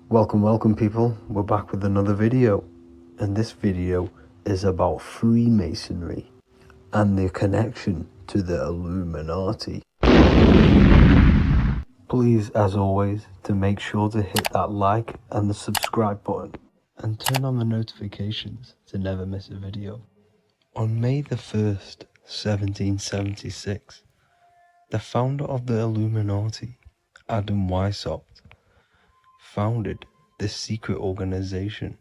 Welcome people, we're back with another video, and this video is about Freemasonry and their connection to the Illuminati. Please, as always, to make sure to hit that like and the subscribe button and turn on the notifications to never miss a video. On May the 1st, 1776, the founder of the Illuminati, Adam Weishaupt, founded this secret organization,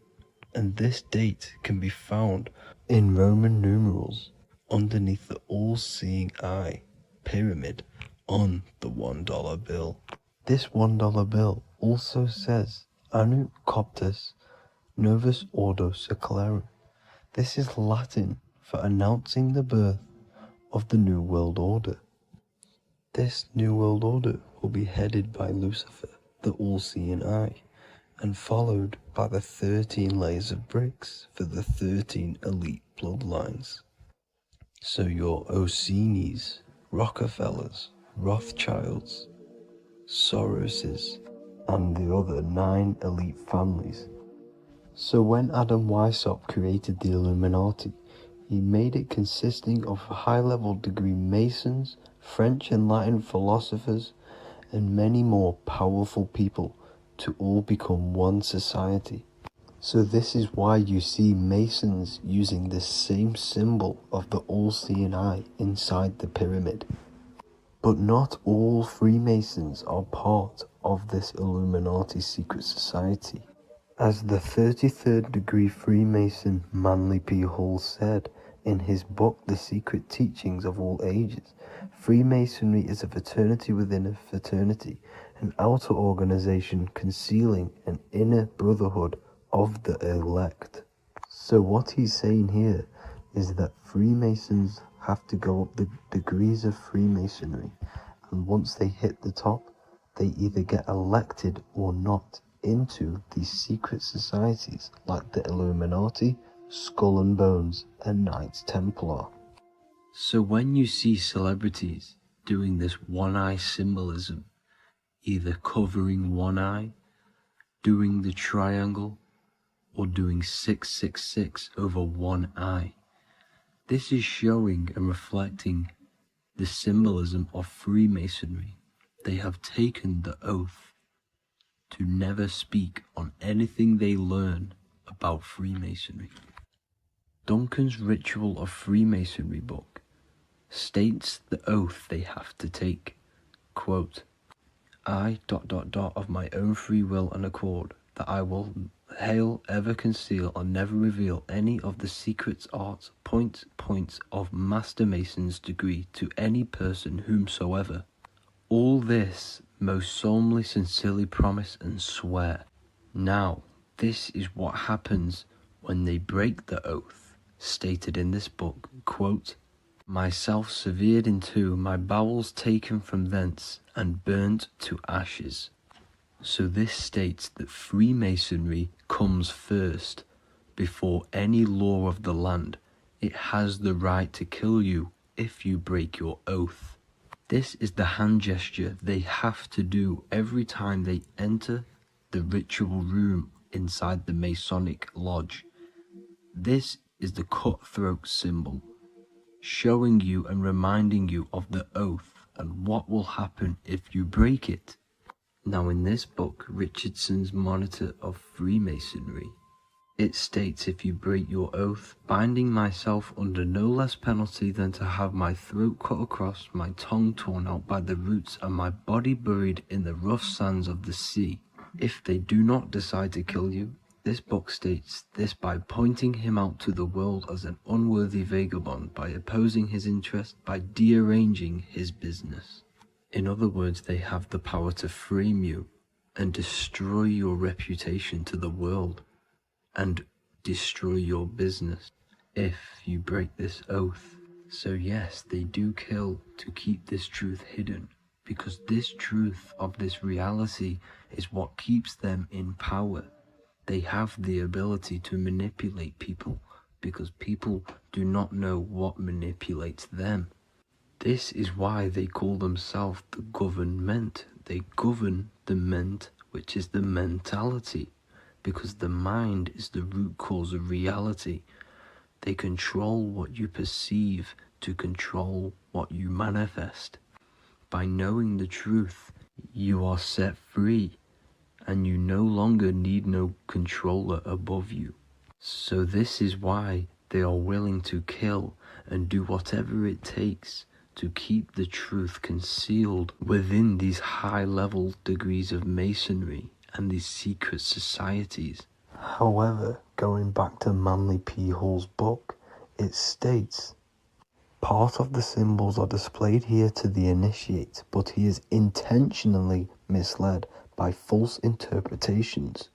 and this date can be found in Roman numerals underneath the all-seeing eye pyramid on the $1 bill. This $1 bill also says Anu Coptus Novus Ordo Secularum. This is Latin for announcing the birth of the New World Order. This New World Order will be headed by Lucifer, the all-seeing eye, and followed by the 13 layers of bricks for the 13 elite bloodlines. So your Orsini's, Rockefellers, Rothschilds, Soroses, and the other 9 elite families. So when Adam Weishaupt created the Illuminati, he made it consisting of high-level degree Masons, French and Latin philosophers, and many more powerful people to all become one society. So this is why you see Masons using the same symbol of the all-seeing eye inside the pyramid. But not all Freemasons are part of this Illuminati secret society. As the 33rd degree Freemason Manly P. Hall said in his book The Secret Teachings of All Ages, Freemasonry is a fraternity within a fraternity, an outer organization concealing an inner brotherhood of the elect. So what he's saying here is that Freemasons have to go up the degrees of Freemasonry, and once they hit the top, they either get elected or not into these secret societies like the Illuminati, Skull and Bones, and Knights Templar. So when you see celebrities doing this one-eye symbolism, either covering one eye, doing the triangle, or doing 666 over one eye, this is showing and reflecting the symbolism of Freemasonry. They have taken the oath to never speak on anything they learn about Freemasonry. Duncan's Ritual of Freemasonry book states the oath they have to take, quote, I ... of my own free will and accord, that I will hail, ever conceal, or never reveal any of the secrets, arts, points of Master Mason's degree to any person whomsoever. All this most solemnly, sincerely promise and swear. Now, this is what happens when they break the oath, stated in this book, quote, myself severed in two, my bowels taken from thence, and burnt to ashes. So this states that Freemasonry comes first, before any law of the land. It has the right to kill you if you break your oath. This is the hand gesture they have to do every time they enter the ritual room inside the Masonic lodge. This is the cutthroat symbol, showing you and reminding you of the oath and what will happen if you break it. Now in this book, Richardson's Monitor of Freemasonry, it states, if you break your oath, binding myself under no less penalty than to have my throat cut across, my tongue torn out by the roots, and my body buried in the rough sands of the sea. If they do not decide to kill you, this book states this by pointing him out to the world as an unworthy vagabond, by opposing his interest, by dearranging his business. In other words, they have the power to frame you and destroy your reputation to the world and destroy your business if you break this oath. So yes, they do kill to keep this truth hidden, because this truth of this reality is what keeps them in power. They have the ability to manipulate people, because people do not know what manipulates them. This is why they call themselves the government. They govern the ment, which is the mentality, because the mind is the root cause of reality. They control what you perceive to control what you manifest. By knowing the truth, you are set free, and you no longer need no controller above you. So this is why they are willing to kill and do whatever it takes to keep the truth concealed within these high-level degrees of masonry and these secret societies. However, going back to Manly P. Hall's book, it states, part of the symbols are displayed here to the initiate, but he is intentionally misled by false interpretations.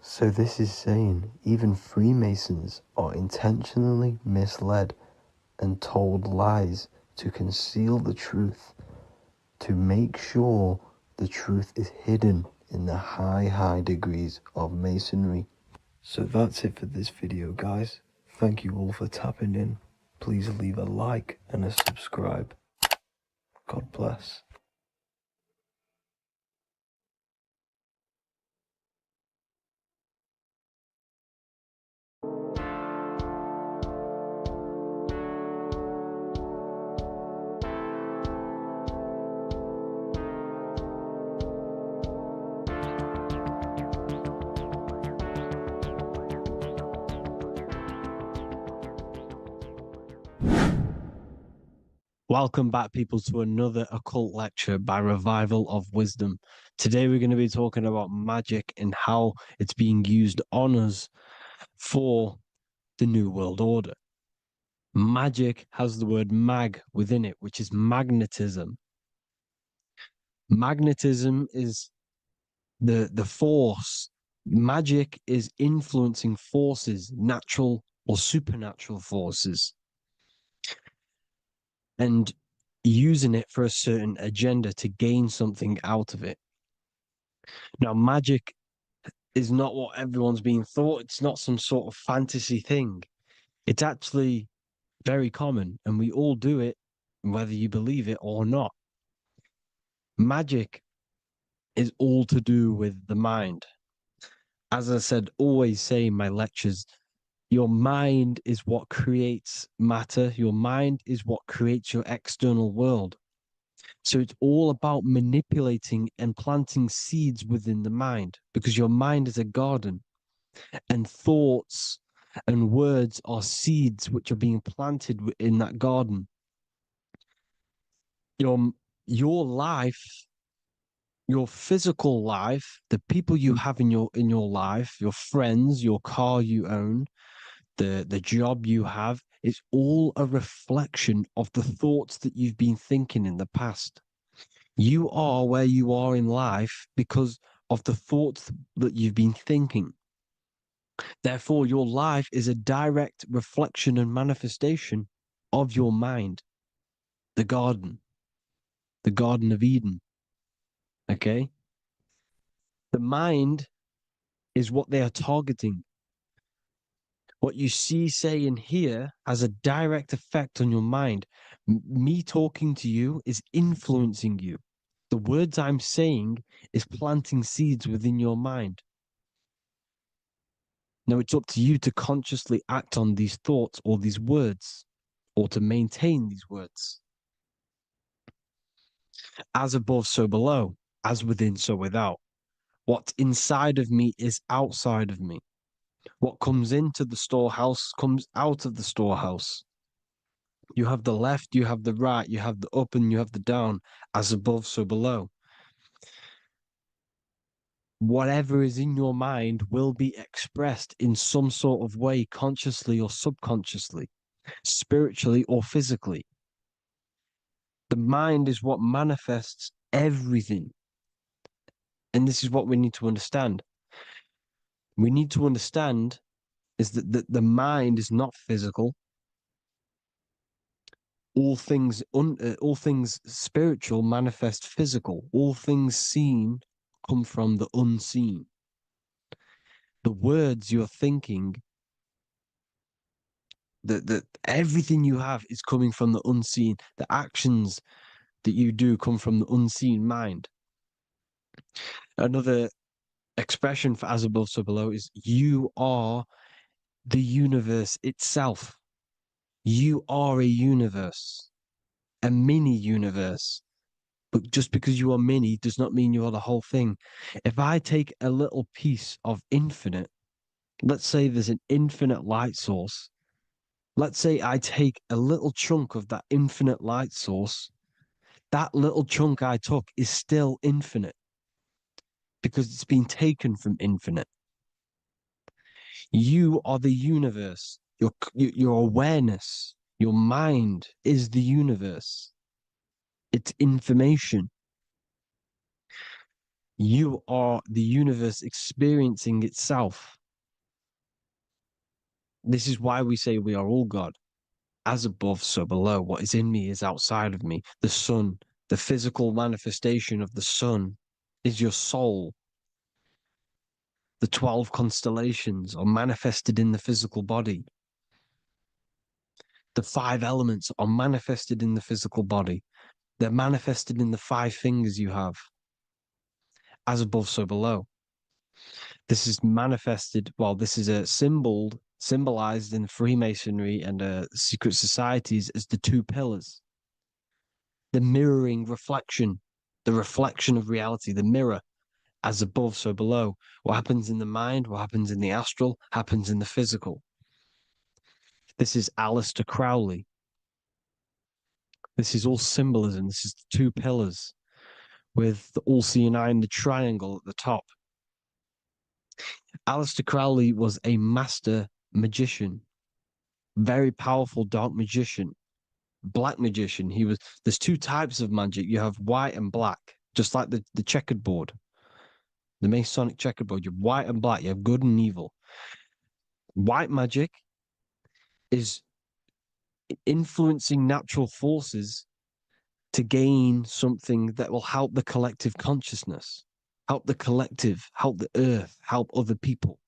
So this is saying even Freemasons are intentionally misled and told lies to conceal the truth, to make sure the truth is hidden in the high degrees of Masonry. So that's it for this video, guys. Thank you all for tapping in. Please leave a like and a subscribe. God bless. Welcome back, people, to another occult lecture by Revival of Wisdom. Today we're going to be talking about magic and how it's being used on us for the New World Order. Magic has the word mag within it, which is magnetism. Magnetism is the force. Magic is influencing forces, natural or supernatural forces, and using it for a certain agenda to gain something out of it. Now, magic is not what everyone's being thought. It's not some sort of fantasy thing. It's actually very common, and we all do it, whether you believe it or not. Magic is all to do with the mind. As I said, always say in my lectures, your mind is what creates matter. Your mind is what creates your external world. So it's all about manipulating and planting seeds within the mind, because your mind is a garden, and thoughts and words are seeds which are being planted in that garden. Your life, your physical life, the people you have in your life, your friends, your car you own, the job you have, is all a reflection of the thoughts that you've been thinking in the past. You are where you are in life because of the thoughts that you've been thinking. Therefore, your life is a direct reflection and manifestation of your mind, the Garden of Eden. Okay? The mind is what they are targeting. What you see, say, and hear has a direct effect on your mind. Me talking to you is influencing you. The words I'm saying is planting seeds within your mind. Now it's up to you to consciously act on these thoughts or these words, or to maintain these words. As above, so below, as within, so without. What's inside of me is outside of me. What comes into the storehouse comes out of the storehouse. You have the left, you have the right, you have the up, and you have the down. As above, so below. Whatever is in your mind will be expressed in some sort of way, consciously or subconsciously, spiritually or physically. The mind is what manifests everything. And this is what we need to understand. We need to understand is that the mind is not physical. All things spiritual manifest physical. All things seen come from the unseen. The words you're thinking, that everything you have is coming from the unseen. The actions that you do come from the unseen mind. Another expression for as above, so below is you are the universe itself. You are a universe, a mini universe. But just because you are mini does not mean you are the whole thing. If I take a little piece of infinite, let's say there's an infinite light source. Let's say I take a little chunk of that infinite light source. That little chunk I took is still infinite because it's been taken from infinite. You are the universe. Your awareness, your mind is the universe. It's information. You are the universe experiencing itself. This is why we say we are all God. As above, so below. What is in me is outside of me. The sun, the physical manifestation of the sun is your soul. The 12 constellations are manifested in the physical body. The 5 elements are manifested in the physical body. They're manifested in the 5 fingers you have. As above, so below. This is manifested, well, this is a symbolized in Freemasonry and secret societies as the 2 pillars. The mirroring reflection, the reflection of reality, the mirror, as above, so below. What happens in the mind, what happens in the astral, happens in the physical. This is Aleister Crowley. This is all symbolism. This is the 2 pillars with the all-seeing eye and the triangle at the top. Aleister Crowley was a master magician, very powerful dark magician, black magician. There's 2 types of magic. You have white and black, just like the checkered board, the Masonic checkered board. You have white and black, you have good and evil. White magic is influencing natural forces to gain something that will help the collective consciousness, help the collective, help the earth, help other people.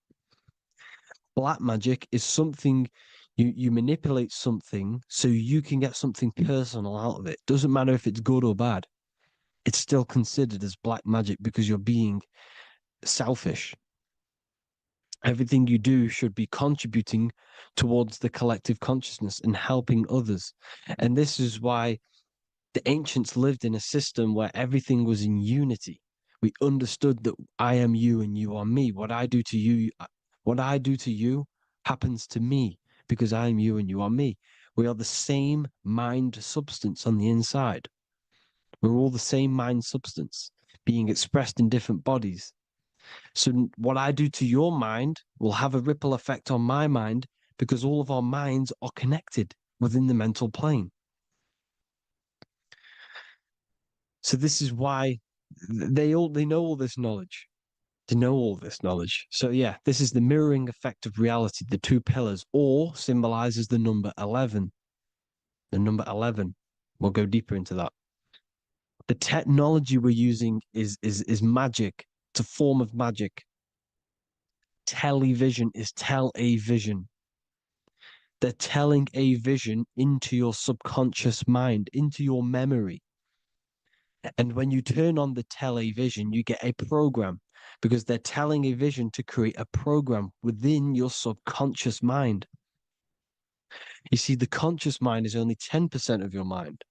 Black magic is something you manipulate something so you can get something personal out of it. Doesn't matter if it's good or bad. It's still considered as black magic because you're being selfish. Everything you do should be contributing towards the collective consciousness and helping others. And this is why the ancients lived in a system where everything was in unity. We understood that I am you and you are me. What I do to you happens to me because I am you and you are me. We are the same mind substance on the inside. We're all the same mind substance being expressed in different bodies. So what I do to your mind will have a ripple effect on my mind because all of our minds are connected within the mental plane. So this is why they know all this knowledge. They know all this knowledge. So yeah, this is the mirroring effect of reality, the 2 pillars, or symbolizes the number 11. The number 11. We'll go deeper into that. The technology we're using is magic. It's a form of magic. Television is tell a vision. They're telling a vision into your subconscious mind, into your memory. And when you turn on the television, you get a program because they're telling a vision to create a program within your subconscious mind. You see, the conscious mind is only 10% of your mind,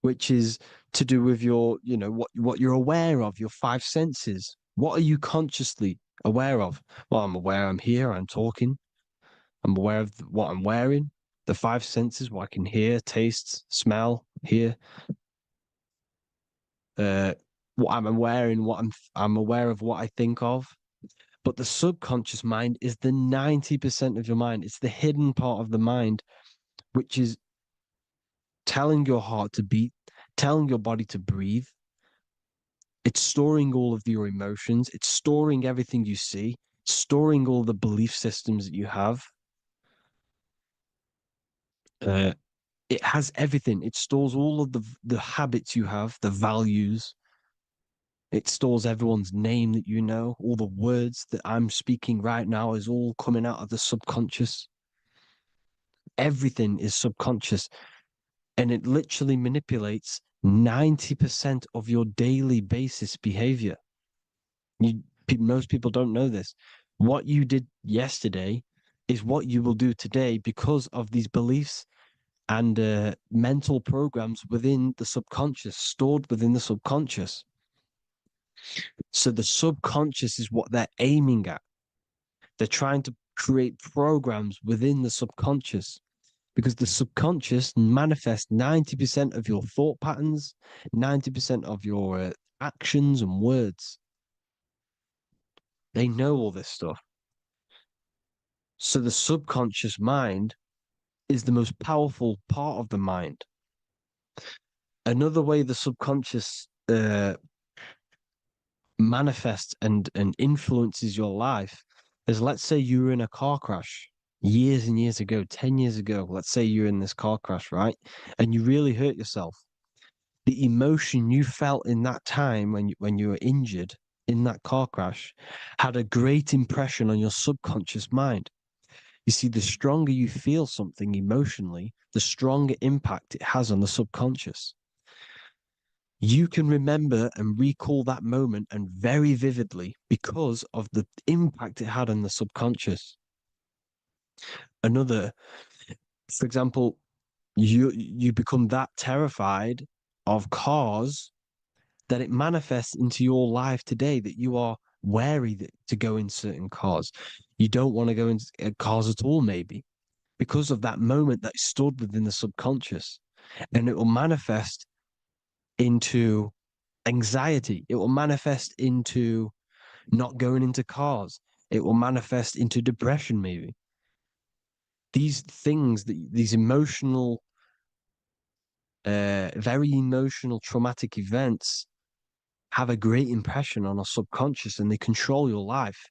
which is to do with your, what you're aware of, your 5 senses. What are you consciously aware of? Well, I'm aware I'm here, I'm talking. I'm aware of what I'm wearing, the 5 senses, what I can hear, taste, smell, hear. What I'm wearing, I'm aware of what I think of. But the subconscious mind is the 90% of your mind. It's the hidden part of the mind, which is telling your heart to beat, telling your body to breathe. It's storing all of your emotions. It's storing everything you see, storing all the belief systems that you have. It has everything. It stores all of the habits you have, the values. It stores everyone's name that you know. All the words that I'm speaking right now is all coming out of the subconscious. Everything is subconscious. And it literally manipulates 90% of your daily basis behavior. Most people don't know this. What you did yesterday is what you will do today because of these beliefs and mental programs within the subconscious, stored within the subconscious. So the subconscious is what they're aiming at. They're trying to create programs within the subconscious because the subconscious manifests 90% of your thought patterns, 90% of your actions and words. They know all this stuff. So the subconscious mind is the most powerful part of the mind. Another way the subconscious manifests and influences your life is, let's say you were in a car crash years and years ago, 10 years ago. Let's say you're in this car crash, right? And you really hurt yourself. The emotion you felt in that time when you were injured in that car crash had a great impression on your subconscious mind. You see, the stronger you feel something emotionally, the stronger impact it has on the subconscious. You can remember and recall that moment and very vividly because of the impact it had on the subconscious. Another, for example, you become that terrified of cars that it manifests into your life today, that you are wary to go in certain cars. You don't want to go in cars at all, maybe, because of that moment that stood within the subconscious. And it will manifest into anxiety. It will manifest into not going into cars. It will manifest into depression, maybe. These things, these emotional, very emotional, traumatic events have a great impression on our subconscious and they control your life.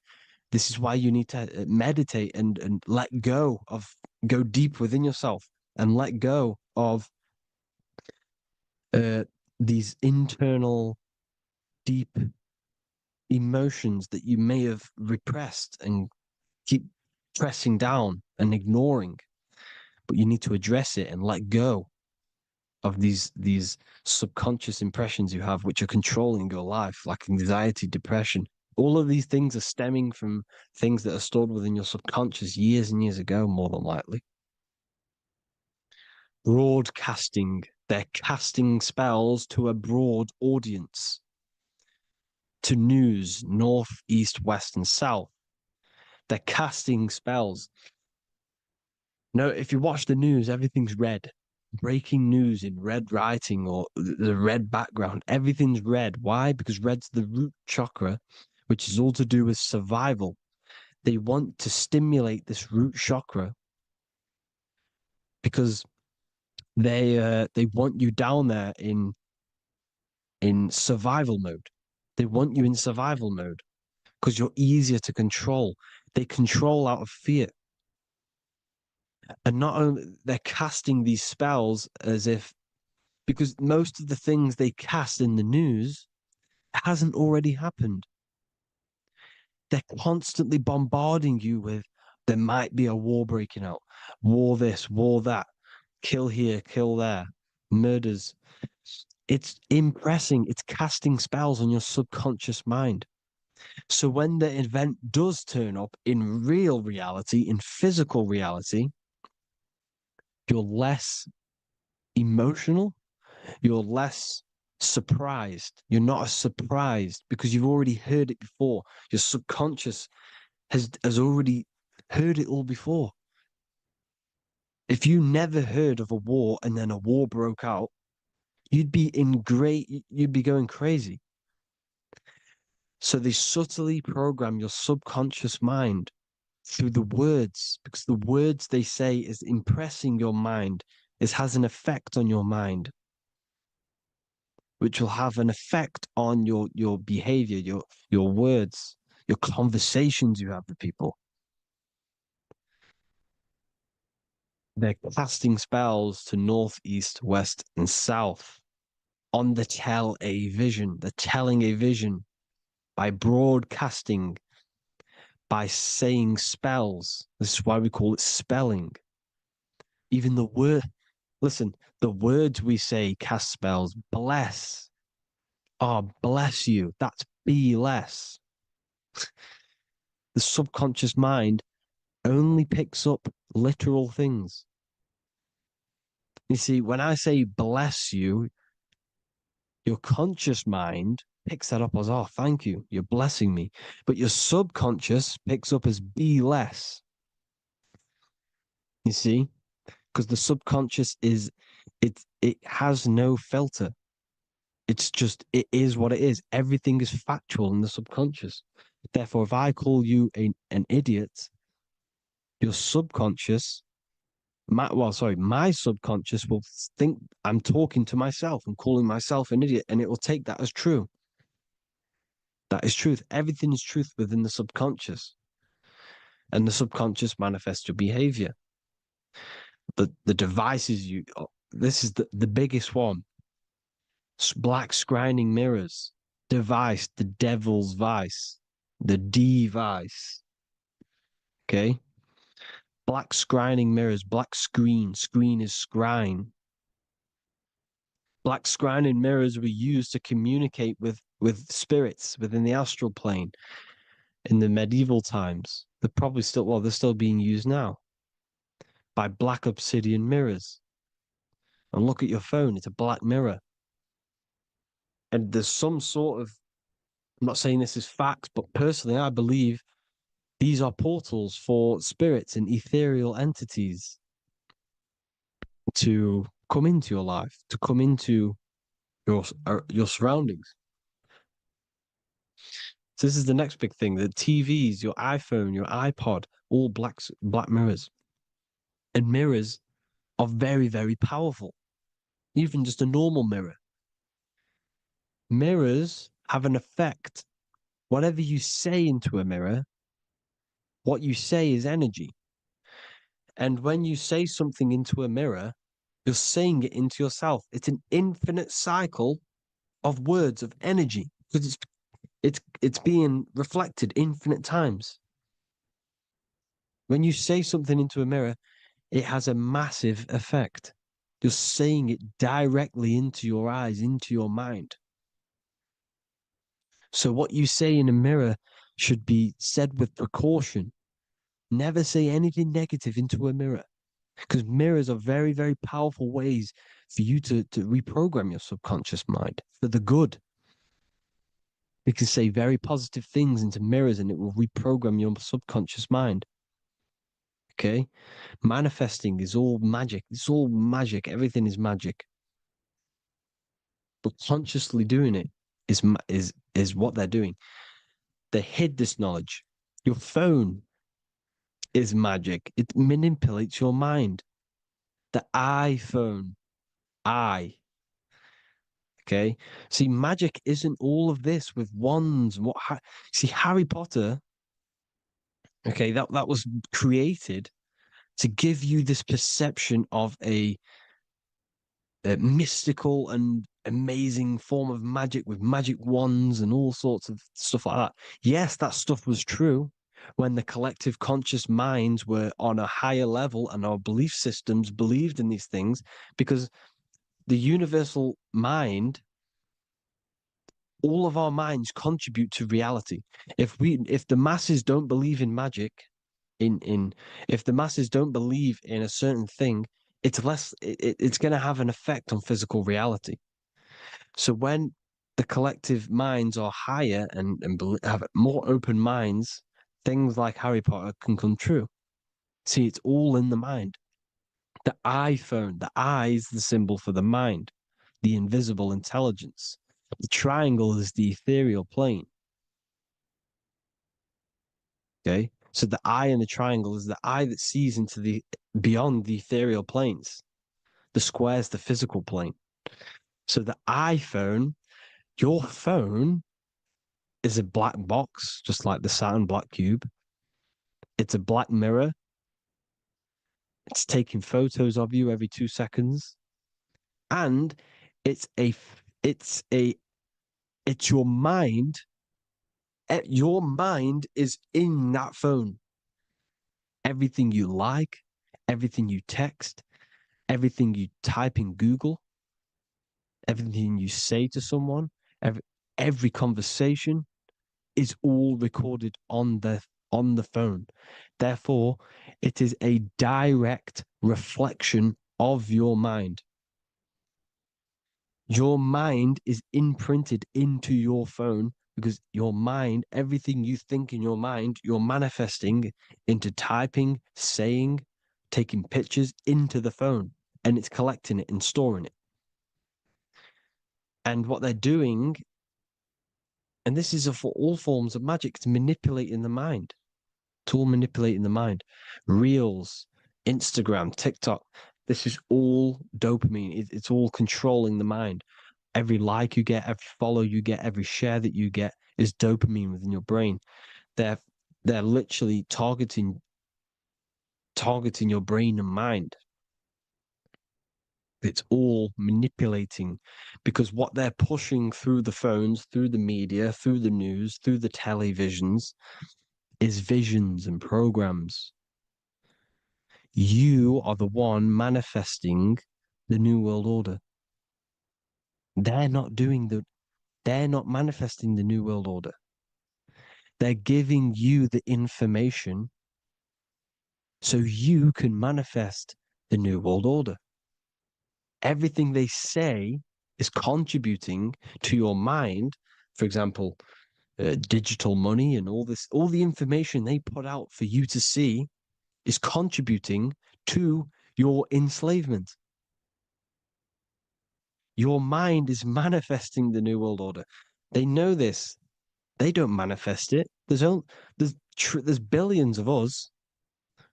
This is why you need to meditate and let go of, go deep within yourself and let go of these internal, deep emotions that you may have repressed and keep pressing down and ignoring. But you need to address it and let go of these subconscious impressions you have, which are controlling your life, like anxiety, depression. All of these things are stemming from things that are stored within your subconscious years and years ago, more than likely. Broadcasting. They're casting spells to a broad audience, to news, north, east, west, and south. They're casting spells. No, if you watch the news, everything's red. Breaking news in red writing or the red background, everything's red. Why? Because red's the root chakra, which is all to do with survival. They want to stimulate this root chakra because they want you down there in survival mode. They want you in survival mode because you're easier to control. They control out of fear. And not only they're casting these spells as if, because most of the things they cast in the news hasn't already happened. They're constantly bombarding you with there might be a war breaking out, war this, war that, kill here, kill there, murders. It's impressing, it's casting spells on your subconscious mind. So when the event does turn up in real reality, in physical reality, you're less emotional, you're less surprised. You're not as surprised because you've already heard it before. Your subconscious has already heard it all before. If you never heard of a war and then a war broke out, you'd be going crazy. So they subtly program your subconscious mind through the words, because the words they say is impressing your mind, has an effect on your mind, which will have an effect on your behavior, your words, your conversations you have with people. They're casting spells to north, east, west, and south on the tell a vision. They're telling a vision by broadcasting, by saying spells. This is why we call it spelling. Even the word, Listen, the words we say cast spells. Bless. Oh, bless you. That's be less. The subconscious mind only picks up literal things. You see, when I say bless you, your conscious mind picks that up as, oh, thank you, you're blessing me. But your subconscious picks up as be less. You see? Because the subconscious it has no filter. It's just, it is what it is. Everything is factual in the subconscious. Therefore, if I call you an idiot, your subconscious, my subconscious will think I'm talking to myself and calling myself an idiot, and it will take that as true. That is truth. Everything is truth within the subconscious, and the subconscious manifests your behavior. The devices you, this is the biggest one. Black scrying mirrors, device, the devil's vice, the device. Okay. Black scrying mirrors, black screen is scrying. Black scrying mirrors were used to communicate with spirits within the astral plane in the medieval times. They're probably still, well, they're still being used now by black obsidian mirrors. And look at your phone, it's a black mirror. And there's some sort of, I'm not saying this is fact, but personally, I believe these are portals for spirits and ethereal entities to come into your life, to come into your surroundings. So this is the next big thing: the TVs, your iPhone, your iPod, all black mirrors, and mirrors are very, very powerful. Even just a normal mirror. Mirrors have an effect. Whatever you say into a mirror, what you say is energy. And when you say something into a mirror, you're saying it into yourself. It's an infinite cycle of words of energy because it's being reflected infinite times. When you say something into a mirror, it has a massive effect. You're saying it directly into your eyes, into your mind. So what you say in a mirror should be said with precaution. Never say anything negative into a mirror, because mirrors are very, very powerful ways for you to reprogram your subconscious mind for the good. You can say very positive things into mirrors and it will reprogram your subconscious mind. Okay? Manifesting is all magic. It's all magic. Everything is magic. But consciously doing it is what they're doing. They hid this knowledge. Your phone is magic. It manipulates your mind. The iPhone, I. Okay. See, magic isn't all of this with wands and see, Harry Potter, okay, that was created to give you this perception of a mystical and amazing form of magic with magic wands and all sorts of stuff like that. Yes, that stuff was true when the collective conscious minds were on a higher level and our belief systems believed in these things, because the universal mind, all of our minds contribute to reality. If the masses don't believe in magic, if the masses don't believe in a certain thing, it's going to have an effect on physical reality. So when the collective minds are higher and have more open minds, things like Harry Potter can come true. See, it's all in the mind. The iPhone, the eye is the symbol for the mind, the invisible intelligence. The triangle is the ethereal plane. Okay. So the eye in the triangle is the eye that sees into the beyond the ethereal planes. The square is the physical plane. So the iPhone, your phone is a black box, just like the Saturn black cube. It's a black mirror. It's taking photos of you every 2 seconds. And it's your mind. Your mind is in that phone. Everything you like, everything you text, Everything you type in Google, everything you say to someone, every conversation is all recorded on the phone. Therefore, it is a direct reflection of your mind. Your mind is imprinted into your phone because your mind, everything you think in your mind, you're manifesting into typing, saying, taking pictures into the phone, and it's collecting it and storing it. And what they're doing, and this is for all forms of magic, it's manipulating the mind. It's all manipulating the mind. Reels, Instagram, TikTok, this is all dopamine. It's all controlling the mind. Every like you get, every follow you get, every share that you get is dopamine within your brain. They're literally targeting your brain and mind. It's all manipulating because what they're pushing through the phones, through the media, through the news, through the televisions is visions and programs. You are the one manifesting the New World Order. They're not manifesting the New World Order. They're giving you the information so you can manifest the New World Order. Everything they say is contributing to your mind. For example, digital money and all the information they put out for you to see is contributing to your enslavement. Your mind is manifesting the New World Order. They know this. They don't manifest it. There's billions of us.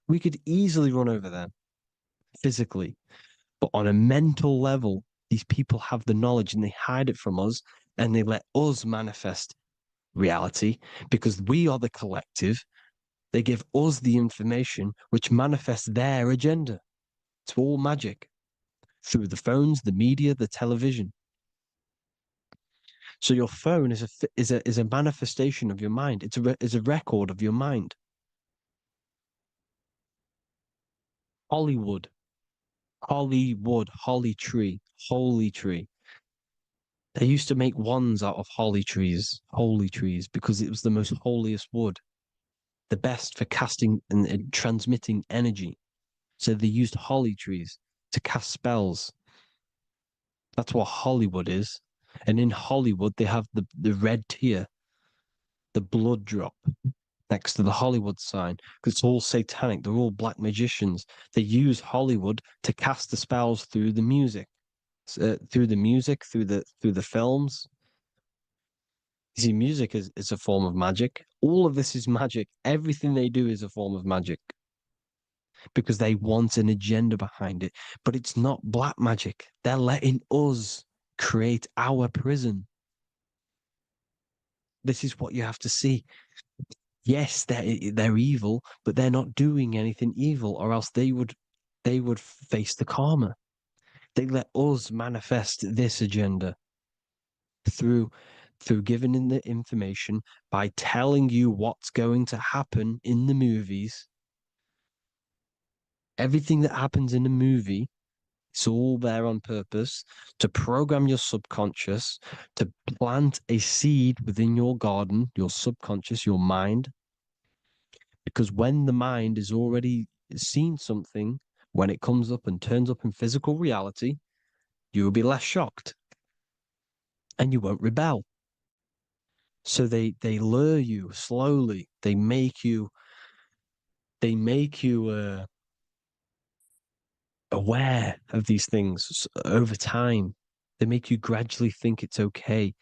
We could easily run over them physically. But on a mental level, these people have the knowledge and they hide it from us and they let us manifest reality because we are the collective. They give us the information which manifests their agenda. It's all magic through the phones, the media, the television. So your phone is a manifestation of your mind. It's a record of your mind. Hollywood, holly tree, holy tree. They used to make wands out of holy trees, because it was the most holiest wood, the best for casting and transmitting energy. So they used holly trees to cast spells. That's what Hollywood is. And in Hollywood, they have the red tear, the blood drop next to the Hollywood sign, because it's all satanic. They're all black magicians. They use Hollywood to cast the spells through the music, through the films. You see, music is a form of magic. All of this is magic. Everything they do is a form of magic because they want an agenda behind it. But it's not black magic. They're letting us create our prison. This is what you have to see. Yes, they're evil, but they're not doing anything evil, or else they would face the karma. They let us manifest this agenda through giving in the information by telling you what's going to happen in the movies. Everything that happens in a movie, it's all there on purpose to program your subconscious, to plant a seed within your garden, your subconscious, your mind. Because when the mind is already seen something, when it comes up and turns up in physical reality, you will be less shocked and you won't rebel. So they lure you slowly. They make you aware of these things over time. They make you gradually think it's okay.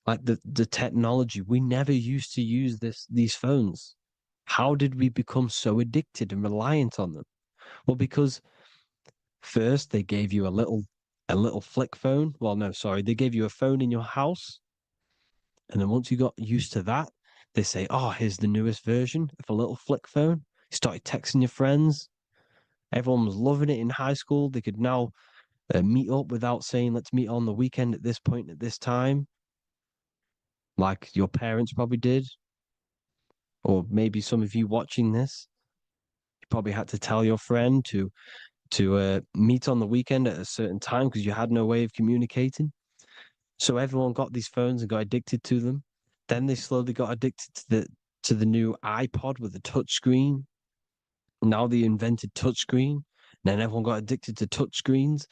Like the technology, we never used to use these phones. How did we become so addicted and reliant on them? Well, because first they gave you a little flick phone. Well, no, sorry, they gave you a phone in your house, and then once you got used to that, they say, "Oh, here's the newest version of a little flick phone." You started texting your friends. Everyone was loving it in high school. They could now meet up without saying, "Let's meet on the weekend at this point at this time," like your parents probably did, or maybe some of you watching this, you probably had to tell your friend to meet on the weekend at a certain time because you had no way of communicating. So everyone got these phones and got addicted to them. Then they slowly got addicted to the new iPod with the touch screen. Now they invented touch screen. Then everyone got addicted to touch screens.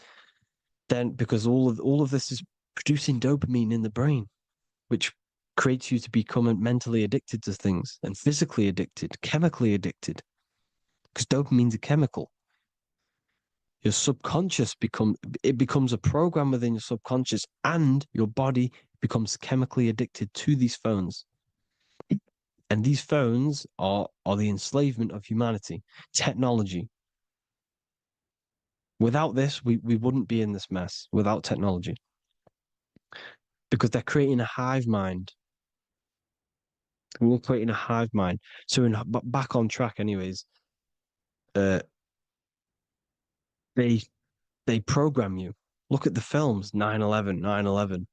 Then because all of this is producing dopamine in the brain, which creates you to become mentally addicted to things and physically addicted, chemically addicted. Because dopamine's a chemical. Your subconscious becomes a program within your subconscious, and your body becomes chemically addicted to these phones. And these phones are the enslavement of humanity, technology. Without this, we wouldn't be in this mess without technology. Because they're creating a hive mind. We're creating a hive mind. So back on track anyways, uh they they program you. Look at the films, 9/11, 9/11,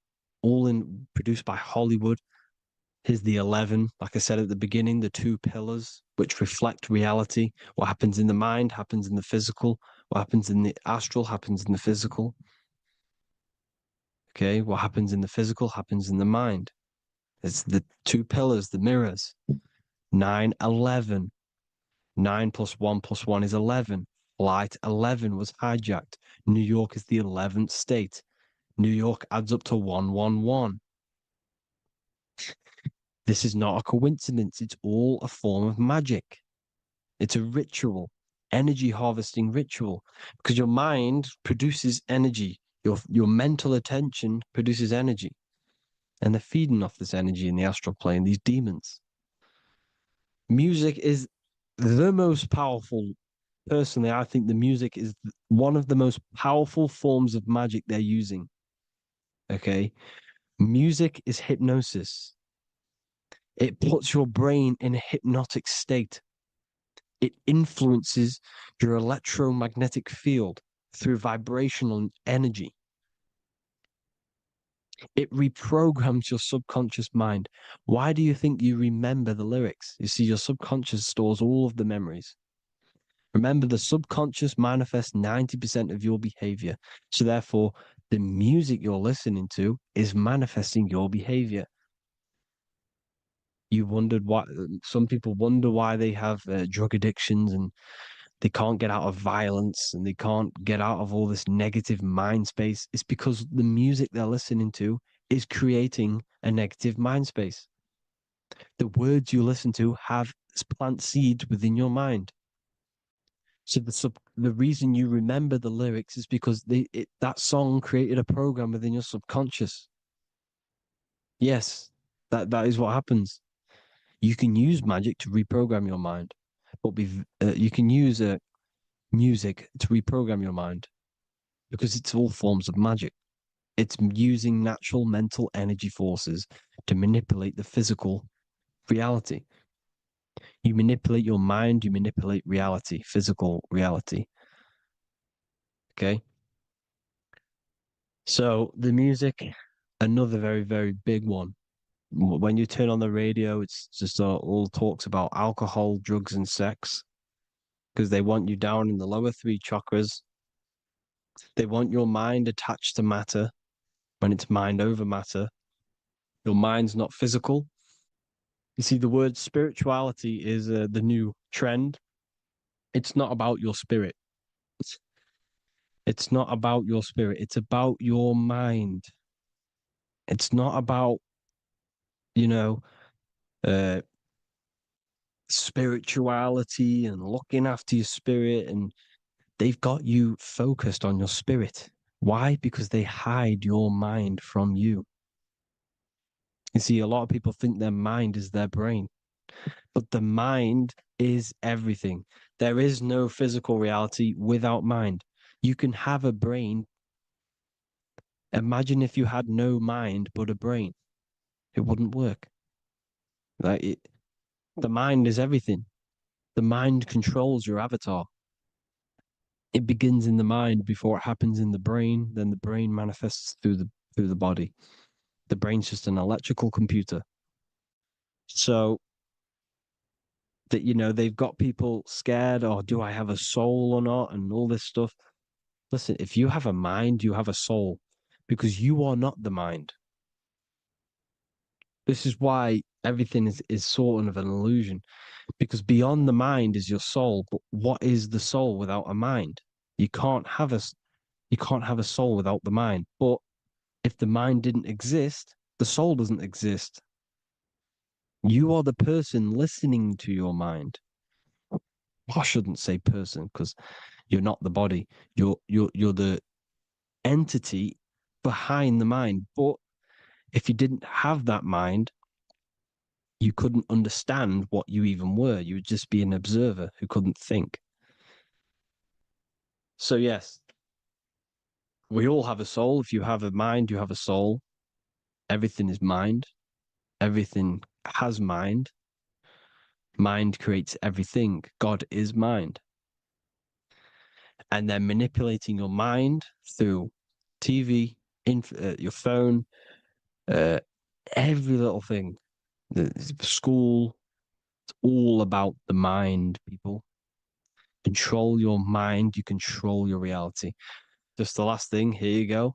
all produced by Hollywood. Here's the 11, like I said at the beginning, the two pillars which reflect reality. What happens in the mind happens in the physical. What happens in the astral happens in the physical. Okay, what happens in the physical happens in the mind. It's the two pillars, the mirrors. 9/11. 9 plus 1 is 11. Flight 11 was hijacked. New York is the 11th state. New York adds up to 111. This is not a coincidence. It's all a form of magic. It's a ritual, energy harvesting ritual, because your mind produces energy. Your mental attention produces energy, and they're feeding off this energy in the astral plane, these demons. Music is the most powerful. Personally, I think the music is one of the most powerful forms of magic they're using. Okay. Music is hypnosis. It puts your brain in a hypnotic state. It influences your electromagnetic field through vibrational energy. It reprograms your subconscious mind. Why do you think you remember the lyrics? You see, your subconscious stores all of the memories. Remember, the subconscious manifests 90% of your behavior. So, therefore, the music you're listening to is manifesting your behavior. You wondered why some people wonder why they have drug addictions and they can't get out of violence and they can't get out of all this negative mind space. It's because the music they're listening to is creating a negative mind space. The words you listen to have plant seeds within your mind. So the reason you remember the lyrics is because that song created a program within your subconscious. Yes, that is what happens. You can use magic to reprogram your mind, but you can use music to reprogram your mind because it's all forms of magic. It's using natural mental energy forces to manipulate the physical reality. You manipulate your mind, you manipulate reality, physical reality. Okay. So the music, another very, very big one. When you turn on the radio, it's just all talks about alcohol, drugs, and sex because they want you down in the lower three chakras. They want your mind attached to matter when it's mind over matter. Your mind's not physical. You see, the word spirituality is the new trend. It's not about your spirit. It's not about your spirit. It's about your mind. It's not about, you know, uh, spirituality and looking after your spirit. And they've got you focused on your spirit. Why? Because they hide your mind from you. You see, a lot of people think their mind is their brain, but the mind is everything. There is no physical reality without mind. You can have a brain. Imagine if you had no mind but a brain. It wouldn't work. The mind is everything. The mind controls your avatar. It begins in the mind before it happens in the brain. Then the brain manifests through the body. The brain's just an electrical computer. So that, you know, they've got people scared, or do I have a soul or not, and all this stuff. Listen, if you have a mind, you have a soul, because you are not the mind. This is why everything is sort of an illusion, because beyond the mind is your soul. But what is the soul without a mind? You can't have you can't have a soul without the mind. But if the mind didn't exist, the soul doesn't exist. You are the person listening to your mind. I shouldn't say person, because you're not the body. You're the entity behind the mind. But if you didn't have that mind, you couldn't understand what you even were. You would just be an observer who couldn't think. So yes, we all have a soul. If you have a mind, you have a soul. Everything is mind. Everything has mind. Mind creates everything. God is mind. And then manipulating your mind through TV, your phone, uh, every little thing, the school, it's all about the mind, people. Control your mind, you control your reality. Just the last thing, here you go.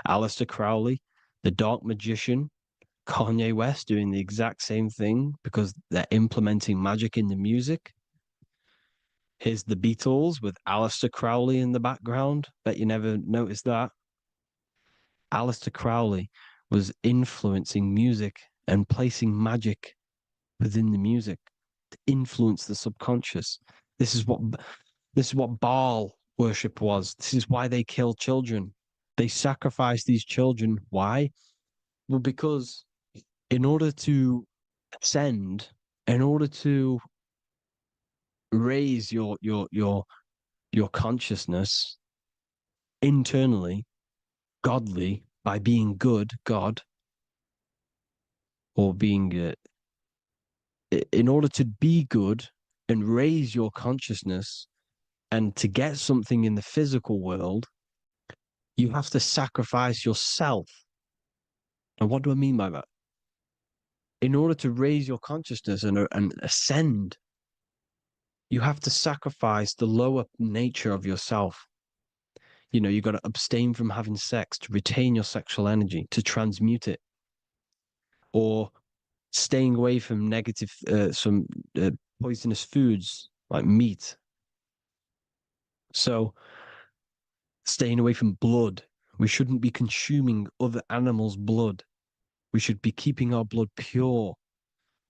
Aleister Crowley, the dark magician, Kanye West doing the exact same thing because they're implementing magic in the music. Here's the Beatles with Aleister Crowley in the background. Bet you never noticed that. Aleister Crowley was influencing music and placing magic within the music to influence the subconscious. This is what Baal worship was. This is why they kill children. They sacrifice these children. Why? Well, because in order to ascend, in order to raise your consciousness internally, godly, by being good, God, or being in order to be good and raise your consciousness and to get something in the physical world, you have to sacrifice yourself. And what do I mean by that? In order to raise your consciousness and ascend, you have to sacrifice the lower nature of yourself. You know, you've got to abstain from having sex to retain your sexual energy, to transmute it, or staying away from negative, some poisonous foods like meat. So, staying away from blood. We shouldn't be consuming other animals' blood. We should be keeping our blood pure.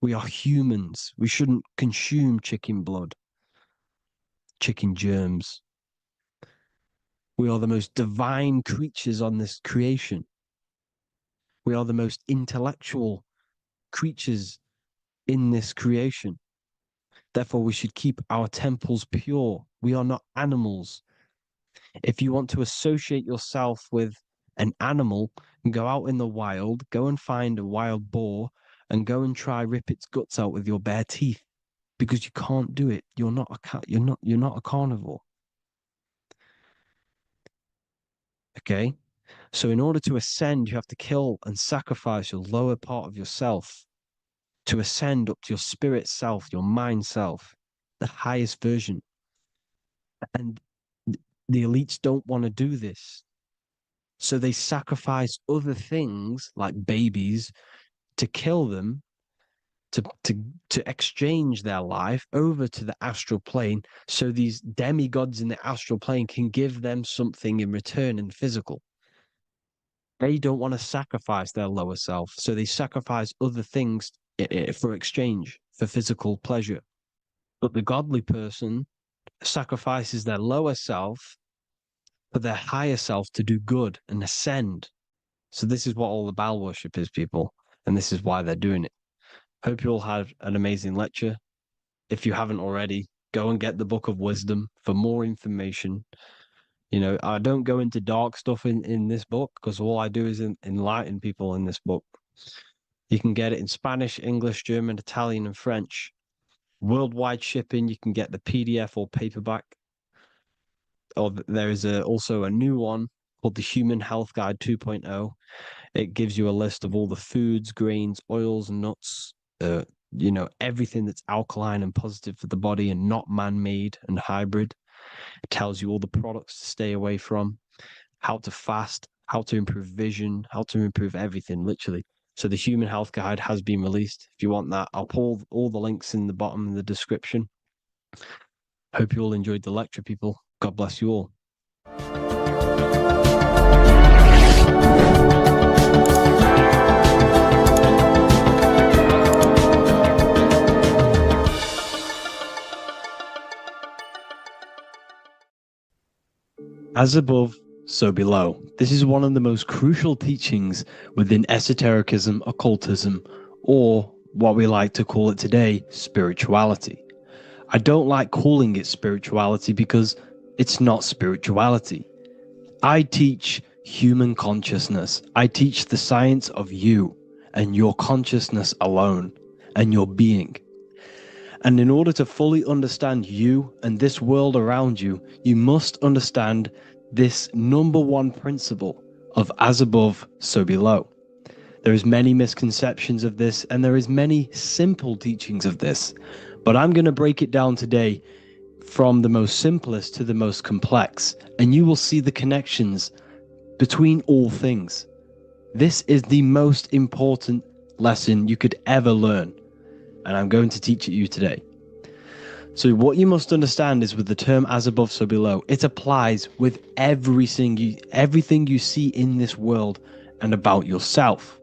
We are humans. We shouldn't consume chicken blood, chicken germs. We are the most divine creatures on this creation. We are the most intellectual creatures in this creation. Therefore, we should keep our temples pure. We are not animals. If you want to associate yourself with an animal, go out in the wild, go and find a wild boar and go and try rip its guts out with your bare teeth, because you can't do it. You're not a cat. You're not a carnivore. Okay? So in order to ascend, you have to kill and sacrifice your lower part of yourself to ascend up to your spirit self, your mind self, the highest version. And the elites don't want to do this. So they sacrifice other things like babies to kill them, to exchange their life over to the astral plane, so these demigods in the astral plane can give them something in return in physical. They don't want to sacrifice their lower self, so they sacrifice other things for exchange, for physical pleasure. But the godly person sacrifices their lower self for their higher self to do good and ascend. So this is what all the Baal worship is, people, and this is why they're doing it. Hope you all had an amazing lecture. If you haven't already, go and get the Book of Wisdom for more information. You know, I don't go into dark stuff in this book, because all I do is enlighten people in this book. You can get it in Spanish, English, German, Italian, and French. Worldwide shipping. You can get the PDF or paperback. Or there is also a new one called the Human Health Guide 2.0. It gives you a list of all the foods, grains, oils, nuts, everything that's alkaline and positive for the body and not man-made and hybrid. It tells you all the products to stay away from, how to fast, how to improve vision, how to improve everything, literally. So the Human Health Guide has been released. If you want that, I'll pull all the links in the bottom of the description. Hope you all enjoyed the lecture, people. God bless you all. As above, so below. This is one of the most crucial teachings within esotericism, occultism, or what we like to call it today, spirituality. I don't like calling it spirituality because it's not spirituality. I teach human consciousness. I teach the science of you and your consciousness alone and your being. And in order to fully understand you and this world around you, you must understand this number one principle of as above, so below. There is many misconceptions of this, and there is many simple teachings of this, but I'm going to break it down today from the most simplest to the most complex, and you will see the connections between all things. This is the most important lesson you could ever learn, and I'm going to teach it you today. So what you must understand is with the term as above, so below, it applies with everything you see in this world and about yourself.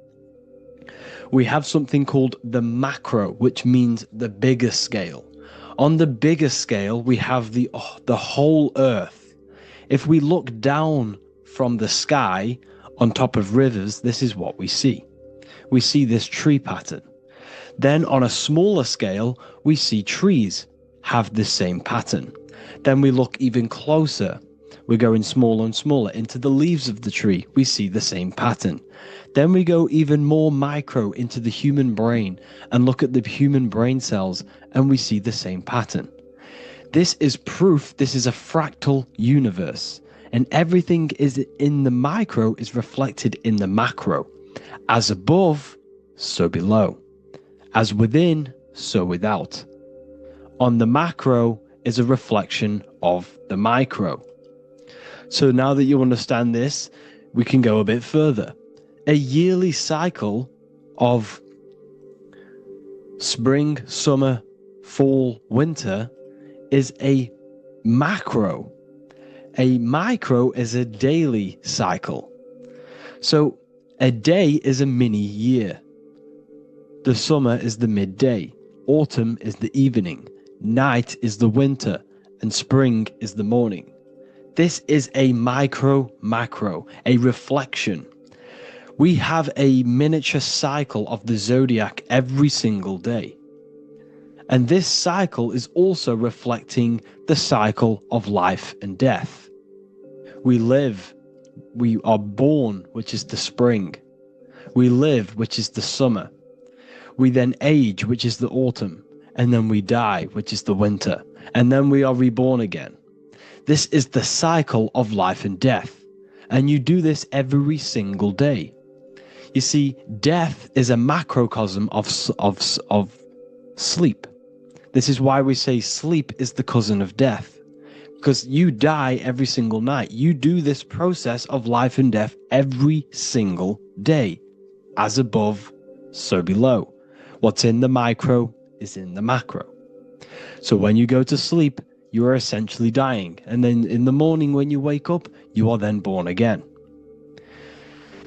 We have something called the macro, which means the bigger scale. On the bigger scale, we have the whole earth. If we look down from the sky on top of rivers, this is what we see. We see this tree pattern. Then on a smaller scale, we see trees have the same pattern. Then we look even closer. We're going smaller and smaller into the leaves of the tree. We see the same pattern. Then we go even more micro into the human brain and look at the human brain cells, and we see the same pattern. This is proof this is a fractal universe, and everything is in the micro is reflected in the macro. As above, so below. As within, so without. On the macro is a reflection of the micro. So now that you understand this, we can go a bit further. A yearly cycle of spring, summer, fall, winter is a macro. A micro is a daily cycle. So a day is a mini year. The summer is the midday. Autumn is the evening. Night is the winter, and spring is the morning. This is a macro, a reflection. We have a miniature cycle of the zodiac every single day. And this cycle is also reflecting the cycle of life and death. We live, we are born, which is the spring. We live, which is the summer. We then age, which is the autumn. And then we die, which is the winter, and then we are reborn again. This is the cycle of life and death, and you do this every single day. You see, death is a macrocosm of sleep. This is why we say sleep is the cousin of death, because you die every single night. You do this process of life and death every single day. As above, so below. What's in the micro is in the macro. So when you go to sleep, you are essentially dying. And then in the morning when you wake up, you are then born again.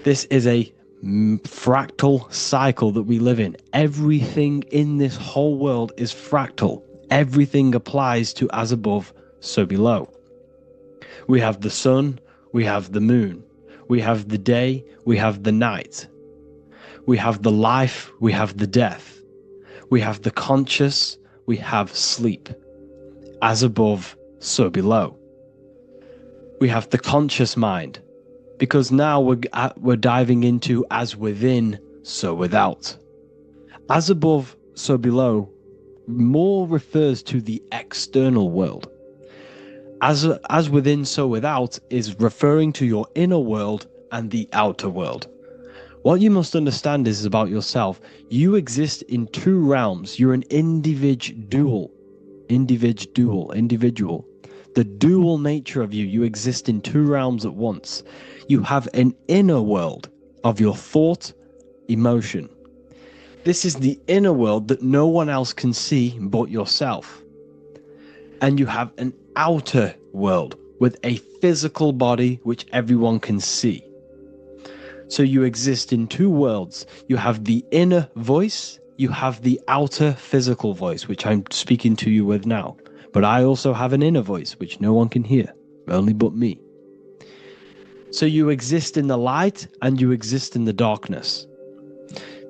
This is a fractal cycle that we live in. Everything in this whole world is fractal. Everything applies to as above, so below. We have the sun, we have the moon, we have the day, we have the night. We have the life, we have the death. We have the conscious, we have sleep. As above, so below. We have the conscious mind, because now we're diving into as within, so without. As above, so below more refers to the external world. As within, so without is referring to your inner world and the outer world. What you must understand is about yourself. You exist in two realms. You're an individual. The dual nature of you. You exist in two realms at once. You have an inner world of your thought, emotion. This is the inner world that no one else can see but yourself. And you have an outer world with a physical body which everyone can see. So you exist in two worlds. You have the inner voice, you have the outer physical voice, which I'm speaking to you with now. But I also have an inner voice, which no one can hear, only but me. So you exist in the light and you exist in the darkness.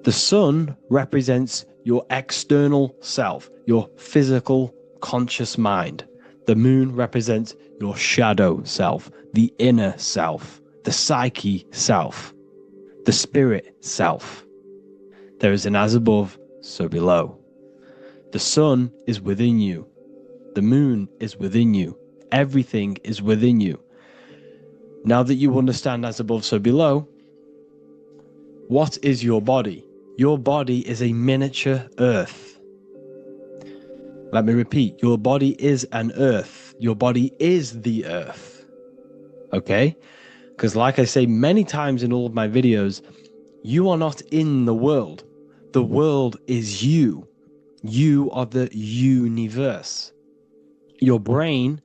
The sun represents your external self, your physical, conscious mind. The moon represents your shadow self, the inner self, the psyche self, the spirit self. There is an as above, so below. The sun is within you. The moon is within you. Everything is within you. Now that you understand as above, so below, what is your body? Your body is a miniature earth. Let me repeat, your body is an earth. Your body is the earth. Okay? Because like I say many times in all of my videos, you are not in the world. The world is you. You are the universe. Your brain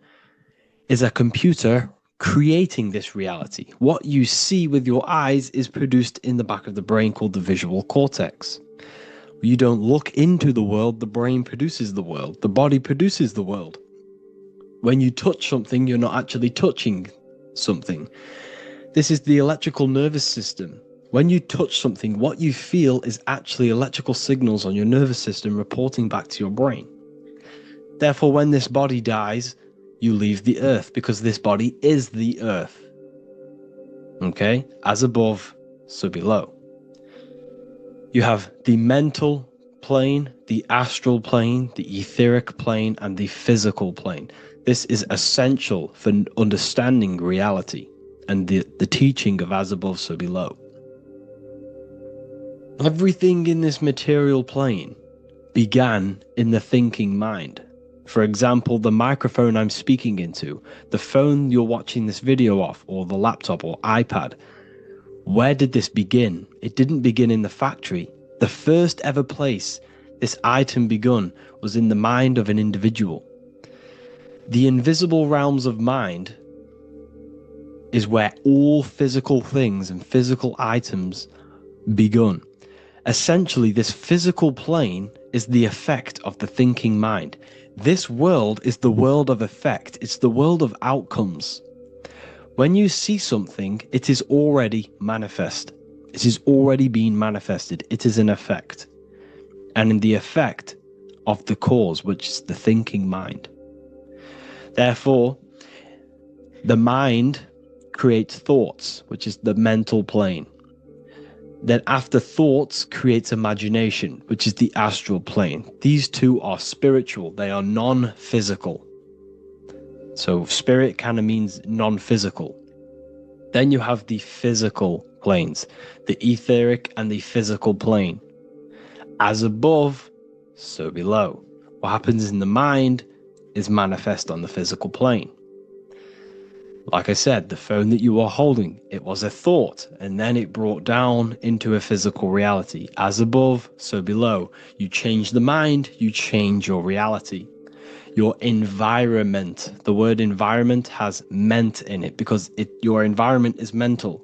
is a computer creating this reality. What you see with your eyes is produced in the back of the brain called the visual cortex. You don't look into the world, the brain produces the world. The body produces the world. When you touch something, you're not actually touching something. This is the electrical nervous system. When you touch something, what you feel is actually electrical signals on your nervous system reporting back to your brain. Therefore, when this body dies, you leave the earth because this body is the earth. Okay? As above, so below. You have the mental plane, the astral plane, the etheric plane, and the physical plane. This is essential for understanding reality and the teaching of as above, so below. Everything in this material plane began in the thinking mind. For example, the microphone I'm speaking into, the phone you're watching this video off, or the laptop or iPad. Where did this begin? It didn't begin in the factory. The first ever place this item begun was in the mind of an individual. The invisible realms of mind is where all physical things and physical items begun. Essentially, this physical plane is the effect of the thinking mind. This world is the world of effect. It's the world of outcomes. When you see something, it is already manifest. It is already being manifested. It is an effect. And in the effect of the cause, which is the thinking mind. Therefore, the mind creates thoughts, which is the mental plane. Then after thoughts creates imagination, which is the astral plane. These two are spiritual. They are non-physical. So spirit kind of means non-physical. Then you have the physical planes, the etheric and the physical plane. As above, so below. What happens in the mind is manifest on the physical plane. Like I said, the phone that you are holding, it was a thought, and then it brought down into a physical reality. As above, so below. You change the mind, you change your reality. Your environment, the word environment has ment in it because your environment is mental.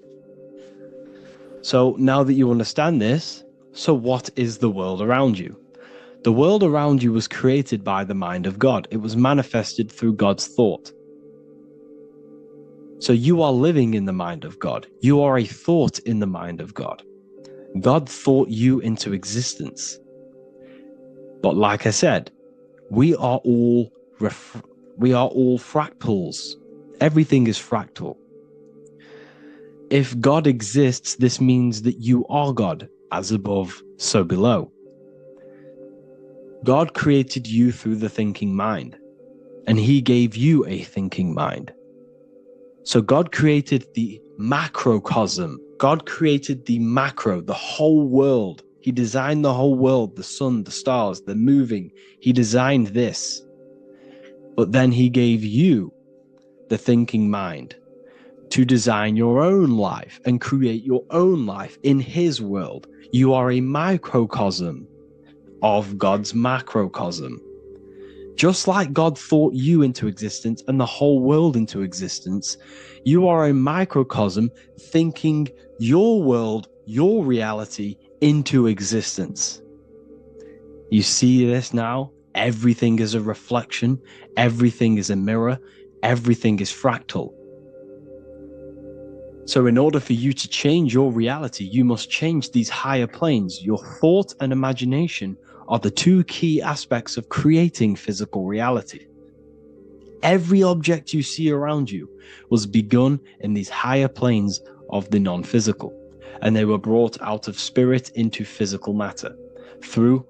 So now that you understand this, so what is the world around you? The world around you was created by the mind of God. It was manifested through God's thought. So you are living in the mind of God. You are a thought in the mind of God. God thought you into existence. But like I said, we are all fractals. Everything is fractal. If God exists, this means that you are God, as above, so below. God created you through the thinking mind, and he gave you a thinking mind. So God created the macrocosm, God created the macro, the whole world. He designed the whole world, the sun, the stars, the moving. He designed this. But then he gave you the thinking mind to design your own life and create your own life in his world. You are a microcosm of God's macrocosm. Just like God thought you into existence and the whole world into existence, you are a microcosm thinking your world, your reality into existence. You see this now? Everything is a reflection. Everything is a mirror. Everything is fractal. So in order for you to change your reality, you must change these higher planes. Your thought and imagination are the two key aspects of creating physical reality. Every object you see around you was begun in these higher planes of the non-physical, and they were brought out of spirit into physical matter through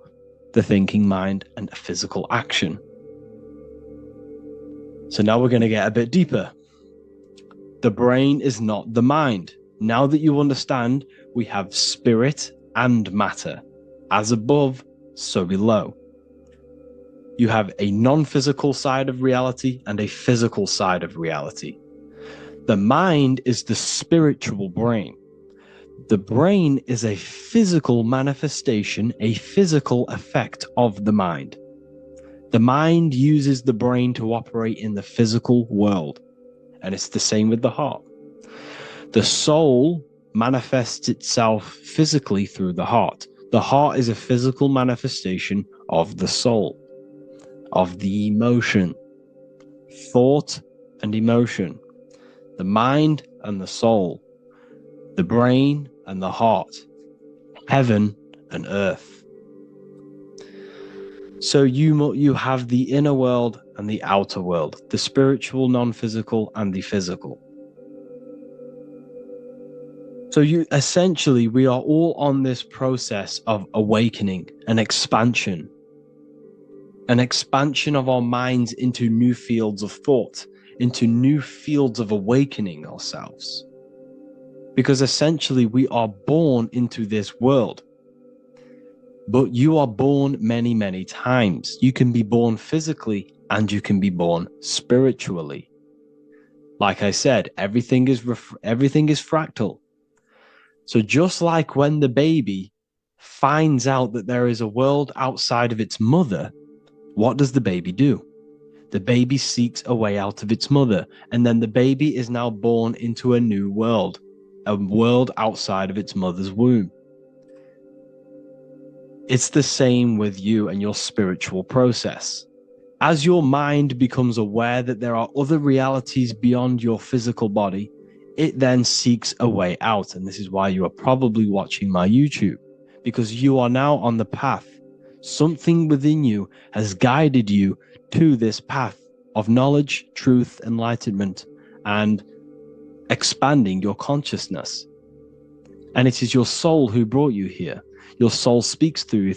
the thinking mind and physical action. So now we're going to get a bit deeper. The brain is not the mind. Now that you understand, we have spirit and matter. As above, so below. You have a non-physical side of reality and a physical side of reality. The mind is the spiritual brain. The brain is a physical manifestation, a physical effect of the mind. The mind uses the brain to operate in the physical world. And it's the same with the heart. The soul manifests itself physically through the heart. The heart is a physical manifestation of the soul, of the emotion, thought and emotion, the mind and the soul, the brain and the heart, heaven and earth. So you have the inner world and the outer world, the spiritual, non-physical, and the physical. So we are all on this process of awakening, an expansion of our minds into new fields of thought, into new fields of awakening ourselves. Because essentially we are born into this world. But you are born many, many times. You can be born physically and you can be born spiritually. Like I said, everything is fractal. So just like when the baby finds out that there is a world outside of its mother, what does the baby do? The baby seeks a way out of its mother, and then the baby is now born into a new world, a world outside of its mother's womb. It's the same with you and your spiritual process. As your mind becomes aware that there are other realities beyond your physical body, it then seeks a way out. And this is why you are probably watching my YouTube, because you are now on the path. Something within you has guided you to this path of knowledge, truth, enlightenment, and expanding your consciousness. And it is your soul who brought you here. Your soul speaks through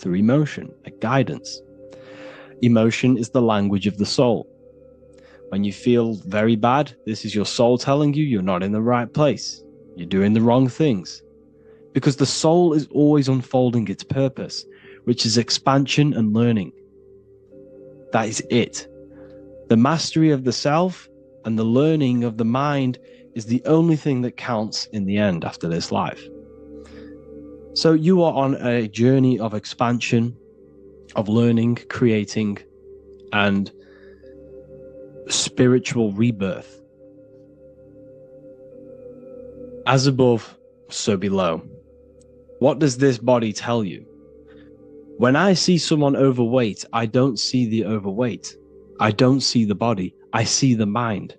emotion, like guidance. Emotion is the language of the soul. When you feel very bad, this is your soul telling you you're not in the right place. You're doing the wrong things. Because the soul is always unfolding its purpose, which is expansion and learning. That is it. The mastery of the self and the learning of the mind is the only thing that counts in the end after this life. So you are on a journey of expansion, of learning, creating, and spiritual rebirth. As above, so below. What does this body tell you? When I see someone overweight, I don't see the overweight. I don't see the body. I see the mind.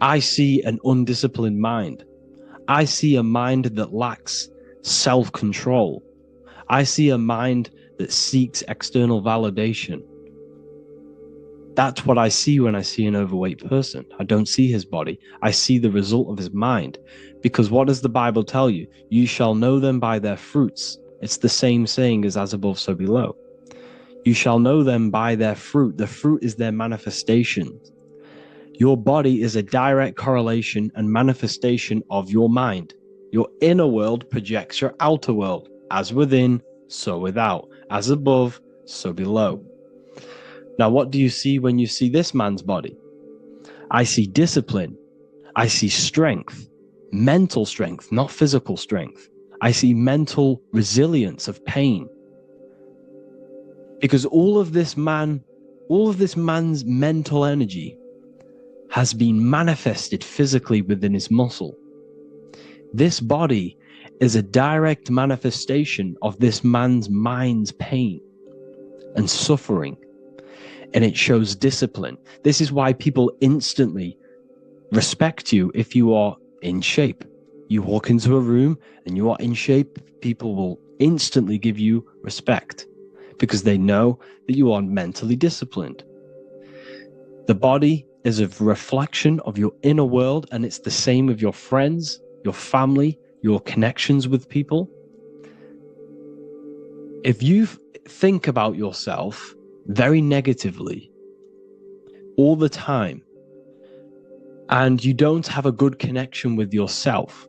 I see an undisciplined mind. I see a mind that lacks self-control. I see a mind that seeks external validation. That's what I see when I see an overweight person. I don't see his body. I see the result of his mind. Because what does the Bible tell you? You shall know them by their fruits. It's the same saying as above, so below. You shall know them by their fruit. The fruit is their manifestation. Your body is a direct correlation and manifestation of your mind. Your inner world projects your outer world. As within, so without. As above, so below. Now, what do you see when you see this man's body? I see discipline. I see strength, mental strength, not physical strength. I see mental resilience of pain. Because all of this man's mental energy has been manifested physically within his muscle. This body is a direct manifestation of this man's mind's pain and suffering, and it shows discipline. This is why people instantly respect you if you are in shape. You walk into a room and you are in shape, people will instantly give you respect because they know that you are mentally disciplined. The body is a reflection of your inner world, and it's the same with your friends, your family, your connections with people. If you think about yourself very negatively all the time, and you don't have a good connection with yourself,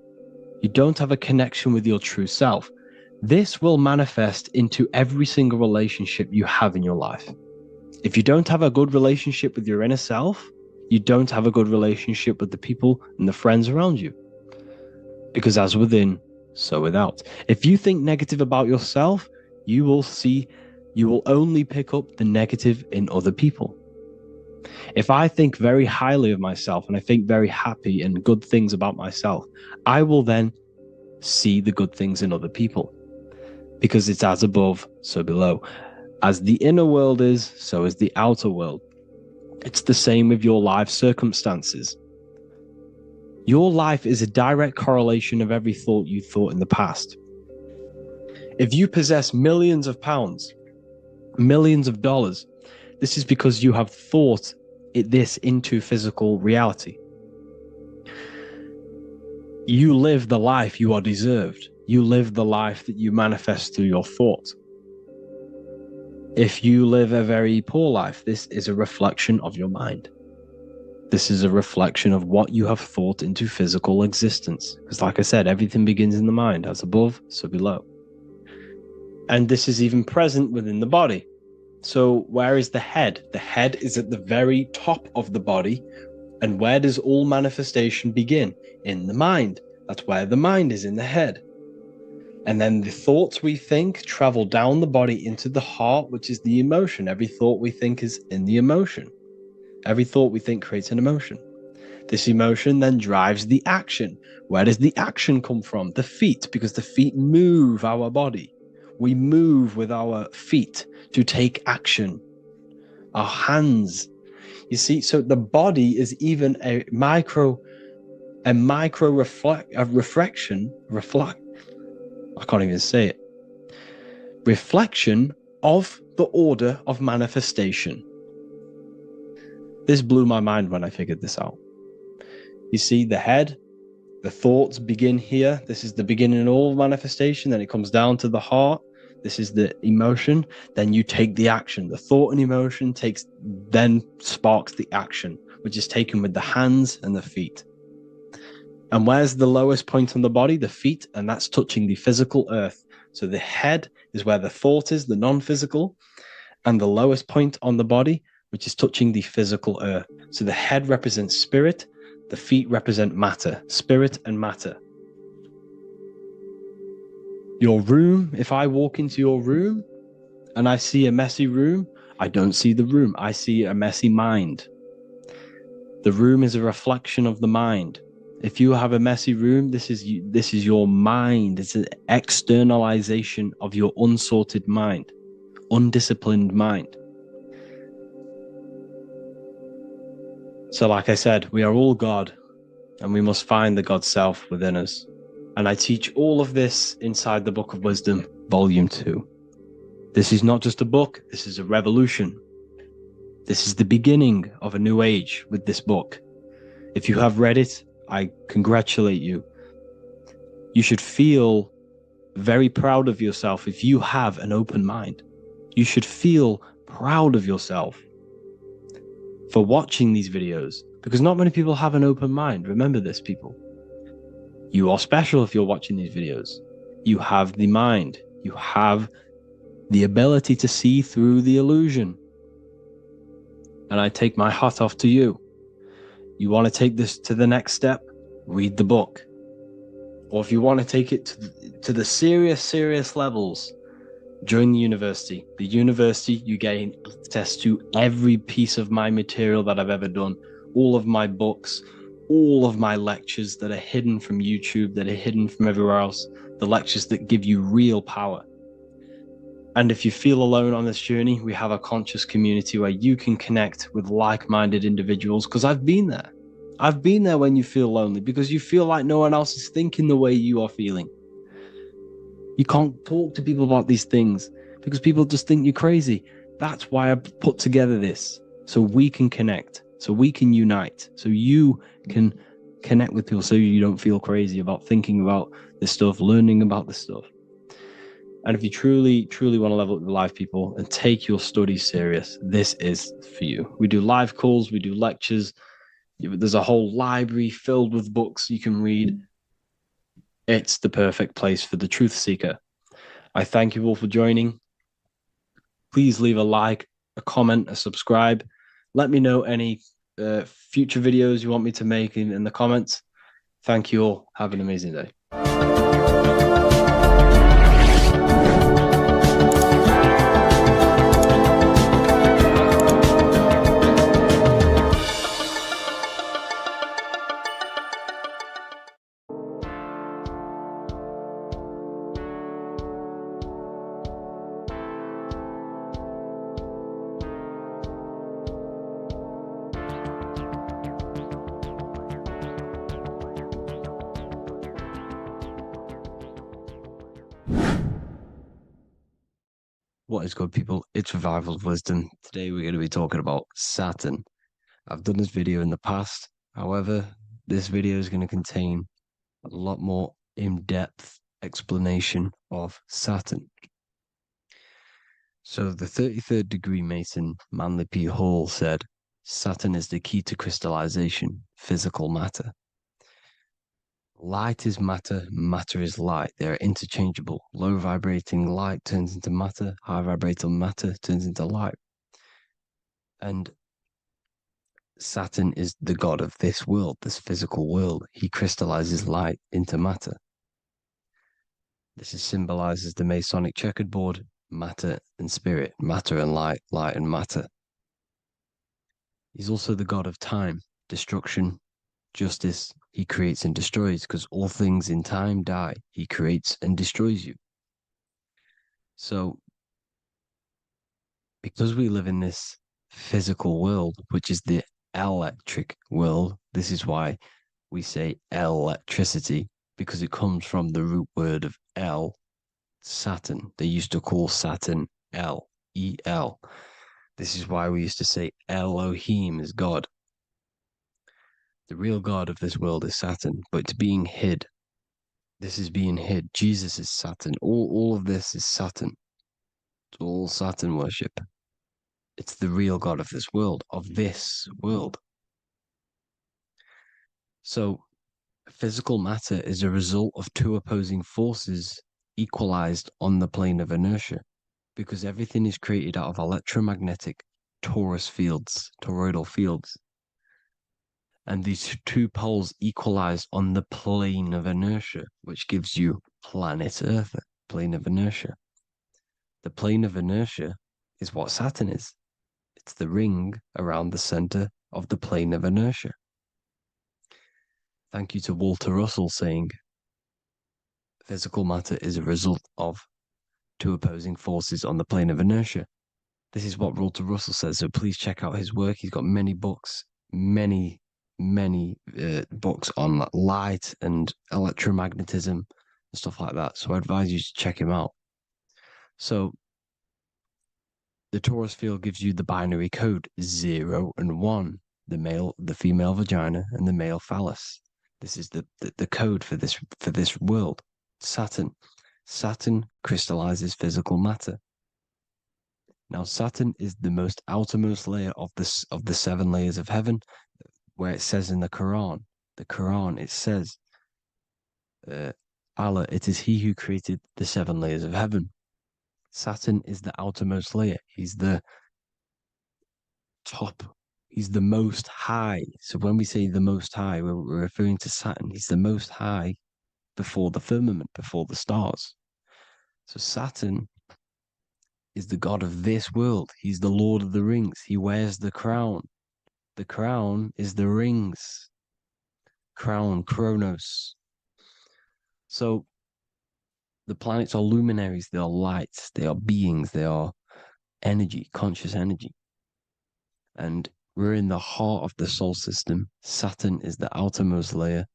you don't have a connection with your true self, this will manifest into every single relationship you have in your life. If you don't have a good relationship with your inner self, you don't have a good relationship with the people and the friends around you. Because as within, so without. If you think negative about yourself, you will only pick up the negative in other people. If I think very highly of myself and I think very happy and good things about myself, I will then see the good things in other people. Because it's as above, so below. As the inner world is, so is the outer world. It's the same with your life circumstances. Your life is a direct correlation of every thought you thought in the past. If you possess millions of pounds, millions of dollars, this is because you have thought this into physical reality. You live the life you are deserved. You live the life that you manifest through your thought. If you live a very poor life, this is a reflection of your mind. This is a reflection of what you have thought into physical existence. Because like I said, everything begins in the mind, as above, so below. And this is even present within the body. So where is the head? The head is at the very top of the body. And where does all manifestation begin? In the mind. That's where the mind is, in the head. And then the thoughts we think travel down the body into the heart, which is the emotion. Every thought we think is in the emotion. Every thought we think creates an emotion. This emotion then drives the action. Where does the action come from? The feet, because the feet move our body. We move with our feet to take action. Our hands. You see, so the body is even a reflection. I can't even say it. Reflection of the order of manifestation. This blew my mind when I figured this out. You see, the head, the thoughts begin here. This is the beginning of all manifestation. Then it comes down to the heart. This is the emotion. Then you take the action. The thought and emotion then sparks the action, which is taken with the hands and the feet. And where's the lowest point on the body? The feet, and that's touching the physical earth. So the head is where the thought is, the non-physical, and the lowest point on the body, which is touching the physical earth. So the head represents spirit, the feet represent matter, spirit and matter. Your room, if I walk into your room and I see a messy room, I don't see the room, I see a messy mind. The room is a reflection of the mind. If you have a messy room, this is your mind. It's an externalization of your unsorted mind, undisciplined mind. So like I said, we are all God, and we must find the God self within us. And I teach all of this inside the Book of Wisdom, Volume 2. This is not just a book, this is a revolution. This is the beginning of a new age with this book. If you have read it, I congratulate you. You should feel very proud of yourself if you have an open mind. You should feel proud of yourself for watching these videos, Because not many people have an open mind. Remember this, people. You are special if you're watching these videos. You have the mind. You have the ability to see through the illusion. And I take my hat off to you. You want to take this to the next step? Read the book. Or if you want to take it to the serious levels, join the university. The university, you gain access to every piece of my material that I've ever done, all of my books, all of my lectures that are hidden from YouTube, that are hidden from everywhere else, the lectures that give you real power. And if you feel alone on this journey, we have a conscious community where you can connect with like-minded individuals, because I've been there. I've been there when you feel lonely, because you feel like no one else is thinking the way you are feeling. You can't talk to people about these things because people just think you're crazy. That's why I put together this, so we can connect, so we can unite, so you can connect with people, so you don't feel crazy about thinking about this stuff, learning about this stuff. And if you truly want to level up your life, people, and take your studies serious, this is for you. We do live calls, we do lectures. There's a whole library filled with books you can read. It's the perfect place for the truth seeker. I thank you all for joining. Please leave a like, a comment, a subscribe. Let me know any future videos you want me to make in the comments. Thank you all. Have an amazing day. What is good, people? It's Revival of Wisdom. Today we're going to be talking about Saturn. I've done this video in the past. However, this video is going to contain a lot more in-depth explanation of Saturn. So the 33rd degree Mason, Manly P. Hall, said, Saturn is the key to crystallization, physical matter. Light is matter, matter is light. They are interchangeable. Low vibrating light turns into matter, high vibrating matter turns into light. And Saturn is the god of this world, this physical world. He crystallizes light into matter. This is symbolized as the Masonic checkerboard, matter and spirit, matter and light, light and matter. He's also the god of time, destruction, justice. He creates and destroys, because all things in time die. He creates and destroys you. So, because we live in this physical world, which is the electric world, this is why we say electricity, because it comes from the root word of El, Saturn. They used to call Saturn El, E-L. This is why we used to say Elohim is God. The real God of this world is Saturn, but it's being hid. This is being hid. Jesus is Saturn. All of this is Saturn. It's all Saturn worship. It's the real God of this world, So, physical matter is a result of two opposing forces equalized on the plane of inertia, because everything is created out of electromagnetic toroidal fields. And these two poles equalize on the plane of inertia, which gives you planet Earth, plane of inertia. The plane of inertia is what Saturn is. It's the ring around the center of the plane of inertia. Thank you to Walter Russell saying, physical matter is a result of two opposing forces on the plane of inertia. This is what Walter Russell says, so please check out his work. He's got many books, many books on light and electromagnetism and stuff like that. So I advise you to check him out. So the torus field gives you the binary code 0 and 1, the female vagina and the male phallus. This is the code for this world. Saturn crystallizes physical matter. Now Saturn is the most outermost layer of the 7 layers of heaven. where it says in the Quran, it says, Allah, it is he who created the 7 layers of heaven. Saturn is the outermost layer. He's the top. He's the most high. So when we say the most high, we're referring to Saturn. He's the most high before the firmament, before the stars. So Saturn is the god of this world. He's the Lord of the Rings. He wears the crown. The crown is the rings. Crown, Kronos. So the planets are luminaries. They are lights. They are beings. They are energy, conscious energy. And we're in the heart of the solar system. Saturn is the outermost layer.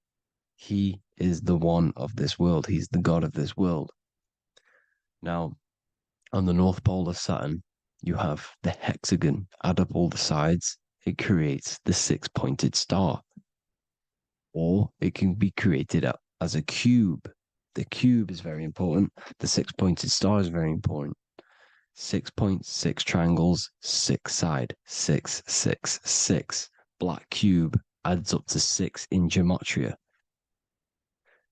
He is the one of this world. He's the god of this world. Now, on the North Pole of Saturn, you have the hexagon. Add up all the sides, it creates the 6-pointed star. Or it can be created as a cube. The cube is very important. The 6-pointed star is very important. 6 points, 6 triangles, 6 side, 6, 6, 6. Black cube adds up to 6 in gematria.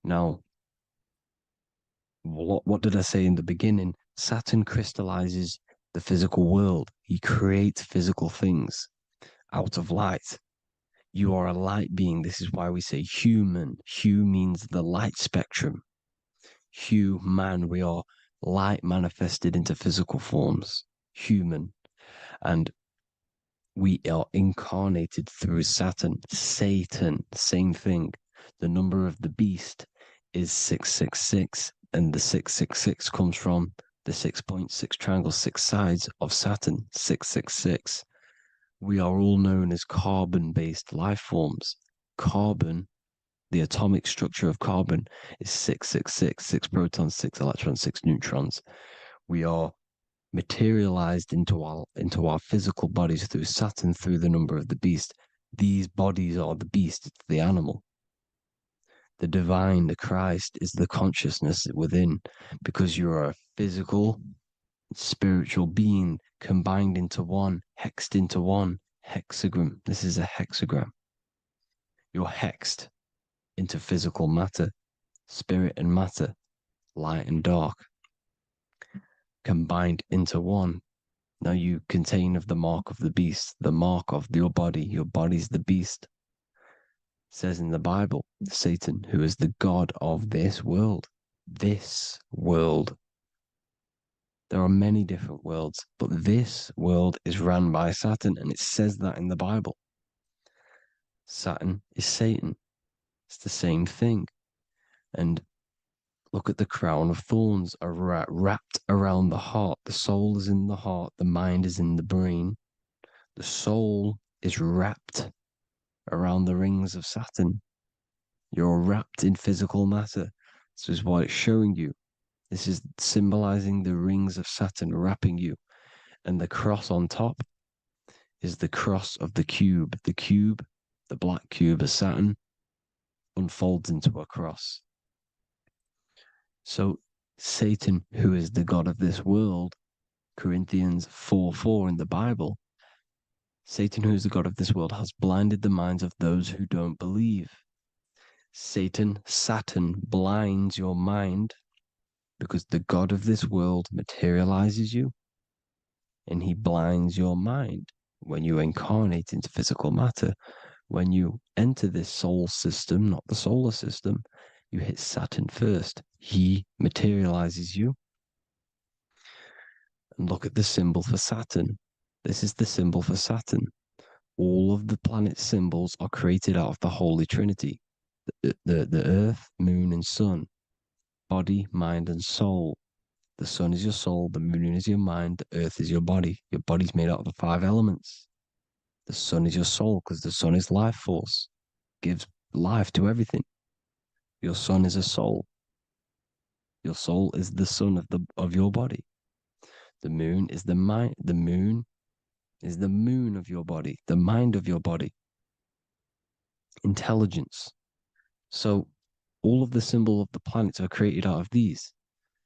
Now, what did I say in the beginning? Saturn crystallizes the physical world. He creates physical things out of light. You are a light being. This is why we say human. Hue means the light spectrum. Hue, man, we are light manifested into physical forms. Human. And we are incarnated through Saturn. Satan, same thing. The number of the beast is 666, and the 666 comes from the 6.6 triangle, 6 sides of Saturn, 666. We are all known as carbon-based life forms. Carbon, the atomic structure of carbon, is 666, 6 protons, 6 electrons, 6 neutrons. We are materialized into our physical bodies through Saturn, through the number of the beast. These bodies are the beast, it's the animal. The divine, the Christ, is the consciousness within, because you are a physical, spiritual being combined into one, hexed into one. Hexagram. This is a hexagram. You're hexed into physical matter, spirit and matter, light and dark, combined into one. Now you contain of the mark of the beast, the mark of your body. Your body's the beast. It says in the Bible, Satan, who is the god of this world. This world. There are many different worlds, but this world is run by Saturn, and it says that in the Bible. Saturn is Satan. It's the same thing. And look at the crown of thorns are wrapped around the heart. The soul is in the heart. The mind is in the brain. The soul is wrapped around the rings of Saturn. You're wrapped in physical matter. This is what it's showing you. This is symbolizing the rings of Saturn wrapping you. And the cross on top is the cross of the cube. The cube, the black cube of Saturn, unfolds into a cross. So Satan, who is the god of this world, Corinthians 4:4 in the Bible, Satan, who is the god of this world, has blinded the minds of those who don't believe. Satan blinds your mind because the god of this world materializes you, and he blinds your mind when you incarnate into physical matter. When you enter this soul system, not the solar system, you hit Saturn first. He materializes you. And look at the symbol for Saturn. This is the symbol for Saturn. All of the planet symbols are created out of the Holy Trinity. The earth, moon, and sun. Body, mind, and soul. The sun is your soul, the moon is your mind, the earth is your body. Your body's made out of the 5 elements. The sun is your soul because the sun is life force, gives life to everything. Your sun is a soul. Your soul is the sun of your body. The moon is the mind. The moon is the moon of your body, the mind of your body. Intelligence. So all of the symbols of the planets are created out of these.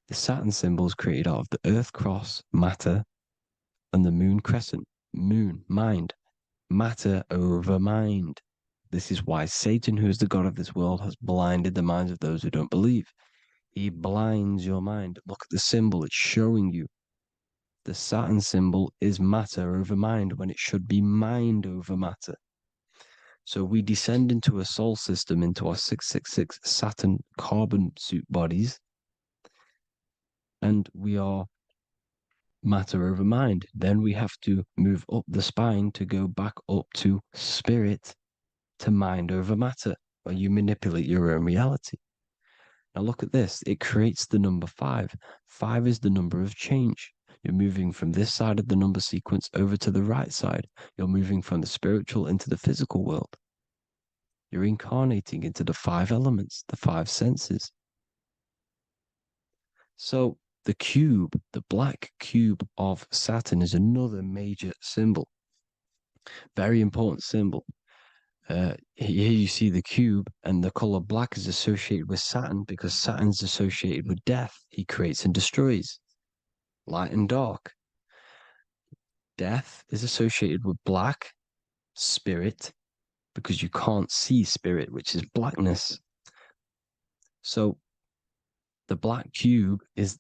The Saturn symbol is created out of the Earth cross, matter, and the moon crescent, moon, mind. Matter over mind. This is why Satan, who is the god of this world, has blinded the minds of those who don't believe. He blinds your mind. Look at the symbol. It's showing you. The Saturn symbol is matter over mind when it should be mind over matter. So we descend into a soul system, into our 666 Saturn carbon suit bodies, and we are matter over mind. Then we have to move up the spine to go back up to spirit, to mind over matter, where you manipulate your own reality. Now look at this. It creates the number 5. 5 is the number of change. You're moving from this side of the number sequence over to the right side. You're moving from the spiritual into the physical world. You're incarnating into the 5 elements, the 5 senses. So the cube, the black cube of Saturn, is another major symbol. Very important symbol. Here you see the cube, and the color black is associated with Saturn because Saturn's associated with death. He creates and destroys, light and dark. Death is associated with black, spirit, because you can't see spirit, which is blackness. So the black cube is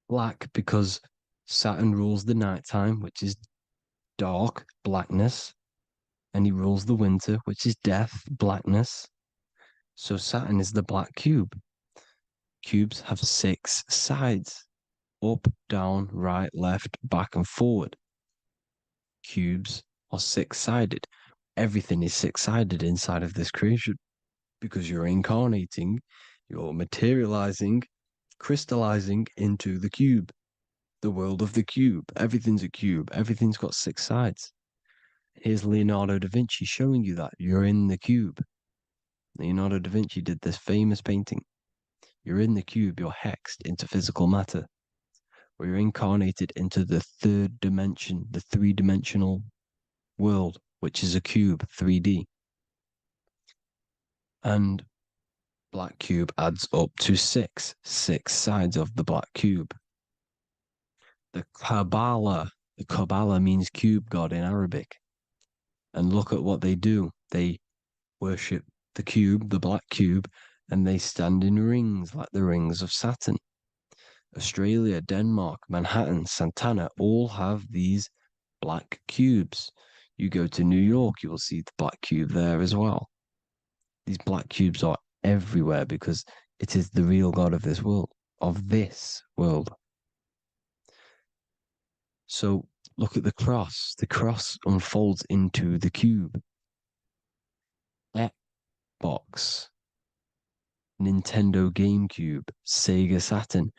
black because Saturn rules the nighttime, which is dark, blackness, and he rules the winter, which is death, blackness. So Saturn is the black cube. Cubes have 6 sides: up, down, right, left, back, and forward. Cubes are 6-sided. Everything is 6-sided inside of this creation because you're incarnating, you're materializing, crystallizing into the cube, the world of the cube. Everything's a cube. Everything's got 6 sides. Here's Leonardo da Vinci showing you that you're in the cube. Leonardo da Vinci did this famous painting. You're in the cube, you're hexed into physical matter, where you're incarnated into the 3rd dimension, the 3-dimensional world, which is a cube, 3D. And black cube adds up to 6 sides of the black cube. The Kabbalah means cube god in Arabic. And look at what they do. They worship the cube, the black cube, and they stand in rings like the rings of Saturn. Australia, Denmark, Manhattan, Santana all have these black cubes. You go to New York, you will see the black cube there as well. These black cubes are everywhere because it is the real God of this world, So look at the cross. The cross unfolds into the cube. Xbox, Nintendo GameCube, Sega Saturn,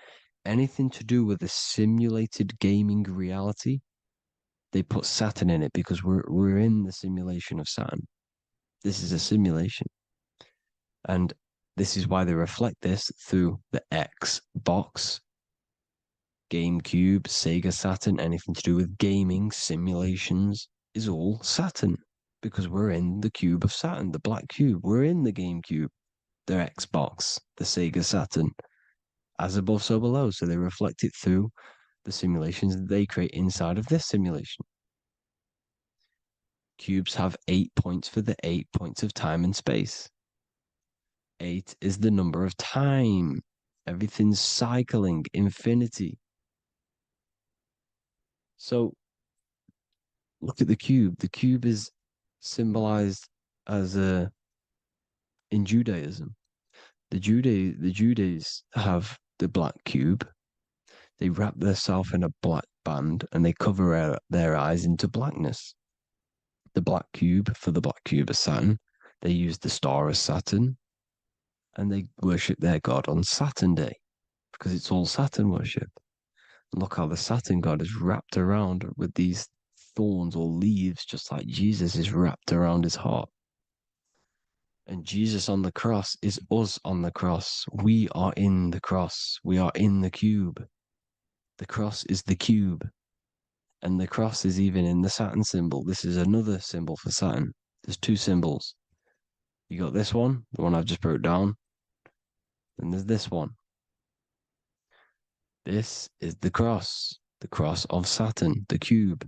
anything to do with a simulated gaming reality, they put Saturn in it because we're in the simulation of Saturn. This is a simulation. And this is why they reflect this through the Xbox, GameCube, Sega Saturn, anything to do with gaming, simulations, is all Saturn. Because we're in the cube of Saturn, the black cube. We're in the GameCube, the Xbox, the Sega Saturn. As above, so below. So they reflect it through the simulations that they create inside of this simulation. Cubes have 8 points for the 8 points of time and space. 8 is the number of time. Everything's cycling, infinity. So look at the cube. The cube is symbolized as in Judaism. The Judays have the black cube. They wrap themselves in a black band and they cover their eyes into blackness. The black cube for the black cube of Saturn. They use the star of Saturn and they worship their god on Saturn Day because it's all Saturn worship. And look how the Saturn god is wrapped around with these thorns or leaves, just like Jesus is wrapped around his heart. And Jesus on the cross is us on the cross. We are in the cross. We are in the cube. The cross is the cube. And the cross is even in the Saturn symbol. This is another symbol for Saturn. There's 2 symbols. You got this one, the one I've just broke down. And there's this one. This is the cross of Saturn, the cube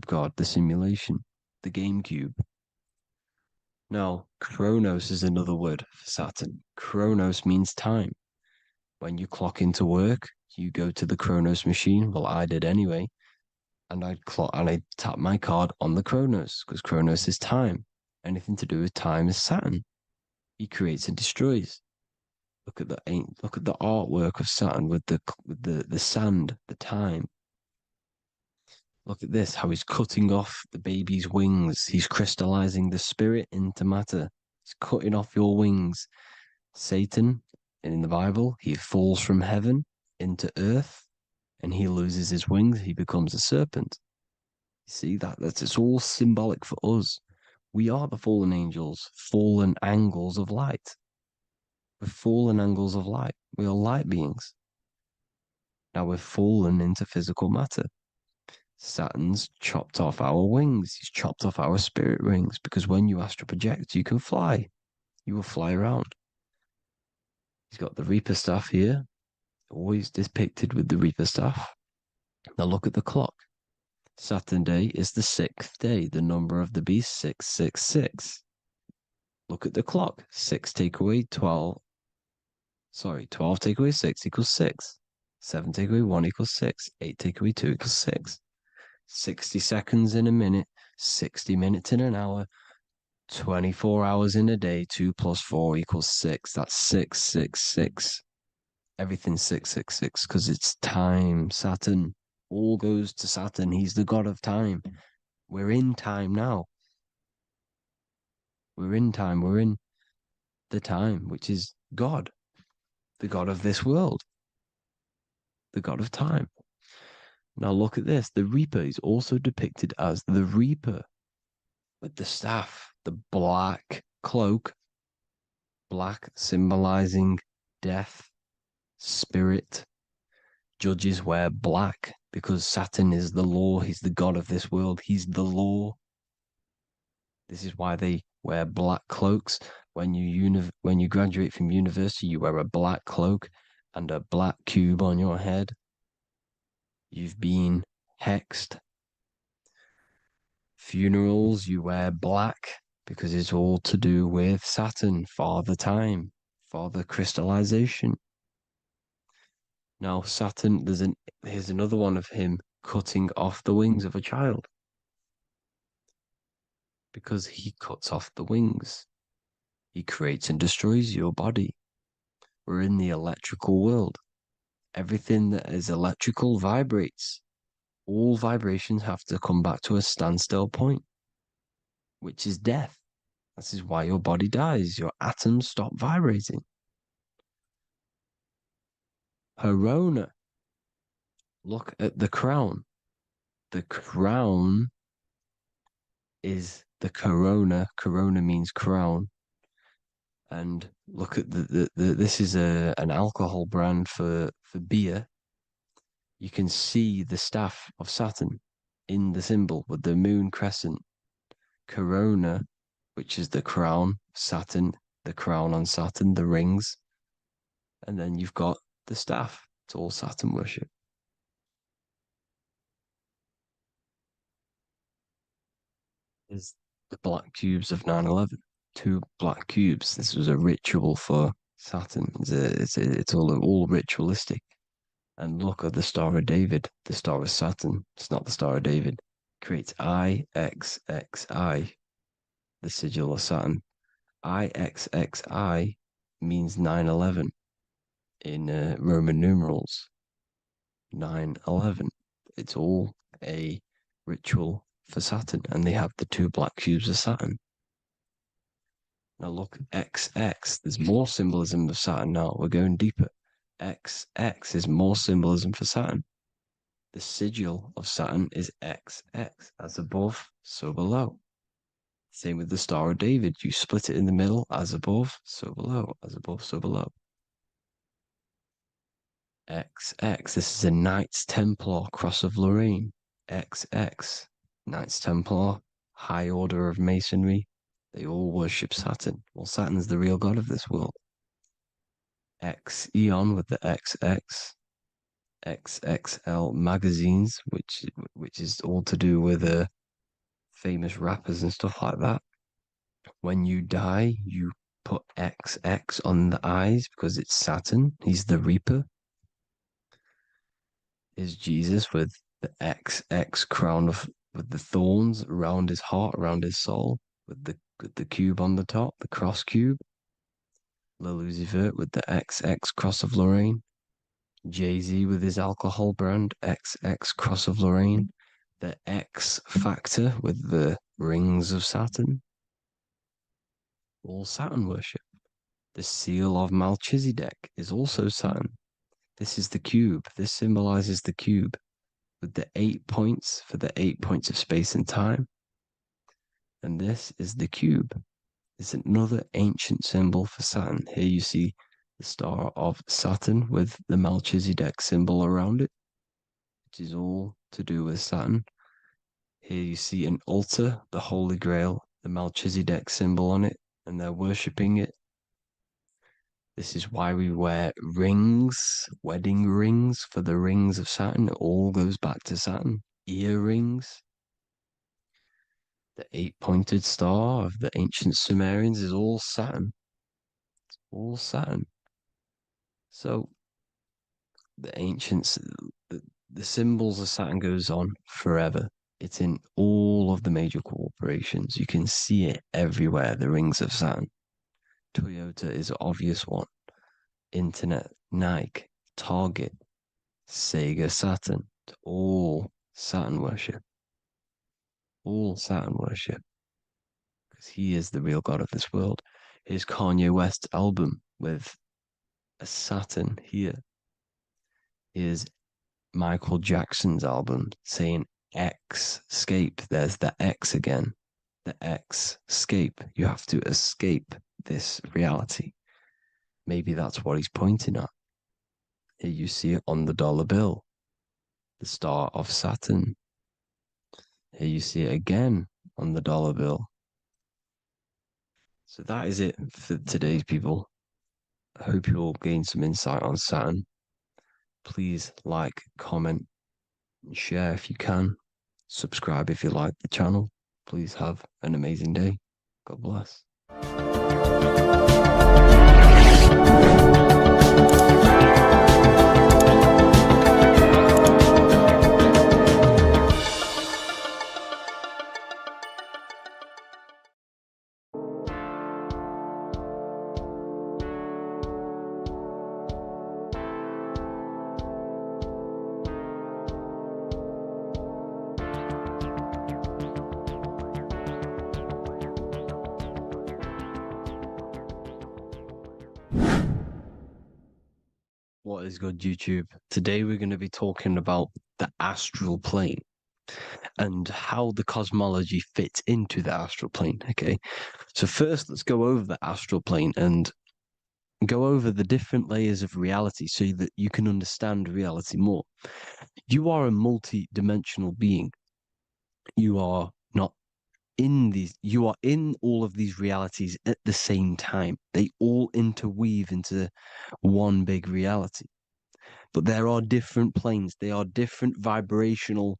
god, the simulation, the game cube. Now, Kronos is another word for Saturn. Kronos means time. When you clock into work, you go to the Kronos machine. Well, I did anyway. And I tap my card on the Kronos because Kronos is time. Anything to do with time is Saturn. He creates and destroys. Look at the artwork of Saturn with the sand, the time. Look at this, how he's cutting off the baby's wings. He's crystallizing the spirit into matter. He's cutting off your wings. Satan, in the Bible, he falls from heaven into earth and he loses his wings. He becomes a serpent. You see that's it's all symbolic for us. We are the fallen angels, fallen angles of light. We're fallen angles of light. We are light beings. Now we're fallen into physical matter. Saturn's chopped off our wings. He's chopped off our spirit wings because when you astral project, you can fly. You will fly around. He's got the Reaper staff here, always depicted with the Reaper staff. Now look at the clock. Saturn day is the 6th day, the number of the beast 666. Look at the clock. 6 take away 12. Sorry, 12 take away 6 equals 6. 7 take away 1 equals 6. 8 take away 2 equals 6. 60 seconds in a minute, 60 minutes in an hour, 24 hours in a day, 2 plus 4 equals 6. That's 666. Everything's 666 because it's time. Saturn. All goes to Saturn. He's the god of time. We're in time now. We're in time. We're in the time, which is God, the god of this world, the god of time. Now look at this. The Reaper is also depicted as the Reaper with the staff, the black cloak, black symbolizing death, spirit. Judges wear black because Saturn is the law. He's the god of this world. He's the law. This is why they wear black cloaks. When you graduate from university, you wear a black cloak and a black cube on your head. You've been hexed. Funerals, you wear black because it's all to do with Saturn, Father Time, Father Crystallization. Now, Saturn, here's another one of him cutting off the wings of a child because he cuts off the wings. He creates and destroys your body. We're in the electrical world. Everything that is electrical vibrates. All vibrations have to come back to a standstill point, which is death. This is why your body dies. Your atoms stop vibrating. Corona. Look at the crown. The crown is the corona. Corona means crown. And look at this is an alcohol brand for beer. You can see the staff of Saturn in the symbol with the moon crescent. Corona, which is the crown, Saturn, the crown on Saturn, the rings. And then you've got the staff. It's all Saturn worship. Is the black cubes of 9/11. 2 black cubes. This was a ritual for Saturn. It's all ritualistic. And look at the Star of David, the Star of Saturn. It's not the Star of David. Creates IXXI, the sigil of Saturn. IXXI means 9/11 in Roman numerals. 9/11. It's all a ritual for Saturn, and they have the 2 black cubes of Saturn. Now look, XX. There's more symbolism of Saturn now. We're going deeper. XX is more symbolism for Saturn. The sigil of Saturn is XX, as above, so below. Same with the Star of David. You split it in the middle, as above, so below, as above, so below. XX, this is a Knights Templar Cross of Lorraine. XX, Knights Templar, high order of Masonry. They all worship Saturn. Well, Saturn's the real god of this world. X Eon with the XX. XXL magazines, which is all to do with famous rappers and stuff like that. When you die, you put XX on the eyes because it's Saturn. He's the Reaper. Is Jesus with the XX crown with the thorns around his heart, around his soul, with the cube on the top, the cross cube. Le Lucifer with the XX cross of Lorraine. Jay-Z with his alcohol brand, XX cross of Lorraine. The X Factor with the rings of Saturn. All Saturn worship. The seal of Melchizedek is also Saturn. This is the cube. This symbolizes the cube with the 8 points for the 8 points of space and time. And this is the cube. It's another ancient symbol for Saturn. Here you see the star of Saturn with the Melchizedek symbol around it, which is all to do with Saturn. Here you see an altar, the Holy Grail, the Melchizedek symbol on it, and they're worshipping it. This is why we wear rings, wedding rings for the rings of Saturn. It all goes back to Saturn. Earrings. The 8-pointed star of the ancient Sumerians is all Saturn. It's all Saturn. So the ancients, the symbols of Saturn goes on forever. It's in all of the major corporations. You can see it everywhere, the rings of Saturn. Toyota is an obvious one. Internet, Nike, Target, Sega, Saturn. It's all Saturn worship. All Saturn worship. Because he is the real god of this world. Here's Kanye West's album with a Saturn here. Here's Michael Jackson's album saying X, escape. There's the X again. The X, escape. You have to escape this reality. Maybe that's what he's pointing at. Here you see it on the dollar bill, the star of Saturn. Here you see it again on the dollar bill. So that is it for today's people. I hope you all gain some insight on Saturn. Please like, comment, and share if you can. Subscribe if you like the channel. Please have an amazing day. God bless. What is good, YouTube? Today we're going to be talking about the astral plane and how the cosmology fits into the astral plane. Okay, so first let's go over the astral plane and go over the different layers of reality so that you can understand reality more. You are a multi-dimensional being. You are not in these, you are in all of these realities at the same time. They all interweave into one big reality. But there are different planes, they are different vibrational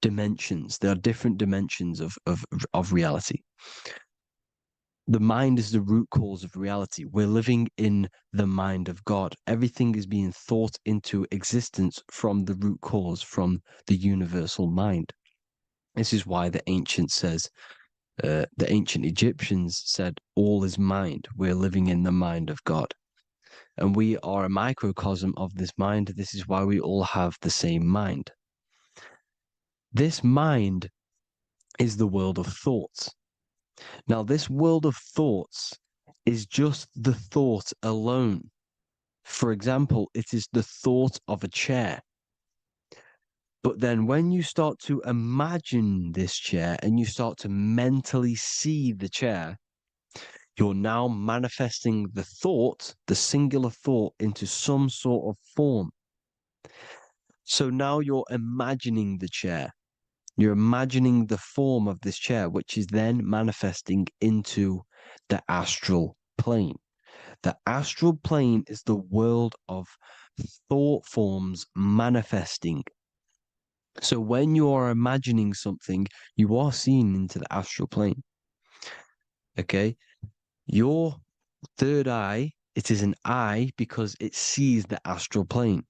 dimensions, there are different dimensions of reality. The mind is the root cause of reality. We're living in the mind of God. Everything is being thought into existence from the root cause, from the universal mind. This is why the ancient Egyptians said, all is mind. We're living in the mind of God. And we are a microcosm of this mind. This is why we all have the same mind. This mind is the world of thoughts. Now, this world of thoughts is just the thought alone. For example, it is the thought of a chair. But then when you start to imagine this chair and you start to mentally see the chair, you're now manifesting the thought, the singular thought, into some sort of form. So now you're imagining the chair. You're imagining the form of this chair, which is then manifesting into the astral plane. The astral plane is the world of thought forms manifesting. So when you are imagining something, you are seeing into the astral plane. Okay. Your third eye, it is an eye because it sees the astral plane.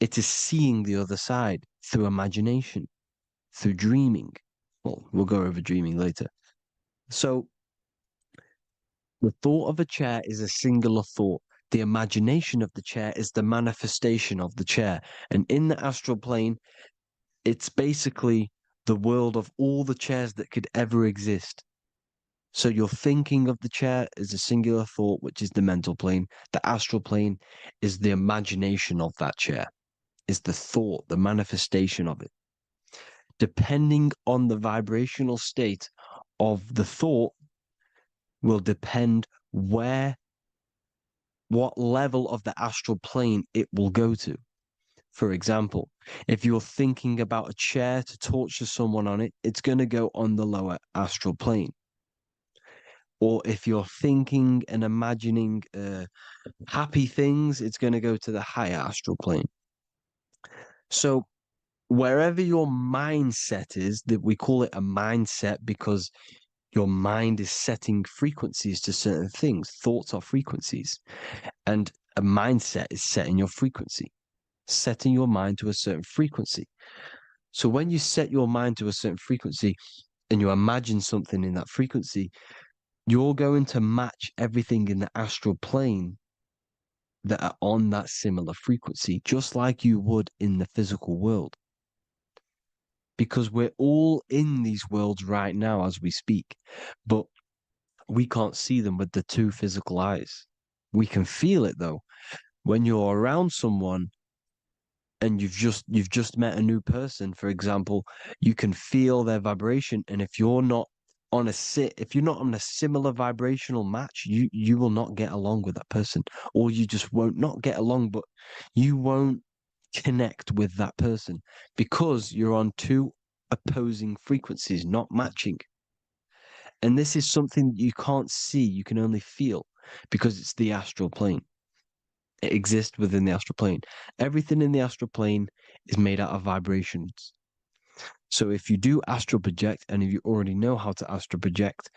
It is seeing the other side through imagination, through dreaming. Well, we'll go over dreaming later. So the thought of a chair is a singular thought. The imagination of the chair is the manifestation of the chair. And in the astral plane, it's basically the world of all the chairs that could ever exist. So your thinking of the chair is a singular thought, which is the mental plane. The astral plane is the imagination of that chair, is the thought, the manifestation of it. Depending on the vibrational state of the thought will depend what level of the astral plane it will go to. For example, if you're thinking about a chair to torture someone on it, it's going to go on the lower astral plane. Or if you're thinking and imagining happy things, it's going to go to the higher astral plane. So wherever your mindset is, that we call it a mindset because your mind is setting frequencies to certain things. Thoughts are frequencies. And a mindset is setting your frequency, setting your mind to a certain frequency. So when you set your mind to a certain frequency and you imagine something in that frequency, you're going to match everything in the astral plane that are on that similar frequency, just like you would in the physical world. Because we're all in these worlds right now as we speak, but we can't see them with the two physical eyes. We can feel it though. When you're around someone and you've just met a new person, for example, you can feel their vibration. And if you're not if you're not on a similar vibrational match, you will not get along with that person, or you just won't not get along, but you won't connect with that person because you're on two opposing frequencies, not matching. And this is something that you can't see, you can only feel because it's the astral plane. It exists within the astral plane. Everything in the astral plane is made out of vibrations. So if you do astral project, and if you already know how to astral project,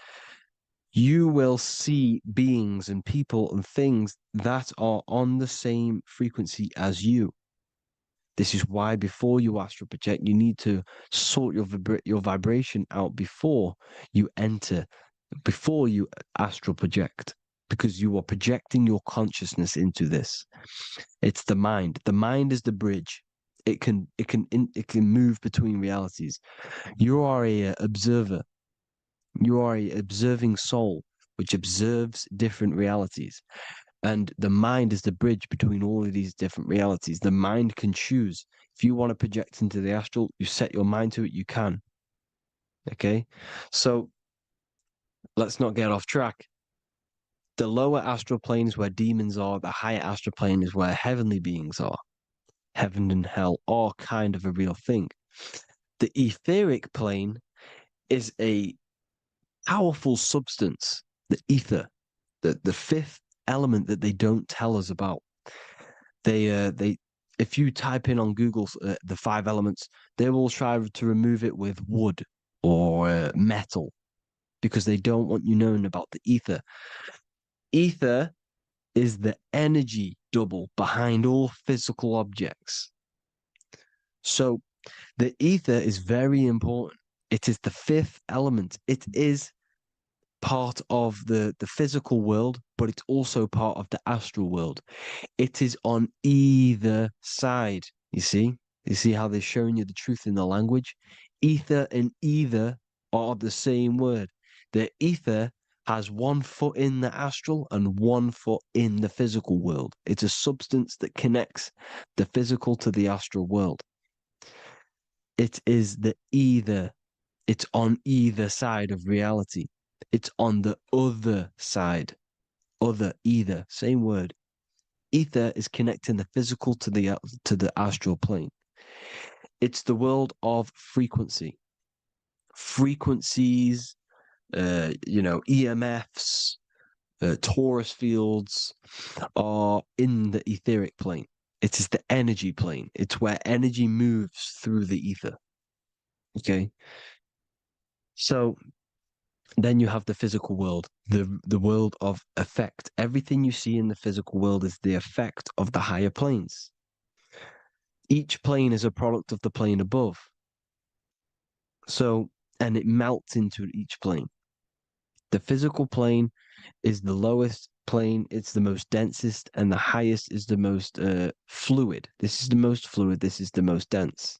you will see beings and people and things that are on the same frequency as you. This is why before you astral project, you need to sort your vibration out before you enter, before you astral project, because you are projecting your consciousness into this. It's the mind. The mind is the bridge. It can move between realities. You are a observer. You are a observing soul which observes different realities. And the mind is the bridge between all of these different realities. The mind can choose. If you want to project into the astral, you set your mind to it, you can. Okay? So let's not get off track. The lower astral plane is where demons are, the higher astral plane is where heavenly beings are. Heaven and hell are kind of a real thing. The etheric plane is a powerful substance, the ether, the fifth element that they don't tell us about. They if you type in on Google the five elements, they will try to remove it with wood or metal because they don't want you knowing about the ether. Ether is the energy double behind all physical objects. So the ether is very important. It is the fifth element. It is part of the physical world, but it's also part of the astral world. It is on either side. You see? You see how they're showing you the truth in the language? Ether and either are the same word. The ether has 1 foot in the astral and 1 foot in the physical world. It's a substance that connects the physical to the astral world. It is the either. It's on either side of reality. It's on the other side. Other, either, same word. Ether is connecting the physical to the astral plane. It's the world of frequency. Frequencies, EMFs, torus fields are in the etheric plane. It is the energy plane. It's where energy moves through the ether. Okay. So Then you have the physical world, the world of effect. Everything you see in the physical world is the effect of the higher planes. Each plane is a product of the plane above. So, and it melts into each plane. The physical plane is the lowest plane, it's the most densest, and the highest is the most fluid. This is the most fluid, this is the most dense.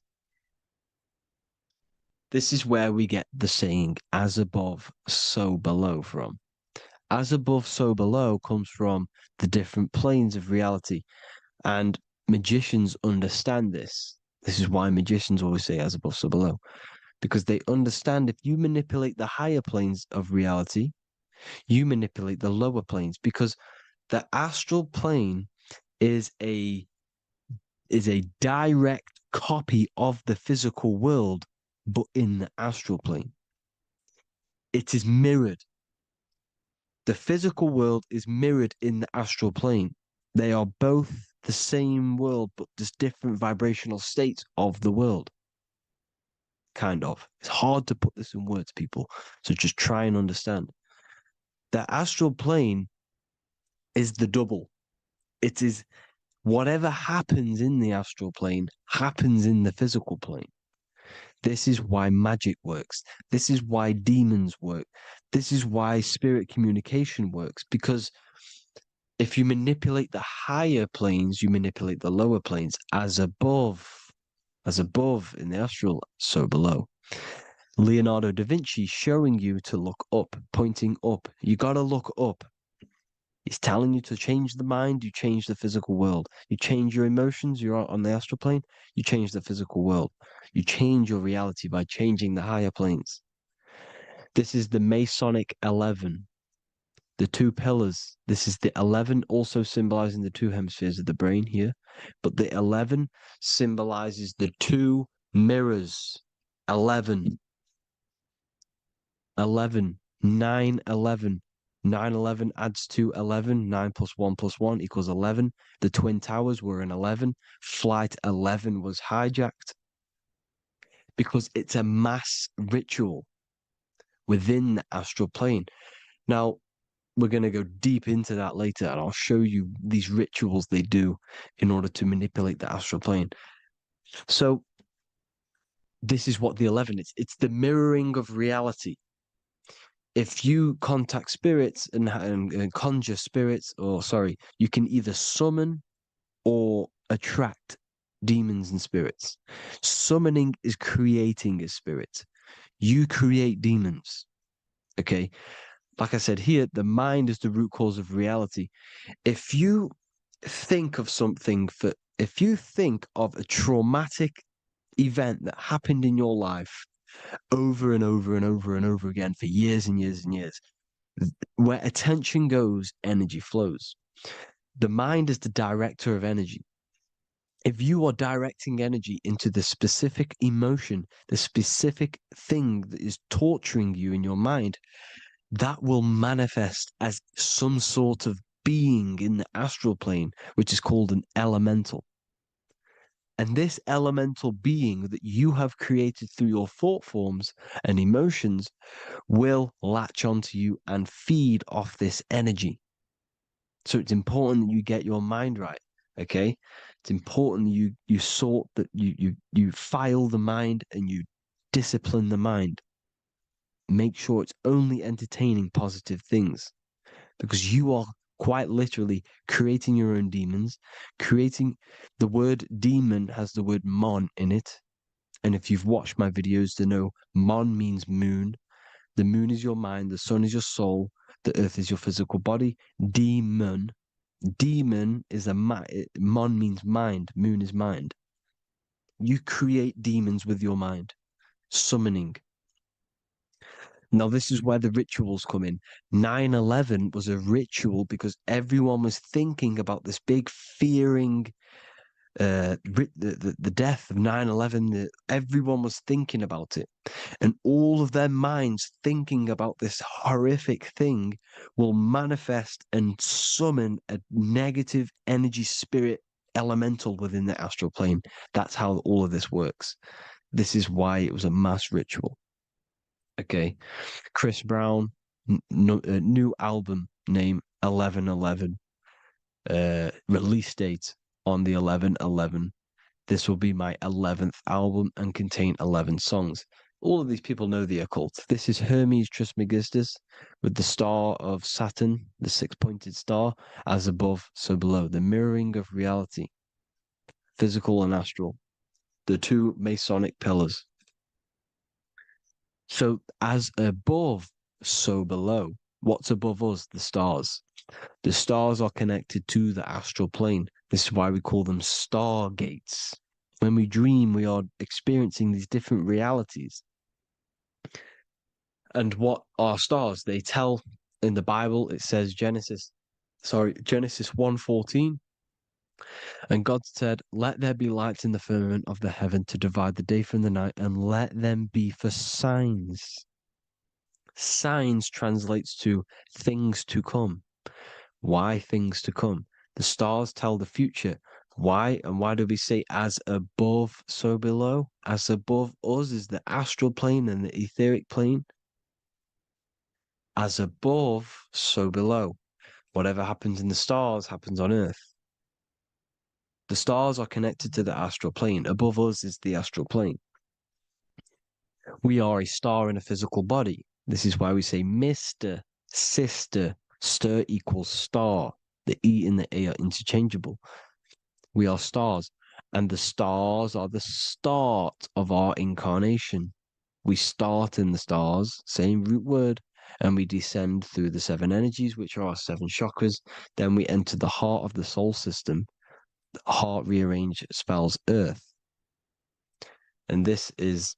This is where we get the saying, as above, so below from. As above, so below comes from the different planes of reality. And magicians understand this. This is why magicians always say as above, so below. Because they understand if you manipulate the higher planes of reality, you manipulate the lower planes. Because the astral plane is a direct copy of the physical world, but in the astral plane. It is mirrored. The physical world is mirrored in the astral plane. They are both the same world, but just different vibrational states of the world. Kind of. It's hard to put this in words, people. So just try and understand. The astral plane is the double. It is whatever happens in the astral plane happens in the physical plane. This is why magic works. This is why demons work. This is why spirit communication works. Because if you manipulate the higher planes, you manipulate the lower planes. As above in the astral, so below. Leonardo da Vinci showing you to look up, pointing up. You got to look up. He's telling you to change the mind, you change the physical world. You change your emotions, you're on the astral plane, you change the physical world. You change your reality by changing the higher planes. This is the Masonic 11, the two pillars. This is the 11, also symbolizing the two hemispheres of the brain here. But the 11 symbolizes the two mirrors. 11, 11, 9, 11. 9, 11 adds to 11. 9 plus 1 equals 11. The Twin Towers were an 11. Flight 11 was hijacked because it's a mass ritual within the astral plane. Now, we're going to go deep into that later, and I'll show you these rituals they do in order to manipulate the astral plane. So, this is what the 11 is. It's the mirroring of reality. If you contact spirits and conjure spirits, or sorry, you can either summon or attract demons and spirits. Summoning is creating a spirit. You create demons. Okay. Like I said here, the mind is the root cause of reality. If you think of something if you think of a traumatic event that happened in your life over and over and over and over again for years and years and years, where attention goes, energy flows. The mind is the director of energy. If you are directing energy into the specific emotion, the specific thing that is torturing you in your mind, that will manifest as some sort of being in the astral plane, which is called an elemental. And this elemental being that you have created through your thought forms and emotions will latch onto you and feed off this energy. So it's important that you get your mind right. Okay. It's important that you sort that you file the mind and you discipline the mind. Make sure it's only entertaining positive things, because you are quite literally creating your own demons. Creating the word demon has the word mon in it. And if you've watched my videos to know, mon means moon. The moon is your mind, the sun is your soul, the earth is your physical body. Demon is mon means mind, moon is mind. You create demons with your mind. Summoning. Now, this is where the rituals come in. 9/11 was a ritual because everyone was thinking about this big fearing, the death of 9/11. Everyone was thinking about it. And all of their minds thinking about this horrific thing will manifest and summon a negative energy spirit elemental within the astral plane. That's how all of this works. This is why it was a mass ritual. Okay. Chris Brown, new album name 1111. Release date on the 11/11. This will be my 11th album and contain 11 songs. All of these people know the occult. This is Hermes Trismegistus with the star of Saturn, the six-pointed star, as above, so below. The mirroring of reality, physical and astral. The two Masonic pillars. So as above, so below. What's above us? The stars. The stars are connected to the astral plane. This is why we call them stargates. When we dream, we are experiencing these different realities. And what are stars? They tell in the Bible, it says Genesis 1:14. And God said, "Let there be lights in the firmament of the heaven to divide the day from the night, and let them be for signs." Signs translates to things to come. Why things to come? The stars tell the future. Why? And why do we say as above, so below? As above us is the astral plane and the etheric plane. As above, so below. Whatever happens in the stars happens on Earth. The stars are connected to the astral plane. Above us is the astral plane. We are a star in a physical body. This is why we say Mr., sister, stir equals star. The E and the A are interchangeable. We are stars, and the stars are the start of our incarnation. We start in the stars, same root word, and we descend through the seven energies, which are our seven chakras. Then we enter the heart of the soul system. The heart rearranged spells earth. And this is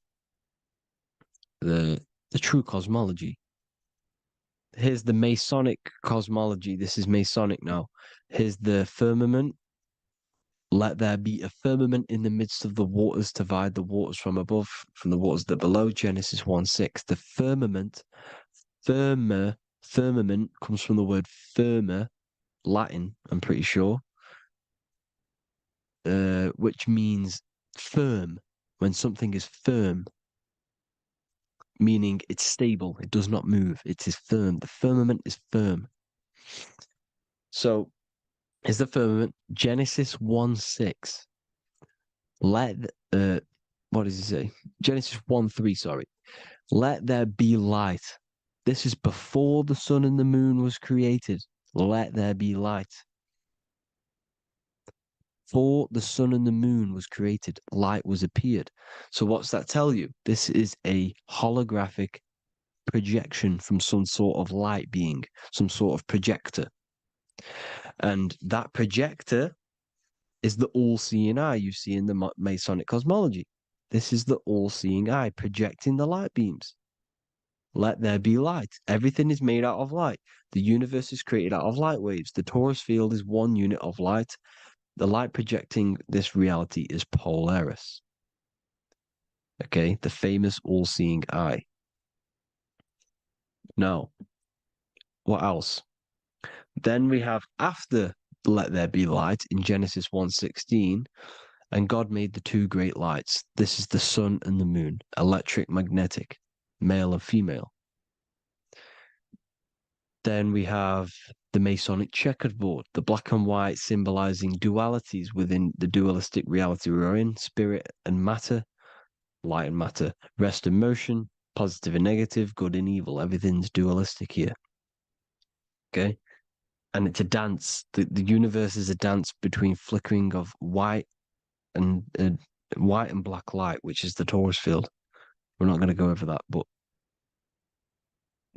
the true cosmology. Here's the Masonic cosmology. This is Masonic now. Here's the firmament. Let there be a firmament in the midst of the waters to divide the waters from above, from the waters that below. Genesis 1:6. The firmament, firmament comes from the word firma, Latin, I'm pretty sure, which means firm. When something is firm, meaning it's stable, it does not move, it is firm. The firmament is firm. So, is the firmament Genesis 1:6. Let what does he say? Genesis 1:3, sorry. Let there be light. This is before the sun and the moon was created. Let there be light. Before the sun and the moon was created, light was appeared. So what's that tell you? This is a holographic projection from some sort of light being, some sort of projector. And that projector is the all-seeing eye you see in the Masonic cosmology. This is the all-seeing eye projecting the light beams. Let there be light. Everything is made out of light. The universe is created out of light waves. The torus field is one unit of light. The light projecting this reality is Polaris. Okay, the famous all-seeing eye. Now, what else? Then we have after let there be light in Genesis 1:16, and God made the two great lights. This is the sun and the moon, electric, magnetic, male and female. Then we have the Masonic checkered board, the black and white symbolizing dualities within the dualistic reality we're in, spirit and matter, light and matter, rest and motion, positive and negative, good and evil. Everything's dualistic here. Okay? And it's a dance. The universe is a dance between flickering of white and black light, which is the torus field. We're not going to go over that, but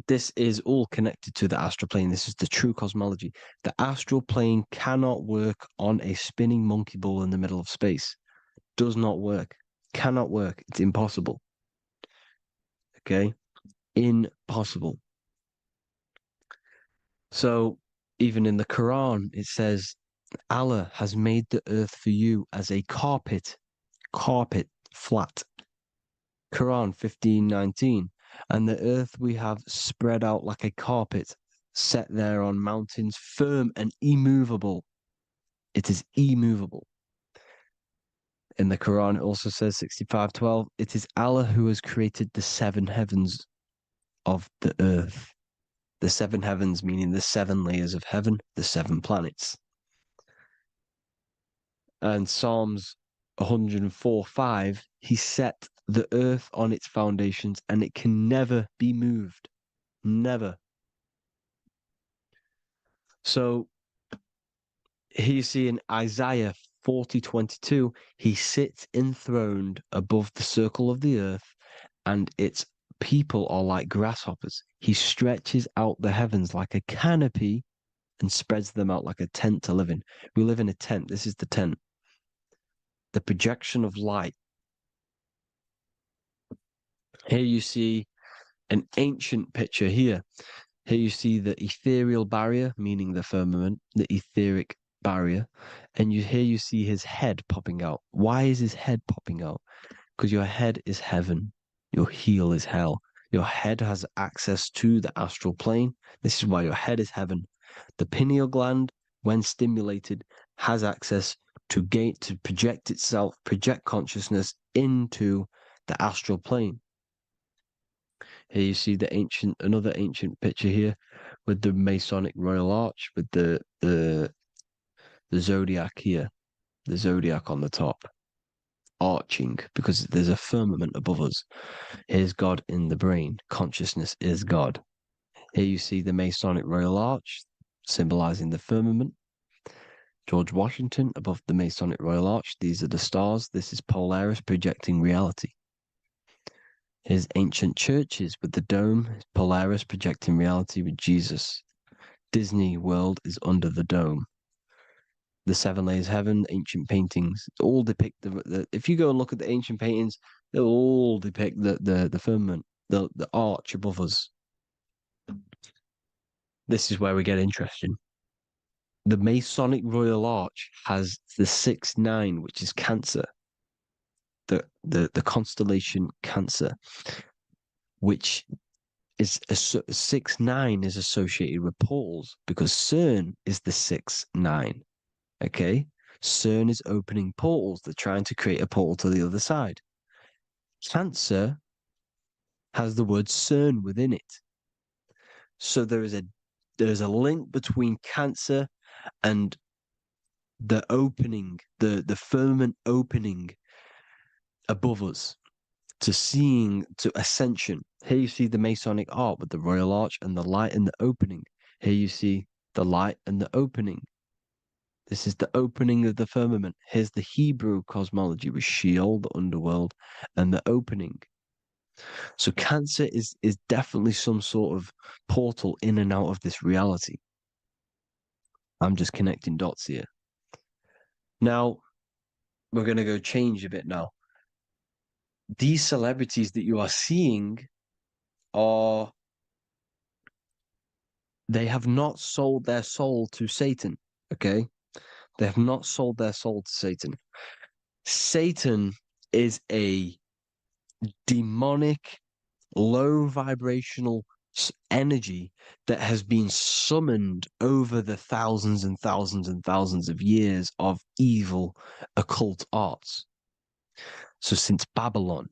this is all connected to the astral plane. This is the true cosmology. The astral plane cannot work on a spinning monkey ball in the middle of space. Does not work. Cannot work. It's impossible. Okay? Impossible. So even in the Quran, it says, Allah has made the earth for you as a carpet, flat. Quran 15:19. And the earth we have spread out like a carpet, set there on mountains, firm and immovable. It is immovable. In the Quran, it also says 65:12, it is Allah who has created the seven heavens of the earth. The seven heavens, meaning the seven layers of heaven, the seven planets. And Psalms 104:5, he set the earth on its foundations and it can never be moved. Never. So here you see in Isaiah 40:22, he sits enthroned above the circle of the earth, and its people are like grasshoppers. He stretches out the heavens like a canopy and spreads them out like a tent to live in. We live in a tent. This is the tent. The projection of light. Here you see an ancient picture here. Here you see the ethereal barrier, meaning the firmament, the etheric barrier. And here you see his head popping out. Why is his head popping out? Because your head is heaven. Your heel is hell. Your head has access to the astral plane. This is why your head is heaven. The pineal gland, when stimulated, has access to project itself, project consciousness into the astral plane. Here you see another ancient picture here with the Masonic Royal Arch, with the zodiac here, the zodiac on the top, arching, because there's a firmament above us. Here's God in the brain. Consciousness is God. Here you see the Masonic Royal Arch, symbolizing the firmament. George Washington above the Masonic Royal Arch. These are the stars. This is Polaris projecting reality. Here's ancient churches with the dome, Polaris projecting reality with Jesus. Disney World is under the dome. The seven layers of heaven, ancient paintings, all depict if you go and look at the ancient paintings, they'll all depict the firmament, the arch above us. This is where we get interesting. The Masonic Royal Arch has the 6-9, which is Cancer. The constellation Cancer, which is 6-9 is associated with portals because CERN is the 6-9. Okay, CERN is opening portals. They're trying to create a portal to the other side. Cancer has the word CERN within it, so there's a link between Cancer and the opening, the firmament opening above us to ascension. Here you see the Masonic art with the Royal Arch and the light and the opening. Here you see the light and the opening. This is the opening of the firmament. Here's the Hebrew cosmology with Sheol, the underworld, and the opening. So Cancer is definitely some sort of portal in and out of this reality. I'm just connecting dots here. Now, we're going to go change a bit now. These celebrities that you are seeing they have not sold their soul to Satan, okay? They have not sold their soul to Satan. Satan is a demonic, low vibrational energy that has been summoned over the thousands and thousands and thousands of years of evil occult arts. So since Babylon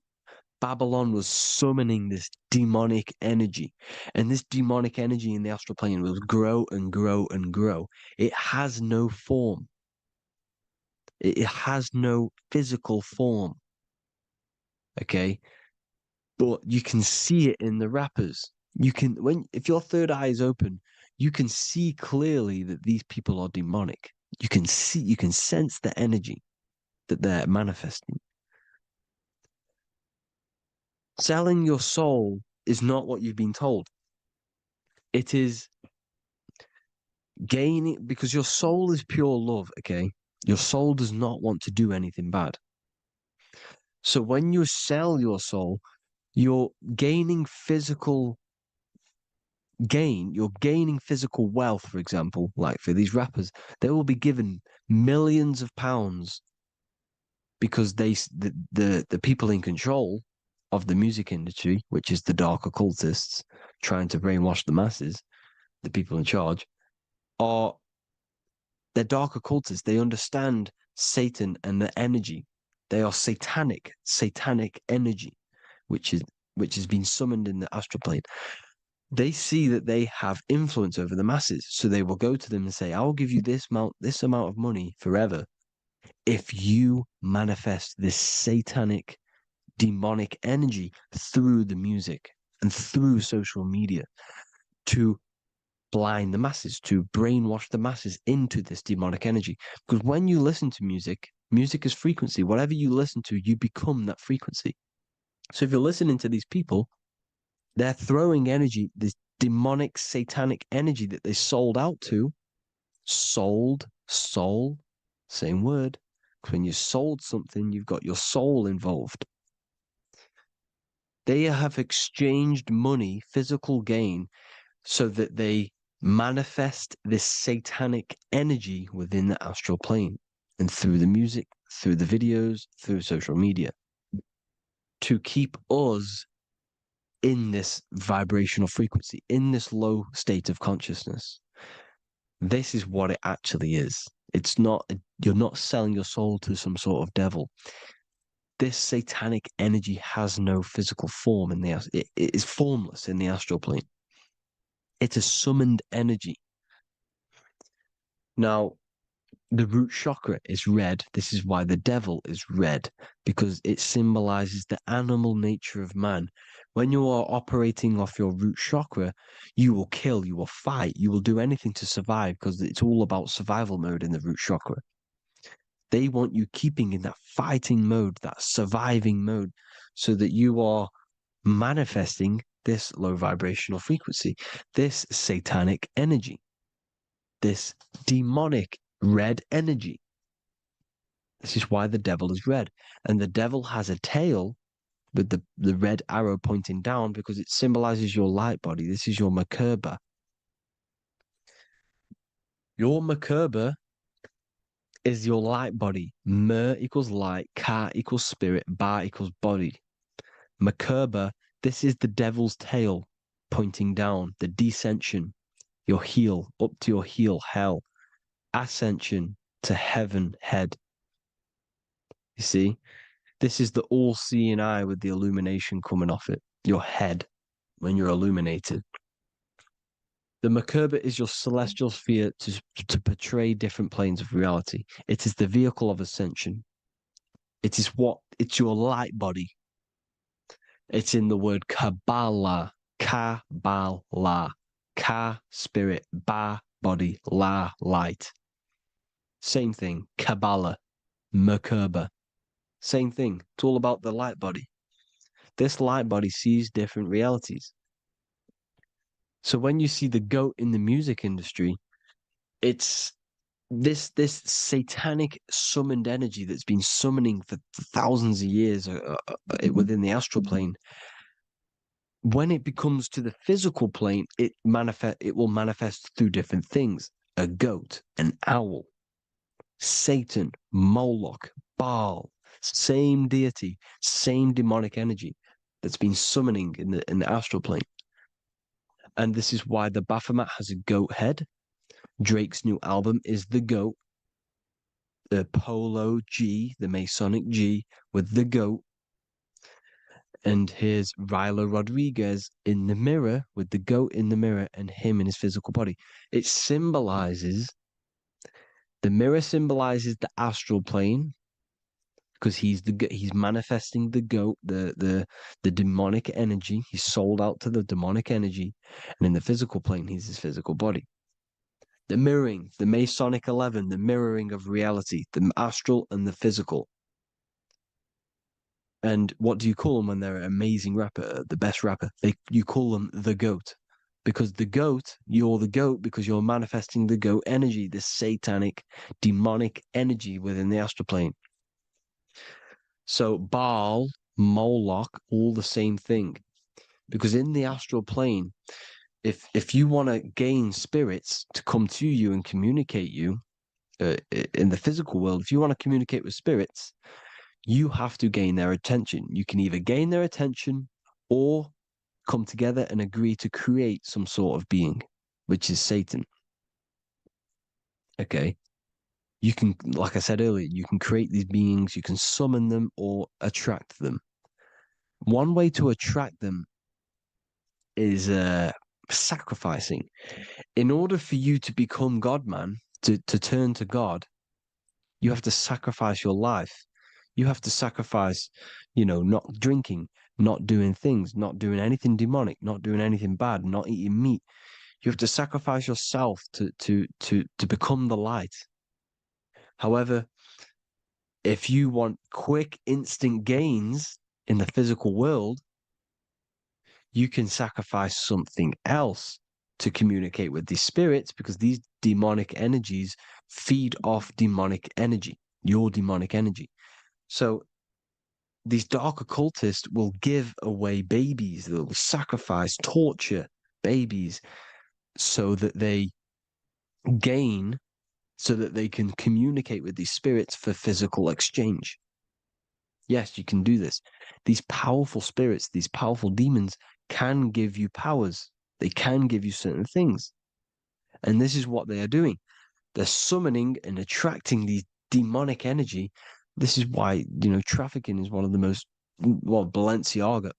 was summoning this demonic energy, and this demonic energy in the astral plane will grow and grow and grow. It has no form. It has no physical form. Okay, but you can see it in the rappers. If your third eye is open, you can see clearly that these people are demonic. You can sense the energy that they're manifesting. Selling your soul is not what you've been told. It is gaining, because your soul is pure love, okay? Your soul does not want to do anything bad. So when you sell your soul, you're gaining physical gain, you're gaining physical wealth, for example, like for these rappers, they will be given millions of pounds because the people in control of the music industry, which is the dark occultists trying to brainwash the masses, the people in charge, they're dark occultists. They understand Satan and the energy. They are satanic energy, which is which has been summoned in the astral plane, they see that they have influence over the masses. So they will go to them and say, I will give you this amount of money forever if you manifest this satanic, demonic energy through the music and through social media to blind the masses, to brainwash the masses into this demonic energy. Because when you listen to music, music is frequency. Whatever you listen to, you become that frequency. So if you're listening to these people, they're throwing energy, this demonic, satanic energy that they sold out to. Sold, soul, same word. When you sold something, you've got your soul involved. They have exchanged money, physical gain, so that they manifest this satanic energy within the astral plane and through the music, through the videos, through social media to keep us in this vibrational frequency, in this low state of consciousness. This is what it actually is. It's not, you're not selling your soul to some sort of devil. This satanic energy has no physical form it is formless in the astral plane. It's a summoned energy. Now, the root chakra is red. This is why the devil is red, because it symbolizes the animal nature of man. When you are operating off your root chakra, you will kill, you will fight, you will do anything to survive, because it's all about survival mode in the root chakra. They want you keeping in that fighting mode, that surviving mode, so that you are manifesting this low vibrational frequency, this satanic energy, this demonic red energy. This is why the devil is red. And the devil has a tail with the red arrow pointing down because it symbolizes your light body. This is your Merkaba. Your Merkaba is your light body. Mer equals light, Ka equals spirit, Ba equals body. Merkaba, this is the devil's tail pointing down, the descension, your heel, up to your heel, hell. Ascension to heaven, head. You see? This is the all-seeing eye with the illumination coming off it, your head, when you're illuminated. The Merkaba is your celestial sphere to portray different planes of reality. It is the vehicle of ascension. It's your light body. It's in the word Kabbalah, Kabbalah, Ka, spirit, Ba, body, La, light. Same thing, Kabbalah, Merkaba. Same thing. It's all about the light body. This light body sees different realities. So when you see the goat in the music industry, it's this satanic summoned energy that's been summoning for thousands of years within the astral plane. When it becomes to the physical plane, it will manifest through different things. A goat, an owl, Satan, Moloch, Baal, same deity, same demonic energy that's been summoning in the astral plane. And this is why the Baphomet has a goat head. Drake's new album is the goat. The Polo G, the Masonic G, with the goat. And here's Ryla Rodriguez in the mirror with the goat in the mirror and him in his physical body. It symbolizes, the mirror symbolizes the astral plane because he's manifesting the goat, the demonic energy. He's sold out to the demonic energy. And in the physical plane, he's his physical body. The mirroring, the Masonic 11, the mirroring of reality, the astral and the physical. And what do you call them when they're an amazing rapper, the best rapper? You call them the GOAT. Because the GOAT, you're the GOAT because you're manifesting the GOAT energy, this satanic, demonic energy within the astral plane. So Baal, Moloch, all the same thing. Because in the astral plane, if you want to gain spirits to come to you and communicate you in the physical world, if you want to communicate with spirits, you have to gain their attention. You can either gain their attention or come together and agree to create some sort of being, which is Satan. Okay. You can, like I said earlier, you can create these beings, you can summon them or attract them. One way to attract them is sacrificing. In order for you to become God, man, to turn to God, you have to sacrifice your life. You have to sacrifice, not drinking, not doing things, not doing anything demonic, not doing anything bad, not eating meat. You have to sacrifice yourself to become the light. However, if you want quick, instant gains in the physical world, you can sacrifice something else to communicate with these spirits, because these demonic energies feed off demonic energy, your demonic energy. So these dark occultists will give away babies, they'll sacrifice, torture babies so that they gain, so that they can communicate with these spirits for physical exchange. Yes, you can do this. These powerful spirits, these powerful demons can give you powers. They can give you certain things. And this is what they are doing. They're summoning and attracting these demonic energy. This is why, trafficking is one of the most, Balenciaga.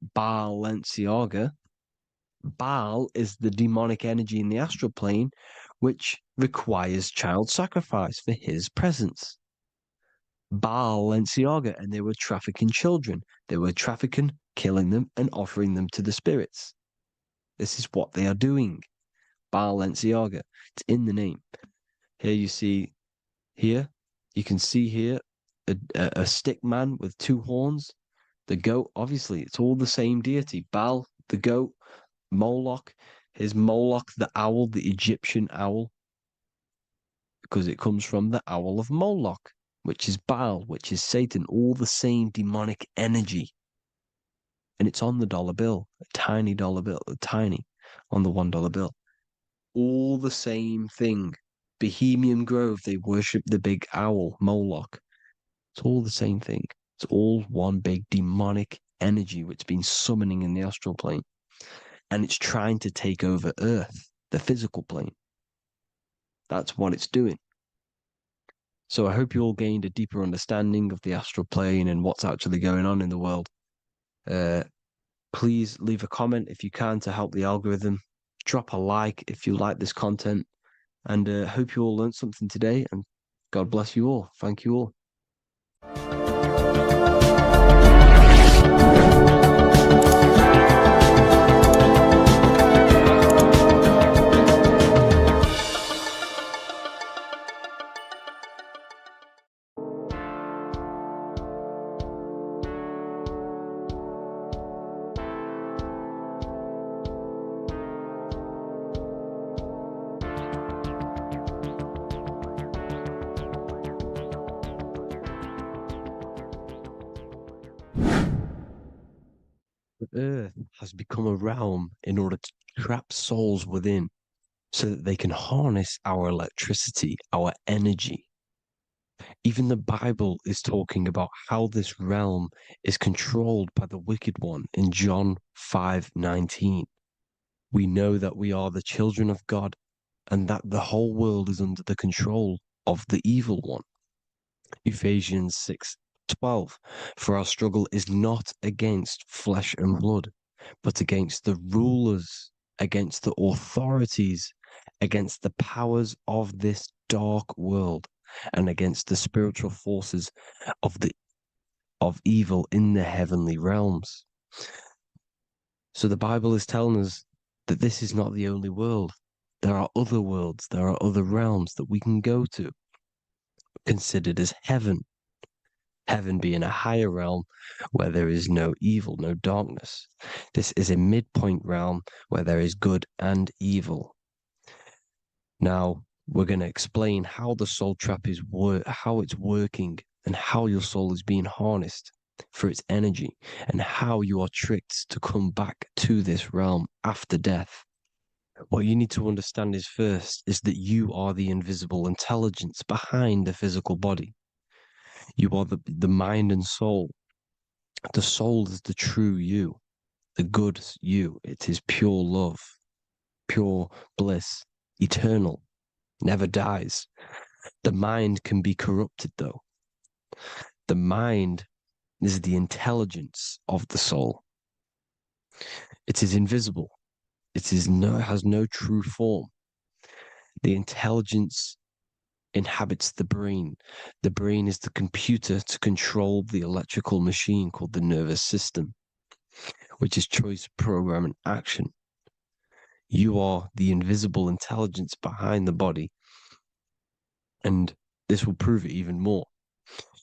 Baal is the demonic energy in the astral plane, which requires child sacrifice for his presence. Balenciaga, and they were trafficking children. They were trafficking, killing them, and offering them to the spirits. This is what they are doing. Balenciaga. It's in the name. Here you see, you can see here a stick man with two horns. The goat, obviously, it's all the same deity. Baal, the goat, Moloch, his Moloch, the owl, the Egyptian owl, because it comes from the owl of Moloch, which is Baal, which is Satan, all the same demonic energy. And it's on the dollar bill, a tiny dollar bill, tiny, on the $1 bill. All the same thing. Bohemian Grove, they worship the big owl, Moloch. It's all the same thing. It's all one big demonic energy which has been summoning in the astral plane. And it's trying to take over Earth, the physical plane. That's what it's doing. So I hope you all gained a deeper understanding of the astral plane and what's actually going on in the world. Please leave a comment if you can to help the algorithm. Drop a like if you like this content. And hope you all learned something today. And God bless you all. Thank you all. Earth has become a realm in order to trap souls within so that they can harness our electricity, our energy. Even the Bible is talking about how this realm is controlled by the wicked one in John 5:19. We know that we are the children of God and that the whole world is under the control of the evil one. Ephesians 6:12. For our struggle is not against flesh and blood, but against the rulers, against the authorities, against the powers of this dark world, and against the spiritual forces of evil in the heavenly realms. So the Bible is telling us that this is not the only world. There are other worlds, there are other realms that we can go to, considered as heaven. Heaven being a higher realm where there is no evil, no darkness. This is a midpoint realm where there is good and evil. Now, we're going to explain how the soul trap is how it's working and how your soul is being harnessed for its energy and how you are tricked to come back to this realm after death. What you need to understand is first is that you are the invisible intelligence behind the physical body. You are the mind and soul. The soul is the true you, the good you. It is pure love, pure bliss, eternal, never dies. The mind can be corrupted, though. The mind is the intelligence of the soul. It is invisible. It has no true form. The intelligence inhabits the brain. The brain is the computer to control the electrical machine called the nervous system, which is choice, program, and action. You are the invisible intelligence behind the body, and this will prove it even more.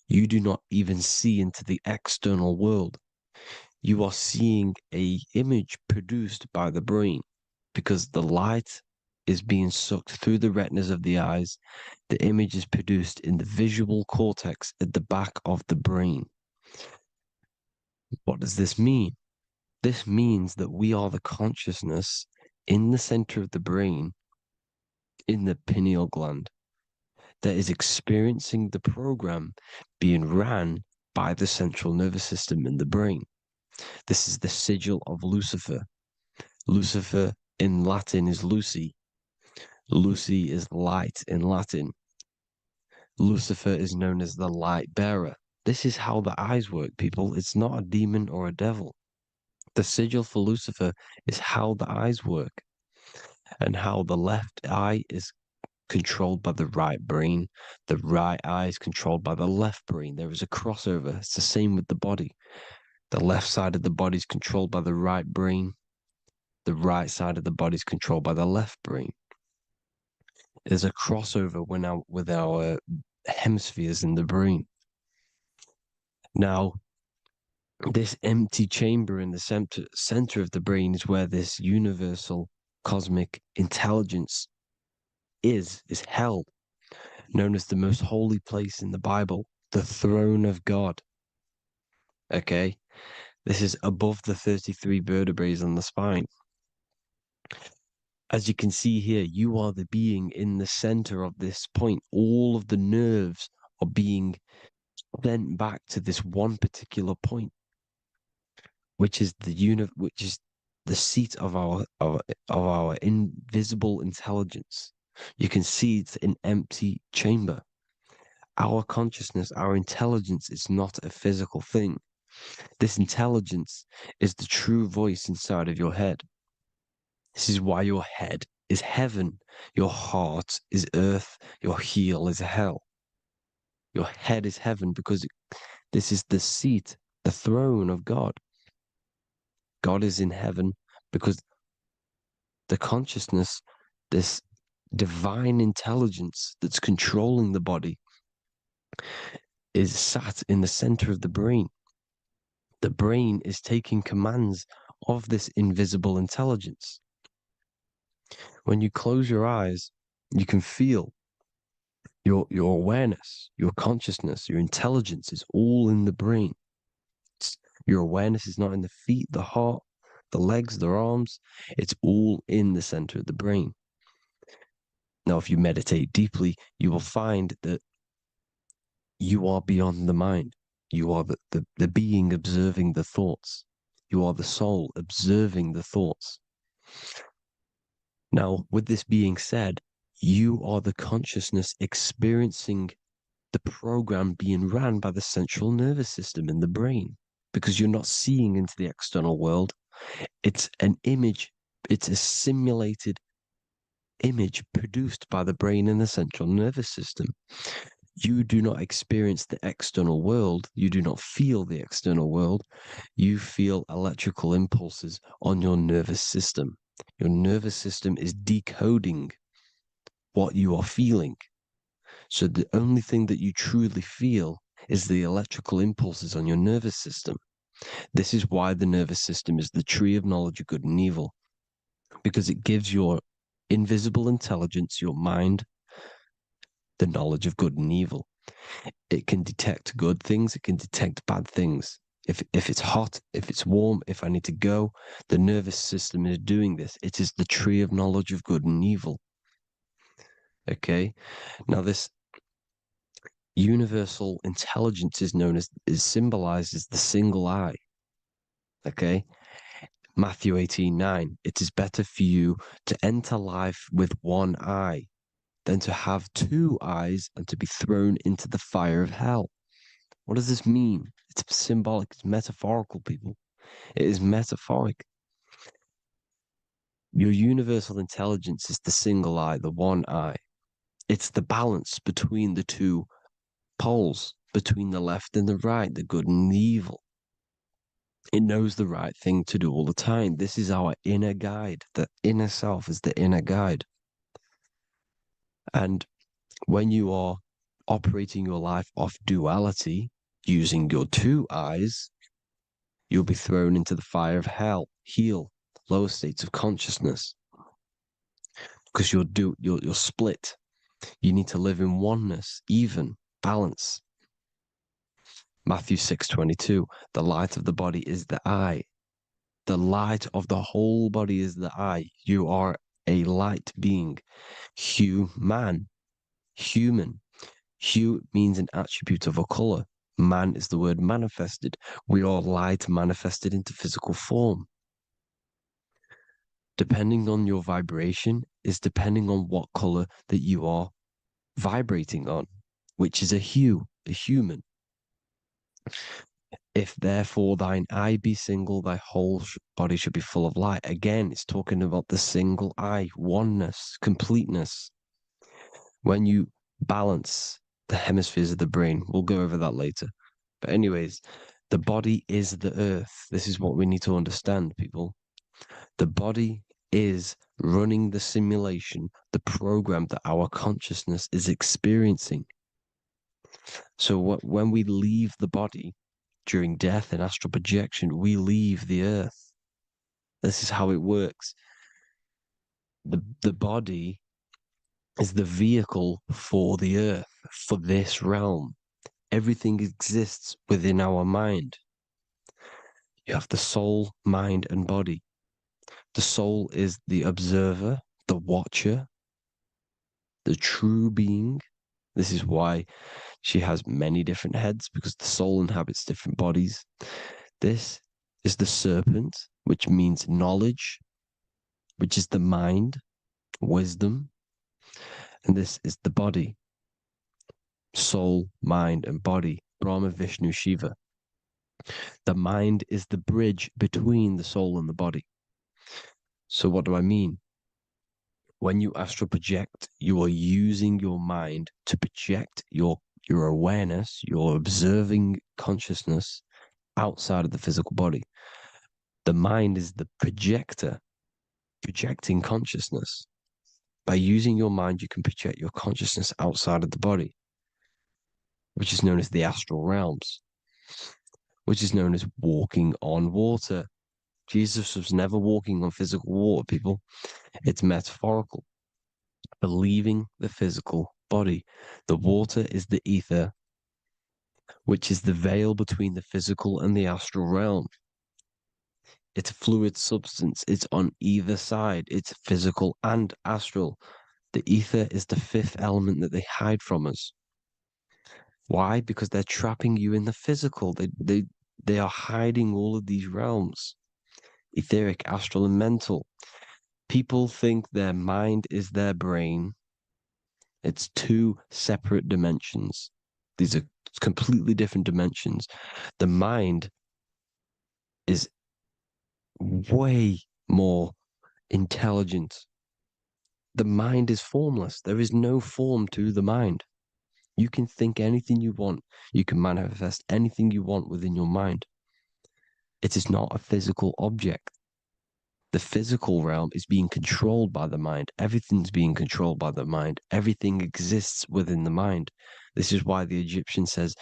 You do not even see into the external world. You are seeing an image produced by the brain because the light is being sucked through the retinas of the eyes. The image is produced in the visual cortex at the back of the brain. What does this mean? This means that we are the consciousness in the center of the brain, in the pineal gland, that is experiencing the program being ran by the central nervous system in the brain. This is the sigil of Lucifer. Lucifer in Latin is Lucy. Lucy is light in Latin. Lucifer is known as the light bearer. This is how the eyes work, people. It's not a demon or a devil. The sigil for Lucifer is how the eyes work, and how the left eye is controlled by the right brain. The right eye is controlled by the left brain. There is a crossover. It's the same with the body. The left side of the body is controlled by the right brain. The right side of the body is controlled by the left brain. There's a crossover with our hemispheres in the brain. Now, this empty chamber in the center of the brain is where this universal cosmic intelligence is held, known as the most holy place in the Bible, the throne of God. Okay? This is above the 33 vertebrae on the spine. As you can see here, you are the being in the center of this point. All of the nerves are being sent back to this one particular point, which is the seat of our invisible intelligence. You can see it's an empty chamber. Our consciousness, our intelligence is not a physical thing. This intelligence is the true voice inside of your head. This is why your head is heaven, your heart is earth, your heel is hell. Your head is heaven because this is the seat, the throne of God. God is in heaven because the consciousness, this divine intelligence that's controlling the body, is sat in the center of the brain. The brain is taking commands of this invisible intelligence. When you close your eyes, you can feel your awareness, your consciousness, your intelligence is all in the brain. Your awareness is not in the feet, the heart, the legs, the arms. It's all in the center of the brain. Now, if you meditate deeply, you will find that you are beyond the mind. You are the being observing the thoughts. You are the soul observing the thoughts. Now, with this being said, you are the consciousness experiencing the program being ran by the central nervous system in the brain, because you're not seeing into the external world. It's an image, it's a simulated image produced by the brain and the central nervous system. You do not experience the external world. You do not feel the external world. You feel electrical impulses on your nervous system. Your nervous system is decoding what you are feeling. So the only thing that you truly feel is the electrical impulses on your nervous system. This is why the nervous system is the tree of knowledge of good and evil, because it gives your invisible intelligence, your mind, the knowledge of good and evil. It can detect good things, it can detect bad things. If it's hot, if it's warm, if I need to go, the nervous system is doing this. It is the tree of knowledge of good and evil. Okay? Now this universal intelligence is symbolized as the single eye. Okay? Matthew 18:9. It is better for you to enter life with one eye than to have two eyes and to be thrown into the fire of hell. What does this mean? It's symbolic, it's metaphorical, people. It is metaphoric. Your universal intelligence is the single eye, the one eye. It's the balance between the two poles, between the left and the right, the good and the evil. It knows the right thing to do all the time. This is our inner guide. The inner self is the inner guide. And when you are operating your life off duality, using your two eyes, you'll be thrown into the fire of hell, lower states of consciousness, because you're split. You need to live in oneness, even, balance. Matthew 6:22, the light of the body is the eye. The light of the whole body is the eye. You are a light being. Human. Hue means an attribute of a color. Man is the word manifested. We are light manifested into physical form. Depending on your vibration is depending on what color that you are vibrating on, which is a hue, a human. If therefore thine eye be single, thy whole body should be full of light. Again, it's talking about the single eye, oneness, completeness. When you balance the hemispheres of the brain, we'll go over that later. But anyways, the body is the earth. This is what we need to understand, people. The body is running the simulation, the program that our consciousness is experiencing. So when we leave the body during death and astral projection, we leave the earth. This is how it works. The body is the vehicle for the earth, for this realm. Everything exists within our mind. You have the soul, mind, and body. The soul is the observer, the watcher, the true being. This is why she has many different heads, because the soul inhabits different bodies. This is the serpent, which means knowledge, which is the mind, wisdom. And this is the body, soul, mind, and body, Brahma, Vishnu, Shiva. The mind is the bridge between the soul and the body. So what do I mean? When you astral project, you are using your mind to project your awareness, your observing consciousness outside of the physical body. The mind is the projector, projecting consciousness. By using your mind, you can project your consciousness outside of the body, which is known as the astral realms, which is known as walking on water. Jesus was never walking on physical water, people. It's metaphorical. Believing the physical body. The water is the ether, which is the veil between the physical and the astral realm. It's a fluid substance. It's on either side. It's physical and astral. The ether is the fifth element that they hide from us. Why? Because they're trapping you in the physical. They are hiding all of these realms. Etheric, astral, and mental. People think their mind is their brain. It's two separate dimensions. These are completely different dimensions. The mind is way more intelligent. The mind is formless. There is no form to the mind. You can think anything you want. You can manifest anything you want within your mind. It is not a physical object. The physical realm is being controlled by the mind. Everything's being controlled by the mind. Everything exists within the mind. This is why the Egyptian says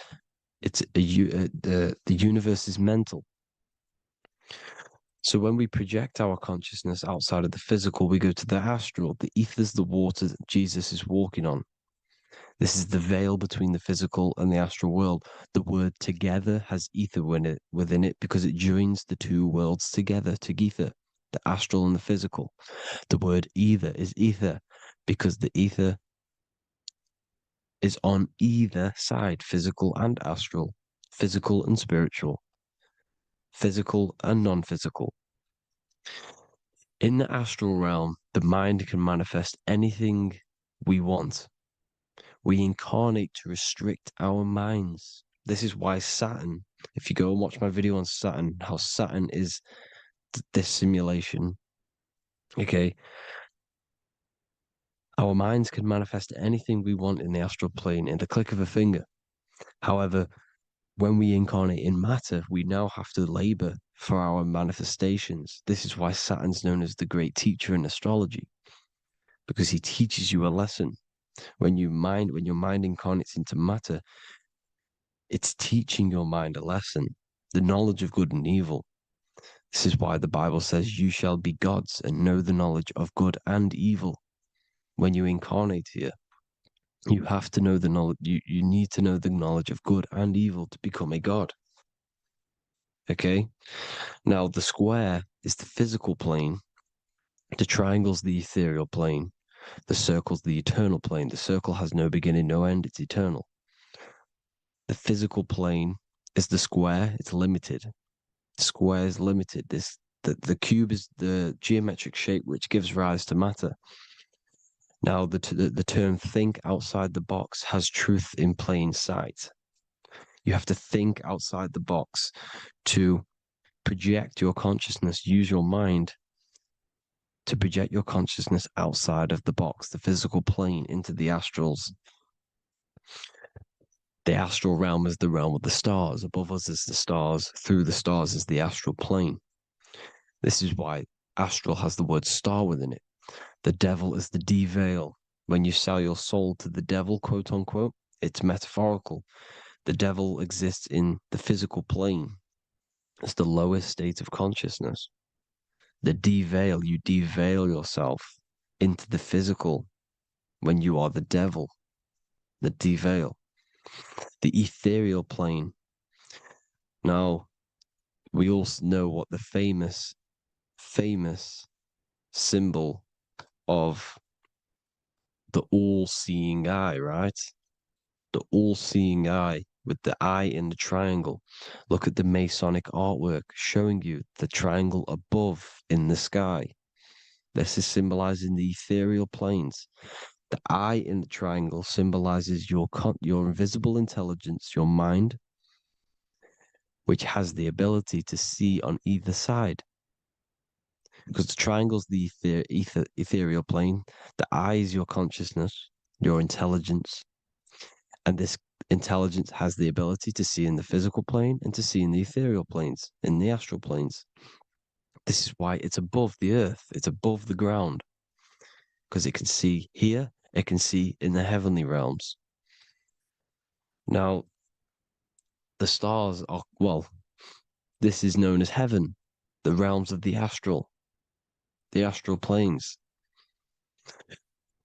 the universe is mental. So when we project our consciousness outside of the physical, we go to the astral. The ether is the water that Jesus is walking on. This is the veil between the physical and the astral world. The word together has ether within it because it joins the two worlds together, together, the astral and the physical. The word either is ether because the ether is on either side, physical and astral, physical and spiritual, physical and non-physical. In the astral realm, the mind can manifest anything we want. We incarnate to restrict our minds. This is why Saturn, if you go and watch my video on Saturn, how Saturn is this simulation, Okay. Our minds can manifest anything we want in the astral plane in the click of a finger. However, when we incarnate in matter, we now have to labor for our manifestations. This is why Saturn's known as the great teacher in astrology, because he teaches you a lesson. When your mind incarnates into matter, it's teaching your mind a lesson, the knowledge of good and evil. This is why the Bible says, "You shall be gods and know the knowledge of good and evil." When you incarnate here, you have to know the knowledge. You need to know the knowledge of good and evil to become a god. Okay. Now, the square is the physical plane. The triangle's the ethereal plane. The circle's the eternal plane. The circle has no beginning, no end. It's eternal. The physical plane is the square. It's limited. The square is limited. The cube is the geometric shape which gives rise to matter. Now, the term "think outside the box" has truth in plain sight. You have to think outside the box to project your consciousness. Use your mind to project your consciousness outside of the box, the physical plane, into the astrals. The astral realm is the realm of the stars. Above us is the stars. Through the stars is the astral plane. This is why astral has the word star within it. The devil is the de-veil. When you sell your soul to the devil, quote unquote, it's metaphorical. The devil exists in the physical plane. It's the lowest state of consciousness. The de-veil, you de-veil yourself into the physical when you are the devil. The de-veil. The ethereal plane. Now, we all know what the famous symbol of the all-seeing eye, right? The all-seeing eye with the eye in the triangle. Look at the Masonic artwork showing you the triangle above in the sky. This is symbolizing the ethereal planes. The eye in the triangle symbolizes your invisible intelligence, your mind, which has the ability to see on either side. Because the triangle's the ethereal plane. The eye is your consciousness, your intelligence, and this intelligence has the ability to see in the physical plane and to see in the ethereal planes, in the astral planes. This is why it's above the earth, it's above the ground, because it can see here, it can see in the heavenly realms. Now, the stars are, well, this is known as heaven, the realms of the astral planes.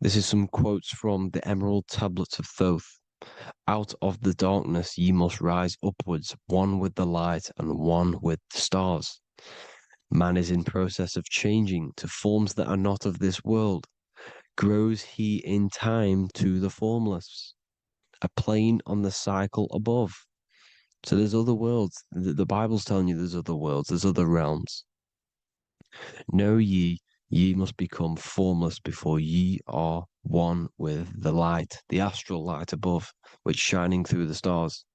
This is some quotes from the Emerald Tablets of Thoth. "Out of the darkness ye must rise upwards, one with the light and one with the stars. Man is in process of changing to forms that are not of this world. Grows he in time to the formless, a plane on the cycle above." So there's other worlds. The Bible's telling you there's other worlds, there's other realms. "Know ye must become formless before ye are one with the light, the astral light above, which shining through the stars.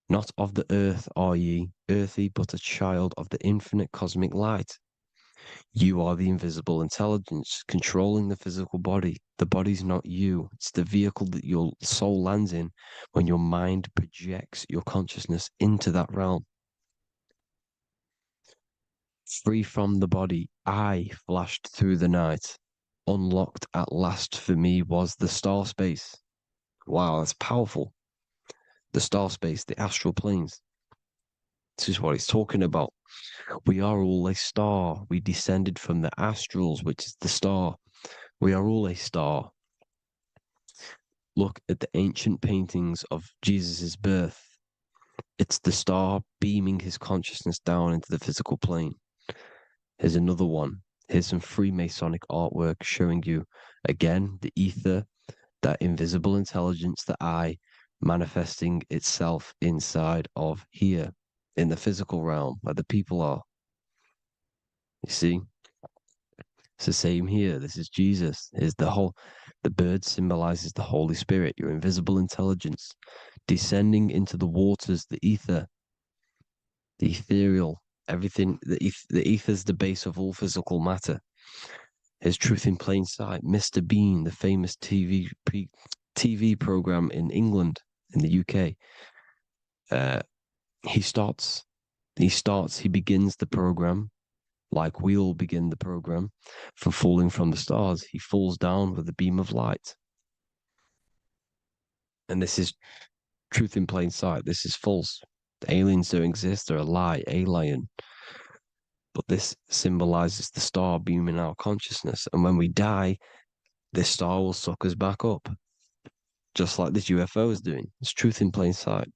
Not of the earth are ye, earthy, but a child of the infinite cosmic light. You are the invisible intelligence controlling the physical body. The body's not you. It's the vehicle that your soul lands in when your mind projects your consciousness into that realm. Free from the body, I flashed through the night. Unlocked at last for me was the star space." Wow, that's powerful. The star space, the astral planes. This is what he's talking about. We are all a star. We descended from the astrals, which is the star. We are all a star. Look at the ancient paintings of Jesus' birth. It's the star beaming his consciousness down into the physical plane. Here's another one. Here's some Freemasonic artwork showing you, again, the ether, that invisible intelligence, the eye, manifesting itself inside of here, in the physical realm, where the people are. You see? It's the same here. This is Jesus. Here's the bird symbolizes the Holy Spirit, your invisible intelligence, descending into the waters, the ether, the ethereal everything. The ether's the base of all physical matter. His Truth in Plain Sight. Mr. Bean, the famous TV program in England, in the UK. He begins the program like we all begin the program for falling from the stars. He falls down with a beam of light. And this is truth in plain sight. This is false. The aliens don't exist. They're a lie, alien. But this symbolizes the star beaming our consciousness. And when we die, this star will suck us back up. Just like this UFO is doing. It's truth in plain sight.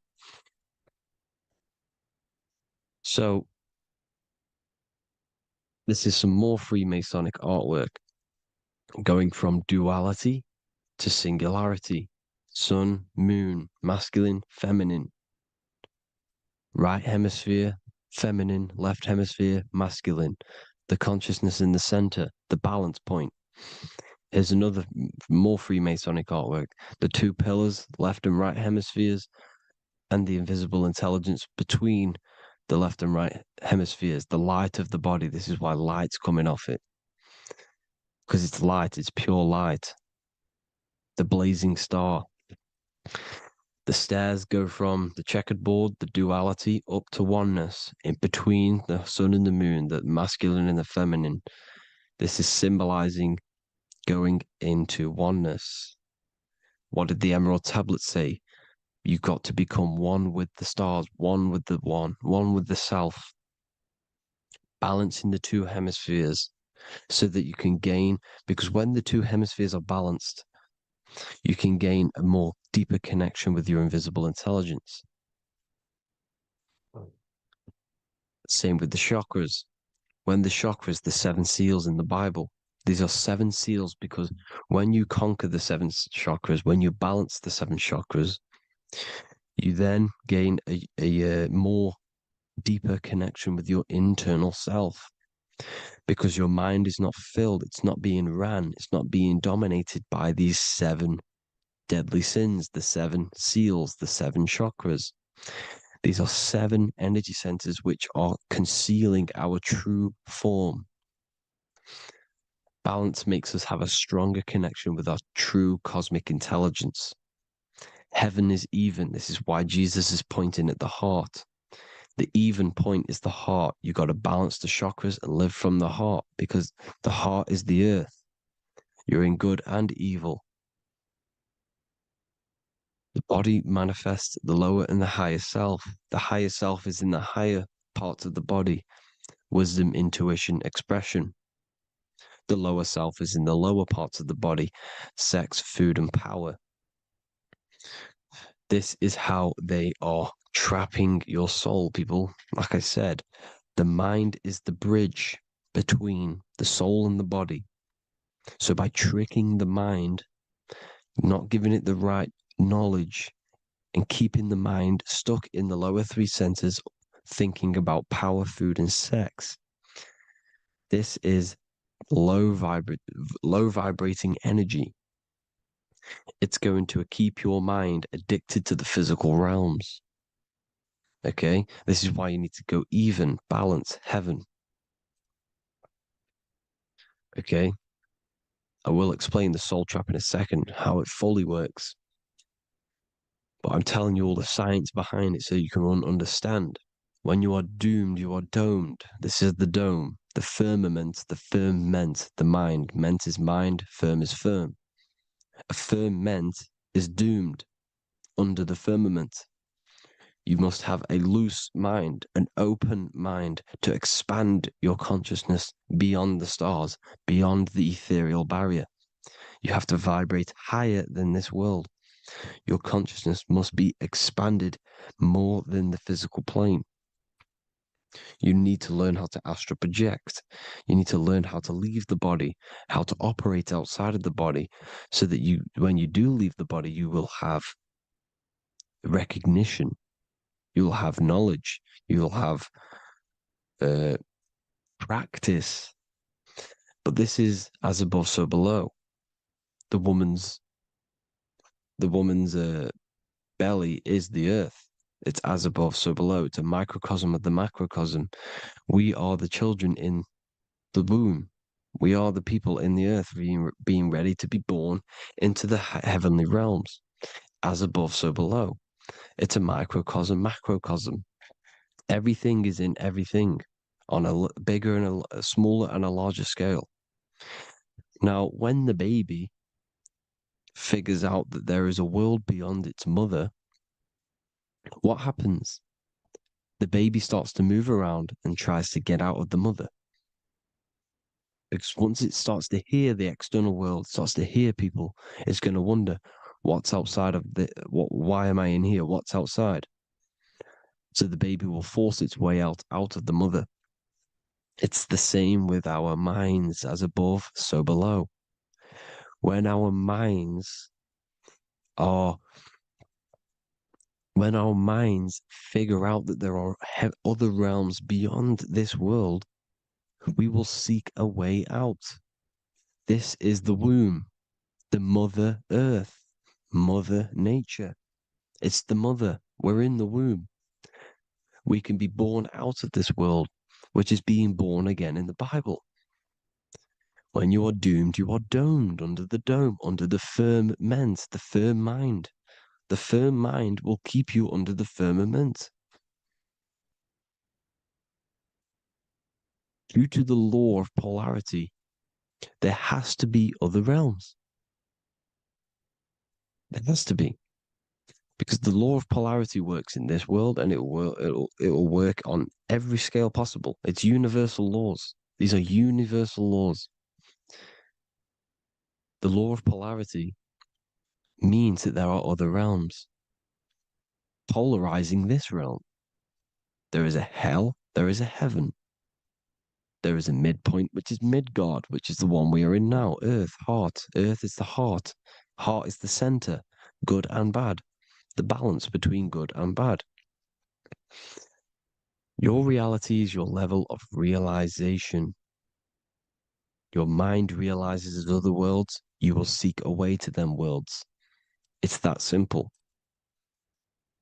So, this is some more Freemasonic artwork going from duality to singularity. Sun, moon, masculine, feminine. Right hemisphere, feminine, left hemisphere, masculine. The consciousness in the center, the balance point. Here's another more Freemasonic artwork. The two pillars, left and right hemispheres, and the invisible intelligence between the left and right hemispheres, the light of the body. This is why light's coming off it. Because it's light, it's pure light. The blazing star. The stairs go from the checkered board, the duality, up to oneness, in between the sun and the moon, the masculine and the feminine. This is symbolizing going into oneness. What did the Emerald Tablet say? You've got to become one with the stars, one with the one with the self. Balancing the two hemispheres so that you can gain, because when the two hemispheres are balanced, you can gain a more deeper connection with your invisible intelligence. Same with the chakras. When the chakras, the seven seals in the Bible, these are seven seals because when you conquer the seven chakras, when you balance the seven chakras, you then gain a more deeper connection with your internal self because your mind is not filled, it's not being ran, it's not being dominated by these seven deadly sins, the seven seals, the seven chakras. These are seven energy centers which are concealing our true form. Balance makes us have a stronger connection with our true cosmic intelligence. Heaven is even. This is why Jesus is pointing at the heart. The even point is the heart. You got to balance the chakras and live from the heart because the heart is the earth. You're in good and evil. The body manifests the lower and the higher self. The higher self is in the higher parts of the body. Wisdom, intuition, expression. The lower self is in the lower parts of the body. Sex, food, and power. This is how they are trapping your soul, people. Like I said, the mind is the bridge between the soul and the body. So by tricking the mind, not giving it the right knowledge, and keeping the mind stuck in the lower three centers, thinking about power, food, and sex, this is low vibrating energy. It's going to keep your mind addicted to the physical realms. Okay? This is why you need to go even, balance, heaven. Okay? I will explain the soul trap in a second, how it fully works. But I'm telling you all the science behind it so you can understand. When you are doomed, you are domed. This is the dome, the firmament, the firmament, the mind. Ment is mind, firm is firm. A firmament is doomed under the firmament. You must have a loose mind, an open mind to expand your consciousness beyond the stars, beyond the ethereal barrier. You have to vibrate higher than this world. Your consciousness must be expanded more than the physical plane. You need to learn how to astral project. You need to learn how to leave the body, how to operate outside of the body, so that you, when you do leave the body, you will have recognition. You'll have knowledge. You'll have practice. But this is as above, so below. The woman's belly is the earth. It's as above, so below. It's a microcosm of the macrocosm. We are the children in the womb. We are the people in the earth being ready to be born into the heavenly realms. As above, so below. It's a microcosm, macrocosm. Everything is in everything on a bigger and a smaller and a larger scale. Now, when the baby figures out that there is a world beyond its mother, what happens? The baby starts to move around and tries to get out of the mother. Because once it starts to hear the external world, starts to hear people, it's going to wonder, what's outside of why am I in here? What's outside? So the baby will force its way out of the mother. It's the same with our minds, as above, so below. When our minds are when our minds figure out that there are other realms beyond this world, we will seek a way out. This is the womb, the mother earth, mother nature. It's the mother. We're in the womb. We can be born out of this world, which is being born again in the Bible. When you are doomed, you are domed under the dome, under the firmament, the firm mind. The firm mind will keep you under the firmament. Due to the law of polarity, there has to be other realms. There has to be. Because the law of polarity works in this world and it will work on every scale possible. It's universal laws. These are universal laws. The law of polarity means that there are other realms polarizing this realm. There is a hell, there is a heaven. There is a midpoint, which is Midgard, which is the one we are in now. Earth, heart. Earth is the heart. Heart is the center, good and bad. The balance between good and bad. Your reality is your level of realization. Your mind realizes other worlds, you will seek a way to them worlds. It's that simple.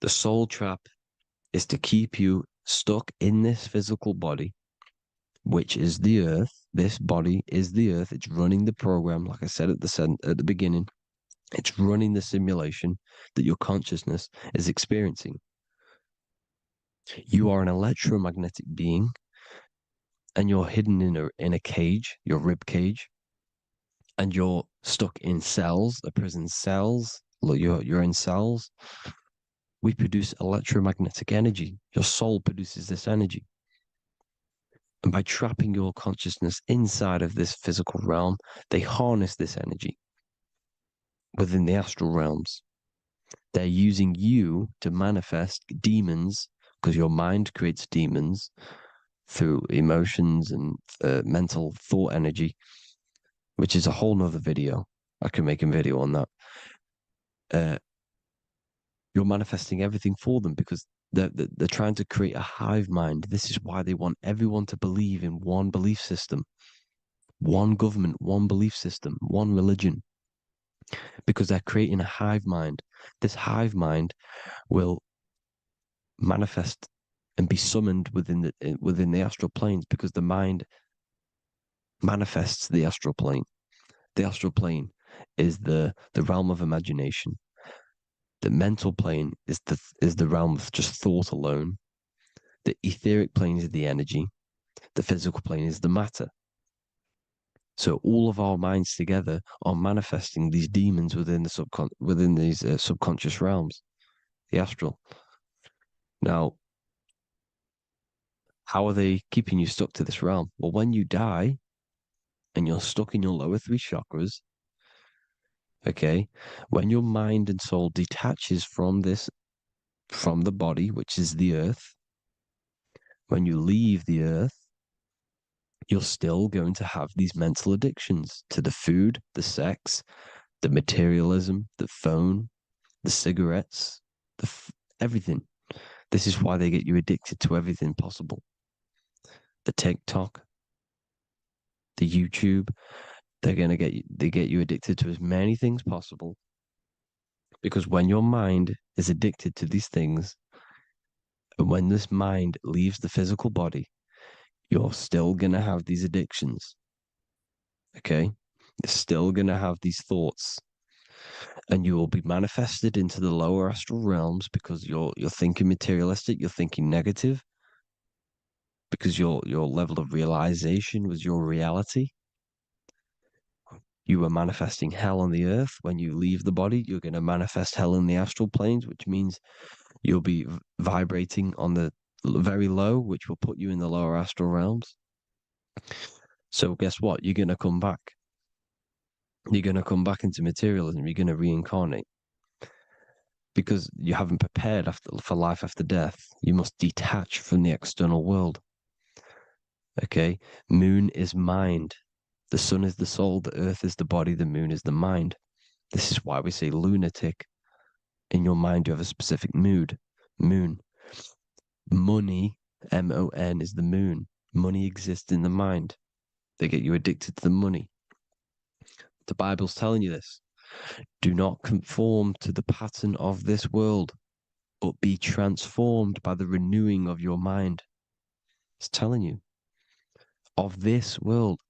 The soul trap is to keep you stuck in this physical body, which is the earth. This body is the earth. It's running the program, like I said at the beginning. It's running the simulation that your consciousness is experiencing. You are an electromagnetic being, and you're hidden in a cage, your rib cage, and you're stuck in cells, a prison cells. Look, you're in cells. We produce electromagnetic energy. Your soul produces this energy. And by trapping your consciousness inside of this physical realm, they harness this energy within the astral realms. They're using you to manifest demons because your mind creates demons through emotions and mental thought energy, which is a whole nother video. I can make a video on that. You're manifesting everything for them because they're trying to create a hive mind. This is why they want everyone to believe in one belief system, one government, one belief system, one religion, because they're creating a hive mind. This hive mind will manifest and be summoned within the astral planes because the mind manifests the astral plane. The astral plane is the realm of imagination. The mental plane is the realm of just thought alone. The etheric plane is the energy. The physical plane is the matter. So all of our minds together are manifesting these demons within these subconscious realms, the astral. Now, how are they keeping you stuck to this realm? Well, when you die and you're stuck in your lower three chakras, okay, when your mind and soul detaches from the body, which is the earth, when you leave the earth, you're still going to have these mental addictions to the food, the sex, the materialism, the phone, the cigarettes, everything. This is why they get you addicted to everything possible. The TikTok, the YouTube, they get you addicted to as many things possible. Because when your mind is addicted to these things, And when this mind leaves the physical body, you're still going to have these addictions. Okay? You're still going to have these thoughts. And you will be manifested into the lower astral realms because you're thinking materialistic, you're thinking negative, because your level of realization was your reality. You were manifesting hell on the earth. When you leave the body, you're going to manifest hell in the astral planes, which means you'll be vibrating on the very low, which will put you in the lower astral realms. So guess what? You're going to come back. You're going to come back into materialism. You're going to reincarnate because you haven't prepared for life after death. You must detach from the external world. Okay? Moon is mind. The sun is the soul. The earth is the body. The moon is the mind. This is why we say lunatic. In your mind, you have a specific mood. Moon. Money, MON, is the moon. Money exists in the mind. They get you addicted to the money. The Bible's telling you this. Do not conform to the pattern of this world, but be transformed by the renewing of your mind. It's telling you of this world,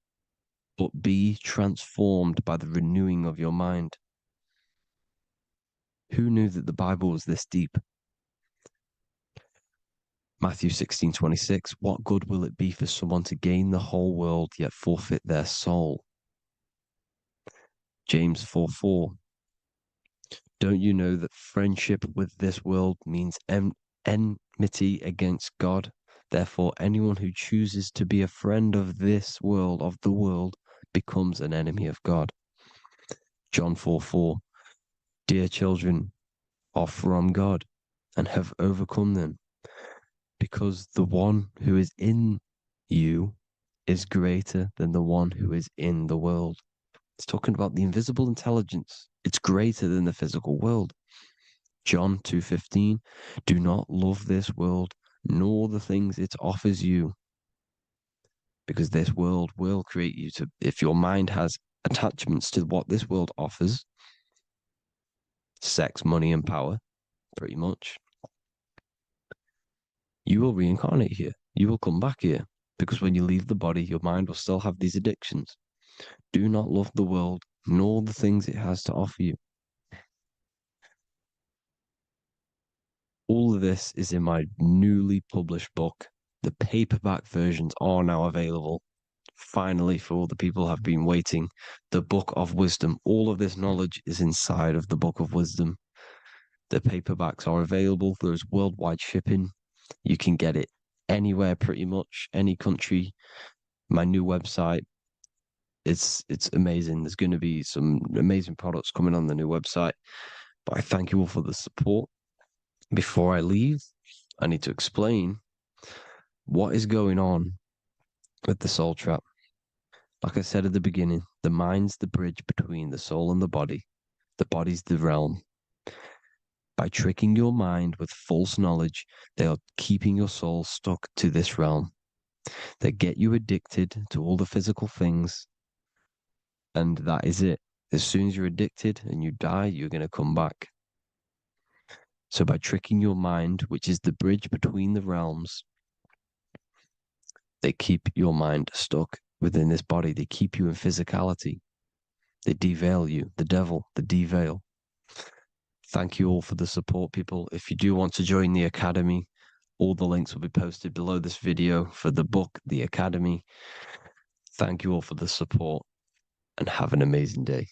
but be transformed by the renewing of your mind. Who knew that the Bible was this deep? Matthew 16:26, what good will it be for someone to gain the whole world yet forfeit their soul? James 4:4, don't you know that friendship with this world means enmity against God? Therefore, anyone who chooses to be a friend of this world, of the world, becomes an enemy of God. John 4:4, dear children, are from God and have overcome them, because the one who is in you is greater than the one who is in the world. It's talking about the invisible intelligence. It's greater than the physical world. John 2:15, do not love this world, nor the things it offers you, because this world will create you to, if your mind has attachments to what this world offers, sex, money, and power, pretty much, you will reincarnate here. You will come back here, because when you leave the body, your mind will still have these addictions. Do not love the world, nor the things it has to offer you. All of this is in my newly published book. The paperback versions are now available. Finally, for all the people who have been waiting, the Book of Wisdom. All of this knowledge is inside of the Book of Wisdom. The paperbacks are available. There's worldwide shipping. You can get it anywhere, pretty much, any country. My new website, it's amazing. There's going to be some amazing products coming on the new website. But I thank you all for the support. Before I leave, I need to explain what is going on with the soul trap. Like I said at the beginning, the mind's the bridge between the soul and the body. The body's the realm. By tricking your mind with false knowledge, they are keeping your soul stuck to this realm. They get you addicted to all the physical things, and that is it. As soon as you're addicted and you die, you're going to come back. So by tricking your mind, which is the bridge between the realms, they keep your mind stuck within this body. They keep you in physicality. They deveil you, the devil, the deveil. Thank you all for the support, people. If you do want to join the Academy, all the links will be posted below this video for the book, The Academy. Thank you all for the support and have an amazing day.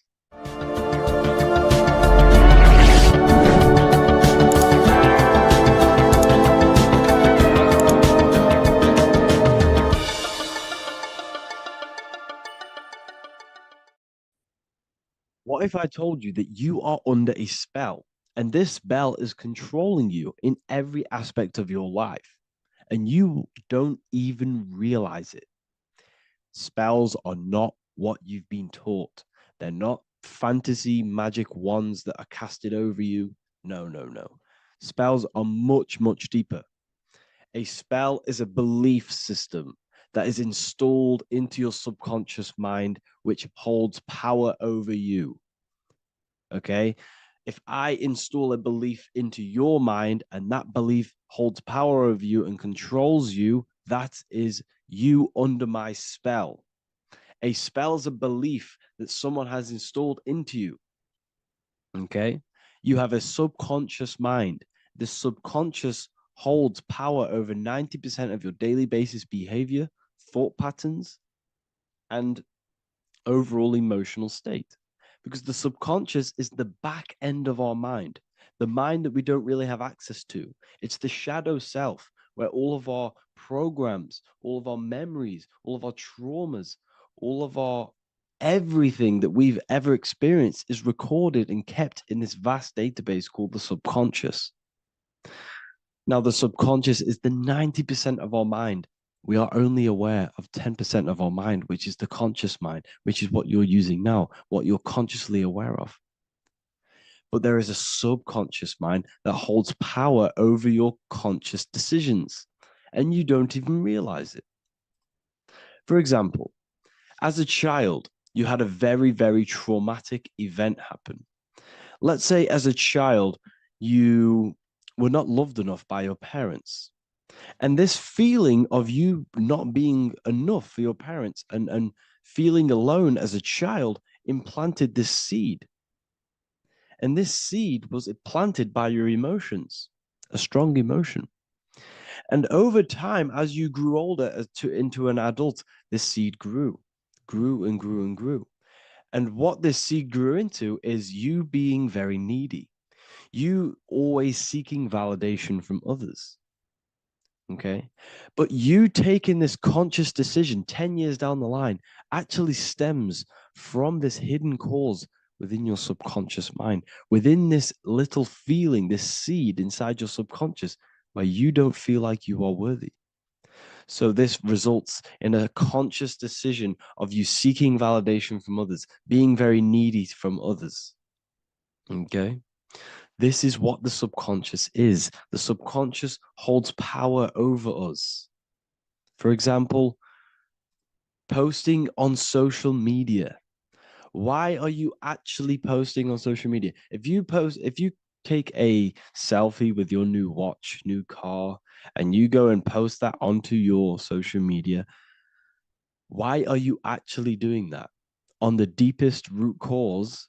What if I told you that you are under a spell and this spell is controlling you in every aspect of your life and you don't even realize it? Spells are not what you've been taught. They're not fantasy magic wands that are casted over you. No, no, no. Spells are much, much deeper. A spell is a belief system that is installed into your subconscious mind, which holds power over you. Okay? If I install a belief into your mind and that belief holds power over you and controls you, that is you under my spell. A spell is a belief that someone has installed into you. Okay. You have a subconscious mind. The subconscious holds power over 90% of your daily basis behavior, thought patterns, and overall emotional state. Because the subconscious is the back end of our mind, the mind that we don't really have access to. It's the shadow self where all of our programs, all of our memories, all of our traumas, all of our everything that we've ever experienced is recorded and kept in this vast database called the subconscious. Now, the subconscious is the 90% of our mind. We are only aware of 10% of our mind, which is the conscious mind, which is what you're using now, what you're consciously aware of. But there is a subconscious mind that holds power over your conscious decisions, and you don't even realize it. For example, as a child, you had a very, very traumatic event happen. Let's say as a child, you were not loved enough by your parents. And this feeling of you not being enough for your parents and feeling alone as a child implanted this seed. And this seed was planted by your emotions, a strong emotion. And over time, as you grew older into an adult, this seed grew and grew and grew. And what this seed grew into is you being very needy, you always seeking validation from others. Okay. But you taking this conscious decision 10 years down the line actually stems from this hidden cause within your subconscious mind, within this little feeling, this seed inside your subconscious where you don't feel like you are worthy. So this results in a conscious decision of you seeking validation from others, being very needy from others. Okay. This is what the subconscious is. The subconscious holds power over us. For example, posting on social media. Why are you actually posting on social media? If you take a selfie with your new watch, new car, and you go and post that onto your social media, why are you actually doing that? On the deepest root cause,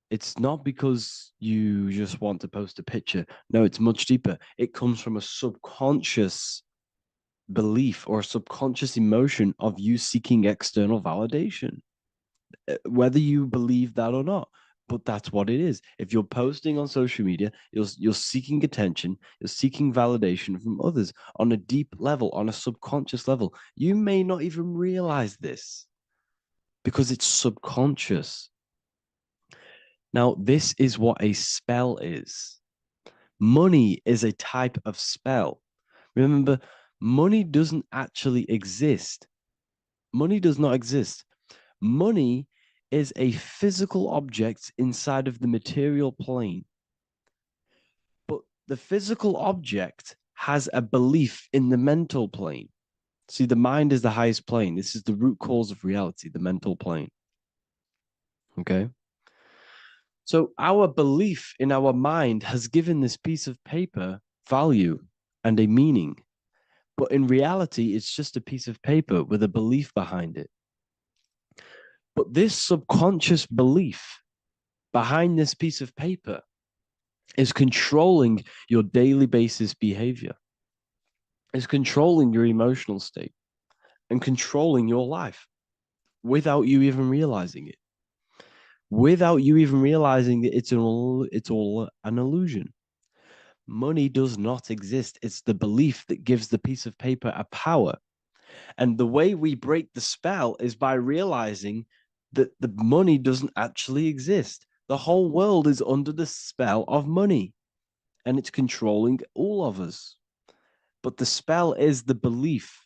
it's not because you just want to post a picture. No, it's much deeper. It comes from a subconscious belief or a subconscious emotion of you seeking external validation, whether you believe that or not. But that's what it is. If you're posting on social media, you're seeking attention, you're seeking validation from others on a deep level, on a subconscious level. You may not even realize this because it's subconscious. Now, this is what a spell is. Money is a type of spell. Remember, money doesn't actually exist. Money does not exist. Money is a physical object inside of the material plane. But the physical object has a belief in the mental plane. See, the mind is the highest plane. This is the root cause of reality, the mental plane. Okay. So our belief in our mind has given this piece of paper value and a meaning. But in reality, it's just a piece of paper with a belief behind it. But this subconscious belief behind this piece of paper is controlling your daily basis behavior, is controlling your emotional state and controlling your life without you even realizing it, without you even realizing that it's all an illusion. Money does not exist. It's the belief that gives the piece of paper a power. And the way we break the spell is by realizing that the money doesn't actually exist. The whole world is under the spell of money and it's controlling all of us. But the spell is the belief.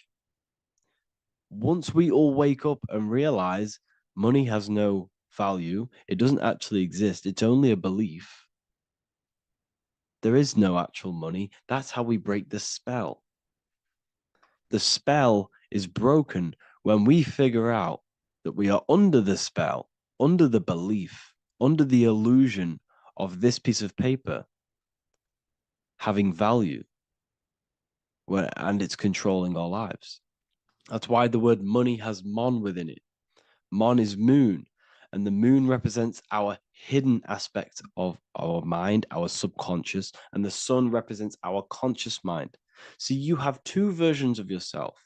Once we all wake up and realize money has no value, it doesn't actually exist, it's only a belief. There is no actual money. That's how we break the spell. The spell is broken when we figure out that we are under the spell, under the belief, under the illusion of this piece of paper having value, and it's controlling our lives. That's why the word money has mon within it. Mon is moon, and the moon represents our hidden aspect of our mind, our subconscious, and the sun represents our conscious mind. So you have two versions of yourself.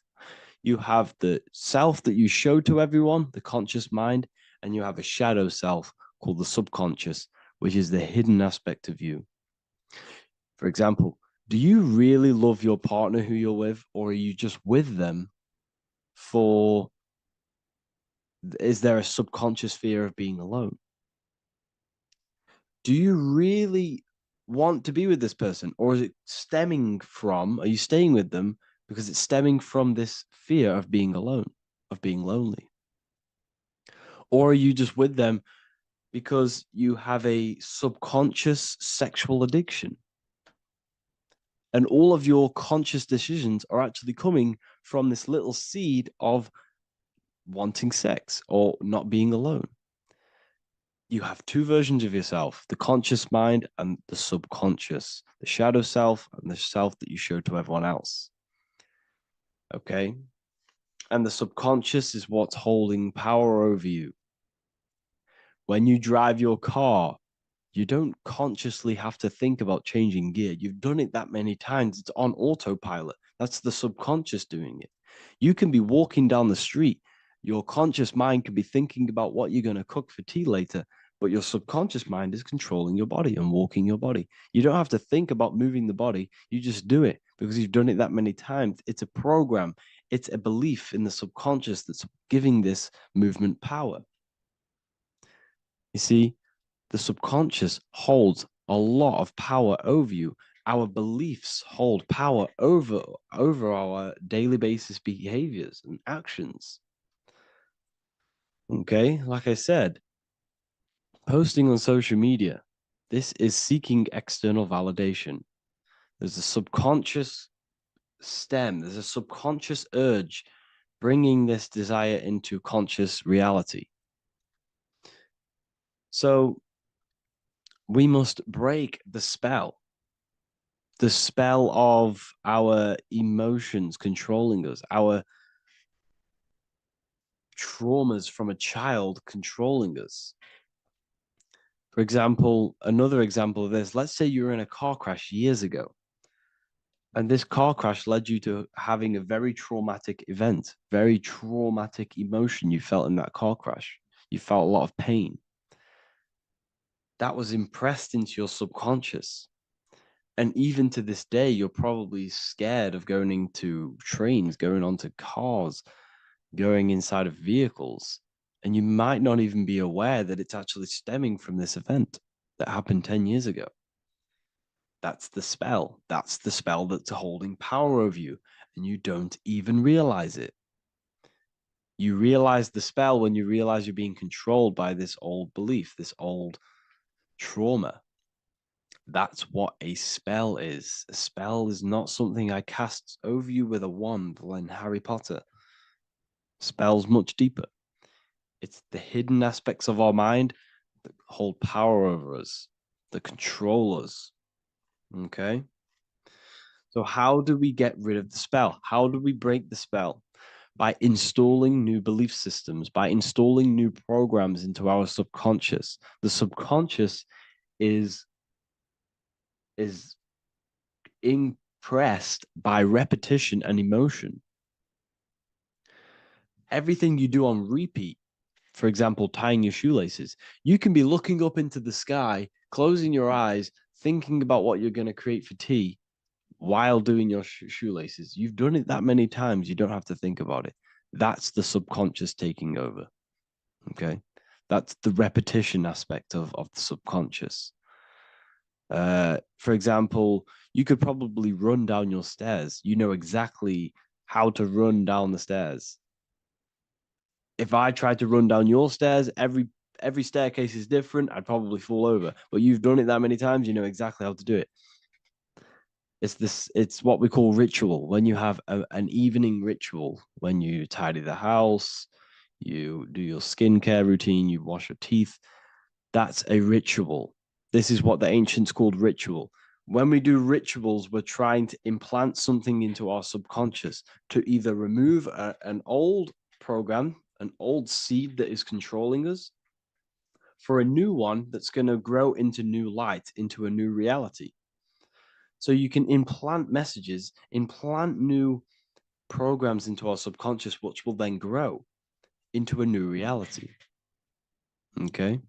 You have the self that you show to everyone, the conscious mind, and you have a shadow self called the subconscious, which is the hidden aspect of you. For example, do you really love your partner who you're with, or are you just with them for, is there a subconscious fear of being alone? Do you really want to be with this person, or is it stemming from, are you staying with them because it's stemming from this fear of being alone, of being lonely? Or are you just with them because you have a subconscious sexual addiction? And all of your conscious decisions are actually coming from this little seed of wanting sex or not being alone. You have two versions of yourself, the conscious mind and the subconscious, the shadow self and the self that you show to everyone else. Okay? And the subconscious is what's holding power over you. When you drive your car, you don't consciously have to think about changing gear. You've done it that many times. It's on autopilot. That's the subconscious doing it. You can be walking down the street. Your conscious mind can be thinking about what you're going to cook for tea later, but your subconscious mind is controlling your body and walking your body. You don't have to think about moving the body. You just do it because you've done it that many times. It's a program. It's a belief in the subconscious that's giving this movement power. You see, the subconscious holds a lot of power over you. Our beliefs hold power over our daily basis behaviors and actions. Okay, like I said, posting on social media, this is seeking external validation. There's a subconscious stem, there's a subconscious urge bringing this desire into conscious reality. So we must break the spell of our emotions controlling us, our traumas from a child controlling us. For example, another example of this, let's say you were in a car crash years ago, and this car crash led you to having a very traumatic event, very traumatic emotion you felt in that car crash. You felt a lot of pain. That was impressed into your subconscious. And even to this day, you're probably scared of going into trains, going onto cars, going inside of vehicles. And you might not even be aware that it's actually stemming from this event that happened 10 years ago. That's the spell. That's the spell that's holding power over you. And you don't even realize it. You realize the spell when you realize you're being controlled by this old belief, this old trauma. That's what a spell is. A spell is not something I cast over you with a wand like Harry Potter. Spell's much deeper. It's the hidden aspects of our mind that hold power over us, that control us. Okay? So how do we get rid of the spell? How do we break the spell? By installing new belief systems, by installing new programs into our subconscious. The subconscious is impressed by repetition and emotion. Everything you do on repeat, for example, tying your shoelaces, you can be looking up into the sky, closing your eyes, thinking about what you're going to create for tea while doing your shoelaces. You've done it that many times, you don't have to think about it. That's the subconscious taking over. Okay. That's the repetition aspect of the subconscious. For example, you could probably run down your stairs. You know exactly how to run down the stairs. If I tried to run down your stairs, every staircase is different. I'd probably fall over. But you've done it that many times, you know exactly how to do it. It's what we call ritual. When you have an evening ritual, when you tidy the house, you do your skincare routine, you wash your teeth, that's a ritual. This is what the ancients called ritual. When we do rituals, we're trying to implant something into our subconscious to either remove an old program, an old seed that is controlling us, for a new one that's going to grow into new light, into a new reality. So you can implant messages, implant new programs into our subconscious, which will then grow into a new reality. Okay?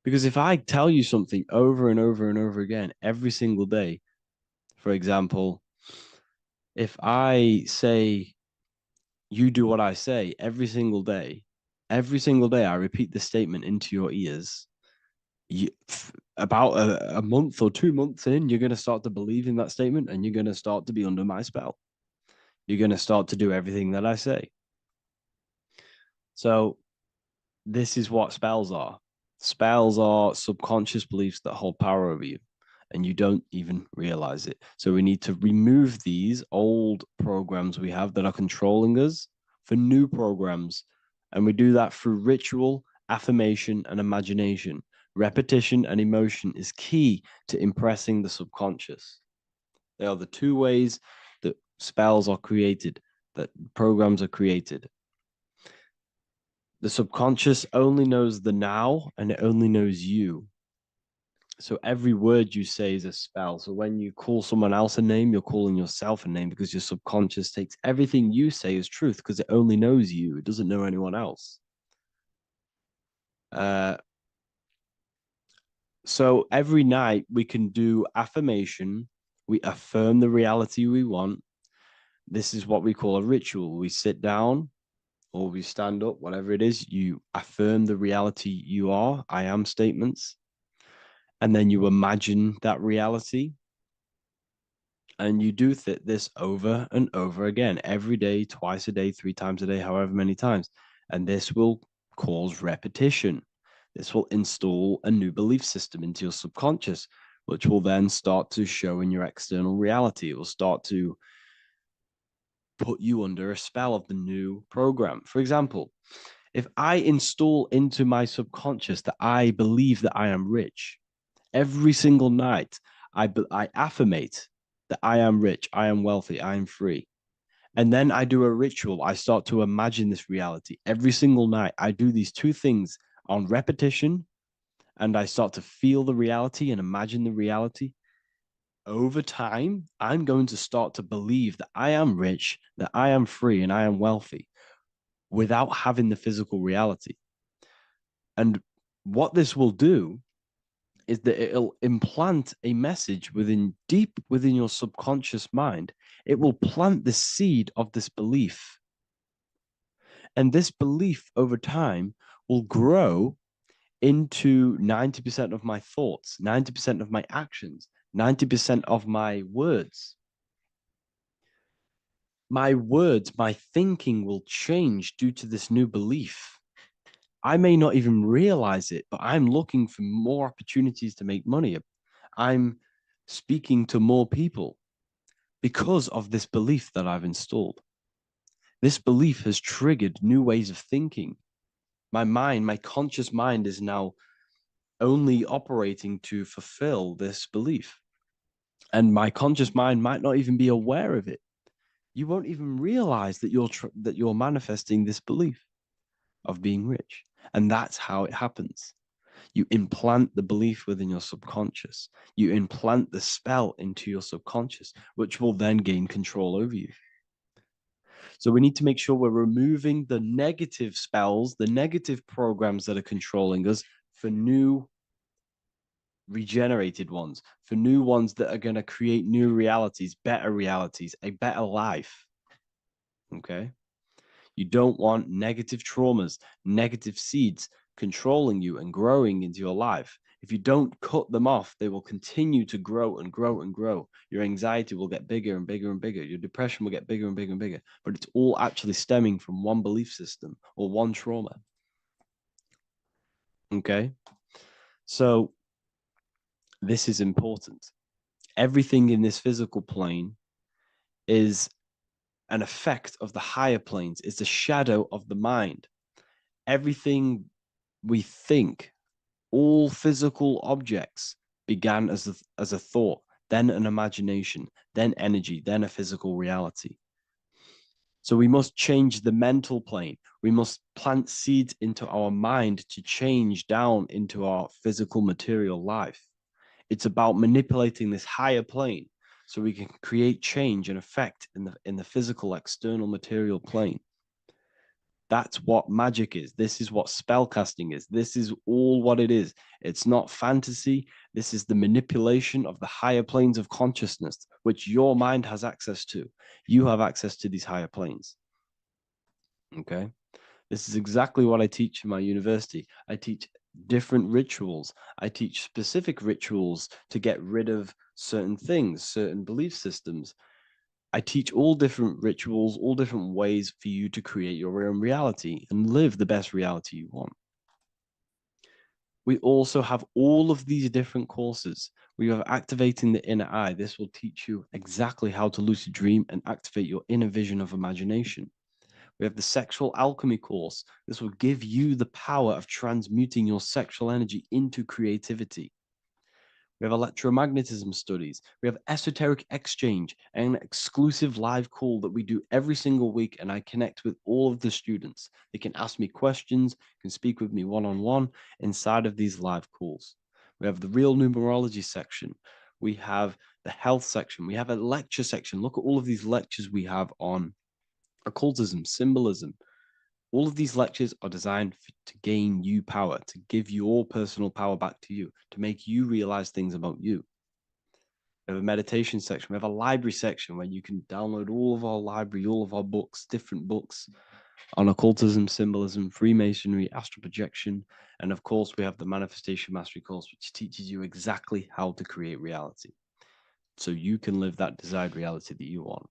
Because if I tell you something over and over and over again every single day, for example, if I say, you do what I say every single day I repeat this statement into your ears, about a month or 2 months in, you're going to start to believe in that statement and you're going to start to be under my spell. You're going to start to do everything that I say. So this is what spells are. Spells are subconscious beliefs that hold power over you, and you don't even realize it. So we need to remove these old programs we have that are controlling us for new programs. And we do that through ritual, affirmation, and imagination. Repetition and emotion is key to impressing the subconscious. They are the two ways that spells are created, that programs are created. The subconscious only knows the now, and it only knows you. So every word you say is a spell. So when you call someone else a name, you're calling yourself a name, because your subconscious takes everything you say as truth because it only knows you. It doesn't know anyone else. So every night we can do affirmation. We affirm the reality we want. This is what we call a ritual. We sit down or we stand up, whatever it is, you affirm the reality you are, I am statements. And then you imagine that reality. And you do this over and over again, every day, twice a day, 3 times a day, however many times. And this will cause repetition. This will install a new belief system into your subconscious, which will then start to show in your external reality. It will start to put you under a spell of the new program. For example, if I install into my subconscious that I believe that I am rich, every single night I affirmate that I am rich, I am wealthy, I am free. And then I do a ritual. I start to imagine this reality. Every single night, I do these two things on repetition, and I start to feel the reality and imagine the reality. Over time, I'm going to start to believe that I am rich, that I am free, and I am wealthy without having the physical reality. And what this will do is that it'll implant a message deep within your subconscious mind. It will plant the seed of this belief. And this belief over time will grow into 90% of my thoughts, 90% of my actions, 90% of my words. My words, my thinking will change due to this new belief. I may not even realize it, but I'm looking for more opportunities to make money. I'm speaking to more people because of this belief that I've installed. This belief has triggered new ways of thinking. My mind, my conscious mind is now only operating to fulfill this belief. And my conscious mind might not even be aware of it. You won't even realize that you're manifesting this belief of being rich. And that's how it happens. You implant the belief within your subconscious. You implant the spell into your subconscious, which will then gain control over you. So we need to make sure we're removing the negative spells, the negative programs that are controlling us, for new regenerated ones, for new ones that are going to create new realities, a better life. Okay? You don't want negative traumas, negative seeds controlling you and growing into your life. If you don't cut them off, they will continue to grow and grow and grow. Your anxiety will get bigger and bigger and bigger. Your depression will get bigger and bigger and bigger. But it's all actually stemming from one belief system or one trauma. Okay? So this is important. Everything in this physical plane is an effect of the higher planes. It's a shadow of the mind. Everything we think All physical objects began as a thought, then an imagination, then energy, then a physical reality. So we must change the mental plane. We must plant seeds into our mind to change down into our physical material life. It's about manipulating this higher plane so we can create change and effect in the physical external material plane. That's what magic is. This is what spellcasting is. This is all what it is. It's not fantasy. This is the manipulation of the higher planes of consciousness, which your mind has access to. You have access to these higher planes. Okay. This is exactly what I teach in my university. I teach different rituals. I teach specific rituals to get rid of certain things, certain belief systems. I teach all different rituals, all different ways for you to create your own reality and live the best reality you want. We also have all of these different courses. We have activating the inner eye. This will teach you exactly how to lucid dream and activate your inner vision of imagination. We have the sexual alchemy course. This will give you the power of transmuting your sexual energy into creativity. We have electromagnetism studies. We have esoteric exchange, an exclusive live call that we do every single week, and I connect with all of the students. They can ask me questions, can speak with me one-on-one inside of these live calls. We have the real numerology section. We have the health section. We have a lecture section. Look at all of these lectures we have on occultism, symbolism. All of these lectures are designed to gain you power, to give your personal power back to you, to make you realize things about you. We have a meditation section. We have a library section where you can download all of our library, all of our books, different books on occultism, symbolism, Freemasonry, astral projection. And of course, we have the Manifestation Mastery course, which teaches you exactly how to create reality so you can live that desired reality that you want.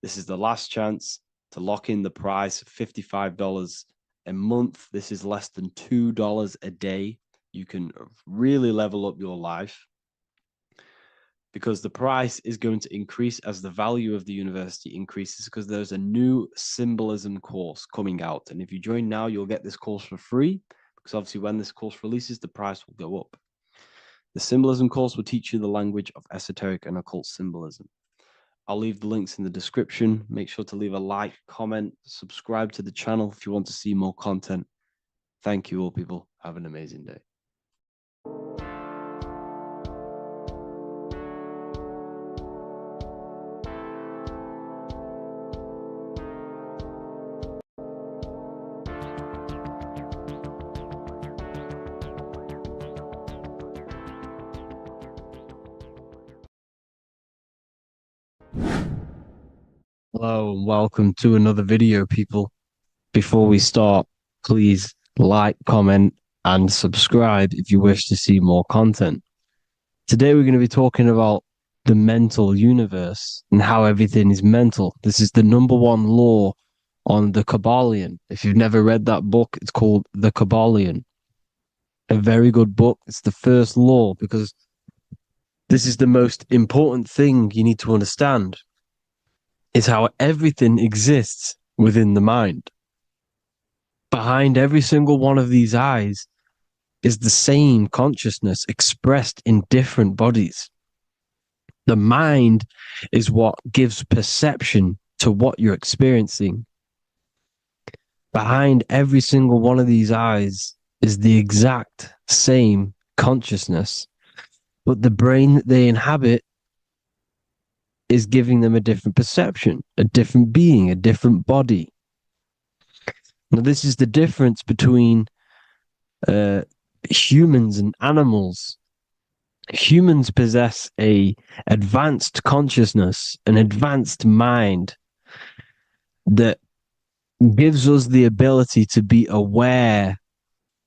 This is the last chance to lock in the price of $55 a month. This is less than $2 a day. You can really level up your life because the price is going to increase as the value of the university increases because there's a new symbolism course coming out. And if you join now, you'll get this course for free because obviously when this course releases, the price will go up. The symbolism course will teach you the language of esoteric and occult symbolism. I'll leave the links in the description. Make sure to leave a like, comment, subscribe to the channel if you want to see more content. Thank you all, people. Have an amazing day. Hello and welcome to another video, people. Before we start, please like, comment, and subscribe if you wish to see more content. Today we're going to be talking about the mental universe and how everything is mental. This is the #1 law on the Kabbalion. If you've never read that book, it's called The Kabbalion. A very good book. It's the first law because this is the most important thing you need to understand. Is how everything exists within the mind. Behind every single one of these eyes is the same consciousness expressed in different bodies. The mind is what gives perception to what you're experiencing. Behind every single one of these eyes is the exact same consciousness, but the brain that they inhabit is giving them a different perception, a different being, a different body. Now, this is the difference between humans and animals. Humans possess a advanced consciousness, an advanced mind that gives us the ability to be aware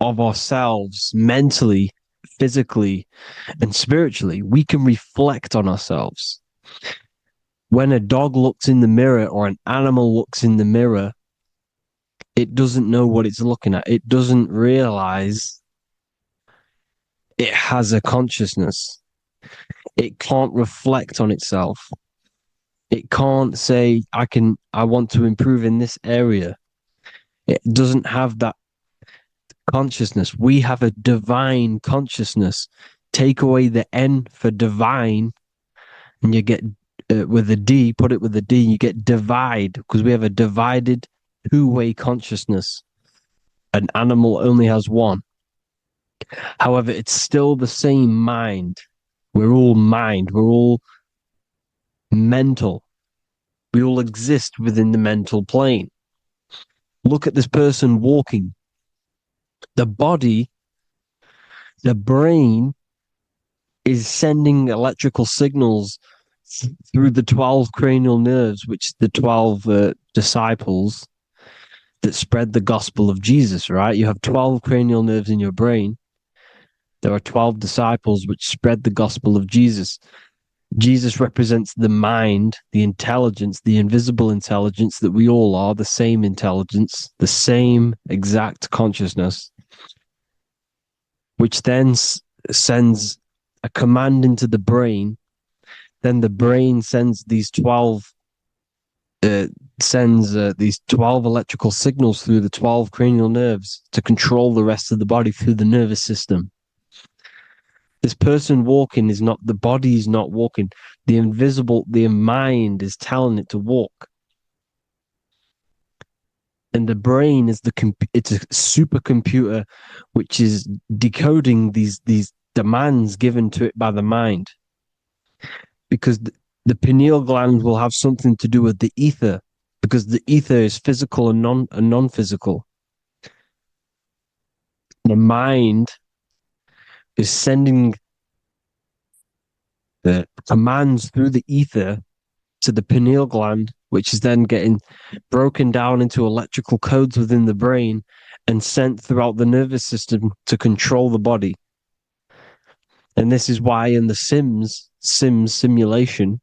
of ourselves mentally, physically, and spiritually. We can reflect on ourselves. When a dog looks in the mirror or an animal looks in the mirror, it doesn't know what it's looking at. It doesn't realize it has a consciousness. It can't reflect on itself. It can't say, I want to improve in this area. It doesn't have that consciousness. We have a divine consciousness. Take away the N for divine, and you get with a D, put it with a D, you get divide, because we have a divided two-way consciousness. An animal only has one. However, it's still the same mind. We're all mind. We're all mental. We all exist within the mental plane. Look at this person walking. The body, the brain is sending electrical signals through the 12 cranial nerves, which the 12 disciples that spread the gospel of Jesus, right? You have 12 cranial nerves in your brain. There are 12 disciples which spread the gospel of Jesus. Jesus represents the mind, the intelligence, the invisible intelligence that we all are, the same intelligence, the same exact consciousness, which then sends a command into the brain. Then the brain sends these 12 electrical signals through the 12 cranial nerves to control the rest of the body through the nervous system. This person walking is not, the body is not walking. The mind is telling it to walk. And the brain is it's a supercomputer which is decoding these demands given to it by the mind. Because the pineal gland will have something to do with the ether, because the ether is physical and non-physical. The mind is sending the commands through the ether to the pineal gland, which is then getting broken down into electrical codes within the brain and sent throughout the nervous system to control the body. And this is why in the Sims simulation,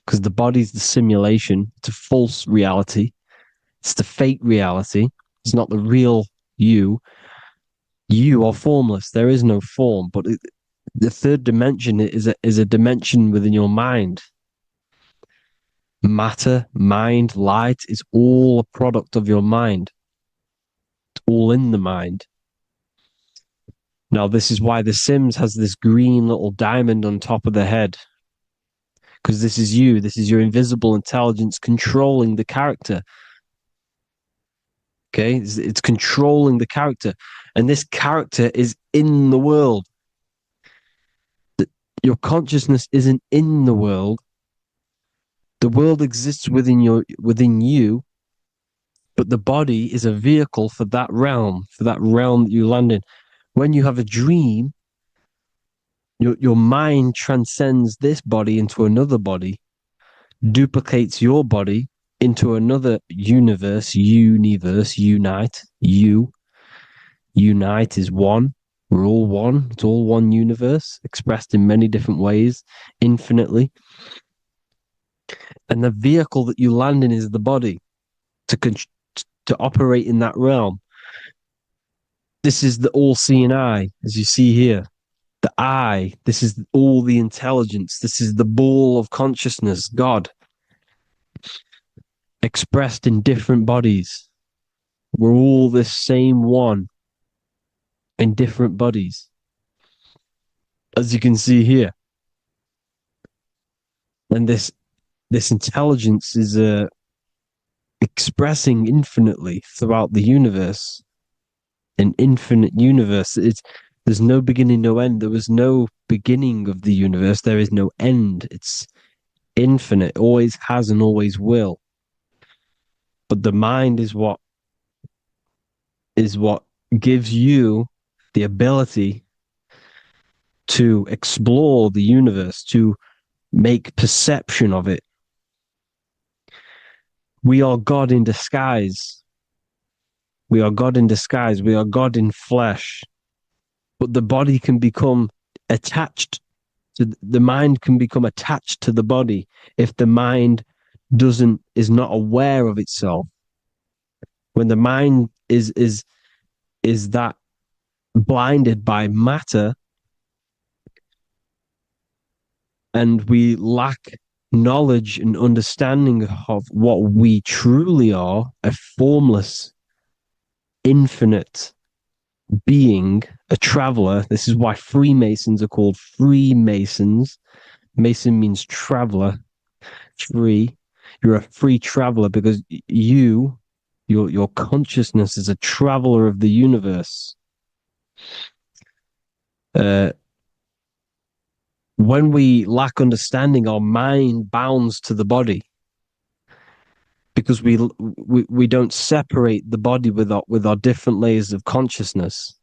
because the body's the simulation, it's a false reality. It's the fake reality. It's not the real you. You are formless. There is no form. But the third dimension is a dimension within your mind. Matter, mind, light is all a product of your mind. It's all in the mind. Now, this is why the Sims has this green little diamond on top of the head. Because this is you. This is your invisible intelligence controlling the character. Okay? It's controlling the character. And this character is in the world. Your consciousness isn't in the world. The world exists within you, but the body is a vehicle for that realm that you land in. When you have a dream, your mind transcends this body into another body, duplicates your body into another universe, unite. Unite is one. We're all one. It's all one universe, expressed in many different ways, infinitely. And the vehicle that you land in is the body to operate in that realm. This is the all-seeing eye, as you see here. The eye, this is all the intelligence. This is the ball of consciousness, God, expressed in different bodies. We're all this same one in different bodies, as you can see here. And this intelligence is expressing infinitely throughout the universe. An infinite universe. There's no beginning, no end. There was no beginning of the universe. There is no end. It's infinite. Always has and always will. But the mind is what gives you the ability to explore the universe, to make perception of it. We are God in disguise. We are God in disguise. We are God in flesh. But the body can become attached to the mind, can become attached to the body if the mind is not aware of itself. When the mind is that blinded by matter, and we lack knowledge and understanding of what we truly are, a formless, infinite being a traveler. This is why Freemasons are called Freemasons. Mason means traveler, free. You're a free traveler because your consciousness is a traveler of the universe. When we lack understanding, our mind bounds to the body because we don't separate the body with our different layers of consciousness.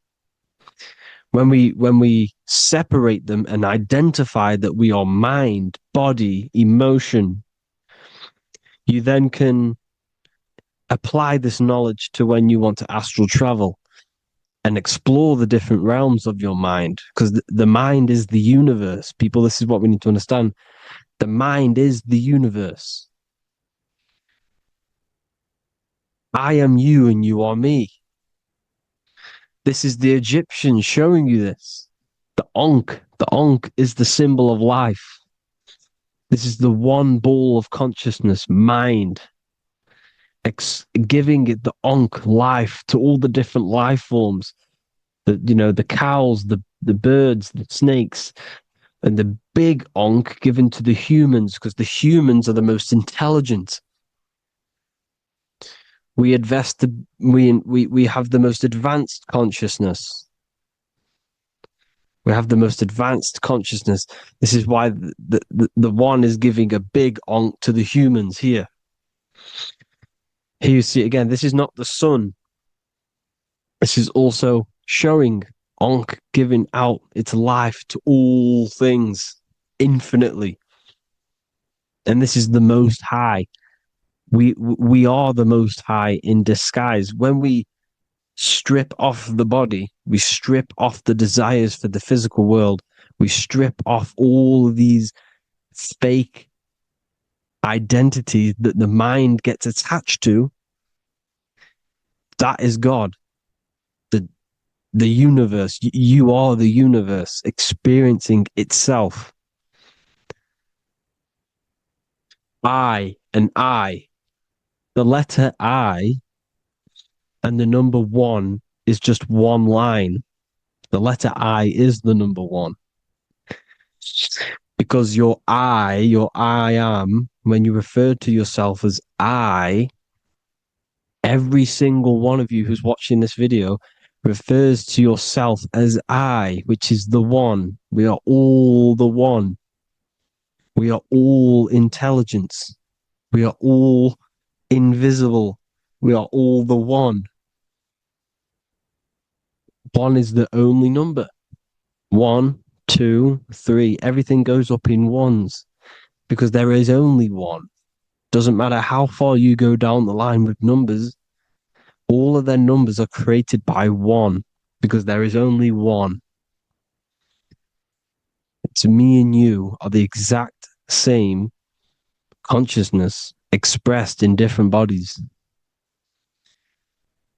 When we separate them and identify that we are mind, body, emotion, you then can apply this knowledge to when you want to astral travel and explore the different realms of your mind, because the mind is the universe. People, this is what we need to understand. The mind is the universe. I am you and you are me. This is the Egyptians showing you this. The Ankh is the symbol of life. This is the one ball of consciousness, mind, giving it the Ankh life to all the different life forms. The cows, the birds, the snakes, and the big Ankh given to the humans, because the humans are the most intelligent. We have the most advanced consciousness. We have the most advanced consciousness. This is why the one is giving a big Ankh to the humans here. Here you see again, this is not the sun. This is also showing Ankh giving out its life to all things infinitely. And this is the most high. We are the most high in disguise. When we strip off the body, we strip off the desires for the physical world, we strip off all of these fake identities that the mind gets attached to. That is God, the universe. You are the universe experiencing itself. I and I. The letter I and the number one is just one line. The letter I is the number one. Because your I am, when you refer to yourself as I, every single one of you who's watching this video refers to yourself as I, which is the one. We are all the one. We are all intelligence. We are all invisible. We are all the one. One is the only number. 1, 2, 3. Everything goes up in ones because there is only one. Doesn't matter how far you go down the line with numbers, all of their numbers are created by one because there is only one. It's me and you are the exact same consciousness expressed in different bodies.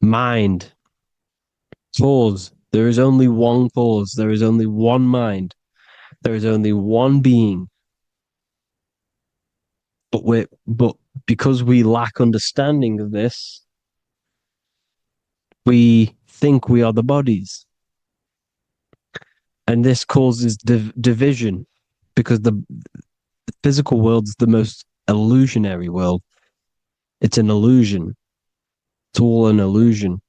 Mind, cause. There is only one cause. There is only one mind. There is only one being. But because we lack understanding of this, we think we are the bodies. And this causes division because the physical world is the most illusionary world. It's an illusion. It's all an illusion.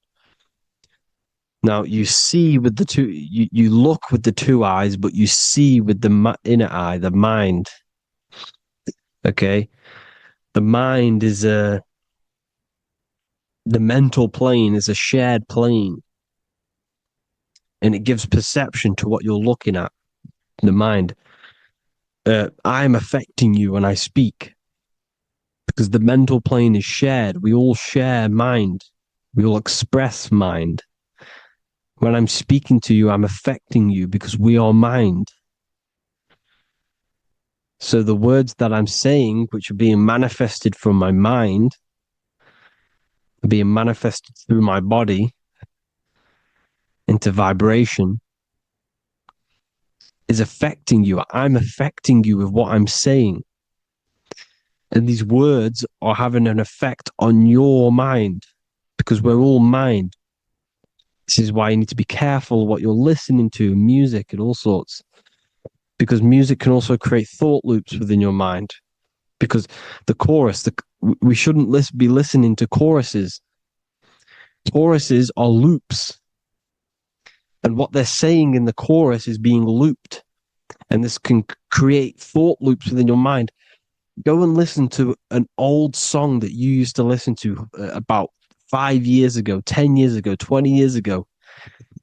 Now you see with the two, you look with the two eyes, but you see with the inner eye, the mind. Okay, the mind is the mental plane is a shared plane, and it gives perception to what you're looking at. The mind. I'm affecting you when I speak because the mental plane is shared. We all share mind. We all express mind. When I'm speaking to you, I'm affecting you because we are mind. So the words that I'm saying, which are being manifested from my mind, are being manifested through my body into vibration, is affecting you. I'm affecting you with what I'm saying. And these words are having an effect on your mind because we're all mind. This is why you need to be careful what you're listening to, music and all sorts, because music can also create thought loops within your mind. Because the chorus, we shouldn't be listening to choruses. Choruses are loops, and what they're saying in the chorus is being looped, and this can create thought loops within your mind. Go and listen to an old song that you used to listen to about 5 years ago, 10 years ago, 20 years ago.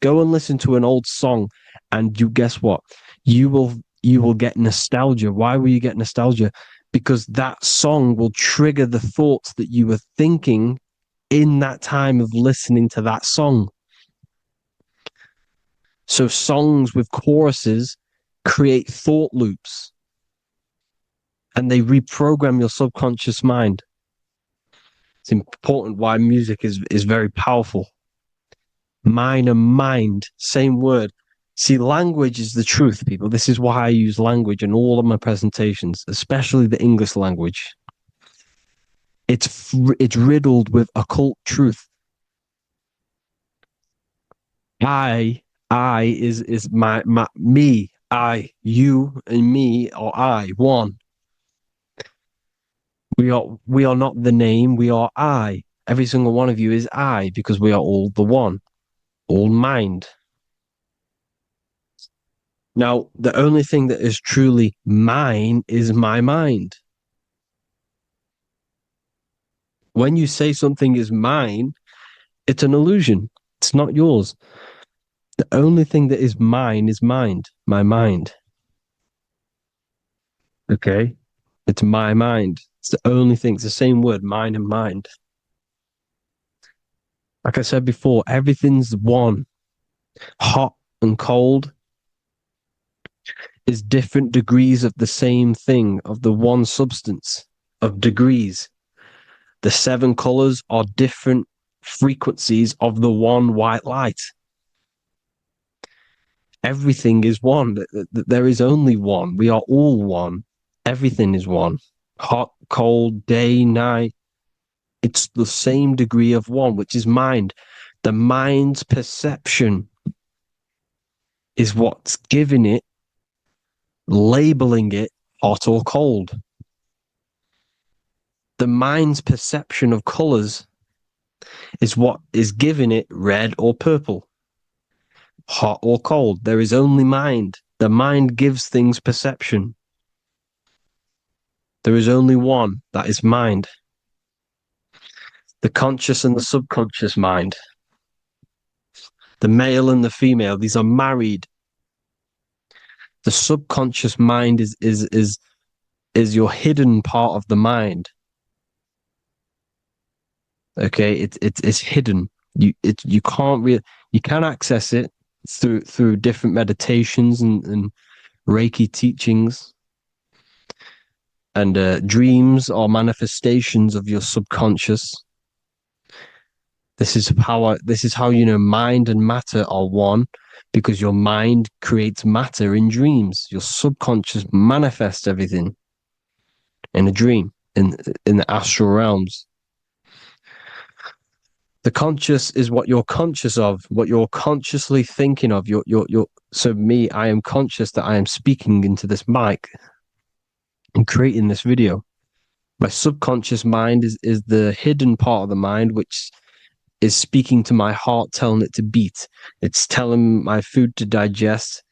Go and listen to an old song, and you guess what? You will get nostalgia. Why will you get nostalgia? Because that song will trigger the thoughts that you were thinking in that time of listening to that song. So songs with choruses create thought loops, and they reprogram your subconscious mind. It's important why music is very powerful. Mind and mind, same word. See, language is the truth, people. This is why I use language in all of my presentations, especially the English language. It's riddled with occult truth. I is my me, I, you, and me, or I, one. We are not the name, we are I. Every single one of you is I, because we are all the one, all mind. Now, the only thing that is truly mine is my mind. When you say something is mine, it's an illusion. It's not yours. The only thing that is mine is mind, my mind. Okay? It's my mind. It's the only thing. It's the same word, mind and mind. Like I said before, everything's one. Hot and cold is different degrees of the same thing, of the one substance, of degrees. The 7 colors are different frequencies of the one white light. Everything is one. There is only one. We are all one. Everything is one. Hot, cold, day, night. It's the same degree of one, which is mind. The mind's perception is what's giving it, labeling it hot or cold. The mind's perception of colors is what is giving it red or purple, hot or cold. There is only mind. The mind gives things perception. There is only one, that is mind. The conscious and the subconscious mind. The male and the female, these are married. The subconscious mind is your hidden part of the mind. Okay, it's hidden. You can access it through different meditations and Reiki teachings, and dreams or manifestations of your subconscious. This is how you know mind and matter are one, because your mind creates matter in dreams. Your subconscious manifests everything in a dream, in the astral realms. The conscious is what you're conscious of, what you're consciously thinking of. So me, I am conscious that I am speaking into this mic and creating this video. My subconscious mind is the hidden part of the mind, which is speaking to my heart, telling it to beat. It's telling my food to digest.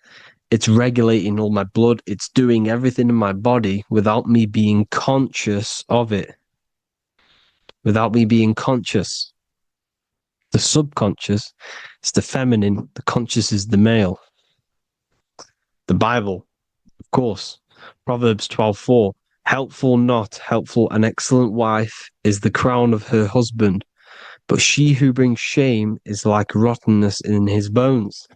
It's regulating all my blood. It's doing everything in my body without me being conscious of it. Without me being conscious. The subconscious is the feminine. The conscious is the male. The Bible, of course. Proverbs 12:4. Helpful, not helpful, an excellent wife is the crown of her husband, but she who brings shame is like rottenness in his bones.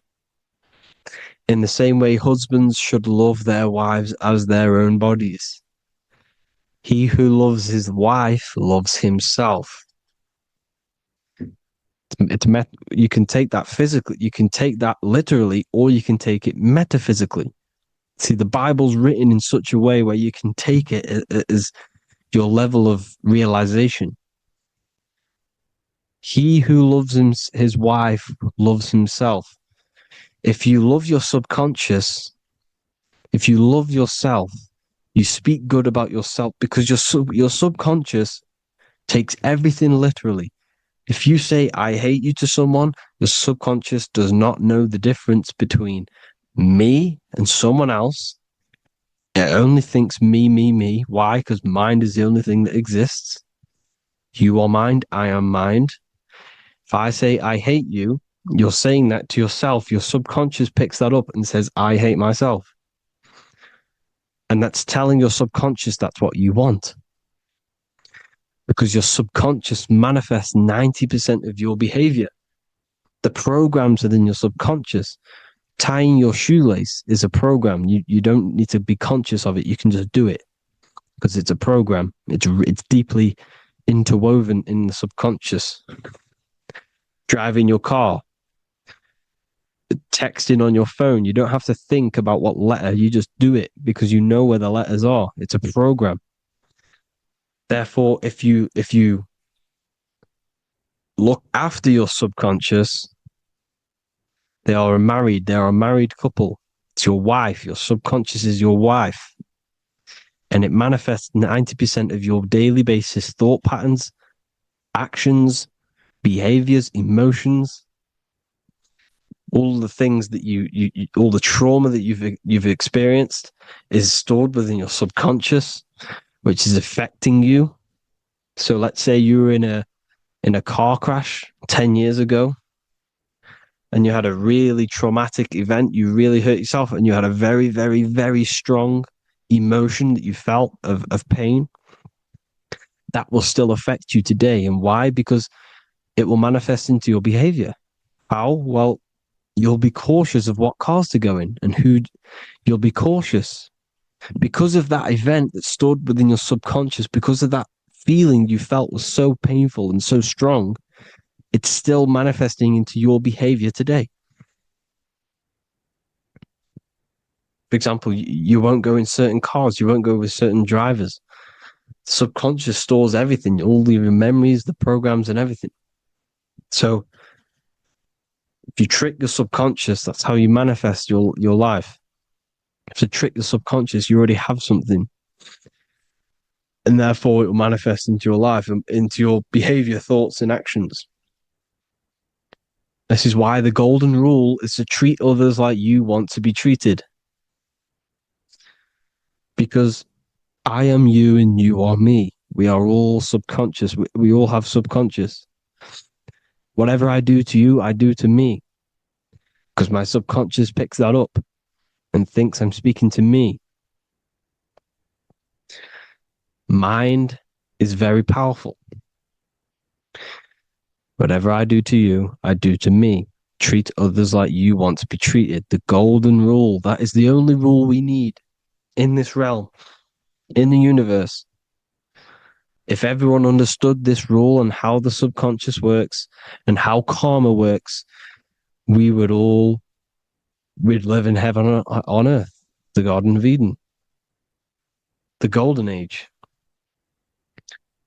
In the same way, husbands should love their wives as their own bodies. He who loves his wife loves himself. You can take that physically, you can take that literally, or you can take it metaphysically. See, the Bible's written in such a way where you can take it as your level of realization. He who loves his wife loves himself. If you love your subconscious, if you love yourself, you speak good about yourself because your subconscious takes everything literally. If you say, I hate you to someone, your subconscious does not know the difference between me and someone else. It only thinks me, me, me. Why? Because mind is the only thing that exists. You are mind, I am mind. If I say, I hate you, you're saying that to yourself. Your subconscious picks that up and says, I hate myself. And that's telling your subconscious that's what you want. Because your subconscious manifests 90% of your behavior. The programs within your subconscious. Tying your shoelace is a program. You don't need to be conscious of it. You can just do it because it's a program. It's deeply interwoven in the subconscious. Driving your car, texting on your phone. You don't have to think about what letter. You just do it because you know where the letters are. It's a program. Therefore, if you look after your subconscious, they are a married couple. It's your wife. Your subconscious is your wife. And it manifests 90% of your daily basis thought patterns, actions, behaviors, emotions, all the things that you all the trauma that you've experienced is stored within your subconscious, which is affecting you. So let's say you were in a car crash 10 years ago and you had a really traumatic event, you really hurt yourself, and you had a very, very, very strong emotion that you felt of pain. That will still affect you today. And why? Because it will manifest into your behavior. How? Well, you'll be cautious of what cars to go in and who. You'll be cautious because of that event that stored within your subconscious, because of that feeling you felt was so painful and so strong. It's still manifesting into your behavior today. For example, you won't go in certain cars, you won't go with certain drivers. Subconscious stores everything, all your memories, the programs, and everything. So if you trick your subconscious, that's how you manifest your life. If you trick the subconscious, you already have something. And therefore it will manifest into your life and into your behavior, thoughts, and actions. This is why the golden rule is to treat others like you want to be treated. Because I am you and you are me. We are all subconscious. We all have subconscious. Whatever I do to you, I do to me. Because my subconscious picks that up and thinks I'm speaking to me. Mind is very powerful. Whatever I do to you, I do to me. Treat others like you want to be treated. The golden rule. That is the only rule we need in this realm, in the universe. If everyone understood this rule and how the subconscious works and how karma works, we'd live in heaven on earth, the Garden of Eden, the golden age.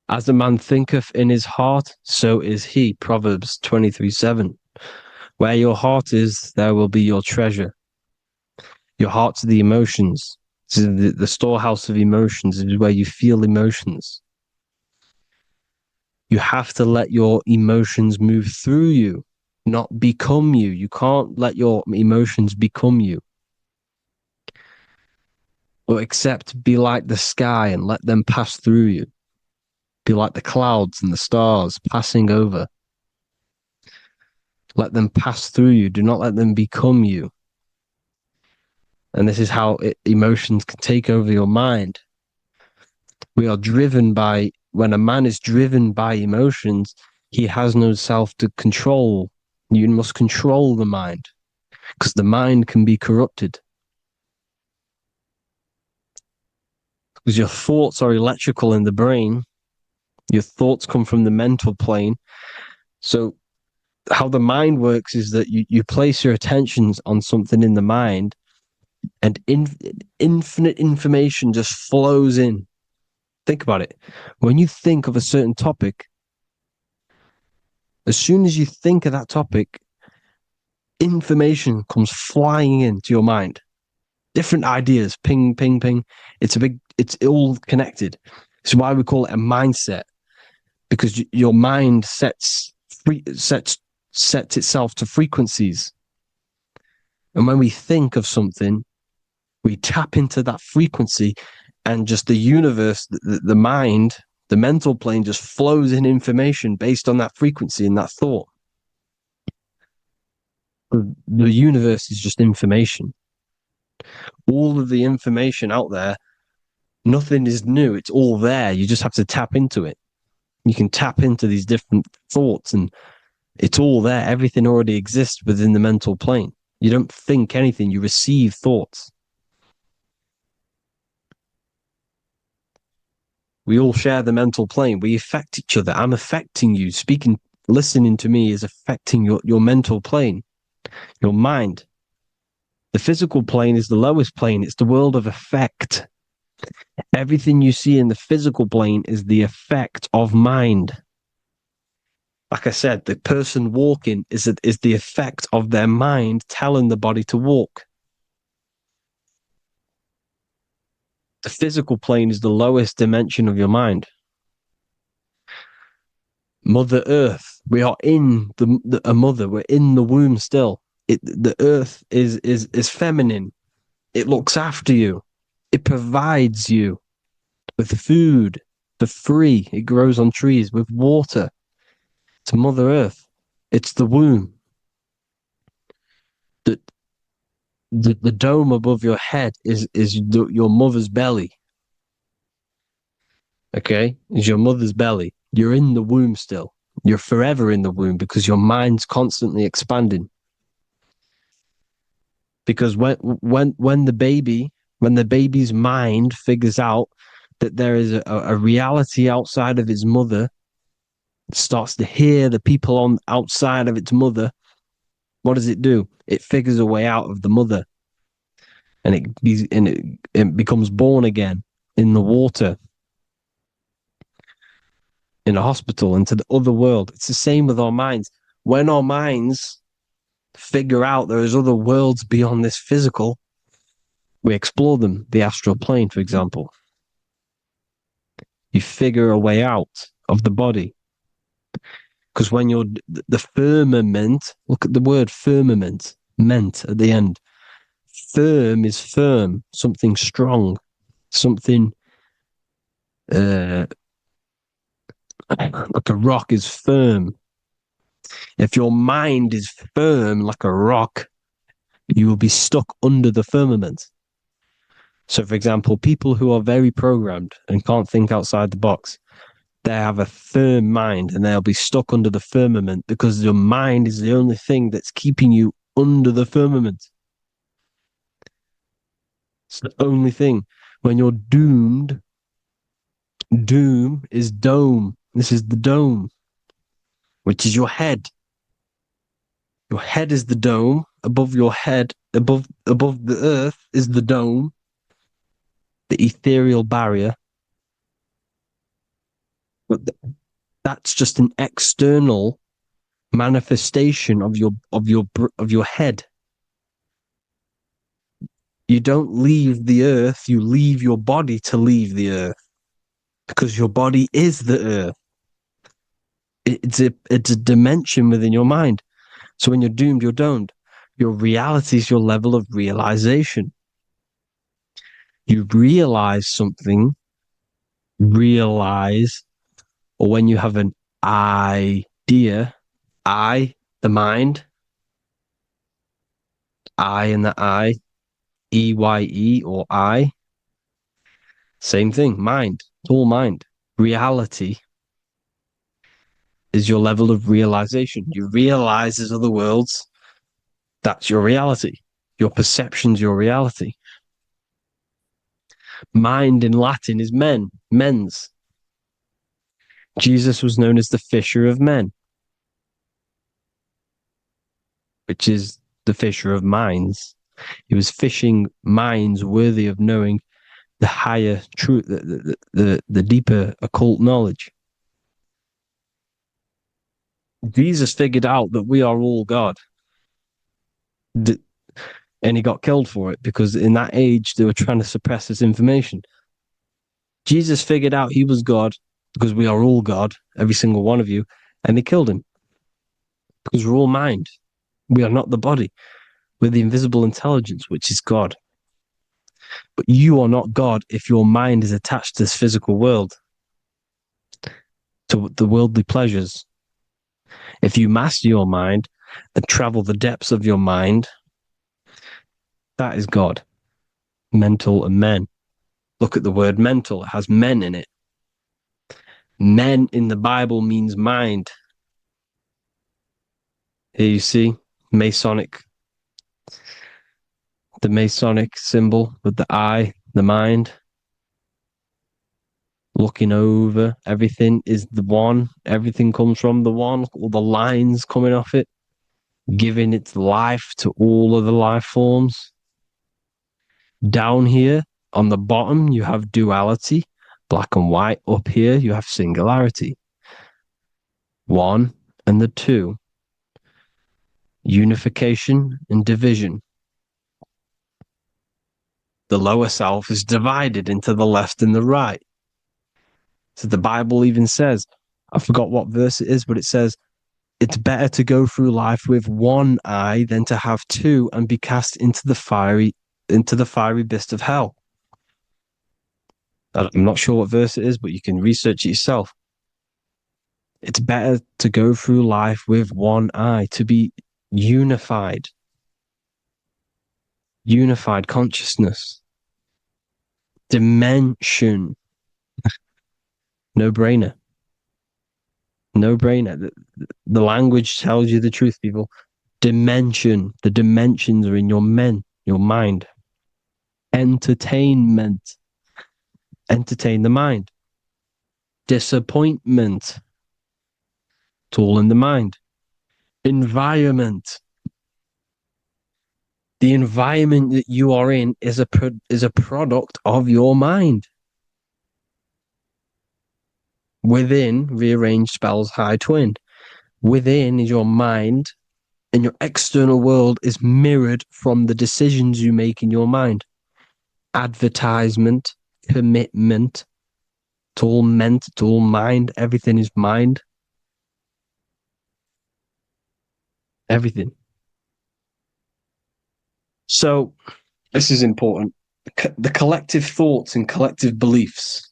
As a man thinketh in his heart, so is he. Proverbs 23:7. Where your heart is, there will be your treasure. Your heart's the emotions. The storehouse of emotions is where you feel emotions. You have to let your emotions move through you, not become you. You can't let your emotions become you. Or except be like the sky and let them pass through you. Be like the clouds and the stars passing over. Let them pass through you. Do not let them become you. And this is how emotions can take over your mind. We are driven by, when a man is driven by emotions, he has no self to control. You must control the mind because the mind can be corrupted. Because your thoughts are electrical in the brain. Your thoughts come from the mental plane. So how the mind works is that you place your attentions on something in the mind and infinite information just flows in. Think about it. When you think of a certain topic, As soon as you think of that topic, information comes flying into your mind. Different ideas, ping, ping, ping. It's all connected. It's why we call it a mindset, because your mind sets itself to frequencies. And when we think of something, we tap into that frequency, and just the universe, the mind, the mental plane just flows in information based on that frequency and that thought. The universe is just information. All of the information out there, nothing is new. It's all there. You just have to tap into it. You can tap into these different thoughts, and it's all there. Everything already exists within the mental plane. You don't think anything, you receive thoughts. We all share the mental plane. We affect each other. I'm affecting you. Listening to me is affecting your mental plane, your mind. The physical plane is the lowest plane. It's the world of effect. Everything you see in the physical plane is the effect of mind. Like I said, the person walking is the effect of their mind telling the body to walk. The physical plane is the lowest dimension of your mind. Mother Earth, we are in a mother. We're in the womb still. The Earth is feminine. It looks after you. It provides you with food for free. It grows on trees with water. It's Mother Earth. It's the womb. The dome above your head is your mother's belly. Okay? Is your mother's belly. You're in the womb still. You're forever in the womb because your mind's constantly expanding. Because when the baby's mind figures out that there is a reality outside of its mother, it starts to hear the people on outside of its mother, what does it do? It figures a way out of the mother, and it becomes born again in the water, in a hospital, into the other world. It's the same with our minds. When our minds figure out there is other worlds beyond this physical, we explore them. The astral plane, for example. You figure a way out of the body. Because when you're the firmament, look at the word firmament, meant at the end. Firm is firm, something strong, something like a rock is firm. If your mind is firm like a rock, you will be stuck under the firmament. So, for example, people who are very programmed and can't think outside the box, they have a firm mind and they'll be stuck under the firmament because your mind is the only thing that's keeping you under the firmament. It's the only thing. When you're doomed, doom is dome. This is the dome, which is your head. Your head is the dome. Above your head, above the earth is the dome, the ethereal barrier. But that's just an external manifestation of your head. You don't leave the earth, you leave your body to leave the earth, because your body is the earth. It's a dimension within your mind. So when you're doomed, you're domed. Your reality is your level of realization. You realize something, or when you have an idea, the mind, in the EYE or I. Same thing, mind, it's all mind. Reality is your level of realization. You realize there's other worlds. That's your reality. Your perception's your reality. Mind in Latin is mens. Jesus was known as the fisher of men, which is the fisher of minds. He was fishing minds worthy of knowing the higher truth, the deeper occult knowledge. Jesus figured out that we are all God. And he got killed for it because in that age they were trying to suppress this information. Jesus figured out he was God because we are all God, every single one of you, and they killed him because we're all mind. We are not the body. We're the invisible intelligence, which is God. But you are not God if your mind is attached to this physical world, to the worldly pleasures. If you master your mind and travel the depths of your mind, that is God. Mental and men. Look at the word mental. It has men in it. Men in the Bible means mind. Here you see Masonic, the Masonic symbol with the eye, the mind. Looking over, everything is the one. Everything comes from the one. All the lines coming off it, giving its life to all of the life forms. Down here on the bottom, you have duality, black and white. Up here, you have singularity. One and the two. Unification and division. The lower self is divided into the left and the right. So the Bible even says, I forgot what verse it is, but it says, it's better to go through life with one eye than to have two and be cast into the fiery abyss of hell. I'm not sure what verse it is, but you can research it yourself. It's better to go through life with one eye, to be unified. Unified consciousness. Dimension. No brainer. No brainer. The language tells you the truth, people. Dimension. The dimensions are in your mind. Entertainment. Entertain the mind. Disappointment. It's all in the mind. Environment. The environment that you are in is a product of your mind. Within, rearranged spells high twin. Within is your mind, and your external world is mirrored from the decisions you make in your mind. Advertisement, commitment, it's all meant, it's all mind. Everything is mind. Everything. So, this is important. The collective thoughts and collective beliefs.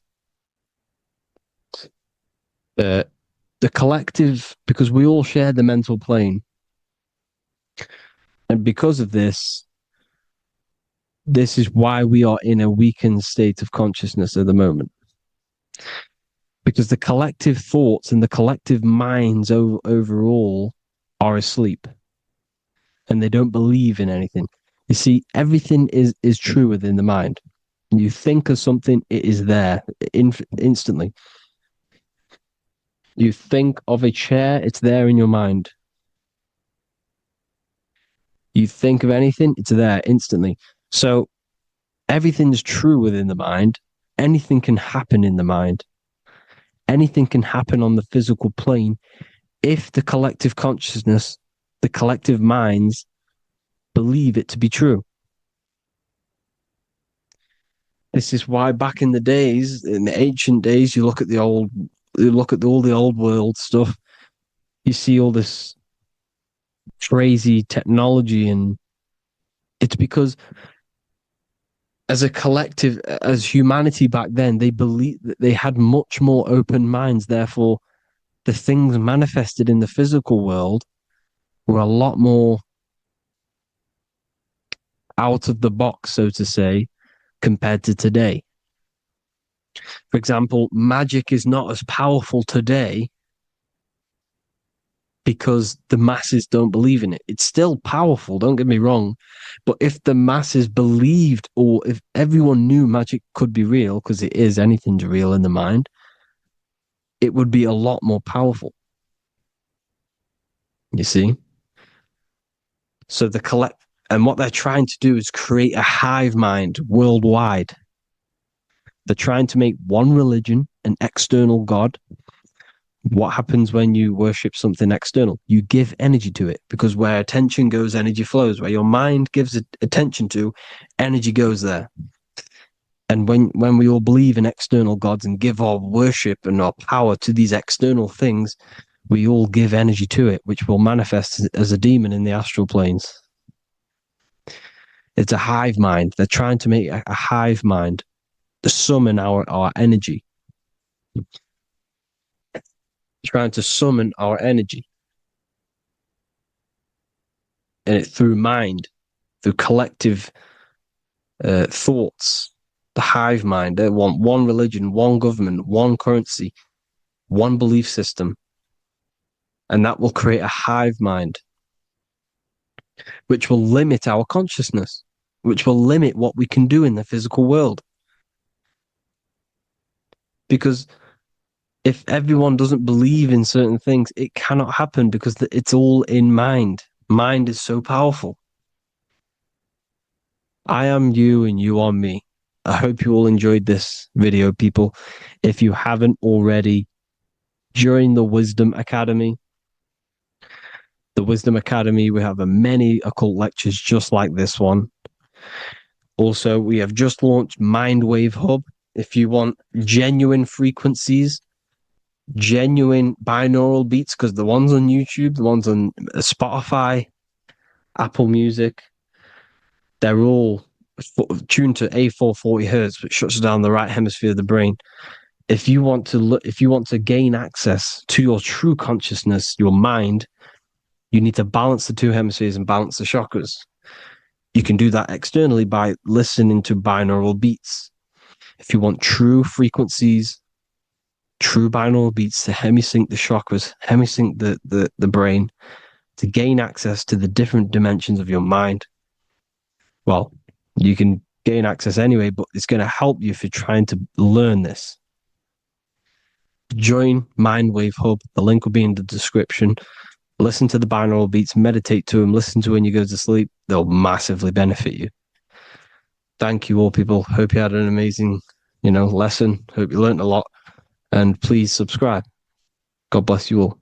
The collective, because we all share the mental plane. And because of this is why we are in a weakened state of consciousness at the moment. Because the collective thoughts and the collective minds overall are asleep. And they don't believe in anything. You see, everything is true within the mind. You think of something, it is there instantly. You think of a chair, it's there in your mind. You think of anything, it's there instantly. So everything's true within the mind. Anything can happen in the mind. Anything can happen on the physical plane if the collective consciousness, the collective minds, believe it to be true. This is why back in the days, in the ancient days, you look at all the old world stuff, you see all this crazy technology, and it's because as a collective, as humanity back then, they believed that they had much more open minds. Therefore, the things manifested in the physical world were a lot more out of the box, so to say, compared to today. For example, magic is not as powerful today because the masses don't believe in it. It's still powerful, don't get me wrong. But if the masses believed, or if everyone knew magic could be real, because it is, anything's real in the mind, it would be a lot more powerful. You see? So and what they're trying to do is create a hive mind worldwide. They're trying to make one religion, an external God, What happens when you worship something external? You give energy to it, because where attention goes, energy flows. Where your mind gives attention to, energy goes there. And when we all believe in external gods and give our worship and our power to these external things, we all give energy to it, which will manifest as a demon in the astral planes. It's a hive mind. They're trying to make a hive mind to summon our energy. Trying to summon our energy. And it through mind, through collective thoughts. The hive mind. They want one religion, one government, one currency, one belief system. And that will create a hive mind, which will limit our consciousness, which will limit what we can do in the physical world. Because if everyone doesn't believe in certain things, it cannot happen, because it's all in mind. Mind is so powerful. I am you and you are me. I hope you all enjoyed this video, people. If you haven't already, join the Wisdom Academy. The Wisdom Academy, we have many occult lectures just like this one. Also, we have just launched Mindwave Hub. If you want genuine frequencies, genuine binaural beats, because the ones on YouTube, the ones on Spotify, Apple Music, they're all tuned to A440 hertz, which shuts down the right hemisphere of the brain. If you want to gain access to your true consciousness, your mind, you need to balance the two hemispheres and balance the chakras. You can do that externally by listening to binaural beats. If you want true frequencies, true binaural beats to hemisync the chakras, hemisync the brain, to gain access to the different dimensions of your mind, well, you can gain access anyway, but it's going to help you if you're trying to learn this. Join Mindwave Hub. The link will be in the description. Listen to the binaural beats, meditate to them, listen to when you go to sleep. They'll massively benefit you. Thank you all, people. Hope you had an amazing, lesson. Hope you learned a lot. And please subscribe. God bless you all.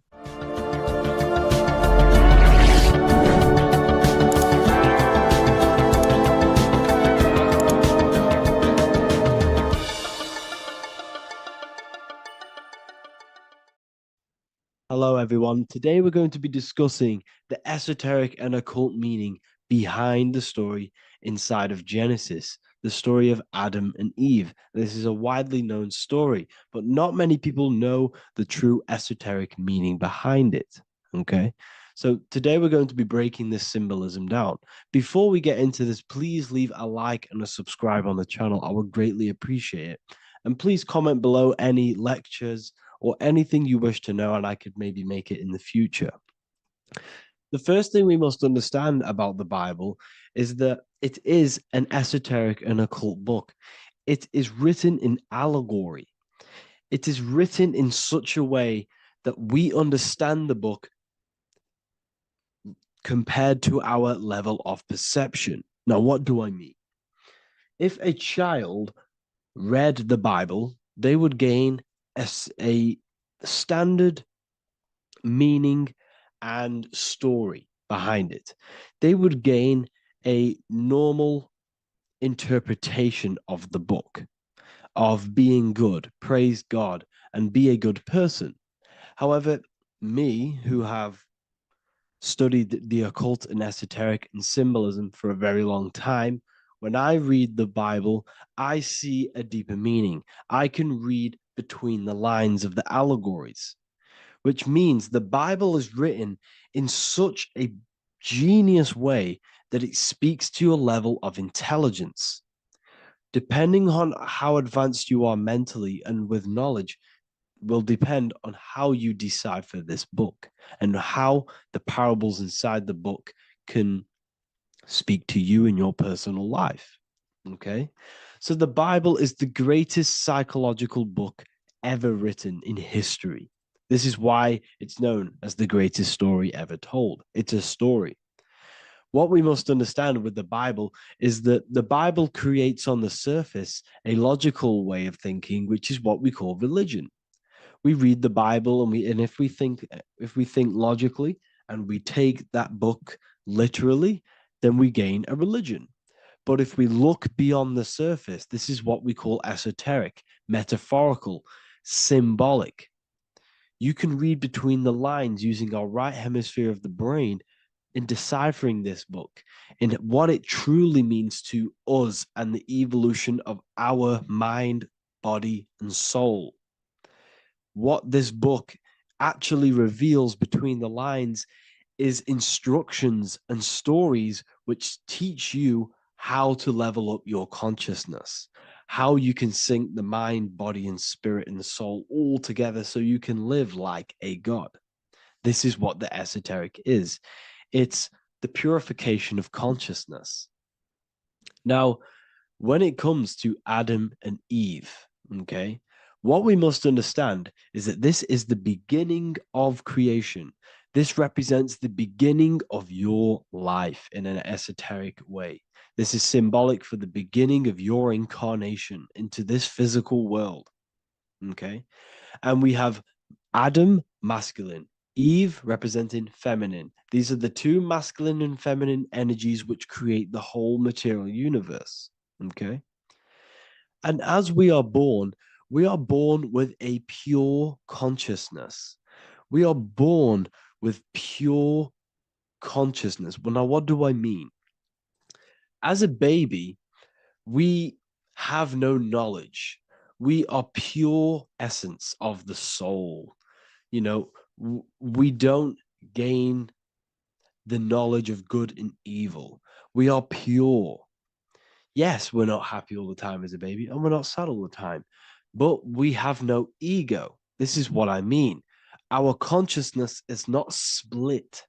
Hello, everyone. Today we're going to be discussing the esoteric and occult meaning behind the story inside of Genesis, the story of Adam and Eve. This is a widely known story, but not many people know the true esoteric meaning behind it. Okay, so today we're going to be breaking this symbolism down. Before we get into this, please leave a like and a subscribe on the channel. I would greatly appreciate it. And please comment below any lectures or anything you wish to know, and I could maybe make it in the future. The first thing we must understand about the Bible is that it is an esoteric and occult book. It is written in allegory. It is written in such a way that we understand the book compared to our level of perception. Now, what do I mean? If a child read the Bible, they would gain a standard meaning and story behind it. They would gain a normal interpretation of the book, of being good, praise God, and be a good person. However, me, who have studied the occult and esoteric and symbolism for a very long time, when I read the Bible, I see a deeper meaning. I can read between the lines of the allegories, which means the Bible is written in such a genius way that it speaks to your level of intelligence. Depending on how advanced you are mentally and with knowledge, will depend on how you decipher this book and how the parables inside the book can speak to you in your personal life. Okay, so the Bible is the greatest psychological book ever written in history. This is why it's known as the greatest story ever told. It's a story. What we must understand with the Bible is that the Bible creates on the surface a logical way of thinking, which is what we call religion. We read the Bible, and if we think logically and we take that book literally, then we gain a religion. But if we look beyond the surface, this is what we call esoteric, metaphorical, symbolic. You can read between the lines using our right hemisphere of the brain in deciphering this book and what it truly means to us and the evolution of our mind, body, and soul. What this book actually reveals between the lines is instructions and stories which teach you how to level up your consciousness, how you can sync the mind, body, and spirit and the soul all together so you can live like a god. This is what the esoteric is. It's the purification of consciousness. Now, when it comes to Adam and Eve, okay, what we must understand is that this is the beginning of creation. This represents the beginning of your life in an esoteric way. This is symbolic for the beginning of your incarnation into this physical world, okay? And we have Adam, masculine, Eve representing feminine. These are the two masculine and feminine energies which create the whole material universe, okay? And as we are born with a pure consciousness. We are born with pure consciousness. Well, now, what do I mean? As a baby, we have no knowledge. We are pure essence of the soul. You know, we don't gain the knowledge of good and evil. We are pure. Yes, we're not happy all the time as a baby, and we're not sad all the time, but we have no ego. This is what I mean. Our consciousness is not split.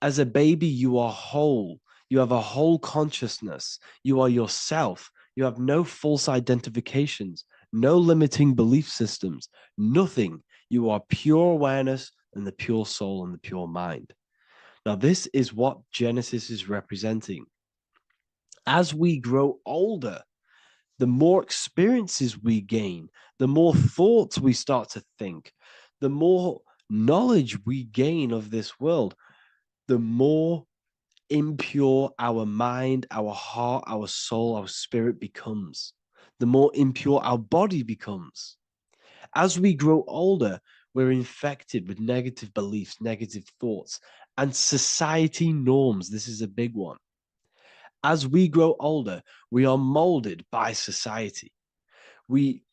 As a baby, you are whole. You have a whole consciousness. You are yourself. You have no false identifications, no limiting belief systems, nothing. You are pure awareness and the pure soul and the pure mind. Now, this is what Genesis is representing. As we grow older, the more experiences we gain, the more thoughts we start to think, the more knowledge we gain of this world, the more impure our mind, our heart, our soul, our spirit becomes, the more impure our body becomes. As we grow older, we're infected with negative beliefs, negative thoughts, and society norms. This is a big one. As we grow older, we are molded by society. We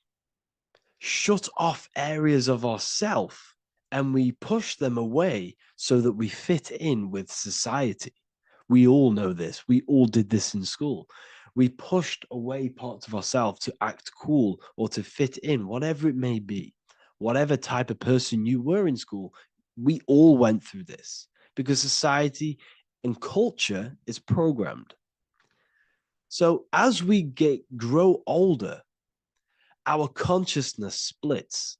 shut off areas of ourself and we push them away so that we fit in with society. We all know this. We all did this in school. We pushed away parts of ourselves to act cool or to fit in, whatever it may be. Whatever type of person you were in school, we all went through this because society and culture is programmed. So as we grow older, our consciousness splits.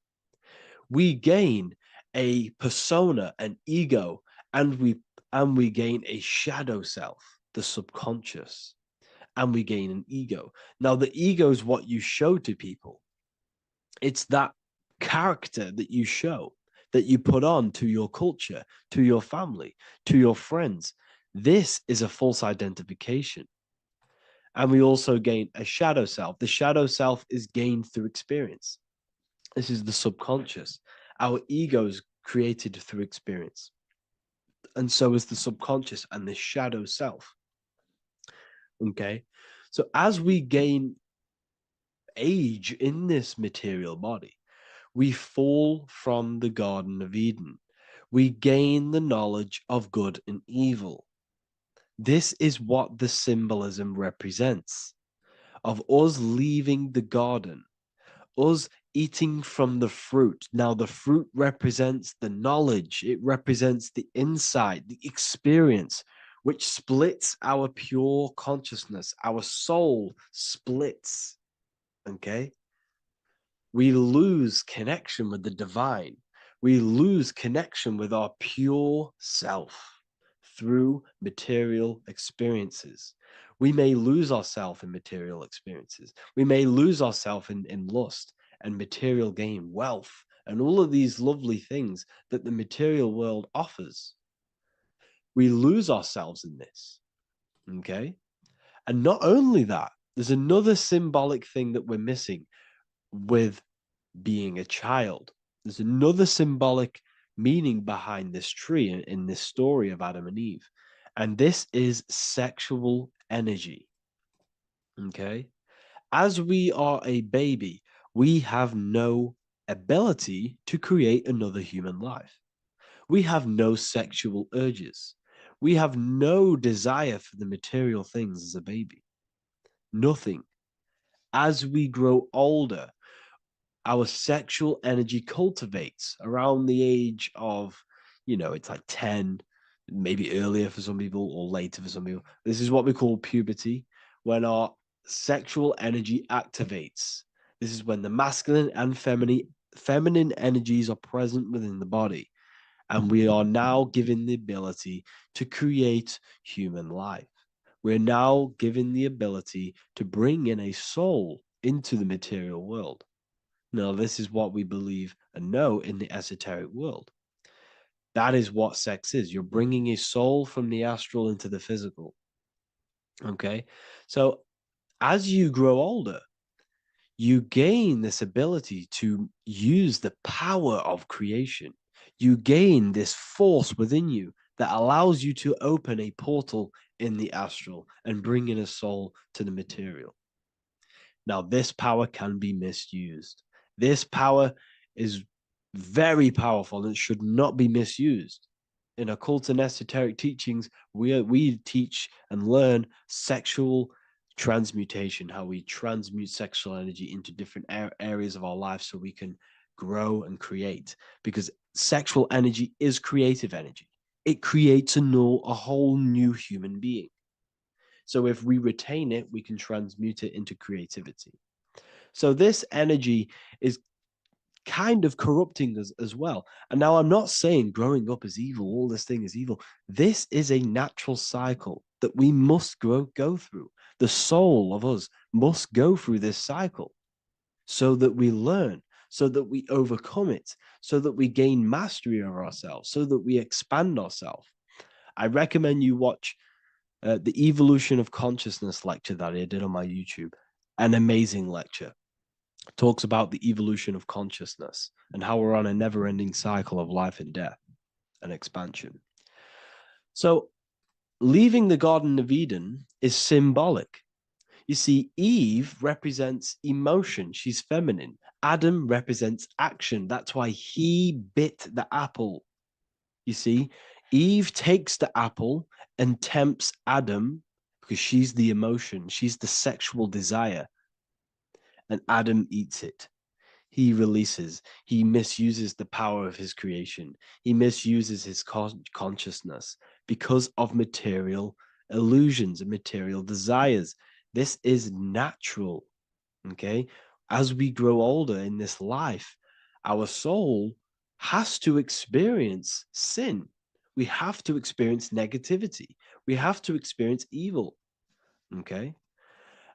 We gain a persona, an ego, and we gain a shadow self, the subconscious, and we gain an ego. Now, the ego is what you show to people. It's that character that you show, that you put on to your culture, to your family, to your friends. This is a false identification. And we also gain a shadow self. The shadow self is gained through experience. This is the subconscious. Our ego is created through experience. And so is the subconscious and the shadow self. Okay. So as we gain age in this material body, we fall from the Garden of Eden. We gain the knowledge of good and evil. This is what the symbolism represents of us leaving the garden, us eating from the fruit. Now, the fruit represents the knowledge, it represents the insight, the experience, which splits our pure consciousness. Our soul splits. Okay. We lose connection with the divine. We lose connection with our pure self through material experiences. We may lose ourselves in material experiences. We may lose ourselves in lust and material gain, wealth, and all of these lovely things that the material world offers. We lose ourselves in this. Okay. And not only that, there's another symbolic thing that we're missing with being a child. There's another symbolic meaning behind this tree in this story of Adam and Eve. And this is sexual energy. Okay. As we are a baby, we have no ability to create another human life. We have no sexual urges. We have no desire for the material things as a baby. Nothing. As we grow older, our sexual energy cultivates around the age of, it's like 10, maybe earlier for some people or later for some people. This is what we call puberty, when our sexual energy activates. This is when the masculine and feminine energies are present within the body. And we are now given the ability to create human life. We're now given the ability to bring in a soul into the material world. Now, this is what we believe and know in the esoteric world. That is what sex is. You're bringing a soul from the astral into the physical. Okay. So as you grow older, you gain this ability to use the power of creation. You gain this force within you that allows you to open a portal in the astral and bring in a soul to the material. Now, this power can be misused. This power is very powerful and should not be misused. In occult and esoteric teachings, we teach and learn sexual transmutation, how we transmute sexual energy into different areas of our life so we can grow and create. Because sexual energy is creative energy. It creates a whole new human being. So if we retain it, we can transmute it into creativity. So this energy is kind of corrupting us as well. And now I'm not saying growing up is evil, all this thing is evil. This is a natural cycle that we must go through. The soul of us must go through this cycle so that we learn, so that we overcome it, so that we gain mastery over ourselves, so that we expand ourselves. I recommend you watch the Evolution of Consciousness lecture that I did on my YouTube. An amazing lecture. Talks about the evolution of consciousness and how we're on a never-ending cycle of life and death and expansion. So leaving the Garden of Eden is symbolic. You see, Eve represents emotion. She's feminine. Adam represents action. That's why he bit the apple. You see, Eve takes the apple and tempts Adam because she's the emotion. She's the sexual desire. And Adam eats it. He releases, he misuses the power of his creation. He misuses his consciousness because of material illusions and material desires. This is natural. Okay. As we grow older in this life, our soul has to experience sin. We have to experience negativity. We have to experience evil. Okay.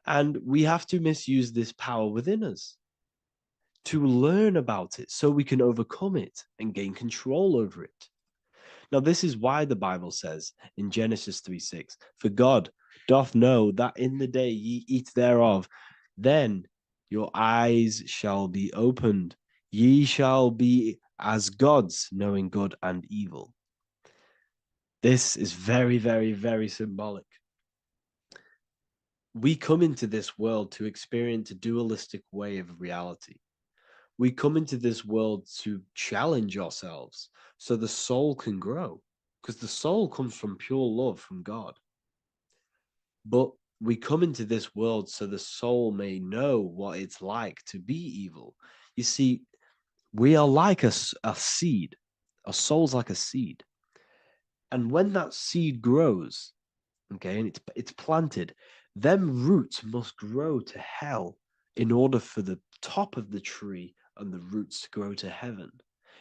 And we have to misuse this power within us to learn about it so we can overcome it and gain control over it. Now, this is why the Bible says in Genesis 3:6, for God doth know that in the day ye eat thereof, then your eyes shall be opened. Ye shall be as gods, knowing good and evil. This is very, very, very symbolic. We come into this world to experience a dualistic way of reality. We come into this world to challenge ourselves so the soul can grow, because the soul comes from pure love from God. But we come into this world so the soul may know what it's like to be evil. You see, we are like a seed. Our soul's like a seed. And when that seed grows, okay, and it's planted, them roots must grow to hell in order for the top of the tree and the roots to grow to heaven.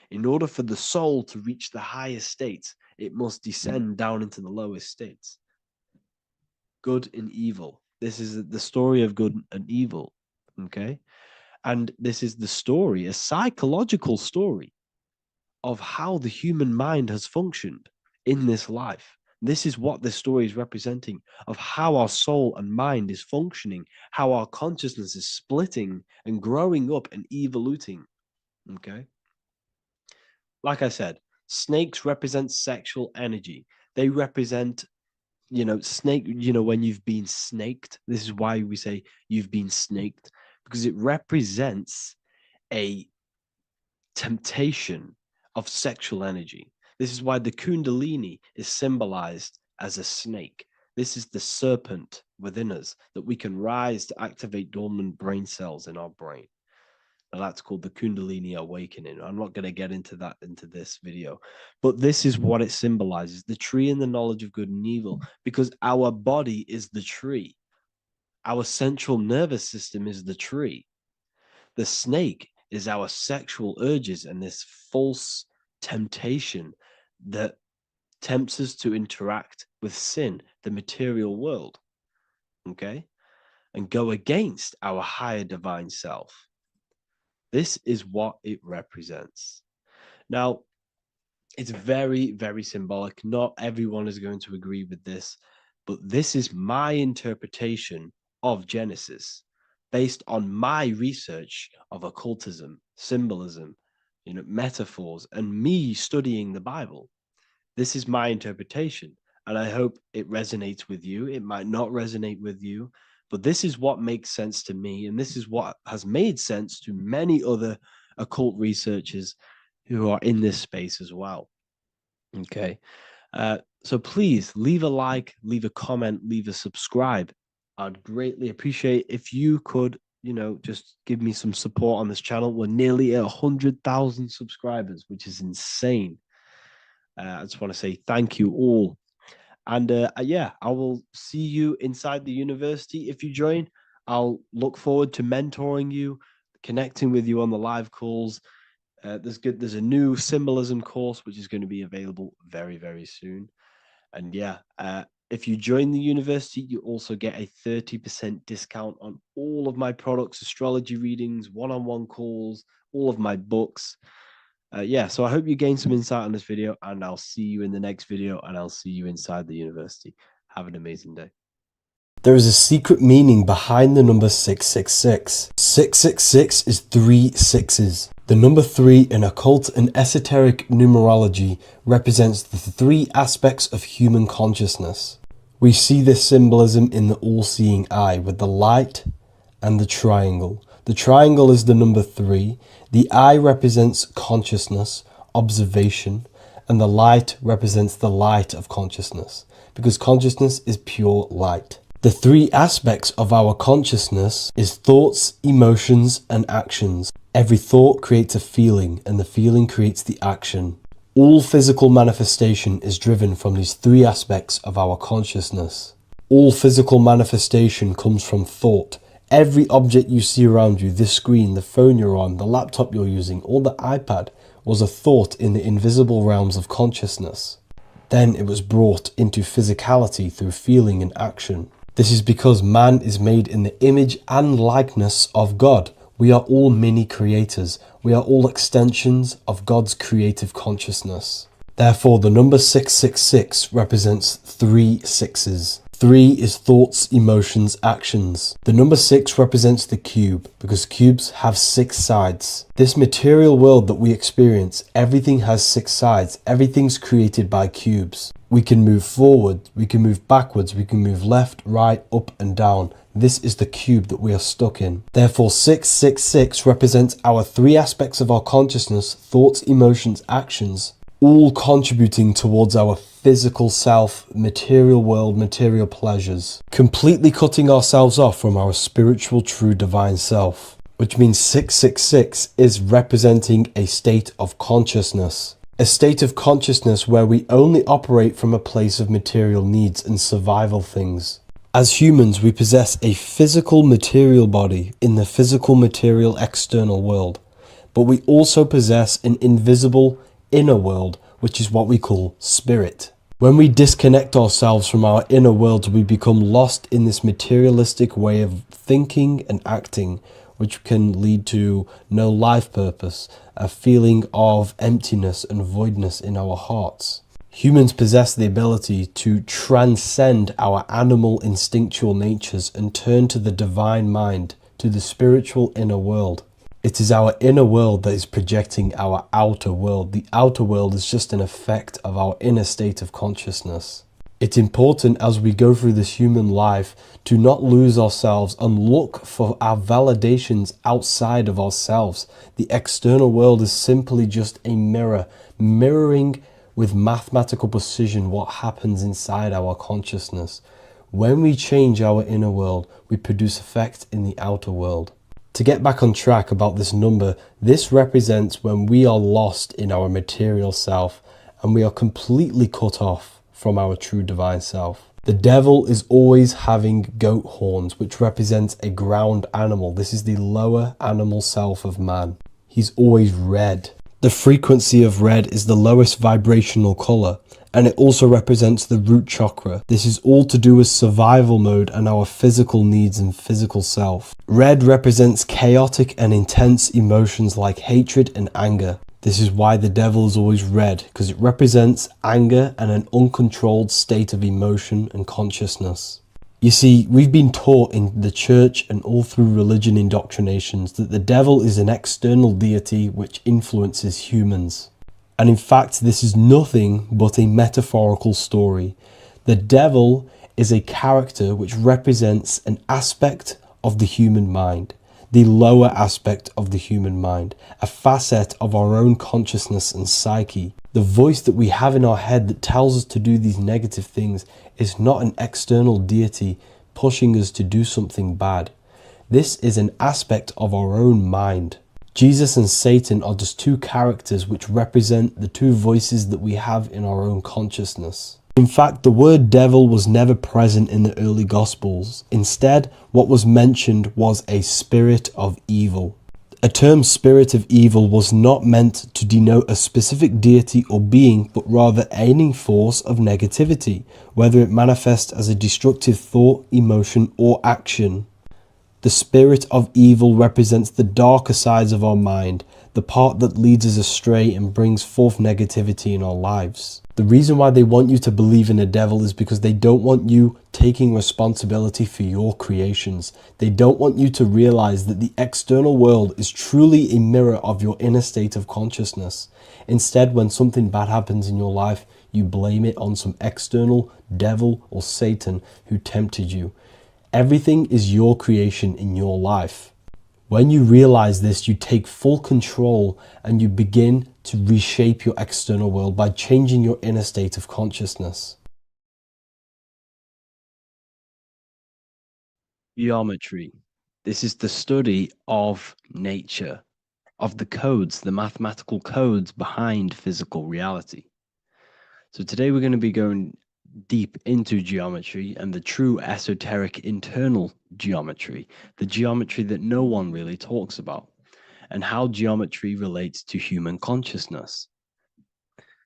In order for the soul to reach the highest states, it must descend down into the lowest states. Good and evil. This is the story of good and evil. Okay. And this is the story, a psychological story of how the human mind has functioned in this life. This is what this story is representing, of how our soul and mind is functioning, how our consciousness is splitting and growing up and evoluting. Okay. Like I said, snakes represent sexual energy. They represent, snake, when you've been snaked. This is why we say you've been snaked, because it represents a temptation of sexual energy. This is why the Kundalini is symbolized as a snake. This is the serpent within us that we can rise to activate dormant brain cells in our brain. Now that's called the Kundalini awakening. I'm not going to get into that into this video, but this is what it symbolizes, the tree and the knowledge of good and evil, because our body is the tree. Our central nervous system is the tree. The snake is our sexual urges and this false temptation that tempts us to interact with sin, the material world, okay, and go against our higher divine self. This is what it represents. Now, it's very, very symbolic. Not everyone is going to agree with this, but this is my interpretation of Genesis based on my research of occultism, symbolism, metaphors, and me studying the Bible. This is my interpretation, and I hope it resonates with you. It might not resonate with you, but this is what makes sense to me, and this is what has made sense to many other occult researchers who are in this space as well. Okay. So please leave a like, leave a comment, leave a subscribe. I'd greatly appreciate if you could, just give me some support on this channel. We're nearly at 100,000 subscribers, which is insane. I just want to say thank you all. And yeah, I will see you inside the university. If you join, I'll look forward to mentoring you, connecting with you on the live calls. There's a new symbolism course which is going to be available very, very soon. And yeah, if you join the university, you also get a 30% discount on all of my products, astrology readings, one-on-one calls, all of my books. Yeah, so I hope you gain some insight on this video, and I'll see you in the next video, and I'll see you inside the university. Have an amazing day. There is a secret meaning behind the number 666. 666 is 3 sixes. The number 3 in occult and esoteric numerology represents the 3 aspects of human consciousness. We see this symbolism in the all-seeing eye with the light and the triangle. The triangle is the number 3. The eye represents consciousness, observation, and the light represents the light of consciousness, because consciousness is pure light. The 3 aspects of our consciousness is thoughts, emotions, and actions. Every thought creates a feeling, and the feeling creates the action. All physical manifestation is driven from these 3 aspects of our consciousness. All physical manifestation comes from thought. Every object you see around you, this screen, the phone you're on, the laptop you're using, or the iPad, was a thought in the invisible realms of consciousness. Then it was brought into physicality through feeling and action. This is because man is made in the image and likeness of God. We are all mini creators. We are all extensions of God's creative consciousness. Therefore, the number 666 represents 3 sixes. 3 is thoughts, emotions, actions. The number 6 represents the cube, because cubes have 6 sides. This material world that we experience, everything has 6 sides. Everything's created by cubes. We can move forward, we can move backwards, we can move left, right, up and down. This is the cube that we are stuck in. Therefore, 666 represents our 3 aspects of our consciousness, thoughts, emotions, actions, all contributing towards our physical self, material world, material pleasures, completely cutting ourselves off from our spiritual, true, divine self, which means 666 is representing a state of consciousness. A state of consciousness where we only operate from a place of material needs and survival things. As humans, we possess a physical material body in the physical material external world, but we also possess an invisible inner world, which is what we call spirit. When we disconnect ourselves from our inner world, we become lost in this materialistic way of thinking and acting, which can lead to no life purpose, a feeling of emptiness and voidness in our hearts. Humans possess the ability to transcend our animal instinctual natures and turn to the divine mind, to the spiritual inner world. It is our inner world that is projecting our outer world. The outer world is just an effect of our inner state of consciousness. It's important as we go through this human life to not lose ourselves and look for our validations outside of ourselves. The external world is simply just a mirror, mirroring with mathematical precision what happens inside our consciousness. When we change our inner world, we produce effect in the outer world. To get back on track about this number, this represents when we are lost in our material self and we are completely cut off from our true divine self. The devil is always having goat horns, which represents a ground animal. This is the lower animal self of man. He's always red. The frequency of red is the lowest vibrational color, and it also represents the root chakra. This is all to do with survival mode and our physical needs and physical self. Red represents chaotic and intense emotions like hatred and anger. This is why the devil is always red, because it represents anger and an uncontrolled state of emotion and consciousness. You see, we've been taught in the church and all through religion indoctrinations that the devil is an external deity which influences humans. And in fact, this is nothing but a metaphorical story. The devil is a character which represents an aspect of the human mind, the lower aspect of the human mind, a facet of our own consciousness and psyche. The voice that we have in our head that tells us to do these negative things is not an external deity pushing us to do something bad. This is an aspect of our own mind. Jesus and Satan are just two characters which represent the two voices that we have in our own consciousness. In fact, the word devil was never present in the early Gospels. Instead, what was mentioned was a spirit of evil. A term spirit of evil was not meant to denote a specific deity or being, but rather any force of negativity, whether it manifests as a destructive thought, emotion, or action. The spirit of evil represents the darker sides of our mind, the part that leads us astray and brings forth negativity in our lives. The reason why they want you to believe in a devil is because they don't want you taking responsibility for your creations. They don't want you to realize that the external world is truly a mirror of your inner state of consciousness. Instead, when something bad happens in your life, you blame it on some external devil or Satan who tempted you. Everything is your creation in your life. When you realize this, you take full control and you begin to reshape your external world by changing your inner state of consciousness. Geometry. This is the study of nature, of the codes, the mathematical codes behind physical reality. So today we're going to be going deep into geometry and the true esoteric internal geometry, the geometry that no one really talks about, and how geometry relates to human consciousness.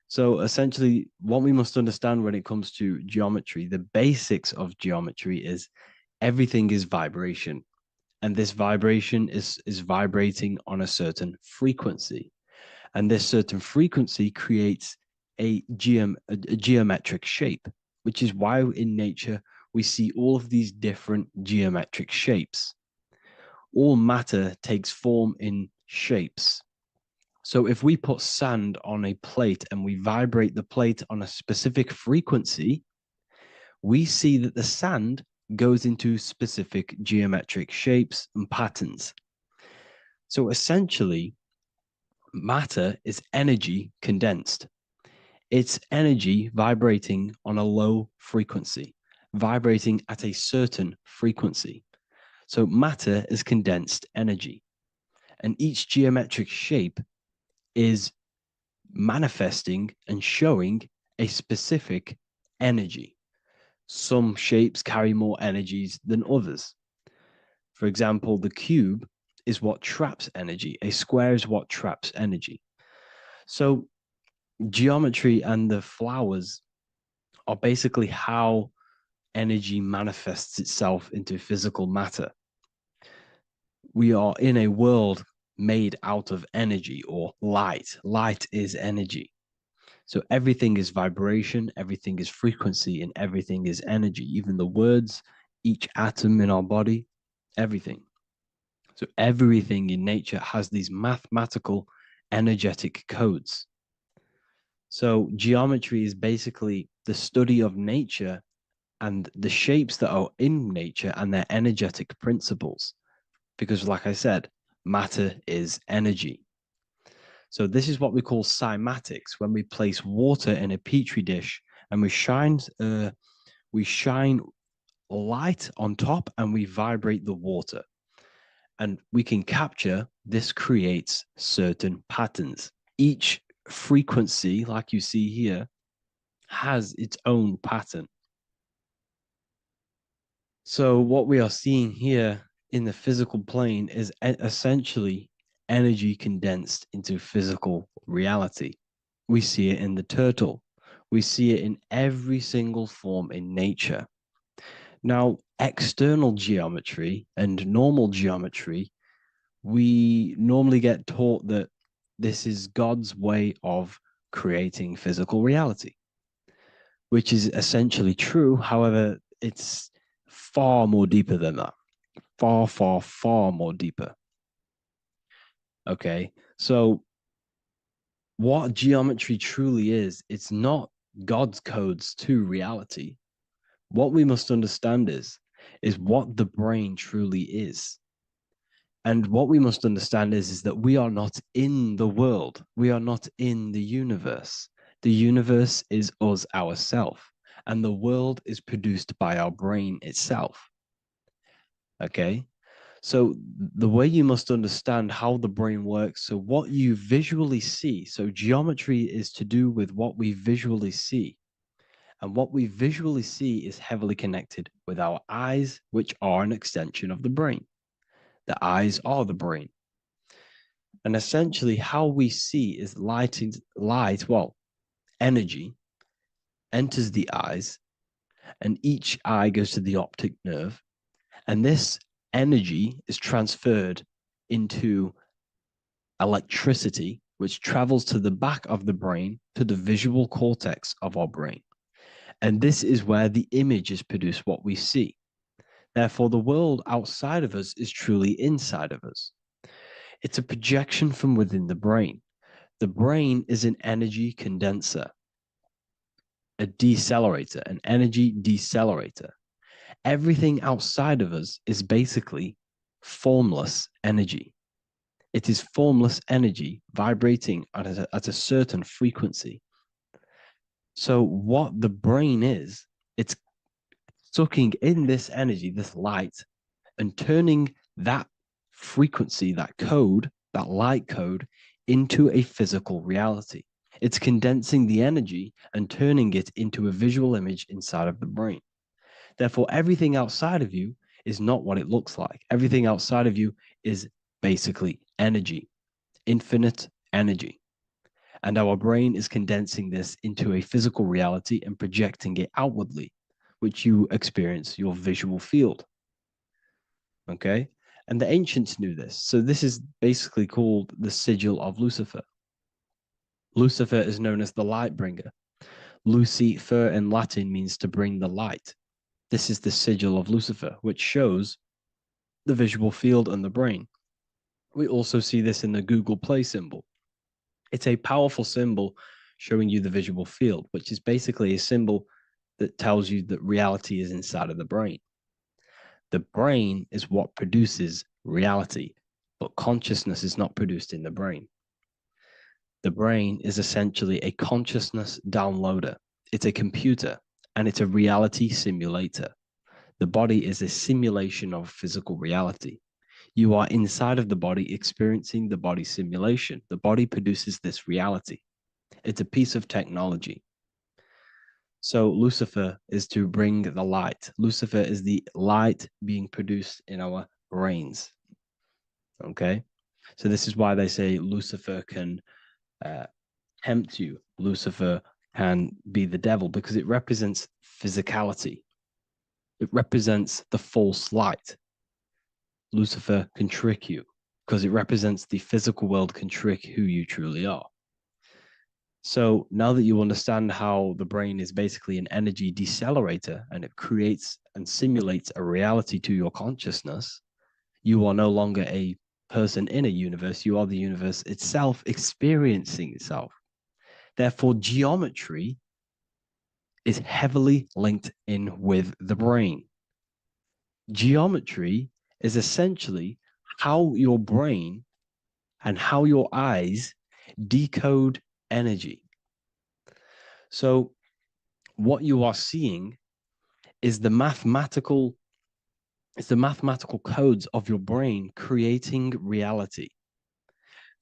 So essentially, what we must understand when it comes to geometry, the basics of geometry is everything is vibration, and this vibration is vibrating on a certain frequency, and this certain frequency creates a geometric shape, which is why in nature we see all of these different geometric shapes. All matter takes form in shapes. So if we put sand on a plate and we vibrate the plate on a specific frequency, we see that the sand goes into specific geometric shapes and patterns. So essentially, matter is energy condensed. It's energy vibrating on a low frequency, vibrating at a certain frequency. So matter is condensed energy, and each geometric shape is manifesting and showing a specific energy. Some shapes carry more energies than others. For example, the cube is what traps energy. A square is what traps energy. So geometry and the flowers are basically how energy manifests itself into physical matter. we are in a world made out of energy or light. Light is energy. So everything is vibration, everything is frequency, and everything is energy. Even the words, each atom in our body, everything. So everything in nature has these mathematical, energetic codes. So geometry is basically the study of nature and the shapes that are in nature and their energetic principles. Because, like I said, matter is energy. So this is what we call cymatics, when we place water in a petri dish and we shine light on top and we vibrate the water. And we can capture, this creates certain patterns. Each frequency, like you see here, has its own pattern. So what we are seeing here in the physical plane is essentially energy condensed into physical reality. We see it in the turtle. We see it in every single form in nature. Now, external geometry and normal geometry, we normally get taught that this is God's way of creating physical reality, which is essentially true. However, it's far more deeper than that. Far, far, far more deeper. Okay, so what geometry truly is, it's not God's codes to reality. What we must understand is what the brain truly is. And what we must understand is that we are not in the world. We are not in the universe. The universe is us ourselves, and the world is produced by our brain itself. Okay? So the way you must understand how the brain works, so what you visually see, so geometry is to do with what we visually see. And what we visually see is heavily connected with our eyes, which are an extension of the brain. The eyes are the brain. And essentially how we see is energy enters the eyes, and each eye goes to the optic nerve. And this energy is transferred into electricity, which travels to the back of the brain, to the visual cortex of our brain. And this is where the image is produced, what we see. Therefore, the world outside of us is truly inside of us. It's a projection from within the brain. The brain is an energy condenser, a decelerator, an energy decelerator. Everything outside of us is basically formless energy. It is formless energy vibrating at a certain frequency. So what the brain is, it's sucking in this energy, this light, and turning that frequency, that code, that light code, into a physical reality. It's condensing the energy and turning it into a visual image inside of the brain. Therefore, everything outside of you is not what it looks like. Everything outside of you is basically energy, infinite energy. And our brain is condensing this into a physical reality and projecting it outwardly, which you experience your visual field. Okay? And the ancients knew this. So this is basically called the sigil of Lucifer. Lucifer is known as the light bringer. Lucifer in Latin means to bring the light. This is the sigil of Lucifer, which shows the visual field and the brain. We also see this in the Google Play symbol. It's a powerful symbol showing you the visual field, which is basically a symbol that tells you that reality is inside of the brain. The brain is what produces reality, but consciousness is not produced in the brain. The brain is essentially a consciousness downloader. It's a computer, and it's a reality simulator. The body is a simulation of physical reality. You are inside of the body experiencing the body simulation. The body produces this reality. It's a piece of technology. So Lucifer is to bring the light. Lucifer is the light being produced in our brains. Okay? So this is why they say Lucifer can tempt you. Lucifer can be the devil because it represents physicality. It represents the false light. Lucifer can trick you because it represents the physical world can trick who you truly are. So now that you understand how the brain is basically an energy decelerator and it creates and simulates a reality to your consciousness, you are no longer a person in a universe. You are the universe itself experiencing itself. Therefore, geometry is heavily linked in with the brain. Geometry is essentially how your brain and how your eyes decode energy. So what you are seeing is the mathematical codes of your brain creating reality.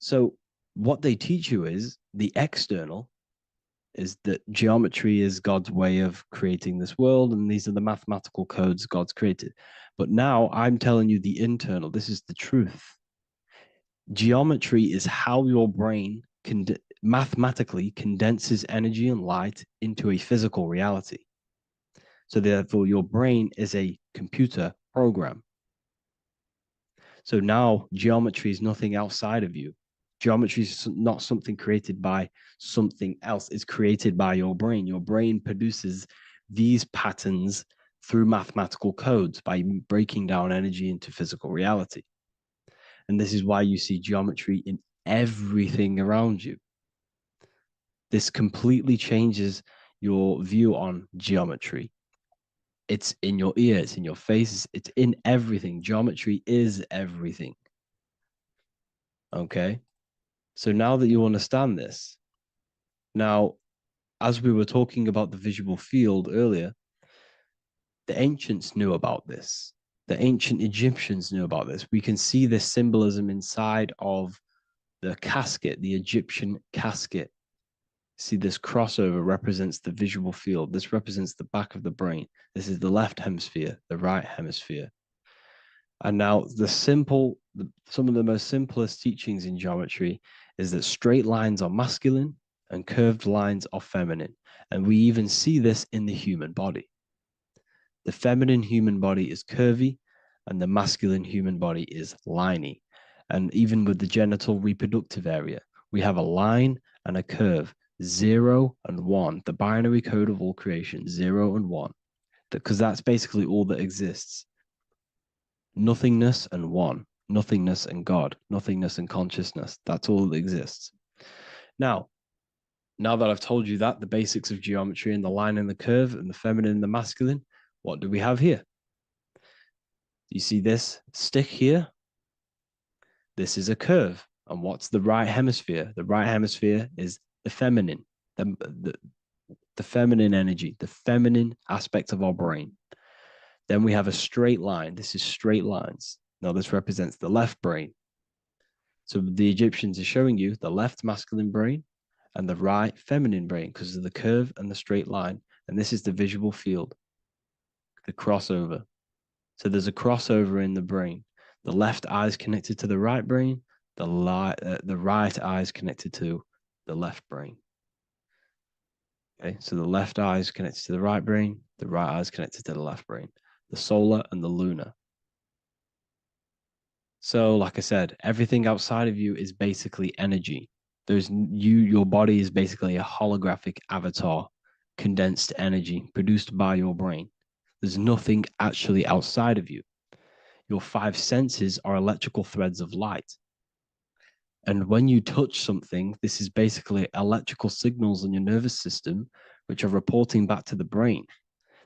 So what they teach you is the external is that geometry is God's way of creating this world, and these are the mathematical codes God's created. But now I'm telling you the internal. This is the truth. Geometry is how your brain mathematically condenses energy and light into a physical reality. So therefore, your brain is a computer program. So now geometry is nothing outside of you. Geometry is not something created by something else. It's created by your brain. Your brain produces these patterns through mathematical codes by breaking down energy into physical reality. And this is why you see geometry in everything around you. This completely changes your view on geometry. It's in your ear, it's in your face, it's in everything. Geometry is everything. Okay? So now that you understand this, now, as we were talking about the visual field earlier, the ancients knew about this. The ancient Egyptians knew about this. We can see this symbolism inside of the casket, the Egyptian casket. See, this crossover represents the visual field. This represents the back of the brain. This is the left hemisphere, the right hemisphere. And now some of the most simplest teachings in geometry is that straight lines are masculine and curved lines are feminine. And we even see this in the human body. The feminine human body is curvy and the masculine human body is liney. And even with the genital reproductive area, we have a line and a curve, 0 and 1, the binary code of all creation, 0 and 1, because that's basically all that exists. Nothingness and one, nothingness and God, nothingness and consciousness. That's all that exists. Now that I've told you that, the basics of geometry and the line and the curve and the feminine and the masculine, what do we have here? You see this stick here? This is a curve. And what's the right hemisphere? The right hemisphere is the feminine, the feminine energy, the feminine aspect of our brain. Then we have a straight line. This is straight lines. Now this represents the left brain. So the Egyptians are showing you the left masculine brain and the right feminine brain because of the curve and the straight line. And this is the visual field, the crossover. So there's a crossover in the brain. The left eye is connected to the right brain. The right eye is connected to the left brain. Okay, so the left eye is connected to the right brain. The right eye is connected to the left brain. The solar and the lunar. So, like I said, everything outside of you is basically energy. Your body is basically a holographic avatar, condensed energy produced by your brain. There's nothing actually outside of you. Your 5 senses are electrical threads of light. And when you touch something, this is basically electrical signals in your nervous system, which are reporting back to the brain.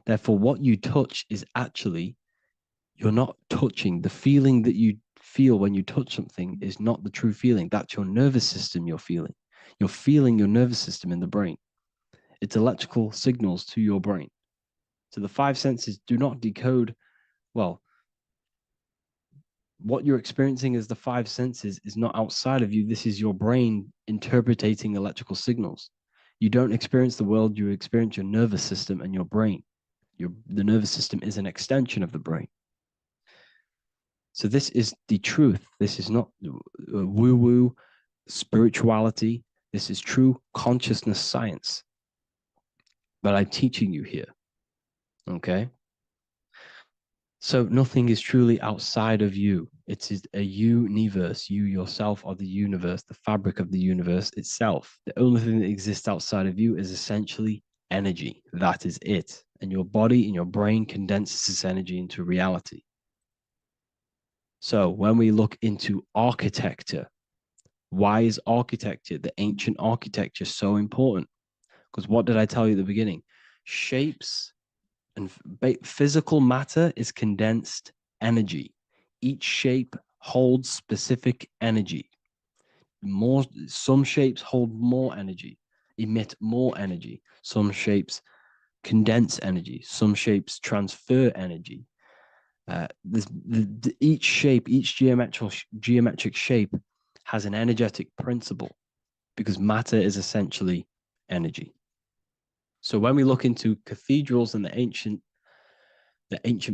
Therefore, what you touch is actually, you're not touching. The feeling that you feel when you touch something is not the true feeling. That's your nervous system you're feeling. You're feeling your nervous system in the brain. It's electrical signals to your brain. So the 5 senses do not decode, well, what you're experiencing as the 5 senses is not outside of you. This is your brain interpreting electrical signals. You don't experience the world, you experience your nervous system and your brain. The nervous system is an extension of the brain. So this is the truth. This is not woo-woo spirituality. This is true consciousness science that I'm teaching you here. Okay? So nothing is truly outside of you. It is a universe. You yourself are the universe, the fabric of the universe itself. The only thing that exists outside of you is essentially energy. That is it. And your body and your brain condenses this energy into reality. So when we look into architecture, why is architecture, the ancient architecture, so important? Because what did I tell you at the beginning? Shapes and physical matter is condensed energy. Each shape holds specific energy. Some shapes hold more energy, emit more energy. Some shapes condense energy. Some shapes transfer energy. Each shape, each geometric shape has an energetic principle because matter is essentially energy. So when we look into cathedrals and the ancient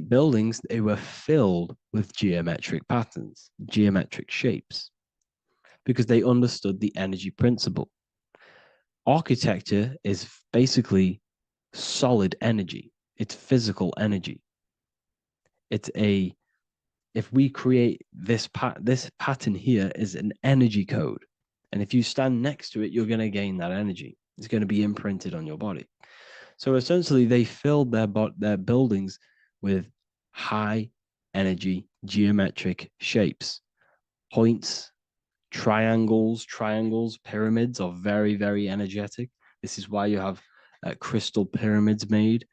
buildings, they were filled with geometric patterns, geometric shapes, because they understood the energy principle. Architecture is basically solid energy. It's physical energy. If we create this pattern here is an energy code. And if you stand next to it, you're going to gain that energy. It's going to be imprinted on your body. So essentially, they filled their buildings with high energy geometric shapes. Points, triangles, pyramids are very, very energetic. This is why you have crystal pyramids made,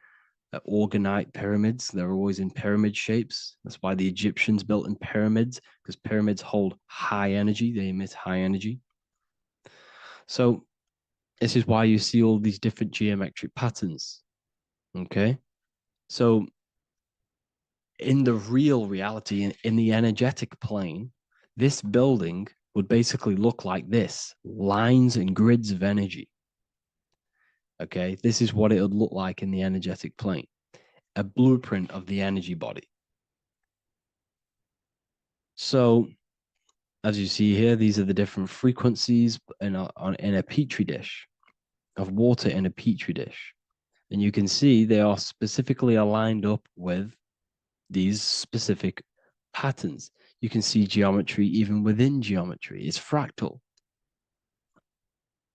organite pyramids. They're always in pyramid shapes. That's why the Egyptians built in pyramids, because pyramids hold high energy. They emit high energy. So this is why you see all these different geometric patterns. Okay. So in the real reality, in the energetic plane, this building would basically look like this: lines and grids of energy. Okay. This is what it would look like in the energetic plane, a blueprint of the energy body. So as you see here, these are the different frequencies in a petri dish of water in a petri dish. And you can see they are specifically aligned up with these specific patterns. You can see geometry even within geometry. It's fractal.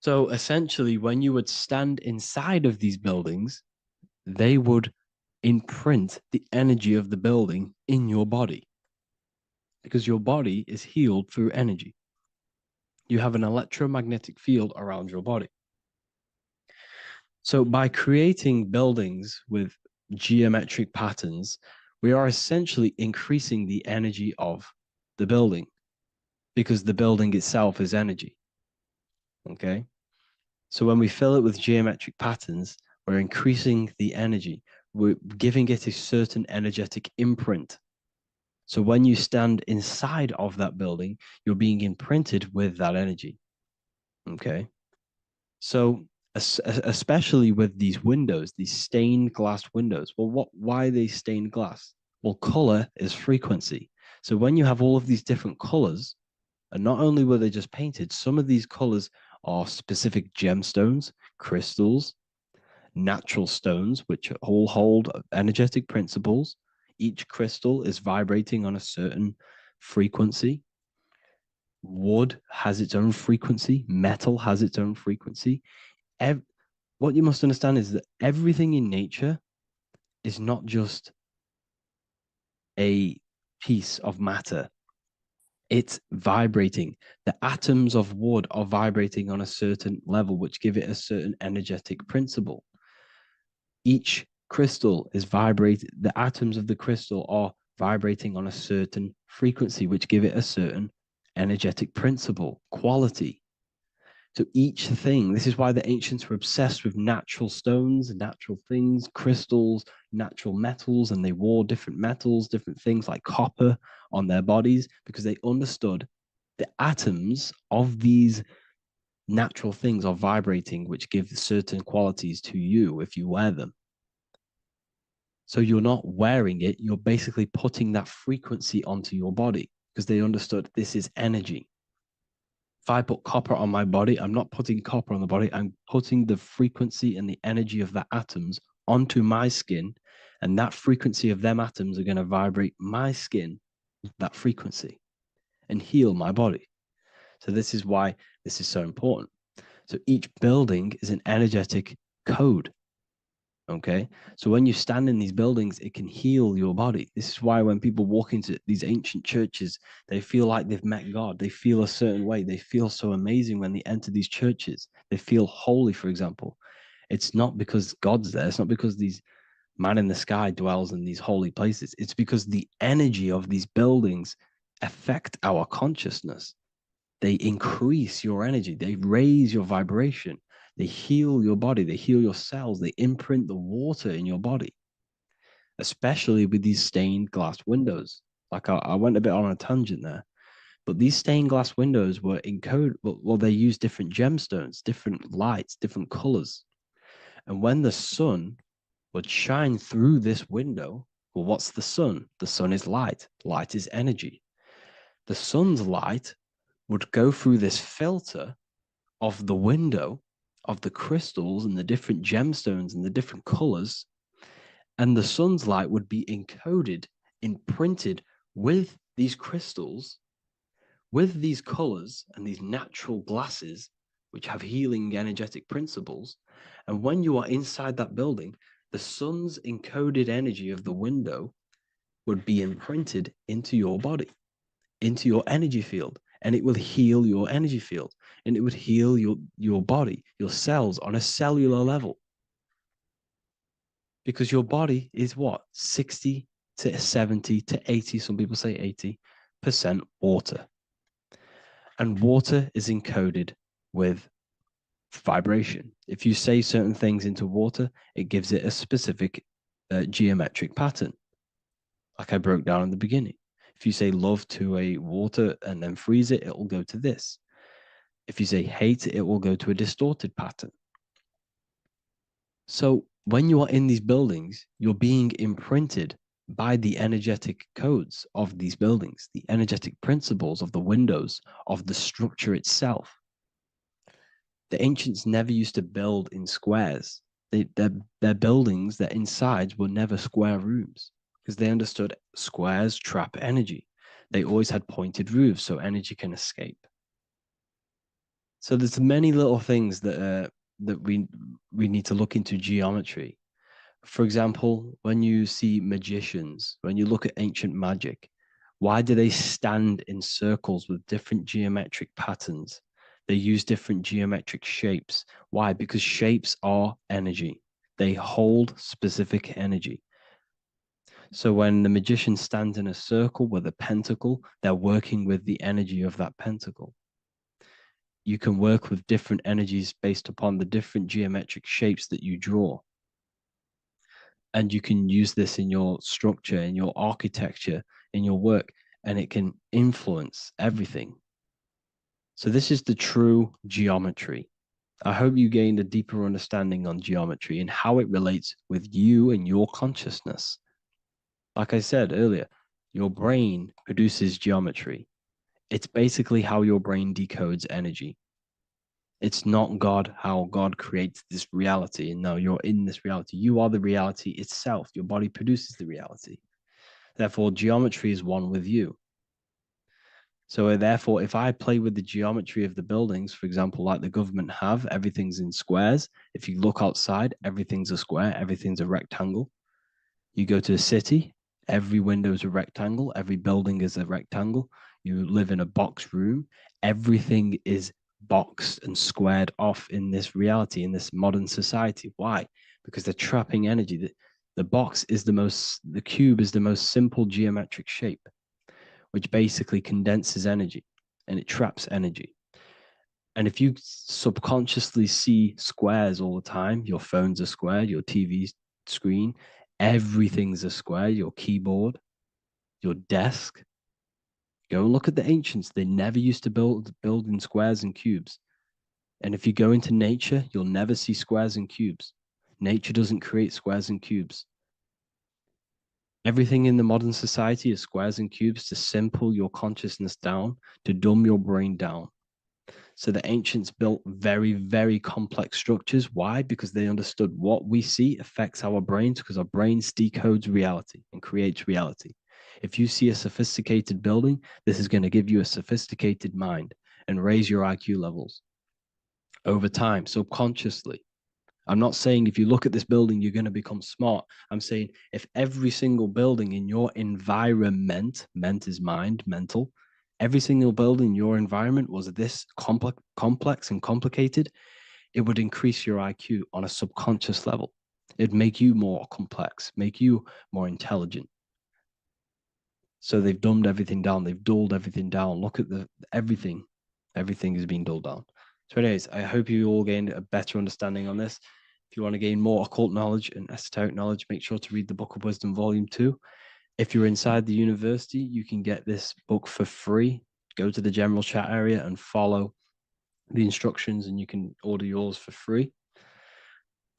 So essentially, when you would stand inside of these buildings, they would imprint the energy of the building in your body, because your body is healed through energy. You have an electromagnetic field around your body. So by creating buildings with geometric patterns, we are essentially increasing the energy of the building, because the building itself is energy. Okay. So when we fill it with geometric patterns, we're increasing the energy. We're giving it a certain energetic imprint. So when you stand inside of that building, you're being imprinted with that energy. Okay. So especially with these windows, these stained glass windows. Well, why are they stained glass? Well, color is frequency. So when you have all of these different colors, and not only were they just painted, some of these colors are specific gemstones, crystals, natural stones, which all hold energetic principles. Each crystal is vibrating on a certain frequency. Wood has its own frequency. Metal has its own frequency. What you must understand is that everything in nature is not just a piece of matter. It's vibrating. The atoms of wood are vibrating on a certain level, which give it a certain energetic principle. Each crystal is vibrating. The atoms of the crystal are vibrating on a certain frequency, which give it a certain energetic principle, quality. So each thing, this is why the ancients were obsessed with natural stones, natural things, crystals, natural metals, and they wore different metals, different things like copper on their bodies, because they understood the atoms of these natural things are vibrating, which give certain qualities to you if you wear them. So you're not wearing it, you're basically putting that frequency onto your body, because they understood this is energy. If I put copper on my body, I'm not putting copper on the body. I'm putting the frequency and the energy of the atoms onto my skin, And that frequency of them atoms are going to vibrate my skin, that frequency, and heal my body. So this is why this is so important. So each building is an energetic code. Okay. So when you stand in these buildings, it can heal your body. This is why when people walk into these ancient churches, they feel like they've met God. They feel a certain way. They feel so amazing when they enter these churches. They feel holy, for example. It's not because God's there. It's not because these man in the sky dwells in these holy places. It's because the energy of these buildings affect our consciousness. They increase your energy. They raise your vibration. They heal your body. They heal your cells. They imprint the water in your body, especially with these stained glass windows. Like I went a bit on a tangent there, but these stained glass windows were encoded. Well, they use different gemstones, different lights, different colors. And when the sun would shine through this window, well, what's the sun? The sun is light. Light is energy. The sun's light would go through this filter of the window of the crystals and the different gemstones and the different colors, and the sun's light would be encoded, imprinted with these crystals, with these colors and these natural glasses, which have healing energetic principles. And when you are inside that building, the sun's encoded energy of the window would be imprinted into your body, into your energy field, and it will heal your energy field, and it would heal your body, your cells on a cellular level. Because your body is what? 60 to 70 to 80, some people say 80% water. And water is encoded with vibration. If you say certain things into water, it gives it a specific geometric pattern, like I broke down in the beginning. If you say love to a water and then freeze it, it will go to this. If you say hate, it will go to a distorted pattern. So when you are in these buildings, you're being imprinted by the energetic codes of these buildings, the energetic principles of the windows, of the structure itself. The ancients never used to build in squares. Their buildings, their insides were never square rooms because they understood squares trap energy. They always had pointed roofs so energy can escape. So there's many little things that we need to look into geometry. For example, when you see magicians, when you look at ancient magic, why do they stand in circles with different geometric patterns? They use different geometric shapes. Why? Because shapes are energy. They hold specific energy. So when the magician stands in a circle with a pentacle, they're working with the energy of that pentacle. You can work with different energies based upon the different geometric shapes that you draw. And you can use this in your structure, in your architecture, in your work, and it can influence everything. So this is the true geometry. I hope you gained a deeper understanding on geometry and how it relates with you and your consciousness. Like I said earlier, your brain produces geometry. It's basically how your brain decodes energy. It's not God, how God creates this reality. And no, you're in this reality. You are the reality itself. Your body produces the reality. Therefore, geometry is one with you. So therefore, if I play with the geometry of the buildings, for example, like the government have, everything's in squares. If you look outside, everything's a square, everything's a rectangle. You go to a city, every window is a rectangle, every building is a rectangle. You live in a box room, everything is boxed and squared off in this reality, in this modern society. Why? Because they're trapping energy. The box is the cube is the most simple geometric shape, which basically condenses energy and it traps energy. And if you subconsciously see squares all the time, your phone's a square, your TV screen, everything's a square, your keyboard, your desk. Go and look at the ancients. They never used to build in squares and cubes. And if you go into nature, you'll never see squares and cubes. Nature doesn't create squares and cubes. Everything in the modern society is squares and cubes to simple your consciousness down, to dumb your brain down. So the ancients built very, very complex structures. Why? Because they understood what we see affects our brains, because our brains decodes reality and creates reality. If you see a sophisticated building, this is going to give you a sophisticated mind and raise your IQ levels over time, subconsciously. I'm not saying if you look at this building, you're going to become smart. I'm saying if every single building in your environment, ment is mind, mental, every single building in your environment was this complex and complicated, it would increase your IQ on a subconscious level. It'd make you more complex, make you more intelligent. So they've dumbed everything down. They've dulled everything down. Look at everything. Everything is being dulled down. So anyways, I hope you all gained a better understanding on this. If you want to gain more occult knowledge and esoteric knowledge, make sure to read the Book of Wisdom, Volume 2. If you're inside the university, you can get this book for free. Go to the general chat area and follow the instructions, and you can order yours for free.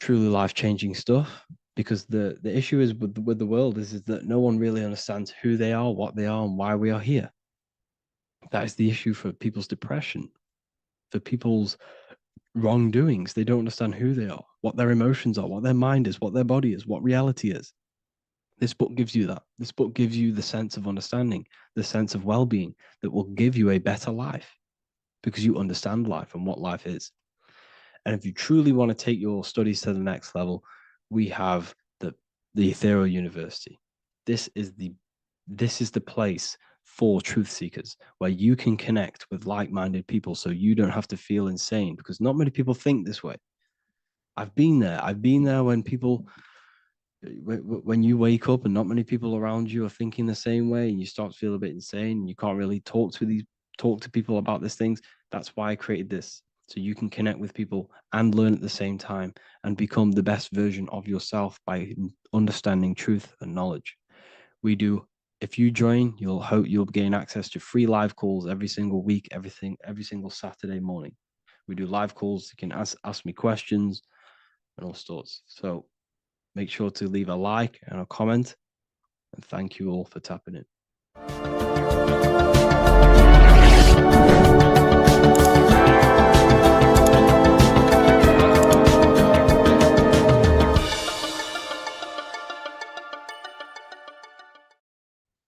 Truly life-changing stuff. Because the issue is with the world is that no one really understands who they are, what they are, and why we are here. That is the issue for people's depression, for people's wrongdoings. They don't understand who they are, what their emotions are, what their mind is, what their body is, what reality is. This book gives you that. This book gives you the sense of understanding, the sense of well-being that will give you a better life because you understand life and what life is. And if you truly want to take your studies to the next level, we have the Ethereal University. This is the place for truth seekers where you can connect with like-minded people so you don't have to feel insane, because not many people think this way. I've been there when you wake up and not many people around you are thinking the same way, and you start to feel a bit insane and you can't really talk to people about these things. That's why I created this, so you can connect with people and learn at the same time and become the best version of yourself by understanding truth and knowledge. If you join, you'll gain access to free live calls every single week, every single Saturday morning. We do live calls. You can ask me questions and all sorts. So make sure to leave a like and a comment. And thank you all for tapping in.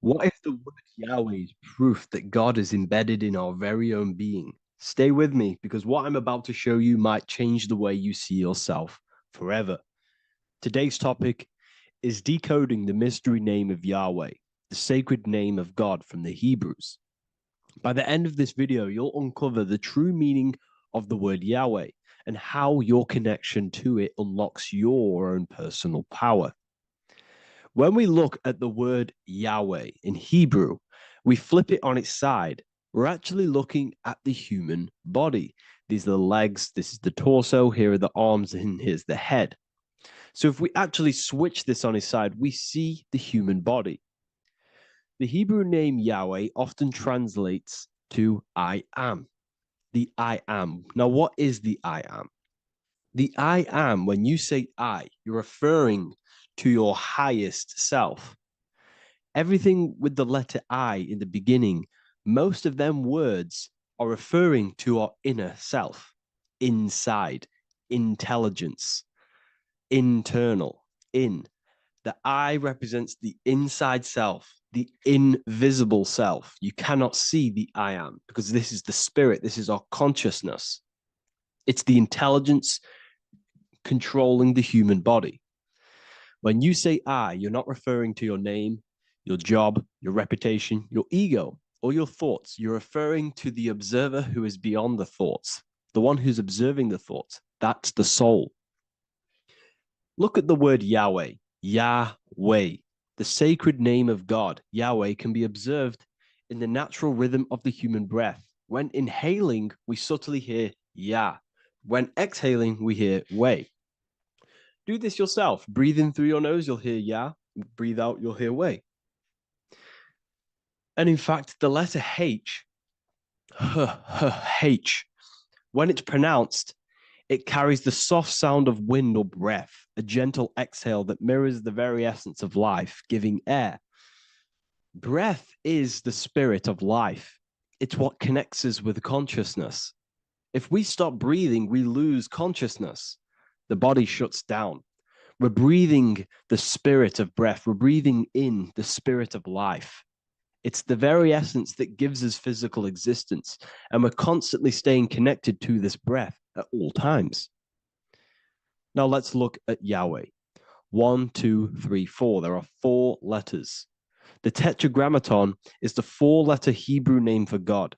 What if the word Yahweh is proof that God is embedded in our very own being? Stay with me, because what I'm about to show you might change the way you see yourself forever. Today's topic is decoding the mystery name of Yahweh, the sacred name of God from the Hebrews. By the end of this video, you'll uncover the true meaning of the word Yahweh and how your connection to it unlocks your own personal power. When we look at the word Yahweh in Hebrew, we flip it on its side. We're actually looking at the human body. These are the legs, this is the torso, here are the arms, and here's the head. So if we actually switch this on its side, we see the human body. The Hebrew name Yahweh often translates to I am, the I am. Now, what is the I am? The I am, when you say I, you're referring to your highest self. Everything with the letter I in the beginning, most of them words are referring to our inner self, inside, intelligence, internal, in. The I represents the inside self, the invisible self. You cannot see the I am because this is the spirit, this is our consciousness. It's the intelligence controlling the human body. When you say I, you're not referring to your name, your job, your reputation, your ego, or your thoughts. You're referring to the observer who is beyond the thoughts, the one who's observing the thoughts. That's the soul. Look at the word Yahweh, Yahweh, the sacred name of God. Yahweh can be observed in the natural rhythm of the human breath. When inhaling, we subtly hear Yah. When exhaling, we hear Wei. Do this yourself. Breathe in through your nose, you'll hear Yah. Breathe out, you'll hear Wei. And in fact, the letter H, H, when it's pronounced, it carries the soft sound of wind or breath, a gentle exhale that mirrors the very essence of life, giving air. Breath is the spirit of life. It's what connects us with consciousness. If we stop breathing, we lose consciousness. The body shuts down. We're breathing the spirit of breath. We're breathing in the spirit of life. It's the very essence that gives us physical existence. And we're constantly staying connected to this breath at all times. Now let's look at Yahweh. 1, 2, 3, 4. There are 4 letters. The tetragrammaton is the 4-letter Hebrew name for God.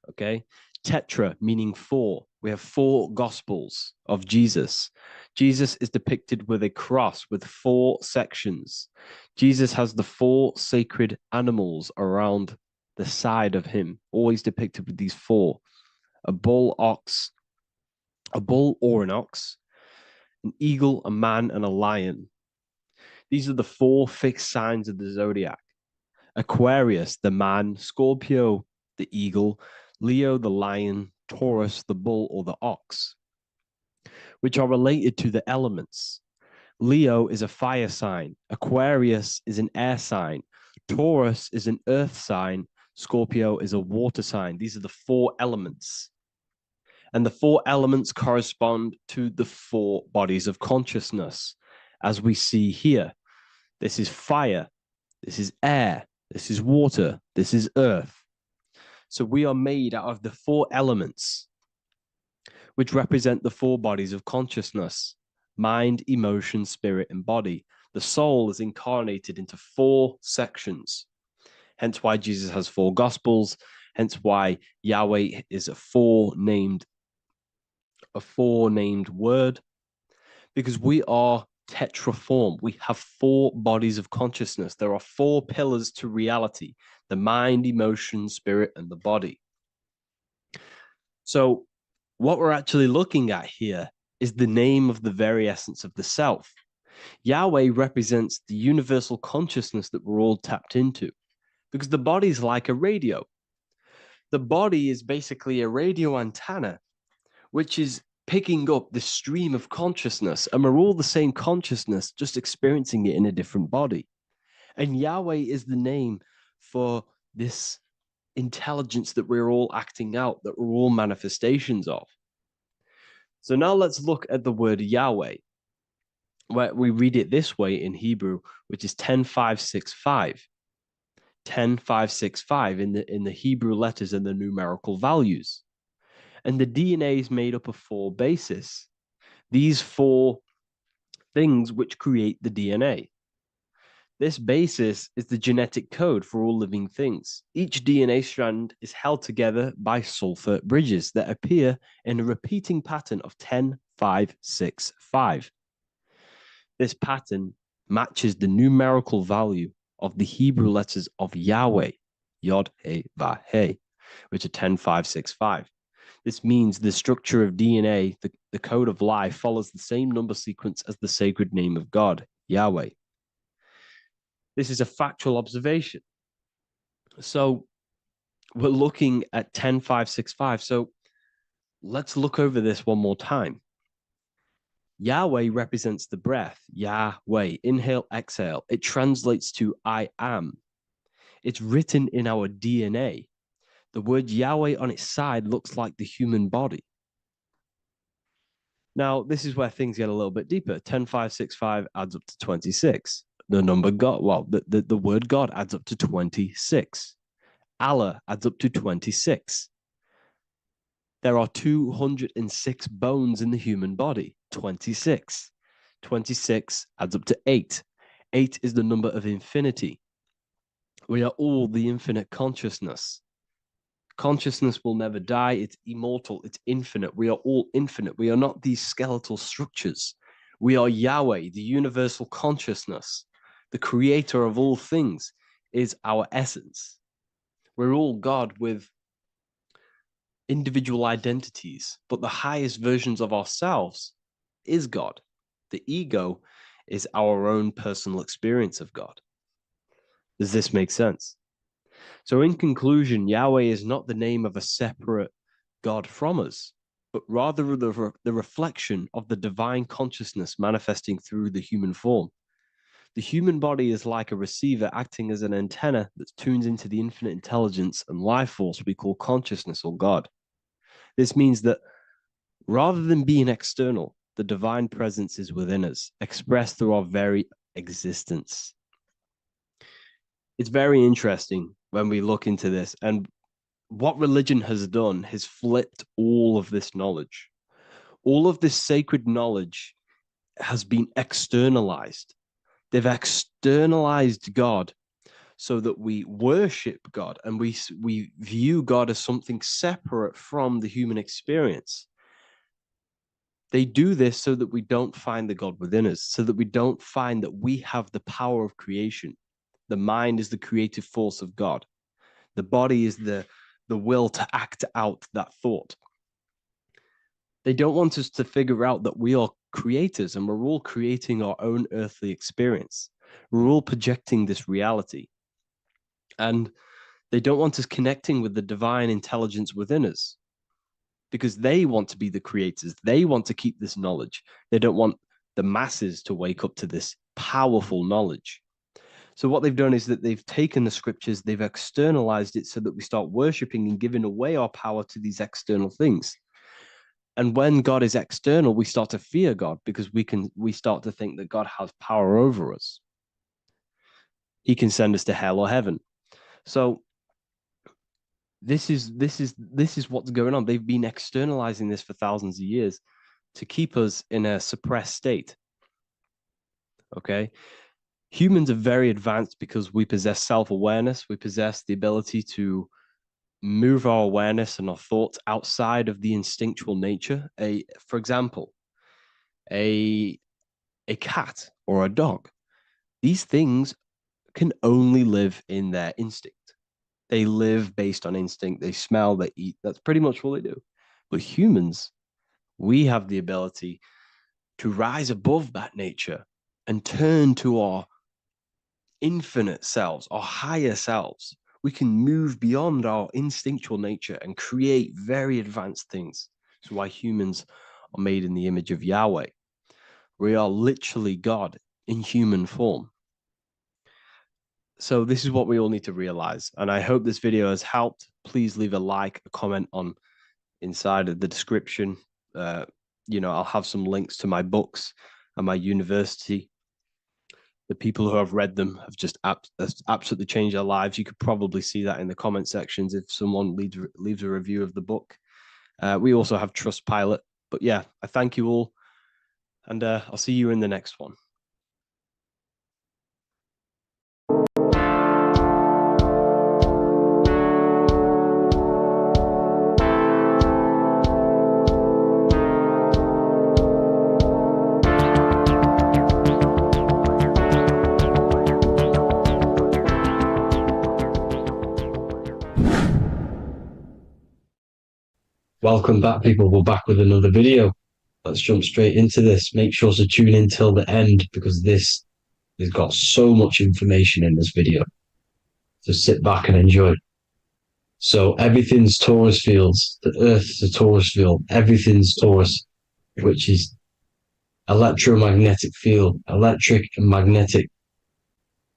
Okay? Tetra meaning 4. We have 4 gospels of Jesus. Jesus is depicted with a cross with 4 sections. Jesus has the 4 sacred animals around the side of him, always depicted with these 4. A bull or an ox, an eagle, a man, and a lion. These are the 4 fixed signs of the zodiac. Aquarius, the man; Scorpio, the eagle; Leo, the lion; Taurus, the bull or the ox, which are related to the elements. Leo is a fire sign. Aquarius is an air sign. Taurus is an earth sign. Scorpio is a water sign. These are the 4 elements. And the 4 elements correspond to the 4 bodies of consciousness, as we see here. This is fire. This is air. This is water. This is earth. So we are made out of the 4 elements, which represent the 4 bodies of consciousness: mind, emotion, spirit, and body. The soul is incarnated into 4 sections. Hence why Jesus has 4 gospels. Hence why Yahweh is a 4-named word, because we are tetraform. We have 4 bodies of consciousness. There are 4 pillars to reality: the mind, emotion, spirit, and the body. So what we're actually looking at here is the name of the very essence of the self. Yahweh represents the universal consciousness that we're all tapped into, because the body is like a radio. The body is basically a radio antenna, which is picking up the stream of consciousness, and we're all the same consciousness, just experiencing it in a different body. And Yahweh is the name for this intelligence that we're all acting out, that we're all manifestations of. So now let's look at the word Yahweh, where we read it this way in Hebrew, which is 10565. 10565 in the Hebrew letters and the numerical values. And the DNA is made up of 4 bases. These 4 things which create the DNA. This basis is the genetic code for all living things. Each DNA strand is held together by sulfur bridges that appear in a repeating pattern of 10565. This pattern matches the numerical value of the Hebrew letters of Yahweh, Yod, He, Vah, He, which are 10565. This means the structure of DNA, the code of life, follows the same number sequence as the sacred name of God, Yahweh. This is a factual observation. So we're looking at 10565. So let's look over this one more time. Yahweh represents the breath, Yahweh, inhale, exhale. It translates to I am. It's written in our DNA. The word Yahweh on its side looks like the human body. Now, this is where things get a little bit deeper. 10565 adds up to 26. The number God, well, the word God adds up to 26. Allah adds up to 26. There are 206 bones in the human body, 26. 26 adds up to 8. 8 is the number of infinity. We are all the infinite consciousness. Consciousness will never die. It's immortal. It's infinite. We are all infinite. We are not these skeletal structures. We are Yahweh, the universal consciousness. The creator of all things is our essence. We're all God with individual identities, but the highest versions of ourselves is God. The ego is our own personal experience of God. Does this make sense? So in conclusion, Yahweh is not the name of a separate God from us, but rather the reflection of the divine consciousness manifesting through the human form. The human body is like a receiver acting as an antenna that tunes into the infinite intelligence and life force we call consciousness or God. This means that rather than being external, the divine presence is within us, expressed through our very existence. It's very interesting when we look into this, and what religion has done has flipped all of this knowledge. All of this sacred knowledge has been externalized. They've externalized God so that we worship God and we view God as something separate from the human experience. They do this so that we don't find the God within us, so that we don't find that we have the power of creation. The mind is the creative force of God. The body is the will to act out that thought. They don't want us to figure out that we are creators and we're all creating our own earthly experience. We're all projecting this reality. And they don't want us connecting with the divine intelligence within us because they want to be the creators. They want to keep this knowledge. They don't want the masses to wake up to this powerful knowledge. So what they've done is that they've taken the scriptures, they've externalized it so that we start worshiping and giving away our power to these external things. And when God is external, we start to fear God because we start to think that God has power over us. He can send us to hell or heaven. So this is what's going on. They've been externalizing this for thousands of years to keep us in a suppressed state. Okay. Humans are very advanced because we possess self-awareness. We possess the ability to move our awareness and our thoughts outside of the instinctual nature. For example, a cat or a dog. These things can only live in their instinct. They live based on instinct. They smell, they eat. That's pretty much what they do. But humans, we have the ability to rise above that nature and turn to our infinite selves, our higher selves. We can move beyond our instinctual nature and create very advanced things. That's why humans are made in the image of Yahweh. We are literally God in human form. So this is what we all need to realize. And I hope this video has helped. Please leave a like, a comment on inside of the description. I'll have some links to my books and my university. The people who have read them have just absolutely changed their lives. You could probably see that in the comment sections if someone leaves a review of the book. We also have Trustpilot. But yeah, I thank you all. And I'll see you in the next one. Welcome back, people. We're back with another video. Let's jump straight into this. Make sure to tune in till the end because this has got so much information in this video. So sit back and enjoy. So everything's torus fields. The Earth's a torus field. Everything's torus, which is electromagnetic field, electric and magnetic.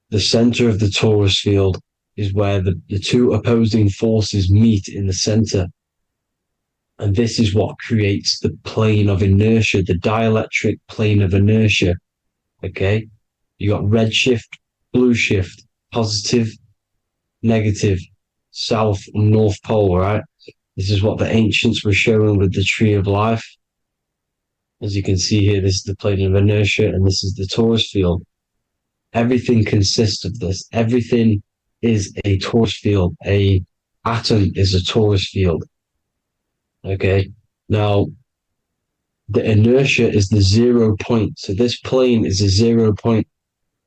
The center of the torus field is where the two opposing forces meet in the center. And this is what creates the plane of inertia, the dielectric plane of inertia. Okay? You got red shift, blue shift, positive, negative, south and north pole, right? This is what the ancients were showing with the tree of life. As you can see here, this is the plane of inertia and this is the torus field. Everything consists of this. Everything is a torus field. A atom is a torus field. Okay, now the inertia is the 0 point. So this plane is a 0 point.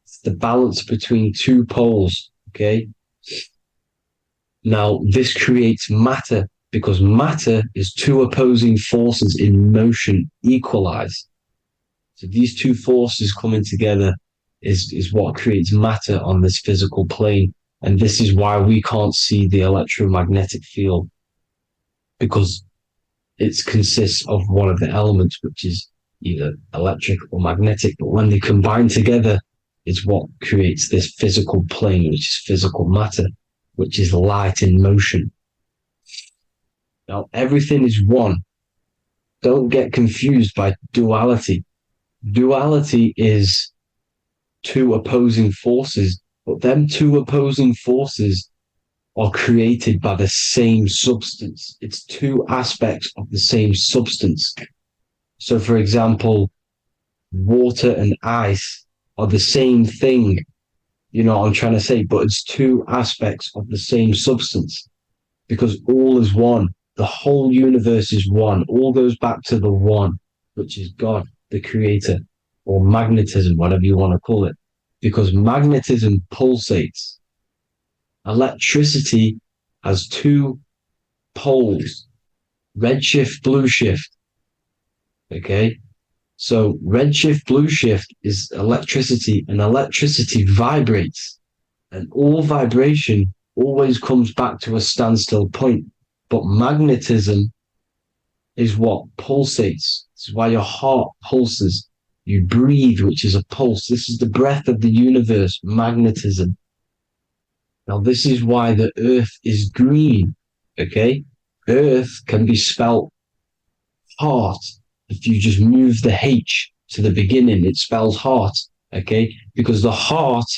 It's the balance between two poles. Okay, now this creates matter because matter is two opposing forces in motion equalized. So these two forces coming together is what creates matter on this physical plane. And this is why we can't see the electromagnetic field, because it consists of one of the elements, which is either electric or magnetic, but when they combine together, it's what creates this physical plane, which is physical matter, which is light in motion. Now, everything is one. Don't get confused by duality. Duality is two opposing forces, but them two opposing forces are created by the same substance. It's two aspects of the same substance. So, for example, water and ice are the same thing, you know what I'm trying to say, but it's two aspects of the same substance because all is one. The whole universe is one. All goes back to the one, which is God, the creator, or magnetism, whatever you want to call it, because magnetism pulsates. Electricity has two poles, red shift, blue shift. Okay. So red shift, blue shift is electricity, and electricity vibrates, and all vibration always comes back to a standstill point. But magnetism is what pulsates. This is why your heart pulses. You breathe, which is a pulse. This is the breath of the universe, magnetism. Now, this is why the earth is green, okay? Earth can be spelt heart. If you just move the H to the beginning, it spells heart, okay? Because the heart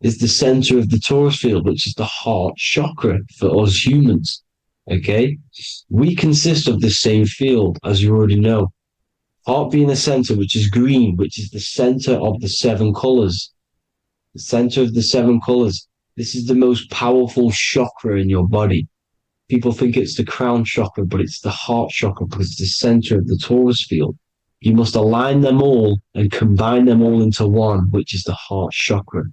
is the center of the torus field, which is the heart chakra for us humans, okay? We consist of the same field, as you already know. Heart being the center, which is green, which is the center of the seven colors. The center of the seven colors. This is the most powerful chakra in your body. People think it's the crown chakra, but it's the heart chakra because it's the center of the torus field. You must align them all and combine them all into one, which is the heart chakra.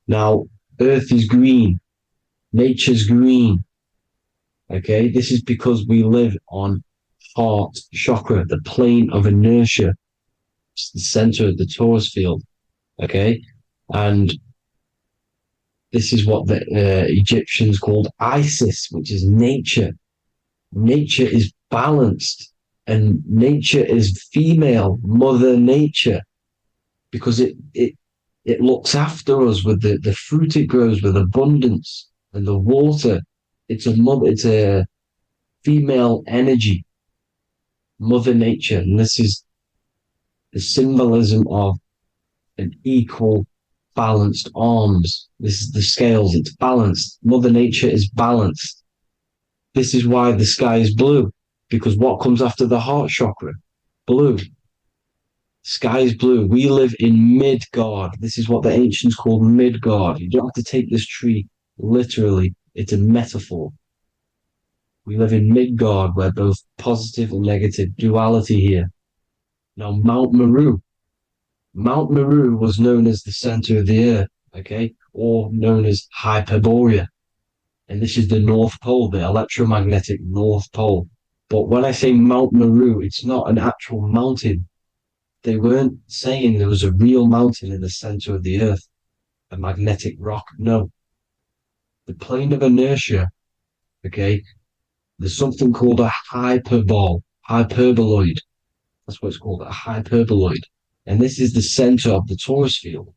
Now, earth is green. Nature's green. Okay, this is because we live on heart chakra, the plane of inertia. It's the center of the torus field. Okay, and this is what the Egyptians called Isis, which is nature. Nature is balanced, and nature is female, Mother Nature, because it looks after us with the fruit it grows with abundance, and the water. It's a female energy, Mother Nature, and this is the symbolism of an equal balanced arms. This is the scales, it's balanced. Mother Nature is balanced. This is why the sky is blue, because what comes after the heart chakra? Blue. Sky is blue. We live in Midgard. This is what the ancients called Midgard. You don't have to take this tree literally. It's a metaphor. We live in Midgard, where both positive and negative duality here. Now, Mount Meru. Mount Meru was known as the center of the earth, okay, or known as Hyperborea. And this is the North Pole, the electromagnetic North Pole. But when I say Mount Meru, it's not an actual mountain. They weren't saying there was a real mountain in the center of the earth, a magnetic rock. No. The plane of inertia, okay, there's something called a hyperboloid. That's what it's called, a hyperboloid. And this is the center of the torus field.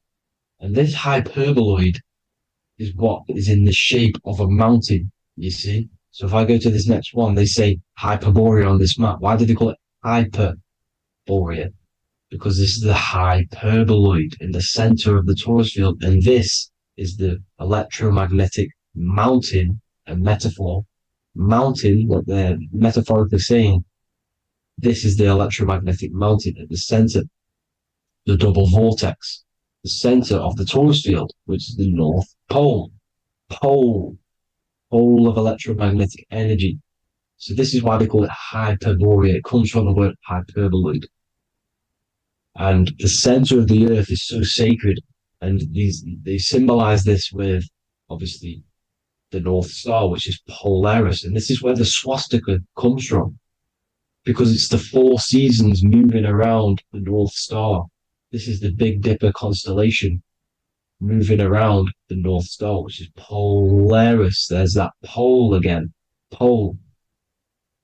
And this hyperboloid is what is in the shape of a mountain, you see? So if I go to this next one, they say Hyperborea on this map. Why did they call it Hyperborea? Because this is the hyperboloid in the center of the torus field. And this is the electromagnetic mountain, a metaphor. Mountain, what they're metaphorically saying, this is the electromagnetic mountain at the center. The double vortex, the center of the torus field, which is the North Pole. Pole of electromagnetic energy. So this is why they call it Hyperborea. It comes from the word hyperboloid. And the center of the earth is so sacred. And they symbolize this with, obviously, the North Star, which is Polaris. And this is where the swastika comes from, because it's the four seasons moving around the North Star. This is the Big Dipper constellation moving around the North Star, which is Polaris. There's that pole again. Pole.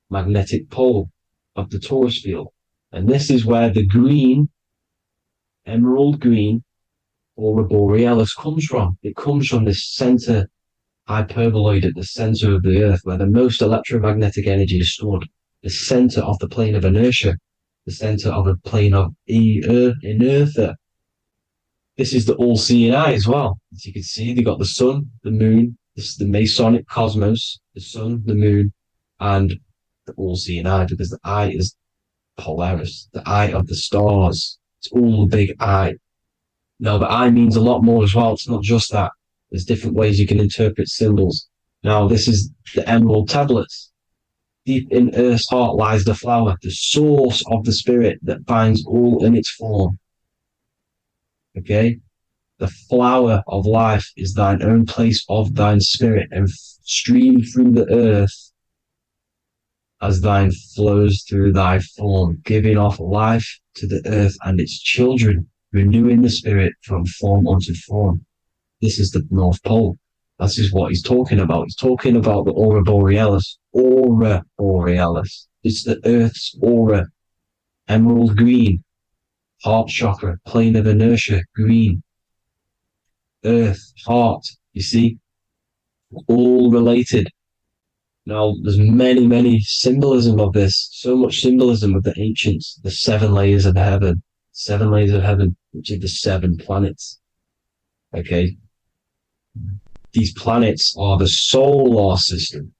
Magnetic pole of the torus field. And this is where the green, emerald green, aurora borealis comes from. It comes from this center hyperboloid at the center of the earth, where the most electromagnetic energy is stored, the center of the plane of inertia, the center of a plane of inertia. This is the all-seeing eye as well. As you can see, they got the sun, the moon, this is the Masonic cosmos, the sun, the moon, and the all-seeing eye, because the eye is Polaris, the eye of the stars. It's all a big eye. Now, the eye means a lot more as well. It's not just that. There's different ways you can interpret symbols. Now, this is the emerald tablets. Deep in Earth's heart lies the flower, the source of the spirit that binds all in its form. Okay? The flower of life is thine own place of thine spirit, and stream through the earth as thine flows through thy form, giving off life to the earth and its children, renewing the spirit from form unto form. This is the North Pole. That is what he's talking about. He's talking about the aurora borealis. Aurora borealis. It's the earth's aura. Emerald green. Heart chakra. Plane of inertia. Green. Earth. Heart. You see? All related. Now, there's many symbolism of this. So much symbolism of the ancients. The 7 layers of heaven. 7 layers of heaven, which are the 7 planets. Okay? These planets are the solar system.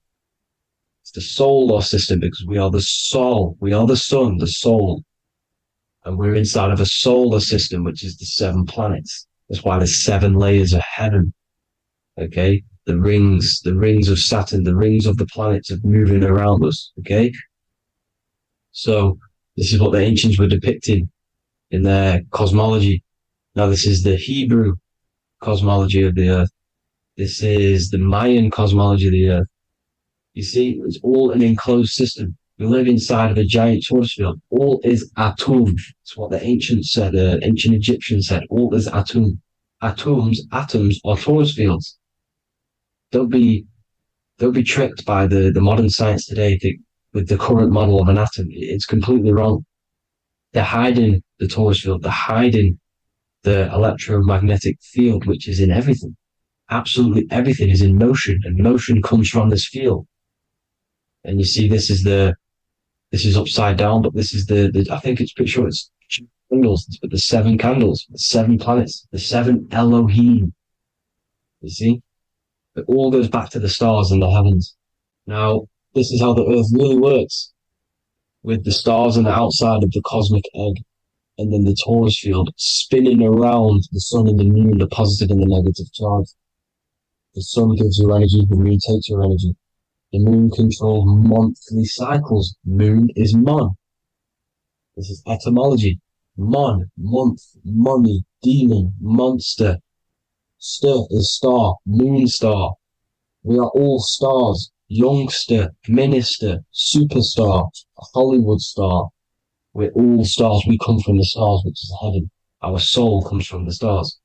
It's the solar system because we are the soul. We are the sun, the soul. And we're inside of a solar system, which is the 7 planets. That's why there's 7 layers of heaven. Okay? The rings of Saturn, the rings of the planets are moving around us. Okay? So, this is what the ancients were depicting in their cosmology. Now, this is the Hebrew cosmology of the earth. This is the Mayan cosmology of the earth. You see, it's all an enclosed system. We live inside of a giant torus field. All is atum. It's what the ancients said, ancient Egyptians said. All is atum. Atoms are torus fields. Don't be tricked by the modern science today with the current model of an atom. It's completely wrong. They're hiding the torus field. They're hiding the electromagnetic field, which is in everything. Absolutely everything is in motion, and motion comes from this field. And you see, this is upside down, but this is the I think it's pretty sure it's candles, but the 7 candles, the 7 planets, the 7 Elohim. You see? It all goes back to the stars and the heavens. Now, this is how the earth really works, with the stars on the outside of the cosmic egg, and then the torus field spinning around the sun and the moon, the positive and the negative charge. The sun gives you energy, the moon takes your energy. The moon controls monthly cycles. Moon is mon. This is etymology. Mon, month, money, demon, monster. Stir is star, moon star. We are all stars. Youngster, minister, superstar, Hollywood star. We're all stars. We come from the stars, which is heaven. Our soul comes from the stars.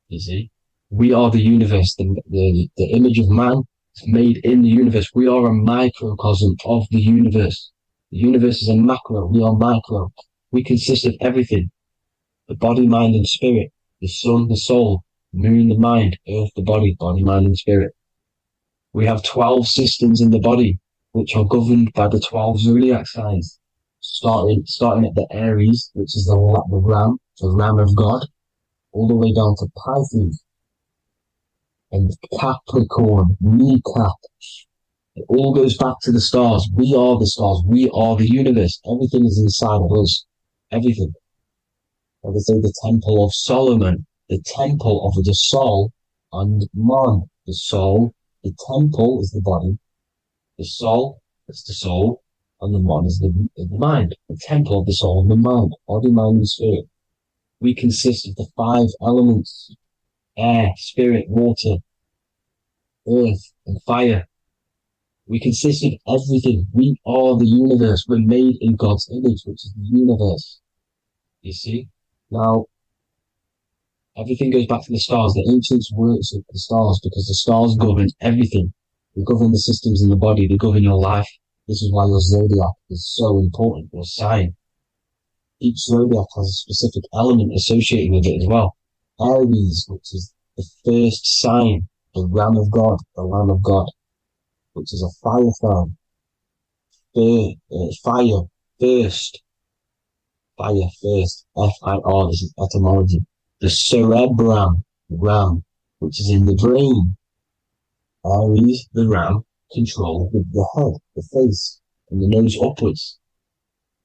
You see? We are the universe. The image of man is made in the universe. We are a microcosm of the universe. The universe is a macro. We are micro. We consist of everything. The body, mind, and spirit. The sun, the soul. Moon, the mind. Earth, the body. Body, mind, and spirit. We have 12 systems in the body, which are governed by the 12 zodiac signs. Starting at the Aries, which is the ram of God, all the way down to Pisces and Capricorn, kneecap. It all goes back to the stars. We are the stars. We are the universe. Everything is inside of us. Everything. Like I say, the Temple of Solomon, the Temple of the Soul, and man, the soul. The temple is the body. The soul is the soul. And the man is the mind. The temple of the soul and the mind. Body, mind, and spirit. We consist of the 5 elements. Air, spirit, water, earth, and fire. We consist of everything. We are the universe. We're made in God's image, which is the universe. You see? Now, everything goes back to the stars. The ancients worshiped the stars because the stars govern everything. They govern the systems in the body. They govern your life. This is why your zodiac is so important, your sign. Each zodiac has a specific element associated with it as well. Aries, which is the first sign the Ram of God, the Lamb of God, which is a fire sign. Fire first. Fire first. F-I-R, this is etymology. The cerebrum, ram, which is in the brain. Aries, the ram, control the head, the face, and the nose upwards.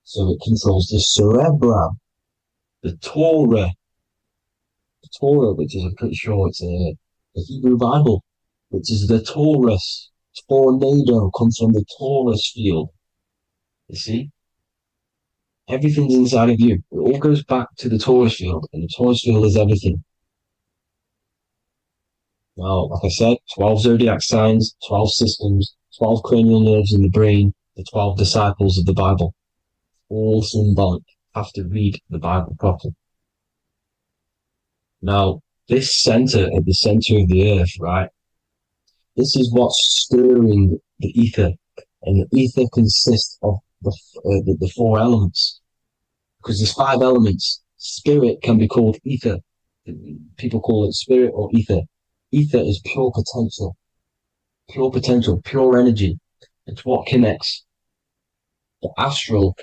So it controls the cerebrum. The Torah, which is, I'm pretty sure it's the Hebrew Bible, which is the Taurus. Tornado comes from the Taurus field. You see? Everything's inside of you. It all goes back to the Taurus field, and the Taurus field is everything. Now, like I said, 12 zodiac signs, 12 systems, 12 cranial nerves in the brain, the 12 disciples of the Bible. All symbolic. Have to read the Bible properly. Now, this center, at the center of the earth, right? This is what's stirring the ether. And the ether consists of the four elements. Because there's 5 elements. Spirit can be called ether. People call it spirit or ether. Ether is pure potential, pure energy. It's what connects the astral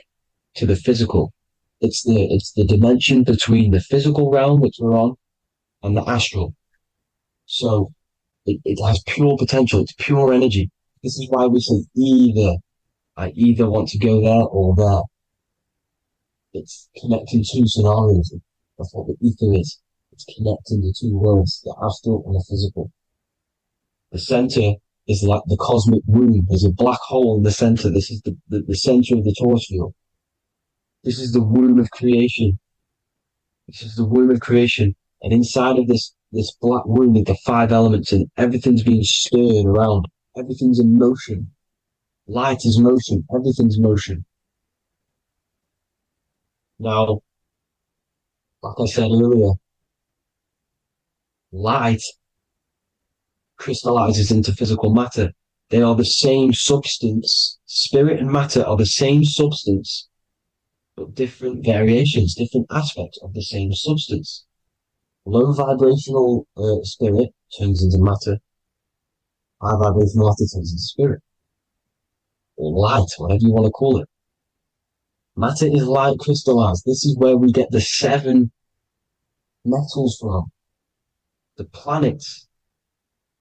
to the physical. It's the dimension between the physical realm, which we're on, and the astral. So it has pure potential. It's pure energy. This is why we say either. I either want to go there or there. It's connecting 2 scenarios. That's what the ether is. It's connecting the 2 worlds, the astral and the physical. The center is like the cosmic womb. There's a black hole in the center. This is the center of the Taurus field. This is the womb of creation. This is the womb of creation. And inside of this black womb are the 5 elements, and everything's being stirred around. Everything's in motion. Light is motion. Everything's motion. Now, like I said earlier, light crystallizes into physical matter. They are the same substance. Spirit and matter are the same substance, but different variations, different aspects of the same substance. Low vibrational spirit turns into matter. High vibrational matter turns into spirit. Or light, whatever you want to call it. Matter is light crystallized. This is where we get the 7 metals from. The planets.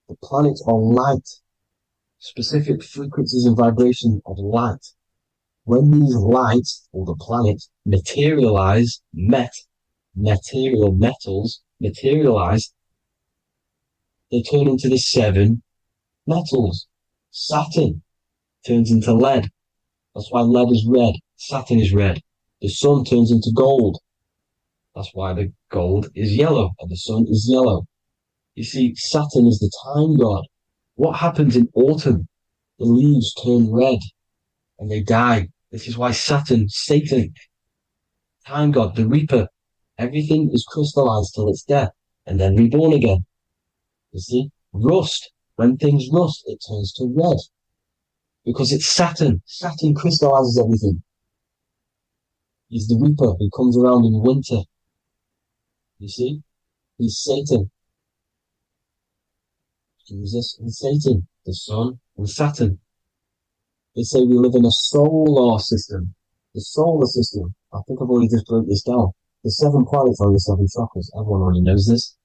The planets are light. Specific frequencies and vibrations of light. When these lights, or the planets, materialize, material metals, materialize, they turn into the 7 metals. Saturn turns into lead. That's why lead is red. Saturn is red. The sun turns into gold. That's why the gold is yellow and the sun is yellow. You see, Saturn is the time god. What happens in autumn? The leaves turn red and they die. This is why Satan, time god, the reaper, everything is crystallized till its death and then reborn again. You see, rust, when things rust, it turns to red. Because it's Saturn. Saturn crystallizes everything. He's the reaper who comes around in winter. You see? He's Satan. Jesus and Satan, the sun and Saturn. They say we live in a solar system. The solar system. I think I've already just broke this down. The 7 planets are the 7 chakras. Everyone already knows this.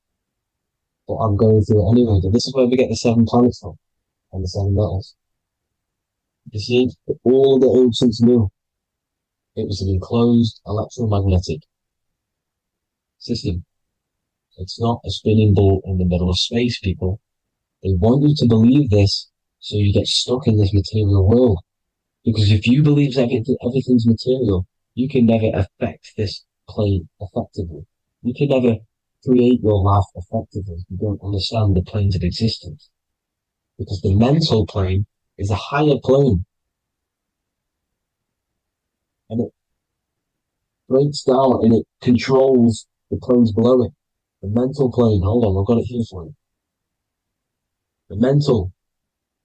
But I'm going through it anyway. But this is where we get the 7 planets from. And the 7 metals. You see, all the ancients knew it was an enclosed electromagnetic system. It's not a spinning ball in the middle of space, people. They want you to believe this so you get stuck in this material world. Because if you believe everything's material, you can never affect this plane effectively. You can never create your life effectively if you don't understand the planes of existence. Because the mental plane is a higher plane. And it breaks down and it controls the planes below it. The mental plane, hold on, I've got it here for you. The mental,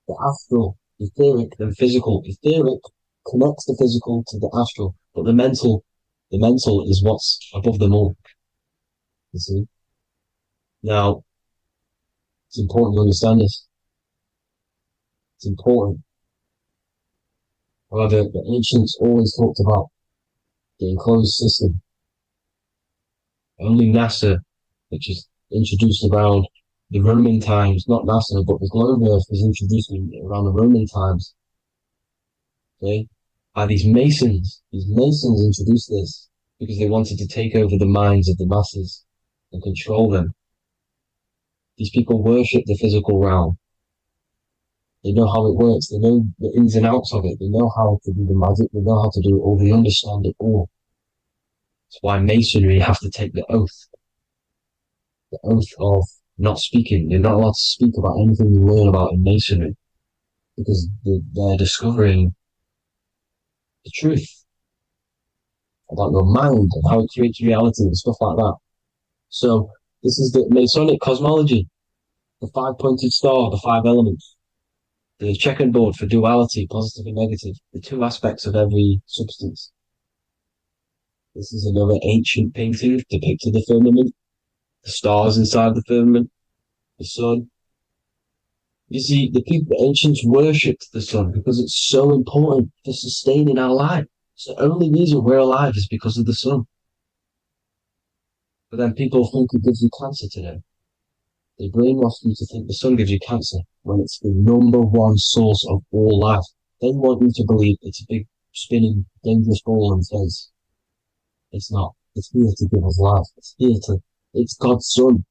the astral, etheric, then physical. Etheric connects the physical to the astral, but the mental is what's above them all. You see? Now, It's important to understand this. It's important. However, the ancients always talked about the enclosed system. Only NASA, which is introduced around the Roman times, not NASA, but the globe Earth was introduced around the Roman times. Okay? By these Masons. These Masons introduced this because they wanted to take over the minds of the masses and control them. These people worship the physical realm. They know how it works. They know the ins and outs of it. They know how to do the magic. They know how to do it all. They understand it all. That's why Masonry have to take the oath. The oath of not speaking. You're not allowed to speak about anything you learn about in Masonry because they're discovering the truth about your mind and how it creates reality and stuff like that. So this is the Masonic cosmology, the five-pointed star, the five elements, the checkerboard for duality, positive and negative, the two aspects of every substance. This is another ancient painting depicting the firmament, the stars inside the firmament, the sun. You see, the ancients worshipped the sun because it's so important for sustaining our life. It's the only reason we're alive is because of the sun. But then people think it gives you cancer today. They brainwash you to think the sun gives you cancer when it's the number one source of all life. They want you to believe it's a big, spinning, dangerous ball in space. It's not. It's here to give us life. It's God's son.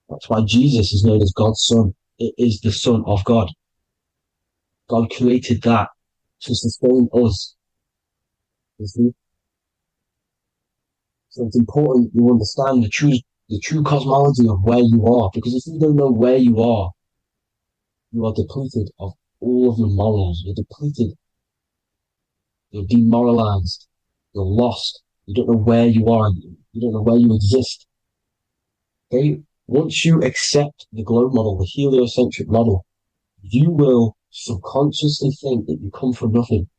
That's why Jesus is known as God's son. It is the son of God. God created that to sustain us. You see? So it's important you understand the true cosmology of where you are, because if you don't know where you are depleted of all of your morals. You're depleted. You're demoralized. You're lost. You don't know where you are. You don't know where you exist. Okay? Once you accept the globe model, the heliocentric model, you will subconsciously think that you come from nothing.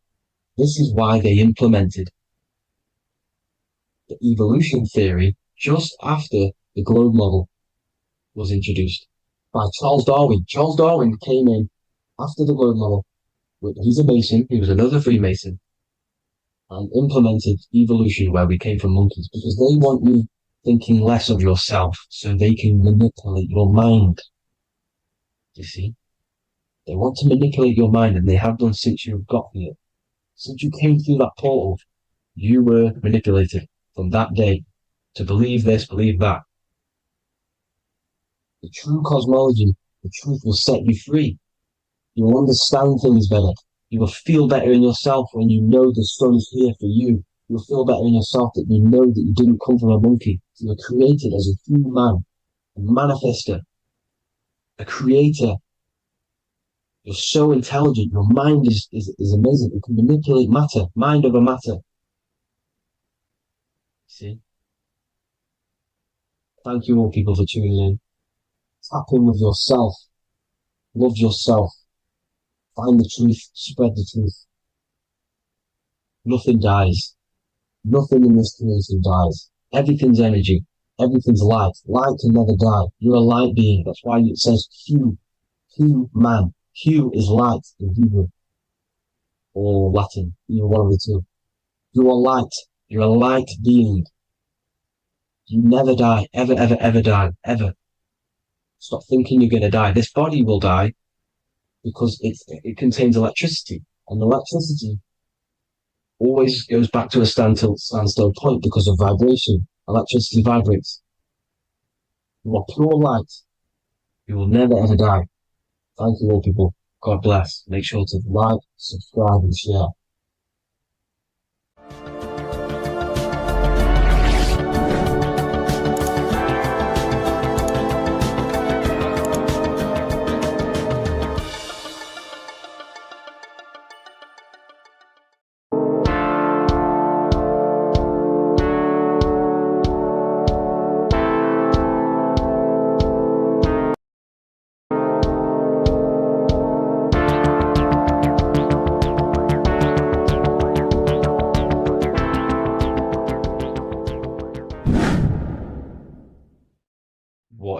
This is why they implemented the evolution theory just after the globe model was introduced by Charles Darwin. Charles Darwin came in after the globe model. He's a Mason, he was another Freemason, and implemented evolution where we came from monkeys because they want you thinking less of yourself so they can manipulate your mind. You see? They want to manipulate your mind, and they have done since you got here. Since you came through that portal, you were manipulated from that day to believe this, believe that. The true cosmology, the truth will set you free. You will understand things better. You will feel better in yourself when you know the sun is here for you. You'll feel better in yourself that you know that you didn't come from a monkey. You were created as a human man, a manifester, a creator. You're so intelligent. Your mind is amazing. You can manipulate matter, mind over matter. See? Thank you all people for tuning in. Tap in with yourself. Love yourself. Find the truth. Spread the truth. Nothing dies. Nothing in this creation dies. Everything's energy. Everything's light. Light can never die. You're a light being. That's why it says Hu. Hu man. Hu is light in Hebrew. Or Latin. Either one of the two. You are light. You're a light being. You never die. Ever, ever, ever die. Ever. Stop thinking you're going to die. This body will die because it contains electricity. And electricity always goes back to a standstill point because of vibration. Electricity vibrates. You are pure light. You will never ever die. Thank you all people. God bless. Make sure to like, subscribe and share.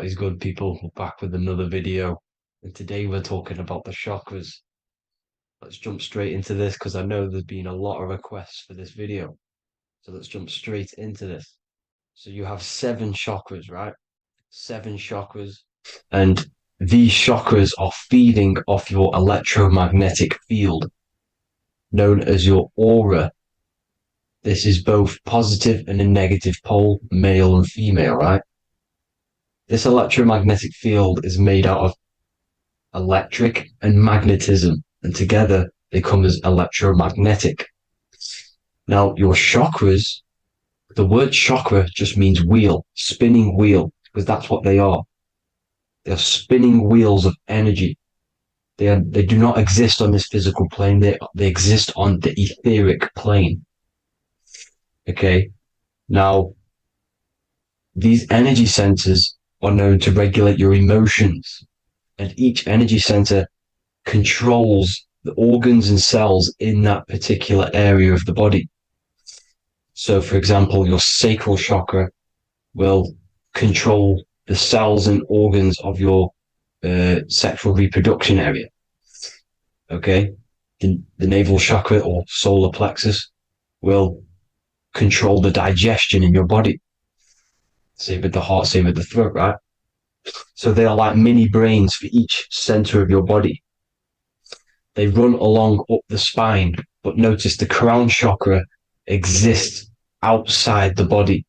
What is good, people? We're back with another video, and today we're talking about the chakras. Let's jump straight into this because I know there's been a lot of requests for this video. So let's jump straight into this. So you have 7 chakras, right? 7 chakras, and these chakras are feeding off your electromagnetic field, known as your aura. This is both positive and a negative pole, male and female, right? This electromagnetic field is made out of electric and magnetism, and together they come as electromagnetic. Now, your chakras, the word chakra just means wheel, spinning wheel, because that's what they are. They're spinning wheels of energy. They do not exist on this physical plane. They exist on the etheric plane. Okay. Now, these energy centers are known to regulate your emotions, and each energy center controls the organs and cells in that particular area of the body. So, for example, your sacral chakra will control the cells and organs of your sexual reproduction area. Okay, the navel chakra or solar plexus will control the digestion in your body. Same with the heart, same with the throat, right? So they are like mini brains for each center of your body. They run along up the spine, but notice the crown chakra exists outside the body.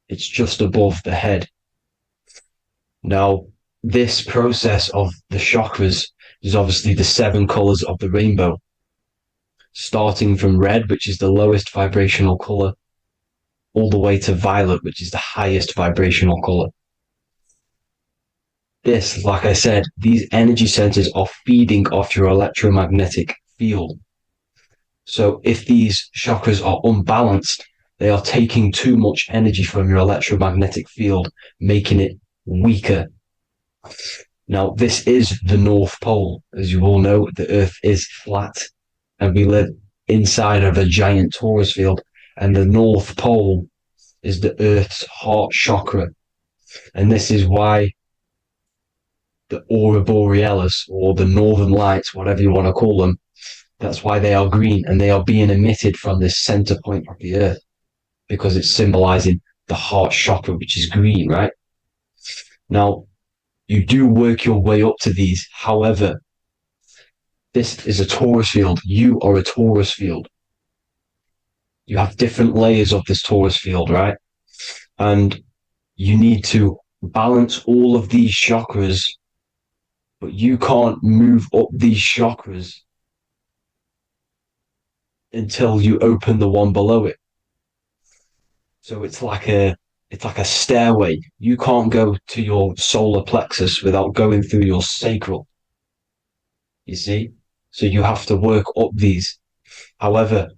It's just above the head. Now, this process of the chakras is obviously the 7 colors of the rainbow, starting from red, which is the lowest vibrational color, all the way to violet, which is the highest vibrational color. This, like I said, these energy centers are feeding off your electromagnetic field. So if these chakras are unbalanced, they are taking too much energy from your electromagnetic field, making it weaker. Now, this is the North Pole. As you all know, the Earth is flat, and we live inside of a giant torus field, and the North Pole is the Earth's heart chakra. And this is why the aurora borealis, or the northern lights, whatever you want to call them, that's why they are green, and they are being emitted from this center point of the Earth, because it's symbolizing the heart chakra, which is green, right? Now, you do work your way up to these. However, this is a torus field. You are a torus field. You have different layers of this torus field, right? And you need to balance all of these chakras, but you can't move up these chakras until you open the one below it. So it's like a stairway. You can't go to your solar plexus without going through your sacral. You see? So you have to work up these. However,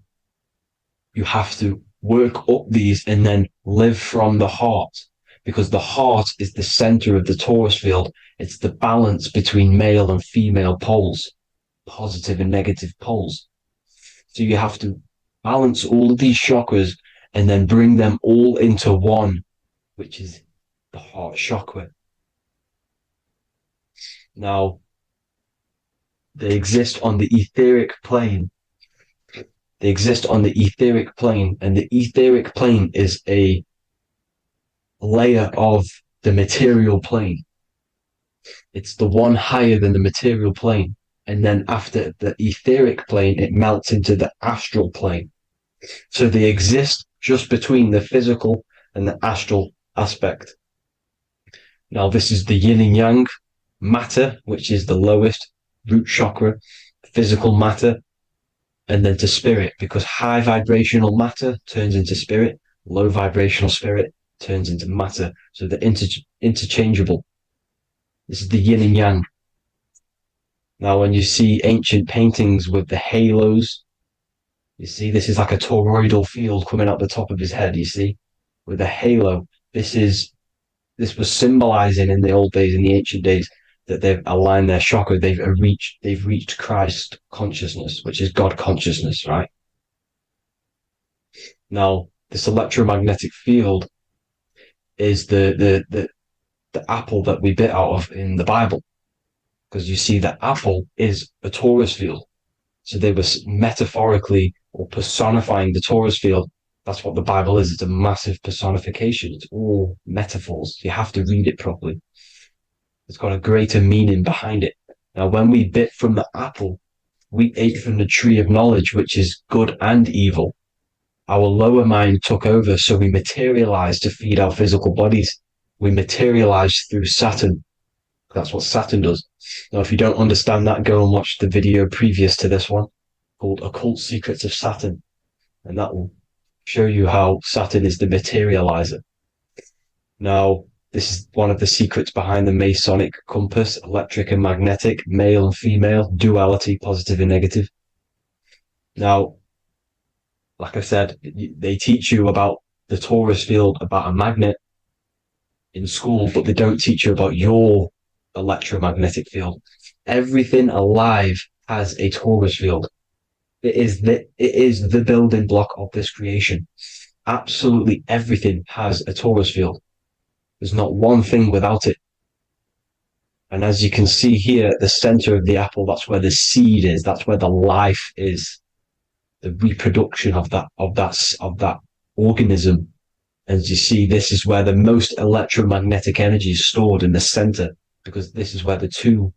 you have to work up these and then live from the heart, because the heart is the center of the torus field. It's the balance between male and female poles, positive and negative poles. So you have to balance all of these chakras and then bring them all into one, which is the heart chakra. Now, they exist on the etheric plane. They exist on the etheric plane, and the etheric plane is a layer of the material plane. It's the one higher than the material plane. And then after the etheric plane, it melts into the astral plane. So they exist just between the physical and the astral aspect. Now, this is the yin and yang, matter, which is the lowest, root chakra, physical matter, and then to spirit, because high vibrational matter turns into spirit, low vibrational spirit turns into matter. So they're interchangeable. This is the yin and yang. Now, when you see ancient paintings with the halos, you see this is like a toroidal field coming out the top of his head, you see, with a halo. This was symbolizing in the old days, in the ancient days, that they've aligned their chakra, they've reached Christ consciousness, which is God consciousness, right? Now, this electromagnetic field is the the apple that we bit out of in the Bible. Because you see, the apple is a torus field. So they were metaphorically or personifying the torus field. That's what the Bible is. It's a massive personification. It's all metaphors. You have to read it properly. It's got a greater meaning behind it. Now, when we bit from the apple, we ate from the tree of knowledge, which is good and evil. Our lower mind took over, so we materialized to feed our physical bodies. We materialized through Saturn. That's what Saturn does. Now, if you don't understand that, go and watch the video previous to this one called Occult Secrets of Saturn. And that will show you how Saturn is the materializer. Now, this is one of the secrets behind the Masonic compass, electric and magnetic, male and female, duality, positive and negative. Now, like I said, they teach you about the torus field, about a magnet in school, but they don't teach you about your electromagnetic field. Everything alive has a torus field. It is the building block of this creation. Absolutely everything has a torus field. There's not one thing without it. And as you can see here at the center of the apple, that's where the seed is. That's where the life is. The reproduction of that organism. As you see, this is where the most electromagnetic energy is stored, in the center, because this is where the two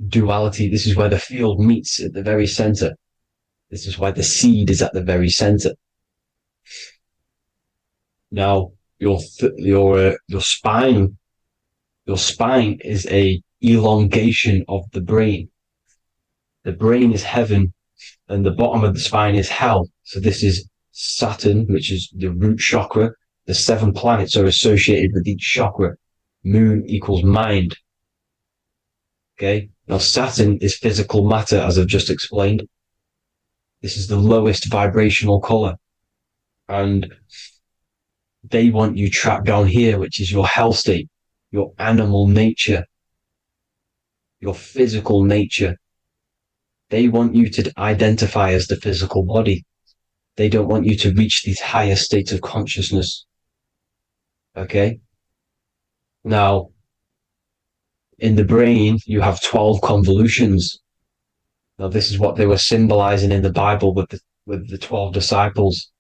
duality, this is where the field meets, at the very center. This is why the seed is at the very center. Now, your spine is a elongation of the brain. The brain is heaven, and the bottom of the spine is hell. So this is Saturn, which is the root chakra. The 7 planets are associated with each chakra. Moon equals mind. Okay. Now, Saturn is physical matter, as I've just explained. This is the lowest vibrational color. And they want you trapped down here, which is your hell state, your animal nature, your physical nature. They want you to identify as the physical body. They don't want you to reach these higher states of consciousness. Okay? Now, in the brain, you have 12 convolutions. Now, this is what they were symbolizing in the Bible with the 12 disciples.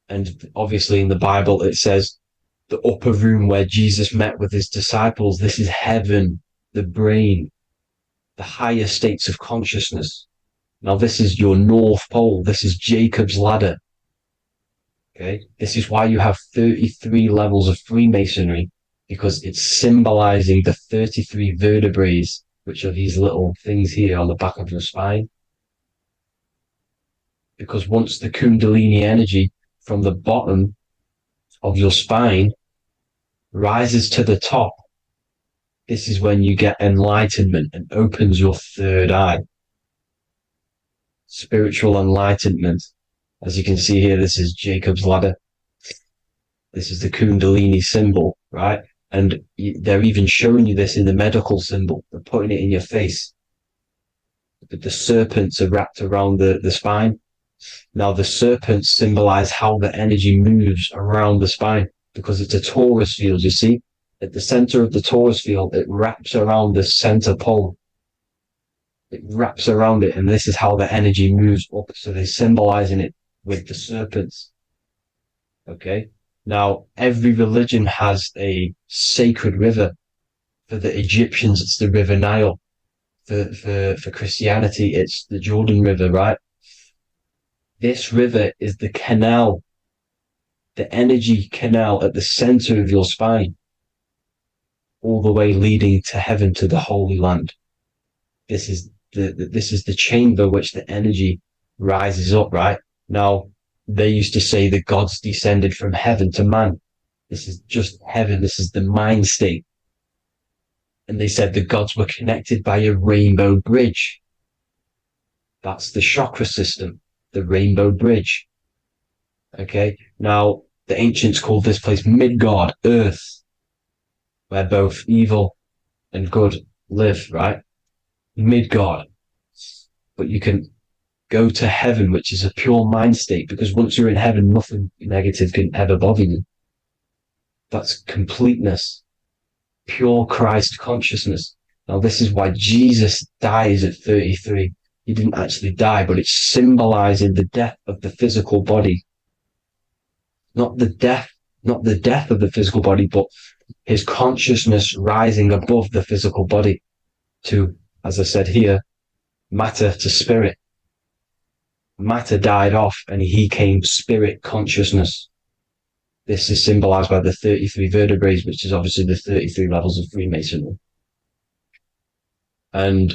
And obviously in the Bible, it says the upper room where Jesus met with his disciples. This is heaven, the brain, the higher states of consciousness. Now, this is your North Pole. This is Jacob's ladder. Okay. This is why you have 33 levels of Freemasonry, because it's symbolizing the 33 vertebrae, which are these little things here on the back of your spine. Because once the Kundalini energy from the bottom of your spine rises to the top, this is when you get enlightenment and opens your third eye. Spiritual enlightenment. As you can see here, this is Jacob's ladder. This is the Kundalini symbol, right? And they're even showing you this in the medical symbol. They're putting it in your face. But the serpents are wrapped around the spine. Now, the serpents symbolize how the energy moves around the spine, because it's a torus field, you see? At the center of the torus field, it wraps around the center pole. It wraps around it, and this is how the energy moves up. So they're symbolizing it with the serpents. Okay? Now, every religion has a sacred river. For the Egyptians, it's the River Nile. For Christianity, it's the Jordan River, right? This river is the canal, the energy canal at the center of your spine, all the way leading to heaven, to the Holy Land. This is the chamber which the energy rises up, right? Now, they used to say the gods descended from heaven to man. This is just heaven. This is the mind state. And they said the gods were connected by a rainbow bridge. That's the chakra system, the rainbow bridge. Okay. Now, the ancients called this place Midgard, Earth, where both evil and good live, right? Midgard. But you can go to heaven, which is a pure mind state, because once you're in heaven, nothing negative can ever bother you. That's completeness. pure Christ consciousness. Now, this is why Jesus dies at 33. He didn't actually die, but it's symbolizing the death of the physical body. Not the death of the physical body, but his consciousness rising above the physical body to, as I said here, matter to spirit. Matter died off and he came spirit consciousness. This is symbolized by the 33 vertebrae, which is obviously the 33 levels of Freemasonry. And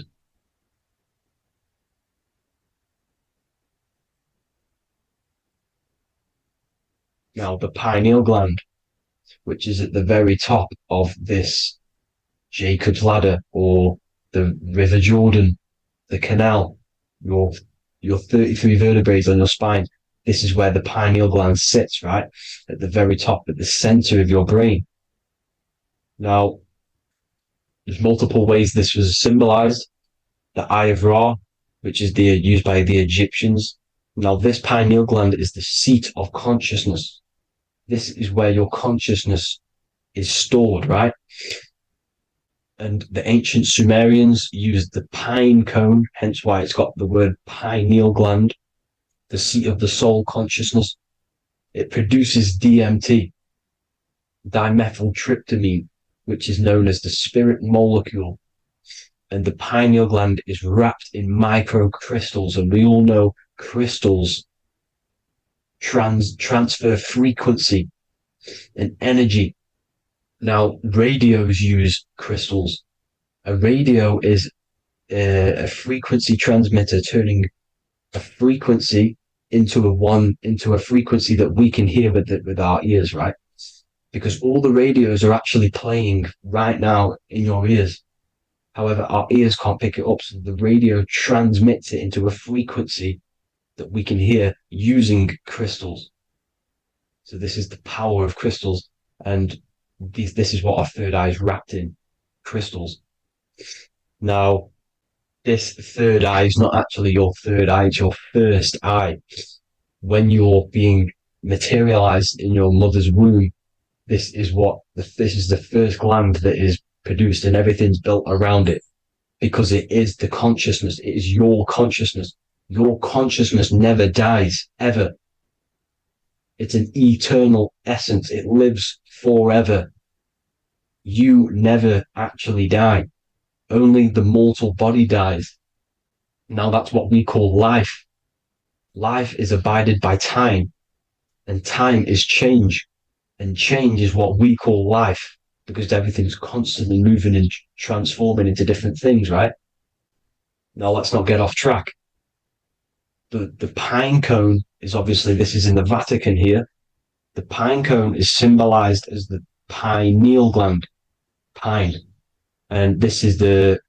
now the pineal gland, which is at the very top of this Jacob's ladder or the River Jordan, the canal, your 33 vertebrae on your spine. This is where the pineal gland sits, right? At the very top, at the center of your brain. Now, there's multiple ways this was symbolized. The Eye of Ra, which is used by the Egyptians. Now, this pineal gland is the seat of consciousness. This is where your consciousness is stored, right? And the ancient Sumerians used the pine cone, hence why it's got the word pineal gland, the seat of the soul consciousness. It produces DMT, dimethyltryptamine, which is known as the spirit molecule. And the pineal gland is wrapped in microcrystals. And we all know crystals transfer frequency and energy. Now, radios use crystals. A radio is a frequency transmitter turning a frequency into a frequency that we can hear with our ears, right? Because all the radios are actually playing right now in your ears. However, our ears can't pick it up, so the radio transmits it into a frequency that we can hear using crystals. So this is the power of crystals, and this is what our third eye is wrapped in, crystals. Now, this third eye is not actually your third eye, it's your first eye. When you're being materialized in your mother's womb, this is the first gland that is produced, and everything's built around it, because it is the consciousness. It is your consciousness. Your consciousness never dies, ever. It's an eternal essence. It lives forever. You never actually die. Only the mortal body dies. Now that's what we call life. Life is abided by time, and time is change. And change is what we call life, because everything's constantly moving and transforming into different things, right? Now let's not get off track. The pine cone is obviously, this is in the Vatican here. The pine cone is symbolized as the pineal gland, pine. And this is the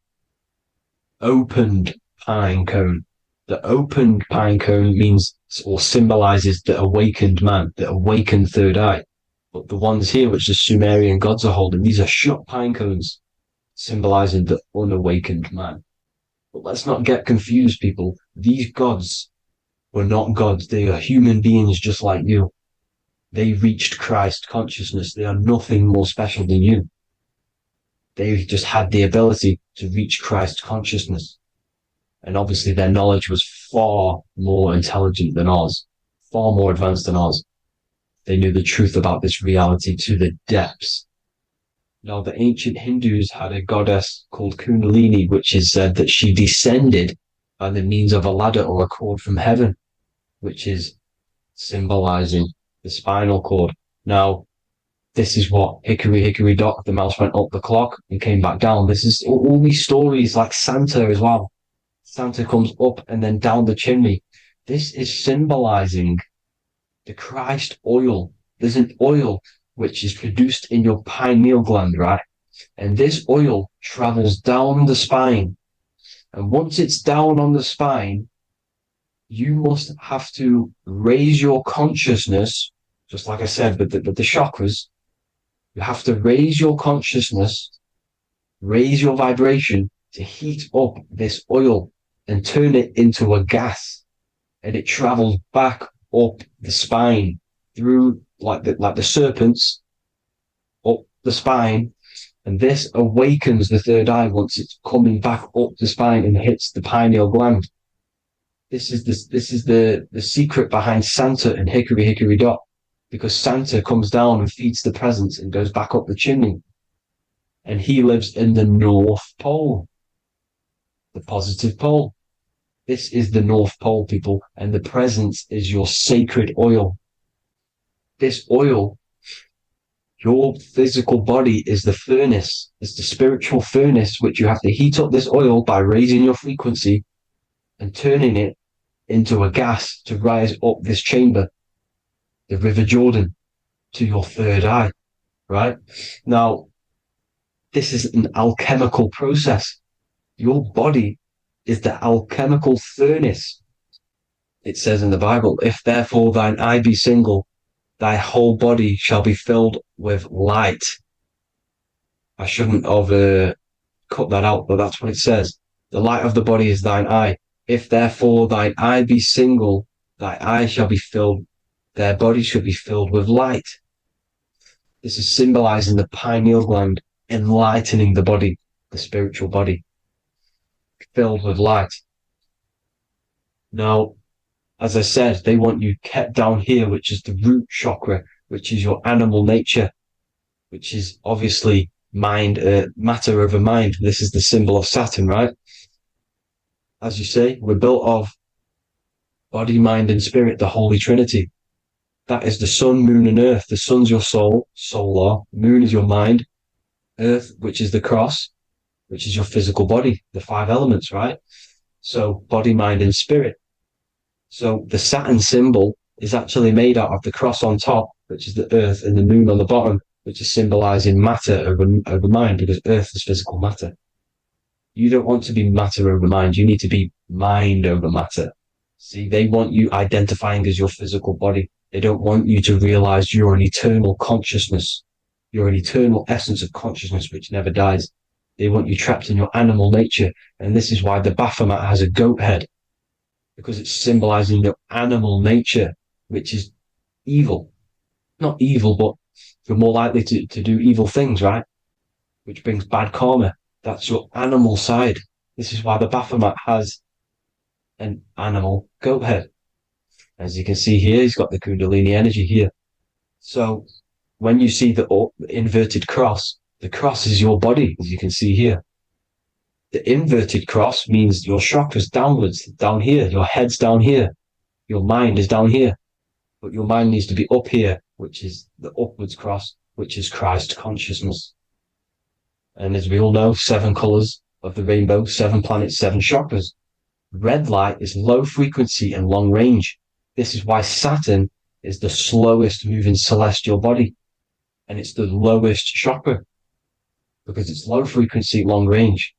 opened pine cone. The opened pine cone means or symbolizes the awakened man, the awakened third eye. But the ones here, which the Sumerian gods are holding, these are shut pine cones, symbolizing the unawakened man. But let's not get confused, people. These gods were not gods. They are human beings just like you. They reached Christ consciousness. They are nothing more special than you. They just had the ability to reach Christ consciousness. And obviously their knowledge was far more intelligent than ours, far more advanced than ours. They knew the truth about this reality to the depths. Now, the ancient Hindus had a goddess called Kundalini, which is said that she descended by the means of a ladder or a cord from heaven, which is symbolizing the spinal cord. Now, this is what Hickory Hickory Dock, the mouse went up the clock and came back down. This is all these stories, like Santa as well. Santa comes up and then down the chimney. This is symbolizing the Christ oil. There's an oil which is produced in your pineal gland, right? And this oil travels down the spine. And once it's down on the spine, you must have to raise your consciousness, just like I said, with the chakras. You have to raise your consciousness, raise your vibration to heat up this oil and turn it into a gas. And it travels back up the spine through like the serpents up the spine, And this awakens the third eye once it's coming back up the spine and hits the pineal gland. This is the secret behind Santa and Hickory Hickory Dock, because Santa comes down and feeds the presents and goes back up the chimney. And he lives in the North Pole, the positive pole. This is the North Pole, people, and the presence is your sacred oil. This oil, your physical body, is the furnace. It's the spiritual furnace, which you have to heat up this oil by raising your frequency and turning it into a gas to rise up this chamber, the River Jordan, to your third eye, right? Now, this is an alchemical process. Your body is the alchemical furnace. It says in the Bible, if therefore thine eye be single, thy whole body shall be filled with light. I shouldn't have cut that out, but that's what it says. The light of the body is thine eye. If therefore thine eye be single, thy eye shall be filled, their body should be filled with light. This is symbolizing the pineal gland, enlightening the body, the spiritual body, filled with light. Now, as I said, they want you kept down here, which is the root chakra, which is your animal nature, which is obviously mind, matter over mind. This is the symbol of Saturn, right? As you say, we're built of body, mind, and spirit, the Holy Trinity. That is the sun, moon, and earth. The sun's your soul, solar. Moon is your mind. Earth, which is the cross, which is your physical body, the 5 elements, right? So body, mind, and spirit. So the Saturn symbol is actually made out of the cross on top, which is the earth, and the moon on the bottom, which is symbolizing matter over mind, because earth is physical matter. You don't want to be matter over mind. You need to be mind over matter. See, they want you identifying as your physical body. They don't want you to realize you're an eternal consciousness. You're an eternal essence of consciousness which never dies. They want you trapped in your animal nature. And this is why the Baphomet has a goat head, because it's symbolizing your animal nature, which is evil. Not evil, but you're more likely to do evil things, right? Which brings bad karma. That's your animal side. This is why the Baphomet has an animal goat head. As you can see here, he's got the Kundalini energy here. So when you see the inverted cross, the cross is your body, as you can see here. The inverted cross means your chakras downwards, down here. Your head's down here. Your mind is down here. But your mind needs to be up here, which is the upwards cross, which is Christ consciousness. And as we all know, 7 colors of the rainbow, 7 planets, 7 chakras. Red light is low frequency and long range. This is why Saturn is the slowest moving celestial body. And it's the lowest chakra, because it's low frequency, long range.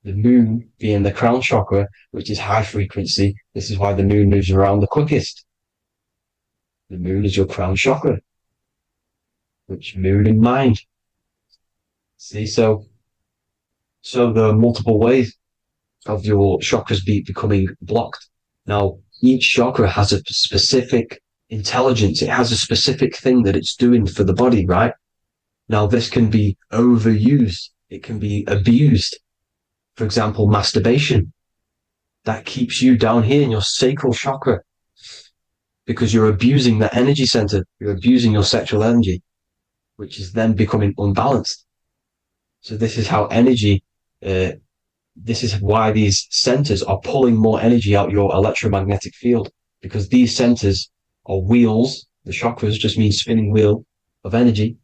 The moon being the crown chakra, which is high frequency. This is why the moon moves around the quickest. The moon is your crown chakra, which moon in mind. See, so there are multiple ways of your chakras becoming blocked. Now, each chakra has a specific intelligence. It has a specific thing that it's doing for the body, right? Now, this can be overused. It can be abused. For example, masturbation. That keeps you down here in your sacral chakra, because you're abusing the energy center. You're abusing your sexual energy, which is then becoming unbalanced. So this is how energy, this is why these centers are pulling more energy out your electromagnetic field, because these centers are wheels. The chakras just mean spinning wheel of energy.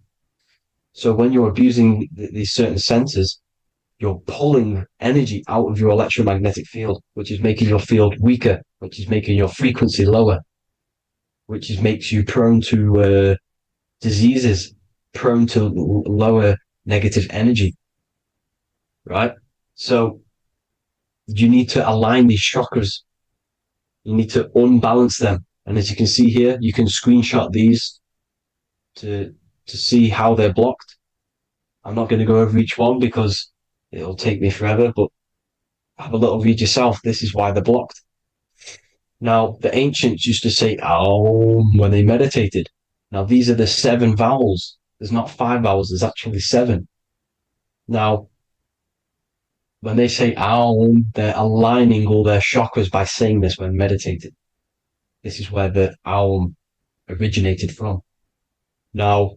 So when you're abusing these certain centers, you're pulling energy out of your electromagnetic field, which is making your field weaker, which is making your frequency lower, which makes you prone to diseases, prone to lower negative energy, right? So you need to align these chakras. You need to unbalance them. And as you can see here, you can screenshot these to see how they're blocked. I'm not going to go over each one because it'll take me forever, but have a little read yourself. This is why they're blocked. Now, the ancients used to say Aum when they meditated. Now, these are the 7 vowels There's not 5 hours, there's actually 7. Now, when they say Aum, they're aligning all their chakras by saying this when meditating. This is where the Aum originated from. Now,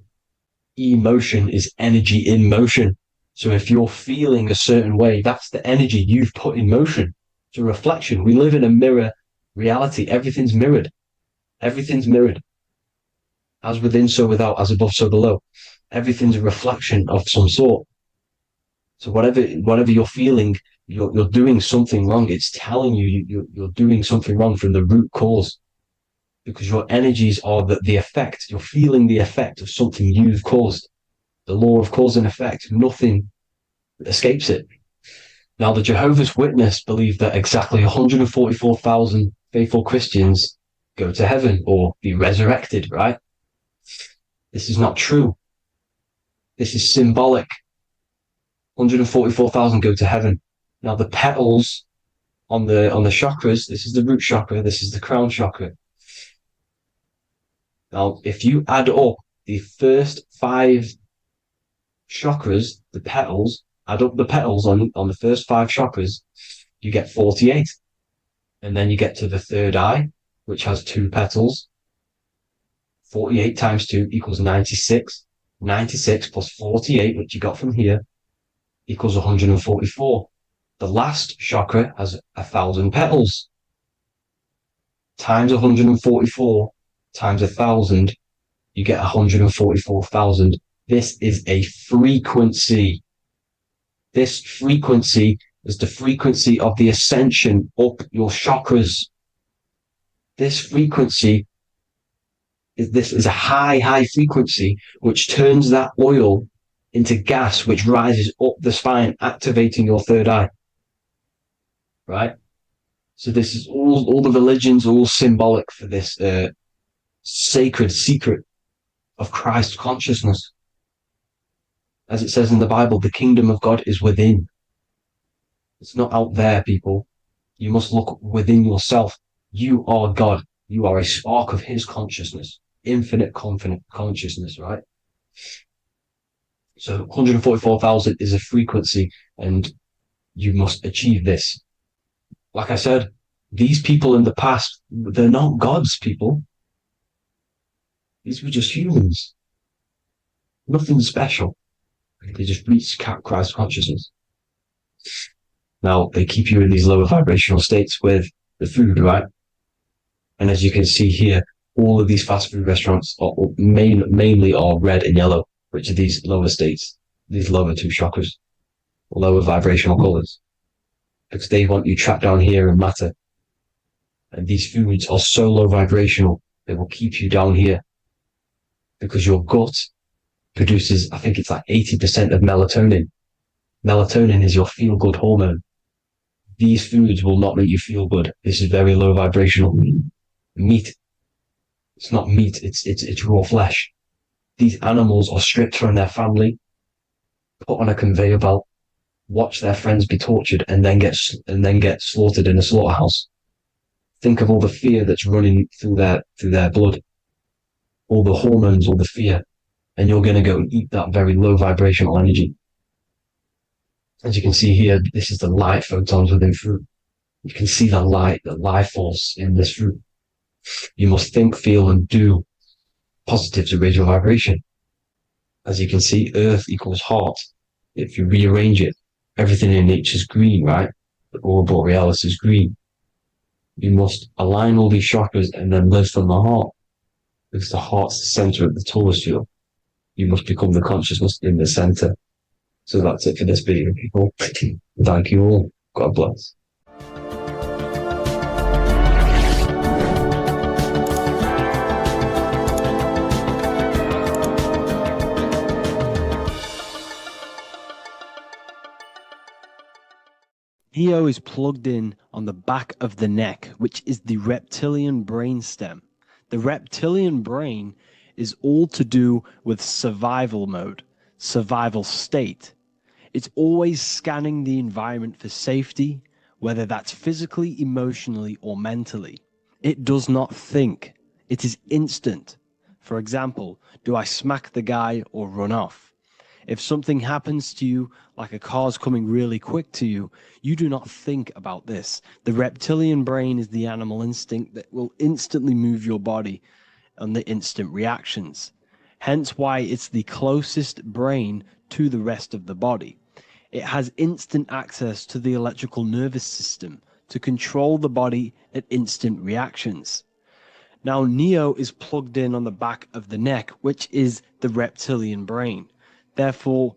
emotion is energy in motion. So if you're feeling a certain way, that's the energy you've put in motion. It's a reflection. We live in a mirror reality. Everything's mirrored. Everything's mirrored. As within, so without, as above, so below. Everything's a reflection of some sort. So whatever you're feeling, you're doing something wrong. It's telling you you're doing something wrong from the root cause. Because your energies are the effect. You're feeling the effect of something you've caused. The law of cause and effect. Nothing escapes it. Now, the Jehovah's Witness believe that exactly 144,000 faithful Christians go to heaven or be resurrected, right? This is not true. This is symbolic. 144,000 go to heaven. Now, the petals on the chakras, this is the root chakra, this is the crown chakra. Now, if you add up the first 5 chakras, the petals, add up the petals on the first 5 chakras, you get 48. And then you get to the third eye, which has 2 petals. 48 times 2 equals 96. 96 plus 48, which you got from here, equals 144. The last chakra has 1,000 petals. Times 144 times 1,000, you get 144,000. This is a frequency. This frequency is the frequency of the ascension up your chakras. This frequency is a high frequency which turns that oil into gas, which rises up the spine, activating your third eye. Right? So this is all the religions are all symbolic for this sacred secret of Christ consciousness. As it says in the Bible, the kingdom of God is within. It's not out there, people. You must look within yourself. You are God. You are a spark of his consciousness, infinite consciousness, right? So 144,000 is a frequency, and you must achieve this. Like I said, these people in the past, they're not gods, people. These were just humans. Nothing special. They just reach Christ consciousness. Now, they keep you in these lower vibrational states with the food, right? And as you can see here, all of these fast food restaurants are mainly are red and yellow, which are these lower states, these lower 2 chakras, lower vibrational colors, because they want you trapped down here in matter. And these foods are so low vibrational, they will keep you down here, because your gut produces, I think it's like 80% of melatonin. Melatonin is your feel-good hormone. These foods will not make you feel good. This is very low vibrational. Meat. It's not meat, it's raw flesh. These animals are stripped from their family, put on a conveyor belt, watch their friends be tortured, and then get slaughtered in a slaughterhouse. Think of all the fear that's running through their blood, all the hormones, all the fear, and you're going to go and eat that very low vibrational energy. As you can see here, this is the light photons within fruit. You can see the life force in this fruit. You must think, feel, and do positive to raise your vibration. As you can see, earth equals heart. If you rearrange it, everything in nature is green, right? The aurora borealis is green. You must align all these chakras and then live from the heart, because the heart's the center of the Taurus field. You must become the consciousness in the center. So that's it for this video, people. Thank you all. God bless. Neo is plugged in on the back of the neck, which is the reptilian brain stem. The reptilian brain is all to do with survival mode, survival state. It's always scanning the environment for safety, whether that's physically, emotionally, or mentally. It does not think. It is instant. For example, do I smack the guy or run off? If something happens to you, like a car's coming really quick to you, you do not think about this. The reptilian brain is the animal instinct that will instantly move your body on the instant reactions. Hence why it's the closest brain to the rest of the body. It has instant access to the electrical nervous system to control the body at instant reactions. Now, Neo is plugged in on the back of the neck, which is the reptilian brain. Therefore,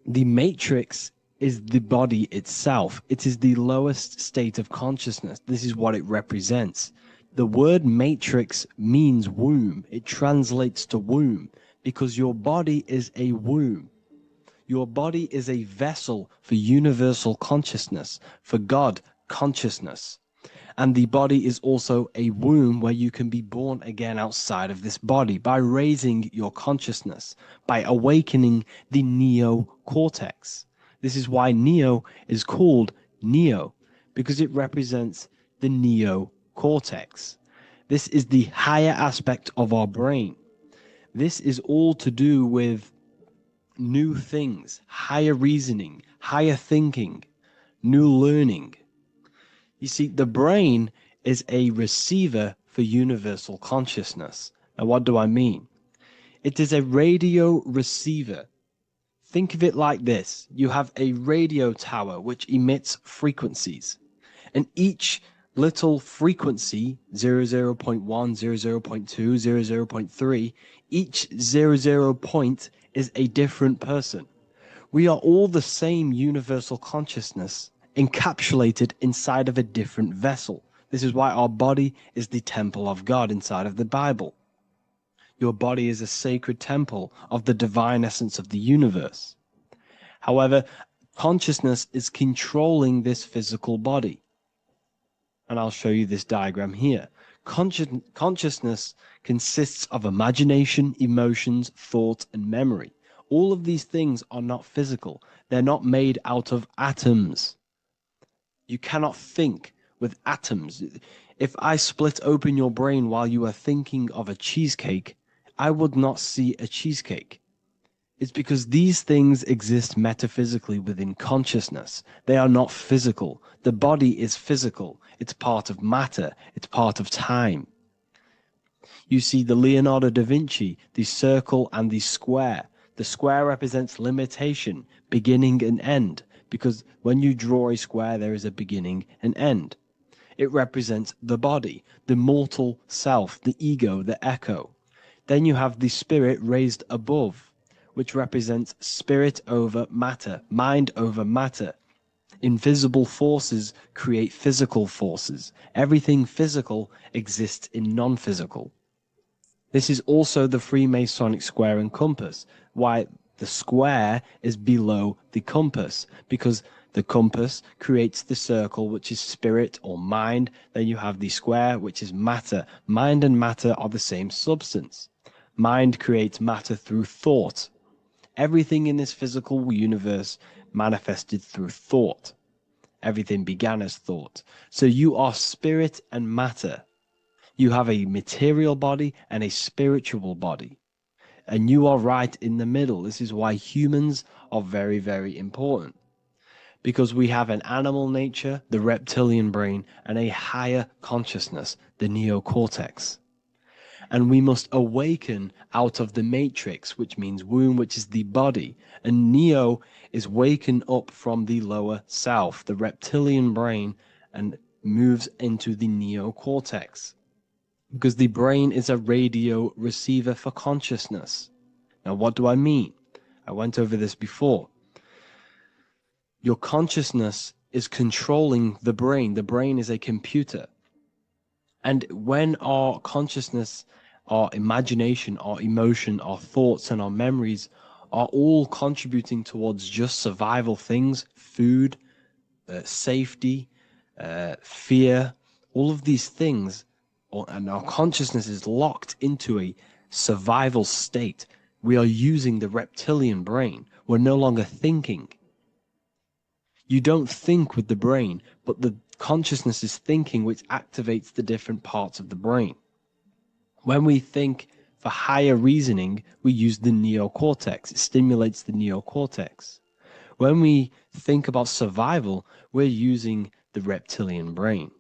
the matrix is the body itself. It is the lowest state of consciousness. This is what it represents. The word matrix means womb. It translates to womb because your body is a womb. Your body is a vessel for universal consciousness, for God consciousness. And the body is also a womb where you can be born again outside of this body by raising your consciousness, by awakening the neocortex. This is why Neo is called Neo, because it represents the neocortex. This is the higher aspect of our brain. This is all to do with new things, higher reasoning, higher thinking, new learning. You see, the brain is a receiver for universal consciousness. Now, what do I mean? It is a radio receiver. Think of it like this. You have a radio tower which emits frequencies, and each little frequency, 00.1, 00.2, 00.3, each 00 point is a different person. We are all the same universal consciousness encapsulated inside of a different vessel. This is why our body is the temple of God inside of the Bible. Your body is a sacred temple of the divine essence of the universe. However, consciousness is controlling this physical body. And I'll show you this diagram here. Consciousness consists of imagination, emotions, thought, and memory. All of these things are not physical. They're not made out of atoms. You cannot think with atoms. If I split open your brain while you are thinking of a cheesecake, I would not see a cheesecake. It's because these things exist metaphysically within consciousness. They are not physical. The body is physical. It's part of matter. It's part of time. You see the Leonardo da Vinci, the circle and the square. The square represents limitation, beginning and end, because when you draw a square, there is a beginning and end. It represents the body, the mortal self, the ego, the echo. Then you have the spirit raised above, which represents spirit over matter, mind over matter. Invisible forces create physical forces. Everything physical exists in non-physical. This is also the Freemasonic square and compass, why the square is below the compass, because the compass creates the circle, which is spirit or mind. Then you have the square, which is matter. Mind and matter are the same substance. Mind creates matter through thought. Everything in this physical universe manifested through thought. Everything began as thought. So you are spirit and matter. You have a material body and a spiritual body. And you are right in the middle. This is why humans are very, very important. Because we have an animal nature, the reptilian brain, and a higher consciousness, the neocortex. And we must awaken out of the matrix, which means womb, which is the body. And Neo is waken up from the lower self, the reptilian brain, and moves into the neocortex. Because the brain is a radio receiver for consciousness. Now, what do I mean? I went over this before. Your consciousness is controlling the brain. The brain is a computer. And when our consciousness, our imagination, our emotion, our thoughts, and our memories are all contributing towards just survival things, food, safety, fear, all of these things, and our consciousness is locked into a survival state, we are using the reptilian brain. We're no longer thinking. You don't think with the brain, but the consciousness is thinking, which activates the different parts of the brain. When we think For higher reasoning, we use the neocortex. It stimulates the neocortex. When we think about survival, we're using the reptilian brain.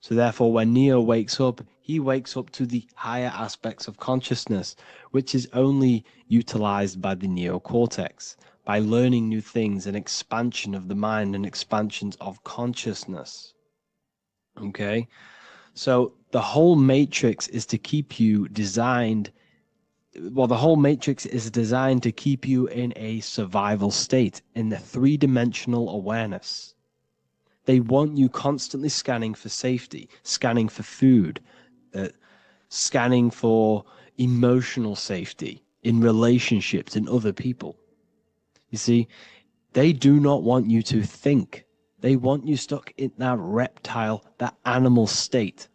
So therefore, when Neo wakes up, he wakes up to the higher aspects of consciousness, which is only utilized by the neocortex, by learning new things and expansion of the mind and expansions of consciousness. Okay? So the whole matrix is to keep you designed, well, the whole matrix is designed to keep you in a survival state, in the three-dimensional awareness. They want you constantly scanning for safety, scanning for food, scanning for emotional safety in relationships in other people. You see, they do not want you to think. They want you stuck in that reptile, that animal state,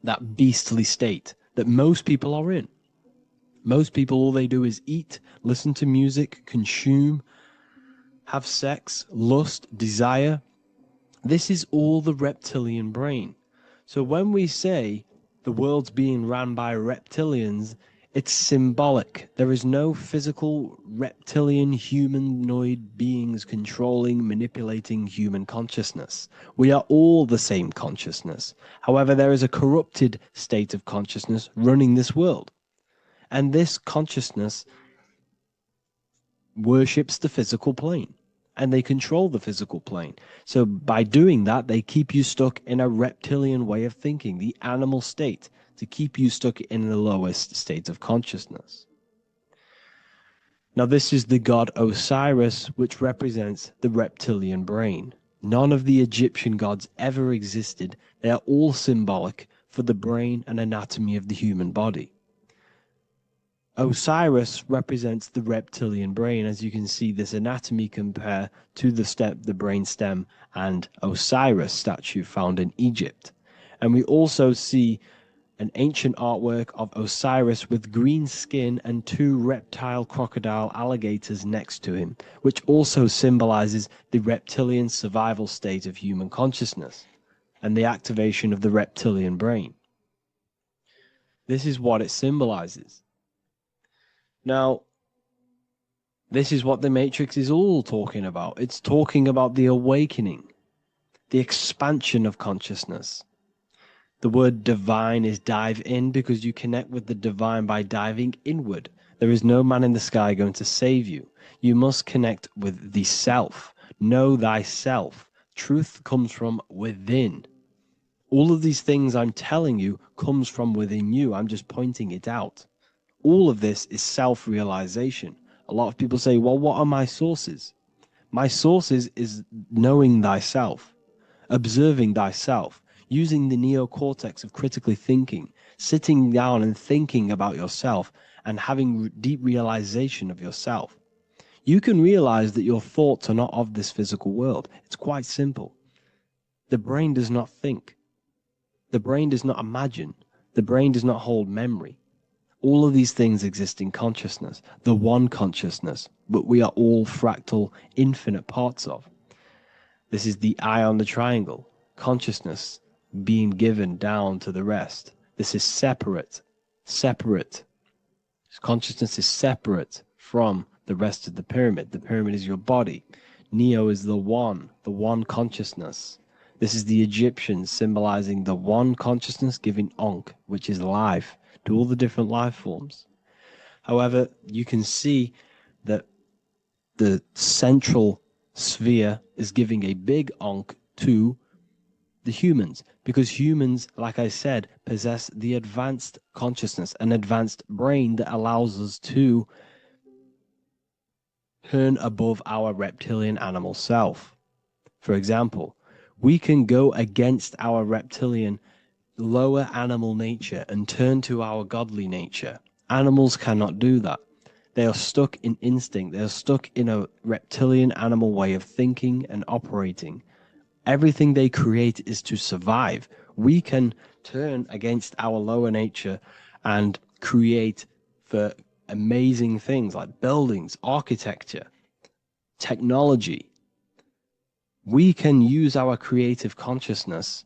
that beastly state that most people are in. Most people, all they do is eat, listen to music, consume, have sex, lust, desire. This is all the reptilian brain. So when we say the world's being ran by reptilians, it's symbolic. There is no physical reptilian humanoid beings controlling, manipulating human consciousness. We are all the same consciousness. However, there is a corrupted state of consciousness running this world. And this consciousness worships the physical plane. And they control the physical plane. So by doing that, they keep you stuck in a reptilian way of thinking, the animal state, to keep you stuck in the lowest state of consciousness. Now, this is the god Osiris, which represents the reptilian brain. None of the Egyptian gods ever existed. They are all symbolic for the brain and anatomy of the human body. Osiris represents the reptilian brain, as you can see this anatomy compare to the brain stem and Osiris statue found in Egypt. And we also see an ancient artwork of Osiris with green skin and two reptile crocodile alligators next to him, which also symbolizes the reptilian survival state of human consciousness and the activation of the reptilian brain. This is what it symbolizes. Now, this is what the Matrix is all talking about. It's talking about the awakening, the expansion of consciousness. The word divine is dive in because you connect with the divine by diving inward. There is no man in the sky going to save you. You must connect with the self. Know thyself. Truth comes from within. All of these things I'm telling you comes from within you. I'm just pointing it out. All of this is self-realization. A lot of people say, well, what are my sources? My sources is knowing thyself, observing thyself, using the neocortex of critically thinking, sitting down and thinking about yourself and having deep realization of yourself. You can realize that your thoughts are not of this physical world. It's quite simple. The brain does not think. The brain does not imagine. The brain does not hold memory. All of these things exist in consciousness, the one consciousness, but we are all fractal, infinite parts of. This is the eye on the triangle, consciousness being given down to the rest. This is separate. Consciousness is separate from the rest of the pyramid. The pyramid is your body. Neo is the one consciousness. This is the Egyptians symbolizing the one consciousness giving Ankh, which is life, to all the different life forms. However, you can see that the central sphere is giving a big Ankh to the humans, because humans, like I said, possess the advanced consciousness, an advanced brain that allows us to turn above our reptilian animal self. For example, we can go against our reptilian lower animal nature and turn to our godly nature. Animals cannot do that. They are stuck in instinct. They are stuck in a reptilian animal way of thinking and operating. Everything they create is to survive. We can turn against our lower nature and create for amazing things like buildings, architecture, technology. We can use our creative consciousness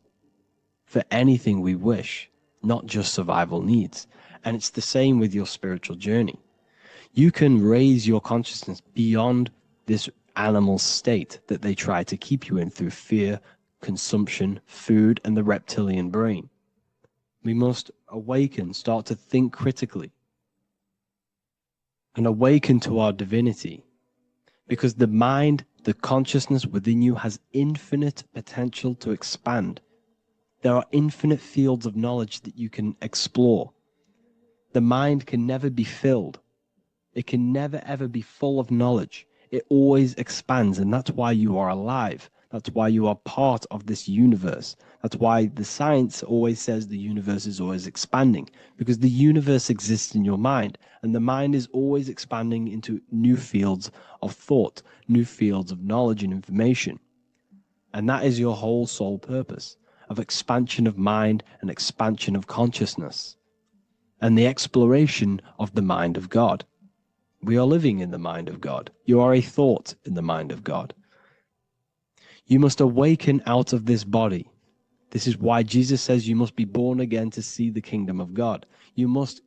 for anything we wish. not just survival needs. And it's the same with your spiritual journey. You can raise your consciousness beyond this animal state that they try to keep you in through fear, consumption, food, and the reptilian brain. We must awaken, start to think critically, and awaken to our divinity. Because the mind, the consciousness within you has infinite potential to expand. There are infinite fields of knowledge that you can explore. The mind can never be filled. It can never ever be full of knowledge. It always expands, and that's why you are alive. That's why you are part of this universe. That's why the science always says the universe is always expanding, because the universe exists in your mind, and the mind is always expanding into new fields of thought, new fields of knowledge and information. And that is your whole sole purpose, of expansion of mind and expansion of consciousness, and the exploration of the mind of God. We are living in the mind of God. You are a thought in the mind of God. You must awaken out of this body. This is why Jesus says you must be born again to see the kingdom of God. You must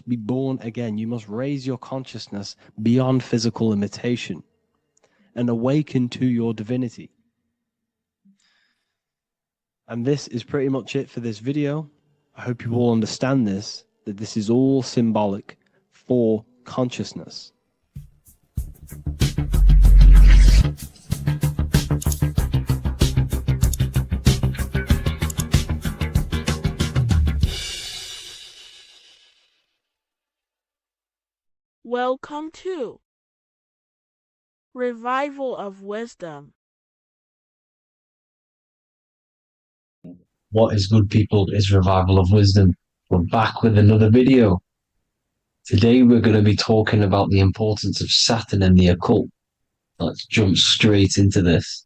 be born again. You must raise your consciousness beyond physical limitation and awaken to your divinity. And this is pretty much it for this video. I hope you all understand this, that this is all symbolic for consciousness. Welcome to Revival of Wisdom. What is good, people, is Revival of Wisdom. We're back with another video. Today we're going to be talking about the importance of Saturn and the occult. Let's jump straight into this.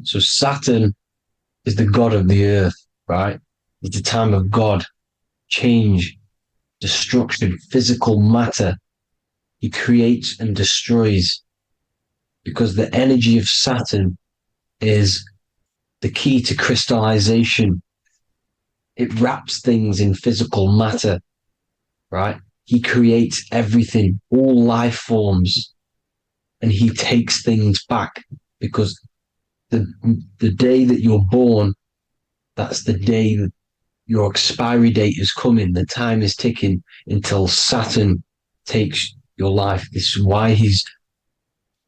So Saturn is the god of the earth, right? It's the time of God, change, destruction, physical matter. He creates and destroys, because the energy of Saturn is the key to crystallization. It wraps things in physical matter, right? He creates everything, all life forms, and he takes things back, because the day that you're born, that's the day that your expiry date is coming. The time is ticking until Saturn takes your life. This is why he's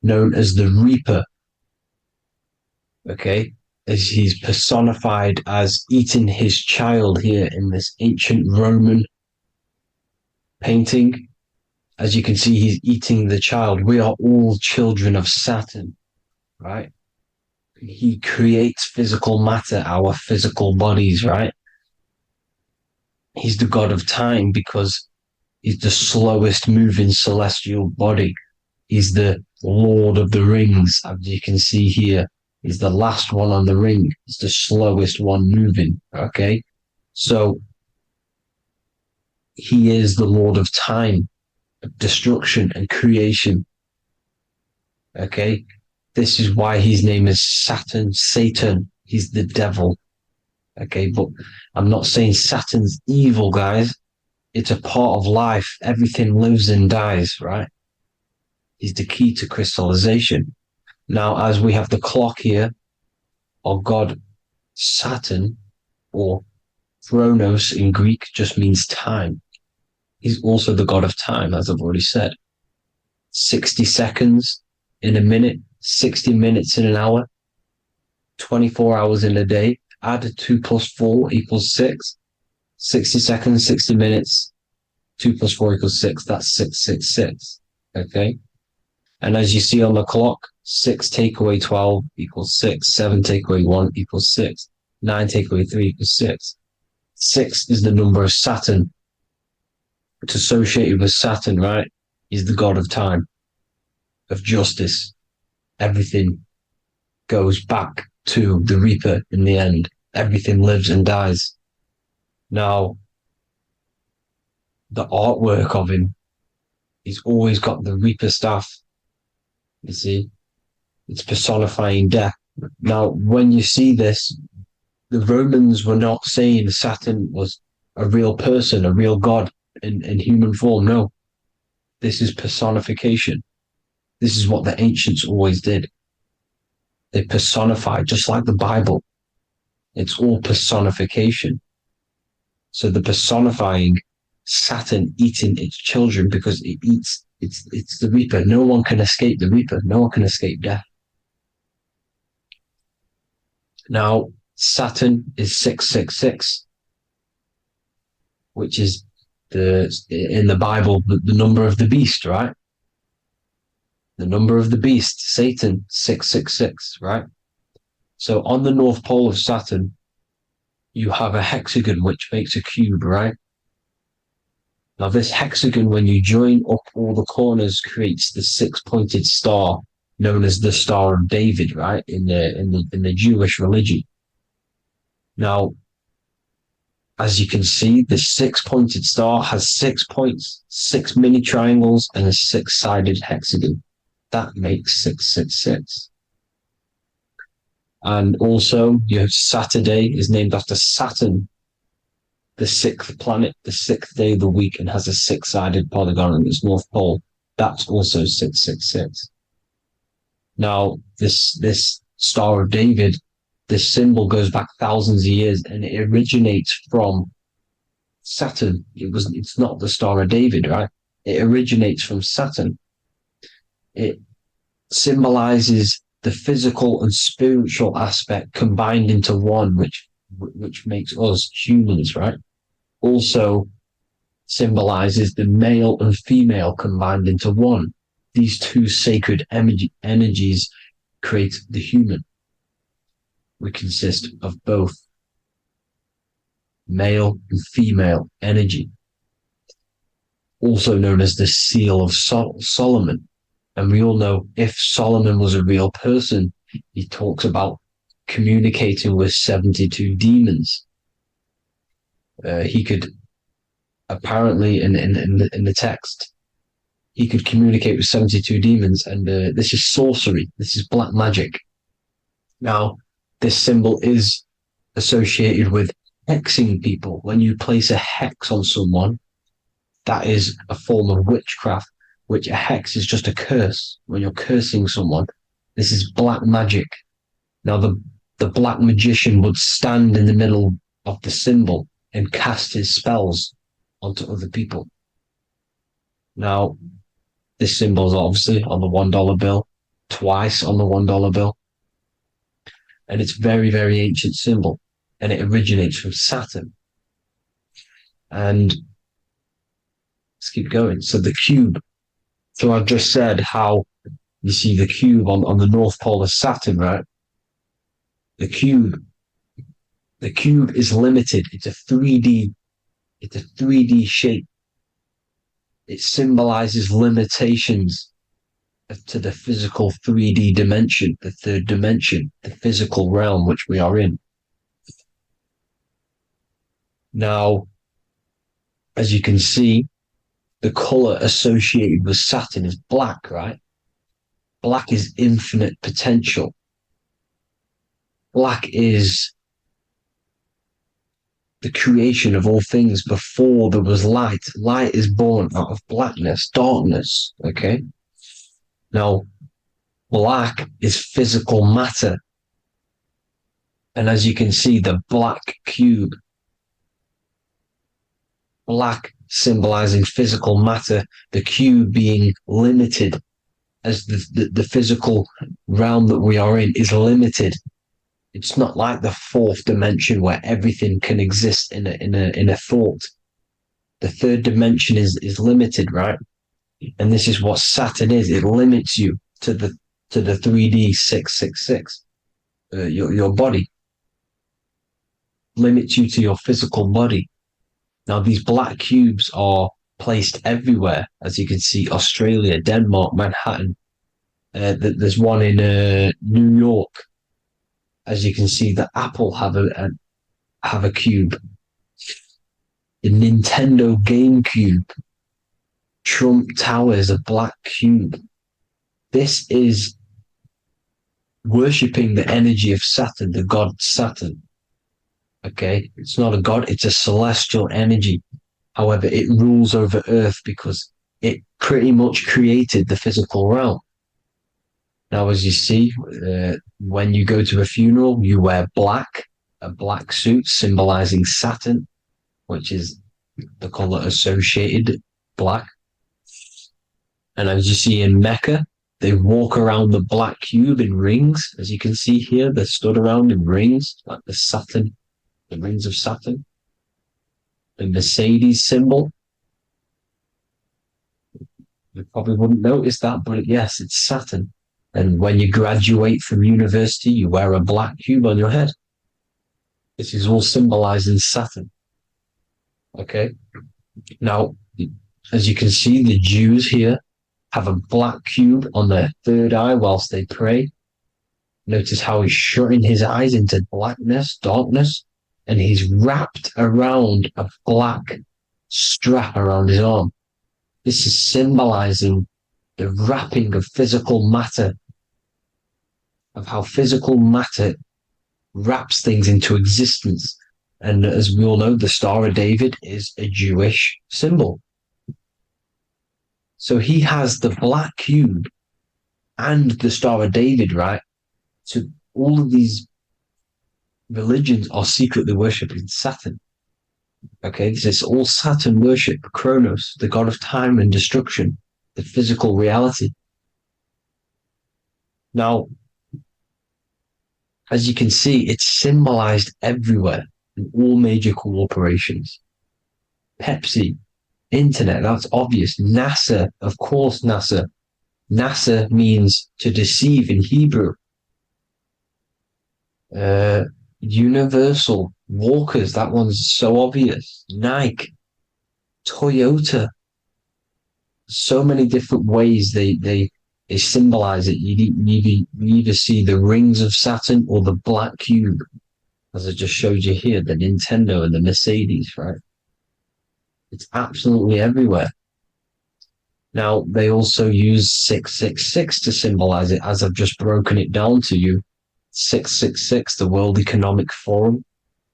known as the Reaper. Okay? As he's personified as eating his child here in this ancient Roman painting. As you can see, he's eating the child. We are all children of Saturn, right? He creates physical matter, our physical bodies, right? He's the god of time because he's the slowest moving celestial body. He's the Lord of the Rings, as you can see here. He's the last one on the ring. He's the slowest one moving, okay? So he is the Lord of time, destruction and creation, okay? This is why his name is Saturn, Satan. He's the devil, okay? But I'm not saying Saturn's evil, guys. It's a part of life. Everything lives and dies, right? He's the key to crystallization. Now, as we have the clock here, our god Saturn, or Kronos in Greek, just means time. He's also the god of time, as I've already said. 60 seconds in a minute, 60 minutes in an hour, 24 hours in a day. Add 2 plus 4 equals 6. 60 seconds, 60 minutes, 2 plus 4 equals 6. That's 666. Okay? And as you see on the clock, 6 take away 12 equals 6. 7 take away 1 equals 6. 9 take away 3 equals 6. 6 is the number of Saturn. It's associated with Saturn, right? He's the god of time, of justice. Everything goes back to the Reaper in the end. Everything lives and dies. Now, the artwork of him, he's always got the Reaper staff. You see, it's personifying death. Now, when you see this, the Romans were not saying Saturn was a real person, a real god in human form. No, this is personification. This is what the ancients always did. They personified, just like the Bible. It's all personification. So the personifying Saturn eating its children because it eats, it's the Reaper. No one can escape the Reaper. No one can escape death. Now, Saturn is 666, which is in the Bible, the number of the beast, right? The number of the beast, Satan, 666, right? So on the North Pole of Saturn, you have a hexagon which makes a cube, right? Now this hexagon, when you join up all the corners, creates the six-pointed star known as the Star of David, right? In the Jewish religion. Now, as you can see, the six-pointed star has 6 points, 6 mini triangles, and a six-sided hexagon. That makes 666. And also, you have Saturday is named after Saturn, the sixth planet, the sixth day of the week, and has a six-sided polygon on its north pole. That's also 666. Now, this Star of David, this symbol goes back thousands of years, and it originates from Saturn. It's not the Star of David, right? It originates from Saturn. It symbolizes the physical and spiritual aspect combined into one, which makes us humans, right? Also symbolizes the male and female combined into one. These two sacred energies create the human. We consist of both male and female energy, also known as the Seal of Solomon. And we all know if Solomon was a real person, he talks about communicating with 72 demons. He could apparently, in the text, he could communicate with 72 demons, and this is sorcery. This is black magic. Now, this symbol is associated with hexing people. When you place a hex on someone, that is a form of witchcraft, which a hex is just a curse. When you're cursing someone, this is black magic. Now, the black magician would stand in the middle of the symbol and cast his spells onto other people. Now, this symbol is obviously on the $1 bill, twice on the $1 bill. And it's very, very ancient symbol. And it originates from Saturn. And let's keep going. So the cube. So I've just said how you see the cube on the North Pole of Saturn, right? The cube is limited. It's a 3D shape. It symbolizes limitations to the physical 3D dimension, the third dimension, the physical realm which we are in. Now, as you can see, the color associated with Saturn is black, right? Black is infinite potential. Black is the creation of all things before there was light. Light is born out of blackness, darkness, okay? Now, black is physical matter. And as you can see, the black cube, black symbolizing physical matter, the cube being limited, as the physical realm that we are in is limited. It's not like the fourth dimension where everything can exist in a thought. The third dimension is limited, right? And this is what Saturn is. It limits you to the 3D 666. Your body limits you to your physical body. Now, these black cubes are placed everywhere. As you can see, Australia, Denmark, Manhattan. There's one in New York. As you can see, the Apple have a cube. The Nintendo GameCube. Trump Tower is a black cube. This is worshipping the energy of Saturn, the god Saturn. Okay, it's not a god, it's a celestial energy. However, it rules over Earth because it pretty much created the physical realm. Now, as you see, when you go to a funeral, you wear black, a black suit symbolizing Saturn, which is the color associated black. And as you see in Mecca, they walk around the black cube in rings. As you can see here, they're stood around in rings, like the Saturn, the rings of Saturn. The Mercedes symbol. You probably wouldn't notice that, but yes, it's Saturn. And when you graduate from university, you wear a black cube on your head. This is all symbolizing Saturn. Okay. Now, as you can see, the Jews here have a black cube on their third eye whilst they pray. Notice how he's shutting his eyes into blackness, darkness, and he's wrapped around a black strap around his arm. This is symbolizing the wrapping of physical matter, of how physical matter wraps things into existence. And as we all know, the Star of David is a Jewish symbol. So he has the black cube and the Star of David, right? So all of these religions are secretly worshipping Saturn. Okay, this is all Saturn worship, Kronos, the god of time and destruction, the physical reality. Now, as you can see, it's symbolized everywhere in all major corporations. Pepsi, internet, that's obvious. NASA, of course, NASA. NASA means to deceive in Hebrew. Universal, Walkers, that one's so obvious. Nike, Toyota. So many different ways they symbolize it. You either see the rings of Saturn or the black cube, as I just showed you here, the Nintendo and the Mercedes, right? It's absolutely everywhere. Now, they also use 666 to symbolize it, as I've just broken it down to you. 666, the World Economic Forum.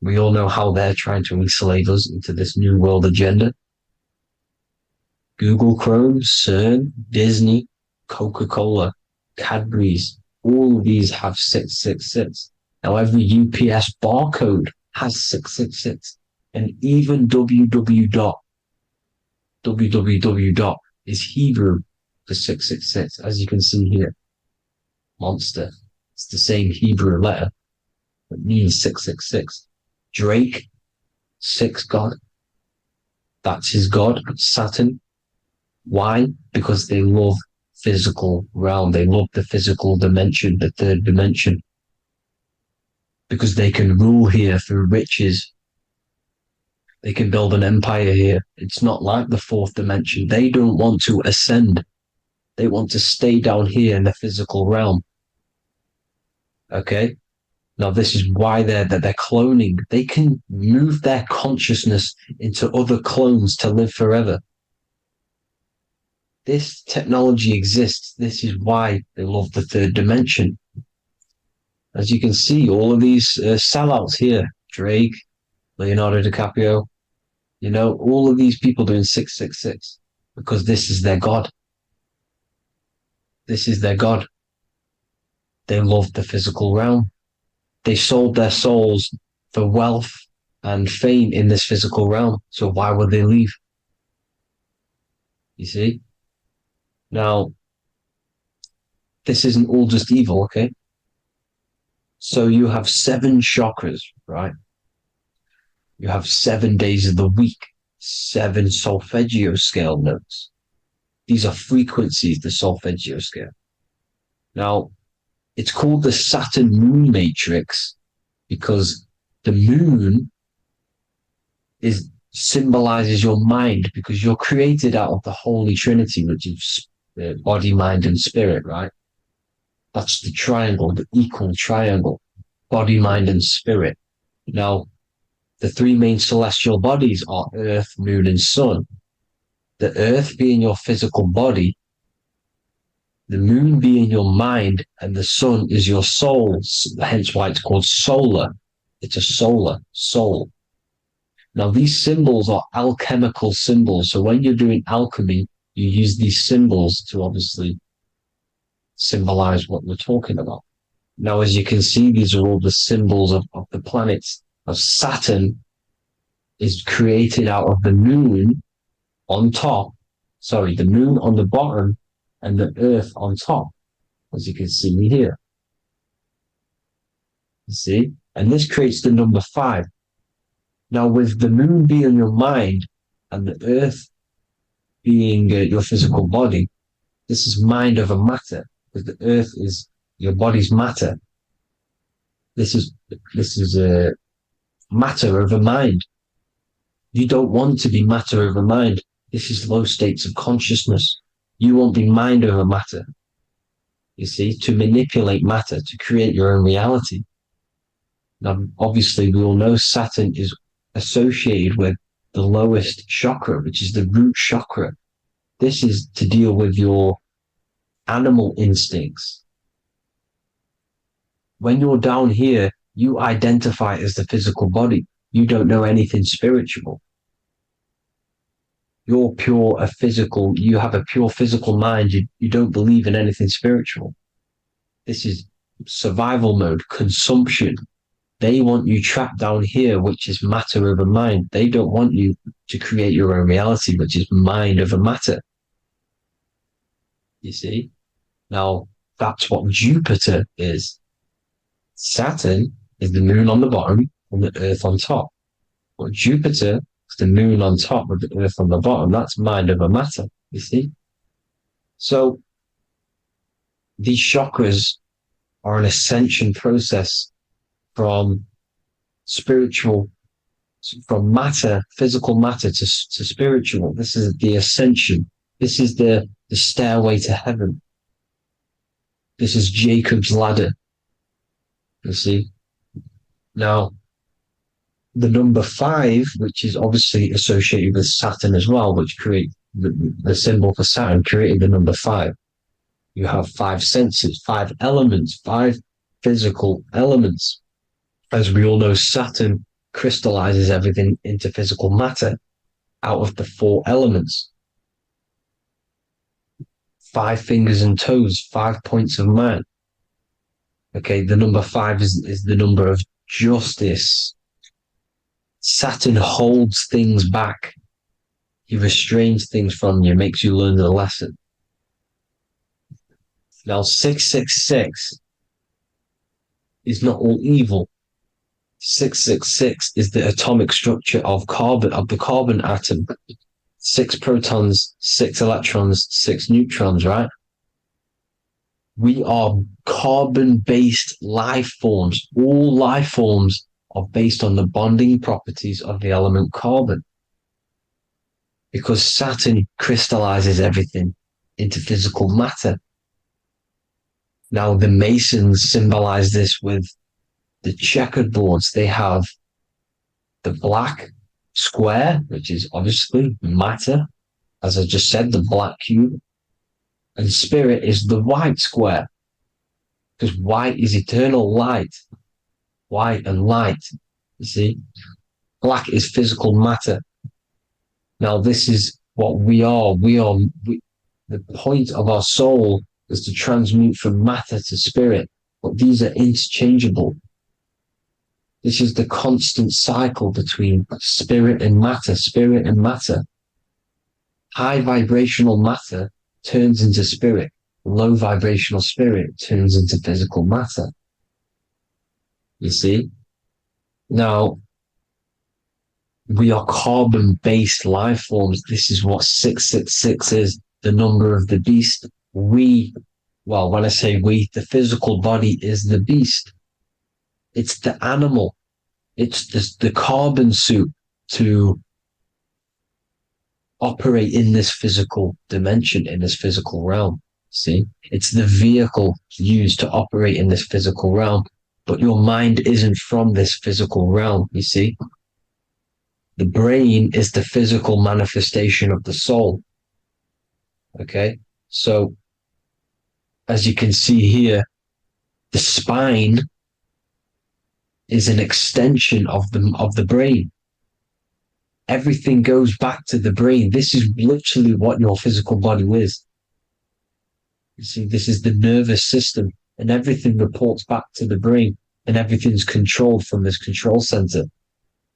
We all know how they're trying to enslave us into this new world agenda. Google Chrome, CERN, Disney, Coca-Cola, Cadbury's, all of these have 666. Now, every UPS barcode has 666. And even www. Is Hebrew for 666, as you can see here. Monster. It's the same Hebrew letter that means 666. Drake, 6 God. That's his God, Saturn. Why? Because they love physical realm. They love the physical dimension, the third dimension. Because they can rule here through riches. They can build an empire here. It's not like the fourth dimension. They don't want to ascend. They want to stay down here in the physical realm. Okay? Now, this is why they're cloning. They can move their consciousness into other clones to live forever. This technology exists. This is why they love the third dimension. As you can see, all of these sellouts here, Drake, Leonardo DiCaprio, you know, all of these people doing 666 because this is their God. This is their God. They love the physical realm. They sold their souls for wealth and fame in this physical realm. So why would they leave? You see? Now, this isn't all just evil, okay? So you have 7 chakras, right? You have 7 days of the week, 7 solfeggio scale notes. These are frequencies, the solfeggio scale. Now, it's called the Saturn moon matrix because the moon symbolizes your mind, because you're created out of the Holy Trinity, which is body, mind, and spirit, right? That's the triangle, the equal triangle, body, mind, and spirit. Now, the 3 main celestial bodies are Earth, Moon, and Sun. The Earth being your physical body, the Moon being your mind, and the Sun is your soul, hence why it's called solar. It's a soul. Now, these symbols are alchemical symbols. So when you're doing alchemy, you use these symbols to obviously symbolize what we're talking about. Now, as you can see, these are all the symbols of the planets. Of Saturn is created out of the moon on top, the moon on the bottom and the earth on top, as you can see here. You see? And this creates the number 5. Now, with the moon being your mind and the earth being your physical body, this is mind over matter, because the earth is your body's matter. This is a matter over mind. You don't want to be matter over mind. This is low states of consciousness. You won't be mind over matter. You see, to manipulate matter, to create your own reality. Now, obviously, we all know Saturn is associated with the lowest chakra, which is the root chakra. This is to deal with your animal instincts. When you're down here, you identify as the physical body. You don't know anything spiritual. You're you have a pure physical mind. You don't believe in anything spiritual. This is survival mode, consumption. They want you trapped down here, which is matter over mind. They don't want you to create your own reality, which is mind over matter. You see? Now, that's what Jupiter is. Saturn is the moon on the bottom and the earth on top. But Jupiter is the moon on top with the earth on the bottom. That's mind over matter, you see? So, these chakras are an ascension process from matter, physical matter to spiritual. This is the ascension. This is the stairway to heaven. This is Jacob's ladder. You see? Now, the number 5, which is obviously associated with Saturn as well, which create the symbol for Saturn, created the number 5. You have 5 senses, 5 elements, 5 physical elements. As we all know, Saturn crystallizes everything into physical matter out of the 4 elements. 5 fingers and toes, 5 points of man. Okay, the number 5 is the number of justice. Saturn holds things back. He restrains things from you, makes you learn the lesson. Now, 666 is not all evil. 666 is the atomic structure of the carbon atom. 6 protons, 6 electrons, 6 neutrons, right? We are carbon-based life forms. All life forms are based on the bonding properties of the element carbon. Because Saturn crystallizes everything into physical matter. Now, the Masons symbolize this with the checkered boards. They have the black square, which is obviously matter. As I just said, the black cube. And spirit is the white square. Because white is eternal light. White and light. You see? Black is physical matter. Now, this is what we are. The point of our soul is to transmute from matter to spirit. But these are interchangeable. This is the constant cycle between spirit and matter, spirit and matter. High vibrational matter turns into spirit. Low vibrational spirit turns into physical matter. You see? Now, we are carbon-based life forms. This is what 666 is, the number of the beast. When I say we, the physical body is the beast. It's the animal. It's the carbon suit to operate in this physical dimension, in this physical realm. See? It's the vehicle used to operate in this physical realm. But your mind isn't from this physical realm, you see? The brain is the physical manifestation of the soul. Okay? So, as you can see here, the spine is an extension of the brain. Everything goes back to the brain. This is literally what your physical body is. You see, this is the nervous system, and everything reports back to the brain, and everything's controlled from this control center.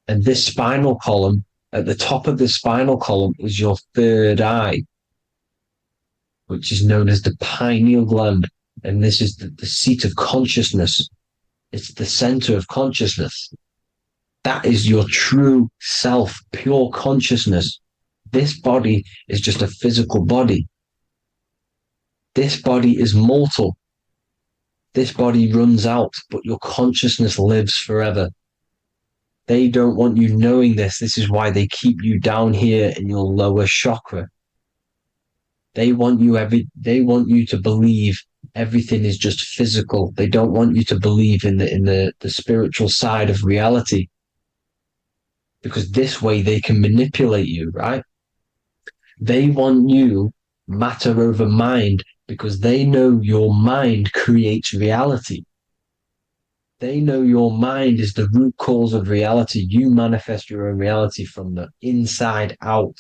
And this spinal column, at the top of the spinal column, is your third eye, which is known as the pineal gland. And this is the seat of consciousness. It's the center of consciousness. That is your true self, pure consciousness. This body is just a physical body. This body is mortal. This body runs out, but your consciousness lives forever. They don't want you knowing this. This is why they keep you down here in your lower chakra. They want you to believe everything is just physical. They don't want you to believe in the spiritual side of reality. Because this way they can manipulate you, right? They want you matter over mind because they know your mind creates reality. They know your mind is the root cause of reality. You manifest your own reality from the inside out.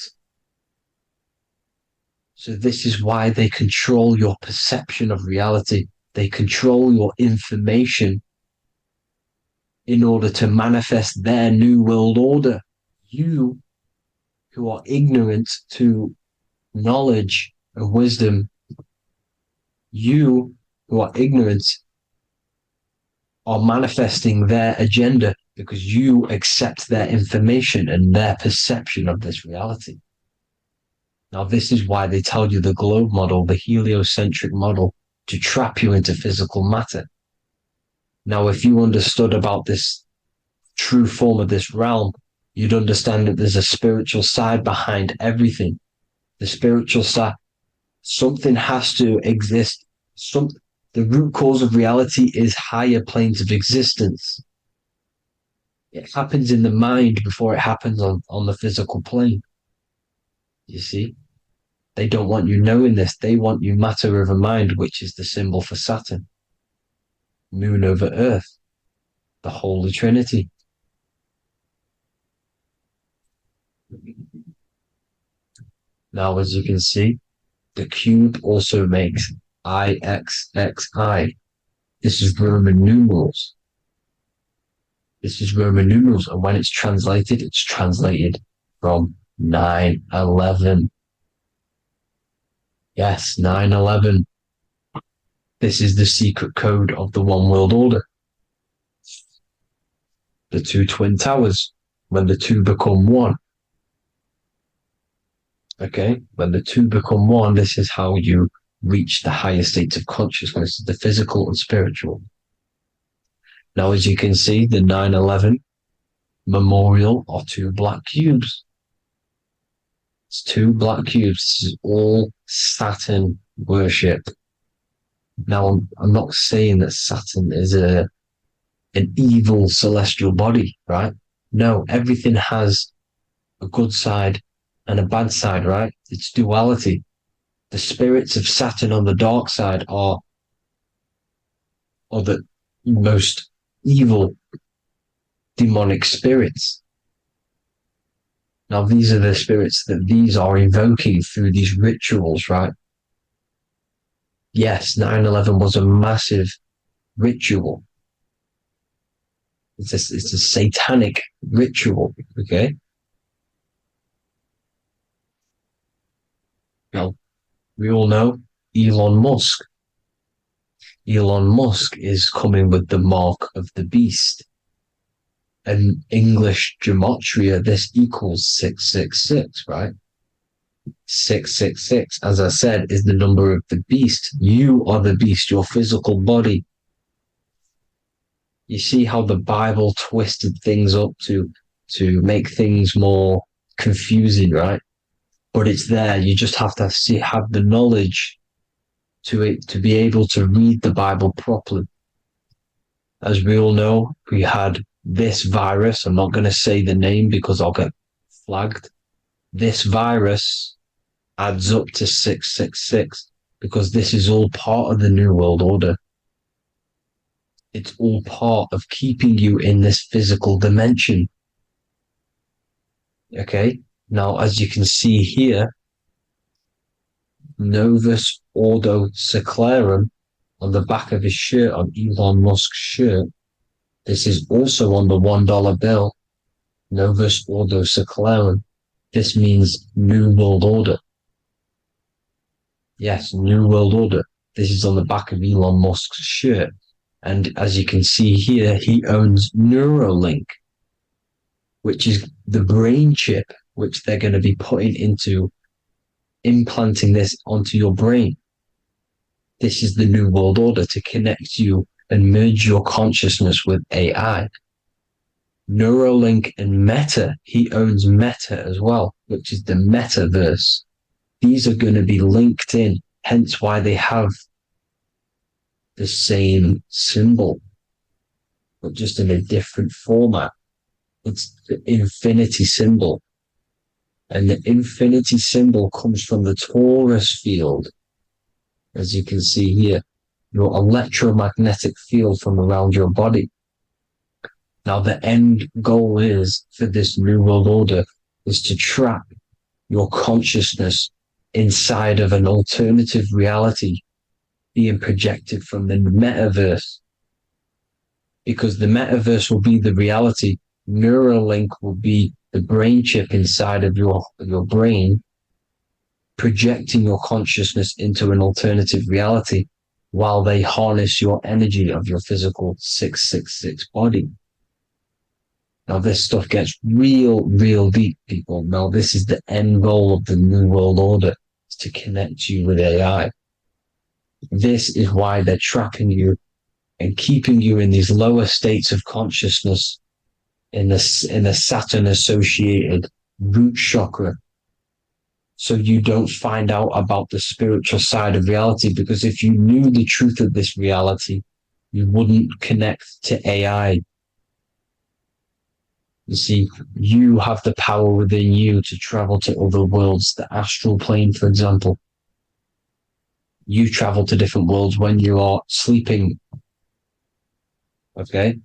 So this is why they control your perception of reality. They control your information in order to manifest their new world order. You who are ignorant to knowledge and wisdom, you who are ignorant are manifesting their agenda because you accept their information and their perception of this reality. Now, this is why they tell you the globe model, the heliocentric model, to trap you into physical matter. Now, if you understood about this true form of this realm, you'd understand that there's a spiritual side behind everything. The spiritual side, something has to exist. The root cause of reality is higher planes of existence. It happens in the mind before it happens on the physical plane. You see? They don't want you knowing this. They want you matter over mind, which is the symbol for Saturn. Moon over Earth. The Holy Trinity. Now, as you can see, the cube also makes IXXI. This is Roman numerals. This is Roman numerals, and when it's translated from 9/11. Yes, 9/11. This is the secret code of the one world order. The two twin towers, when the two become one. Okay, when the two become one, this is how you reach the higher states of consciousness, the physical and spiritual. Now, as you can see, the 9/11 memorial are two black cubes. It's two black cubes. This is all Saturn worship. Now, I'm not saying that Saturn is an evil celestial body, right? No, everything has a good side and a bad side, right? It's duality. The spirits of Saturn on the dark side are the most evil demonic spirits. Now, these are the spirits that these are invoking through these rituals, right? Yes, 9/11 was a massive ritual. It's a satanic ritual, okay? Now, we all know Elon Musk. Elon Musk is coming with the mark of the beast. In English gematria, this equals 666, right? 666, as I said, is the number of the beast. You are the beast, your physical body. You see how the Bible twisted things up to make things more confusing, right? But it's there. You just have to have the knowledge to be able to read the Bible properly. As we all know, we had this virus. I'm not going to say the name because I'll get flagged. This virus adds up to 666 because this is all part of the New World Order. It's all part of keeping you in this physical dimension. Okay, now as you can see here, Novus Ordo Seclorum on the back of his shirt, on Elon Musk's shirt. This is also on the $1 bill. Novus Ordo Seclorum. This means New World Order. Yes, New World Order. This is on the back of Elon Musk's shirt. And as you can see here, he owns Neuralink, which is the brain chip which they're going to be putting into, implanting this onto your brain. This is the New World Order, to connect you and merge your consciousness with AI. Neuralink and Meta, he owns Meta as well, which is the metaverse. These are going to be linked in, hence why they have the same symbol, but just in a different format. It's the infinity symbol. And the infinity symbol comes from the torus field, as you can see here, your electromagnetic field from around your body. Now, the end goal is for this New World Order is to trap your consciousness inside of an alternative reality being projected from the metaverse. Because the metaverse will be the reality, Neuralink will be the brain chip inside of your brain, projecting your consciousness into an alternative reality while they harness your energy of your physical 666 body. Now, this stuff gets real deep, people. Now, this is the end goal of the New World Order, is to connect you with AI. This is why they're trapping you and keeping you in these lower states of consciousness in the Saturn-associated root chakra, so you don't find out about the spiritual side of reality. Because if you knew the truth of this reality, you wouldn't connect to AI. You see, you have the power within you to travel to other worlds, the astral plane, for example. You travel to different worlds when you are sleeping. Okay?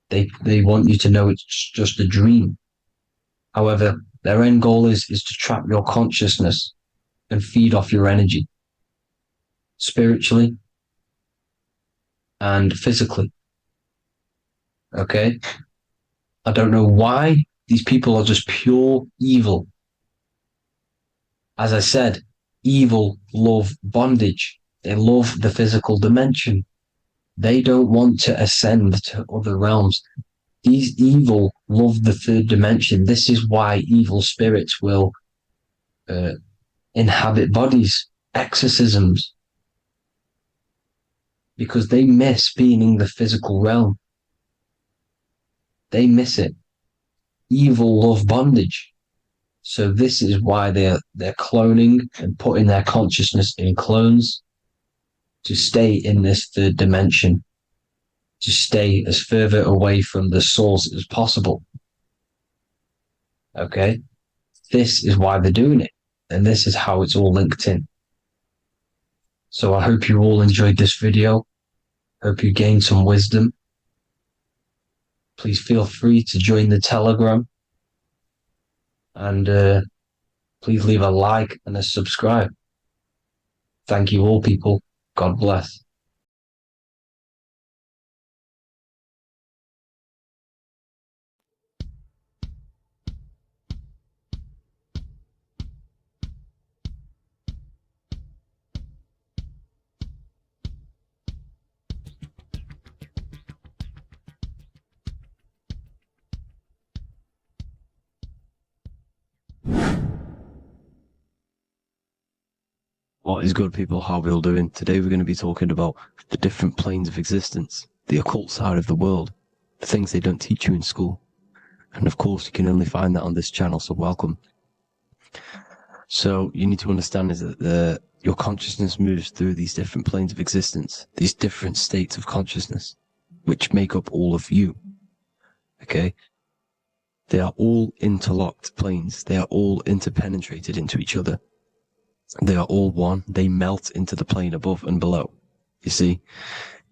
They want you to know it's just a dream. However, their end goal is to trap your consciousness and feed off your energy, spiritually and physically. Okay? I don't know why these people are just pure evil. As I said, evil love bondage. They love the physical dimension. They don't want to ascend to other realms. These evil love the third dimension. This is why evil spirits will inhabit bodies, exorcisms, because they miss being in the physical realm. They miss it. Evil love bondage. So this is why they're cloning and putting their consciousness in clones to stay in this third dimension, to stay as further away from the source as possible. Okay? This is why they're doing it. And this is how it's all linked in. So I hope you all enjoyed this video. Hope you gained some wisdom. Please feel free to join the Telegram. And please leave a like and a subscribe. Thank you all, people. God bless. What is good, people? How are we all doing? Today we're going to be talking about the different planes of existence, the occult side of the world, the things they don't teach you in school. And of course, you can only find that on this channel, so welcome. So you need to understand is that your consciousness moves through these different planes of existence, these different states of consciousness, which make up all of you. Okay? They are all interlocked planes. They are all interpenetrated into each other. They are all one. They melt into the plane above and below. You see,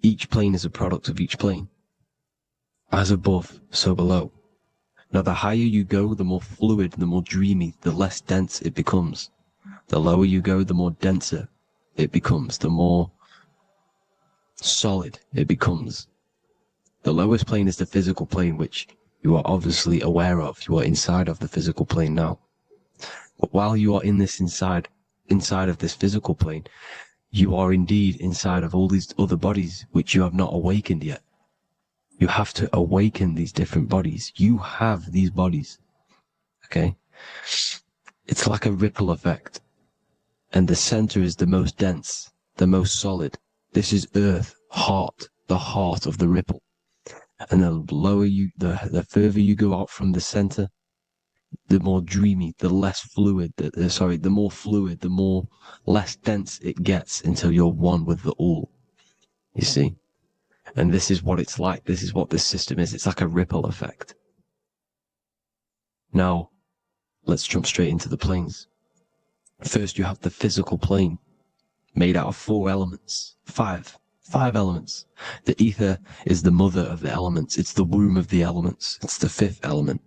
Each plane is a product of each plane. As above, so below. Now, the higher you go, the more fluid, the more dreamy, the less dense it becomes. The lower you go, the more denser it becomes, the more solid it becomes. The lowest plane is the physical plane, which you are obviously aware of. You are inside of the physical plane now. But while you are in this inside of this physical plane, you are indeed inside of all these other bodies which you have not awakened yet. You have to awaken these different bodies. You have these bodies. Okay? It's like a ripple effect. And the center is the most dense, the most solid. This is earth, heart, the heart of the ripple. And the lower you, the further you go out from the center, the more dreamy, the less fluid, the more fluid, the more less dense it gets until you're one with the all. You see? And this is what it's like. This is what this system is. It's like a ripple effect. Now, let's jump straight into the planes. First, you have the physical plane, made out of 4 elements. Five elements. The ether is the mother of the elements. It's the womb of the elements. It's the 5th element.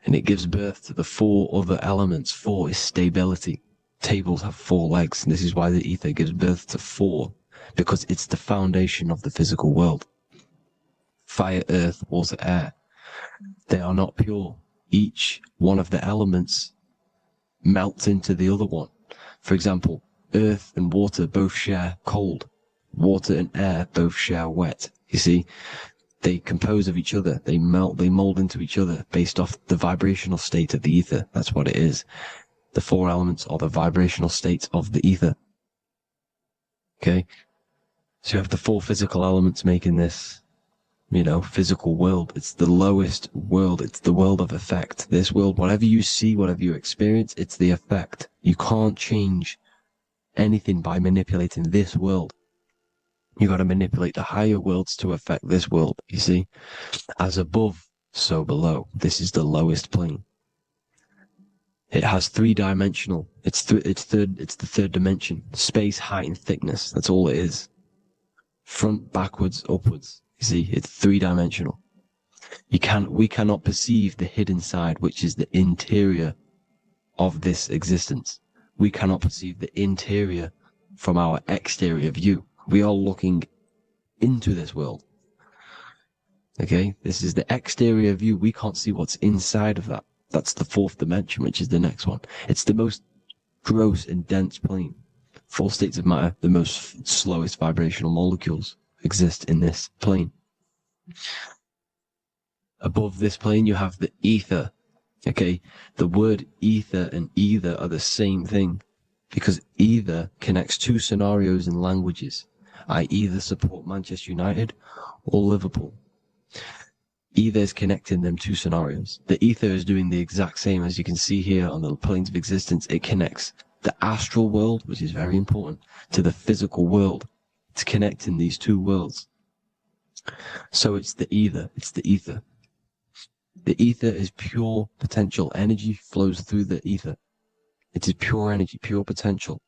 And it gives birth to the 4 other elements. 4 is stability. Tables have 4 legs, and this is why the ether gives birth to 4, because it's the foundation of the physical world. Fire, earth, water, air. They are not pure. Each one of the elements melts into the other one. For example, earth and water both share cold. Water and air both share wet. You see, they compose of each other. They melt, they mold into each other based off the vibrational state of the ether. That's what it is. The 4 elements are the vibrational states of the ether. Okay? So you have the 4 physical elements making this, physical world. It's the lowest world. It's the world of effect. This world, whatever you see, whatever you experience, it's the effect. You can't change anything by manipulating this world. You got to manipulate the higher worlds to affect this world, you see? As above, so below. This is the lowest plane. It has 3-dimensional. It's the 3rd dimension. Space, height, and thickness. That's all it is. Front, backwards, upwards. You see, it's 3-dimensional. We cannot perceive the hidden side, which is the interior of this existence. We cannot perceive the interior from our exterior view. We are looking into this world. Okay, this is the exterior view. We can't see what's inside of that. That's the 4th dimension, which is the next one. It's the most gross and dense plane. 4 states of matter, the most slowest vibrational molecules exist in this plane. Above this plane, you have the ether. Okay, the word ether and either are the same thing, because either connects 2 scenarios in languages. I either support Manchester United or Liverpool. Either is connecting them 2 scenarios. The ether is doing the exact same, as you can see here on the planes of existence. It connects the astral world, which is very important, to the physical world. It's connecting these 2 worlds. So it's the ether. It's the ether. The ether is pure potential. Energy flows through the ether. It is pure energy, pure potential.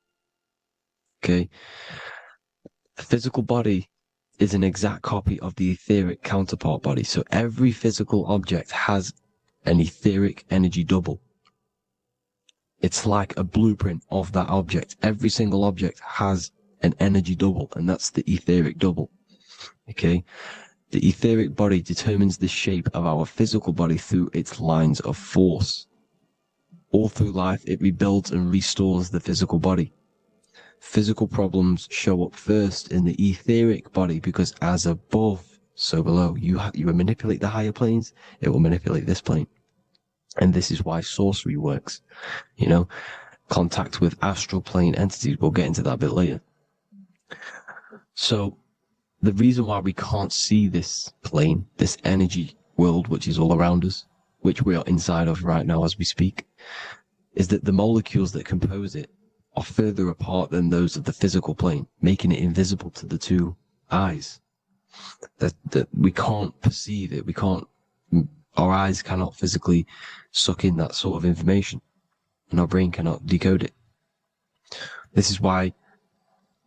Okay? The physical body is an exact copy of the etheric counterpart body. So every physical object has an etheric energy double. It's like a blueprint of that object. Every single object has an energy double, and that's the etheric double. Okay? The etheric body determines the shape of our physical body through its lines of force. All through life, it rebuilds and restores the physical body. Physical problems show up first in the etheric body, because as above, so below. You manipulate the higher planes, it will manipulate this plane. And this is why sorcery works. Contact with astral plane entities. We'll get into that a bit later. So, the reason why we can't see this plane, this energy world, which is all around us, which we are inside of right now as we speak, is that the molecules that compose it are further apart than those of the physical plane, making it invisible to the 2 eyes. That we can't perceive it. Our eyes cannot physically suck in that sort of information, and our brain cannot decode it. This is why,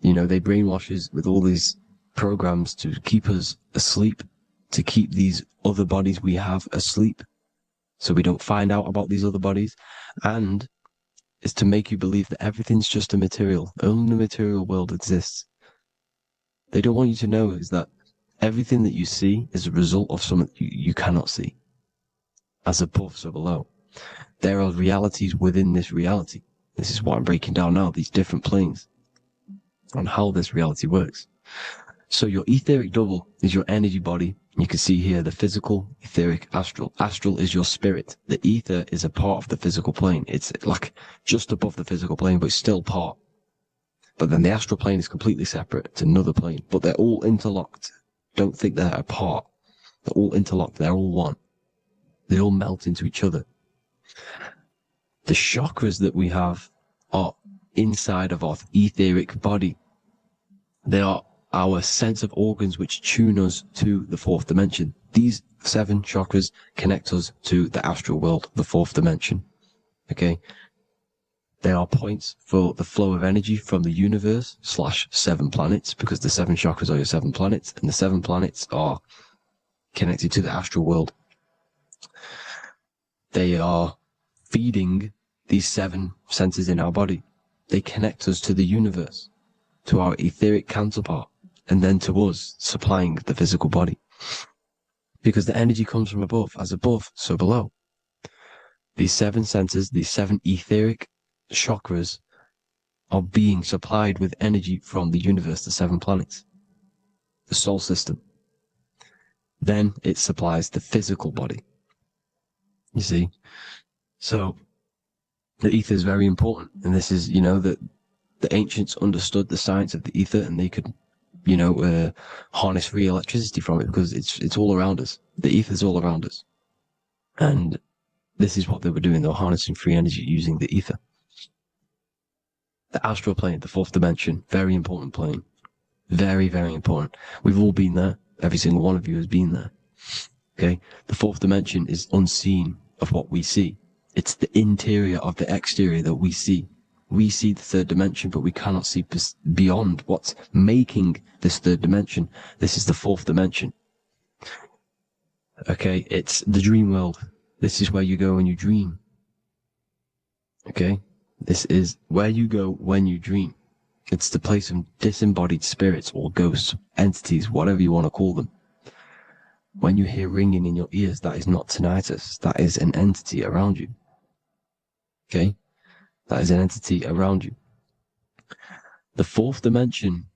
they brainwash us with all these programs to keep us asleep, to keep these other bodies we have asleep, so we don't find out about these other bodies, and is to make you believe that everything's just a material, only the material world exists. They don't want you to know is that everything that you see is a result of something you cannot see. As above, so below. There are realities within this reality. This is what I'm breaking down now, these different planes, on how this reality works. So your etheric double is your energy body. You can see here the physical, etheric, astral. Astral is your spirit. The ether is a part of the physical plane. It's like just above the physical plane, but it's still part. But then the astral plane is completely separate. It's another plane, but they're all interlocked. Don't think they're apart. They're all interlocked. They're all one. They all melt into each other. The chakras that we have are inside of our etheric body. They are our sense of organs which tune us to the fourth dimension. These 7 chakras connect us to the astral world, the fourth dimension. Okay? They are points for the flow of energy from the universe / 7 planets, because the 7 chakras are your 7 planets, and the 7 planets are connected to the astral world. They are feeding these 7 senses in our body. They connect us to the universe, to our etheric counterpart, and then to us, supplying the physical body. Because the energy comes from above. As above, so below. These 7 senses, these 7 etheric chakras, are being supplied with energy from the universe, the 7 planets, the solar system. Then it supplies the physical body. You see? So, the ether is very important. And this is, that the ancients understood the science of the ether, and they could, harness free electricity from it, because it's all around us. The ether is all around us. And this is what they were doing. They were harnessing free energy using the ether. The astral plane, the fourth dimension, very important plane. Very, very important. We've all been there. Every single one of you has been there. Okay? The fourth dimension is unseen of what we see. It's the interior of the exterior that we see. We see the third dimension, but we cannot see beyond what's making this third dimension. This is the fourth dimension. Okay? It's the dream world. This is where you go when you dream. Okay? This is where you go when you dream. It's the place of disembodied spirits or ghosts, entities, whatever you want to call them. When you hear ringing in your ears, that is not tinnitus. That is an entity around you. Okay? That is an entity around you. The fourth dimension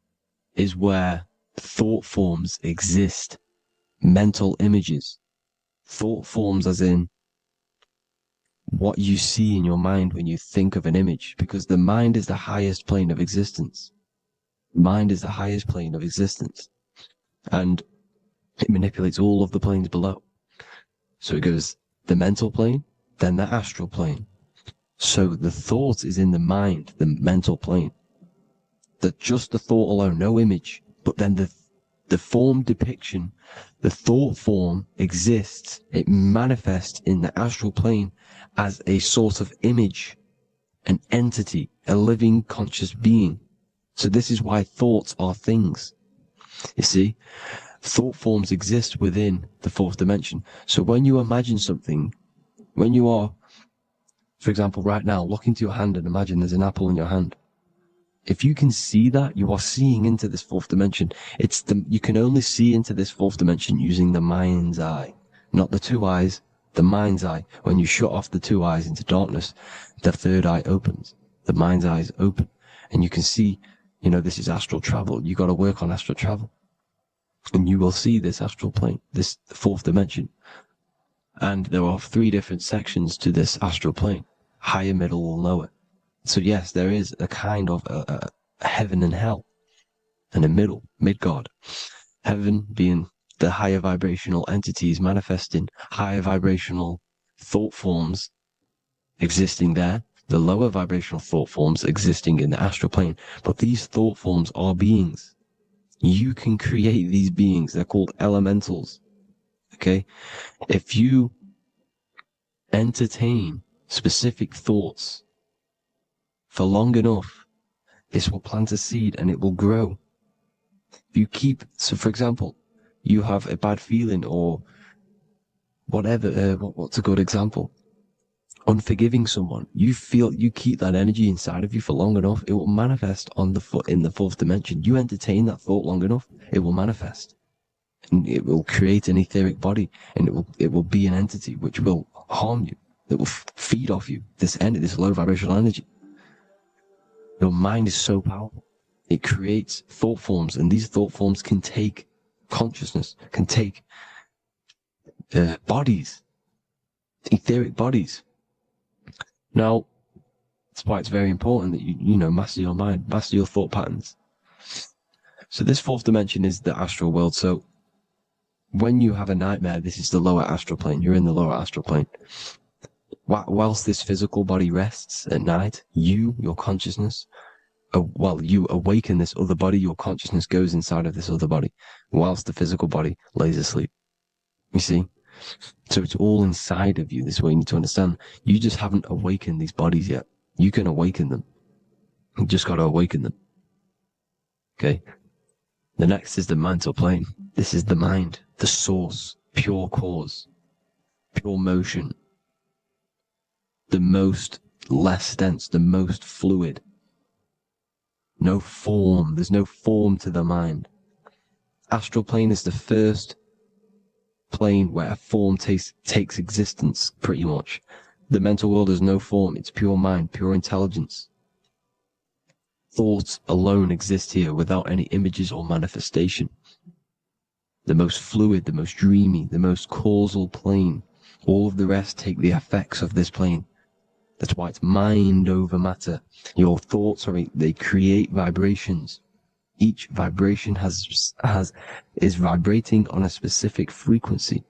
is where thought forms exist. Mental images. Thought forms as in what you see in your mind when you think of an image, because the mind is the highest plane of existence. Mind is the highest plane of existence. And it manipulates all of the planes below. So it goes the mental plane, then the astral plane. So the thought is in the mind, the mental plane. That just the thought alone, no image, but then the form depiction, the thought form exists. It manifests in the astral plane as a sort of image, an entity, a living conscious being. So this is why thoughts are things. You see, thought forms exist within the fourth dimension. So when you imagine something, when you are, for example, right now, look into your hand and imagine there's an apple in your hand. If you can see that, you are seeing into this fourth dimension. You can only see into this fourth dimension using the mind's eye, not the 2 eyes, the mind's eye. When you shut off the 2 eyes into darkness, the third eye opens. The mind's eye is open. And you can see, this is astral travel. You got to work on astral travel. And you will see this astral plane, this fourth dimension. And there are 3 different sections to this astral plane. Higher, middle, or lower. So yes, there is a kind of a heaven and hell. And a mid-God. Heaven being the higher vibrational entities manifesting higher vibrational thought forms existing there. The lower vibrational thought forms existing in the astral plane. But these thought forms are beings. You can create these beings. They're called elementals. Okay? If you entertain specific thoughts for long enough, this will plant a seed and it will grow. If you keep, so for example, you have a bad feeling or whatever, what's a good example? Unforgiving someone, you keep that energy inside of you for long enough, it will manifest on the foot in the fourth dimension. You entertain that thought long enough, it will manifest. And it will create an etheric body, and it will be an entity which will harm you. It will feed off you this low vibrational energy. Your mind is so powerful. It creates thought forms, and these thought forms can take consciousness, can take bodies, etheric bodies. Now, that's why it's very important that you master your mind, master your thought patterns. So this fourth dimension is the astral world. So when you have a nightmare, this is the lower astral plane. You're in the lower astral plane. Whilst this physical body rests at night, your consciousness, while you awaken this other body, your consciousness goes inside of this other body, whilst the physical body lays asleep. You see? So it's all inside of you. This is what you need to understand. You just haven't awakened these bodies yet. You can awaken them. You just got to awaken them. Okay? The next is the mental plane. This is the mind, the source, pure cause, pure motion, the most less dense, the most fluid. No form. There's no form to the mind. Astral plane is the first plane where a form takes existence, pretty much. The mental world has no form. It's pure mind, pure intelligence. Thoughts alone exist here without any images or manifestation. The most fluid, the most dreamy, the most causal plane. All of the rest take the effects of this plane. That's why it's mind over matter. Your thoughts they create vibrations. Each vibration is vibrating on a specific frequency,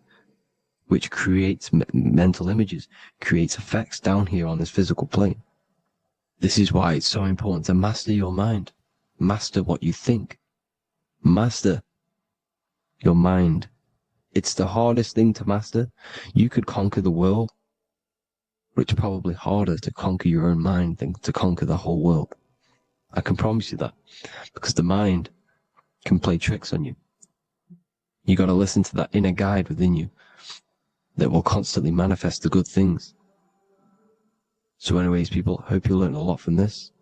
which creates mental images, creates effects down here on this physical plane. This is why it's so important to master your mind. Master what you think. Master your mind. It's the hardest thing to master. You could conquer the world, but it's probably harder to conquer your own mind than to conquer the whole world. I can promise you that, because the mind can play tricks on you. You got to listen to that inner guide within you that will constantly manifest the good things. So anyways, people, hope you learned a lot from this.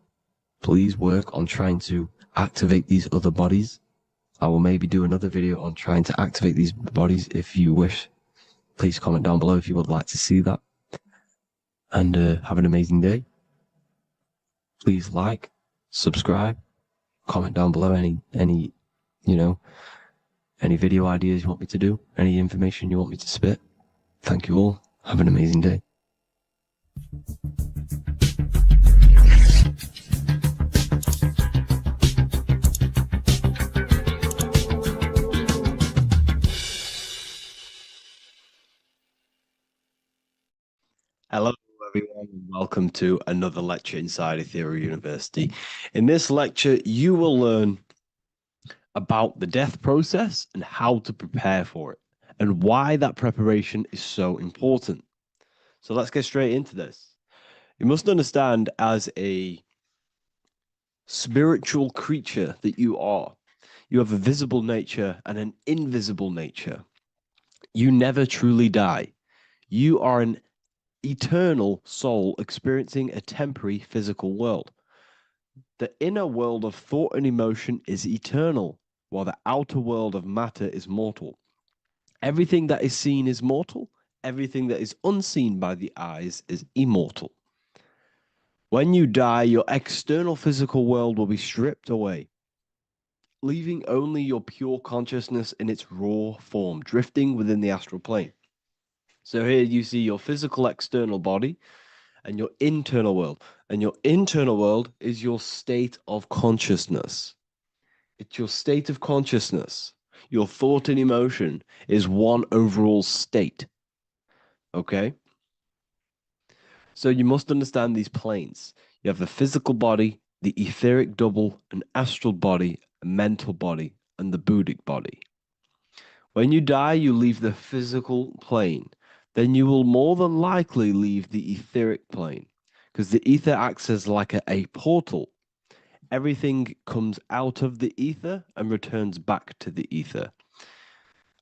Please work on trying to activate these other bodies. I will maybe do another video on trying to activate these bodies if you wish. Please comment down below if you would like to see that. And have an amazing day. Please like, subscribe, comment down below any video ideas you want me to do, any information you want me to spit. Thank you all. Have an amazing day. Hello everyone, and welcome to another lecture inside Ethereal University. In this lecture, you will learn about the death process and how to prepare for it, and why that preparation is so important. So let's get straight into this. You must understand, as a spiritual creature that you are, you have a visible nature and an invisible nature. You never truly die. You are an eternal soul experiencing a temporary physical world. The inner world of thought and emotion is eternal, while the outer world of matter is mortal. Everything that is seen is mortal. Everything that is unseen by the eyes is immortal. When you die, your external physical world will be stripped away, leaving only your pure consciousness in its raw form, drifting within the astral plane. So here you see your physical external body and your internal world. And your internal world is your state of consciousness. It's your state of consciousness. Your thought and emotion is one overall state. Okay? So you must understand these planes. You have the physical body, the etheric double, an astral body, a mental body, and the Buddhic body. When you die, you leave the physical plane. Then you will more than likely leave the etheric plane, because the ether acts as like a portal. everything comes out of the ether and returns back to the ether.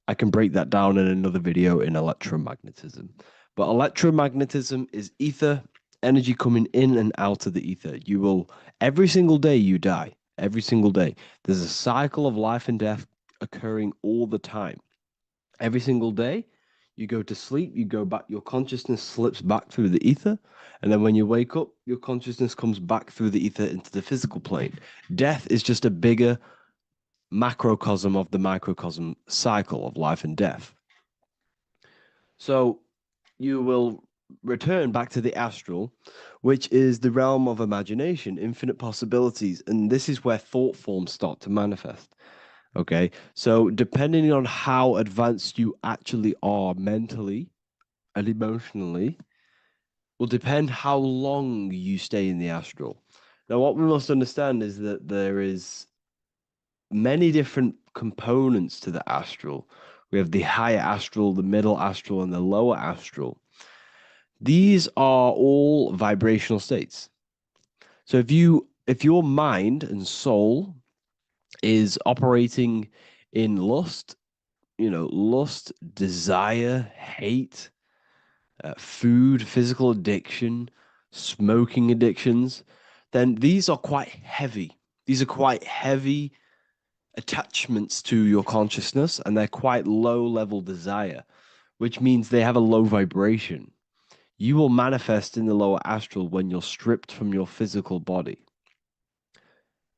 I can break that down in another video in electromagnetism. But electromagnetism is ether, energy coming in and out of the ether. You will, every single day you die, every single day. There's a cycle of life and death occurring all the time. Every single day, you go to sleep, you go back, your consciousness slips back through the ether. And then when you wake up, your consciousness comes back through the ether into the physical plane. Death is just a bigger macrocosm of the microcosm cycle of life and death. So you will return back to the astral, which is the realm of imagination, infinite possibilities. And this is where thought forms start to manifest. Okay. So depending on how advanced you actually are mentally and emotionally, will depend how long you stay in the astral. Now, what we must understand is that there is many different components to the astral. We have the higher astral, the middle astral, and the lower astral. These are all vibrational states. So if your mind and soul is operating in lust, lust, desire, hate, food, physical addiction, smoking addictions, then these are quite heavy. These are quite heavy attachments to your consciousness, and they're quite low level desire, which means they have a low vibration. You will manifest in the lower astral when you're stripped from your physical body.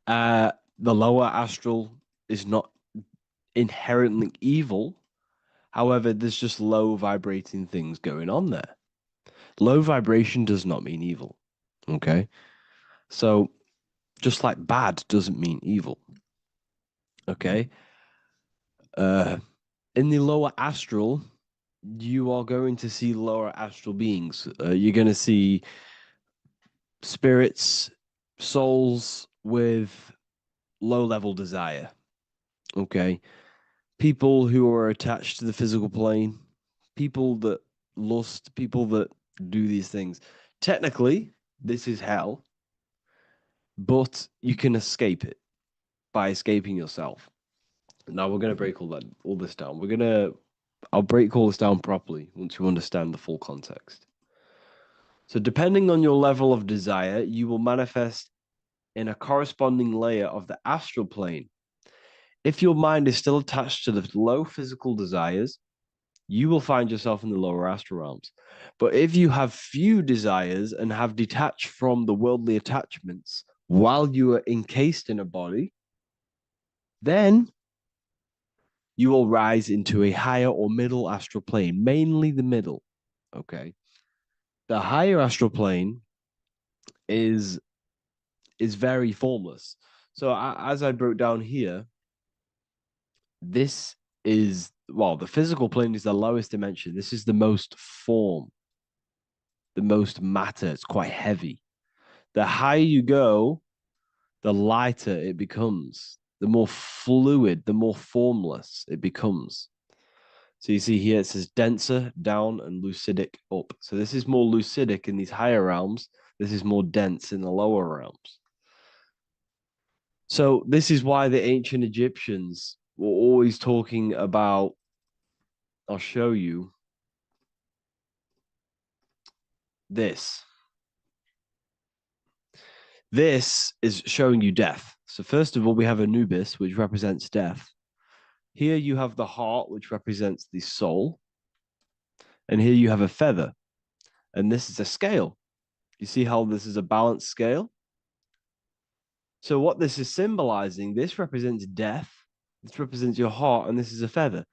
The lower astral is not inherently evil. However, there's just low vibrating things going on there. Low vibration does not mean evil. Okay. So just like bad doesn't mean evil. Okay. In the lower astral, you are going to see lower astral beings. You're going to see spirits, souls with low level desire. Okay. People who are attached to the physical plane, people that lust, people that do these things. Technically, this is hell, but you can escape it by escaping yourself. Now we're going to break all this down. I'll break all this down properly once you understand the full context. So depending on your level of desire, you will manifest in a corresponding layer of the astral plane. If your mind is still attached to the low physical desires, you will find yourself in the lower astral realms. But if you have few desires and have detached from the worldly attachments while you are encased in a body, then you will rise into a higher or middle astral plane, mainly the middle. Okay. The higher astral plane is very formless. So as I broke down here, this is, well, the physical plane is the lowest dimension. This is the most form, the most matter. It's quite heavy. The higher you go, the lighter it becomes, the more fluid, the more formless it becomes. So you see here, it says denser down and lucidic up. So this is more lucidic in these higher realms. This is more dense in the lower realms. So this is why the ancient Egyptians were always talking about, I'll show you this. This is showing you death. So first of all, we have Anubis, which represents death. Here you have the heart, which represents the soul. And here you have a feather. And this is a scale. You see how this is a balanced scale? So what this is symbolizing, this represents death. This represents your heart, and this is a feather.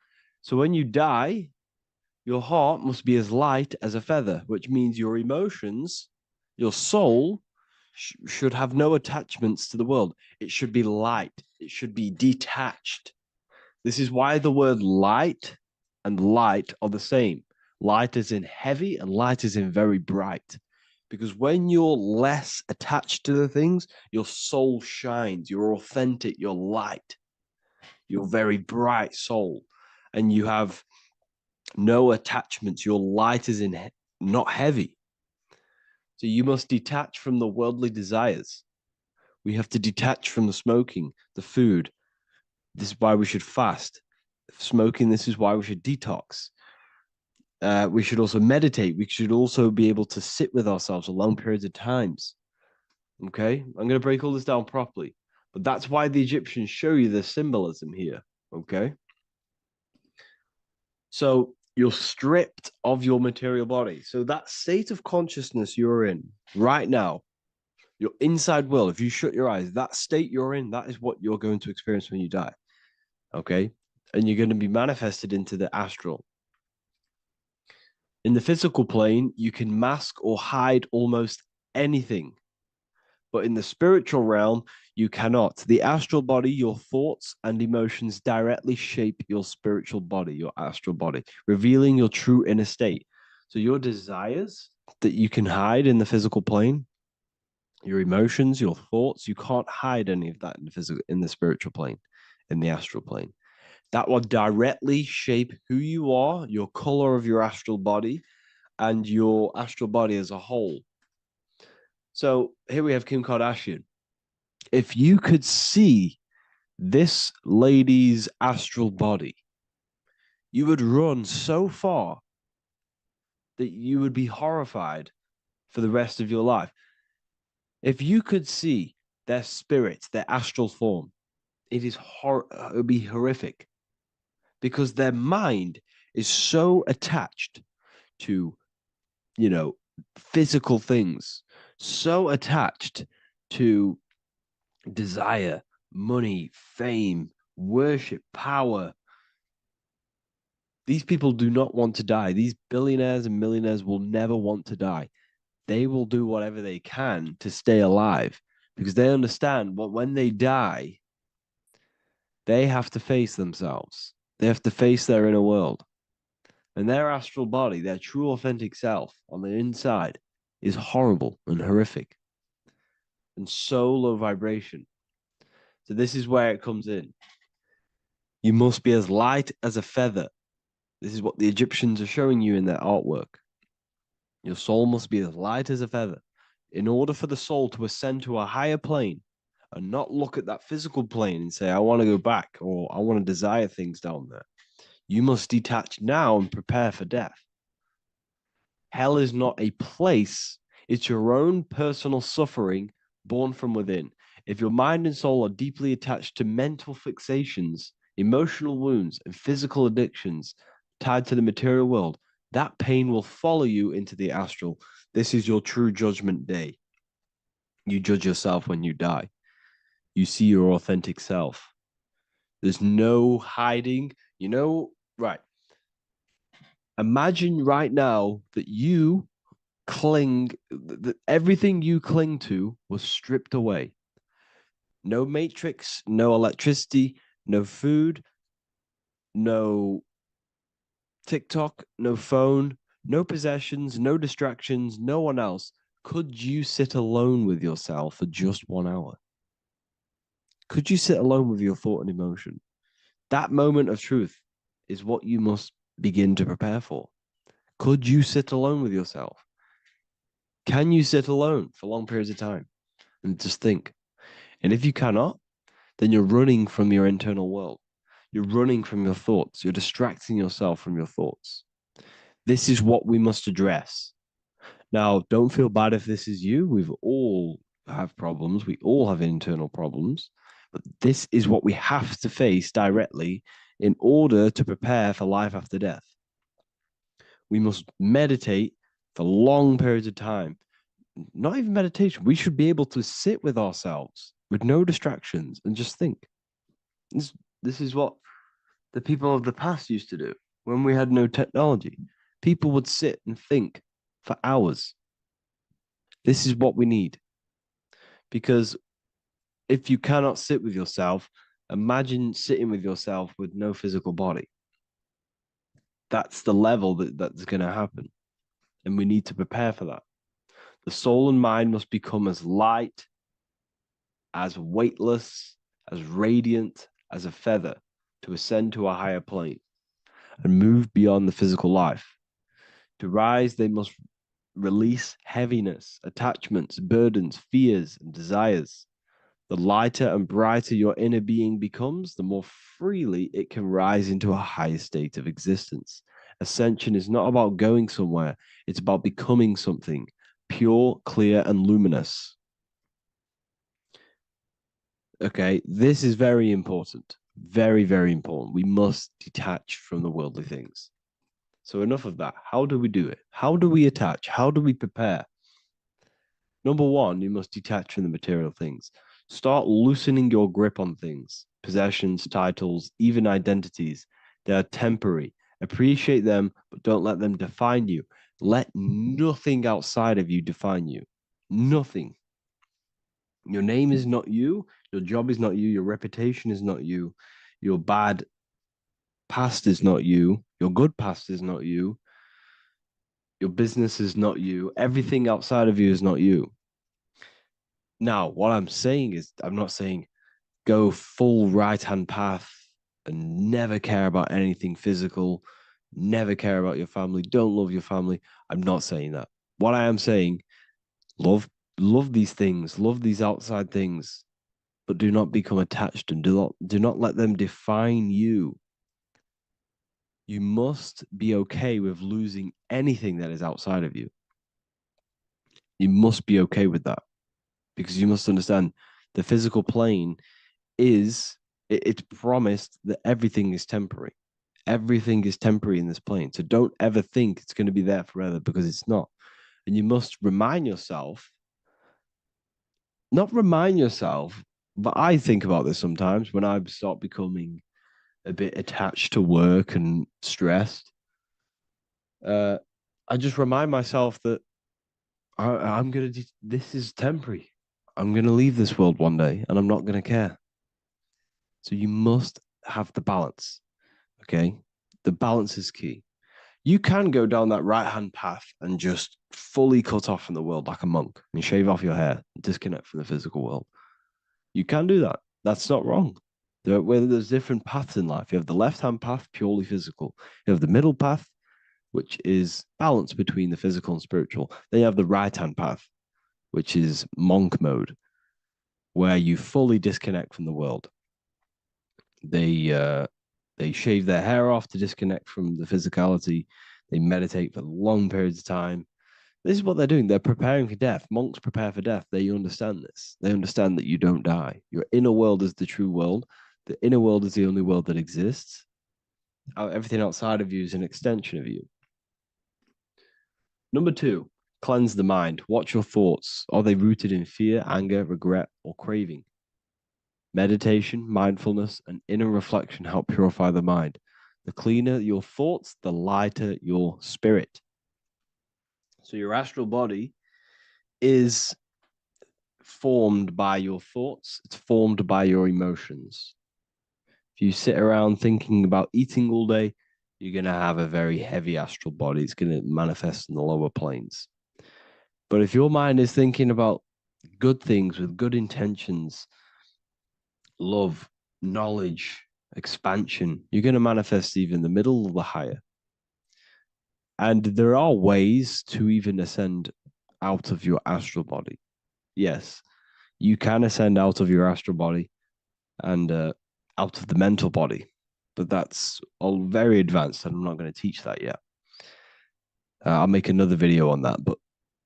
So when you die, your heart must be as light as a feather, which means your emotions, your soul, should have no attachments to the world. It should be light. It should be detached. This is why the word light and light are the same. Light is in heavy and light is in very bright. Because when you're less attached to the things, your soul shines. You're authentic. You're light. You're very bright soul. And you have no attachments. Your light is in not heavy. So you must detach from the worldly desires. We have to detach from the smoking, the food. This is why we should fast. Smoking, this is why we should detox. We should also meditate. We should also be able to sit with ourselves for long periods of times. Okay, I'm going to break all this down properly. But that's why the Egyptians show you the symbolism here. Okay. So you're stripped of your material body. So that state of consciousness you're in right now, your inside world, if you shut your eyes, that state you're in, that is what you're going to experience when you die. Okay. And you're going to be manifested into the astral. In the physical plane, you can mask or hide almost anything. But in the spiritual realm, you cannot. The astral body, your thoughts and emotions directly shape your spiritual body, your astral body, revealing your true inner state. So your desires that you can hide in the physical plane, your emotions, your thoughts, you can't hide any of that in the spiritual plane, in the astral plane. That will directly shape who you are, your color of your astral body, and your astral body as a whole. So here we have Kim Kardashian. If you could see this lady's astral body, you would run so far that you would be horrified for the rest of your life. If you could see their spirit, their astral form, it would be horrific because their mind is so attached to, physical things, so attached to desire, money, fame, worship, power. These people do not want to die. These billionaires and millionaires will never want to die. They will do whatever they can to stay alive because they understand when they die, they have to face themselves. They have to face their inner world. And their astral body, their true authentic self on the inside is horrible and horrific and so low vibration. So this is where it comes in. You must be as light as a feather. This is what the Egyptians are showing you in their artwork. Your soul must be as light as a feather. In order for the soul to ascend to a higher plane and not look at that physical plane and say, I want to go back or I want to desire things down there, you must detach now and prepare for death. Hell is not a place. It's your own personal suffering born from within. If your mind and soul are deeply attached to mental fixations, emotional wounds, and physical addictions tied to the material world, that pain will follow you into the astral. This is your true judgment day. You judge yourself when you die. You see your authentic self. There's no hiding. Right. Imagine right now that you that everything you cling to was stripped away. No matrix, no electricity, no food, no TikTok, no phone, no possessions, no distractions, no one else. Could you sit alone with yourself for just 1 hour? Could you sit alone with your thought and emotion? That moment of truth is what you must begin to prepare for. Could you sit alone with yourself? Can you sit alone for long periods of time and just think? And if you cannot, then you're running from your internal world. You're running from your thoughts. You're distracting yourself from your thoughts. This is what we must address. Now, don't feel bad if this is you. We've all have problems. We all have internal problems. But this is what we have to face directly in order to prepare for life after death. We must meditate for long periods of time. Not even meditation. We should be able to sit with ourselves with no distractions and just think. This is what the people of the past used to do when we had no technology. People would sit and think for hours. This is what we need. Because if you cannot sit with yourself, imagine sitting with yourself with no physical body. That's the level that's going to happen. And we need to prepare for that. The soul and mind must become as light, as weightless, as radiant as a feather to ascend to a higher plane and move beyond the physical life. To rise, they must release heaviness, attachments, burdens, fears, and desires. The lighter and brighter your inner being becomes, the more freely it can rise into a higher state of existence. Ascension is not about going somewhere, it's about becoming something pure, clear, and luminous. Okay, this is very important. Very, very important. We must detach from the worldly things. So, enough of that. How do we do it? How do we attach? How do we prepare? Number one, you must detach from the material things. Start loosening your grip on things, possessions, titles, even identities. They are temporary. Appreciate them, but don't let them define you. Let nothing outside of you define you. Nothing. Your name is not you. Your job is not you. Your reputation is not you. Your bad past is not you. Your good past is not you. Your business is not you. Everything outside of you is not you. Now, what I'm saying is, I'm not saying go full right-hand path and never care about anything physical, never care about your family, don't love your family. I'm not saying that. What I am saying, love these things, love these outside things, but do not become attached and do not let them define you. You must be okay with losing anything that is outside of you. You must be okay with that, because you must understand the physical plane is, it's promised that everything is temporary. Everything is temporary in this plane. So don't ever think it's going to be there forever, because it's not. And you must remind yourself, not remind yourself, but I think about this sometimes when I start becoming a bit attached to work and stressed. I just remind myself that I'm going to, this is temporary. I'm going to leave this world one day and I'm not going to care. So you must have the balance. Okay. The balance is key. You can go down that right hand path and just fully cut off from the world like a monk and shave off your hair, disconnect from the physical world. You can do that. That's not wrong. There's different paths in life. You have the left hand path, purely physical. You have the middle path, which is balance between the physical and spiritual. Then you have the right hand path, which is monk mode, where you fully disconnect from the world. They shave their hair off to disconnect from the physicality. They meditate for long periods of time. This is what they're doing. They're preparing for death. Monks prepare for death. They understand this. They understand that you don't die. Your inner world is the true world. The inner world is the only world that exists. Everything outside of you is an extension of you. Number two, cleanse the mind. Watch your thoughts. Are they rooted in fear, anger, regret, or craving? Meditation, mindfulness, and inner reflection help purify the mind. The cleaner your thoughts, the lighter your spirit. So your astral body is formed by your thoughts. It's formed by your emotions. If you sit around thinking about eating all day, you're going to have a very heavy astral body. It's going to manifest in the lower planes. But if your mind is thinking about good things with good intentions, love, knowledge, expansion, you're going to manifest even the middle or the higher. And there are ways to even ascend out of your astral body. Yes, you can ascend out of your astral body and out of the mental body, but that's all very advanced, and I'm not going to teach that yet. I'll make another video on that, but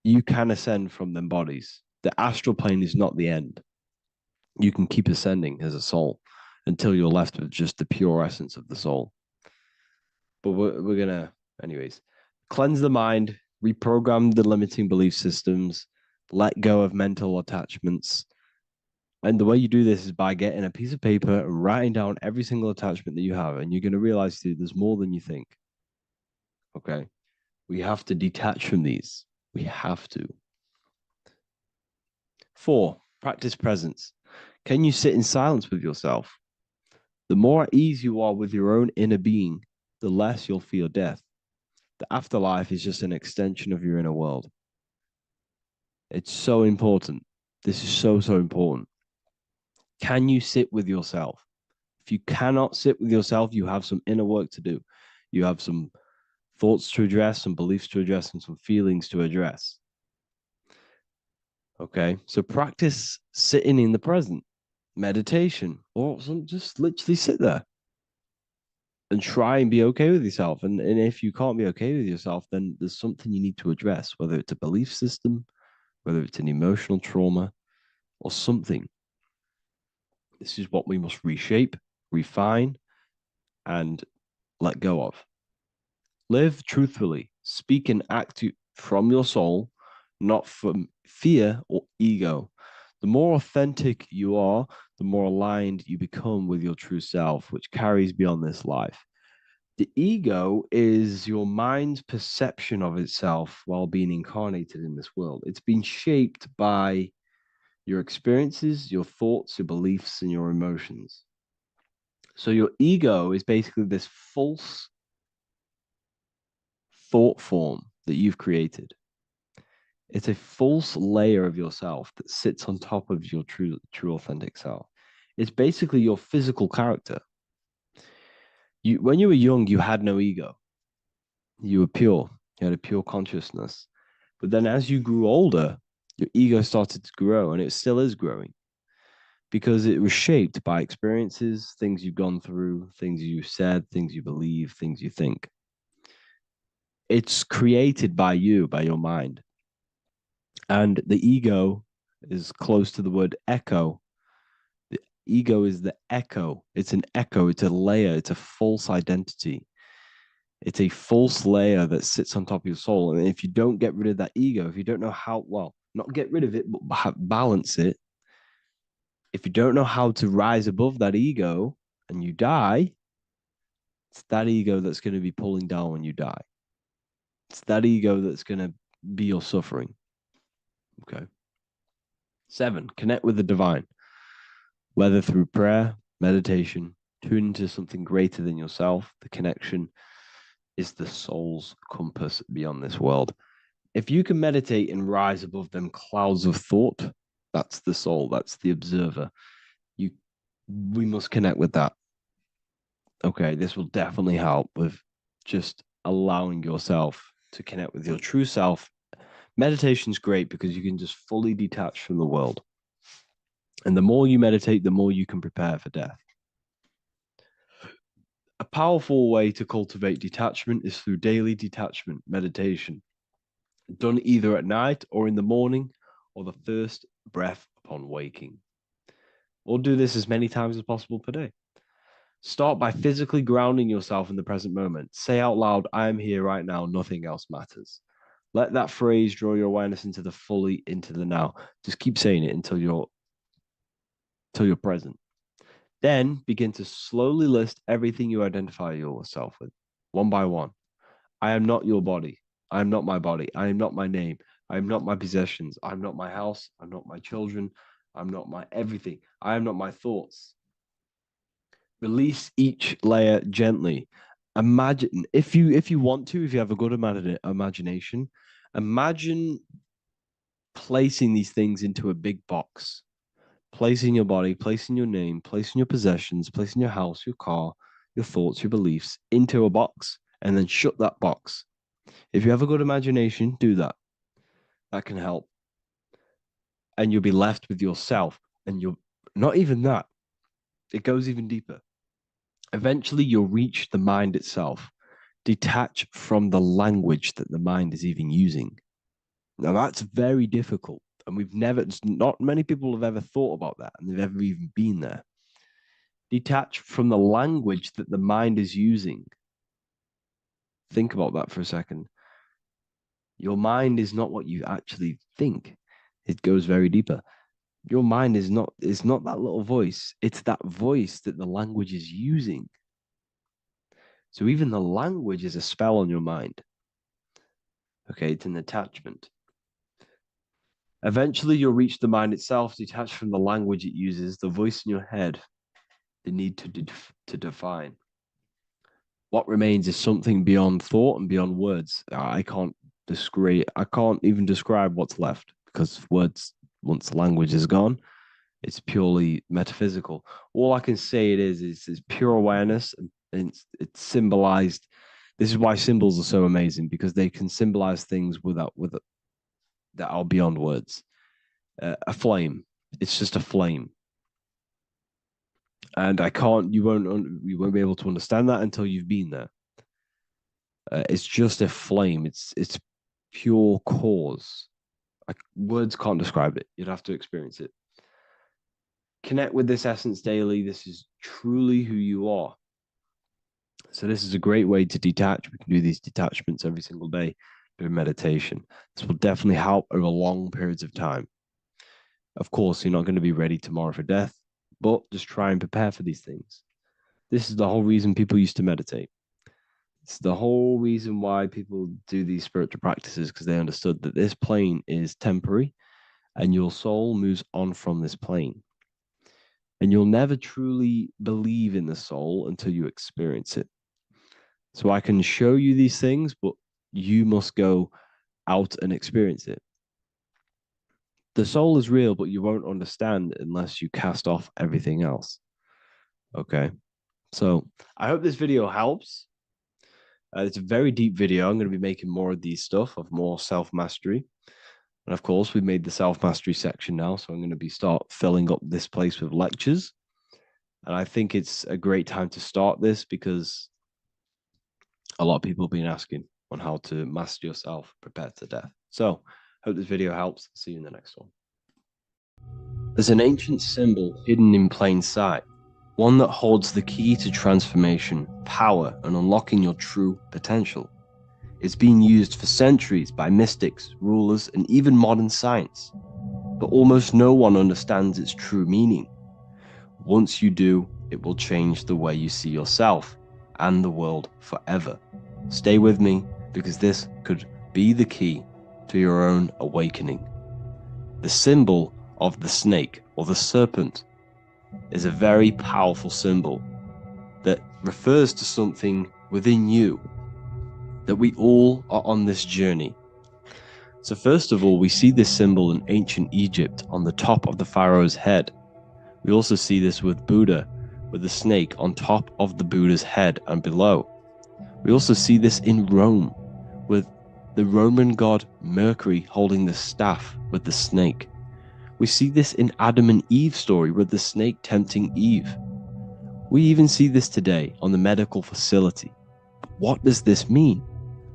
you can ascend from them bodies. The astral plane is not the end. You can keep ascending as a soul until you're left with just the pure essence of the soul. But we're going to, anyways, cleanse the mind, reprogram the limiting belief systems, let go of mental attachments. And the way you do this is by getting a piece of paper and writing down every single attachment that you have. And you're going to realize, dude, there's more than you think. Okay. We have to detach from these. We have to. 4, practice presence. Can you sit in silence with yourself? The more at ease you are with your own inner being, the less you'll feel death. The afterlife is just an extension of your inner world. It's so important. This is so, so important. Can you sit with yourself? If you cannot sit with yourself, you have some inner work to do. You have some thoughts to address, some beliefs to address, and some feelings to address. Okay, so practice sitting in the present. meditation, or just literally sit there and try and be okay with yourself. And if you can't be okay with yourself, then there's something you need to address, whether it's a belief system, whether it's an emotional trauma, or something. This is what we must reshape, refine, and let go of. Live truthfully, speak and act from your soul, not from fear or ego. The more authentic you are, the more aligned you become with your true self, which carries beyond this life. The ego is your mind's perception of itself while being incarnated in this world. It's been shaped by your experiences, your thoughts, your beliefs, and your emotions. So your ego is basically this false thought form that you've created. It's a false layer of yourself that sits on top of your true authentic self. It's basically your physical character. When you were young, you had no ego. You were pure. You had a pure consciousness. But then as you grew older, your ego started to grow, and it still is growing because it was shaped by experiences, things you've gone through, things you said, things you believe, things you think. It's created by you, by your mind. And the ego is close to the word echo. The ego is the echo. It's an echo. It's a layer. It's a false identity. It's a false layer that sits on top of your soul. And if you don't get rid of that ego, if you don't know how, well, not get rid of it, but balance it. If you don't know how to rise above that ego and you die, it's that ego that's going to be pulling down when you die. It's that ego that's going to be your suffering. Okay. 7, connect with the divine, whether through prayer, meditation, tune into something greater than yourself. The connection is the soul's compass beyond this world. If you can meditate and rise above them clouds of thought, that's the soul, that's the observer. We must connect with that. Okay, this will definitely help with just allowing yourself to connect with your true self. Meditation's great because you can just fully detach from the world. And the more you meditate, the more you can prepare for death. A powerful way to cultivate detachment is through daily detachment meditation, done either at night or in the morning or the first breath upon waking. Or do this as many times as possible per day. Start by physically grounding yourself in the present moment. Say out loud, I am here right now, nothing else matters. Let that phrase draw your awareness into the now. Just keep saying it until you're present. Then begin to slowly list everything you identify yourself with, one by one. I am not your body. I am not my body. I am not my name. I am not my possessions. I'm not my house. I'm not my children. I'm not my everything. I am not my thoughts. Release each layer gently. Imagine, if you want to, if you have a good imagination, imagine placing these things into a big box. Placing your body, placing your name, placing your possessions, placing your house, your car, your thoughts, your beliefs into a box, and then shut that box. If you have a good imagination, do that. That can help. And you'll be left with yourself. And you're not even that. It goes even deeper. Eventually, you'll reach the mind itself. Detach from the language that the mind is even using. Now, that's very difficult. And not many people have ever thought about that, and they've ever even been there. Detach from the language that the mind is using. Think about that for a second. Your mind is not what you actually think. It goes very deeper. Your mind is not that little voice. It's that voice that the language is using. So even the language is a spell on your mind. Okay, it's an attachment. Eventually, you'll reach the mind itself, detached from the language it uses, the voice in your head, the need to define. What remains is something beyond thought and beyond words. I can't even describe what's left because words, once the language is gone, it's purely metaphysical. All I can say it is pure awareness, and it's symbolized. This is why symbols are so amazing, because they can symbolize things that are beyond words. A flame, it's just a flame. And you won't be able to understand that until you've been there. It's just a flame. It's pure cause. Words can't describe it. You'd have to experience it. Connect with this essence daily. This is truly who you are. So this is a great way to detach. We can do these detachments every single day during meditation. This will definitely help over long periods of time. Of course, you're not going to be ready tomorrow for death, but just try and prepare for these things. This is the whole reason people used to meditate. It's the whole reason why people do these spiritual practices, because they understood that this plane is temporary and your soul moves on from this plane. And you'll never truly believe in the soul until you experience it. So I can show you these things, but you must go out and experience it. The soul is real, but you won't understand unless you cast off everything else. Okay. So I hope this video helps. It's a very deep video. I'm going to be making more of these stuff, of more self-mastery. And of course, we made the self-mastery section now. So I'm going to start filling up this place with lectures. And I think it's a great time to start this because a lot of people have been asking on how to master yourself, prepare to death. So hope this video helps. See you in the next one. There's an ancient symbol hidden in plain sight, one that holds the key to transformation, power, and unlocking your true potential. It's been used for centuries by mystics, rulers, and even modern science, but almost no one understands its true meaning. Once you do, it will change the way you see yourself and the world forever. Stay with me, because this could be the key to your own awakening. The symbol of the snake, or the serpent, is a very powerful symbol that refers to something within you, that we all are on this journey. So first of all, we see this symbol in ancient Egypt on the top of the pharaoh's head. We also see this with Buddha, with the snake on top of the Buddha's head and below. We also see this in Rome, with the Roman god Mercury holding the staff with the snake. We see this in Adam and Eve's story with the snake tempting Eve. We even see this today on the medical facility. But what does this mean?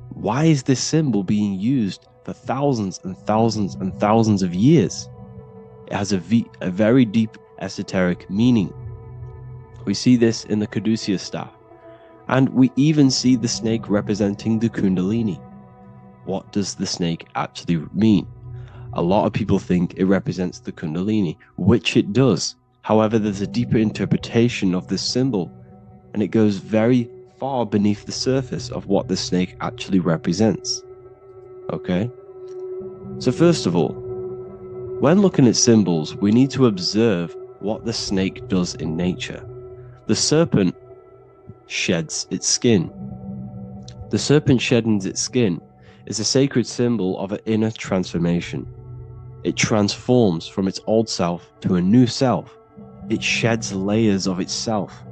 Why is this symbol being used for thousands and thousands and thousands of years? It has a very deep esoteric meaning. We see this in the caduceus staff, and we even see the snake representing the kundalini. What does the snake actually mean? A lot of people think it represents the kundalini, which it does. However, there's a deeper interpretation of this symbol, and it goes very far beneath the surface of what the snake actually represents. Okay? So first of all, when looking at symbols, we need to observe what the snake does in nature. The serpent sheds its skin. The serpent shedding its skin is a sacred symbol of an inner transformation. It transforms from its old self to a new self. It sheds layers of itself.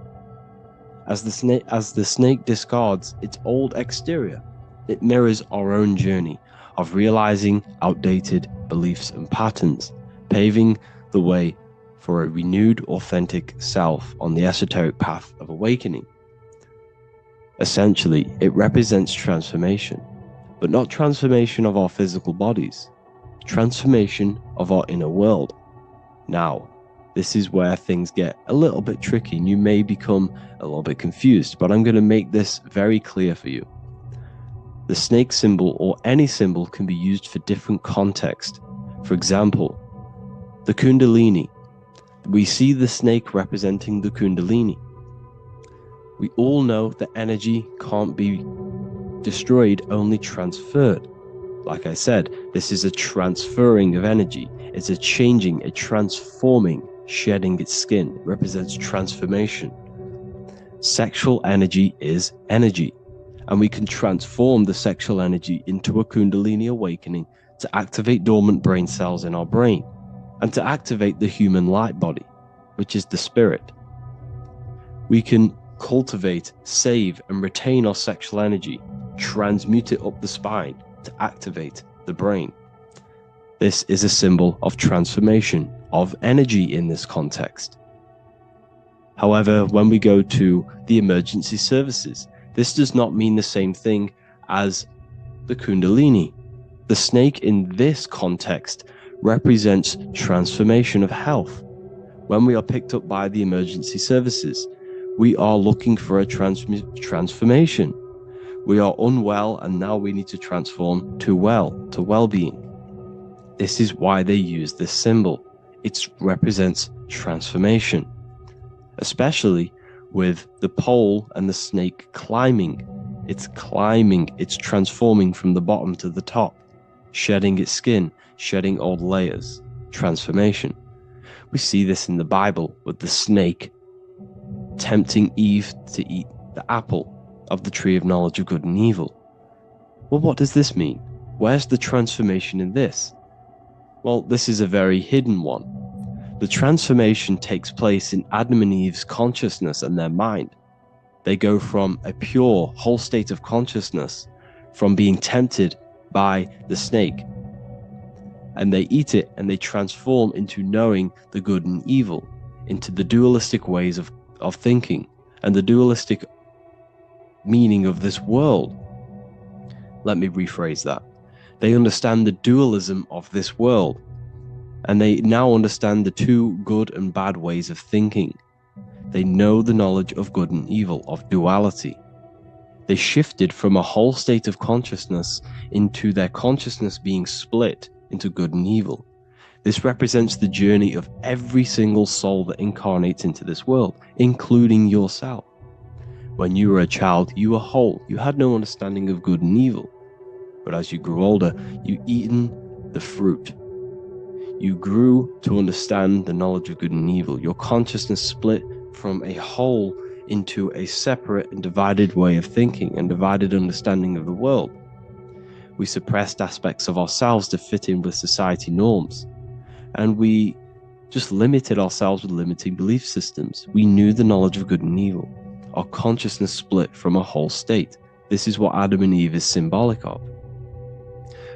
As the snake discards its old exterior, it mirrors our own journey of realizing outdated beliefs and patterns, paving the way for a renewed, authentic self on the esoteric path of awakening. Essentially, it represents transformation, but not transformation of our physical bodies, transformation of our inner world. Now, this is where things get a little bit tricky and you may become a little bit confused, but I'm going to make this very clear for you. The snake symbol or any symbol can be used for different context. For example, the kundalini. We see the snake representing the kundalini. We all know that energy can't be destroyed, only transferred. Like I said, this is a transferring of energy. It's a changing, a transforming, shedding its skin. It represents transformation. Sexual energy is energy, and we can transform the sexual energy into a kundalini awakening to activate dormant brain cells in our brain and to activate the human light body, which is the spirit. We can cultivate, save, and retain our sexual energy, transmute it up the spine to activate the brain. This is a symbol of transformation, of energy in this context. However, when we go to the emergency services, this does not mean the same thing as the Kundalini. The snake in this context represents transformation of health. When we are picked up by the emergency services, we are looking for a transformation. We are unwell and now we need to transform to well-being. This is why they use this symbol. It represents transformation, especially with the pole and the snake climbing. It's climbing, it's transforming from the bottom to the top, shedding its skin, shedding old layers, transformation. We see this in the Bible with the snake tempting Eve to eat the apple of the tree of knowledge of good and evil. Well, what does this mean? Where's the transformation in this? Well, this is a very hidden one. The transformation takes place in Adam and Eve's consciousness and their mind. They go from a pure, whole state of consciousness, from being tempted by the snake, and they eat it and they transform into knowing the good and evil, into the dualistic ways of thinking and the dualistic meaning of this world. Let me rephrase that. They understand the dualism of this world, and they now understand the two good and bad ways of thinking. They know the knowledge of good and evil, of duality. They shifted from a whole state of consciousness into their consciousness being split into good and evil. This represents the journey of every single soul that incarnates into this world, including yourself. When you were a child, you were whole. You had no understanding of good and evil. But as you grew older, you eaten the fruit. You grew to understand the knowledge of good and evil. Your consciousness split from a whole into a separate and divided way of thinking and divided understanding of the world. We suppressed aspects of ourselves to fit in with society norms. And we just limited ourselves with limiting belief systems. We knew the knowledge of good and evil. Our consciousness split from a whole state. This is what Adam and Eve is symbolic of.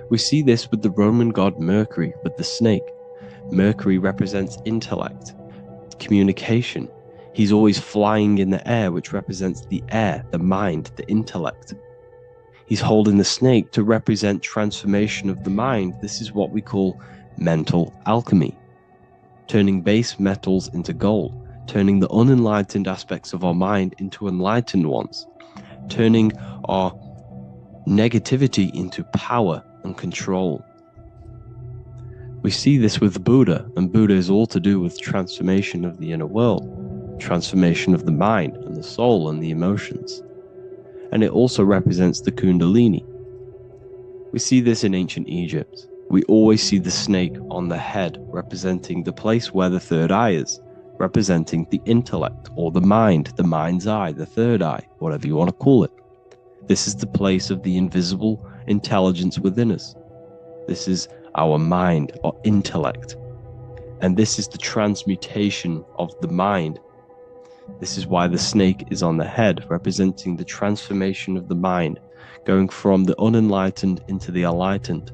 We see this with the Roman god Mercury, with the snake. Mercury represents intellect, communication. He's always flying in the air, which represents the air, the mind, the intellect. He's holding the snake to represent transformation of the mind. This is what we call mental alchemy, turning base metals into gold, turning the unenlightened aspects of our mind into enlightened ones, turning our negativity into power and control. We see this with Buddha, and Buddha is all to do with transformation of the inner world, transformation of the mind and the soul and the emotions. And it also represents the Kundalini. We see this in ancient Egypt. We always see the snake on the head, representing the place where the third eye is, representing the intellect or the mind, the mind's eye, the third eye, whatever you want to call it. This is the place of the invisible intelligence within us. This is our mind or intellect. And this is the transmutation of the mind. This is why the snake is on the head, representing the transformation of the mind, going from the unenlightened into the enlightened,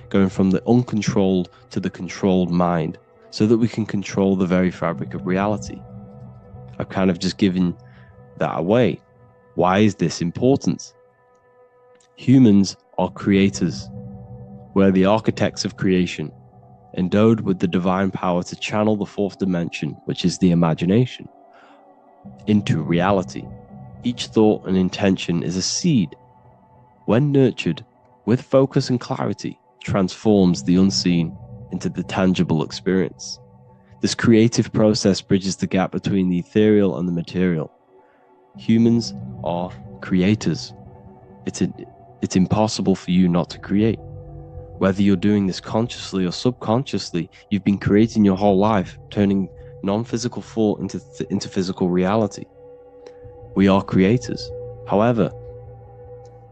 going from the uncontrolled to the controlled mind, so that we can control the very fabric of reality. I've kind of just given that away. Why is this important? Humans are creators. We're the architects of creation, endowed with the divine power to channel the fourth dimension, which is the imagination, into reality. Each thought and intention is a seed. When nurtured with focus and clarity, transforms the unseen into the tangible experience. This creative process bridges the gap between the ethereal and the material. Humans are creators. It's impossible for you not to create. Whether you're doing this consciously or subconsciously, you've been creating your whole life, turning non-physical thought into physical reality. We are creators. However,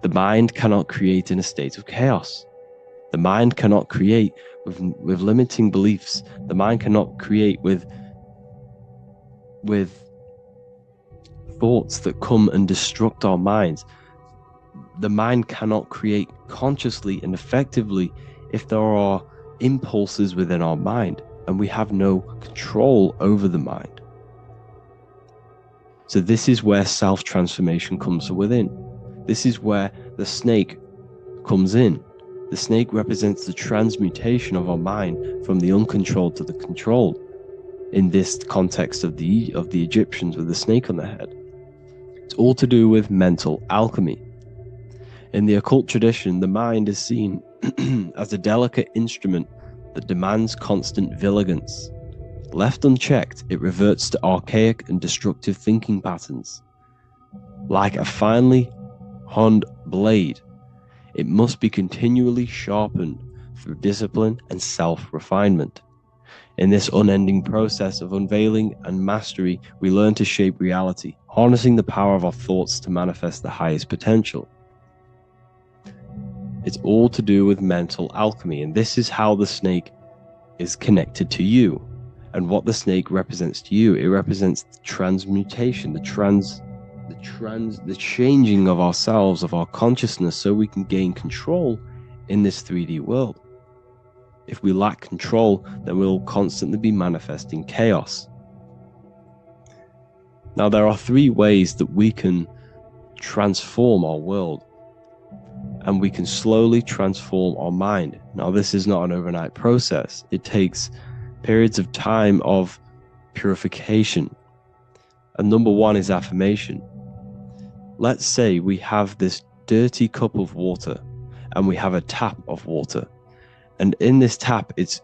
the mind cannot create in a state of chaos. The mind cannot create with limiting beliefs. The mind cannot create with thoughts that come and destruct our minds. The mind cannot create consciously and effectively if there are impulses within our mind and we have no control over the mind. So this is where self-transformation comes from within. This is where the snake comes in. The snake represents the transmutation of our mind from the uncontrolled to the controlled. In this context of the Egyptians with the snake on their head. It's all to do with mental alchemy. In the occult tradition, the mind is seen as a delicate instrument that demands constant vigilance. Left unchecked, it reverts to archaic and destructive thinking patterns. Like a finely honed blade, it must be continually sharpened through discipline and self-refinement. In this unending process of unveiling and mastery, we learn to shape reality, harnessing the power of our thoughts to manifest the highest potential. It's all to do with mental alchemy, and this is how the snake is connected to you. And what the snake represents to you, it represents the transmutation, the changing of ourselves, of our consciousness, so we can gain control in this 3D world. If we lack control, then we'll constantly be manifesting chaos. Now, there are 3 ways that we can transform our world, and we can slowly transform our mind. Now, this is not an overnight process. It takes periods of time of purification. And number 1 is affirmation. Let's say we have this dirty cup of water, and we have a tap of water. And in this tap, it's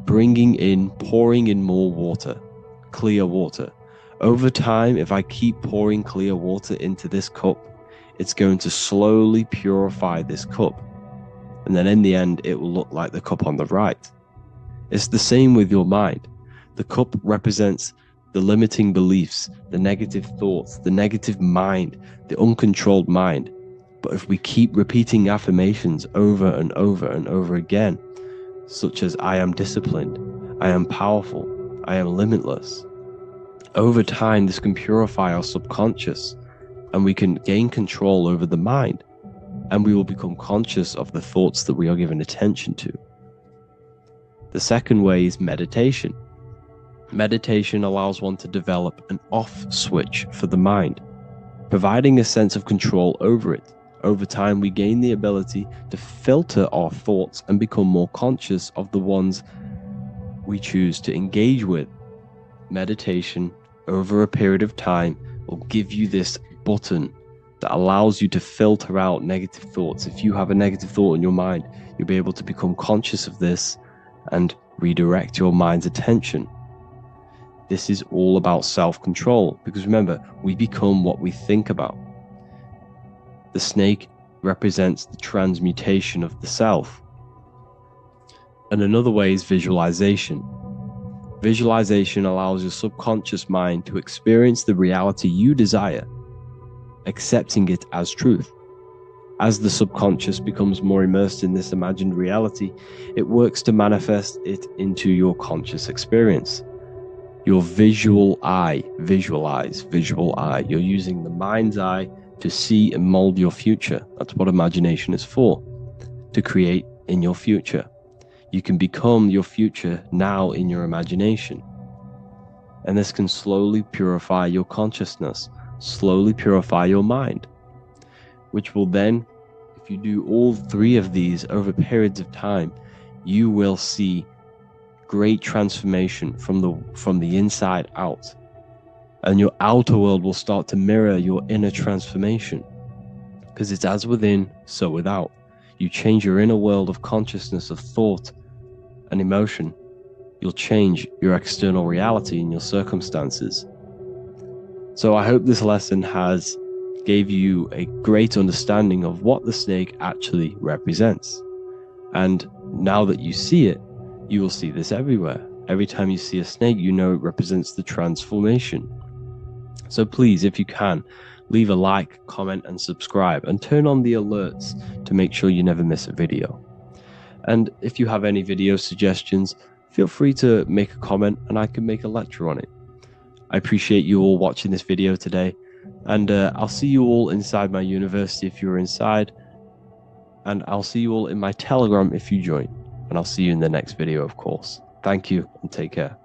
pouring in more water, clear water. Over time, if I keep pouring clear water into this cup, it's going to slowly purify this cup. And then in the end, it will look like the cup on the right. It's the same with your mind. The cup represents the limiting beliefs, the negative thoughts, the negative mind, the uncontrolled mind. But if we keep repeating affirmations over and over and over again, such as I am disciplined, I am powerful, I am limitless. Over time, this can purify our subconscious, and we can gain control over the mind, and we will become conscious of the thoughts that we are giving attention to. The second way is meditation. Meditation allows one to develop an off switch for the mind, providing a sense of control over it. Over time, we gain the ability to filter our thoughts and become more conscious of the ones we choose to engage with. Meditation, over a period of time, will give you this button that allows you to filter out negative thoughts. If you have a negative thought in your mind, you'll be able to become conscious of this and redirect your mind's attention. This is all about self-control, because remember, we become what we think about. The snake represents the transmutation of the self. And another way is visualization. Visualization allows your subconscious mind to experience the reality you desire, accepting it as truth. As the subconscious becomes more immersed in this imagined reality, it works to manifest it into your conscious experience. Your visual eye, visual eye. You're using the mind's eye to see and mold your future. That's what imagination is for, to create in your future. You can become your future now in your imagination. And this can slowly purify your consciousness, slowly purify your mind, which will then, if you do all 3 of these over periods of time, you will see great transformation from the inside out. And your outer world will start to mirror your inner transformation, because it's as within, so without. You change your inner world of consciousness, of thought and emotion, you'll change your external reality and your circumstances. So I hope this lesson has gave you a great understanding of what the snake actually represents. And now that you see it, you will see this everywhere. Every time you see a snake, you know it represents the transformation. So please, if you can, leave a like, comment, and subscribe, and turn on the alerts to make sure you never miss a video. And if you have any video suggestions, feel free to make a comment and I can make a lecture on it. I appreciate you all watching this video today, and I'll see you all inside my university if you're inside, and I'll see you all in my Telegram if you join, and I'll see you in the next video, of course. Thank you and take care.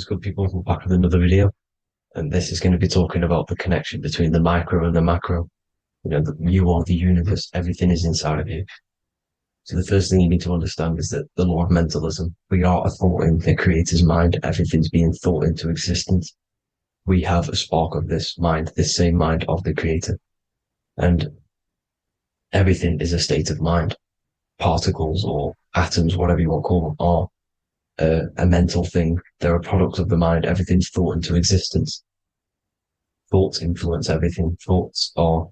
What's good, people? We're back with another video, and this is going to be talking about the connection between the micro and the macro. You are the universe. Everything is inside of you. So the first thing you need to understand is that the law of mentalism. We are a thought in the creator's mind. Everything's being thought into existence. We have a spark of this mind, this same mind of the creator, and everything is a state of mind. Particles or atoms, whatever you want to call them, are a mental thing. They're a product of the mind. Everything's thought into existence. Thoughts influence everything. Thoughts are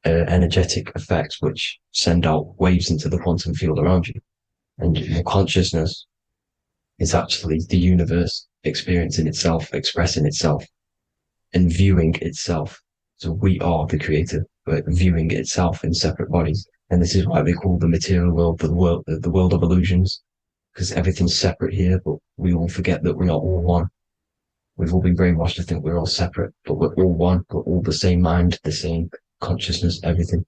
energetic effects which send out waves into the quantum field around you. And your consciousness is actually the universe experiencing itself, expressing itself, and viewing itself. So we are the creator, but viewing itself in separate bodies. And this is why they call the material world the world of illusions, because everything's separate here, but we all forget that we are all one. We've all been brainwashed to think we're all separate, but we're all one. We're all the same mind, the same consciousness, everything.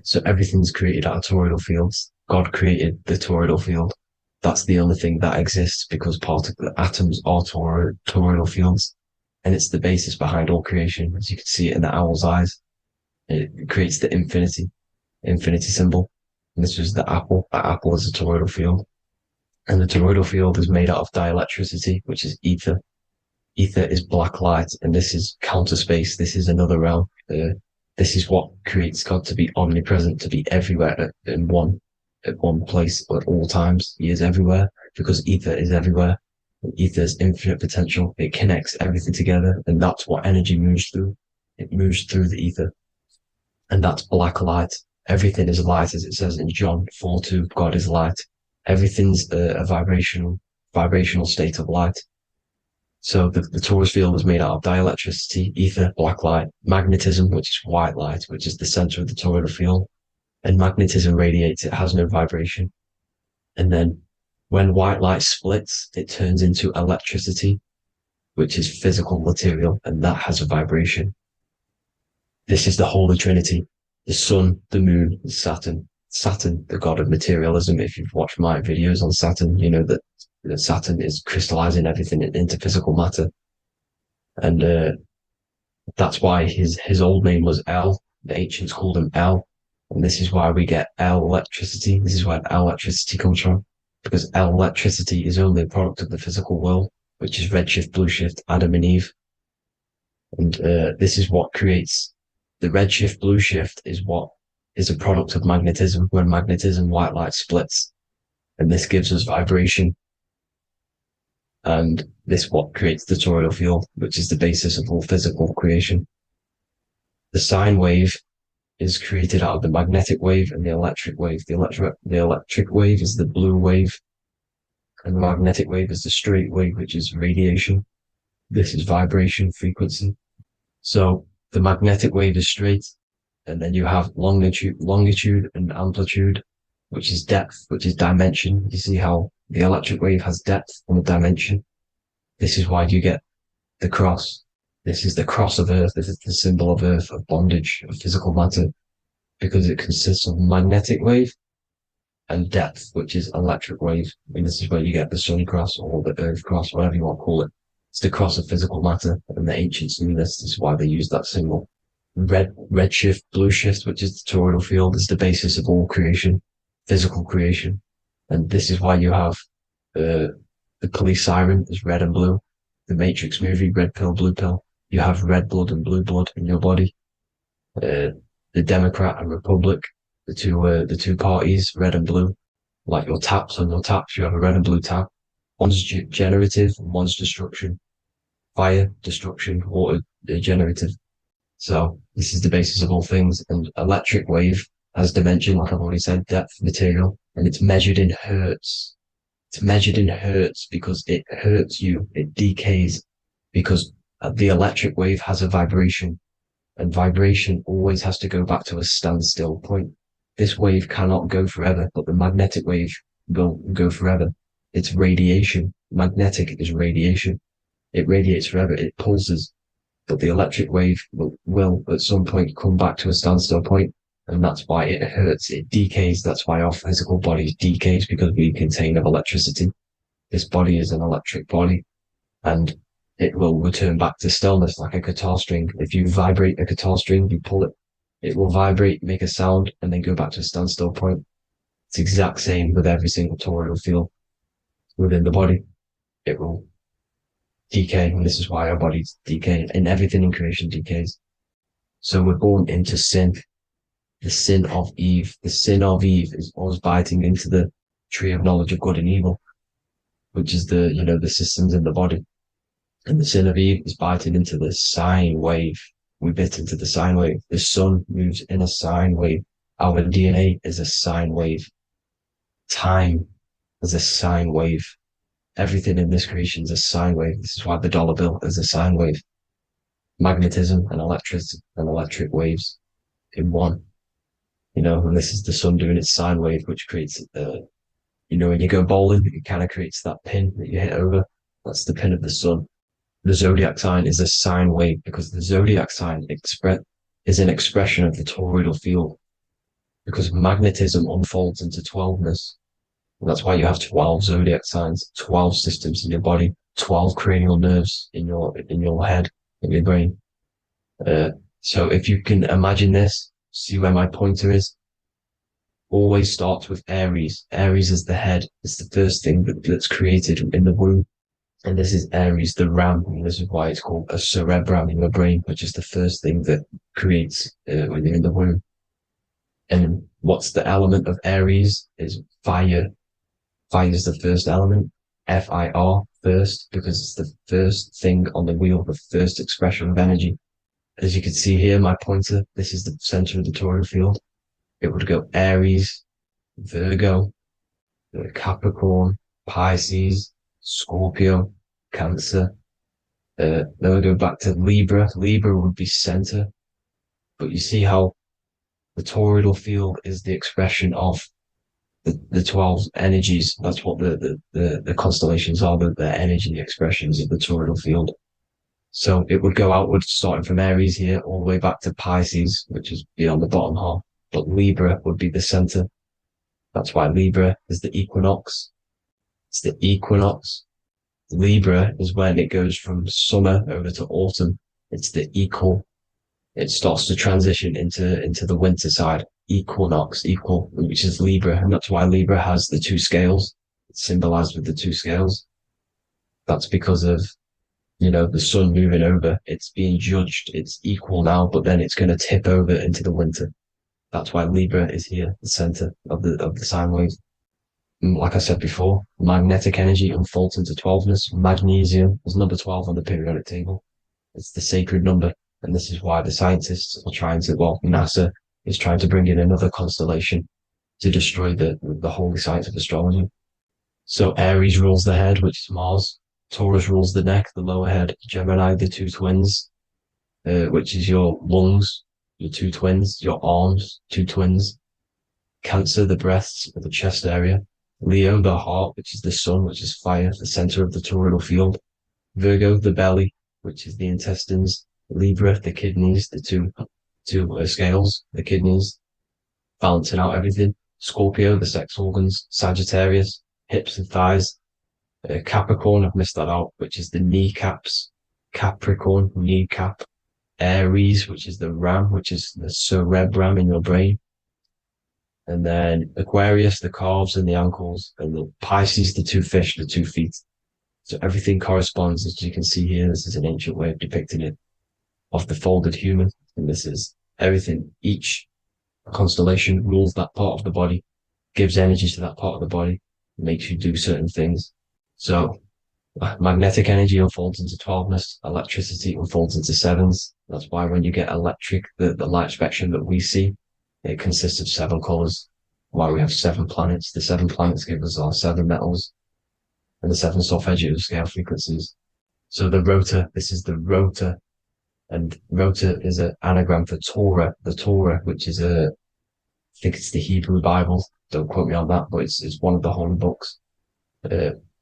So everything's created out of toroidal fields. God created the toroidal field. That's the only thing that exists because the atoms are toroidal fields. And it's the basis behind all creation. As you can see it in the owl's eyes, it creates the infinity symbol. And this was the apple. That apple is a toroidal field. And the toroidal field is made out of dielectricity, which is ether. Ether is black light, and this is counter space. This is another realm. This is what creates God to be omnipresent, to be everywhere at one place at all times. He is everywhere because ether is everywhere. And ether is infinite potential. It connects everything together, and that's what energy moves through. It moves through the ether, and that's black light. Everything is light, as it says in John 4:2. God is light. Everything's a vibrational state of light. So the torus field is made out of dielectricity, ether, black light, magnetism, which is white light, which is the center of the toroidal field. And magnetism radiates, it has no vibration. And then when white light splits, it turns into electricity, which is physical material, and that has a vibration. This is the Holy Trinity, the sun, the moon, and Saturn. Saturn, the god of materialism. If you've watched my videos on Saturn, you know that Saturn is crystallizing everything into physical matter. And that's why his old name was El. The ancients called him El. And this is why we get El electricity. This is where El electricity comes from. Because El electricity is only a product of the physical world, which is redshift, blueshift, Adam and Eve. And this is what creates the redshift, blueshift is what is a product of magnetism. When magnetism, white light splits, and this gives us vibration. And this what creates the toroidal field, which is the basis of all physical creation. The sine wave is created out of the magnetic wave and the electric wave. The electric wave is the blue wave, and the magnetic wave is the straight wave, which is radiation. This is vibration frequency. So the magnetic wave is straight, and then you have longitude and amplitude, which is depth, which is dimension. You see how the electric wave has depth and a dimension. This is why you get the cross. This is the cross of Earth. This is the symbol of Earth, of bondage, of physical matter, because it consists of magnetic wave and depth, which is electric wave. And this is where you get the sun cross or the earth cross, whatever you want to call it. It's the cross of physical matter, and the ancients knew this. This is why they used that symbol. Redshift, blueshift, which is the toroidal field, is the basis of all creation, physical creation. And this is why you have the police siren is red and blue. The Matrix movie, red pill, blue pill. You have red blood and blue blood in your body. The Democrat and Republic, the two parties, red and blue. Like your taps on your taps, you have a red and blue tap. One's generative, one's destruction. Fire, destruction, water, generative. So this is the basis of all things. And electric wave has dimension, like I've already said, depth, material, and it's measured in hertz. It's measured in hertz because it hurts you. It decays because the electric wave has a vibration, and vibration always has to go back to a standstill point. This wave cannot go forever, but the magnetic wave will go forever. It's radiation. Magnetic is radiation. It radiates forever. It pulses. But the electric wave will at some point come back to a standstill point, and that's why it hurts. It decays. That's why our physical body decays, because we contain of electricity. This body is an electric body, and it will return back to stillness like a guitar string. If you vibrate a guitar string, you pull it, it will vibrate, make a sound, and then go back to a standstill point. It's the exact same with every single toroidal field within the body. It will decay, and this is why our bodies decay, and everything in creation decays. So we're born into sin, the sin of Eve. The sin of Eve is always biting into the tree of knowledge of good and evil, which is the, the systems in the body. And the sin of Eve is biting into the sine wave. We bit into the sine wave. The sun moves in a sine wave. Our DNA is a sine wave. Time is a sine wave. Everything in this creation is a sine wave. This is why the dollar bill is a sine wave. Magnetism and electric waves in one. And this is the sun doing its sine wave, which creates, when you go bowling, it kind of creates that pin that you hit over. That's the pin of the sun. The zodiac sign is a sine wave because the zodiac sign is an expression of the toroidal field, because magnetism unfolds into 12ness. And that's why you have 12 zodiac signs, 12 systems in your body, 12 cranial nerves in your head, in your brain. So if you can imagine this, see where my pointer is, always starts with Aries. Aries is the head. It's the first thing that's created in the womb. And this is Aries, the ram. And this is why it's called a cerebrum in your brain, which is the first thing that creates when you're in the womb. And what's the element of Aries is fire. Fire is the first element, F-I-R, first, because it's the first thing on the wheel, the first expression of energy. As you can see here, my pointer, this is the center of the toroidal field. It would go Aries, Virgo, Capricorn, Pisces, Scorpio, Cancer. Then we go back to Libra. Libra would be center. But you see how the toroidal field is the expression of the 12 energies. That's what the constellations are, the energy expressions of the toroidal field. So it would go outwards, starting from Aries here, all the way back to Pisces, which is beyond the bottom half. But Libra would be the center. That's why Libra is the equinox. It's the equinox. Libra is when it goes from summer over to autumn. It's the equal. It starts to transition into the winter side. Equinox, equal, which is Libra. And that's why Libra has the two scales. It's symbolized with the two scales. That's because of, the sun moving over. It's being judged. It's equal now, but then it's going to tip over into the winter. That's why Libra is here, the center of the sine wave. And like I said before, magnetic energy unfolds into 12ness. Magnesium is number 12 on the periodic table. It's the sacred number. And this is why the scientists are NASA is trying to bring in another constellation to destroy the holy science of astrology. So Aries rules the head, which is Mars. Taurus rules the neck, the lower head. Gemini, the two twins, which is your lungs, your two twins, your arms, two twins. Cancer, the breasts, or the chest area. Leo, the heart, which is the sun, which is fire, the center of the toroidal field. Virgo, the belly, which is the intestines. Libra, the kidneys, the two scales, the kidneys, balancing out everything. Scorpio, the sex organs. Sagittarius, hips and thighs. Capricorn, I've missed that out, which is the kneecaps. Capricorn, kneecap. Aries, which is the ram, which is the cerebrum in your brain. And then Aquarius, the calves and the ankles. And the Pisces, the two fish, the 2 feet. So everything corresponds, as you can see here. This is an ancient way of depicting it, of the folded human. And this is everything. Each constellation rules that part of the body, gives energy to that part of the body, makes you do certain things. So magnetic energy unfolds into 12ness, electricity unfolds into 7s. That's why when you get electric, the light spectrum that we see, it consists of 7 colors. Why we have 7 planets. The 7 planets give us our 7 metals and the 7 solfeggio scale frequencies. So the rotor, this is the rotor. And rotor is an anagram for Torah, the Torah, which is I think it's the Hebrew Bible. Don't quote me on that, but it's one of the holy books,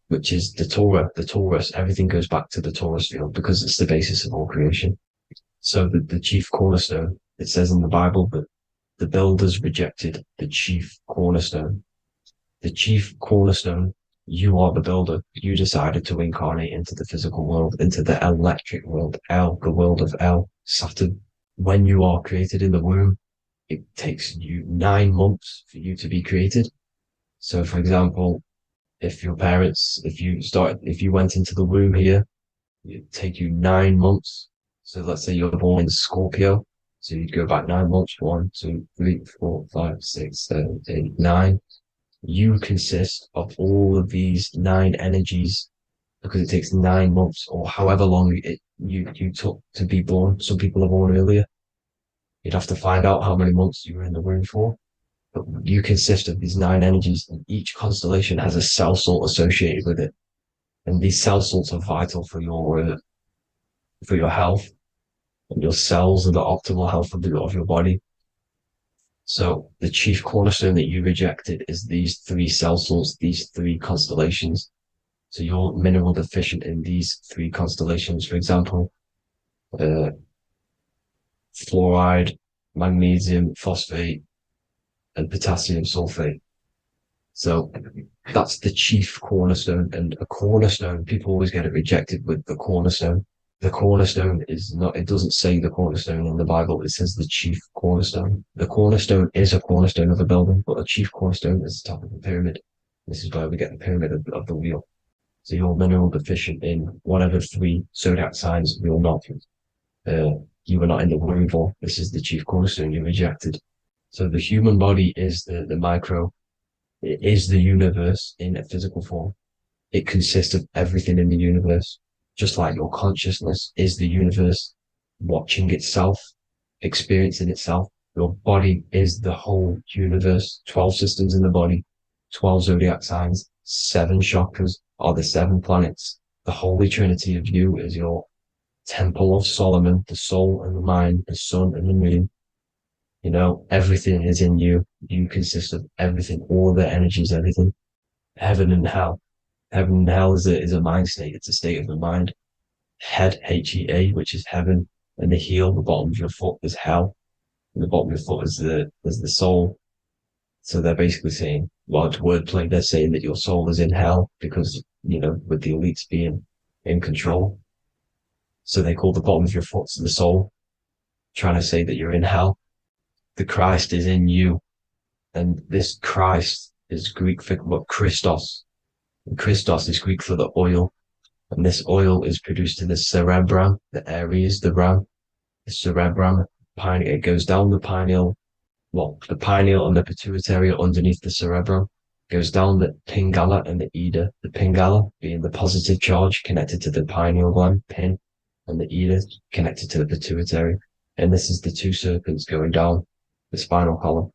which is the Torah, the Taurus. Everything goes back to the Taurus field because it's the basis of all creation. So the chief cornerstone, it says in the Bible that the builders rejected the chief cornerstone. The chief cornerstone You are the builder. You decided to incarnate into the physical world, into the electric world, El, the world of El, Saturn. When you are created in the womb, it takes you 9 months for you to be created. So, for example, if your parents, if you went into the womb here, it'd take you 9 months. So let's say you're born in Scorpio. So you'd go back 9 months. 1, 2, 3, 4, 5, 6, 7, 8, 9. You consist of all of these 9 energies because it takes 9 months or however long you took to be born. Some people are born earlier. You'd have to find out how many months you were in the womb for. But you consist of these 9 energies, and each constellation has a cell salt associated with it. And these cell salts are vital for your health, and your cells and the optimal health of your body. So the chief cornerstone that you rejected is these 3 cell salts, these 3 constellations. So you're mineral deficient in these 3 constellations. For example, fluoride, magnesium, phosphate, and potassium sulfate. So that's the chief cornerstone. And a cornerstone, people always get it rejected with the cornerstone. The cornerstone is not, it doesn't say the cornerstone in the Bible, it says the chief cornerstone. The cornerstone is a cornerstone of a building, but a chief cornerstone is the top of the pyramid. This is where we get the pyramid of the wheel. So you're mineral deficient in whatever 3 zodiac signs you're not. You were not in the womb for. This is the chief cornerstone you rejected. So the human body is the micro. It is the universe in a physical form. It consists of everything in the universe, just like your consciousness is the universe, watching itself, experiencing itself. Your body is the whole universe, 12 systems in the body, 12 zodiac signs, 7 chakras are the 7 planets. The Holy Trinity of you is your Temple of Solomon, the soul and the mind, the sun and the moon. You know, everything is in you. You consist of everything, all the energies, everything. Heaven and hell. Heaven and hell is a mind state. It's a state of the mind. Head, H-E-A, which is heaven, and the heel, the bottom of your foot, is hell. And the bottom of your foot is the soul. So they're basically saying, well, it's wordplay. They're saying that your soul is in hell because, you know, with the elites being in control. So they call the bottom of your foot the soul, trying to say that you're in hell. The Christ is in you. And this Christ is Greek for what Christos. And Christos is Greek for the oil. And this oil is produced in the cerebrum, the Aries, the ram, the cerebrum. It goes down the pineal. Well, the pineal and the pituitary are underneath the cerebrum. Goes down the pingala and the ida. The pingala being the positive charge connected to the pineal gland, pin, and the ida connected to the pituitary. And this is the 2 serpents going down the spinal column.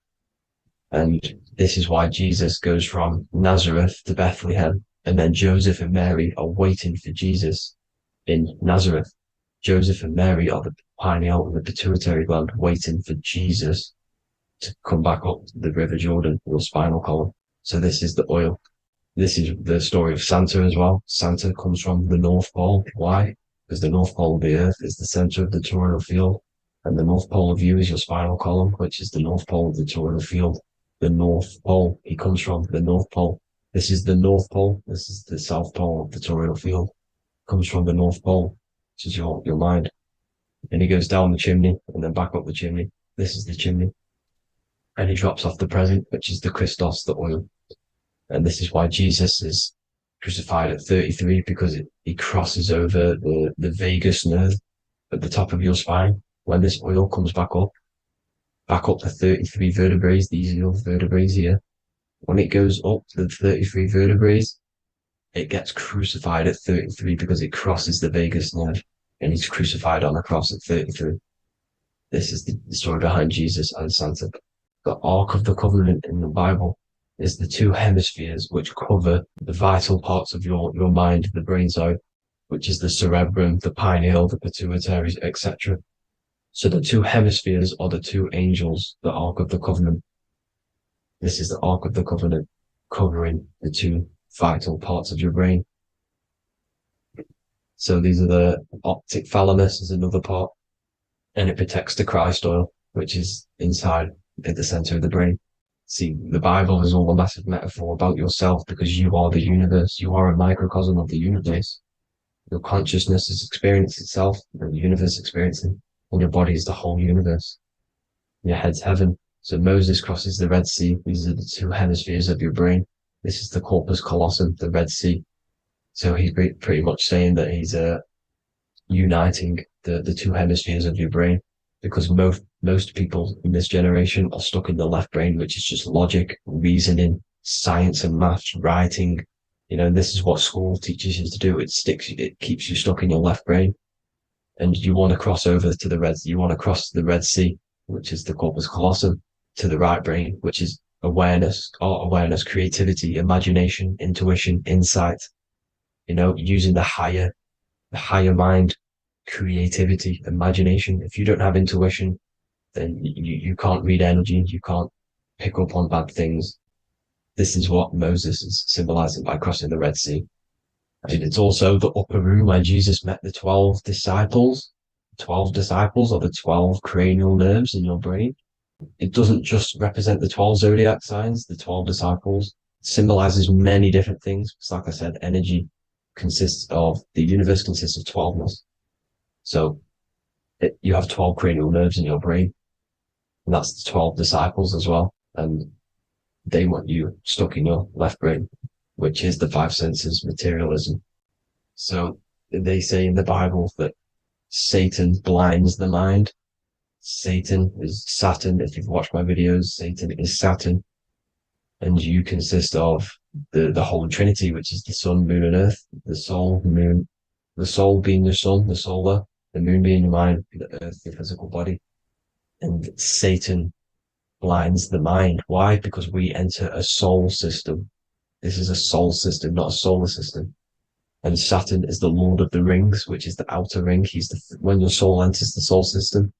And this is why Jesus goes from Nazareth to Bethlehem, and then Joseph and Mary are waiting for Jesus in Nazareth. Joseph and Mary are the pineal and the pituitary gland waiting for Jesus to come back up the River Jordan, your spinal column. So this is the oil. This is the story of Santa as well. Santa comes from the North Pole. Why? Because the North Pole of the Earth is the center of the toroidal field, and the North Pole of you is your spinal column, which is the North Pole of the toroidal field. The North Pole, he comes from the North Pole. This is the North Pole. This is the South Pole of the toroidal field. Comes from the North Pole, which is your mind. And he goes down the chimney and then back up the chimney. This is the chimney. And he drops off the present, which is the Christos, the oil. And this is why Jesus is crucified at 33, because he crosses over the vagus nerve at the top of your spine. When this oil comes back up the 33 vertebrae, these are your vertebrae here. When it goes up the 33 vertebrae, it gets crucified at 33 because it crosses the vagus nerve, and he's crucified on the cross at 33. This is the story behind Jesus and Santa. The Ark of the Covenant in the Bible is the 2 hemispheres which cover the vital parts of your mind, the brain side, which is the cerebrum, the pineal, the pituitary, etc. So the 2 hemispheres are the 2 angels, the Ark of the Covenant. This is the Ark of the Covenant covering the 2 vital parts of your brain. So these are the optic thalamus is another part, and it protects the Christ oil, which is inside at the center of the brain. See, the Bible is all a massive metaphor about yourself because you are the universe. You are a microcosm of the universe. Your consciousness is experiencing itself, and the universe experiencing, and your body is the whole universe. Your head's heaven. So Moses crosses the Red Sea. These are the two hemispheres of your brain. This is the corpus callosum, the Red Sea. So he's pretty much saying that he's uniting the two hemispheres of your brain, because most people in this generation are stuck in the left brain, which is just logic, reasoning, science and maths, writing. And this is what school teaches you to do. It keeps you stuck in your left brain. And you want to cross over to you want to cross the Red Sea, which is the corpus callosum, to the right brain, which is awareness, art awareness, creativity, imagination, intuition, insight, using the higher mind, creativity, imagination. If you don't have intuition, then you can't read energy, you can't pick up on bad things. This is what Moses is symbolizing by crossing the Red Sea. And it's also the upper room where Jesus met the 12 disciples. 12 disciples are the 12 cranial nerves in your brain. It doesn't just represent the 12 zodiac signs. The 12 disciples symbolizes many different things. It's like I said, the universe consists of 12ness. So you have 12 cranial nerves in your brain, and that's the 12 disciples as well. And they want you stuck in your left brain, which is the five senses, materialism. So they say in the Bible that Satan blinds the mind. Satan is Saturn. If you've watched my videos, Satan is Saturn. And you consist of the Holy Trinity, which is the sun, moon, and earth. The soul, moon, the soul being your sun, the solar, the moon being your mind, the earth, your physical body. And Satan blinds the mind. Why? Because we enter a soul system. This is a soul system, not a solar system. And Saturn is the Lord of the Rings, which is the outer ring. When your soul enters the soul system,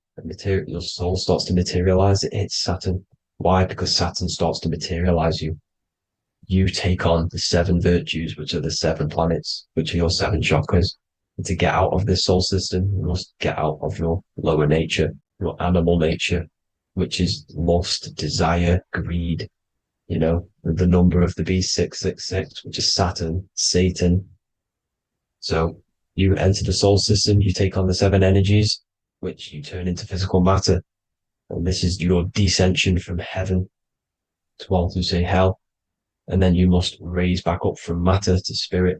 your soul starts to materialize. It hits Saturn. Why? Because Saturn starts to materialize you. You take on the 7 virtues, which are the 7 planets, which are your 7 chakras. And to get out of this soul system, you must get out of your lower nature, your animal nature, which is lust, desire, greed. The number of the beast, 666, which is Saturn, Satan. So you enter the soul system, you take on the 7 energies, which you turn into physical matter. And this is your descension from heaven to, well, to say hell. And then you must raise back up from matter to spirit.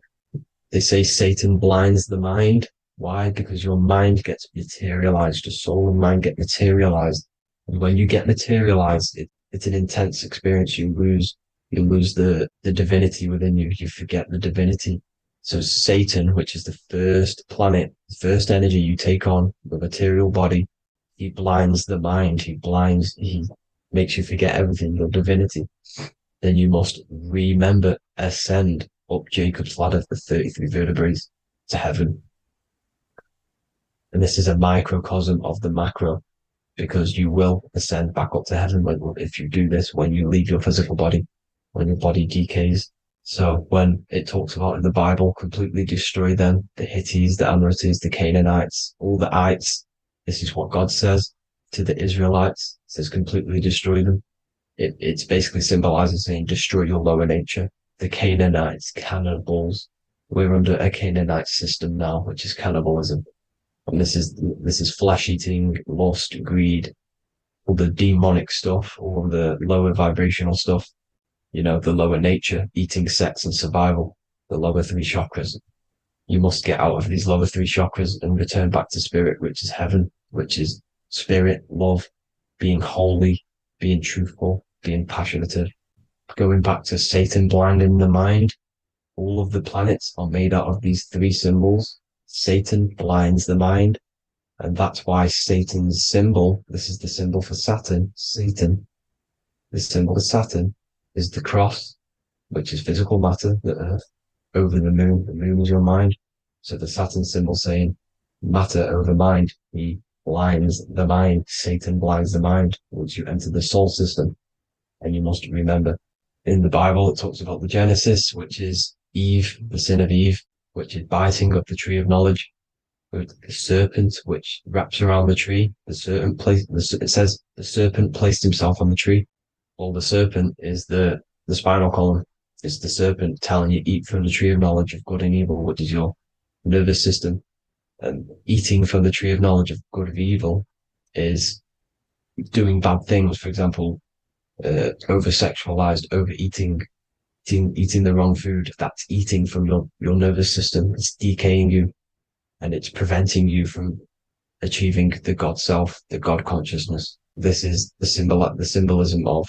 They say Satan blinds the mind. Why? Because your mind gets materialized. Your soul and mind get materialized. And when you get materialized, it's an intense experience. You lose the divinity within you. You forget the divinity. So Satan, which is the first planet, the first energy you take on, the material body, he blinds the mind. He makes you forget everything, your divinity. Then you must remember, ascend up Jacob's ladder, the 33 vertebrae, to heaven. And this is a microcosm of the macro, because you will ascend back up to heaven if you do this, when you leave your physical body, when your body decays. So when it talks about in the Bible, completely destroy them, the Hittites, the Amorites, the Canaanites, all the ites. This is what God says to the Israelites. It says completely destroy them. It's basically symbolizing saying destroy your lower nature. The Canaanites, cannibals. We're under a Canaanite system now, which is cannibalism. And this is flesh eating, lust, greed, all the demonic stuff, all the lower vibrational stuff. The lower nature, eating, sex, and survival, the lower 3 chakras. You must get out of these lower 3 chakras and return back to spirit, which is heaven, which is spirit, love, being holy, being truthful, being passionate. Going back to Satan blinding the mind, all of the planets are made out of these 3 symbols. Satan blinds the mind, and that's why Satan's symbol, this is the symbol for Saturn, Satan, the symbol for Saturn is the cross, which is physical matter, the earth, over the moon. The moon is your mind. So the Saturn symbol saying matter over mind. He blinds the mind. Satan blinds the mind once you enter the soul system. And you must remember, in the Bible, it talks about the Genesis, which is Eve, the sin of Eve, which is biting of the tree of knowledge, with the serpent, which wraps around the tree. It says the serpent placed himself on the tree. Or the serpent is the spinal column. It's the serpent telling you eat from the tree of knowledge of good and evil, which is your nervous system. And eating from the tree of knowledge of good and evil is doing bad things. For example, over sexualized, overeating, eating the wrong food. That's eating from your nervous system. It's decaying you, and it's preventing you from achieving the God self, the God consciousness. This is the symbolism of,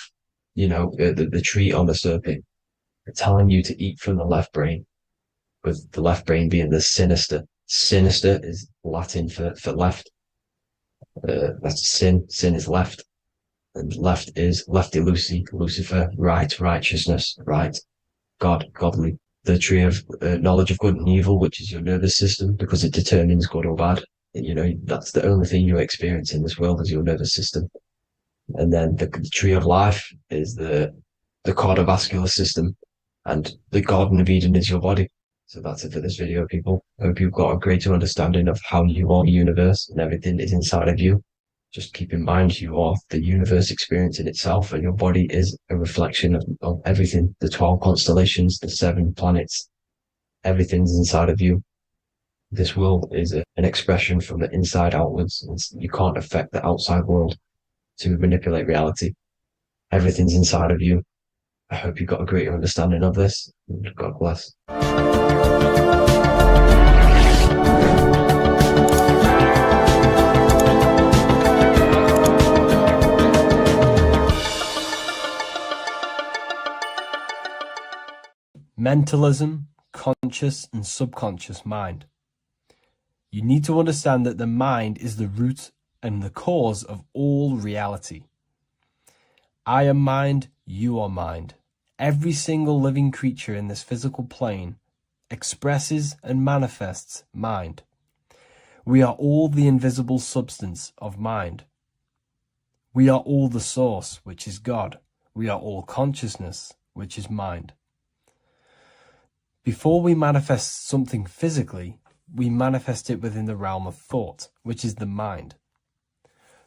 the tree on the serpent, telling you to eat from the left brain, with the left brain being the sinister. Sinister is Latin for left. That's sin. Sin is left. And left is lefty Lucy, Lucifer, right, righteousness, right, God, godly. The tree of knowledge of good and evil, which is your nervous system, because it determines good or bad. That's the only thing you experience in this world is your nervous system. And then the tree of life is the cardiovascular system, and the Garden of Eden is your body. So that's it for this video, people. I hope you've got a greater understanding of how you are the universe and everything is inside of you. Just keep in mind you are the universe experiencing itself, and your body is a reflection of everything. The 12 constellations, the 7 planets, everything's inside of you. This world is an expression from the inside outwards. You can't affect the outside world to manipulate reality. Everything's inside of you. I hope you got a greater understanding of this. God bless. Mentalism, conscious and subconscious mind. You need to understand that the mind is the root and the cause of all reality. I am mind, you are mind. Every single living creature in this physical plane expresses and manifests mind. We are all the invisible substance of mind. We are all the source, which is God. We are all consciousness, which is mind. Before we manifest something physically, we manifest it within the realm of thought, which is the mind.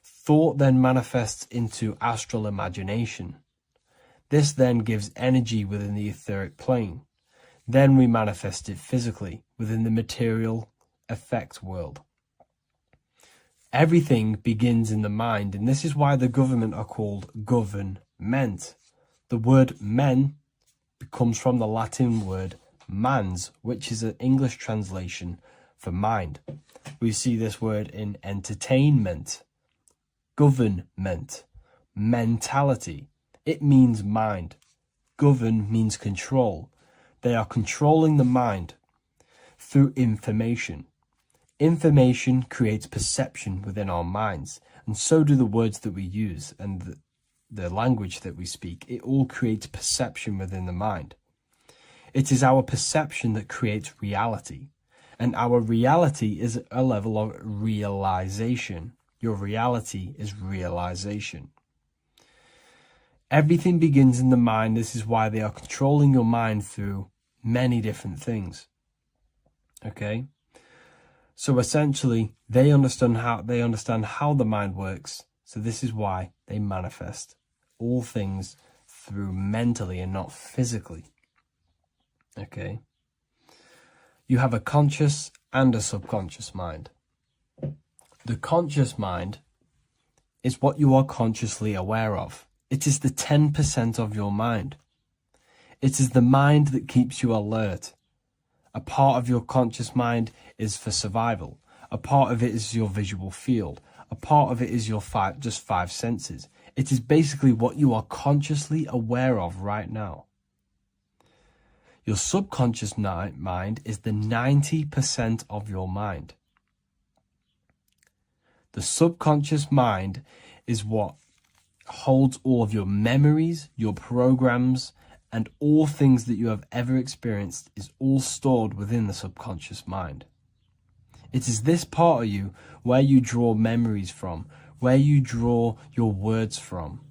Thought then manifests into astral imagination. This then gives energy within the etheric plane. Then we manifest it physically within the material effect world. Everything begins in the mind, and this is why the government are called government. The word men comes from the Latin word mans, which is an English translation for mind. We see this word in entertainment, government, mentality. It means mind. Govern means control. They are controlling the mind through information. Information creates perception within our minds, and so do the words that we use and the language that we speak. It all creates perception within the mind. It is our perception that creates reality, and our reality is a level of realization. Your reality is realization. Everything begins in the mind. This is why they are controlling your mind through many different things. Okay? So essentially, they understand how the mind works. So this is why they manifest all things through mentally and not physically. Okay? You have a conscious and a subconscious mind. The conscious mind is what you are consciously aware of. It is the 10% of your mind. It is the mind that keeps you alert. A part of your conscious mind is for survival. A part of it is your visual field. A part of it is your just five senses. It is basically what you are consciously aware of right now. Your subconscious mind is the 90% of your mind. The subconscious mind is what holds all of your memories, your programs, and all things that you have ever experienced is all stored within the subconscious mind. It is this part of you where you draw memories from, where you draw your words from.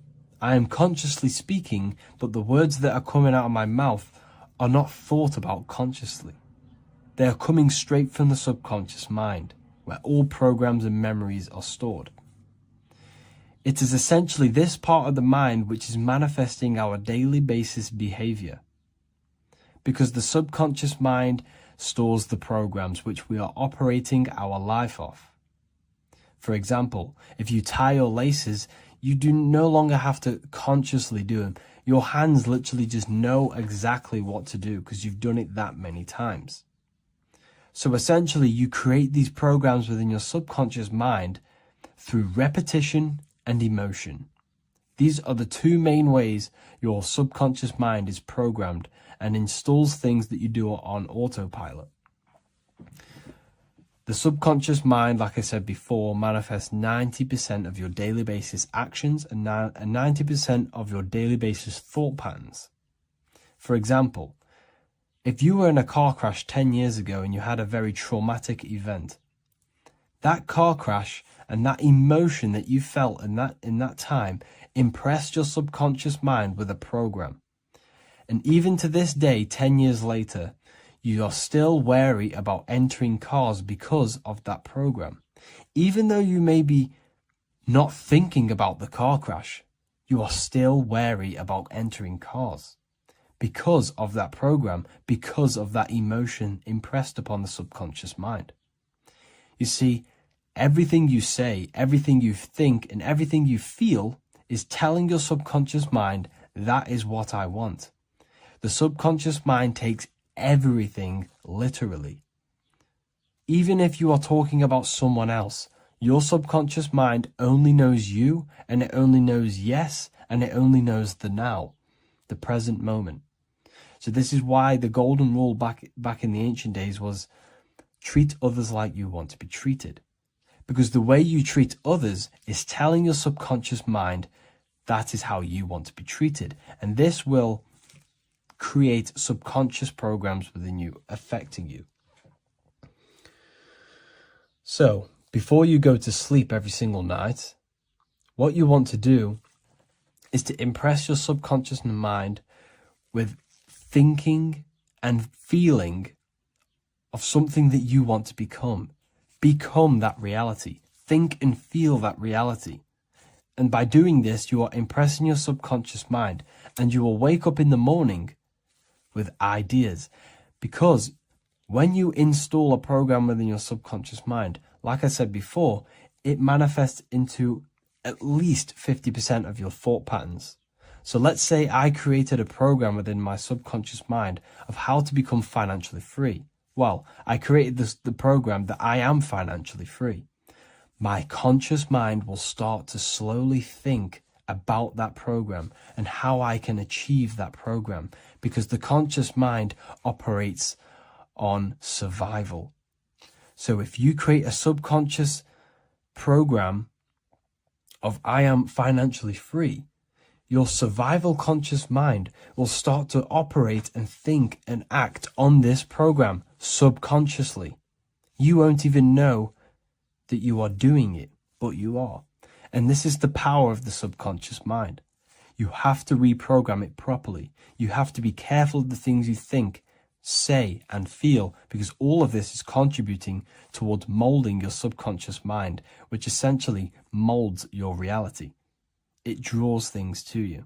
I am consciously speaking, but the words that are coming out of my mouth are not thought about consciously. They are coming straight from the subconscious mind, where all programs and memories are stored. It is essentially this part of the mind which is manifesting our daily basis behavior, because the subconscious mind stores the programs which we are operating our life off. For example, if you tie your laces, you do no longer have to consciously do them. Your hands literally just know exactly what to do because you've done it that many times. So essentially, you create these programs within your subconscious mind through repetition and emotion. These are the two main ways your subconscious mind is programmed and installs things that you do on autopilot. The subconscious mind, like I said before, manifests 90% of your daily basis actions and 90% of your daily basis thought patterns. For example, if you were in a car crash 10 years ago and you had a very traumatic event, that car crash and that emotion that you felt in that time impressed your subconscious mind with a program. And even to this day, 10 years later, you are still wary about entering cars because of that program. Even though you may be not thinking about the car crash, you are still wary about entering cars because of that program, because of that emotion impressed upon the subconscious mind. You see, everything you say, everything you think, and everything you feel is telling your subconscious mind, that is what I want. The subconscious mind takes everything literally. Even if you are talking about someone else, your subconscious mind only knows you, and it only knows yes, and it only knows the now, the present moment. So this is why the golden rule back in the ancient days was treat others like you want to be treated. Because the way you treat others is telling your subconscious mind that is how you want to be treated. And this will create subconscious programs within you, affecting you. So, before you go to sleep every single night, what you want to do is to impress your subconscious mind with thinking and feeling of something that you want to become. Become that reality. Think and feel that reality. And by doing this, you are impressing your subconscious mind, and you will wake up in the morning with ideas. Because when you install a program within your subconscious mind, like I said before, it manifests into at least 50% of your thought patterns. So let's say I created a program within my subconscious mind of how to become financially free. Well, I created the program that I am financially free. My conscious mind will start to slowly think about that program and how I can achieve that program, because the conscious mind operates on survival. So if you create a subconscious program of I am financially free, your survival conscious mind will start to operate and think and act on this program subconsciously. You won't even know that you are doing it, but you are. And this is the power of the subconscious mind. You have to reprogram it properly. You have to be careful of the things you think, say, and feel, because all of this is contributing towards molding your subconscious mind, which essentially molds your reality. It draws things to you.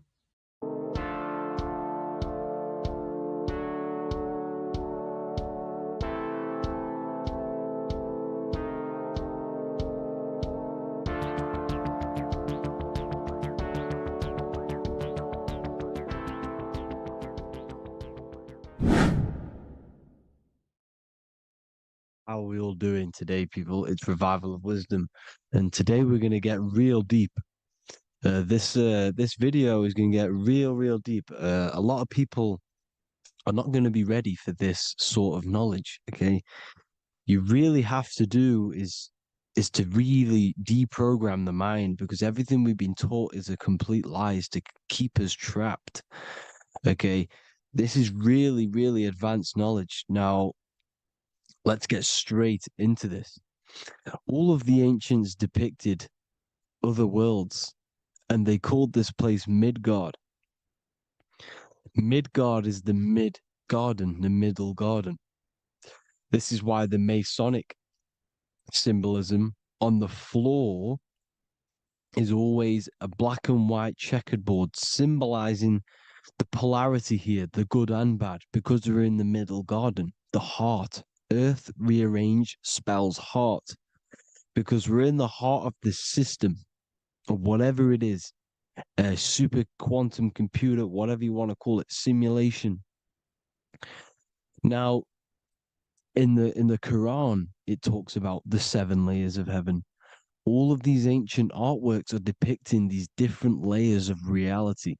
How are we all doing today, people? It's Revival of Wisdom, and today we're going to get real deep. This video is going to get real deep. A lot of people are not going to be ready for this sort of knowledge. Okay, you really have to do is to really deprogram the mind, because everything we've been taught is a complete lie, is to keep us trapped. Okay, this is really advanced knowledge. Now, let's get straight into this. All of the ancients depicted other worlds, and they called this place Midgard. Midgard is the mid garden, the middle garden. This is why the Masonic symbolism on the floor is always a black and white checkered board, symbolizing the polarity here, the good and bad, because we're in the middle garden, the heart. Earth rearranged spells heart, because we're in the heart of this system, or whatever it is, a super quantum computer, whatever you want to call it, simulation. Now, in the Quran, it talks about the 7 layers of heaven. All of these ancient artworks are depicting these different layers of reality.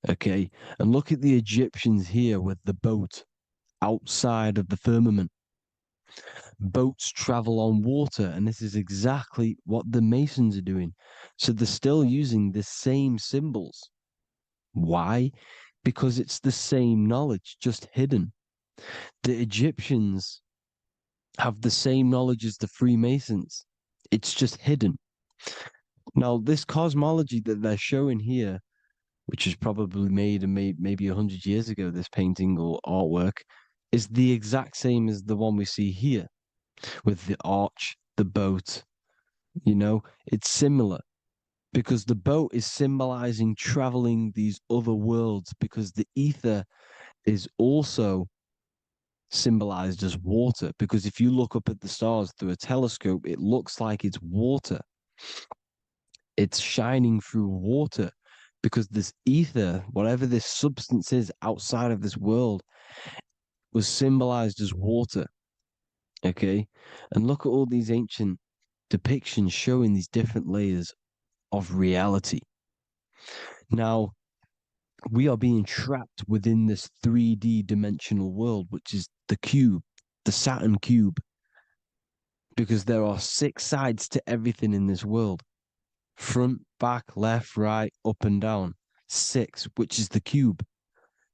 Okay, and look at the Egyptians here with the boat outside of the firmament. Boats travel on water, and this is exactly what the Masons are doing. So they're still using the same symbols. Why? Because it's the same knowledge, just hidden. The Egyptians have the same knowledge as the Freemasons. It's just hidden. Now, this cosmology that they're showing here, which is probably made maybe 100 years ago, this painting or artwork, is the exact same as the one we see here with the arch, the boat. You know, it's similar because the boat is symbolizing traveling these other worlds, because the ether is also symbolized as water. Because if you look up at the stars through a telescope, it looks like it's water. It's shining through water, because this ether, whatever this substance is outside of this world, was symbolized as water. Okay, and look at all these ancient depictions showing these different layers of reality. Now, we are being trapped within this 3D dimensional world, which is the cube, the Saturn cube, because there are 6 sides to everything in this world: front, back, left, right, up and down. 6, which is the cube,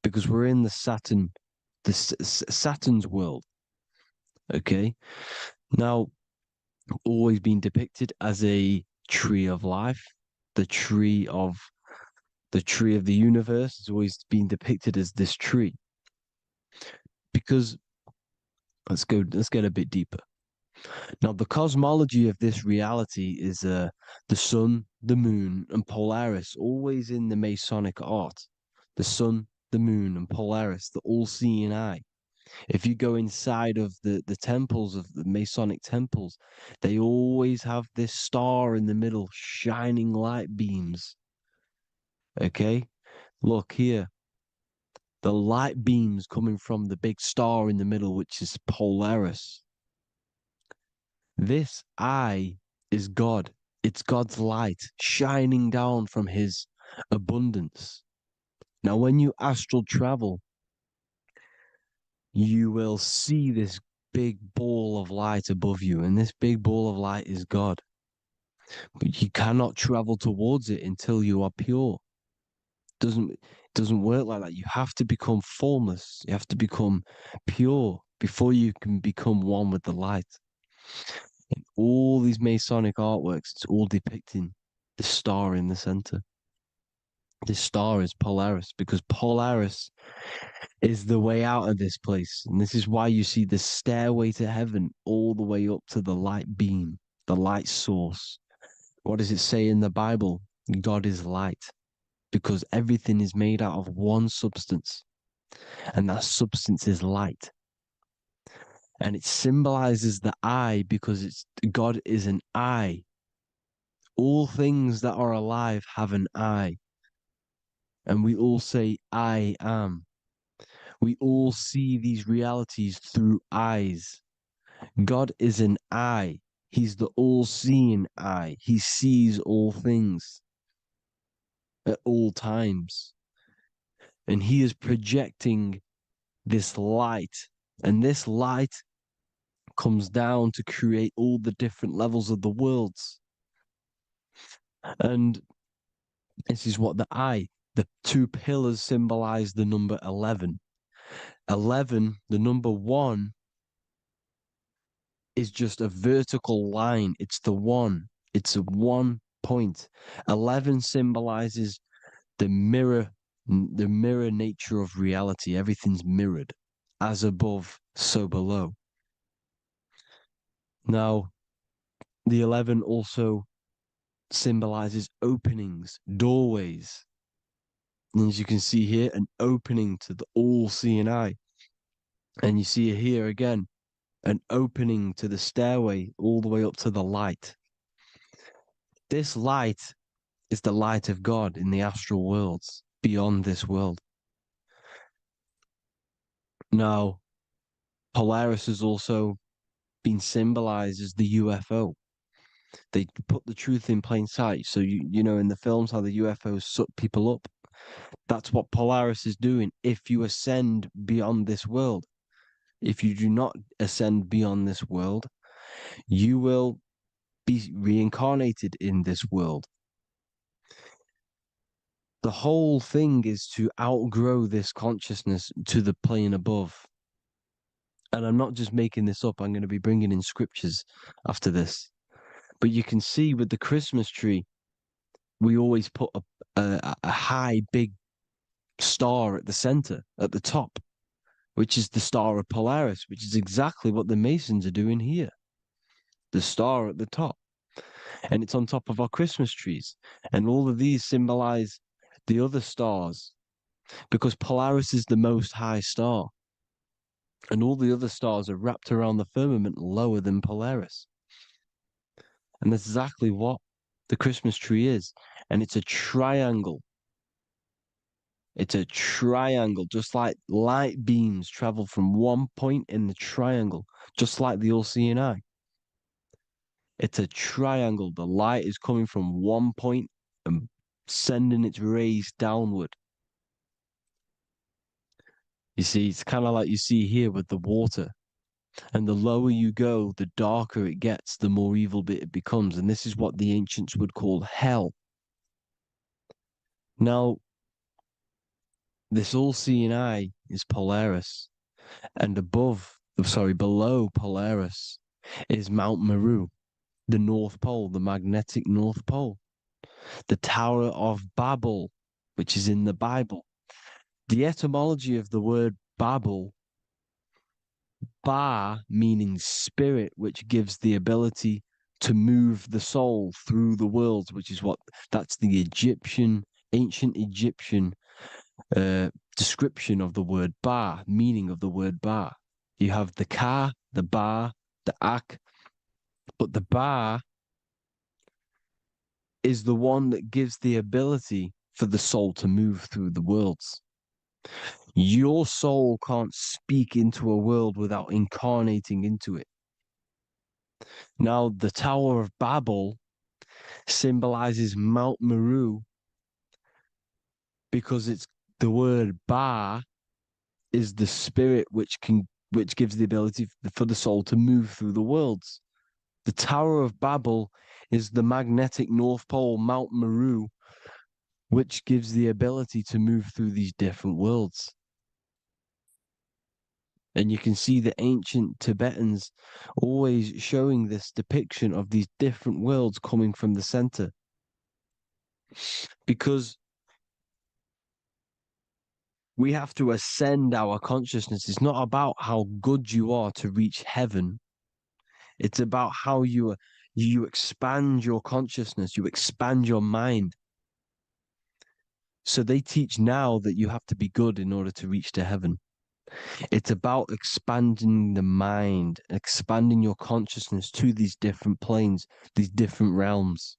because we're in the Saturn, Saturn's world. Okay, now, always been depicted as a tree of life, the tree of the universe has always been depicted as this tree. Because let's get a bit deeper. Now, the cosmology of this reality is the sun, the moon, and Polaris, always in the Masonic art. The sun, the moon, and Polaris, the all-seeing eye. If you go inside of the temples, of the Masonic temples, they always have this star in the middle, shining light beams. Okay? Look here. The light beams coming from the big star in the middle, which is Polaris. This eye is God. It's God's light shining down from his abundance. Now, when you astral travel, you will see this big ball of light above you, and this big ball of light is God. But you cannot travel towards it until you are pure. It doesn't work like that. You have to become formless. You have to become pure before you can become one with the light. In all these Masonic artworks, it's all depicting the star in the center. This star is Polaris, because Polaris is the way out of this place. And this is why you see the stairway to heaven all the way up to the light beam, the light source. What does it say in the Bible? God is light, because everything is made out of one substance, and that substance is light. And it symbolizes the eye, because God is an eye. All things that are alive have an eye. And we all say, I am. We all see these realities through eyes. God is an eye. He's the all-seeing eye. He sees all things at all times. And he is projecting this light. And this light comes down to create all the different levels of the worlds. And this is what the 2 pillars symbolize the number 11. 11, the number 1, is just a vertical line. It's the 1. It's a 1 point. 11 symbolizes the mirror nature of reality. Everything's mirrored. As above, so below. Now, the 11 also symbolizes openings, doorways. And as you can see here, an opening to the all-seeing eye. And you see here again, an opening to the stairway all the way up to the light. This light is the light of God in the astral worlds, beyond this world. Now, Polaris has also been symbolized as the UFO. They put the truth in plain sight. So, you know, in the films, how the UFOs suck people up. That's what Polaris is doing. If you ascend beyond this world, if you do not ascend beyond this world, you will be reincarnated in this world. The whole thing is to outgrow this consciousness to the plane above. And I'm not just making this up. I'm going to be bringing in scriptures after this. But you can see with the Christmas tree, we always put a high, big star at the center, at the top, which is the star of Polaris, which is exactly what the Masons are doing here. The star at the top. And it's on top of our Christmas trees. And all of these symbolize the other stars, because Polaris is the most high star. And all the other stars are wrapped around the firmament lower than Polaris. And that's exactly what the Christmas tree is. And it's a triangle. It's a triangle, just like light beams travel from one point in the triangle, just like the all-seeing eye. It's a triangle. The light is coming from one point and sending its rays downward. You see, it's kind of like you see here with the water. And the lower you go, the darker it gets, the more evil it becomes. And this is what the ancients would call hell. Now, this all-seeing eye is Polaris. And below Polaris is Mount Meru, the North Pole, the magnetic North Pole. The Tower of Babel, which is in the Bible. The etymology of the word Babel, Ba meaning spirit, which gives the ability to move the soul through the worlds, which is that's the ancient Egyptian description of the word Ba, meaning of the word Ba. You have the Ka, the Ba, the Ak, but the Ba is the one that gives the ability for the soul to move through the worlds. Your soul can't speak into a world without incarnating into it. Now, the Tower of Babel symbolizes Mount Meru because it's the word Ba is the spirit which gives the ability for the soul to move through the worlds. The Tower of Babel is the magnetic North Pole, Mount Meru, which gives the ability to move through these different worlds. And you can see the ancient Tibetans always showing this depiction of these different worlds coming from the center. Because we have to ascend our consciousness. It's not about how good you are to reach heaven. It's about how you expand your consciousness, you expand your mind. So they teach now that you have to be good in order to reach to heaven. It's about expanding the mind, expanding your consciousness to these different planes, these different realms.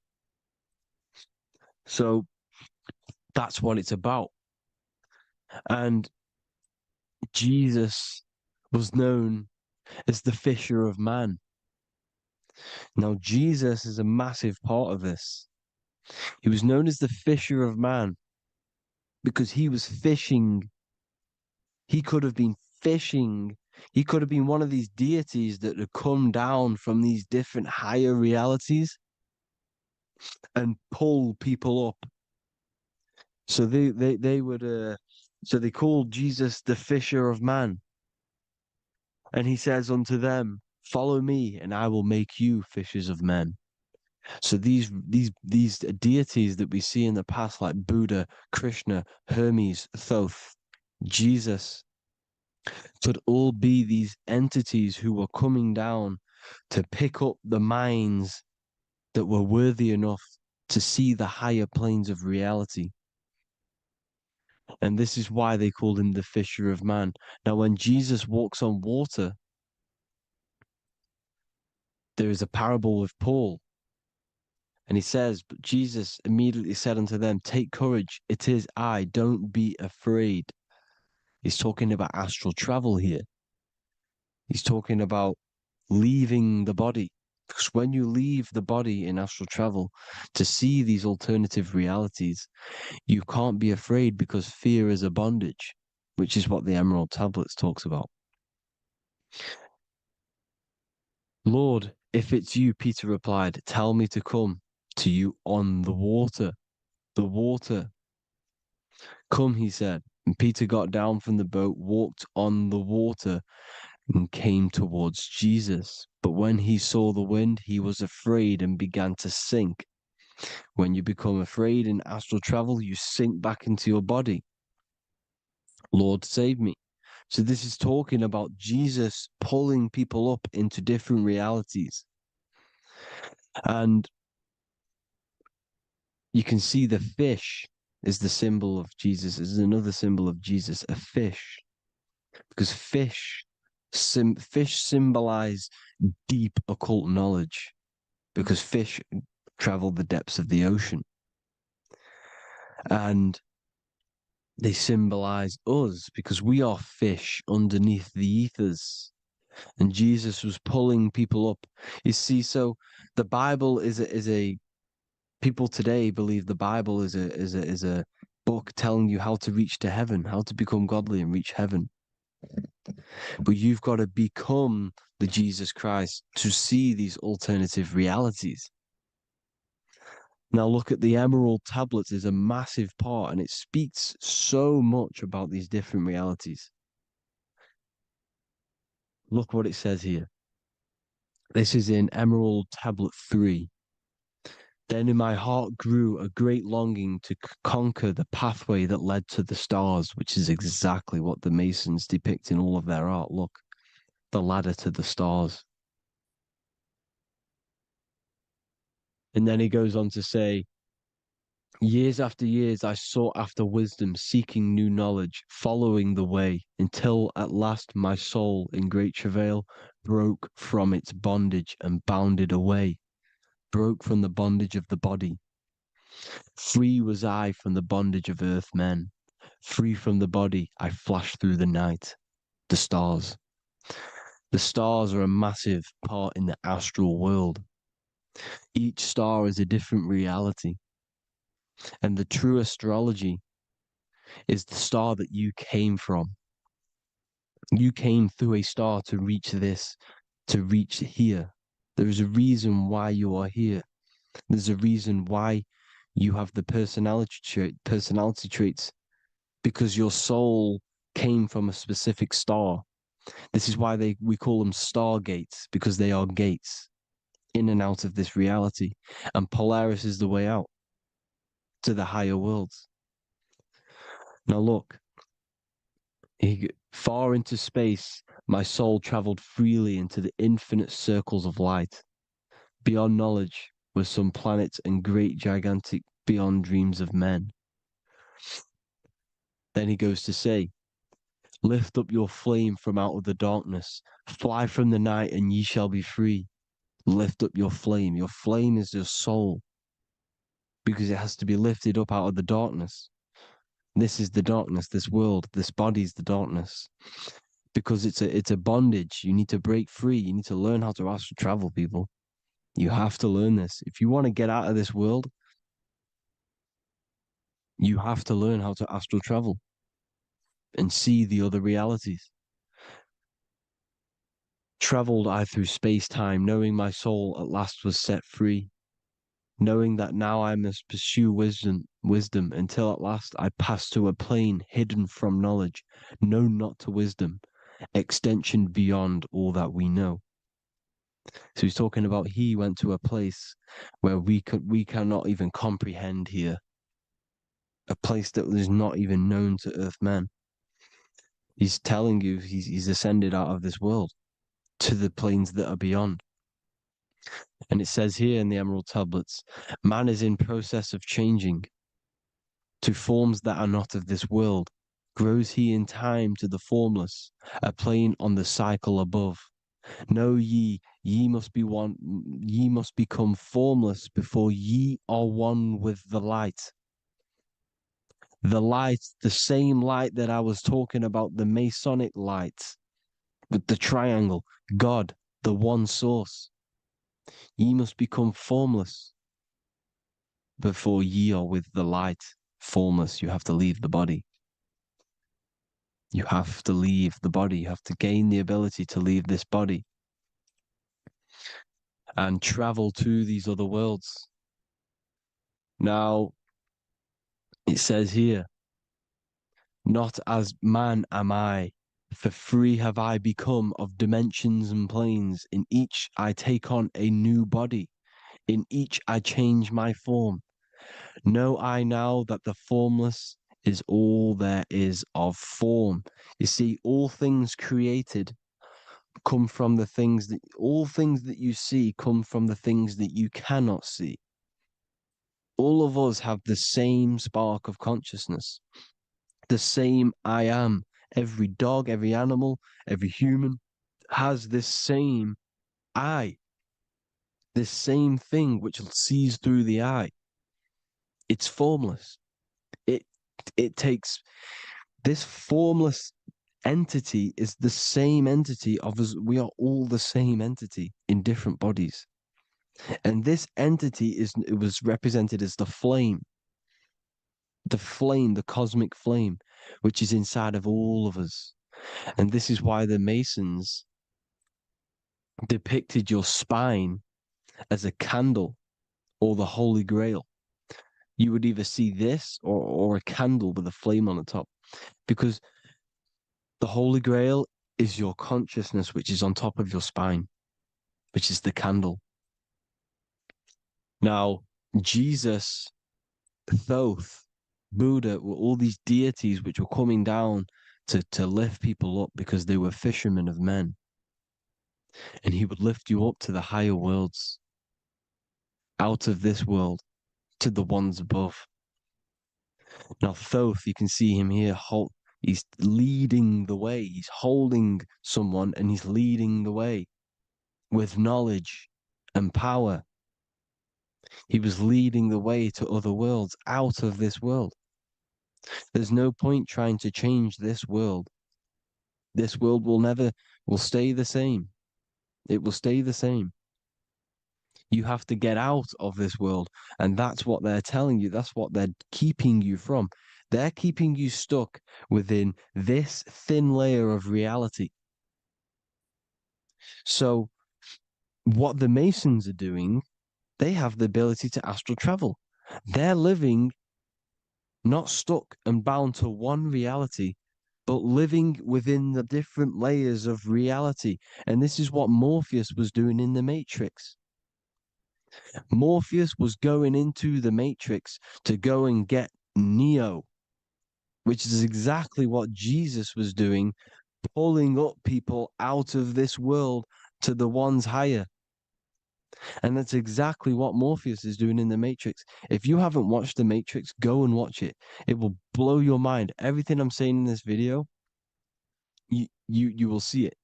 So that's what it's about. And Jesus was known as the fisher of man. Now, Jesus is a massive part of this. He was known as the fisher of man because he was fishing. He could have been fishing. He could have been one of these deities that had come down from these different higher realities and pull people up. So they would so they called Jesus the fisher of man. And he says unto them, follow me and I will make you fishers of men. So these deities that we see in the past, like Buddha, Krishna, Hermes, Thoth, Jesus, could all be these entities who were coming down to pick up the minds that were worthy enough to see the higher planes of reality. And this is why they called him the fisher of man. Now, when Jesus walks on water, there is a parable with Paul. And he says, but Jesus immediately said unto them, take courage, it is I, don't be afraid. He's talking about astral travel here. He's talking about leaving the body. Because when you leave the body in astral travel to see these alternative realities, you can't be afraid because fear is a bondage, which is what the Emerald Tablets talks about. Lord, if it's you, Peter replied, tell me to come to you on the water. The water. Come, he said. And Peter got down from the boat, walked on the water, and came towards Jesus. But when he saw the wind, he was afraid and began to sink. When you become afraid in astral travel, you sink back into your body. Lord, save me. So this is talking about Jesus pulling people up into different realities. And you can see the fish is the symbol of Jesus. Is another symbol of Jesus, a fish. Because fish symbolize deep occult knowledge. Because fish travel the depths of the ocean. And they symbolize us because we are fish underneath the ethers. And Jesus was pulling people up. You see, so the Bible is a people today believe the Bible is a book telling you how to reach to heaven, how to become godly and reach heaven. But you've got to become the Jesus Christ to see these alternative realities. Now look at the Emerald Tablets is a massive part, and it speaks so much about these different realities. Look what it says here. This is in Emerald Tablet 3. Then in my heart grew a great longing to conquer the pathway that led to the stars, which is exactly what the Masons depict in all of their art. Look, the ladder to the stars. And then he goes on to say, years after years, I sought after wisdom, seeking new knowledge, following the way, until at last my soul, in great travail, broke from its bondage and bounded away, broke from the bondage of the body. Free was I from the bondage of earth men. Free from the body, I flashed through the night. The stars. The stars are a massive part in the astral world. Each star is a different reality. And the true astrology is the star that you came from. You came through a star to reach this, to reach here. There is a reason why you are here. There's a reason why you have the personality traits, because your soul came from a specific star. This is why we call them stargates, because they are gates in and out of this reality. And Polaris is the way out to the higher worlds. Now look, far into space, my soul traveled freely into the infinite circles of light. Beyond knowledge were some planets and great gigantic beyond dreams of men. Then he goes to say, lift up your flame from out of the darkness, fly from the night and ye shall be free. Lift up your flame. Your flame is your soul, because it has to be lifted up out of the darkness. This is the darkness, this world, this body is the darkness. Because it's a bondage. You need to break free. You need to learn how to astral travel, people. You have to learn this. If you want to get out of this world, you have to learn how to astral travel and see the other realities. Traveled I through space-time, knowing my soul at last was set free, knowing that now I must pursue wisdom until at last I pass to a plane hidden from knowledge, known not to wisdom, extension beyond all that we know. So he's talking about he went to a place where we cannot even comprehend here, a place that was not even known to earth men. He's telling you he's ascended out of this world to the planes that are beyond. And it says here in the Emerald Tablets, man is in process of changing to forms that are not of this world. Grows he in time to the formless, a plane on the cycle above. Know ye, ye must be one, ye must become formless before ye are one with the light. The light, the same light that I was talking about, the Masonic light with the triangle, God, the one source. Ye must become formless before ye are with the light. Formless, you have to leave the body. You have to leave the body. You have to gain the ability to leave this body and travel to these other worlds. Now, it says here, not as man am I, for free have I become of dimensions and planes. In each I take on a new body. In each I change my form. Know I now that the formless is all there is of form. You see, all things created come from the things that, all things that you see come from the things that you cannot see. All of us have the same spark of consciousness, the same I am. Every dog, every animal, every human has this same I, this same thing which sees through the eye. It's formless. It takes this formless entity is the same entity of us. We are all the same entity in different bodies. And this entity it was represented as the flame, the cosmic flame, which is inside of all of us. And this is why the Masons depicted your spine as a candle or the Holy Grail. You would either see this or a candle with a flame on the top, because the Holy Grail is your consciousness, which is on top of your spine, which is the candle. Now, Jesus, Thoth, Buddha were all these deities which were coming down to lift people up because they were fishermen of men. And he would lift you up to the higher worlds, out of this world, to the ones above. Now, Thoth, you can see him here, he's leading the way. He's holding someone and he's leading the way with knowledge and power. He was leading the way to other worlds, out of this world. There's no point trying to change this world. This world will stay the same. It will stay the same. You have to get out of this world. And that's what they're telling you. That's what they're keeping you from. They're keeping you stuck within this thin layer of reality. So what the Masons are doing, they have the ability to astral travel. They're living not stuck and bound to one reality, but living within the different layers of reality. And this is what Morpheus was doing in the Matrix. Morpheus was going into the Matrix to go and get Neo, which is exactly what Jesus was doing, pulling up people out of this world to the ones higher. And that's exactly what Morpheus is doing in the Matrix. If you haven't watched the Matrix, go and watch it. It will blow your mind. Everything I'm saying in this video, you will see it.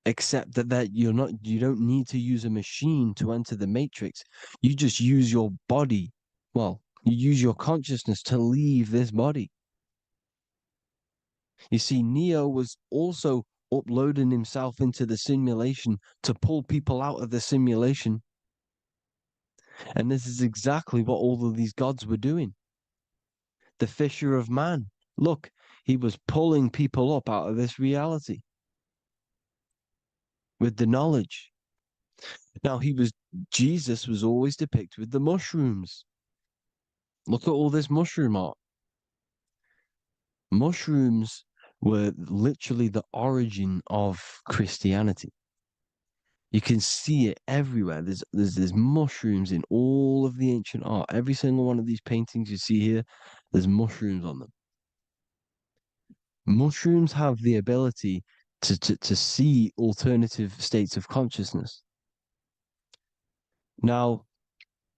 Except that you don't need to use a machine to enter the Matrix. You just use your body. Well, you use your consciousness to leave this body. You see, Neo was also uploading himself into the simulation to pull people out of the simulation. And this is exactly what all of these gods were doing. The fisher of man. Look, he was pulling people up out of this reality with the knowledge. Now, Jesus was always depicted with the mushrooms. Look at all this mushroom art. Mushrooms were literally the origin of Christianity. You can see it everywhere. There's mushrooms in all of the ancient art. Every single one of these paintings you see here, there's mushrooms on them. Mushrooms have the ability to see alternative states of consciousness. Now,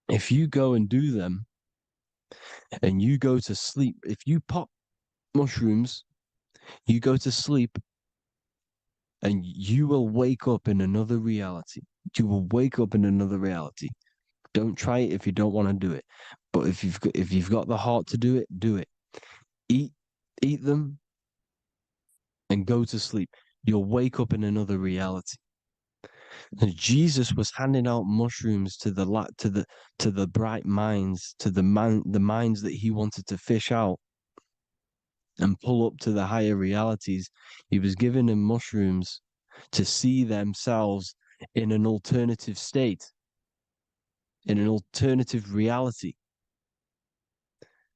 if you go and do them and you go to sleep, if you pop mushrooms, you go to sleep and you will wake up in another reality. You will wake up in another reality. Don't try it if you don't want to do it. But if you've got the heart to do it, do it. Eat them and go to sleep. You'll wake up in another reality. And Jesus was handing out mushrooms to the bright minds, to the minds that he wanted to fish out and pull up to the higher realities. He was giving them mushrooms to see themselves in an alternative state, in an alternative reality.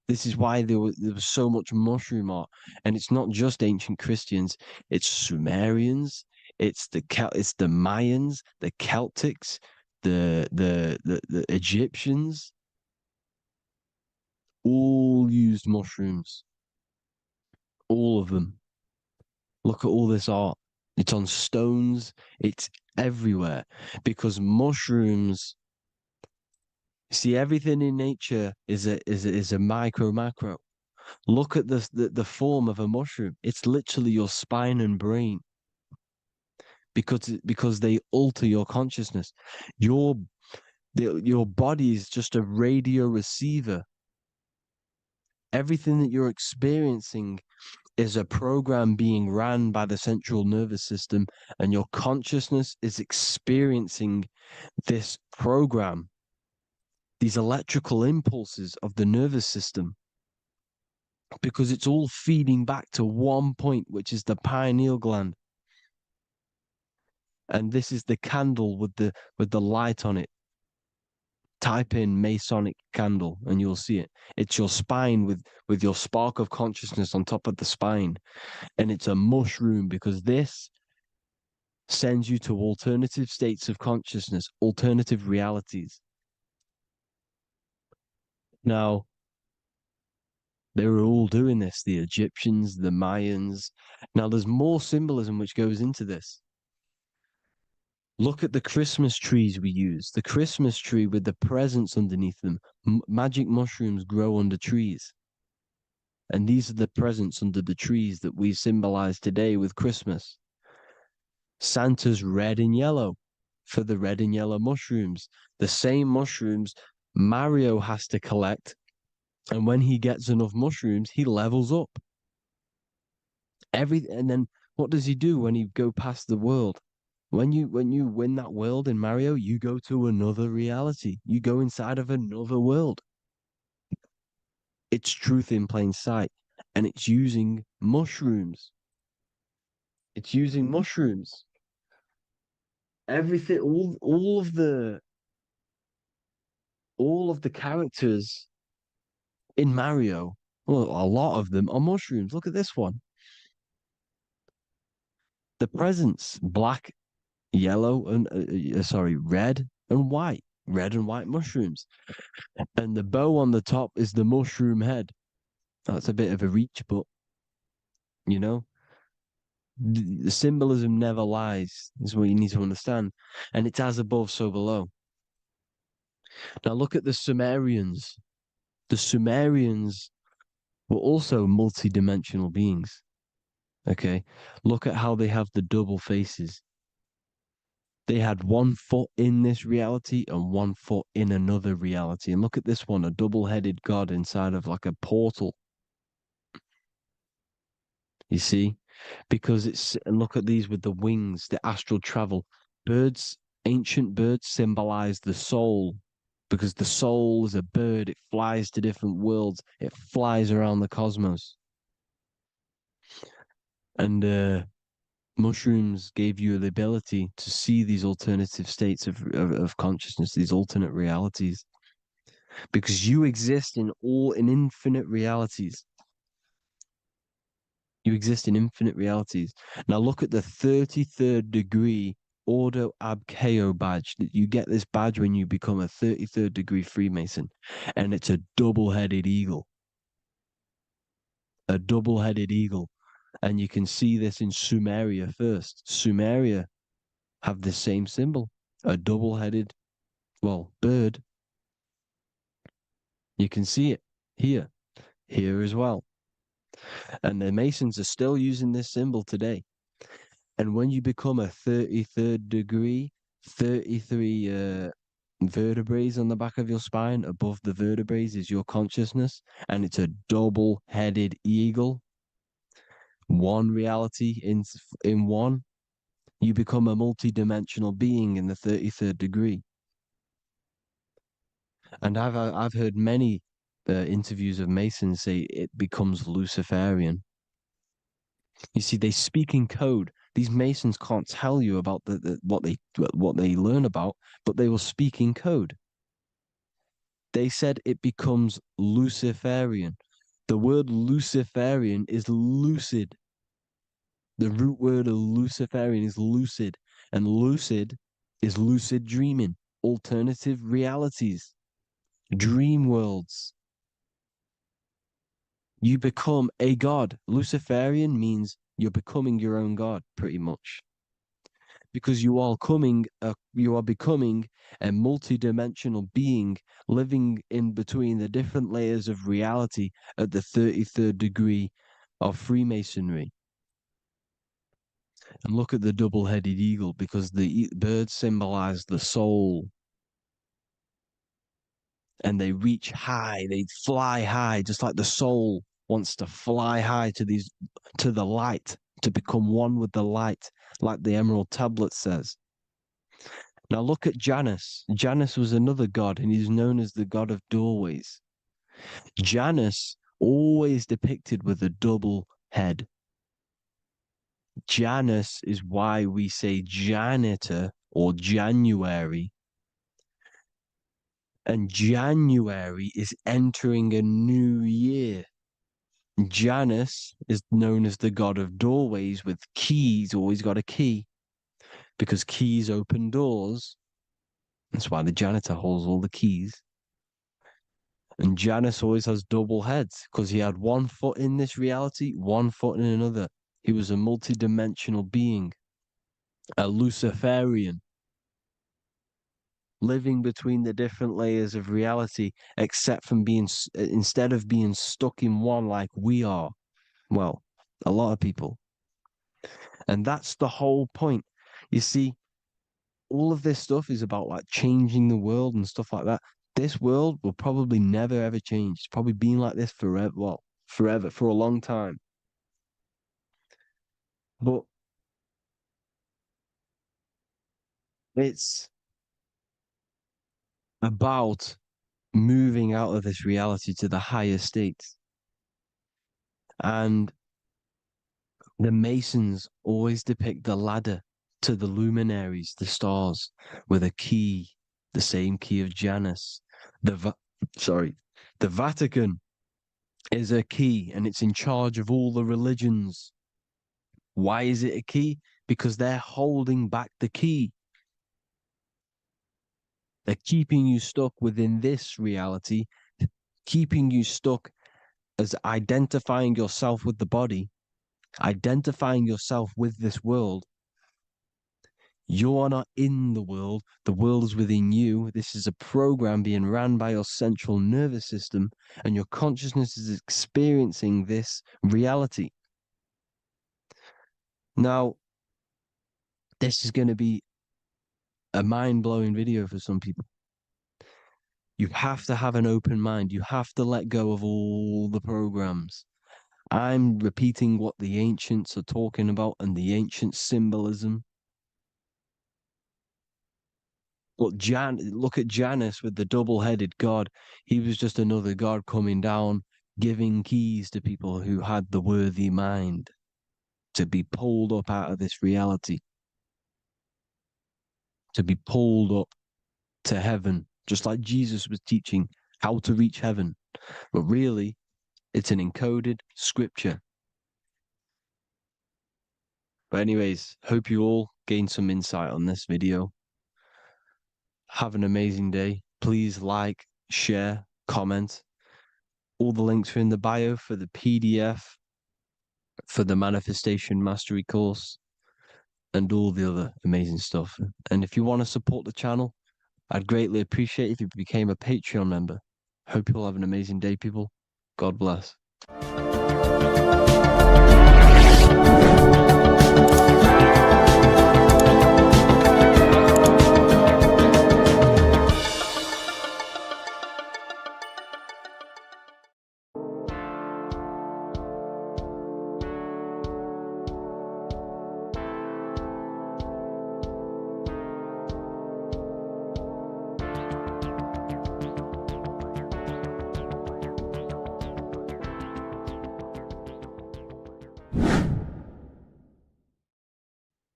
This is why there was so much mushroom art, and it's not just ancient Christians; it's Sumerians, it's the Mayans, the Celtics, the Egyptians, all used mushrooms, all of them. Look at all this art; it's on stones, it's everywhere, because mushrooms. See, everything in nature is a micro macro. Look at the form of a mushroom. It's literally your spine and brain, because they alter your consciousness. Your body is just a radio receiver. Everything that you're experiencing is a program being ran by the central nervous system, and your consciousness is experiencing this program, these electrical impulses of the nervous system, because it's all feeding back to one point, which is the pineal gland. And this is the candle with the light on it. Type in Masonic candle and you'll see it. It's your spine with your spark of consciousness on top of the spine. And it's a mushroom, because this sends you to alternative states of consciousness, alternative realities. Now, they were all doing this, the Egyptians, the Mayans. Now, there's more symbolism which goes into this. Look at the Christmas trees we use. The Christmas tree with the presents underneath them. Magic mushrooms grow under trees. And these are the presents under the trees that we symbolize today with Christmas. Santa's red and yellow for the red and yellow mushrooms. The same mushrooms Mario has to collect. And when he gets enough mushrooms, he levels up. And then what does he do when he go past the world? When you win that world in Mario, you go to another reality. You go inside of another world. It's truth in plain sight, and it's using mushrooms. It's using mushrooms. Everything, all of the characters in Mario, well, a lot of them are mushrooms. Look at this one. The presents, black, yellow, and red and white. Red and white mushrooms. And the bow on the top is the mushroom head. That's a bit of a reach, but the symbolism never lies, is what you need to understand. And it's as above, so below. Now look at the Sumerians. The Sumerians were also multi-dimensional beings. Okay, look at how they have the double faces. They had 1 foot in this reality and 1 foot in another reality. And look at this one, a double-headed god inside of like a portal. You see? Because and look at these with the wings, the astral travel. Birds, ancient birds symbolize the soul, because the soul is a bird. It flies to different worlds. It flies around the cosmos. And mushrooms gave you the ability to see these alternative states of consciousness, these alternate realities, because you exist in infinite realities. You exist in infinite realities. Now look at the 33rd degree Ordo Ab Chao badge. You get this badge when you become a 33rd degree Freemason, and it's a double-headed eagle. A double-headed eagle. And you can see this in Sumeria first. Sumeria have the same symbol, a double-headed Well, bird, you can see it here, here as well. And the Masons are still using this symbol today. And when you become a 33rd degree, 33 vertebrae on the back of your spine, above the vertebrae is your consciousness, and it's a double-headed eagle. One reality in one, you become a multi-dimensional being in the 33rd degree. And I've heard many interviews of Masons say it becomes Luciferian. You see, they speak in code. These Masons can't tell you about what they learn about, but they will speak in code. They said it becomes Luciferian. The word Luciferian is lucid. The root word of Luciferian is lucid, and lucid is lucid dreaming, alternative realities, dream worlds. You become a god. Luciferian means you're becoming your own god, pretty much. Because you are becoming a multi-dimensional being living in between the different layers of reality at the 33rd degree of Freemasonry. And look at the double-headed eagle, because the birds symbolize the soul. And they reach high, they fly high, just like the soul wants to fly high to the light, to become one with the light, like the Emerald Tablet says. Now look at Janus. Janus was another god, and he's known as the god of doorways. Janus always depicted with a double head. Janus is why we say janitor or January. And January is entering a new year. Janus is known as the god of doorways with keys, always got a key, because keys open doors. That's why the janitor holds all the keys. And Janus always has double heads, because he had one foot in this reality, one foot in another. He was a multi-dimensional being, a Luciferian, living between the different layers of reality, instead of being stuck in one like we are. Well, a lot of people. And that's the whole point. You see, all of this stuff is about like changing the world and stuff like that. This world will probably never ever change. It's probably been like this forever. Well, forever, for a long time. But it's about moving out of this reality to the higher states. And the Masons always depict the ladder to the luminaries, the stars, with a key, the same key of Janus. The Vatican is a key, and it's in charge of all the religions. Why is it a key? Because they're holding back the key. They're keeping you stuck within this reality, keeping you stuck as identifying yourself with the body, identifying yourself with this world. You are not in the world is within you. This is a program being ran by your central nervous system, and your consciousness is experiencing this reality. Now, this is going to be a mind-blowing video for some people. You have to have an open mind. You have to let go of all the programs. I'm repeating what the ancients are talking about and the ancient symbolism. Look at Janus with the double-headed god. He was just another god coming down, giving keys to people who had the worthy mind to be pulled up out of this reality, to be pulled up to heaven, just like Jesus was teaching how to reach heaven. But really, it's an encoded scripture. But anyways, hope you all gained some insight on this video. Have an amazing day. Please like, share, comment. All the links are in the bio for the PDF, for the Manifestation Mastery course, and all the other amazing stuff. And if you want to support the channel, I'd greatly appreciate if you became a Patreon member. Hope you'll have an amazing day, people. God bless.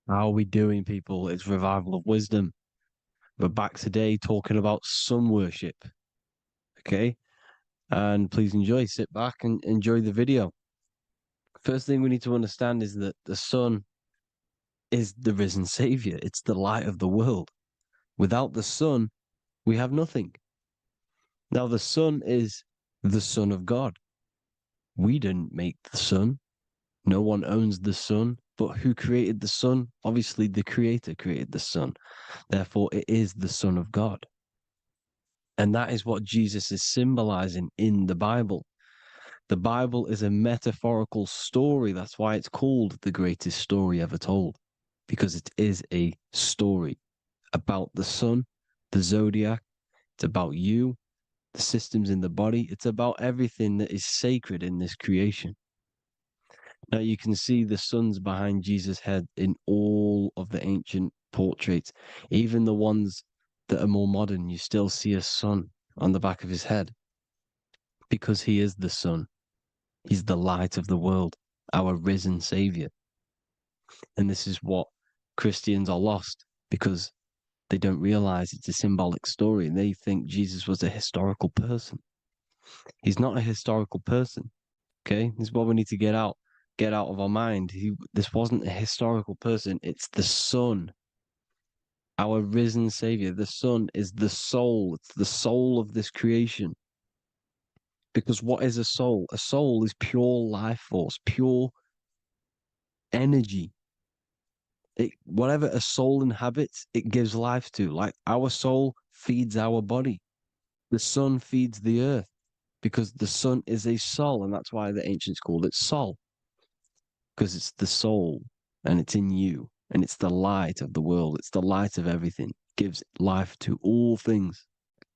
How are we doing, people? It's Revival of Wisdom. We're back today talking about sun worship. Okay? And please enjoy, sit back and enjoy the video. First thing we need to understand is that the sun is the risen savior. It's the light of the world. Without the sun, we have nothing. Now, the sun is the Son of God. We didn't make the sun. No one owns the sun. But who created the sun? Obviously, the Creator created the sun. Therefore, it is the Son of God. And that is what Jesus is symbolizing in the Bible. The Bible is a metaphorical story. That's why it's called the greatest story ever told, because it is a story about the sun, the zodiac. It's about you, the systems in the body. It's about everything that is sacred in this creation. Now you can see the suns behind Jesus' head in all of the ancient portraits, even the ones that are more modern. You still see a sun on the back of his head because he is the sun. He's the light of the world, our risen savior. And this is what Christians are lost because they don't realize it's a symbolic story and they think Jesus was a historical person. He's not a historical person. Okay, this is what we need to get out of our mind. This wasn't a historical person. It's the Son, our risen Savior. The Son is the soul. It's the soul of this creation. Because what is a soul? A soul is pure life force, pure energy. Whatever a soul inhabits, it gives life to. Like our soul feeds our body. The sun feeds the earth because the sun is a soul, and that's why the ancients called it Sol. Because it's the soul and it's in you and it's the light of the world. It's the light of everything. It gives life to all things.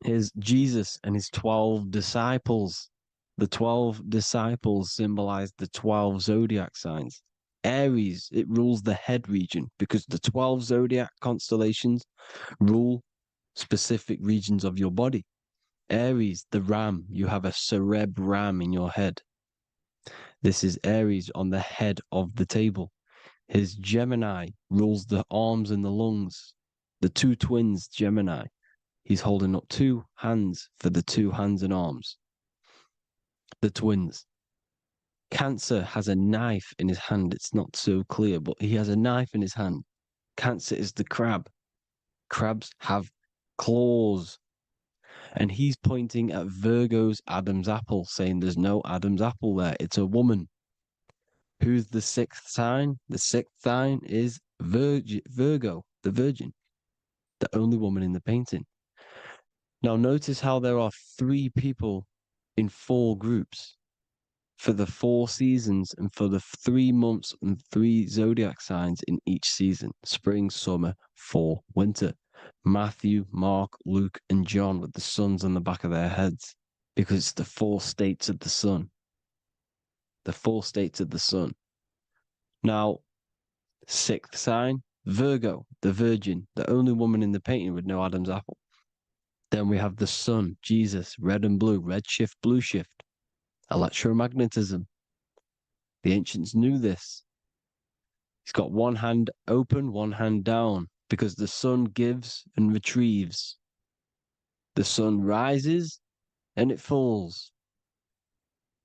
Here's Jesus and his 12 disciples. The 12 disciples symbolize the 12 zodiac signs. Aries, it rules the head region because the 12 zodiac constellations rule specific regions of your body. Aries, the ram, you have a cerebrum in your head. This is Aries on the head of the table. His Gemini rules the arms and the lungs. The two twins, Gemini. He's holding up two hands for the two hands and arms. The twins. Cancer has a knife in his hand. It's not so clear, but he has a knife in his hand. Cancer is the crab. Crabs have claws. And he's pointing at Virgo's Adam's apple, saying there's no Adam's apple there. It's a woman. Who's the sixth sign? The sixth sign is Virgo, the Virgin, the only woman in the painting. Now, notice how there are 3 people in 4 groups for the 4 seasons and for the 3 months and 3 zodiac signs in each season: spring, summer, fall, winter. Matthew, Mark, Luke, and John with the suns on the back of their heads because it's the 4 states of the sun. The 4 states of the sun. Now, 6th sign, Virgo, the Virgin, the only woman in the painting with no Adam's apple. Then we have the sun, Jesus, red and blue, red shift, blue shift, electromagnetism. The ancients knew this. He's got one hand open, one hand down, because the sun gives and retrieves. The sun rises and it falls.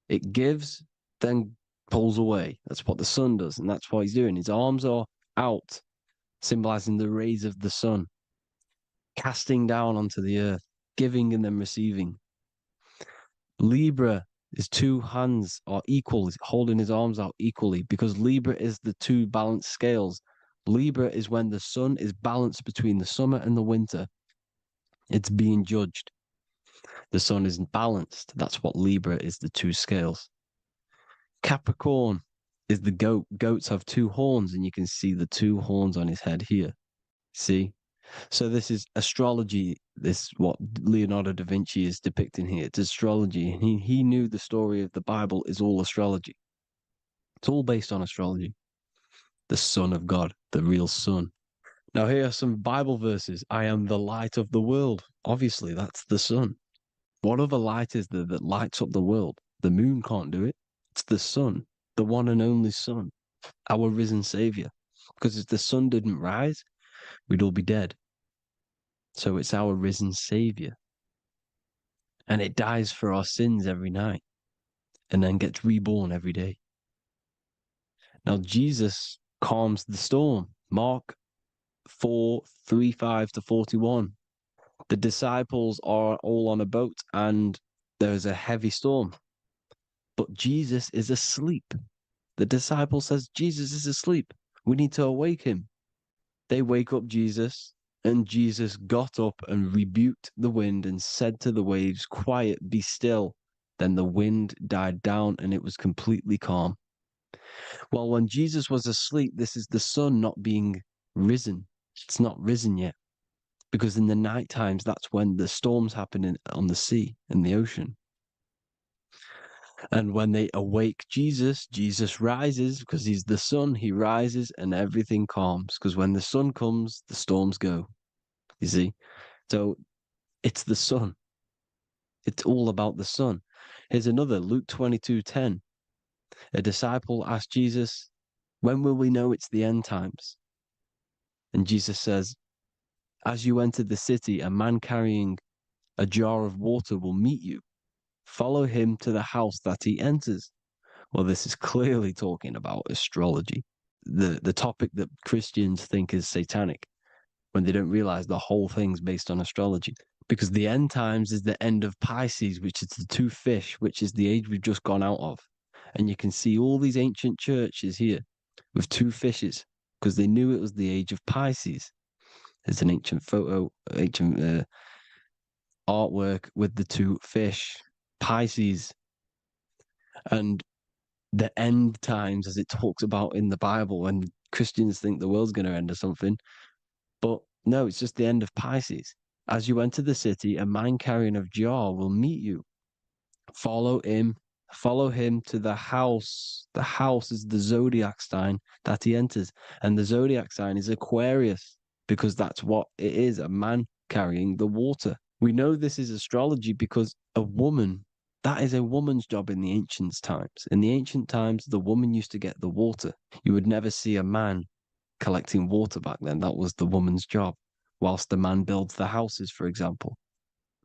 It gives, then pulls away. That's what the sun does, and that's what he's doing. His arms are out, symbolizing the rays of the sun, casting down onto the earth, giving and then receiving. Libra, his 2 hands are equal, he's holding his arms out equally, because Libra is the 2 balanced scales. Libra is when the sun is balanced between the summer and the winter. It's being judged. The sun isn't balanced. That's what Libra is, the two scales. Capricorn is the goat. Goats have two horns, and you can see the two horns on his head here. See? So this is astrology. This is what Leonardo da Vinci is depicting here. It's astrology. He knew the story of the Bible is all astrology. It's all based on astrology. The Son of God, the real sun. Now here are some Bible verses. I am the light of the world. Obviously, that's the sun. What other light is there that lights up the world? The moon can't do it. It's the sun, the one and only sun, our risen Savior. Because if the sun didn't rise, we'd all be dead. So it's our risen Savior. And it dies for our sins every night and then gets reborn every day. Now, Jesus calms the storm. Mark 4:35-41. The disciples are all on a boat and there's a heavy storm. But Jesus is asleep. The disciple says, Jesus is asleep. We need to awake him. They wake up Jesus, and Jesus got up and rebuked the wind and said to the waves, quiet, be still. Then the wind died down and it was completely calm. Well, when Jesus was asleep, this is the sun not being risen. It's not risen yet. Because in the night times, that's when the storms happen on the sea, in the ocean. And when they awake Jesus, Jesus rises because he's the sun. He rises and everything calms. Because when the sun comes, the storms go. You see? So it's the sun. It's all about the sun. Here's another, Luke 22:10. A disciple asked Jesus, when will we know it's the end times? And Jesus says, as you enter the city, a man carrying a jar of water will meet you. Follow him to the house that he enters. Well, this is clearly talking about astrology, the topic that Christians think is satanic, when they don't realize the whole thing's based on astrology. Because the end times is the end of Pisces, which is the two fish, which is the age we've just gone out of. And you can see all these ancient churches here with two fishes, because they knew it was the age of Pisces. There's an ancient photo, ancient artwork with the two fish, Pisces. And the end times, as it talks about in the Bible, when Christians think the world's going to end or something. But no, it's just the end of Pisces. As you enter the city, a man carrying a jar will meet you. Follow him to the house. The house is the zodiac sign that he enters. And the zodiac sign is Aquarius, because that's what it is, a man carrying the water. We know this is astrology because a woman, that is a woman's job in the ancient times. In the ancient times, the woman used to get the water. You would never see a man collecting water back then. That was the woman's job, whilst the man builds the houses, for example.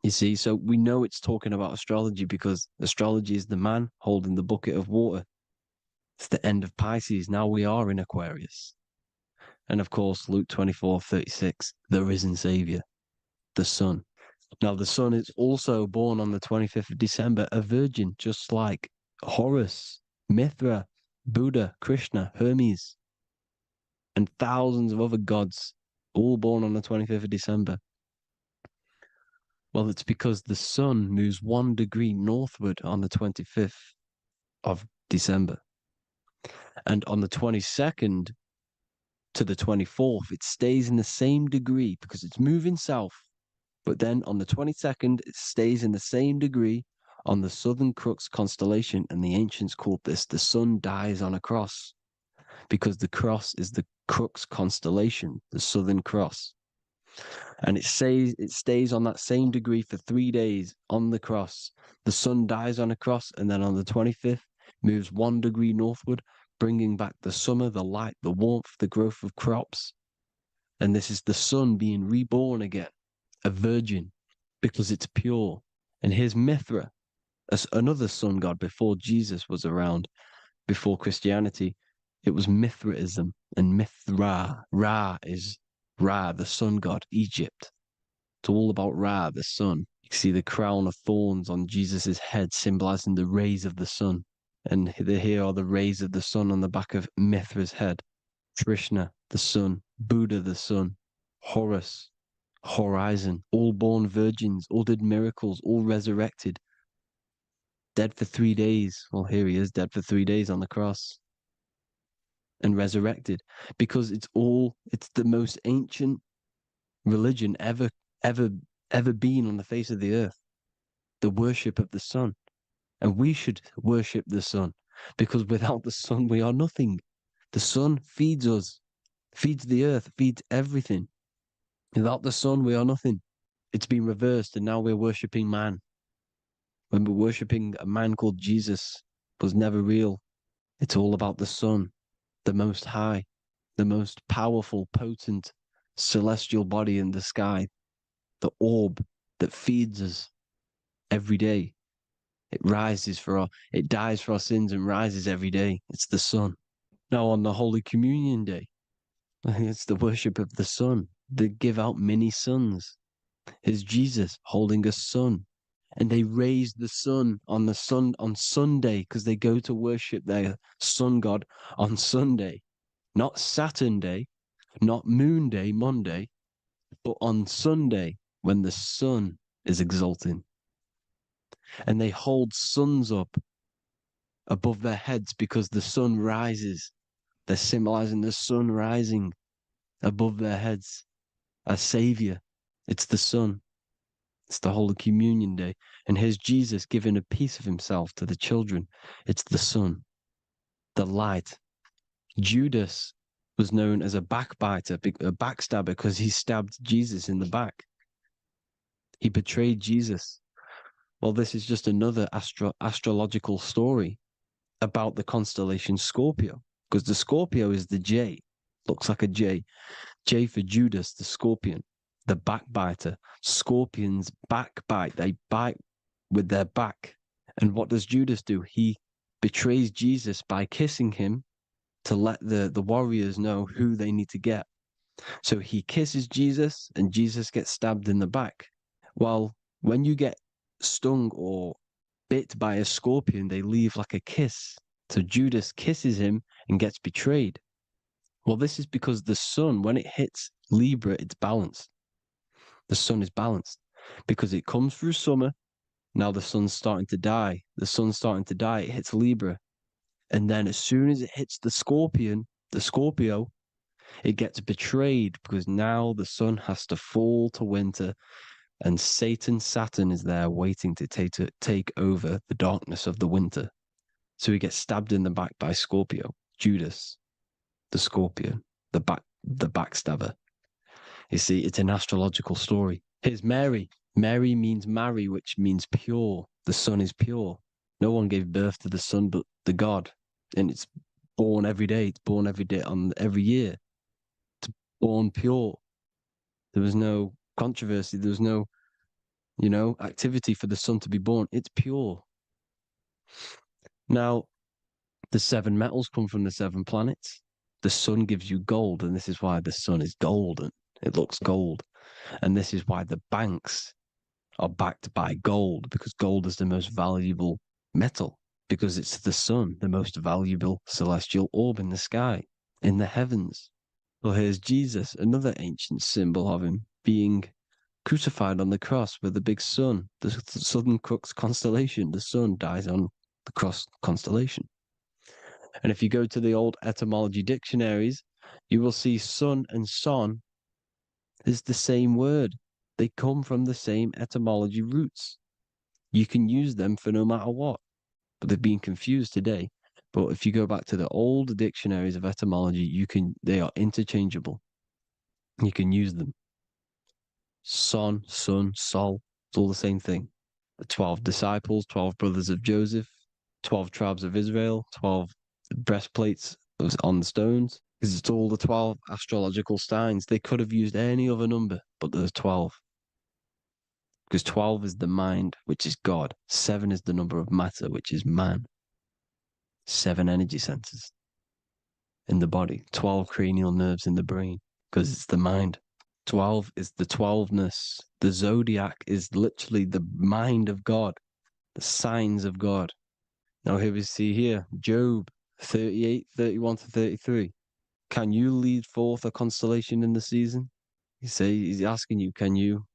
You see, so we know it's talking about astrology because astrology is the man holding the bucket of water. It's the end of Pisces. Now we are in Aquarius. And of course, Luke 24:36, the risen Savior, the sun. Now, the sun is also born on the 25th of December, a virgin, just like Horus, Mithra, Buddha, Krishna, Hermes, and thousands of other gods, all born on the 25th of December. Well, it's because the sun moves 1 degree northward on the 25th of December. And on the 22nd to the 24th, it stays in the same degree because it's moving south. But then on the 22nd, it stays in the same degree on the Southern Crux constellation. And the ancients called this the sun dies on a cross, because the cross is the Crux constellation, the Southern Cross. And it stays on that same degree for 3 days on the cross. The sun dies on a cross, and then on the 25th, moves 1 degree northward, bringing back the summer, the light, the warmth, the growth of crops. And this is the sun being reborn again, a virgin, because it's pure. And here's Mithra, another sun god before Jesus was around, before Christianity. It was Mithraism, and Mithra, Ra is Ra, the sun god, Egypt. It's all about Ra, the sun. You see the crown of thorns on Jesus's head, symbolizing the rays of the sun. And here are the rays of the sun on the back of Mithra's head. Krishna, the sun. Buddha, the sun. Horus, horizon, all born virgins, all did miracles, all resurrected, dead for 3 days. Well, here he is, dead for 3 days on the cross and resurrected, because it's the most ancient religion ever, ever been on the face of the earth, the worship of the sun. And we should worship the sun, because without the sun, we are nothing. The sun feeds us, feeds the earth, feeds everything. Without the sun, we are nothing. It's been reversed, and now we're worshipping man. When we're worshipping a man called Jesus, was never real. It's all about the sun, the most high, the most powerful, potent, celestial body in the sky, the orb that feeds us every day. It dies for our sins and rises every day. It's the sun. Now on the Holy Communion Day, it's the worship of the sun. They give out many suns. Is Jesus holding a sun, and they raise the sun on Sunday, because they go to worship their sun god on Sunday, not Saturn Day, not Moon Day, Monday, but on Sunday when the sun is exalting. And they hold suns up above their heads because the sun rises. They're symbolizing the sun rising above their heads as savior. It's the sun. It's the Holy Communion Day. And here's Jesus giving a piece of himself to the children. It's the sun, the light. Judas was known as a backbiter, a backstabber, because he stabbed Jesus in the back. He betrayed Jesus. Well, this is just another astrological story about the constellation Scorpio, because the Scorpio is the J, looks like a J. J for Judas, the scorpion, the backbiter. Scorpions backbite, they bite with their back. And what does Judas do? He betrays Jesus by kissing him to let the warriors know who they need to get. So he kisses Jesus, and Jesus gets stabbed in the back. Well, when you get stung or bit by a scorpion, they leave like a kiss. So Judas kisses him and gets betrayed. Well, this is because the sun, when it hits Libra, it's balanced. The sun is balanced because it comes through summer. Now the sun's starting to die. The sun's starting to die. It hits Libra. And then as soon as it hits the Scorpio, it gets betrayed, because now the sun has to fall to winter, and Saturn is there waiting to take over the darkness of the winter. So he gets stabbed in the back by Scorpio, Judas, the scorpion, the backstabber. You see, it's an astrological story. Here's Mary. Mary means marry, which means pure. The sun is pure. No one gave birth to the sun but the God. And it's born every day. It's born every day on every year. It's born pure. There was no controversy. There was no, activity for the sun to be born. It's pure. Now, the 7 metals come from the 7 planets. The sun gives you gold, and this is why the sun is golden. It looks gold. And this is why the banks are backed by gold, because gold is the most valuable metal, because it's the sun, the most valuable celestial orb in the sky, in the heavens. Well, here's Jesus, another ancient symbol of him being crucified on the cross with the big sun, the Southern Crux constellation. The sun dies on the cross constellation. And if you go to the old etymology dictionaries, you will see sun and son is the same word. They come from the same etymology roots. You can use them for no matter what, but they've been confused today. But if you go back to the old dictionaries of etymology, they are interchangeable. You can use them. Son, sun, sol, it's all the same thing. The 12 disciples, 12 brothers of Joseph, 12 tribes of Israel, 12 breastplates on the stones, because it's all the 12 astrological signs. They could have used any other number, but there's 12. Because 12 is the mind, which is God. 7 is the number of matter, which is man. 7 energy centers in the body. 12 cranial nerves in the brain, because it's the mind. 12 is the 12ness. The zodiac is literally the mind of God, the signs of God. Now here we see here, Job 38, 31 to 33. Can you lead forth a constellation in the season? He's asking you, can you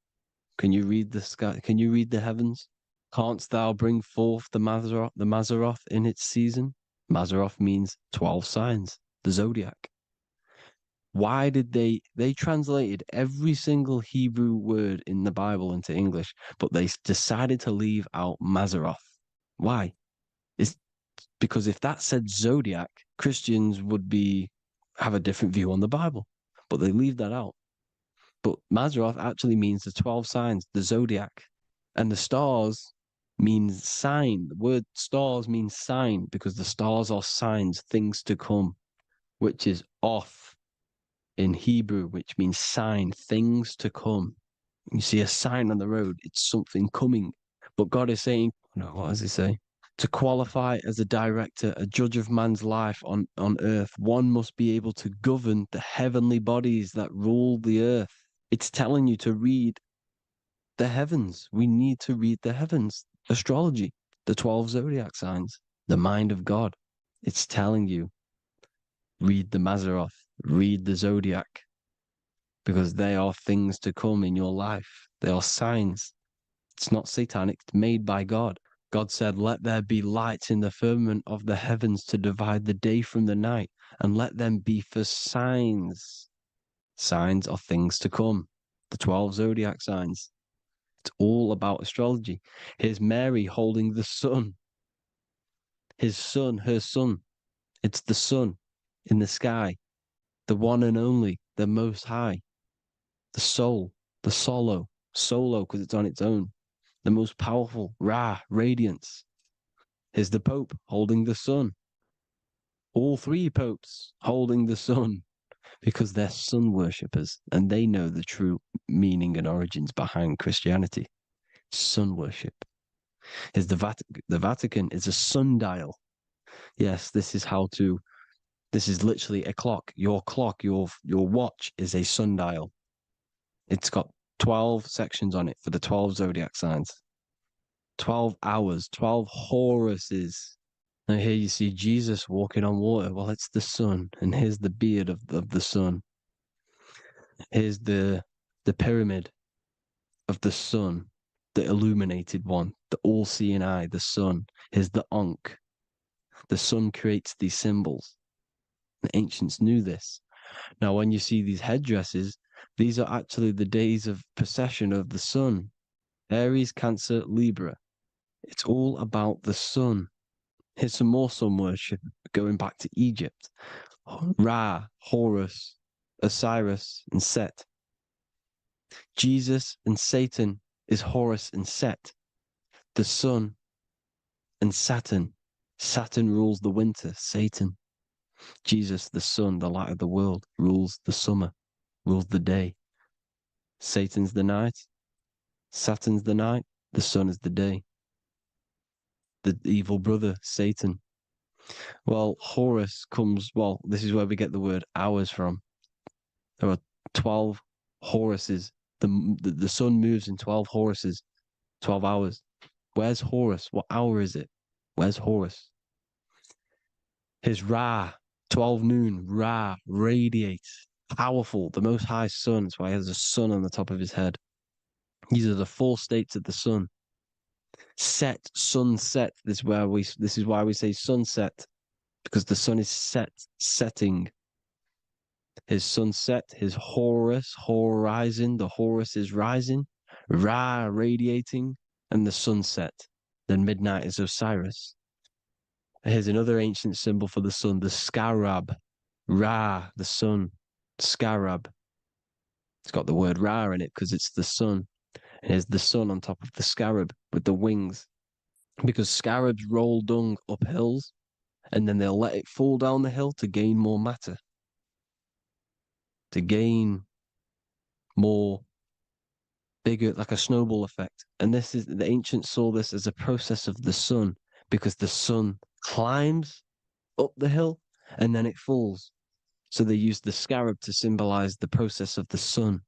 read the sky? Can you read the heavens? Canst thou bring forth the Mazaroth in its season? Mazaroth means 12 signs, the zodiac. Why did they translated every single Hebrew word in the Bible into English, but they decided to leave out Mazaroth? Why? It's because if that said zodiac, Christians would have a different view on the Bible, but they leave that out. But Mazaroth actually means the 12 signs, the zodiac, and the stars means sign. The word stars means sign because the stars are signs, things to come, which is off in Hebrew, which means sign, things to come. You see a sign on the road, it's something coming. But God is saying, no, what does he say? To qualify as a director, a judge of man's life on earth, one must be able to govern the heavenly bodies that rule the earth. It's telling you to read the heavens. We need to read the heavens. Astrology, the 12 zodiac signs, the mind of God. It's telling you, read the Mazaroth, read the zodiac, because they are things to come in your life. They are signs. It's not satanic, it's made by God. God said, let there be lights in the firmament of the heavens to divide the day from the night, and let them be for signs. Signs are things to come. The 12 zodiac signs. It's all about astrology. Here's Mary holding the sun. His son, her son. It's the sun in the sky. The one and only, the most high. The soul, the solo because it's on its own. The most powerful, Ra, radiance. Here's the Pope holding the sun. All three popes holding the sun because they're sun worshippers and they know the true meaning and origins behind Christianity. Sun worship. Here's the Vatican is a sundial. Yes, this is literally a clock. Your watch is a sundial. It's got 12 sections on it for the 12 zodiac signs. 12 hours, 12 Horuses. Now here you see Jesus walking on water. Well, it's the sun, and here's the beard of the sun. Here's the pyramid of the sun, the illuminated one, the all-seeing eye, the sun. Here's the Ankh. The sun creates these symbols. The ancients knew this. Now, when you see these headdresses, these are actually the days of procession of the sun. Aries, Cancer, Libra. It's all about the sun. Here's some more sun worship going back to Egypt. Ra, Horus, Osiris, and Set. Jesus and Satan is Horus and Set. The sun and Saturn. Saturn rules the winter, Satan. Jesus, the sun, the light of the world, rules the summer, rules the day. Satan's the night, Saturn's the night, the sun is the day. The evil brother, Satan. Well, Horus this is where we get the word hours from. There are 12 Horuses. The sun moves in 12 Horuses, 12 hours. Where's Horus? What hour is it? Where's Horus? His Ra, 12 noon, Ra, radiates, powerful, the most high sun. That's why he has a sun on the top of his head. These are the four states of the sun. Set, sunset. This is why we say sunset, because the sun is setting. His sunset, his Horus, horizon, the Horus is rising, Ra radiating, and the sunset. Then midnight is Osiris. Here's another ancient symbol for the sun, the scarab. Ra, the sun, scarab. It's got the word Ra in it because it's the sun. And here's the sun on top of the scarab with the wings. Because scarabs roll dung up hills, and then they'll let it fall down the hill to gain more matter. To gain more bigger, like a snowball effect. And the ancients saw this as a process of the sun, because the sun climbs up the hill and then it falls. So they used the scarab to symbolize the process of the sun.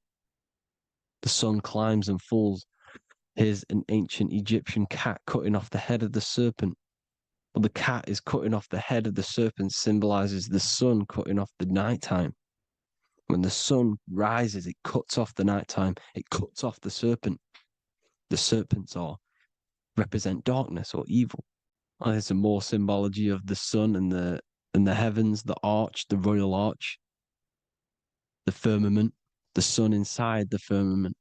The sun climbs and falls. Here's an ancient Egyptian cat cutting off the head of the serpent. Well, the cat is cutting off the head of the serpent, symbolizes the sun cutting off the nighttime. When the sun rises, it cuts off the nighttime. It cuts off the serpent. The serpents represent darkness or evil. There's some more symbology of the sun and the heavens, the arch, the royal arch, the firmament, the sun inside the firmament.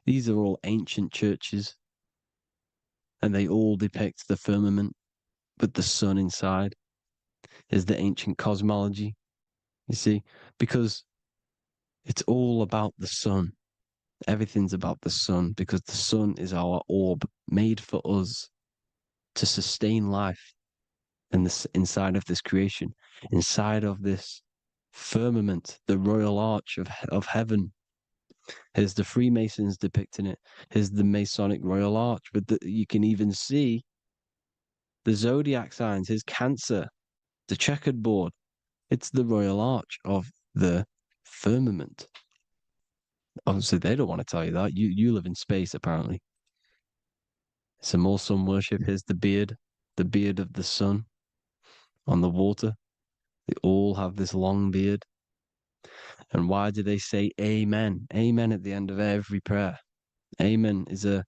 These are all ancient churches, and they all depict the firmament with the sun inside. Is the ancient cosmology, you see, because it's all about the sun. Everything's about the sun, because the sun is our orb made for us to sustain life in this, inside of this creation, inside of this firmament, the royal arch of heaven. Here's the Freemasons depicting it. Here's the Masonic royal arch. But you can even see the zodiac signs. Here's Cancer, the checkered board. It's the royal arch of the firmament. Obviously, they don't want to tell you that. You live in space, apparently. Some more sun worship. Here's the beard of the sun on the water. They all have this long beard. And why do they say amen? Amen at the end of every prayer. Amen is a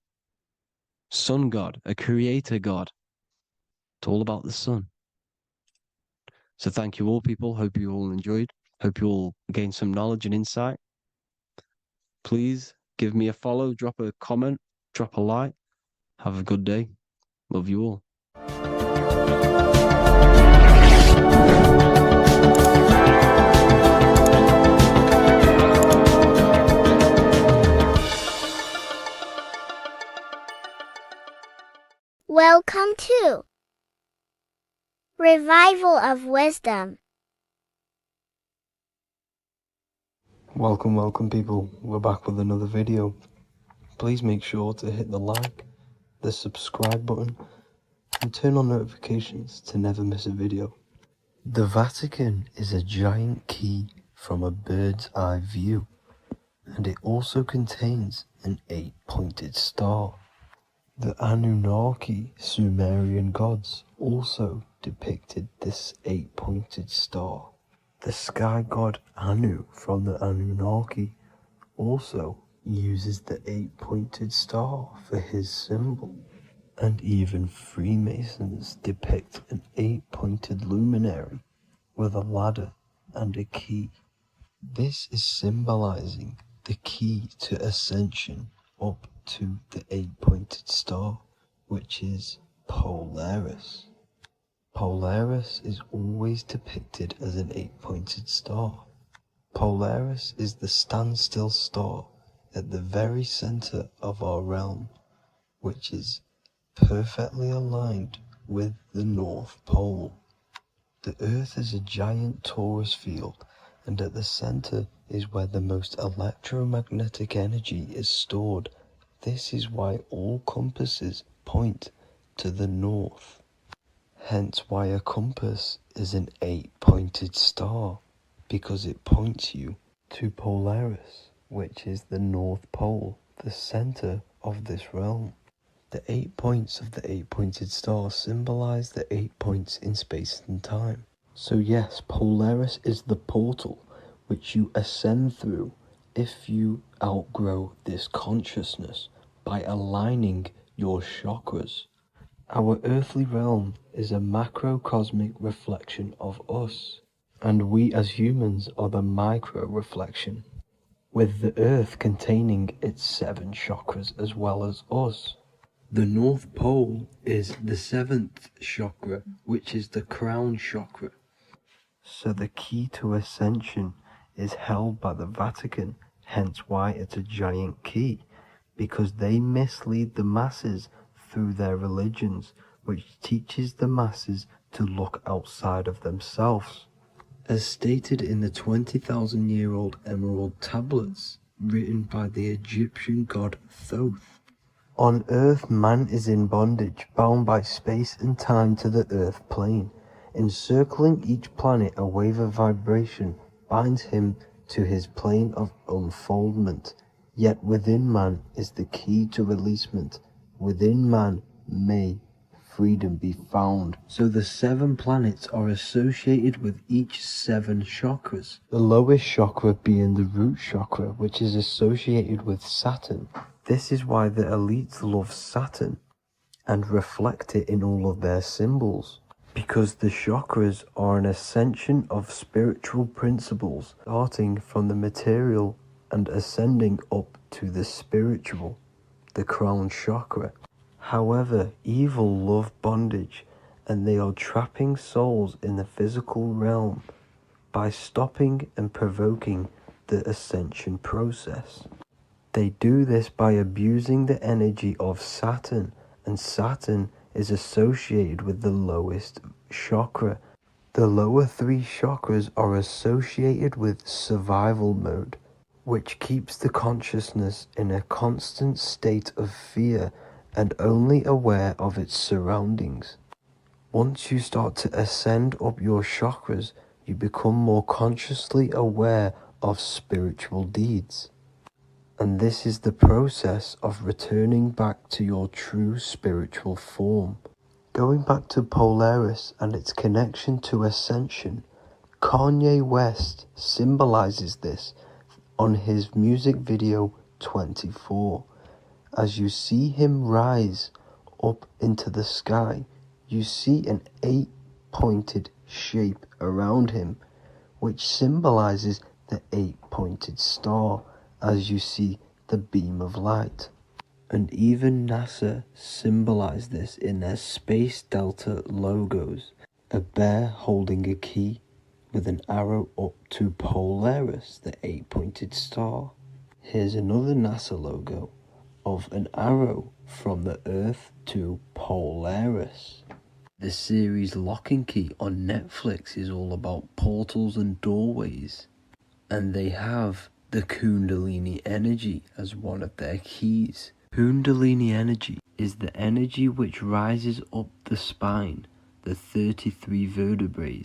sun god, a creator god. It's all about the sun. So thank you all, people. Hope you all enjoyed. Hope you all gained some knowledge and insight. Please give me a follow, drop a comment, drop a like. Have a good day. Love you all. Welcome to Revival of Wisdom. Welcome people, we're back with another video. Please make sure to hit the like, the subscribe button, and turn on notifications to never miss a video. The Vatican is a giant key from a bird's eye view, and it also contains an 8-pointed star. The Anunnaki Sumerian gods also depicted this 8-pointed star. The sky god Anu from the Anunnaki also uses the 8-pointed star for his symbol. And even Freemasons depict an 8-pointed luminary with a ladder and a key. This is symbolizing the key to ascension up to the 8-pointed star, which is Polaris. Polaris is always depicted as an 8-pointed star. Polaris is the standstill star at the very center of our realm, which is perfectly aligned with the North Pole. The Earth is a giant torus field, and at the center is where the most electromagnetic energy is stored. This is why all compasses point to the north. Hence why a compass is an 8-pointed star, because it points you to Polaris, which is the North Pole, the center of this realm. The 8 points of the 8-pointed star symbolize the 8 points in space and time. So yes, Polaris is the portal which you ascend through if you outgrow this consciousness by aligning your chakras. Our earthly realm is a macrocosmic reflection of us, and we as humans are the micro reflection, with the earth containing its 7 chakras as well as us. The North Pole is the 7th chakra, which is the crown chakra. So the key to ascension is held by the Vatican, hence why it's a giant key, because they mislead the masses through their religions, which teaches the masses to look outside of themselves. As stated in the 20,000-year-old emerald tablets, written by the Egyptian god Thoth. On Earth, man is in bondage, bound by space and time to the Earth plane. Encircling each planet, a wave of vibration binds him to his plane of unfoldment. Yet within man is the key to releasement. Within man may freedom be found. So the 7 planets are associated with each 7 chakras. The lowest chakra being the root chakra, which is associated with Saturn. This is why the elites love Saturn and reflect it in all of their symbols. Because the chakras are an ascension of spiritual principles, starting from the material and ascending up to the spiritual, the crown chakra. However, evil love bondage, and they are trapping souls in the physical realm by stopping and provoking the ascension process. They do this by abusing the energy of Saturn, and Saturn is associated with the lowest chakra. The lower 3 chakras are associated with survival mode, which keeps the consciousness in a constant state of fear and only aware of its surroundings. Once you start to ascend up your chakras, you become more consciously aware of spiritual deeds. And this is the process of returning back to your true spiritual form. Going back to Polaris and its connection to ascension, Kanye West symbolizes this on his music video 24. As you see him rise up into the sky, you see an 8-pointed shape around him, which symbolizes the 8-pointed star, as you see the beam of light. And even NASA symbolized this in their Space Delta logos, a bear holding a key with an arrow up to Polaris, the 8-pointed star. Here's another NASA logo of an arrow from the Earth to Polaris. The series Lock and Key on Netflix is all about portals and doorways, and they have the Kundalini energy as one of their keys. Kundalini energy is the energy which rises up the spine, the 33 vertebrae,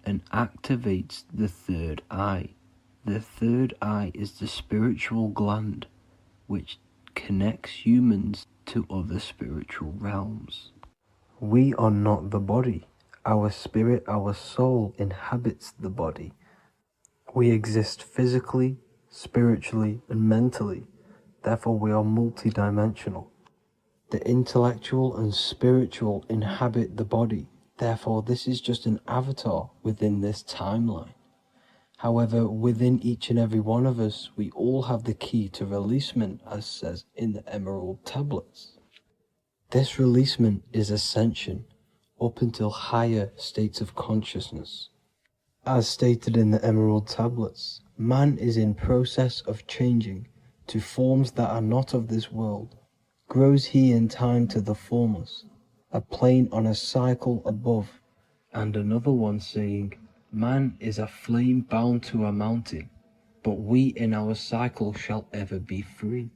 and activates the third eye. The third eye is the spiritual gland which connects humans to other spiritual realms. We are not the body. Our spirit, our soul inhabits the body. We exist physically, spiritually, and mentally. Therefore, we are multidimensional. The intellectual and spiritual inhabit the body. Therefore, this is just an avatar within this timeline. However, within each and every one of us, we all have the key to releasement, as says in the Emerald Tablets. This releasement is ascension, up until higher states of consciousness. As stated in the Emerald Tablets, man is in process of changing to forms that are not of this world. Grows he in time to the formless, a plane on a cycle above, and another one saying, man is a flame bound to a mountain, but we in our cycle shall ever be free.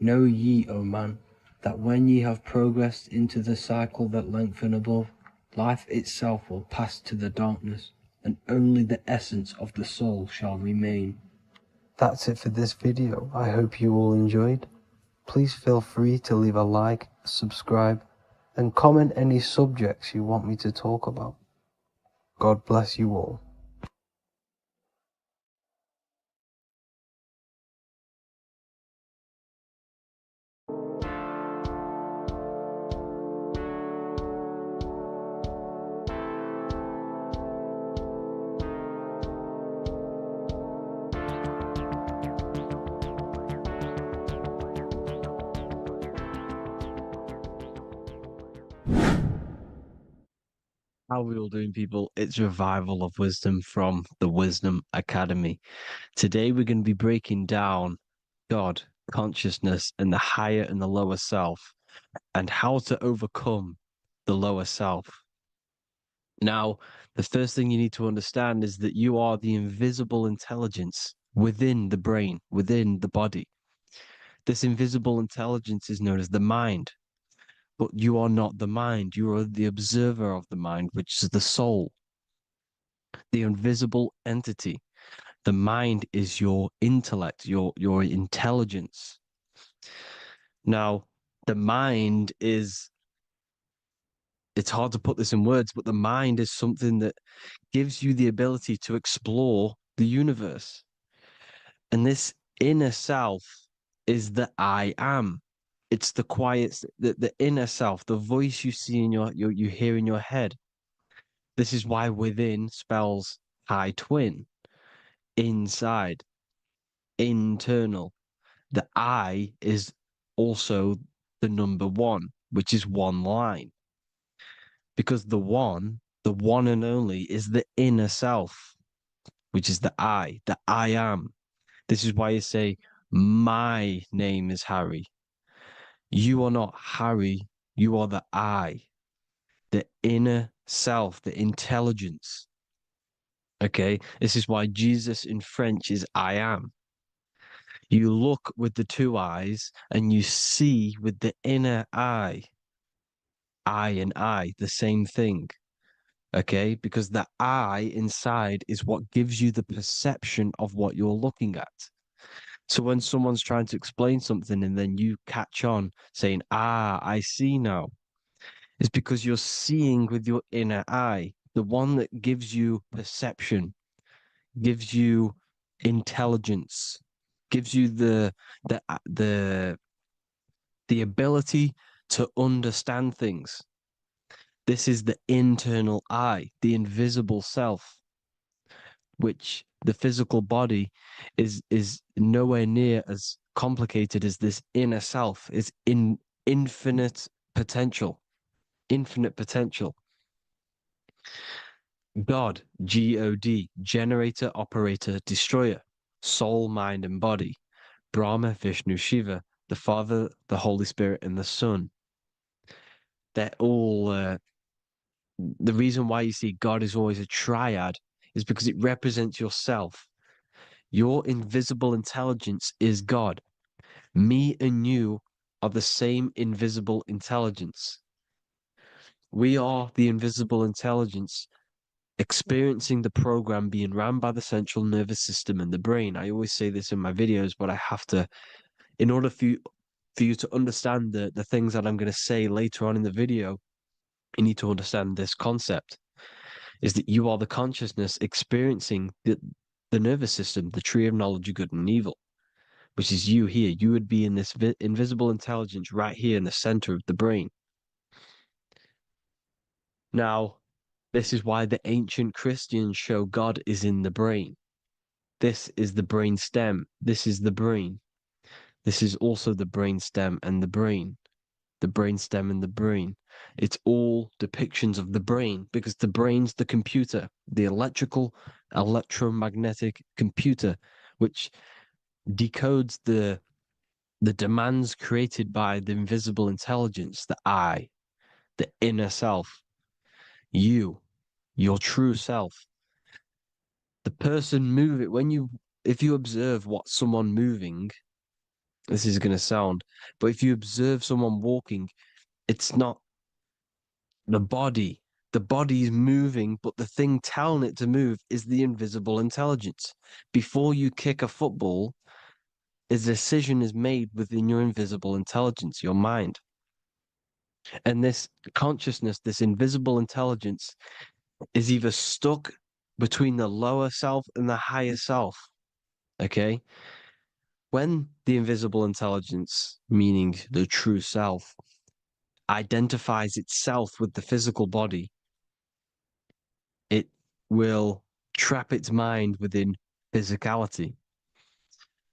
Know ye, O man, that when ye have progressed into the cycle that lengthen above, life itself will pass to the darkness, and only the essence of the soul shall remain. That's it for this video. I hope you all enjoyed. Please feel free to leave a like, subscribe, and comment any subjects you want me to talk about. God bless you all. How are we all doing, people? It's Revival of Wisdom from the Wisdom Academy. Today, we're going to be breaking down God, consciousness, and the higher and the lower self, and how to overcome the lower self. Now, the first thing you need to understand is that you are the invisible intelligence within the brain, within the body. This invisible intelligence is known as the mind. But you are not the mind. You are the observer of the mind, which is the soul, the invisible entity. The mind is your intellect, your intelligence. Now, the mind is it's hard to put this in words, but the mind is something that gives you the ability to explore the universe. And this inner self is the I am. It's the quiet, the inner self, the voice you see in you hear in your head. This is why within spells high twin, inside, internal. The I is also the number one, which is one line. Because the one and only, is the inner self, which is the I am. This is why you say, my name is Harry. You are not Harry, you are the I, the inner self, the intelligence. Okay, this is why Jesus in French is I am. You look with the two eyes and you see with the inner eye. I and I, the same thing. Okay, because the I inside is what gives you the perception of what you're looking at. So when someone's trying to explain something and then you catch on saying, I see now, it's because you're seeing with your inner eye, the one that gives you perception, gives you intelligence, gives you the ability to understand things. This is the internal I, the invisible self, which the physical body is nowhere near as complicated as this inner self. Is in infinite potential, infinite potential. God, God, generator, operator, destroyer, soul, mind, and body. Brahma, Vishnu, Shiva, the Father, the Holy Spirit, and the Son. They're all the reason why you see God is always a triad is because it represents yourself. Your invisible intelligence is God. Me and you are the same invisible intelligence. We are the invisible intelligence experiencing the program being run by the central nervous system and the brain. I always say this in my videos, but I have to, in order for you to understand the things that I'm going to say later on in the video, you need to understand this concept, is that you are the consciousness experiencing the nervous system, the tree of knowledge of good and evil, which is you here. You would be in this invisible intelligence right here in the center of the brain. Now, this is why the ancient Christians show God is in the brain. This is the brain stem. This is the brain. This is also the brain stem and the brain. The brain stem and the brain. It's all depictions of the brain because the brain's the computer, the electromagnetic computer, which decodes the demands created by the invisible intelligence, the I, the inner self, you, your true self. The person moving, if you observe what someone moving, this is going to sound, but if you observe someone walking, it's not the body. The body is moving, but the thing telling it to move is the invisible intelligence. Before you kick a football, a decision is made within your invisible intelligence, your mind. And this consciousness, this invisible intelligence, is either stuck between the lower self and the higher self. Okay? When the invisible intelligence, meaning the true self, identifies itself with the physical body, it will trap its mind within physicality.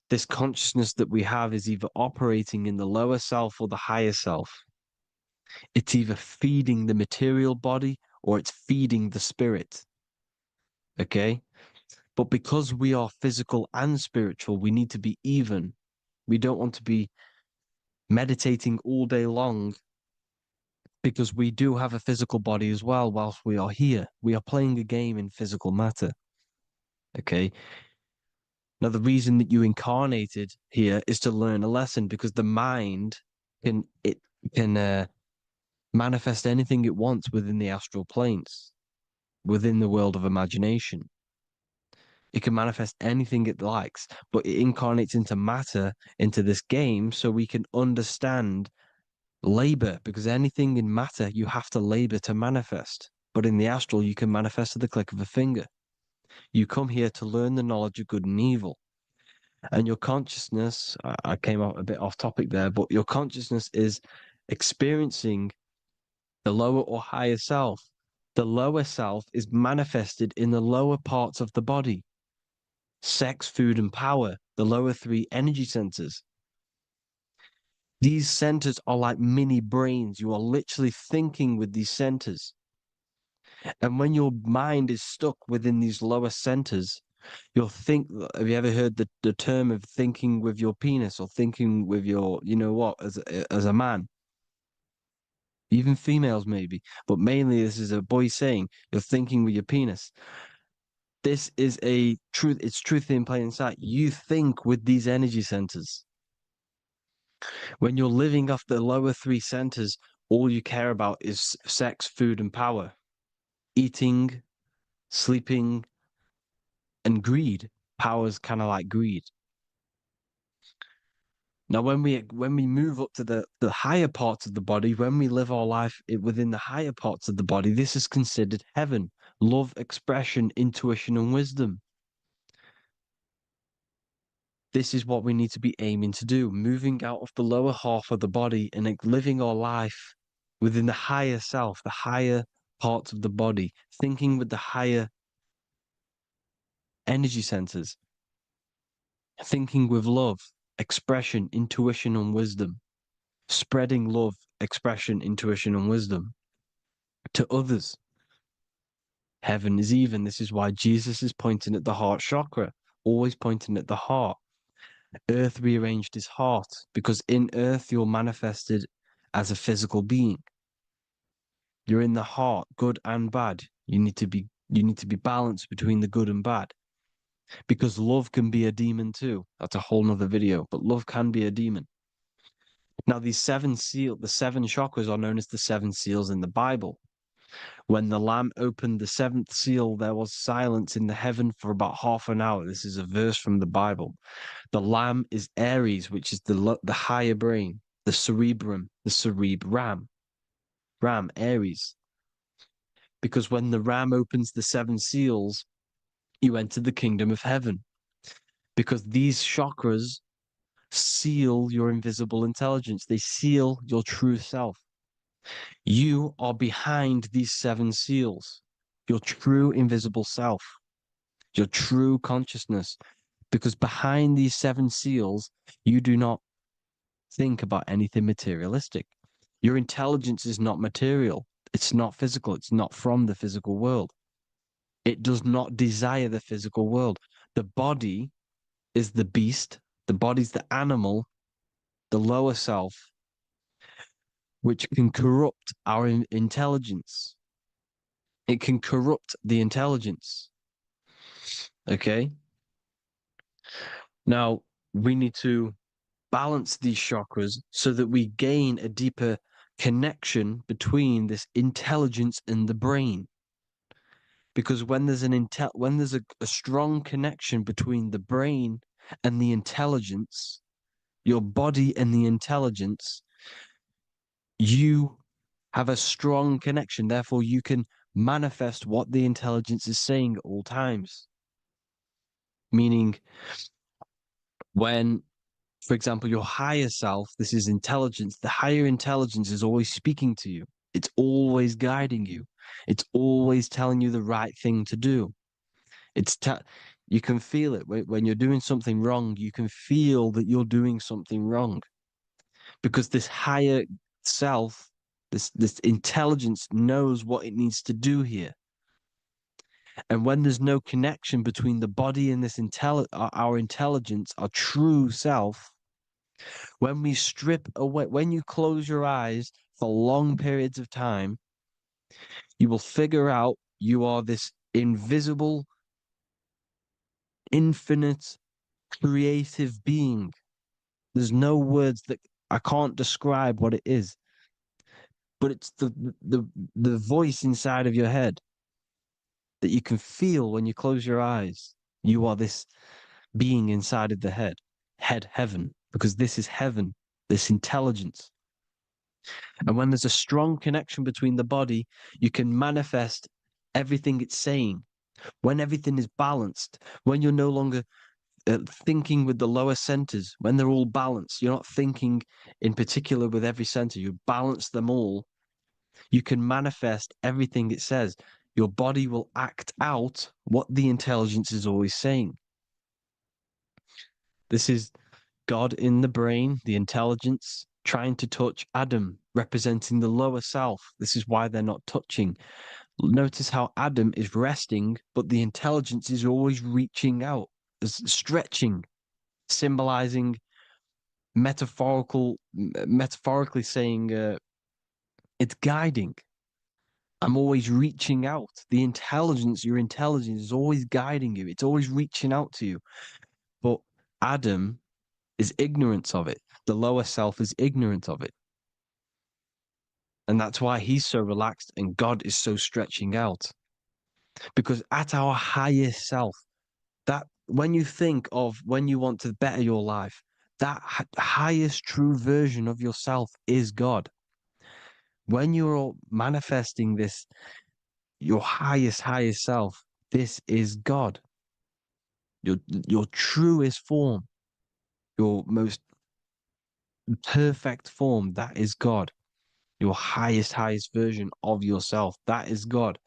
This consciousness that we have is either operating in the lower self or the higher self. It's either feeding the material body or it's feeding the spirit. Okay? But because we are physical and spiritual, we need to be even. We don't want to be meditating all day long because we do have a physical body as well whilst we are here. We are playing a game in physical matter. Okay? Now, the reason that you incarnated here is to learn a lesson because the mind can manifest anything it wants within the astral planes, within the world of imagination. It can manifest anything it likes, but it incarnates into matter, into this game, so we can understand Labor, because anything in matter you have to labor to manifest. But in the astral, you can manifest at the click of a finger. You come here to learn the knowledge of good and evil. And your consciousness, I came out a bit off topic there, but your consciousness is experiencing the lower or higher self. The lower self is manifested in the lower parts of the body. Sex, food, and power, the lower three energy centers. These centers are like mini brains. You are literally thinking with these centers. And when your mind is stuck within these lower centers, you'll think. Have you ever heard the term of thinking with your penis or thinking with your, you know what, as a man? Even females maybe, but mainly this is a boy saying you're thinking with your penis. This is a truth. It's truth in plain sight. You think with these energy centers. When you're living off the lower three centers, all you care about is sex, food, and power. Eating, sleeping, and greed. Power's kind of like greed. Now, when we move up to the higher parts of the body, when we live our life within the higher parts of the body, this is considered heaven. Love, expression, intuition, and wisdom. This is what we need to be aiming to do, moving out of the lower half of the body and living our life within the higher self, the higher parts of the body, thinking with the higher energy centers, thinking with love, expression, intuition, and wisdom, spreading love, expression, intuition, and wisdom to others. Heaven is even. This is why Jesus is pointing at the heart chakra, always pointing at the heart. Earth rearranged his heart because in earth you're manifested as a physical being. You're in the heart, good and bad. You need to be balanced between the good and bad. Because love can be a demon too. That's a whole nother video, but love can be a demon. Now, the seven chakras are known as the seven seals in the Bible. When the Lamb opened the seventh seal, there was silence in the heaven for about half an hour. This is a verse from the Bible. The Lamb is Aries, which is the higher brain, the cerebrum, the cerebram. Ram, Aries. Because when the Ram opens the seven seals, you enter the kingdom of heaven. Because these chakras seal your invisible intelligence. They seal your true self. You are behind these seven seals, your true invisible self, your true consciousness. Because behind these seven seals, you do not think about anything materialistic. Your intelligence is not material. It's not physical. It's not from the physical world. It does not desire the physical world. The body is the beast. The body's the animal, the lower self, which can corrupt our intelligence. It can corrupt the intelligence. Okay? Now, we need to balance these chakras so that we gain a deeper connection between this intelligence and the brain. Because when there's a strong connection between the brain and the intelligence, your body and the intelligence, you have a strong connection. Therefore, you can manifest what the intelligence is saying at all times. Meaning, when, for example, your higher self, this is intelligence, the higher intelligence is always speaking to you. It's always guiding you. It's always telling you the right thing to do. You can feel it when you're doing something wrong. You can feel that you're doing something wrong because this higher self, this intelligence knows what it needs to do here. And when there's no connection between the body and this our intelligence, our true self, when we strip away, when you close your eyes for long periods of time, you will figure out you are this invisible, infinite, creative being. There's no words that I can't describe what it is, but it's the voice inside of your head that you can feel when you close your eyes. You are this being inside of the heaven, because this is heaven, this intelligence. And when there's a strong connection between the body, you can manifest everything it's saying. When everything is balanced, when you're no longer thinking with the lower centers, when they're all balanced, you're not thinking in particular with every center, you balance them all, you can manifest everything it says. Your body will act out what the intelligence is always saying. This is God in the brain, the intelligence, trying to touch Adam, representing the lower self. This is why they're not touching. Notice how Adam is resting, but the intelligence is always reaching out, stretching, symbolizing metaphorically saying it's guiding. I'm always reaching out. The intelligence, your intelligence is always guiding you. It's always reaching out to you. But Adam is ignorant of it. The lower self is ignorant of it. And that's why he's so relaxed and God is so stretching out. Because at our highest self, that when you think of when you want to better your life, that highest true version of yourself is God. When you're manifesting this, your highest self, this is God. Your truest form, your most perfect form, that is God. Your highest version of yourself, that is God.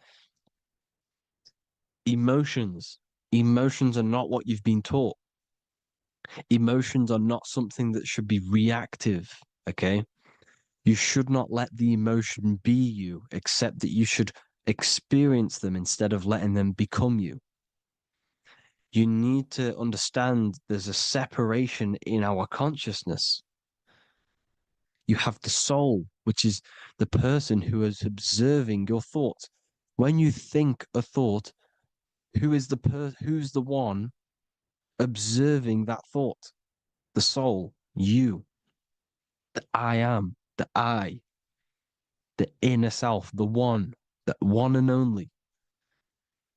Emotions are not what you've been taught. Emotions are not something that should be reactive, okay? You should not let the emotion be you, except that you should experience them instead of letting them become you. You need to understand there's a separation in our consciousness. You have the soul, which is the person who is observing your thoughts. When you think a thought, who's the one observing that thought? The soul, you, the I am, the I, the inner self, the one and only.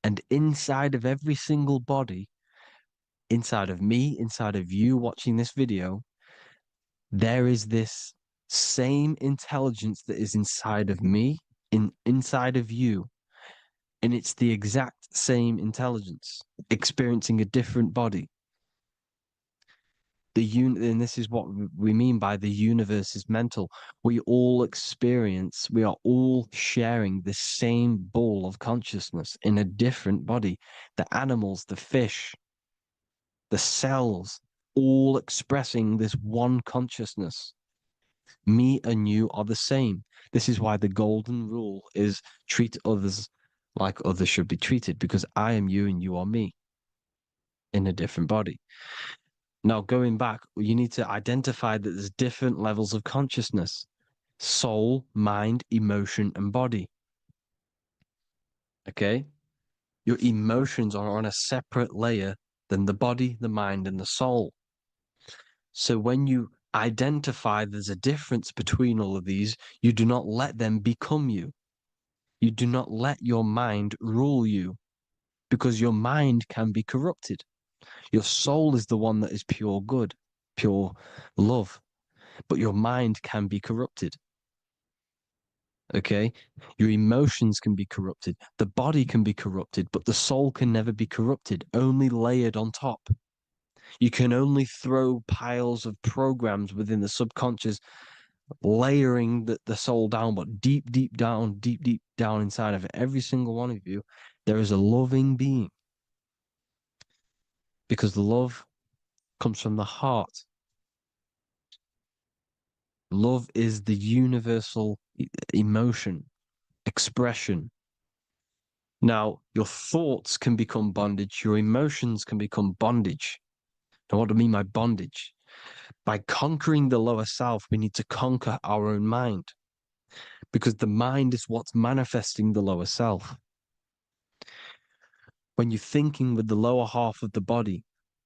And inside of every single body, inside of me, inside of you watching this video, there is this same intelligence that is inside of me, inside of you. And it's the exact same intelligence, experiencing a different body. And this is what we mean by the universe is mental. We all are all sharing the same ball of consciousness in a different body. The animals, the fish, the cells, all expressing this one consciousness. Me and you are the same. This is why the golden rule is treat others like others should be treated, because I am you and you are me in a different body. Now, going back, you need to identify that there's different levels of consciousness: soul, mind, emotion, and body. Okay? Your emotions are on a separate layer than the body, the mind, and the soul. So when you identify there's a difference between all of these, you do not let them become you. You do not let your mind rule you, because your mind can be corrupted. Your soul is the one that is pure good, pure love, but your mind can be corrupted. Okay? Your emotions can be corrupted. The body can be corrupted, but the soul can never be corrupted, only layered on top. You can only throw piles of programs within the subconscious, layering the soul down, but deep down inside of every single one of you, there is a loving being. Because love comes from the heart. Love is the universal emotion, expression. Now, your thoughts can become bondage, your emotions can become bondage. Now, what do I mean by bondage? By conquering the lower self, we need to conquer our own mind, because the mind is what's manifesting the lower self. When you're thinking with the lower half of the body,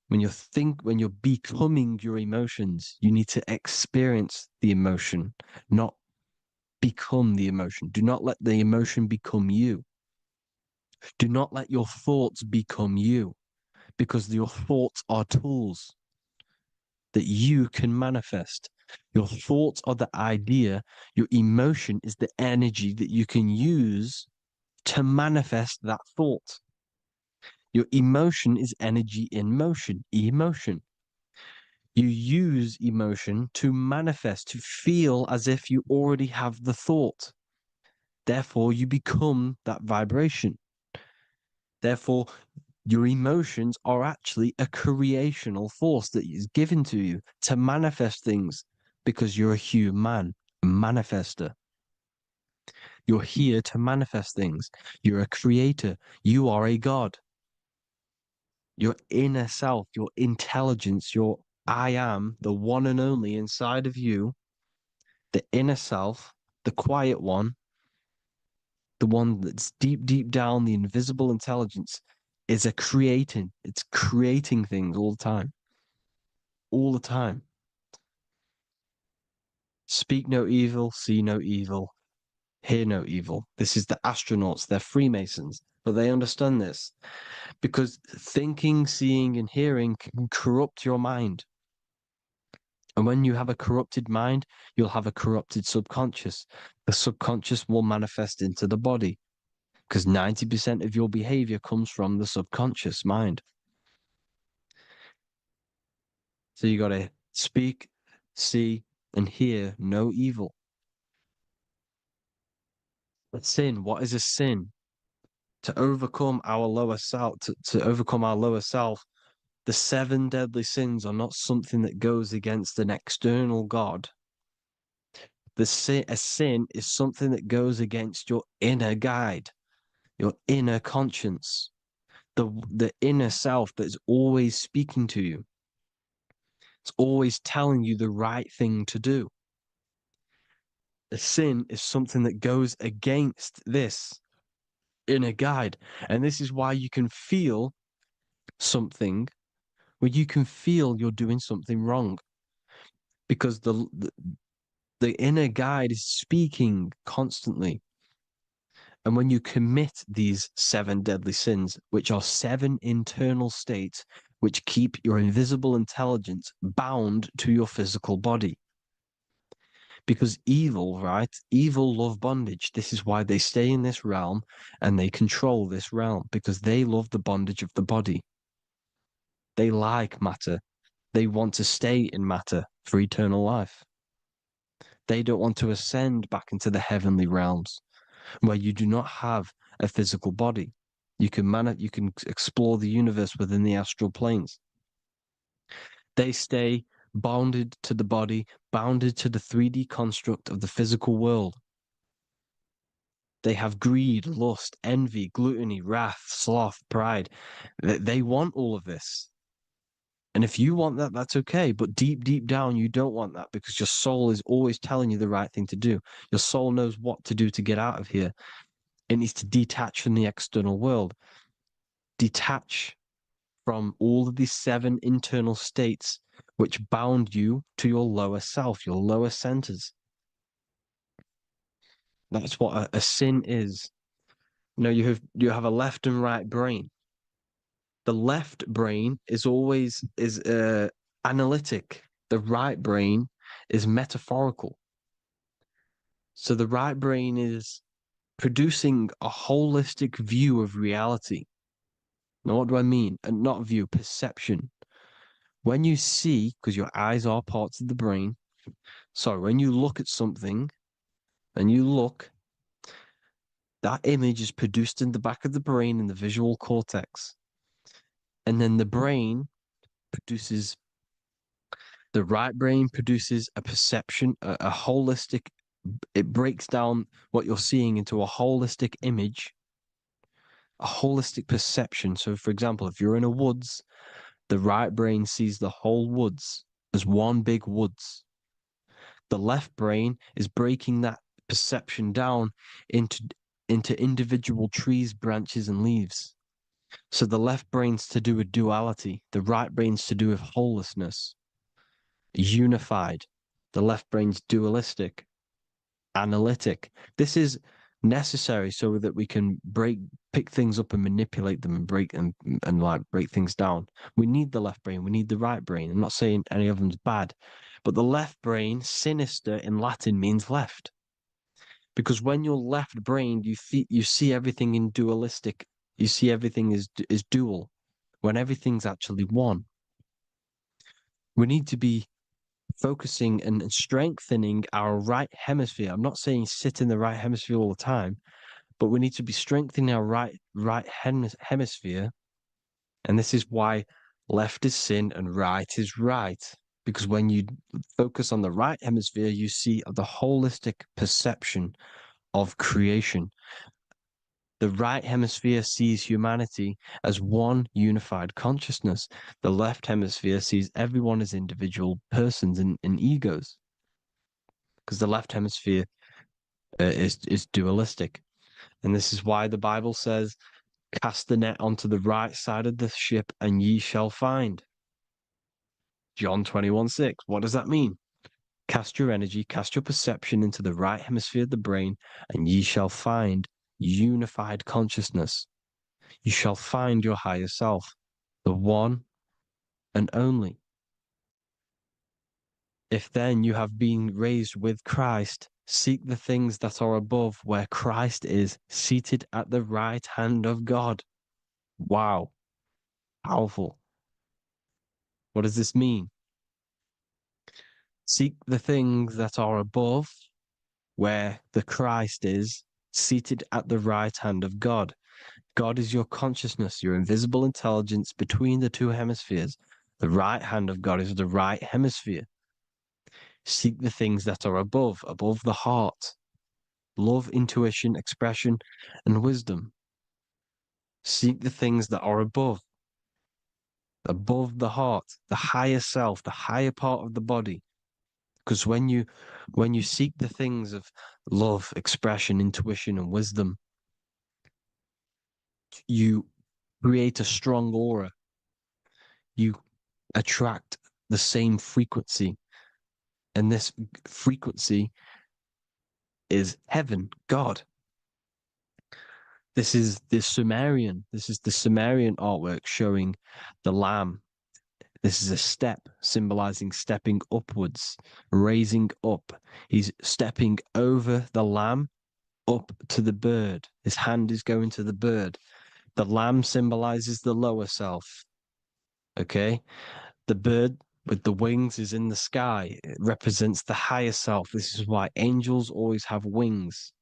when you're becoming your emotions, you need to experience the emotion, not become the emotion. Do not let the emotion become you. Do not let your thoughts become you, because your thoughts are tools that you can manifest. Your thoughts are the idea. Your emotion is the energy that you can use to manifest that thought. Your emotion is energy in motion, emotion. You use emotion to manifest, to feel as if you already have the thought. Therefore, you become that vibration. Therefore, your emotions are actually a creational force that is given to you to manifest things because you're a human, a manifester. You're here to manifest things. You're a creator. You are a god. Your inner self, your intelligence, your I am, the one and only inside of you, the inner self, the quiet one, the one that's deep, deep down, the invisible intelligence is it's creating things all the time. All the time. Speak no evil, see no evil, hear no evil. This is the astronauts, they're Freemasons, but they understand this because thinking, seeing, and hearing can corrupt your mind. And when you have a corrupted mind, you'll have a corrupted subconscious. The subconscious will manifest into the body because 90% of your behavior comes from the subconscious mind. So you got to speak, see, and hear no evil. But sin, what is a sin? To overcome our lower self, to overcome our lower self, the 7 deadly sins are not something that goes against an external God. A sin is something that goes against your inner guide, your inner conscience, the inner self that is always speaking to you. It's always telling you the right thing to do. A sin is something that goes against this inner guide. And this is why you can feel something where you can feel you're doing something wrong. Because the inner guide is speaking constantly. And when you commit these 7 deadly sins, which are 7 internal states which keep your invisible intelligence bound to your physical body. Because evil, right? Evil love bondage. This is why they stay in this realm and they control this realm, because they love the bondage of the body. They like matter. They want to stay in matter for eternal life. They don't want to ascend back into the heavenly realms where you do not have a physical body. You can explore the universe within the astral planes. They stay bounded to the body, bounded to the 3D construct of the physical world. They have greed, lust, envy, gluttony, wrath, sloth, pride. They want all of this. And if you want that, that's okay. But deep, deep down, you don't want that because your soul is always telling you the right thing to do. Your soul knows what to do to get out of here. It needs to detach from the external world. Detach from all of these 7 internal states which bound you to your lower self, your lower centers. That's what a sin is. You know, you have a left and right brain. The left brain is always analytic. The right brain is metaphorical. So the right brain is producing a holistic view of reality. Now, what do I mean? And not view, perception. When you see, because your eyes are parts of the brain, so when you look at something and you look, that image is produced in the back of the brain in the visual cortex. And then the right brain produces a perception, a holistic, it breaks down what you're seeing into a holistic image, a holistic perception. So, for example, if you're in a woods, the right brain sees the whole woods as one big woods. The left brain is breaking that perception down into individual trees, branches, and leaves. So the left brain's to do with duality, the right brain's to do with wholeness, unified. The left brain's dualistic, analytic. This is necessary so that we can pick things up and manipulate them and break things down. We need the left brain. We need the right brain. I'm not saying any of them's bad, But the left brain, sinister in Latin, means left. Because when you're left-brained, you see everything in dualistic. You see everything is dual, when everything's actually one. We need to be focusing and strengthening our right hemisphere. I'm not saying sit in the right hemisphere all the time, but we need to be strengthening our right hemisphere. And this is why left is sin and right is right. Because when you focus on the right hemisphere, you see the holistic perception of creation. The right hemisphere sees humanity as one unified consciousness. The left hemisphere sees everyone as individual persons and egos. Because the left hemisphere is dualistic. And this is why the Bible says, cast the net onto the right side of the ship and ye shall find. John 21:6. What does that mean? Cast your energy, cast your perception into the right hemisphere of the brain, and ye shall find unified consciousness. You shall find your higher self, the one and only. If then you have been raised with Christ, seek the things that are above, where Christ is seated at the right hand of God. Wow. Powerful. What does this mean? Seek the things that are above, where the Christ is seated at the right hand of God. God is your consciousness, your invisible intelligence between the two hemispheres. The right hand of God is the right hemisphere. Seek the things that are above the heart. Love, intuition, expression, and wisdom. Seek the things that are above the heart, the higher self, the higher part of the body. Because when you seek the things of love, expression, intuition, and wisdom, you create a strong aura. You attract the same frequency. And this frequency is heaven, God. This is the Sumerian artwork showing the lamb. This is a step symbolizing stepping upwards, raising up. He's stepping over the lamb up to the bird. His hand is going to the bird. The lamb symbolizes the lower self. Okay? The bird with the wings is in the sky. It represents the higher self. This is why angels always have wings,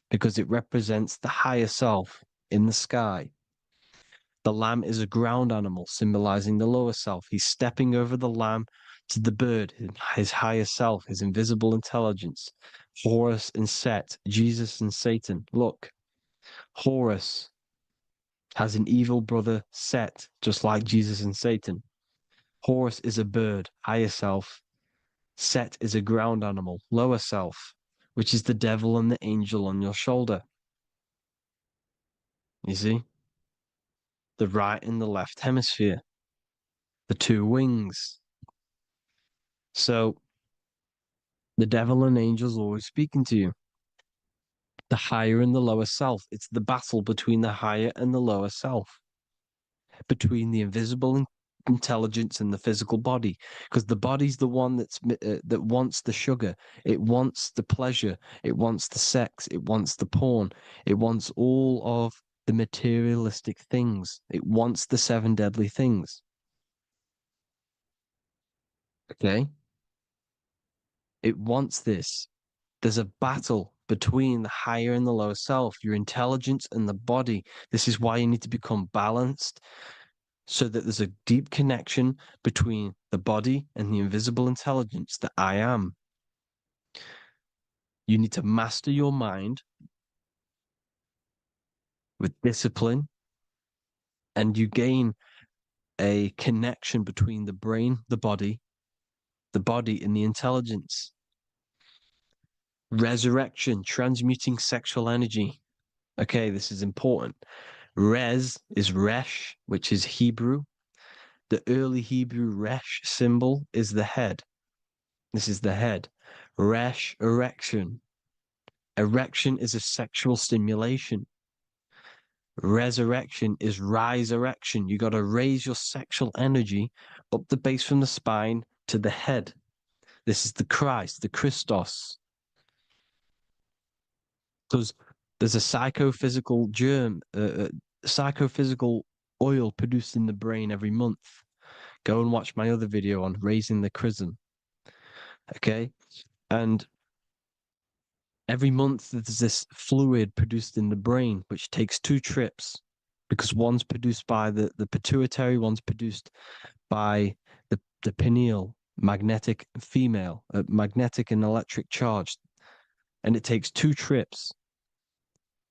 because it represents the higher self in the sky. The lamb is a ground animal, symbolizing the lower self. He's stepping over the lamb to the bird, his higher self, his invisible intelligence. Horus and Set, Jesus and Satan. Look, Horus has an evil brother, Set, just like Jesus and Satan. Horus is a bird, higher self. Set is a ground animal, lower self, which is the devil and the angel on your shoulder. You see? The right and the left hemisphere. The two wings. So, the devil and angels always speaking to you. The higher and the lower self. It's the battle between the higher and the lower self. Between the invisible intelligence and the physical body, because the body's the one that wants the sugar, it wants the pleasure, it wants the sex, it wants the porn, it wants all of the materialistic things, it wants the 7 deadly things. Okay, it wants this. There's a battle between the higher and the lower self, your intelligence and the body. This is why you need to become balanced, so that there's a deep connection between the body and the invisible intelligence that I am. You need to master your mind with discipline, and you gain a connection between the brain, the body and the intelligence. Resurrection, transmuting sexual energy. Okay, this is important. Res is resh, which is Hebrew. The early Hebrew resh symbol is the head. This is the head. Resh, erection. Erection is a sexual stimulation. Resurrection is rise erection. You got to raise your sexual energy up the base from the spine to the head. This is the Christ, the Christos. Because there's a psychophysical psychophysical oil produced in the brain every month. Go and watch my other video on raising the chrism. Okay? And every month there's this fluid produced in the brain, which takes 2 trips, because one's produced by the pituitary, one's produced by the pineal, magnetic female, magnetic and electric charge. And it takes 2 trips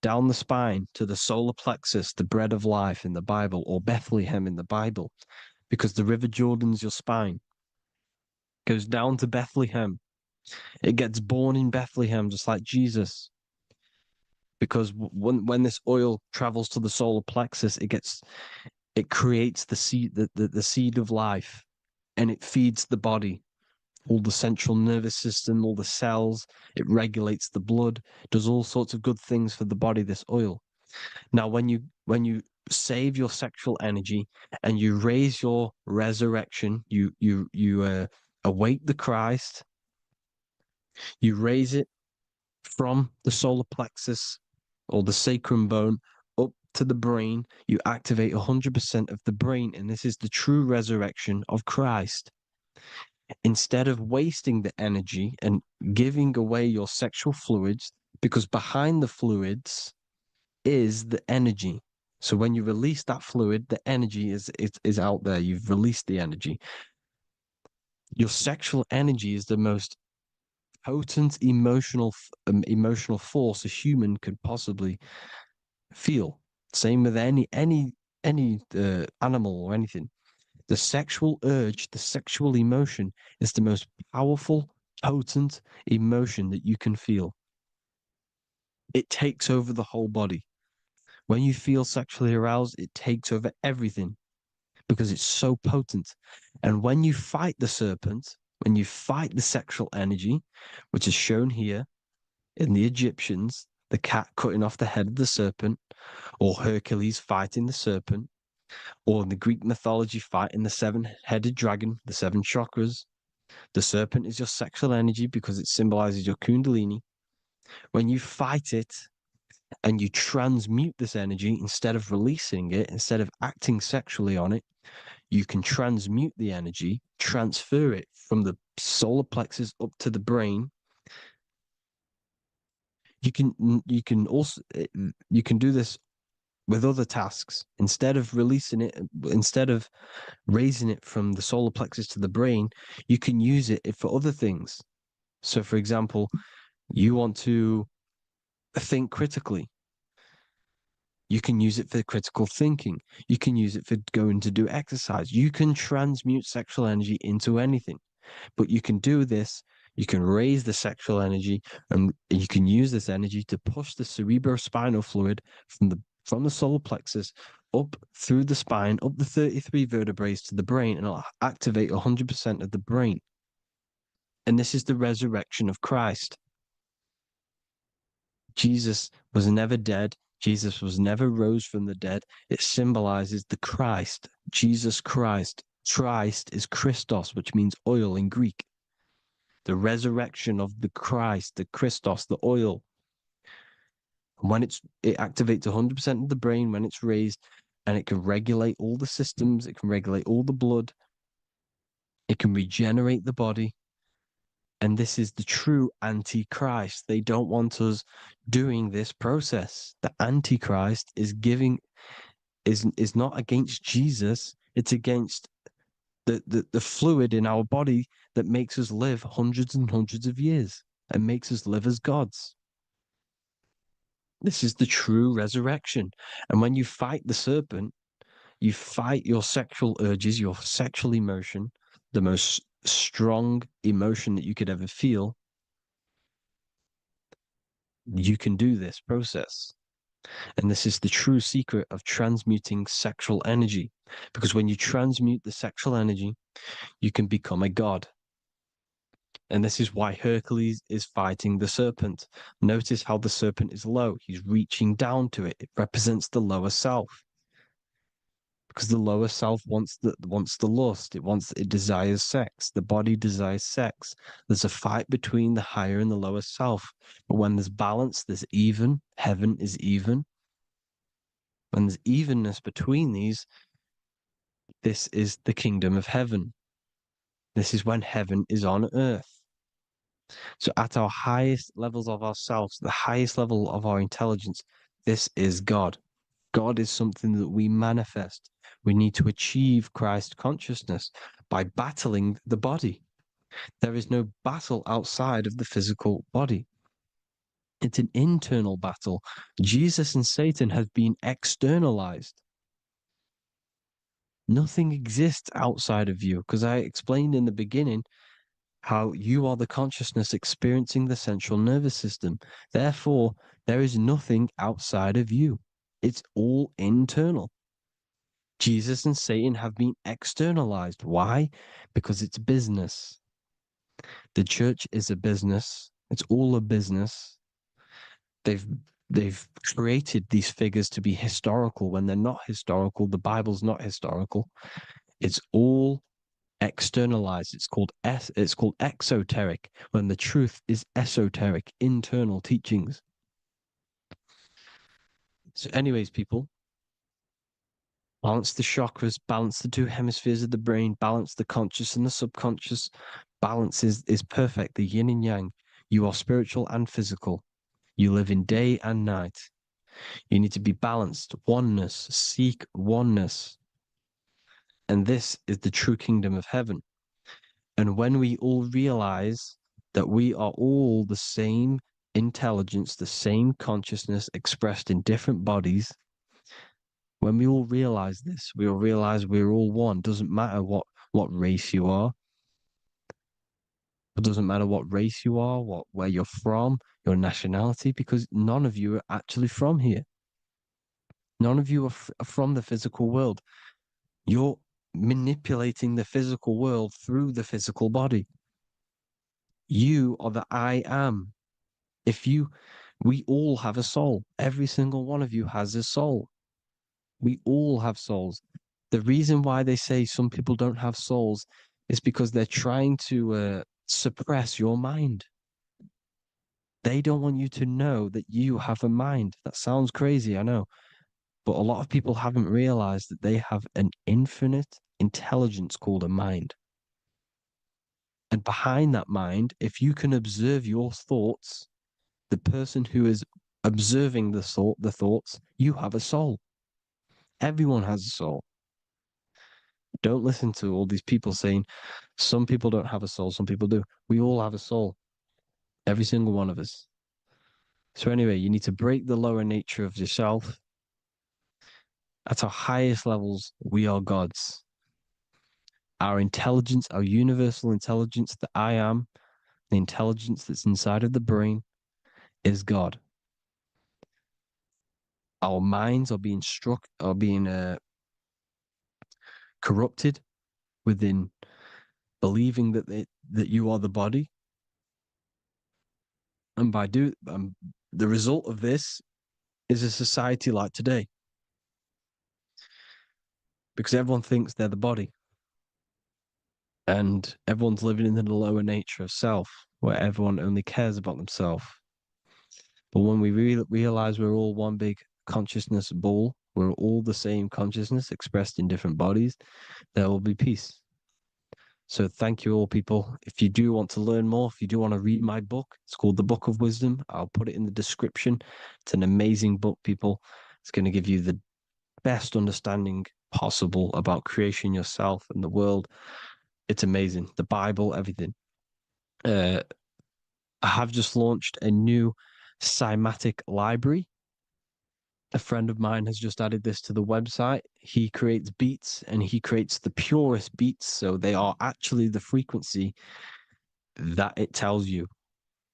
down the spine to the solar plexus, the bread of life in the Bible, or Bethlehem in the Bible, because the River Jordan's your spine. Goes down to Bethlehem. It gets born in Bethlehem, just like Jesus. Because when this oil travels to the solar plexus, it creates the seed, the seed of life, and it feeds the body, all the central nervous system, all the cells. It regulates the blood, does all sorts of good things for the body, this oil. Now, when you save your sexual energy and you raise your resurrection, you awake the Christ, you raise it from the solar plexus or the sacrum bone up to the brain, you activate 100% of the brain, and this is the true resurrection of Christ. Instead of wasting the energy and giving away your sexual fluids, because behind the fluids is the energy. So when you release that fluid, the energy is out there. You've released the energy. Your sexual energy is the most potent emotional force a human could possibly feel. Same with any animal or anything. The sexual urge, the sexual emotion is the most powerful, potent emotion that you can feel. It takes over the whole body. When you feel sexually aroused, it takes over everything because it's so potent. And when you fight the serpent, when you fight the sexual energy, which is shown here in the Egyptians, the cat cutting off the head of the serpent, or Hercules fighting the serpent, or in the Greek mythology fighting the 7-headed dragon, the 7 chakras. The serpent is your sexual energy because it symbolizes your kundalini. When you fight it and you transmute this energy, instead of releasing it, instead of acting sexually on it, you can transmute the energy, transfer it from the solar plexus up to the brain. You can also do this with other tasks. Instead of releasing it, instead of raising it from the solar plexus to the brain, you can use it for other things. So, for example, you want to think critically. You can use it for critical thinking. You can use it for going to do exercise. You can transmute sexual energy into anything. But you can do this. You can raise the sexual energy, and you can use this energy to push the cerebrospinal fluid from the solar plexus up through the spine, up the 33 vertebrae to the brain, and it'll activate 100% of the brain. And this is the resurrection of Christ. Jesus was never dead. Jesus was never rose from the dead. It symbolizes the Christ, Jesus Christ. Christ is Christos, which means oil in Greek. The resurrection of the Christ, the Christos, the oil. And when it activates 100% of the brain when it's raised, and it can regulate all the systems, it can regulate all the blood, it can regenerate the body. And this is the true Antichrist. They don't want us doing this process. The Antichrist is not against Jesus, it's against the fluid in our body that makes us live hundreds and hundreds of years and makes us live as gods. This is the true resurrection. And when you fight the serpent, you fight your sexual urges, your sexual emotion, the most strong emotion that you could ever feel. You can do this process. And this is the true secret of transmuting sexual energy. Because when you transmute the sexual energy, you can become a god. And this is why Hercules is fighting the serpent. Notice how the serpent is low. He's reaching down to it. It represents the lower self. because the lower self wants the lust. It desires sex. The body desires sex. There's a fight between the higher and the lower self. But when there's balance, there's even. Heaven is even. When there's evenness between these, this is the kingdom of heaven. This is when heaven is on earth. So at our highest levels of ourselves, the highest level of our intelligence, this is God. God is something that we manifest. We need to achieve Christ consciousness by battling the body. There is no battle outside of the physical body. It's an internal battle. Jesus and Satan have been externalized. Nothing exists outside of you, because I explained in the beginning how you are the consciousness experiencing the central nervous system. Therefore, there is nothing outside of you. It's all internal. Jesus and Satan have been externalized. Why? Because it's business. The church is a business. It's all a business. They've created these figures to be historical when they're not historical. The Bible's not historical. It's all externalized. It's called exoteric, when the truth is esoteric, internal teachings. So, anyways, people, balance the chakras, balance the two hemispheres of the brain, balance the conscious and the subconscious. Balance is perfect, the yin and yang. You are spiritual and physical. You live in day and night. You need to be balanced. Oneness. Seek oneness. And this is the true kingdom of heaven. And when we all realize that we are all the same intelligence, the same consciousness expressed in different bodies, when we all realize this, we all realize we're all one. Doesn't matter what race you are. It doesn't matter what race you are, where you're from, your nationality, because none of you are actually from here. None of you are from the physical world. You're manipulating the physical world through the physical body. You are the I am. We all have a soul. Every single one of you has a soul. We all have souls. The reason why they say some people don't have souls is because they're trying to suppress your mind. They don't want you to know that you have a mind. That sounds crazy, I know. But a lot of people haven't realized that they have an infinite intelligence called a mind. And behind that mind, if you can observe your thoughts, the person who is observing the thoughts, you have a soul. Everyone has a soul. Don't listen to all these people saying some people don't have a soul, some people do. We all have a soul. Every single one of us. So anyway, you need to break the lower nature of yourself. At our highest levels, we are gods. Our intelligence, our universal intelligence, the I am, the intelligence that's inside of the brain, is God. Our minds are being corrupted within believing that you are the body, and the result of this is a society like today, because everyone thinks they're the body, and everyone's living in the lower nature of self, where everyone only cares about themselves. But when we realize we're all one big consciousness ball, we're all the same consciousness expressed in different bodies, there will be peace. So thank you all, people. If you do want to learn more, if you do want to read my book, it's called The Book of Wisdom. I'll put it in the description. It's an amazing book, people. It's going to give you the best understanding possible about creation, yourself, and the world. It's amazing. The Bible, everything. I have just launched a new cymatic library. A friend of mine has just added this to the website. He creates beats, and he creates the purest beats. So they are actually the frequency that it tells you.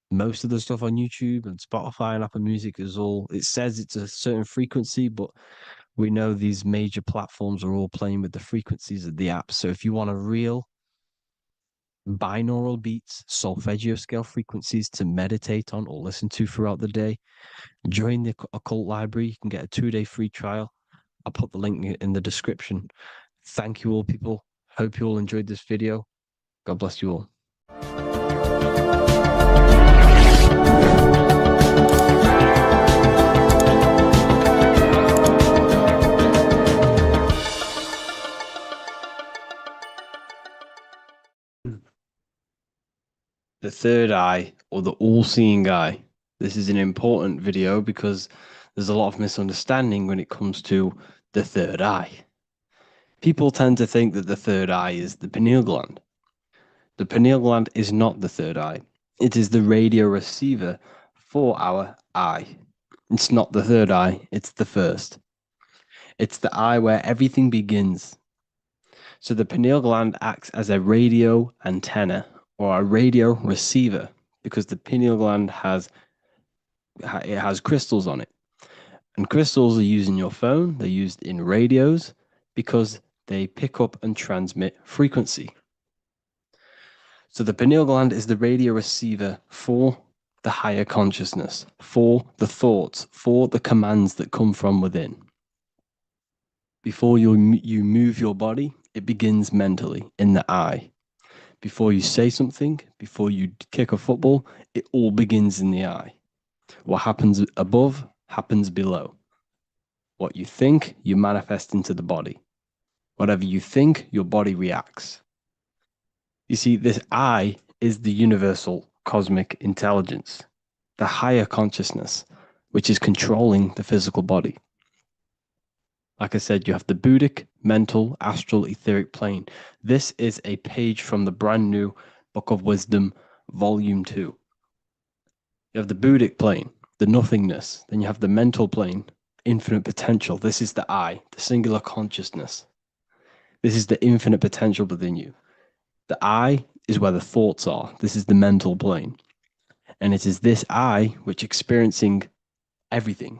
Most of the stuff on YouTube and Spotify and Apple Music it says it's a certain frequency, but we know these major platforms are all playing with the frequencies of the app. So if you want a real binaural beats, solfeggio scale frequencies to meditate on or listen to throughout the day, join the occult library. You can get a 2-day free trial. I'll put the link in the description. Thank you all, people. Hope you all enjoyed this video. God bless you all. The third eye, or the all-seeing eye. This is an important video because there's a lot of misunderstanding when it comes to the third eye. People tend to think that the third eye is the pineal gland. The pineal gland is not the third eye. It is the radio receiver for our eye. It's not the third eye, it's the first. It's the eye where everything begins. So the pineal gland acts as a radio antenna or a radio receiver because the pineal gland has crystals on it. And crystals are used in your phone, they're used in radios because they pick up and transmit frequency. So the pineal gland is the radio receiver for the higher consciousness, for the thoughts, for the commands that come from within. Before you move your body, it begins mentally in the eye. Before you say something, before you kick a football, it all begins in the eye. What happens above happens below. What you think, you manifest into the body. Whatever you think, your body reacts. You see, this eye is the universal cosmic intelligence, the higher consciousness, which is controlling the physical body. Like I said, you have the Buddhic, mental, astral, etheric plane. This is a page from the brand new Book of Wisdom, Volume 2. You have the Buddhic plane, the nothingness. Then you have the mental plane, infinite potential. This is the I, the singular consciousness. This is the infinite potential within you. The I is where the thoughts are. This is the mental plane. And it is this I which experiencing everything.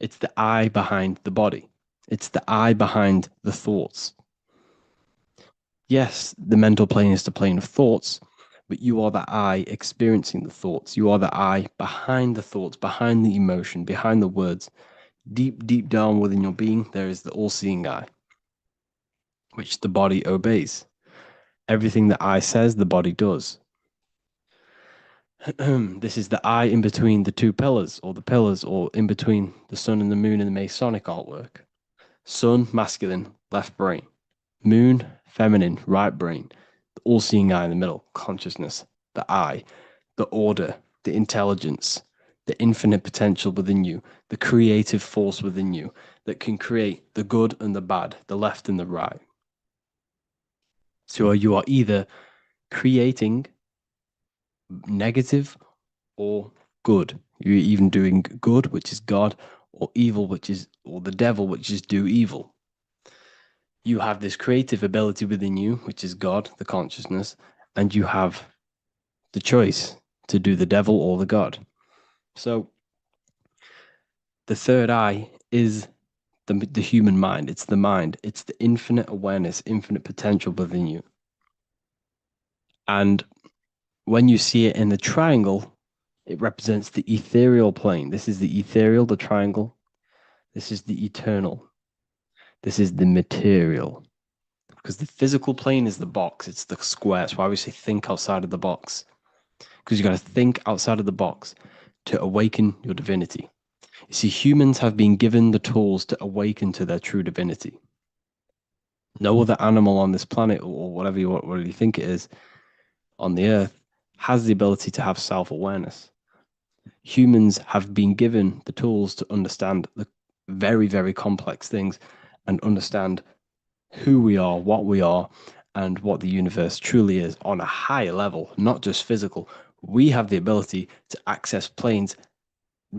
It's the I behind the body. It's the I behind the thoughts. Yes, the mental plane is the plane of thoughts, but you are the I experiencing the thoughts. You are the I behind the thoughts, behind the emotion, behind the words. Deep, deep down within your being, there is the all-seeing eye, which the body obeys. Everything that I says, the body does. This is the eye in between the two pillars, or in between the sun and the moon in the Masonic artwork. Sun, masculine, left brain. Moon, feminine, right brain. The all-seeing eye in the middle, consciousness, the I, the order, the intelligence, the infinite potential within you, the creative force within you that can create the good and the bad, the left and the right. So you are either creating negative or good. You're even doing good, which is God, or evil, or the devil, which is do evil. You have this creative ability within you, which is God, the consciousness, and you have the choice to do the devil or the God. So the third eye is the human mind. It's the mind. It's the infinite awareness, infinite potential within you. And when you see it in the triangle, it represents the ethereal plane. This is the ethereal, the triangle. This is the eternal. This is the material. Because the physical plane is the box. It's the square. That's why we say think outside of the box. Because you got to think outside of the box to awaken your divinity. You see, humans have been given the tools to awaken to their true divinity. No other animal on this planet, or whatever you think it is, on the earth, has the ability to have self-awareness. Humans have been given the tools to understand the very, very complex things and understand who we are, what we are, and what the universe truly is on a higher level, not just physical. We have the ability to access planes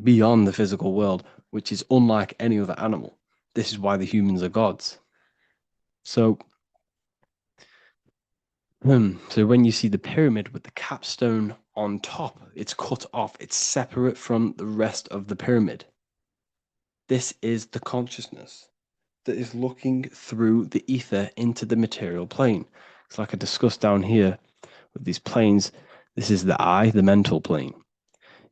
beyond the physical world, which is unlike any other animal. This is why the humans are gods. So when you see the pyramid with the capstone on top, it's cut off, it's separate from the rest of the pyramid. This is the consciousness that is looking through the ether into the material plane. It's like I discussed down here with these planes. This is the I, the mental plane.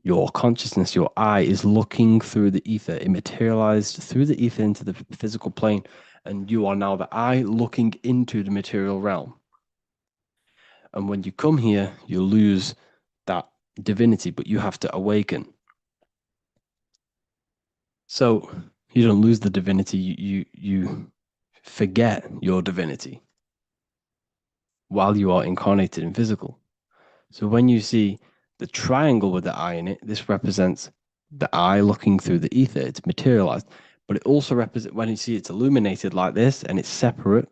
Your consciousness, your I, is looking through the ether. It materialized through the ether into the physical plane, and you are now the I looking into the material realm. And when you come here, you lose that divinity, but you have to awaken. So you don't lose the divinity, you forget your divinity while you are incarnated in physical. So when you see the triangle with the I in it, this represents the I looking through the ether. It's materialized, but it also represents, when you see it's illuminated like this and it's separate,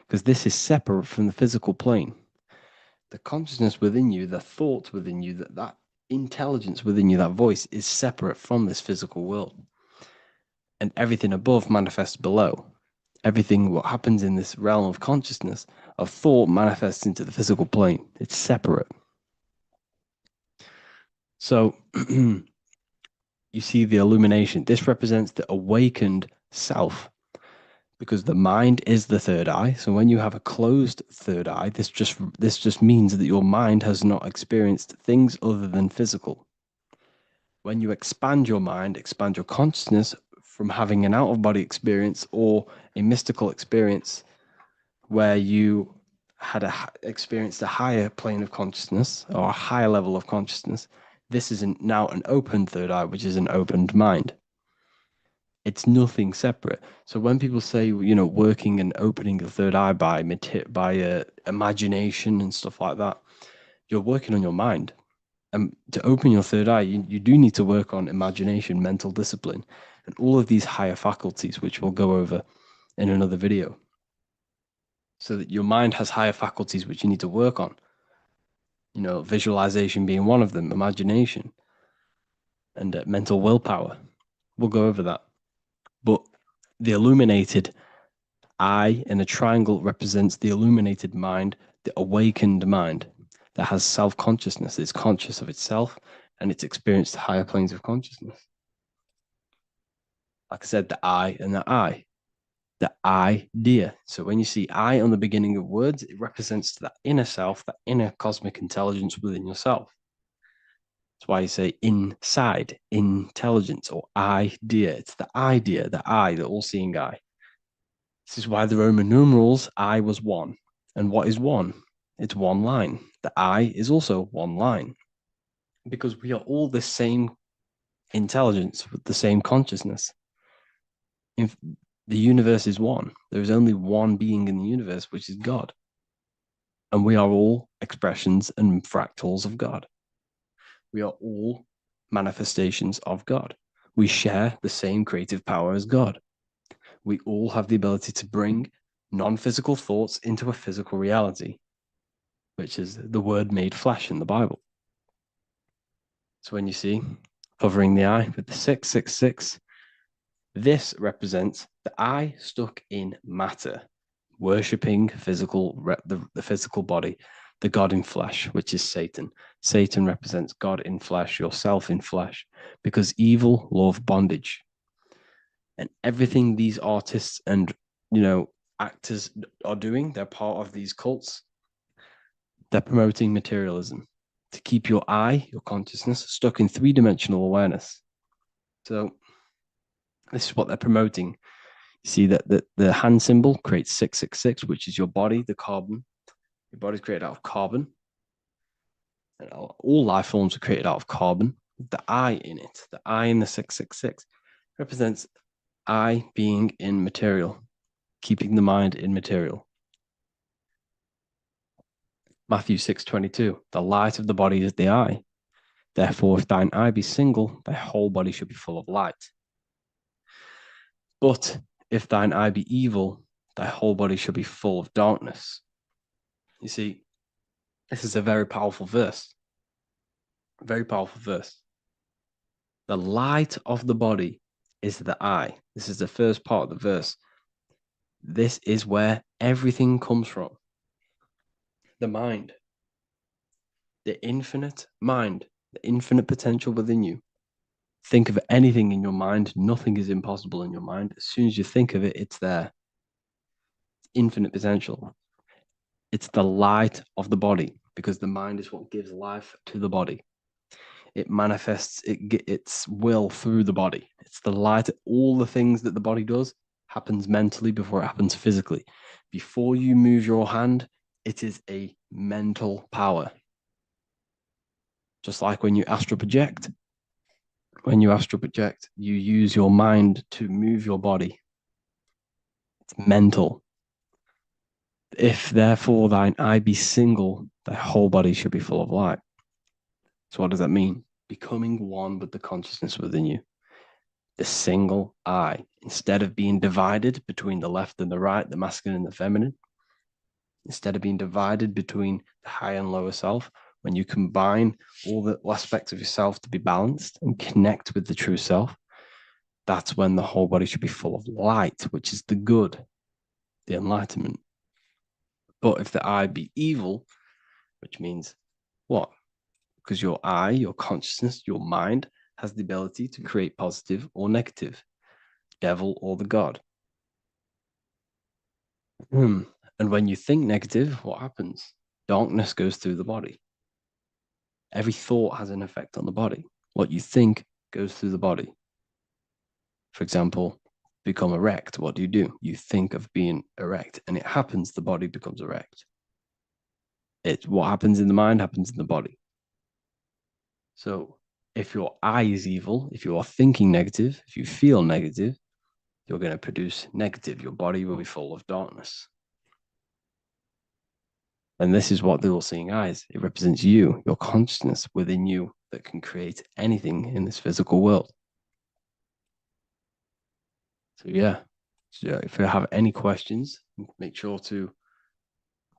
because this is separate from the physical plane. The consciousness within you, the thought within you, that intelligence within you, that voice is separate from this physical world. And everything above manifests below. Everything what happens in this realm of consciousness, of thought, manifests into the physical plane. It's separate. So you see the illumination. This represents the awakened self, because the mind is the third eye. So when you have a closed third eye, this just means that your mind has not experienced things other than physical. When you expand your mind, expand your consciousness from having an out-of-body experience or a mystical experience where you had experienced a higher plane of consciousness or a higher level of consciousness, this is now an open third eye, which is an opened mind. It's nothing separate. So when people say, working and opening the third eye by imagination and stuff like that, you're working on your mind. And to open your third eye, you do need to work on imagination, mental discipline, and all of these higher faculties, which we'll go over in another video. So that your mind has higher faculties which you need to work on. Visualization being one of them, imagination, and mental willpower. We'll go over that. But the illuminated eye in a triangle represents the illuminated mind, the awakened mind that has self-consciousness, is conscious of itself, and it's experienced higher planes of consciousness. Like I said, the I and the I. The idea. So when you see I on the beginning of words, it represents that inner self, that inner cosmic intelligence within yourself. That's why you say inside, intelligence, or idea. It's the idea, the I, the all-seeing eye. This is why the Roman numerals, I was one. And what is one? It's one line. The I is also one line. Because we are all the same intelligence with the same consciousness. If the universe is one, there is only one being in the universe, which is God. And we are all expressions and fractals of God. We are all manifestations of God. We share the same creative power as God. We all have the ability to bring non-physical thoughts into a physical reality, which is the word made flesh in the Bible. So when you see hovering the eye with the 666, this represents the eye stuck in matter, worshipping the physical body, the God in flesh, which is Satan. Satan represents God in flesh, yourself in flesh, because evil love bondage. And everything these artists and actors are doing, they're part of these cults. They're promoting materialism to keep your eye, your consciousness, stuck in three-dimensional awareness. So this is what they're promoting. You see that the hand symbol creates 666, which is your body, the carbon. Your body's created out of carbon. And all life forms are created out of carbon. The I in it, the I in the 666, represents I being in material, keeping the mind in material. Matthew 6:22, the light of the body is the eye. Therefore, if thine eye be single, thy whole body should be full of light. But if thine eye be evil, thy whole body should be full of darkness. You see, this is a very powerful verse. Very powerful verse. The light of the body is the eye. This is the first part of the verse. This is where everything comes from. The mind. The infinite mind. The infinite potential within you. Think of anything in your mind. Nothing is impossible in your mind. As soon as you think of it, it's there. Infinite potential. It's the light of the body, because the mind is what gives life to the body. it manifests its will through the body. It's the light. All the things that the body does happens mentally before it happens physically. Before you move your hand, it is a mental power. Just like when you astral project. When you astral project, you use your mind to move your body. It's mental. If therefore thine eye be single, thy whole body should be full of light. So what does that mean? Becoming one with the consciousness within you. The single eye. Instead of being divided between the left and the right, the masculine and the feminine, instead of being divided between the higher and lower self, when you combine all the aspects of yourself to be balanced and connect with the true self, that's when the whole body should be full of light, which is the good, the enlightenment. But if the eye be evil, which means what? Because your eye, your consciousness, your mind has the ability to create positive or negative, devil or the god. And when you think negative, what happens? Darkness goes through the body. Every thought has an effect on the body. What you think goes through the body. For example, become erect. What do? You think of being erect, and it happens, the body becomes erect. What happens in the mind happens in the body. So if your eye is evil, if you are thinking negative, if you feel negative, you're going to produce negative. Your body will be full of darkness. And this is what the all-seeing eye is. It represents you, your consciousness within you that can create anything in this physical world. So yeah, if you have any questions, make sure to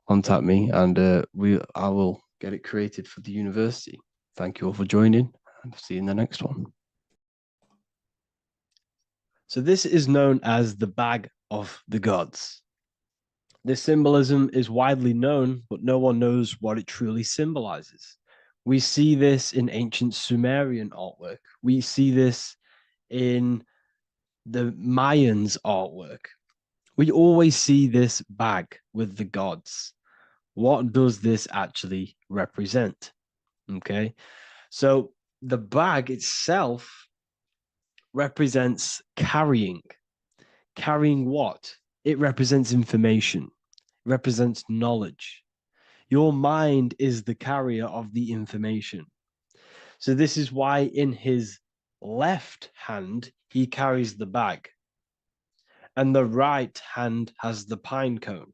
contact me, and I will get it created for the university. Thank you all for joining, and see you in the next one. So this is known as the bag of the gods. This symbolism is widely known, but no one knows what it truly symbolizes. We see this in ancient Sumerian artwork. We see this in the Mayans' artwork. We always see this bag with the gods. What does this actually represent? Okay, so the bag itself represents carrying. Carrying what? It represents information, represents knowledge. Your mind is the carrier of the information. So this is why in his left hand, he carries the bag, and the right hand has the pine cone.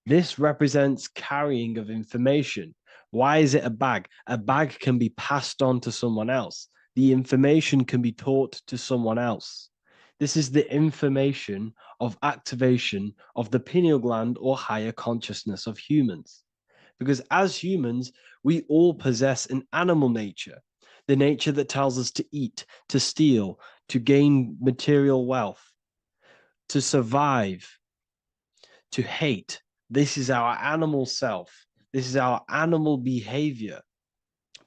This represents carrying of information. Why is it a bag? A bag can be passed on to someone else. The information can be taught to someone else. This is the information of activation of the pineal gland or higher consciousness of humans. Because as humans, we all possess an animal nature, the nature that tells us to eat, to steal, to gain material wealth, to survive, to hate. This is our animal self. This is our animal behavior.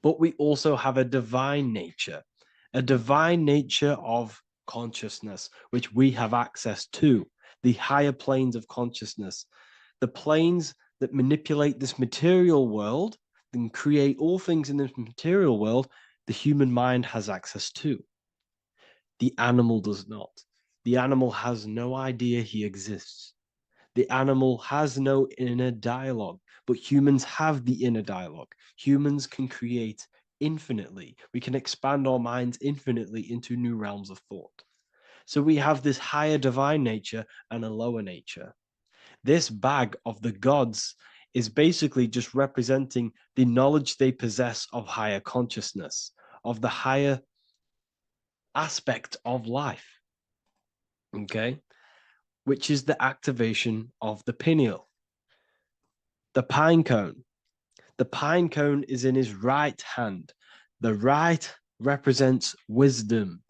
But we also have a divine nature of consciousness, which we have access to, the higher planes of consciousness, the planes that manipulate this material world and create all things in this material world. The human mind has access to. The animal does not. The animal has no idea he exists. The animal has no inner dialogue, but humans have the inner dialogue. Humans can create infinitely. We can expand our minds infinitely into new realms of thought. So we have this higher divine nature and a lower nature. This bag of the gods is basically just representing the knowledge they possess of higher consciousness, of the higher aspect of life. Okay? Which is the activation of the pineal. The pine cone. The pine cone is in his right hand. The right represents wisdom.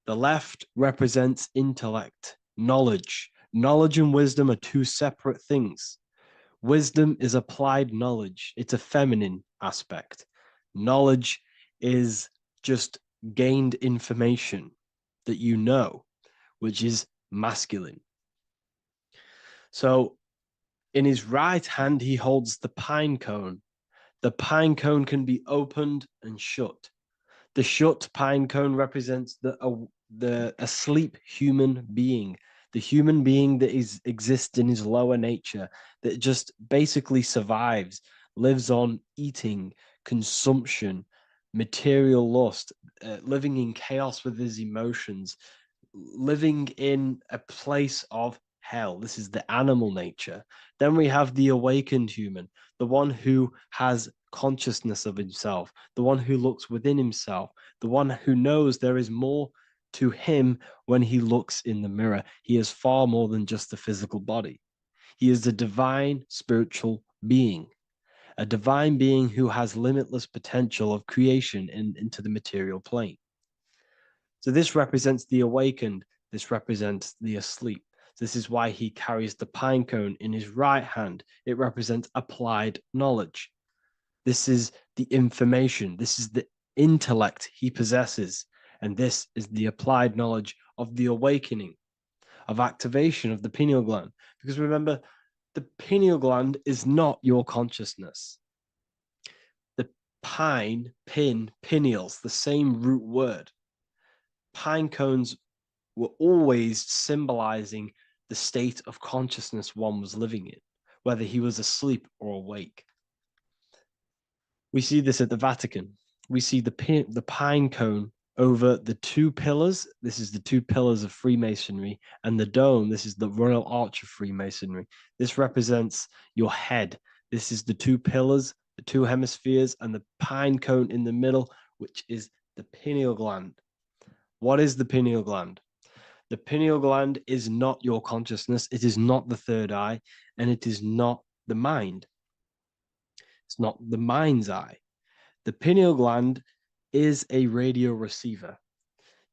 The left represents intellect, knowledge. Knowledge and wisdom are two separate things. Wisdom is applied knowledge. It's a feminine aspect. Knowledge is just gained information that you know, which is masculine. So in his right hand, he holds the pine cone. The pine cone can be opened and shut. The shut pine cone represents the asleep human being, the human being that exists in his lower nature, that just basically survives, lives on eating, consumption, material lust, living in chaos with his emotions, living in a place of hell. This is the animal nature. Then we have the awakened human, the one who has consciousness of himself, the one who looks within himself, the one who knows there is more to him when he looks in the mirror. He is far more than just the physical body. He is a divine spiritual being, a divine being who has limitless potential of creation into the material plane. So this represents the awakened. This represents the asleep. This is why he carries the pine cone in his right hand. It represents applied knowledge. This is the information. This is the intellect he possesses. And this is the applied knowledge of the awakening, of activation of the pineal gland. Because remember, the pineal gland is not your consciousness. The pineals, the same root word. Pine cones were always symbolizing the state of consciousness one was living in, whether he was asleep or awake. We see this at the Vatican. We see the pine cone over the two pillars. This is the two pillars of Freemasonry, and the dome. This is the Royal Arch of Freemasonry. This represents your head. This is the two pillars, the two hemispheres, and the pine cone in the middle, which is the pineal gland. What is the pineal gland? The pineal gland is not your consciousness. It is not the third eye, and it is not the mind. It's not the mind's eye. The pineal gland is a radio receiver.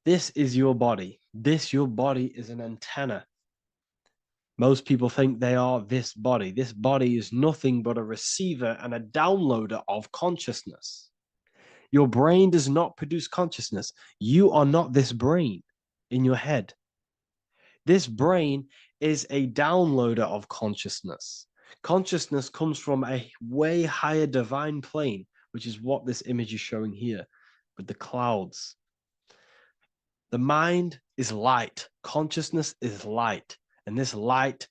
This is your body. Your body is an antenna. Most people think they are this body. This body is nothing but a receiver and a downloader of consciousness. Your brain does not produce consciousness. You are not this brain in your head. This brain is a downloader of consciousness. Consciousness comes from a way higher divine plane, which is what this image is showing here with the clouds. The mind is light. Consciousness is light. And this light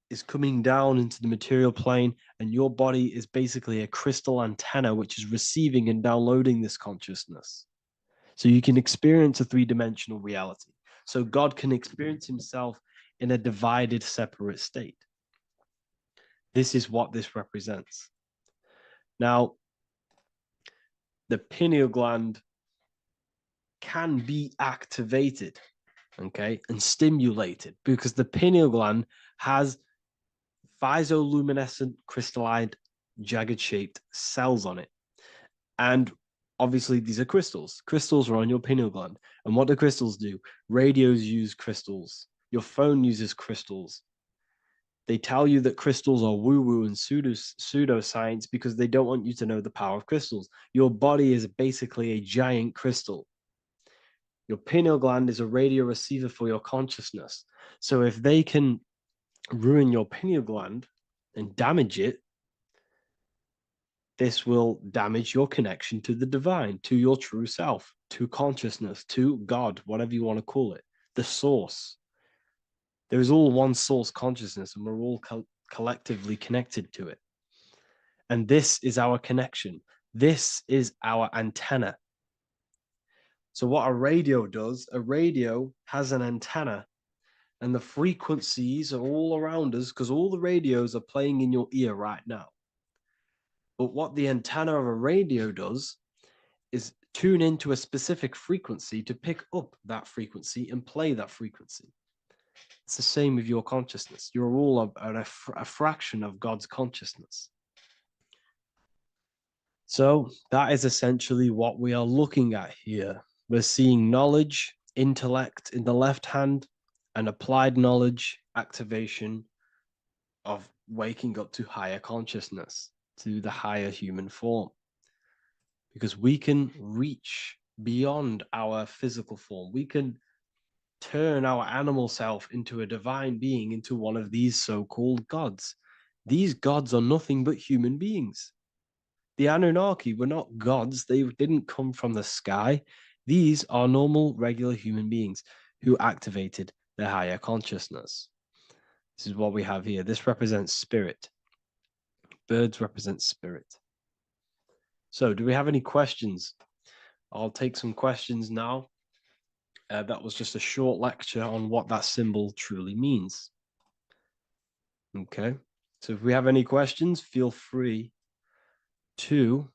is coming down into the material plane, and your body is basically a crystal antenna which is receiving and downloading this consciousness. So you can experience a three-dimensional reality. So God can experience himself in a divided, separate state. This is what this represents. Now, the pineal gland can be activated, okay, and stimulated, because the pineal gland has physioluminescent crystalline jagged-shaped cells on it. And obviously, these are crystals. Crystals are on your pineal gland. And what do crystals do? Radios use crystals. Your phone uses crystals. They tell you that crystals are woo-woo and pseudoscience because they don't want you to know the power of crystals. Your body is basically a giant crystal. Your pineal gland is a radio receiver for your consciousness. So if they can ruin your pineal gland and damage it, this will damage your connection to the divine, to your true self, to consciousness, to God, whatever you want to call it, the source. There is all one source consciousness, and we're all collectively connected to it. And this is our connection. This is our antenna. So what a radio does, a radio has an antenna, and the frequencies are all around us because all the radios are playing in your ear right now. But what the antenna of a radio does is tune into a specific frequency to pick up that frequency and play that frequency. It's the same with your consciousness. You're all a fraction of God's consciousness. So that is essentially what we are looking at here. We're seeing knowledge, intellect in the left hand, and applied knowledge, activation of waking up to higher consciousness, to the higher human form. Because we can reach beyond our physical form. We can turn our animal self into a divine being, into one of these so-called gods. These gods are nothing but human beings. The Anunnaki were not gods. They didn't come from the sky. These are normal, regular human beings who activated their higher consciousness. This is what we have here. This represents spirit. Birds represent spirit. So, do we have any questions? I'll take some questions now. That was just a short lecture on what that symbol truly means. Okay. So, if we have any questions, feel free to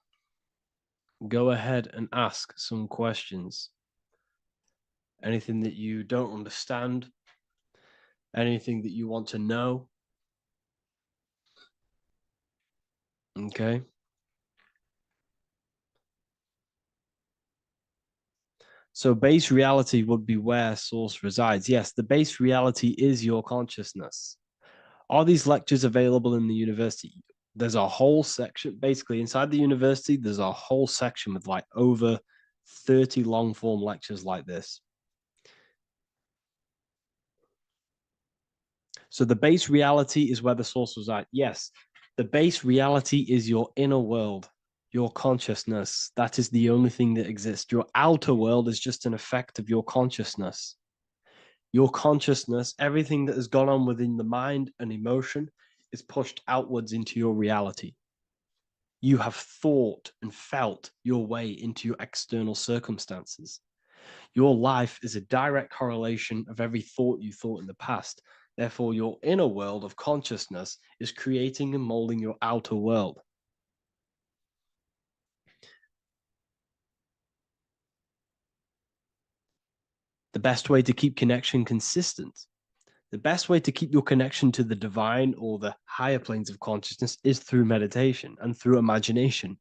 go ahead and ask some questions. Anything that you don't understand, anything that you want to know. Okay. So base reality would be where source resides. Yes, the base reality is your consciousness. Are these lectures available in the university? There's a whole section, basically inside the university, there's a whole section with like over 30 long form lectures like this. So the base reality is where the source resides. Yes, the base reality is your inner world, your consciousness. That is the only thing that exists. Your outer world is just an effect of your consciousness. Your consciousness, everything that has gone on within the mind and emotion, is pushed outwards into your reality. You have thought and felt your way into your external circumstances. Your life is a direct correlation of every thought you thought in the past. Therefore, your inner world of consciousness is creating and molding your outer world. The best way to keep connection consistent, the best way to keep your connection to the divine or the higher planes of consciousness is through meditation and through imagination.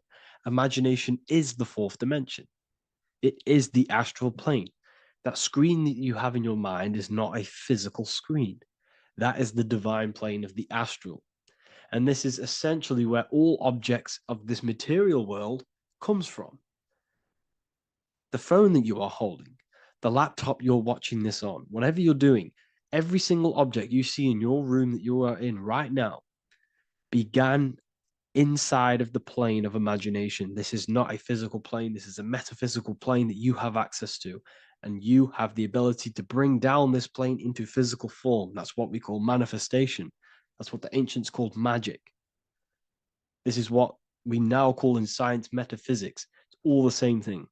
Imagination is the fourth dimension. It is the astral plane. That screen that you have in your mind is not a physical screen. That is the divine plane of the astral. And this is essentially where all objects of this material world comes from. The phone that you are holding, the laptop you're watching this on, whatever you're doing, every single object you see in your room that you are in right now began inside of the plane of imagination. This is not a physical plane. This is a metaphysical plane that you have access to. And you have the ability to bring down this plane into physical form. That's what we call manifestation. That's what the ancients called magic. This is what we now call in science metaphysics. It's all the same thing.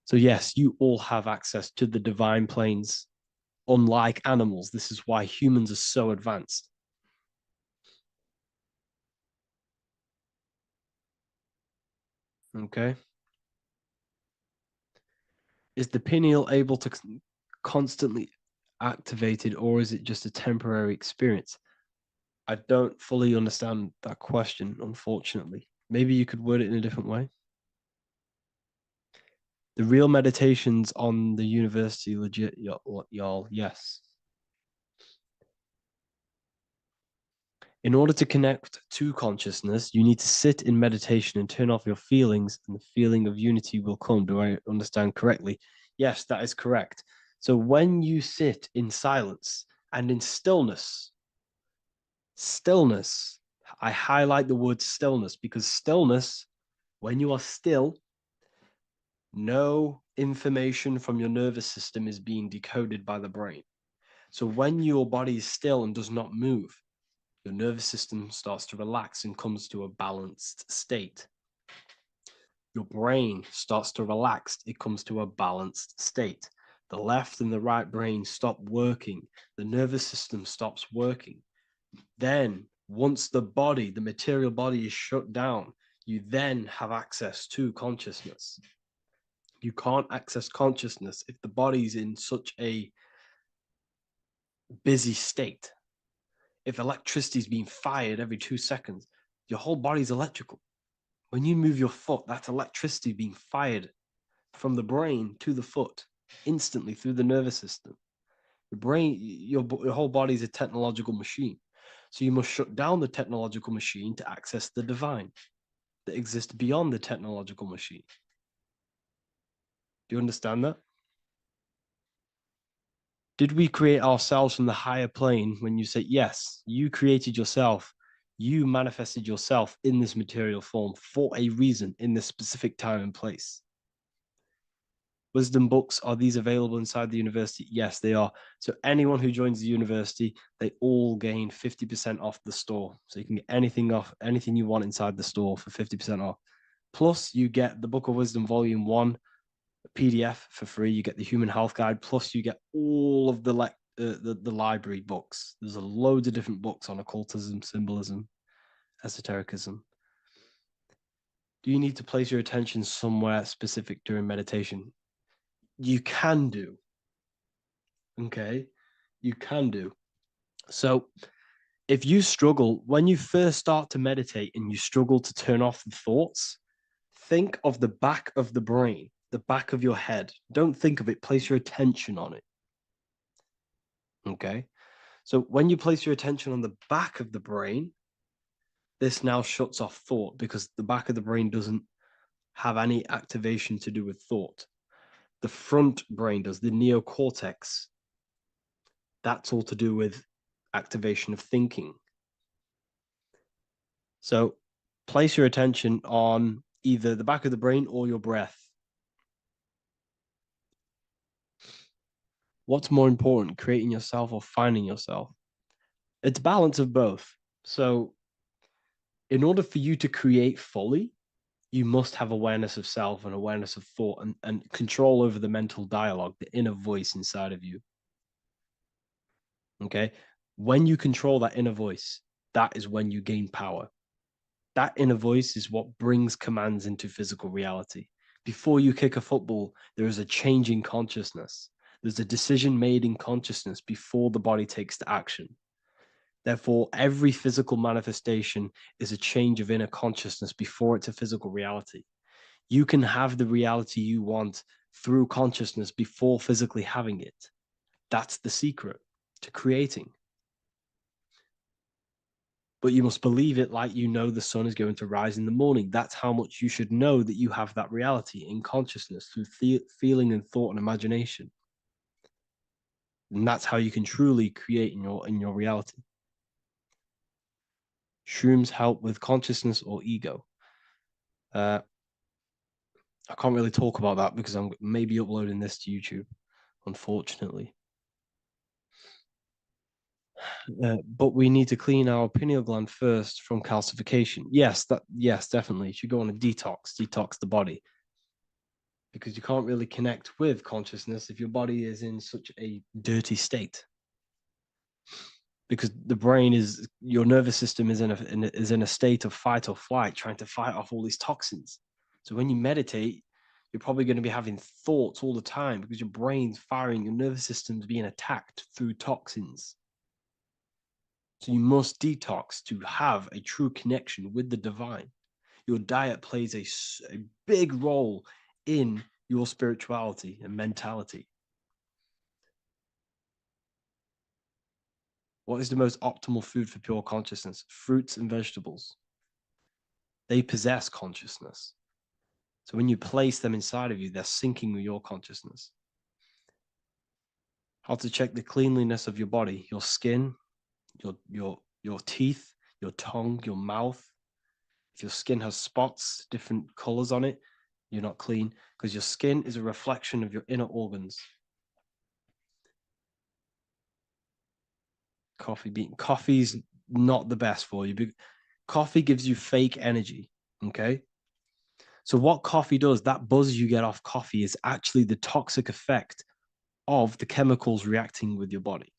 So yes, you all have access to the divine planes. Unlike animals, this is why humans are so advanced. Okay. Is the pineal able to constantly activated, or is it just a temporary experience? I don't fully understand that question, unfortunately. Maybe you could word it in a different way. The real meditations on the university, legit, y'all, yes. In order to connect to consciousness, you need to sit in meditation and turn off your feelings, and the feeling of unity will come. Do I understand correctly? Yes, that is correct. So when you sit in silence and in stillness, I highlight the word stillness because stillness, when you are still, no information from your nervous system is being decoded by the brain. So when your body is still and does not move, your nervous system starts to relax and comes to a balanced state. Your brain starts to relax, it comes to a balanced state. The left and the right brain stop working, the nervous system stops working. Then, once the body, the material body is shut down, you then have access to consciousness. You can't access consciousness if the body's in such a busy state. If electricity is being fired every 2 seconds, your whole body's electrical. When you move your foot, that's electricity being fired from the brain to the foot instantly through the nervous system. Your brain, your whole body is a technological machine. So you must shut down the technological machine to access the divine that exists beyond the technological machine. Do you understand that? Did we create ourselves from the higher plane? When you say yes, you created yourself. You manifested yourself in this material form for a reason in this specific time and place. Wisdom books, are these available inside the university? Yes, they are. So anyone who joins the university, they all gain 50% off the store. So you can get anything you want inside the store for 50% off. Plus, you get the Book of Wisdom Volume 1 PDF for free. You get the Human Health Guide. Plus, you get all of the library books. There's a load of different books on occultism, symbolism, esotericism. Do you need to place your attention somewhere specific during meditation? You can do. Okay, you can do. So if you struggle, when you first start to meditate and you struggle to turn off the thoughts, think of the back of the brain, the back of your head. Don't think of it, place your attention on it. Okay, so when you place your attention on the back of the brain, this now shuts off thought because the back of the brain doesn't have any activation to do with thought. The front brain does, the neocortex. That's all to do with activation of thinking. So place your attention on either the back of the brain or your breath. What's more important, creating yourself or finding yourself? It's balance of both. So in order for you to create fully, you must have awareness of self and awareness of thought and control over the mental dialogue, the inner voice inside of you. Okay? When you control that inner voice, that is when you gain power. That inner voice is what brings commands into physical reality. Before you kick a football, there is a change in consciousness. There's a decision made in consciousness before the body takes the action. Therefore, every physical manifestation is a change of inner consciousness before it's a physical reality. You can have the reality you want through consciousness before physically having it. That's the secret to creating. But you must believe it like you know the sun is going to rise in the morning. That's how much you should know that you have that reality in consciousness through feeling and thought and imagination. And that's how you can truly create in your reality. Shrooms help with consciousness or ego. I can't really talk about that because I'm maybe uploading this to YouTube, unfortunately. But we need to clean our pineal gland first from calcification. Yes, definitely. You should go on a detox the body. Because you can't really connect with consciousness if your body is in such a dirty state. Because the brain is, your nervous system is in a state of fight or flight, trying to fight off all these toxins. So when you meditate, you're probably going to be having thoughts all the time because your brain's firing, your nervous system's being attacked through toxins. So you must detox to have a true connection with the divine. Your diet plays a big role in your spirituality and mentality. What is the most optimal food for pure consciousness? Fruits and vegetables. They possess consciousness. So when you place them inside of you, they're syncing with your consciousness. How to check the cleanliness of your body, your skin, your teeth, your tongue, your mouth. If your skin has spots, different colors on it, you're not clean because your skin is a reflection of your inner organs. Coffee's not the best for you. Coffee gives you fake energy. Okay. So what coffee does, that buzz you get off coffee is actually the toxic effect of the chemicals reacting with your body.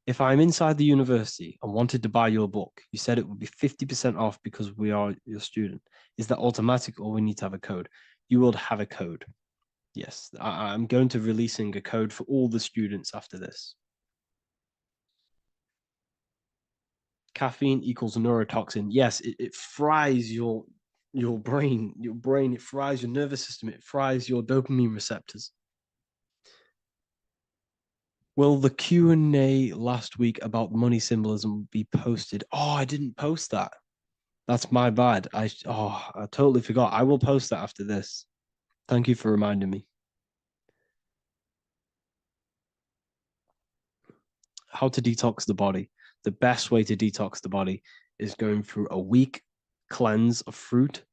If I'm inside the university and wanted to buy your book, you said it would be 50% off because we are your student. Is that automatic or we need to have a code? You will have a code. Yes, I'm going to releasing a code for all the students after this. Caffeine equals neurotoxin. Yes, it fries your brain. It fries your nervous system. It fries your dopamine receptors. Will the Q&A last week about money symbolism be posted? Oh, I didn't post that. That's my bad. I totally forgot. I will post that after this. Thank you for reminding me. how to detox the body. The best way to detox the body is going through a week cleanse of fruit.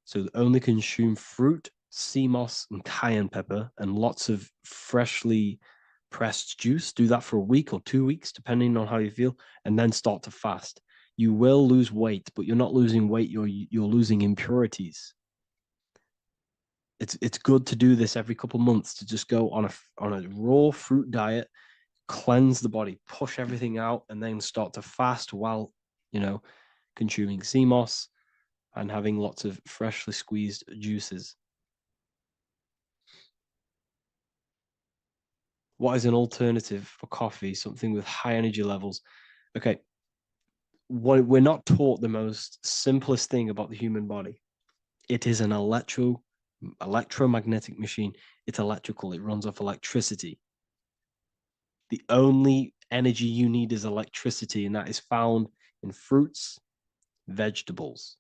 So only consume fruit, sea moss, and cayenne pepper, and lots of freshly pressed juice. Do that for a week or 2 weeks, depending on how you feel, and then start to fast. You will lose weight, but you're not losing weight. You're losing impurities. It's good to do this every couple months, to just go on a raw fruit diet, cleanse the body, push everything out, and then start to fast while consuming sea moss and having lots of freshly squeezed juices. What is an alternative for coffee? Something with high energy levels. Okay, we're not taught the most simplest thing about the human body. It is an electromagnetic machine. It's electrical. It runs off electricity. The only energy you need is electricity, and that is found in fruits, vegetables.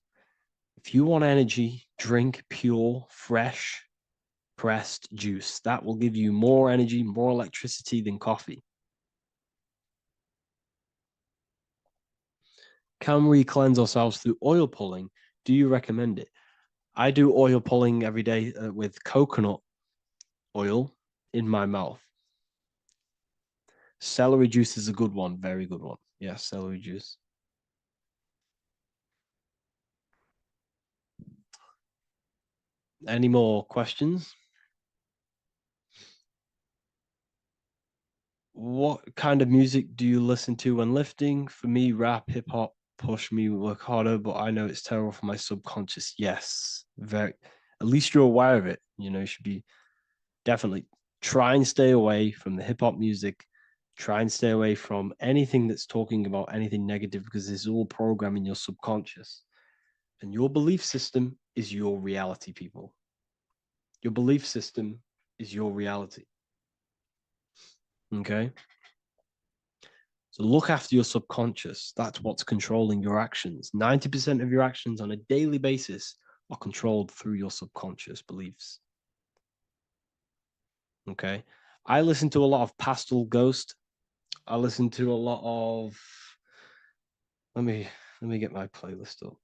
If you want energy, drink pure, fresh, pressed juice. That will give you more energy, more electricity than coffee. Can we cleanse ourselves through oil pulling? Do you recommend it? I do oil pulling every day with coconut oil in my mouth. Celery juice is a good one, very good one. Yeah, celery juice. Any more questions? What kind of music do you listen to when lifting? For me, rap, hip hop push me work harder, but I know it's terrible for my subconscious. Yes, very. At least you're aware of it. You should be definitely try and stay away from the hip hop music. Try and stay away from anything that's talking about anything negative, because it's all programming your subconscious. And your belief system is your reality, people. Your belief system is your reality. Okay? So look after your subconscious. That's what's controlling your actions. 90% of your actions on a daily basis are controlled through your subconscious beliefs. Okay? I listen to a lot of Pastel Ghost. I listen to a lot of let me get my playlist up.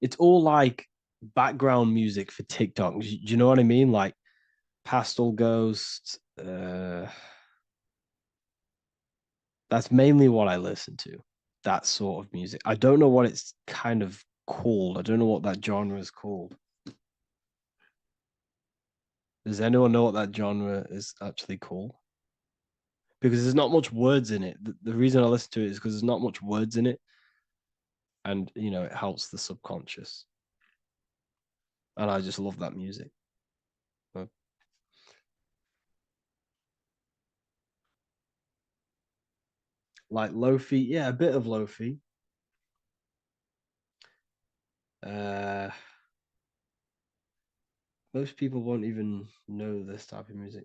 It's all like background music for TikTok. Do you know what I mean? Like Pastel Ghost. That's mainly what I listen to. That sort of music. I don't know what it's kind of called. I don't know what that genre is called. Does anyone know what that genre is actually called? Because there's not much words in it. The reason I listen to it is because there's not much words in it. And, it helps the subconscious. And I just love that music. Like lo-fi, yeah, a bit of lo-fi. Most people won't even know this type of music.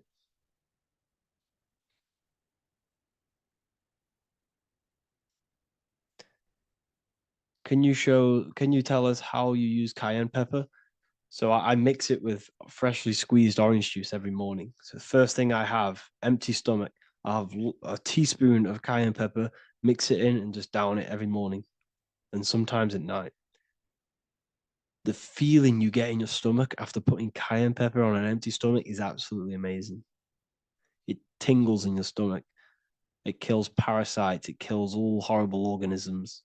Can you tell us how you use cayenne pepper? So I mix it with freshly squeezed orange juice every morning. So the first thing I have, empty stomach, I have a teaspoon of cayenne pepper, mix it in and just down it every morning. And sometimes at night. The feeling you get in your stomach after putting cayenne pepper on an empty stomach is absolutely amazing. It tingles in your stomach. It kills parasites. It kills all horrible organisms.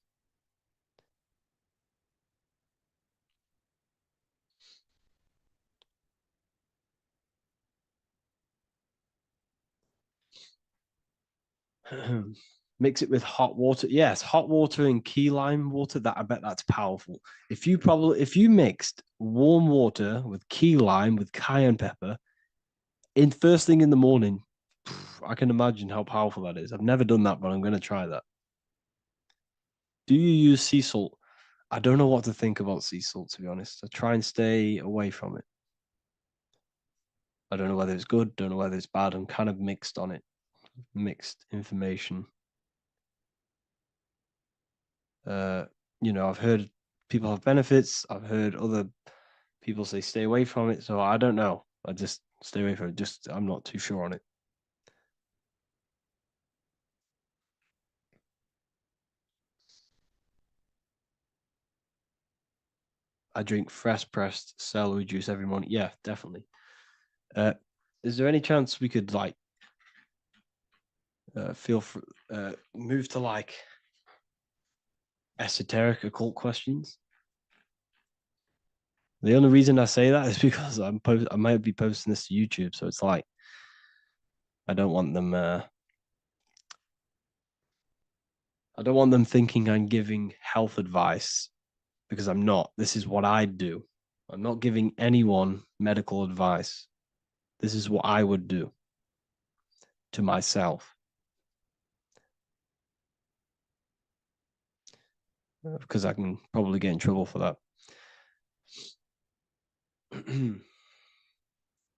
Mix it with hot water. Yes, hot water and key lime water. That I bet that's powerful. If you mixed warm water with key lime with cayenne pepper in first thing in the morning, I can imagine how powerful that is. I've never done that, but I'm going to try that. Do you use sea salt? I don't know what to think about sea salt, to be honest. I try and stay away from it. I don't know whether it's good, don't know whether it's bad. I'm kind of mixed on it. Mixed information. I've heard people have benefits. I've heard other people say stay away from it. So I don't know. I just stay away from it. I'm not too sure on it. I drink fresh pressed celery juice every morning. Yeah, definitely. Is there any chance we could like move to like esoteric occult questions? The only reason I say that is because I might be posting this to YouTube, so it's like I don't want them. I don't want them thinking I'm giving health advice because I'm not. This is what I do. I'm not giving anyone medical advice. This is what I would do to myself. Because I can probably get in trouble for that.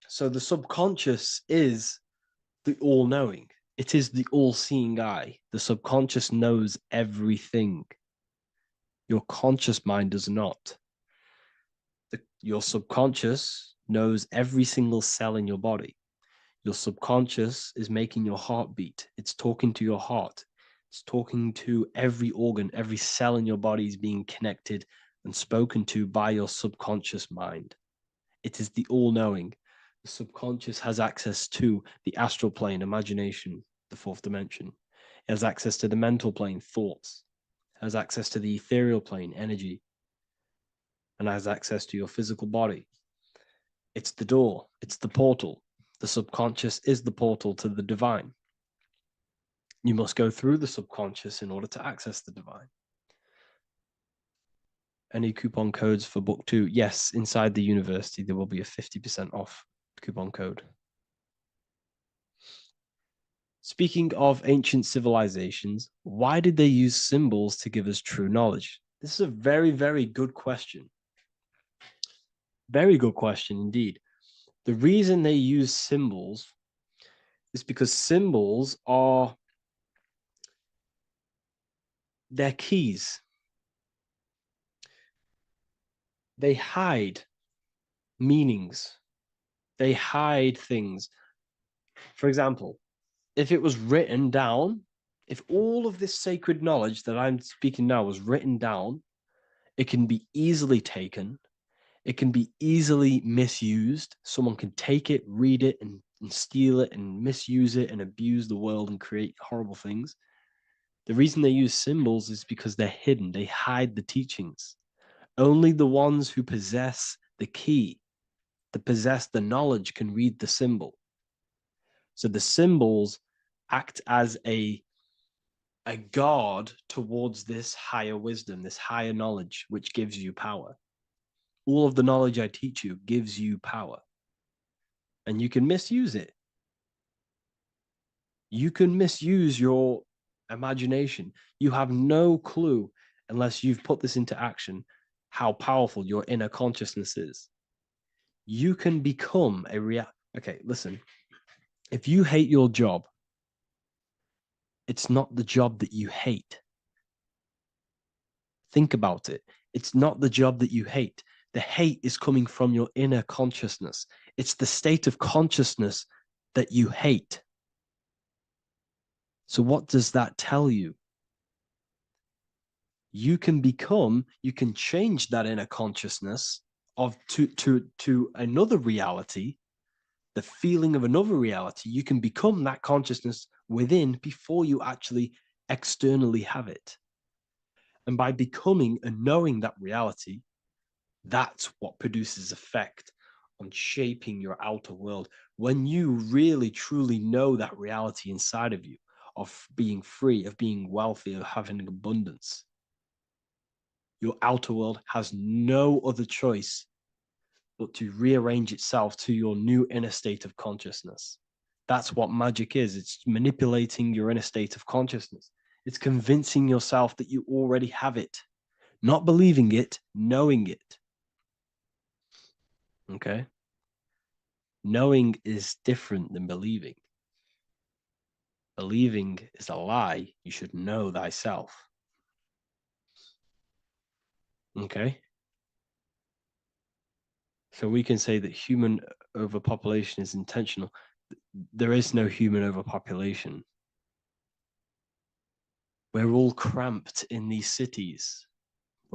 So the subconscious is the all-knowing. It is the all-seeing eye. The subconscious knows everything. Your conscious mind does not. Your subconscious knows every single cell in your body. Your subconscious is making your heart beat. It's talking to your heart. It's talking to every organ, every cell in your body is being connected and spoken to by your subconscious mind. It is the all-knowing. The subconscious has access to the astral plane, imagination, the fourth dimension. It has access to the mental plane, thoughts. It has access to the ethereal plane, energy. And has access to your physical body. It's the door. It's the portal. The subconscious is the portal to the divine. You must go through the subconscious in order to access the divine. Any coupon codes for book 2? Yes, inside the university, there will be a 50% off coupon code. Speaking of ancient civilizations, why did they use symbols to give us true knowledge? This is a very, very good question. Very good question indeed. The reason they use symbols is because symbols are their keys. They hide meanings. They hide things. For example, if it was written down, if all of this sacred knowledge that I'm speaking now was written down, it can be easily taken. It can be easily misused. Someone can take it, read it, and steal it and misuse it and abuse the world and create horrible things. The reason they use symbols is because they're hidden. They hide the teachings. Only the ones who possess the key, that possess the knowledge, can read the symbol. So the symbols act as a guard towards this higher wisdom, this higher knowledge, which gives you power. All of the knowledge I teach you gives you power. And you can misuse it. You can misuse your imagination. You have no clue, unless you've put this into action, how powerful your inner consciousness is. You can become a Okay, listen. If you hate your job, it's not the job that you hate. Think about it. It's not the job that you hate. The hate is coming from your inner consciousness. It's the state of consciousness that you hate. So what does that tell you? You can change that inner consciousness to another reality, the feeling of another reality. You can become that consciousness within before you actually externally have it. And by becoming and knowing that reality, that's what produces effect on shaping your outer world. When you really, truly know that reality inside of you, of being free, of being wealthy, of having abundance, your outer world has no other choice but to rearrange itself to your new inner state of consciousness. That's what magic is. It's manipulating your inner state of consciousness. It's convincing yourself that you already have it, not believing it, knowing it. Okay? Knowing is different than believing. Believing is a lie. You should know thyself. Okay? So we can say that human overpopulation is intentional. There is no human overpopulation. We're all cramped in these cities.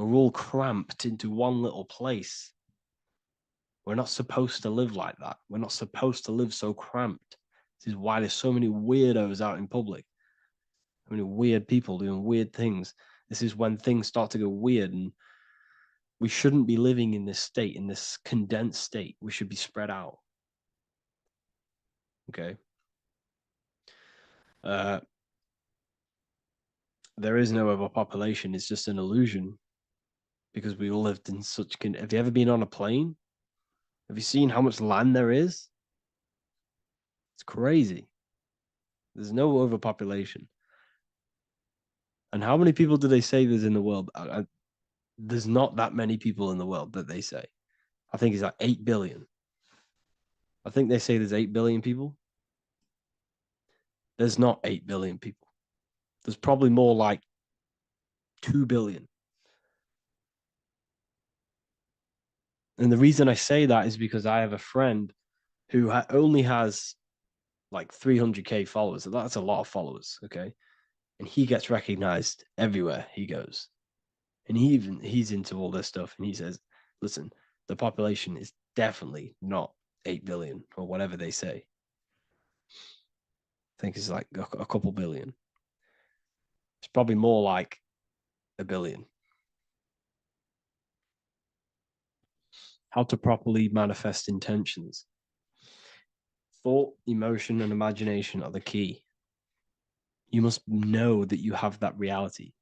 We're all cramped into one little place. We're not supposed to live like that. We're not supposed to live so cramped. This is why there's so many weirdos out in public. So many weird people doing weird things. This is when things start to go weird, and we shouldn't be living in this state, in this condensed state. We should be spread out. Okay. There is no overpopulation. It's just an illusion because we all lived in such. Have you ever been on a plane? Have you seen how much land there is? It's crazy. There's no overpopulation. And how many people do they say there's in the world? There's not that many people in the world that they say. I think it's like 8 billion. I think they say there's 8 billion people. There's not 8 billion people. There's probably more like 2 billion. And the reason I say that is because I have a friend who only has like 300K followers. So that's a lot of followers, okay? And he gets recognized everywhere he goes. And he's into all this stuff. And he says, listen, the population is definitely not 8 billion or whatever they say. I think it's like a couple billion. It's probably more like a billion. How to properly manifest intentions. Thought, emotion, and imagination are the key. You must know that you have that reality.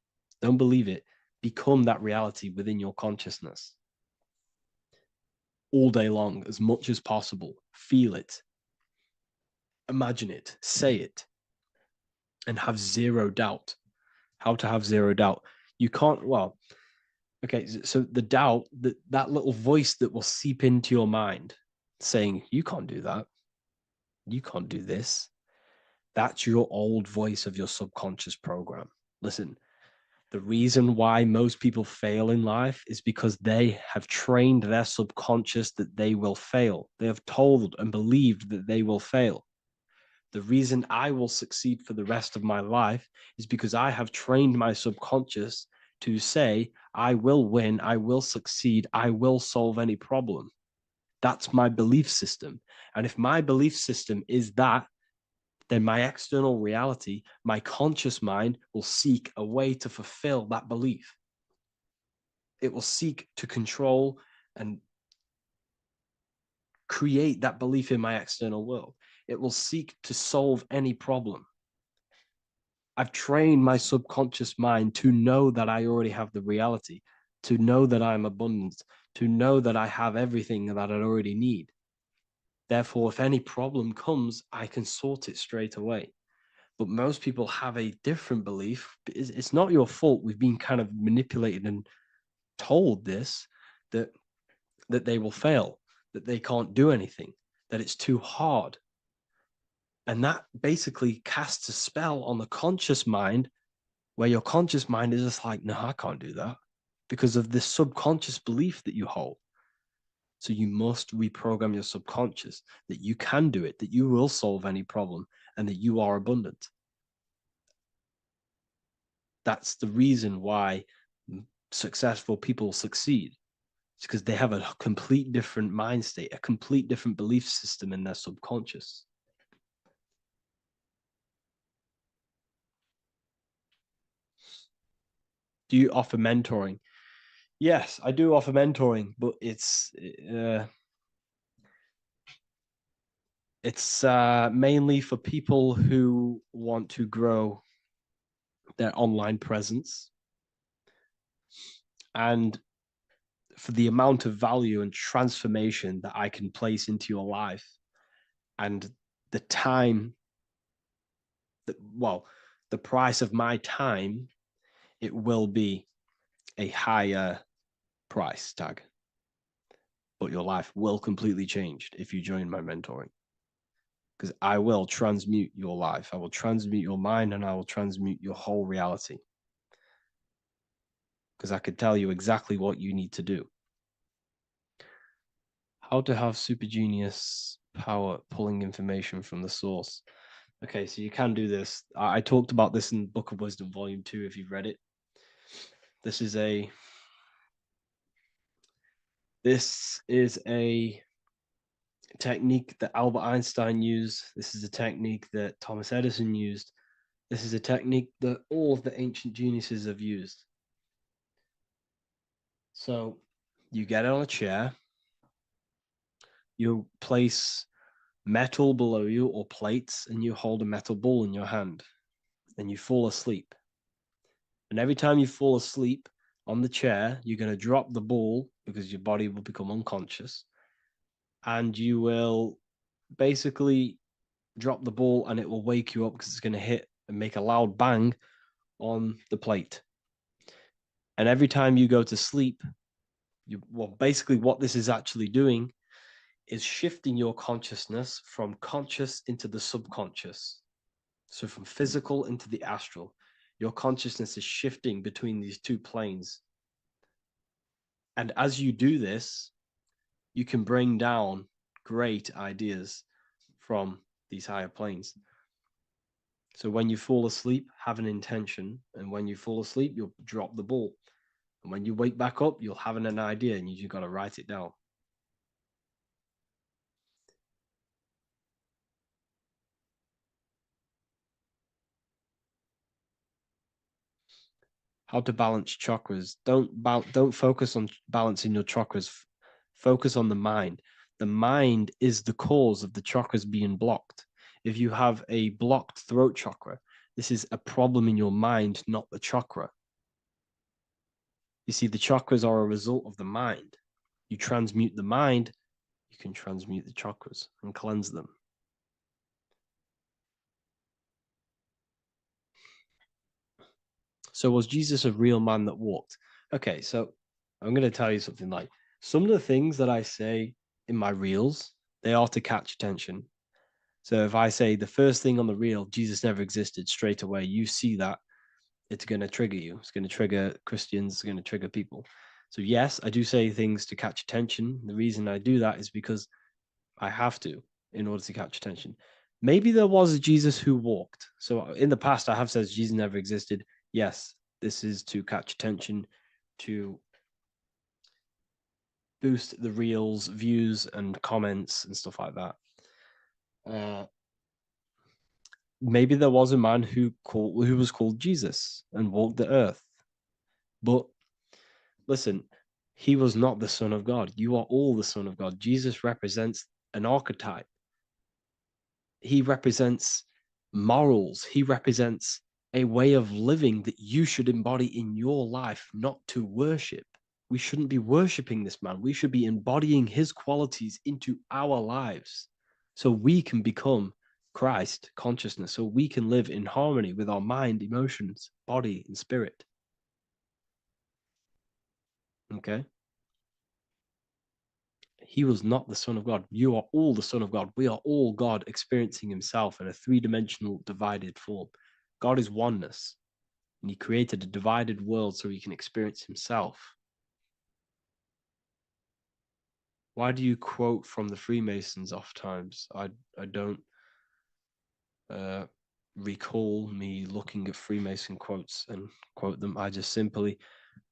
Don't believe it. Become that reality within your consciousness. All day long, as much as possible. Feel it. Imagine it. Say it. And have zero doubt. How to have zero doubt. You can't, well, okay, so the doubt, that little voice that will seep into your mind saying, you can't do that. You can't do this. That's your old voice of your subconscious program. Listen, the reason why most people fail in life is because they have trained their subconscious that they will fail. They have told and believed that they will fail. The reason I will succeed for the rest of my life is because I have trained my subconscious to say, I will win, I will succeed, I will solve any problem. That's my belief system. And if my belief system is that, then my external reality, my conscious mind will seek a way to fulfill that belief. It will seek to control and create that belief in my external world. It will seek to solve any problem. I've trained my subconscious mind to know that I already have the reality, to know that I'm abundant, to know that I have everything that I already need. Therefore, if any problem comes, I can sort it straight away. But most people have a different belief. It's not your fault. We've been kind of manipulated and told this, that they will fail, that they can't do anything, that it's too hard. And that basically casts a spell on the conscious mind, where your conscious mind is just like, no, I can't do that, because of this subconscious belief that you hold. So you must reprogram your subconscious that you can do it, that you will solve any problem, and that you are abundant. That's the reason why successful people succeed. It's because they have a complete different mind state, a complete different belief system in their subconscious. Do you offer mentoring? Yes, I do offer mentoring, but it's mainly for people who want to grow their online presence, and for the amount of value and transformation that I can place into your life, and the time that, well, the price of my time, it will be a higher price tag. But your life will completely change if you join my mentoring. Because I will transmute your life. I will transmute your mind, and I will transmute your whole reality. Because I could tell you exactly what you need to do. How to have super genius power pulling information from the source. Okay, so you can do this. I talked about this in Book of Wisdom, Volume 2, if you've read it. This is a This is a technique that Albert Einstein used. This is a technique that Thomas Edison used. This is a technique that all of the ancient geniuses have used. So you get on a chair, you place metal below you or plates, and you hold a metal ball in your hand, and you fall asleep. And every time you fall asleep on the chair, you're going to drop the ball because your body will become unconscious. And you will basically drop the ball and it will wake you up because it's going to hit and make a loud bang on the plate. And every time you go to sleep, basically what this is actually doing is shifting your consciousness from conscious into the subconscious. So from physical into the astral. Your consciousness is shifting between these two planes. And as you do this, you can bring down great ideas from these higher planes. So when you fall asleep, have an intention. And when you fall asleep, you'll drop the ball. And when you wake back up, you'll have an idea and you just got to write it down. How to balance chakras. Don't focus on balancing your chakras. Focus on the mind. The mind is the cause of the chakras being blocked. If you have a blocked throat chakra, this is a problem in your mind, not the chakra. You see, the chakras are a result of the mind. You transmute the mind, you can transmute the chakras and cleanse them. So was Jesus a real man that walked? Okay, so I'm going to tell you something. Like, some of the things that I say in my reels, they are to catch attention. So if I say the first thing on the reel, Jesus never existed, straight away, you see that, it's going to trigger you. It's going to trigger Christians. It's going to trigger people. So yes, I do say things to catch attention. The reason I do that is because I have to in order to catch attention. Maybe there was a Jesus who walked. So in the past, I have said Jesus never existed. Yes, this is to catch attention, to boost the reels, views, and comments and stuff like that. Maybe there was a man who was called Jesus and walked the earth. But listen, he was not the Son of God. You are all the Son of God. Jesus represents an archetype. He represents morals. He represents a way of living that you should embody in your life, not to worship. We shouldn't be worshiping this man. We should be embodying his qualities into our lives so we can become Christ consciousness, so we can live in harmony with our mind, emotions, body, and spirit. Okay? He was not the Son of God. You are all the Son of God. We are all God experiencing himself in a three-dimensional divided form. God is oneness, and he created a divided world so he can experience himself. Why do you quote from the Freemasons oft times? I don't recall me looking at Freemason quotes and quote them. I just simply,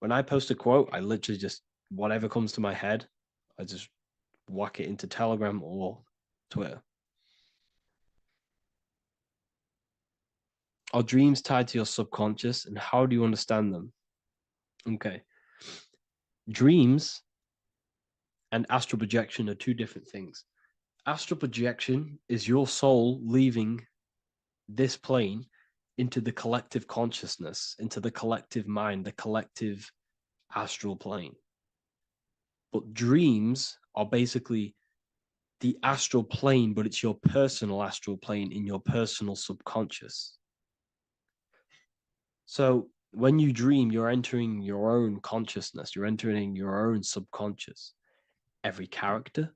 when I post a quote, I literally just, whatever comes to my head, I just whack it into Telegram or Twitter. Are dreams tied to your subconscious, and how do you understand them? Okay. Dreams and astral projection are two different things. Astral projection is your soul leaving this plane into the collective consciousness, into the collective mind, the collective astral plane. But dreams are basically the astral plane, but it's your personal astral plane in your personal subconscious. So when you dream, you're entering your own consciousness, you're entering your own subconscious. Every character,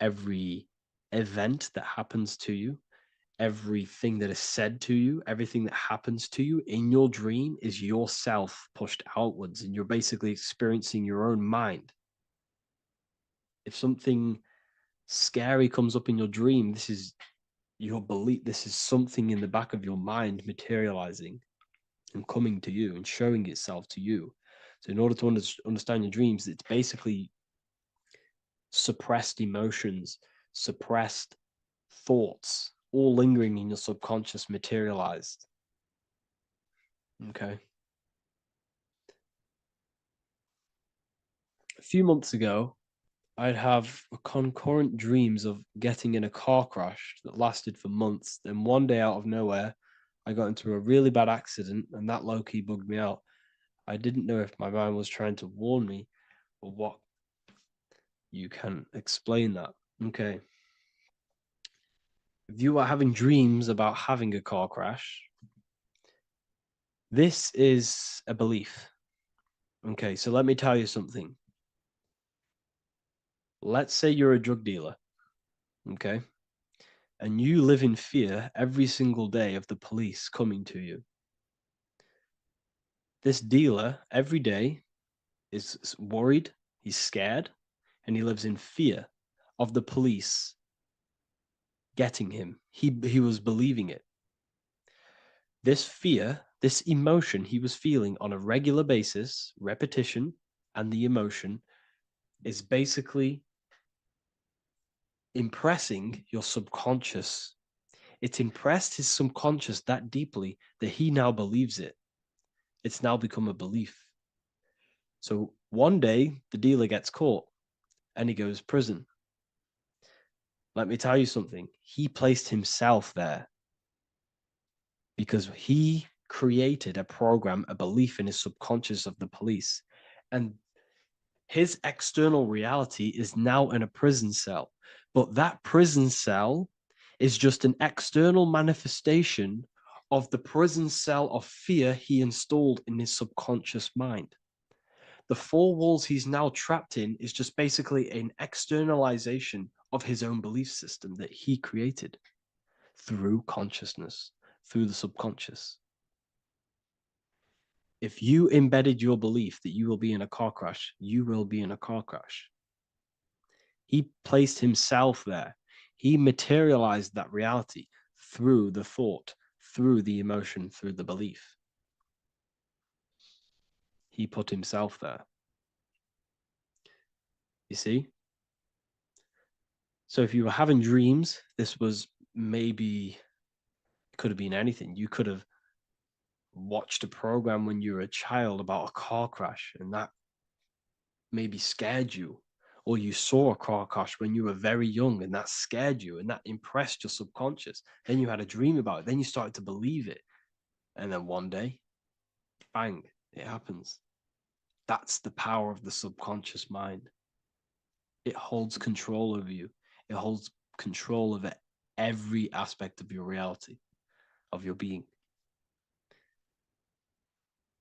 every event that happens to you, everything that is said to you, everything that happens to you in your dream is yourself pushed outwards, and you're basically experiencing your own mind. If something scary comes up in your dream, this is your belief, this is something in the back of your mind materializing and coming to you and showing itself to you. So in order to understand your dreams, it's basically suppressed emotions, suppressed thoughts, all lingering in your subconscious materialized. Okay. A few months ago, I'd have concurrent dreams of getting in a car crash that lasted for months. Then one day, out of nowhere, I got into a really bad accident, and that low-key bugged me out. I didn't know if my mind was trying to warn me or what. You can explain that. Okay. If you are having dreams about having a car crash, this is a belief. Okay, so let me tell you something. Let's say you're a drug dealer, okay? And you live in fear every single day of the police coming to you. This dealer every day is worried, he's scared, and he lives in fear of the police getting him. He was believing it. This fear, this emotion he was feeling on a regular basis, repetition, and the emotion is basically impressing your subconscious. It's impressed his subconscious that deeply that he now believes it. It's now become a belief. So one day the dealer gets caught and he goes to prison. Let me tell you something. He placed himself there because he created a program, a belief in his subconscious of the police. And his external reality is now in a prison cell. But that prison cell is just an external manifestation of the prison cell of fear he installed in his subconscious mind. The four walls he's now trapped in is just basically an externalization of his own belief system that he created through consciousness, through the subconscious. If you embedded your belief that you will be in a car crash, you will be in a car crash. He placed himself there. He materialized that reality through the thought, through the emotion, through the belief. He put himself there. You see? So if you were having dreams, this was maybe, it could have been anything. You could have watched a program when you were a child about a car crash and that maybe scared you, or you saw a car crash when you were very young and that scared you and that impressed your subconscious. Then you had a dream about it. Then you started to believe it. And then one day, bang, it happens. That's the power of the subconscious mind. It holds control over you. It holds control over every aspect of your reality, of your being.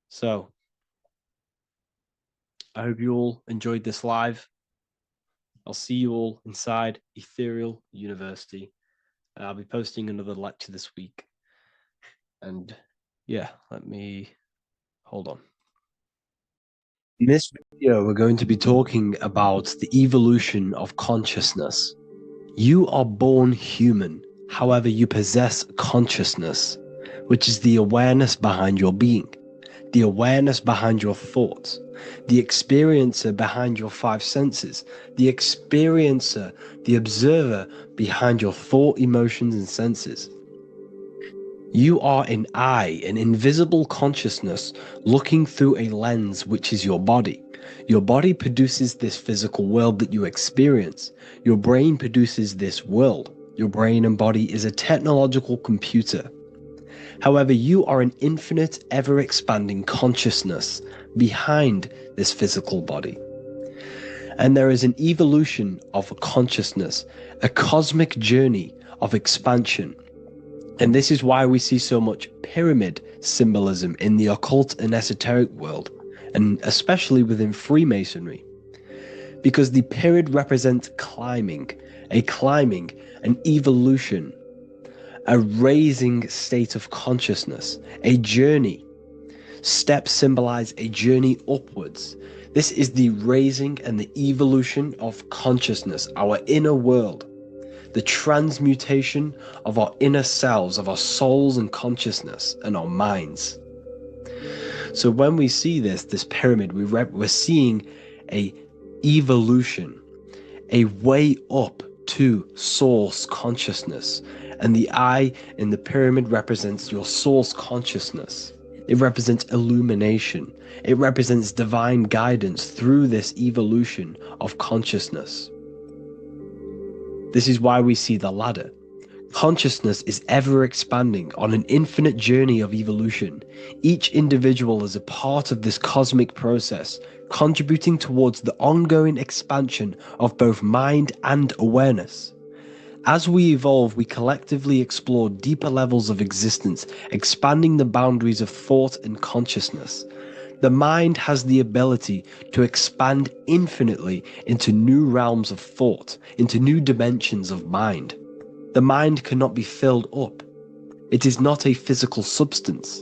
So, I hope you all enjoyed this live. I'll see you all inside Ethereal University. I'll be posting another lecture this week. And yeah, let me hold on. In this video, we're going to be talking about the evolution of consciousness. You are born human, however, you possess consciousness, which is the awareness behind your being, the awareness behind your thoughts, the experiencer behind your five senses, the experiencer, the observer behind your thought, emotions, and senses. You are an eye, an invisible consciousness looking through a lens, which is your body. Your body produces this physical world that you experience. Your brain produces this world. Your brain and body is a technological computer. However, you are an infinite, ever-expanding consciousness behind this physical body. And there is an evolution of consciousness, a cosmic journey of expansion. And this is why we see so much pyramid symbolism in the occult and esoteric world, and especially within Freemasonry. Because the pyramid represents climbing, an evolution, a raising state of consciousness, a journey. Steps symbolize a journey upwards. This is the raising and the evolution of consciousness, our inner world. The transmutation of our inner selves, of our souls and consciousness and our minds. So when we see this pyramid, we're seeing a evolution, a way up to source consciousness. And the eye in the pyramid represents your source consciousness. It represents illumination. It represents divine guidance through this evolution of consciousness. This is why we see the ladder. Consciousness is ever expanding on an infinite journey of evolution. Each individual is a part of this cosmic process, contributing towards the ongoing expansion of both mind and awareness. As we evolve, we collectively explore deeper levels of existence, expanding the boundaries of thought and consciousness. The mind has the ability to expand infinitely into new realms of thought, into new dimensions of mind. The mind cannot be filled up. It is not a physical substance.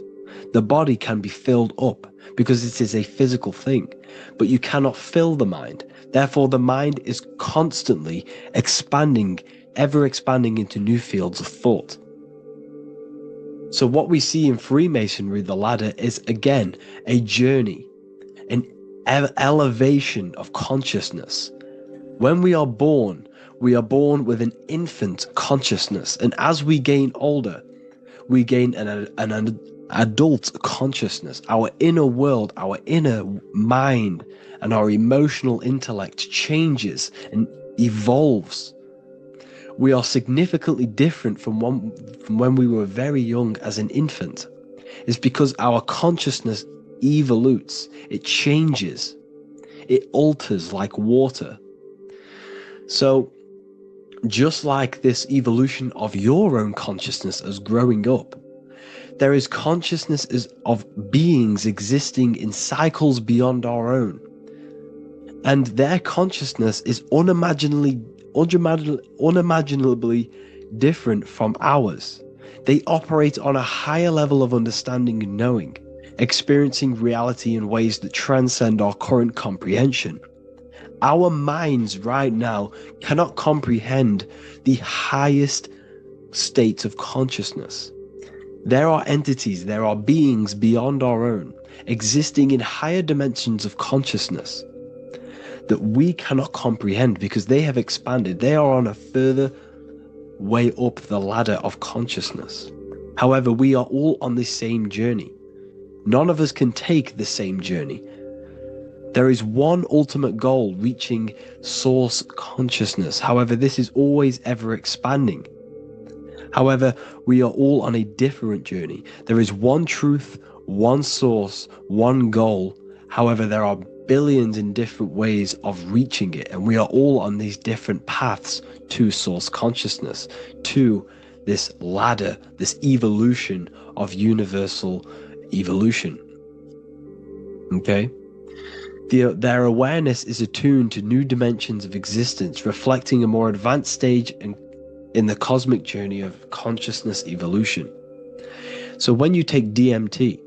The body can be filled up because it is a physical thing, but you cannot fill the mind. Therefore, the mind is constantly expanding, ever expanding into new fields of thought. So what we see in Freemasonry, the ladder, is again a journey, an elevation of consciousness. When we are born with an infant consciousness, and as we gain older, we gain an adult consciousness. Our inner world, our inner mind, and our emotional intellect changes and evolves. We are significantly different from when we were very young as an infant. It's because our consciousness evolutes, it changes, it alters like water. So, just like this evolution of your own consciousness as growing up, there is consciousness of beings existing in cycles beyond our own. And their consciousness is unimaginably different from ours. They operate on a higher level of understanding and knowing, experiencing reality in ways that transcend our current comprehension. Our minds right now cannot comprehend the highest states of consciousness. There are entities, there are beings beyond our own, existing in higher dimensions of consciousness that we cannot comprehend because they have expanded. They are on a further way up the ladder of consciousness. However, we are all on this same journey. None of us can take the same journey. There is one ultimate goal, reaching source consciousness. However, this is always ever expanding. However, we are all on a different journey. There is one truth, one source, one goal. However, there are billions in different ways of reaching it, and we are all on these different paths to source consciousness, to this ladder, this evolution of universal evolution. Okay? Their awareness is attuned to new dimensions of existence, reflecting a more advanced stage in the cosmic journey of consciousness evolution. So when you take DMT,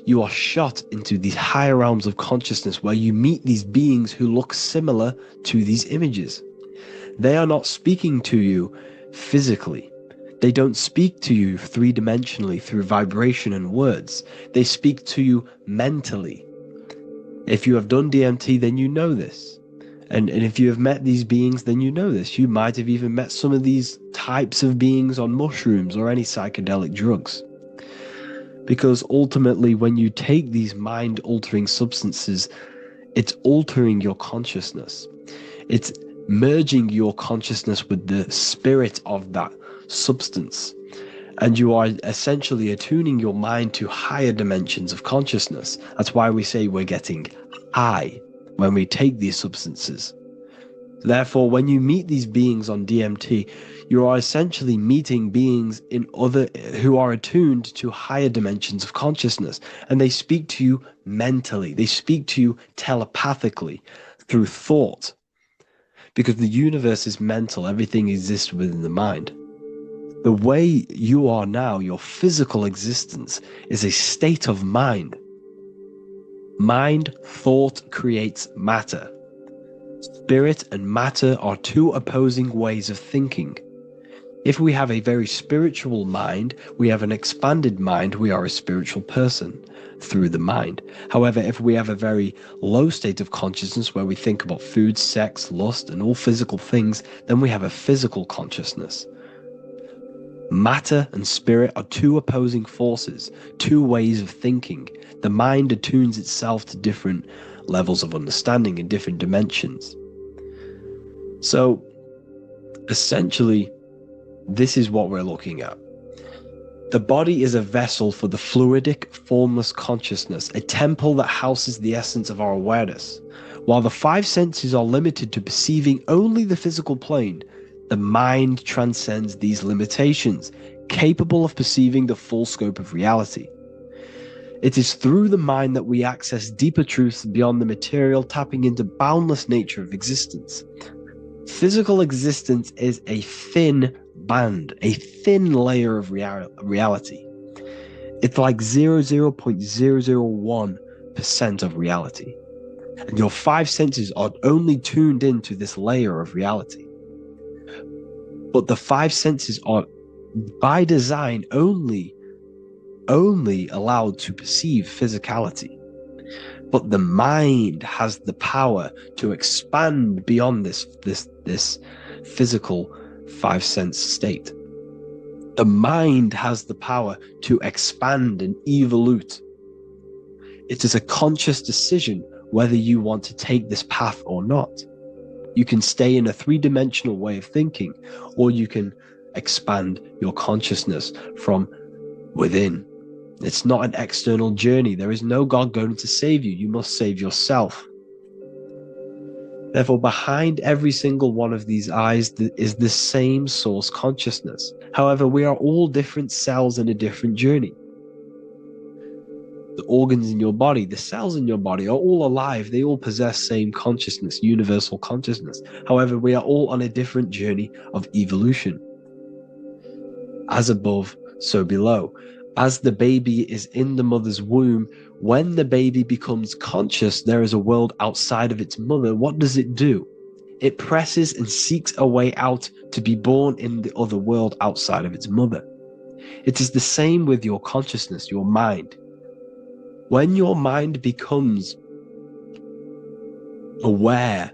you are shot into these higher realms of consciousness where you meet these beings who look similar to these images. They are not speaking to you physically. They don't speak to you three-dimensionally through vibration and words. They speak to you mentally. If you have done DMT, then you know this. And if you have met these beings, then you know this. You might have even met some of these types of beings on mushrooms or any psychedelic drugs. Because ultimately, when you take these mind-altering substances, it's altering your consciousness. It's merging your consciousness with the spirit of that substance. And you are essentially attuning your mind to higher dimensions of consciousness. That's why we say we're getting high when we take these substances. Therefore, when you meet these beings on DMT, you are essentially meeting beings who are attuned to higher dimensions of consciousness, and they speak to you mentally. They speak to you telepathically through thought, because the universe is mental. Everything exists within the mind. The way you are now, your physical existence, is a state of mind. Mind, thought creates matter. Spirit and matter are two opposing ways of thinking. If we have a very spiritual mind, we have an expanded mind, we are a spiritual person through the mind. However, if we have a very low state of consciousness where we think about food, sex, lust, and all physical things, then we have a physical consciousness. Matter and spirit are two opposing forces, two ways of thinking. The mind attunes itself to different levels of understanding in different dimensions. So, essentially, this is what we're looking at. The body is a vessel for the fluidic, formless consciousness, a temple that houses the essence of our awareness. While the five senses are limited to perceiving only the physical plane, the mind transcends these limitations, capable of perceiving the full scope of reality. It is through the mind that we access deeper truths beyond the material, tapping into boundless nature of existence. Physical existence is a thin band, a thin layer of reality. It's like 0.001% of reality. And your five senses are only tuned into this layer of reality. But the five senses are, by design, only allowed to perceive physicality. But the mind has the power to expand beyond this physical five sense state. The mind has the power to expand and evolute. It is a conscious decision whether you want to take this path or not. You can stay in a three-dimensional way of thinking, or you can expand your consciousness from within. It's not an external journey. There is no God going to save you. You must save yourself. Therefore, behind every single one of these eyes is the same source consciousness. However, we are all different cells in a different journey. The organs in your body, the cells in your body are all alive. They all possess same consciousness, universal consciousness. However, we are all on a different journey of evolution. As above, so below. As the baby is in the mother's womb, when the baby becomes conscious, there is a world outside of its mother. What does it do? It presses and seeks a way out to be born in the other world outside of its mother. It is the same with your consciousness, your mind. When your mind becomes aware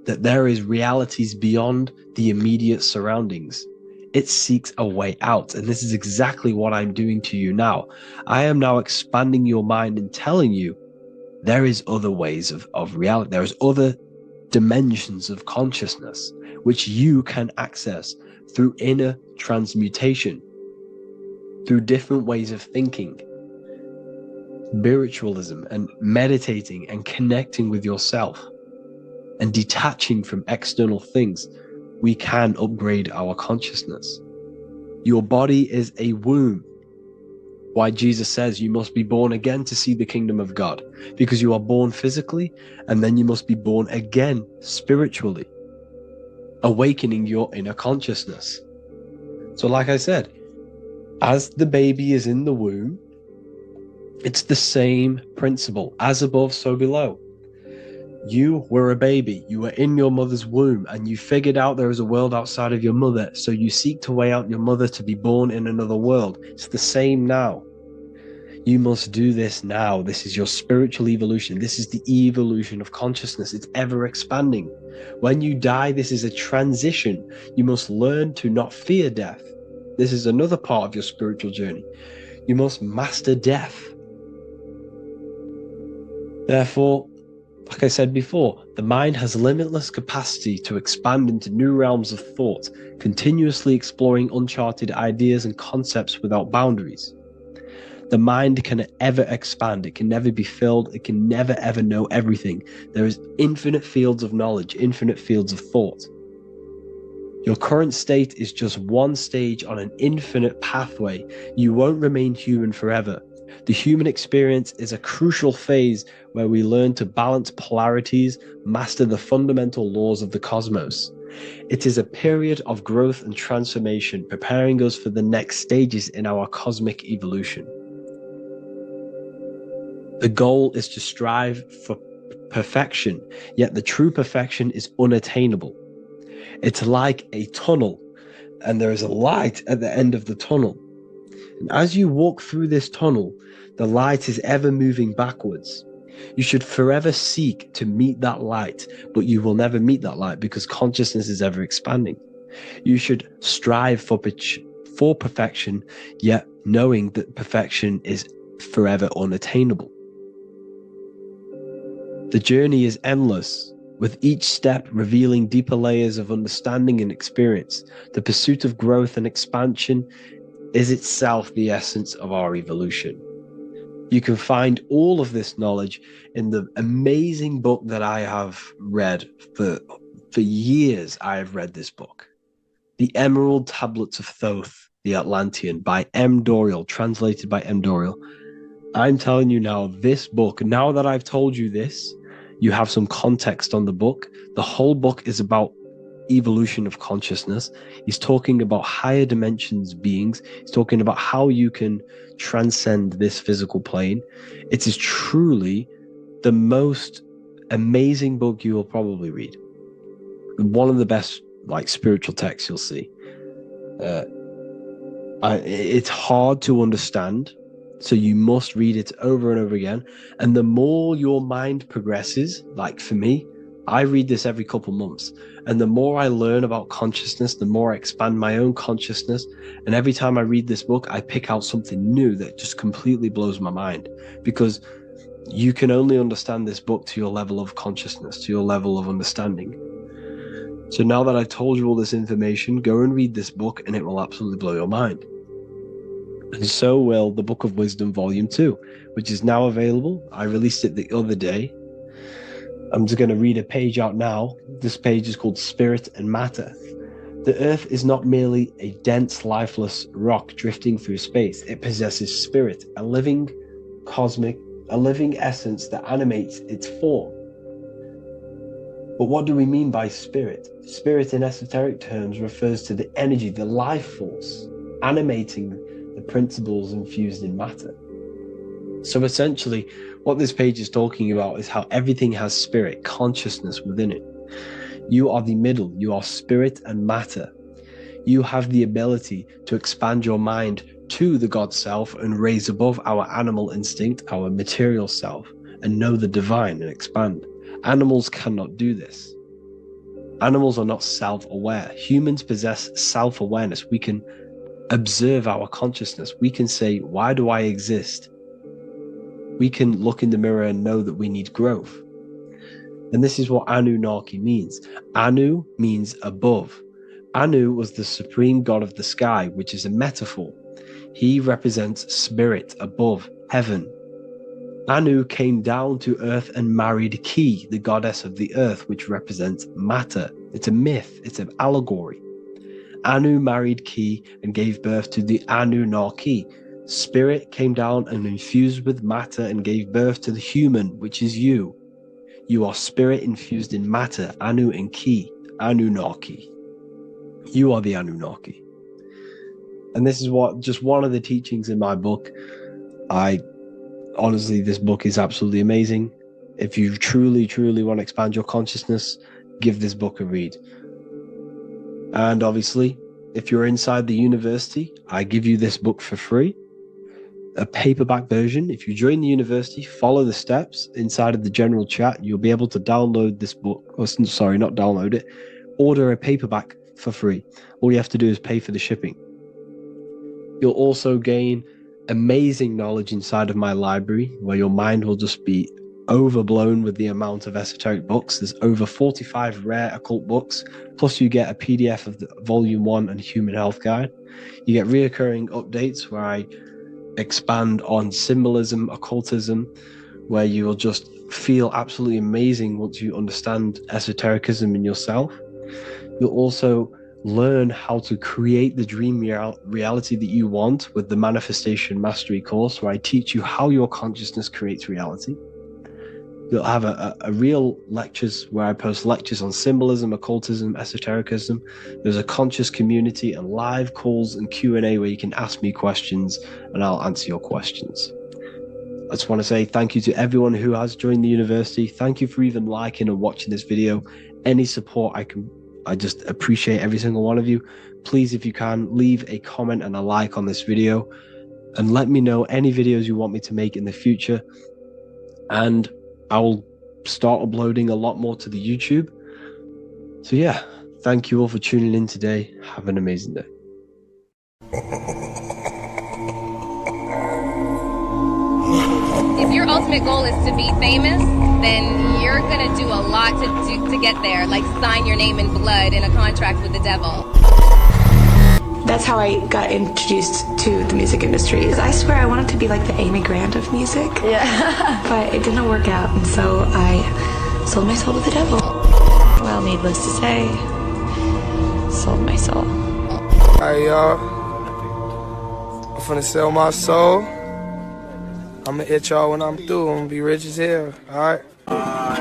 that there is realities beyond the immediate surroundings, it seeks a way out. And this is exactly what I'm doing to you now. I am now expanding your mind and telling you there is other ways of reality. There is other dimensions of consciousness which you can access through inner transmutation, through different ways of thinking, spiritualism, and meditating and connecting with yourself and detaching from external things. We can upgrade our consciousness. Your body is a womb. Why Jesus says you must be born again to see the kingdom of God, because you are born physically and then you must be born again spiritually, awakening your inner consciousness. So like I said, as the baby is in the womb, it's the same principle. As above, so below. You were a baby, you were in your mother's womb, and you figured out there is a world outside of your mother, so you seek to way out your mother to be born in another world. It's the same now. You must do this now. This is your spiritual evolution. This is the evolution of consciousness. It's ever expanding. When you die, this is a transition. You must learn to not fear death. This is another part of your spiritual journey. You must master death. Therefore, like I said before, the mind has limitless capacity to expand into new realms of thought, continuously exploring uncharted ideas and concepts without boundaries. The mind can ever expand. It can never be filled. It can never ever know everything. There is infinite fields of knowledge, infinite fields of thought. Your current state is just one stage on an infinite pathway. You won't remain human forever. The human experience is a crucial phase where we learn to balance polarities, master the fundamental laws of the cosmos. It is a period of growth and transformation, preparing us for the next stages in our cosmic evolution. The goal is to strive for perfection, yet the true perfection is unattainable. It's like a tunnel. and there is a light at the end of the tunnel. And as you walk through this tunnel, the light is ever moving backwards. You should forever seek to meet that light, but you will never meet that light because consciousness is ever expanding. You should strive for perfection, yet knowing that perfection is forever unattainable. The journey is endless, with each step revealing deeper layers of understanding and experience. The pursuit of growth and expansion is itself the essence of our evolution. You can find all of this knowledge in the amazing book that I have read for years. I have read this book, The Emerald Tablets of Thoth, the Atlantean, by M. Dorial, translated by M. Dorial. I'm telling you now, this book, now that I've told you this, you have some context on the book. The whole book is about evolution of consciousness. He's talking about higher dimensions beings. He's talking about how you can transcend this physical plane. It is truly the most amazing book you will probably read. One of the best spiritual texts you'll see. It's hard to understand, so you must read it over and over again. And the more your mind progresses, like for me, I read this every couple months. And the more I learn about consciousness, the more I expand my own consciousness. And every time I read this book, I pick out something new that just completely blows my mind. Because you can only understand this book to your level of consciousness, to your level of understanding. So now that I've told you all this information, go and read this book and it will absolutely blow your mind. And so will the Book of Wisdom Volume 2, which is now available. I released it the other day. I'm just going to read a page out now. This page is called Spirit and Matter. The Earth is not merely a dense, lifeless rock drifting through space. It possesses spirit, a living essence that animates its form. But what do we mean by spirit? Spirit in esoteric terms refers to the energy, the life force, animating the principles infused in matter. So essentially, what this page is talking about is how everything has spirit, consciousness within it. You are the middle, you are spirit and matter. You have the ability to expand your mind to the God self and raise above our animal instinct, our material self, and know the divine and expand. Animals cannot do this. Animals are not self-aware. Humans possess self-awareness. We can observe our consciousness. We can say, why do I exist? We can look in the mirror and know that we need growth. And this is what Anunnaki means. Anu means above. Anu was the supreme god of the sky, which is a metaphor. He represents spirit above, heaven. Anu came down to earth and married Ki, the goddess of the earth, which represents matter. It's a myth, it's an allegory. Anu married Ki and gave birth to the Anunnaki. Spirit came down and infused with matter and gave birth to the human, which is you. You are spirit infused in matter, Anu and Ki, Anunnaki. You are the Anunnaki. And this is just one of the teachings in my book. Honestly, this book is absolutely amazing. If you truly, truly want to expand your consciousness, give this book a read. And obviously, if you're inside the university, I give you this book for free. A paperback version. If you join the university, follow the steps inside of the general chat. You'll be able to download this book. Sorry, not download it. Order a paperback for free. All you have to do is pay for the shipping. You'll also gain amazing knowledge inside of my library, where your mind will just be overblown with the amount of esoteric books. There's over 45 rare occult books, plus you get a PDF of the Volume 1 and Human Health Guide. You get reoccurring updates where I expand on symbolism, occultism, where you will just feel absolutely amazing once you understand esotericism in yourself. You'll also learn how to create the dream reality that you want with the Manifestation Mastery course, where I teach you how your consciousness creates reality. You'll have a real lectures where I post lectures on symbolism, occultism, esotericism. There's a conscious community and live calls and Q&A where you can ask me questions and I'll answer your questions. I just want to say thank you to everyone who has joined the university. Thank you for even liking and watching this video. Any support I just appreciate every single one of you. Please, if you can, leave a comment and a like on this video and let me know any videos you want me to make in the future. And I will start uploading a lot more to the YouTube. So yeah, thank you all for tuning in today. Have an amazing day. If your ultimate goal is to be famous, then you're gonna do a lot to get there, like sign your name in blood in a contract with the devil. That's how I got introduced to the music industry. I swear I wanted to be like the Amy Grant of music. Yeah. But it didn't work out, and so I sold my soul to the devil. Well, needless to say, sold my soul. Alright, y'all. I'm finna sell my soul. I'ma hit y'all when I'm through. I'm gonna be rich as hell, alright? I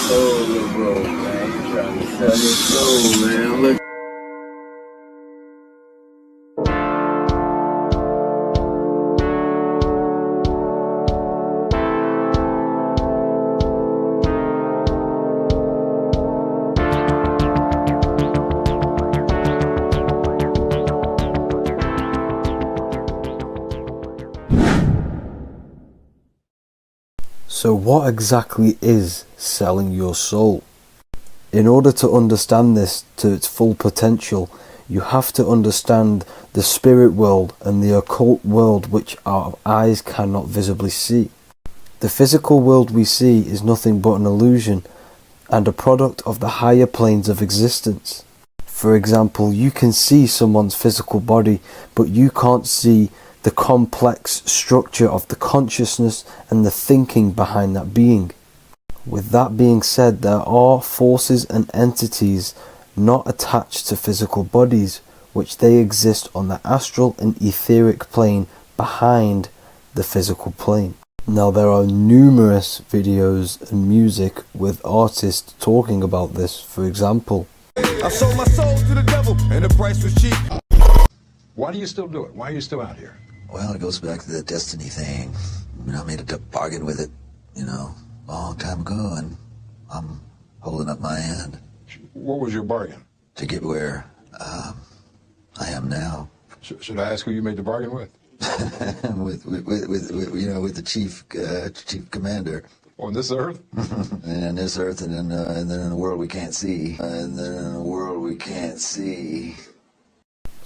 told you, bro, man. You trying to sell your soul, man. Look. So what exactly is selling your soul? In order to understand this to its full potential, you have to understand the spirit world and the occult world which our eyes cannot visibly see. The physical world we see is nothing but an illusion and a product of the higher planes of existence. For example, you can see someone's physical body, but you can't see the complex structure of the consciousness and the thinking behind that being. With that being said, there are forces and entities not attached to physical bodies, which they exist on the astral and etheric plane behind the physical plane. Now there are numerous videos and music with artists talking about this. For example, I sold my soul to the devil and the price was cheap. Why do you still do it? Why are you still out here? Well, it goes back to the destiny thing. You know, I made a bargain with it, you know, a long time ago, and I'm holding up my end. What was your bargain? To get where I am now. Should I ask who you made the bargain with? with you know, with the chief commander. On this earth? And on this earth, and then in a world we can't see. And then in a world we can't see.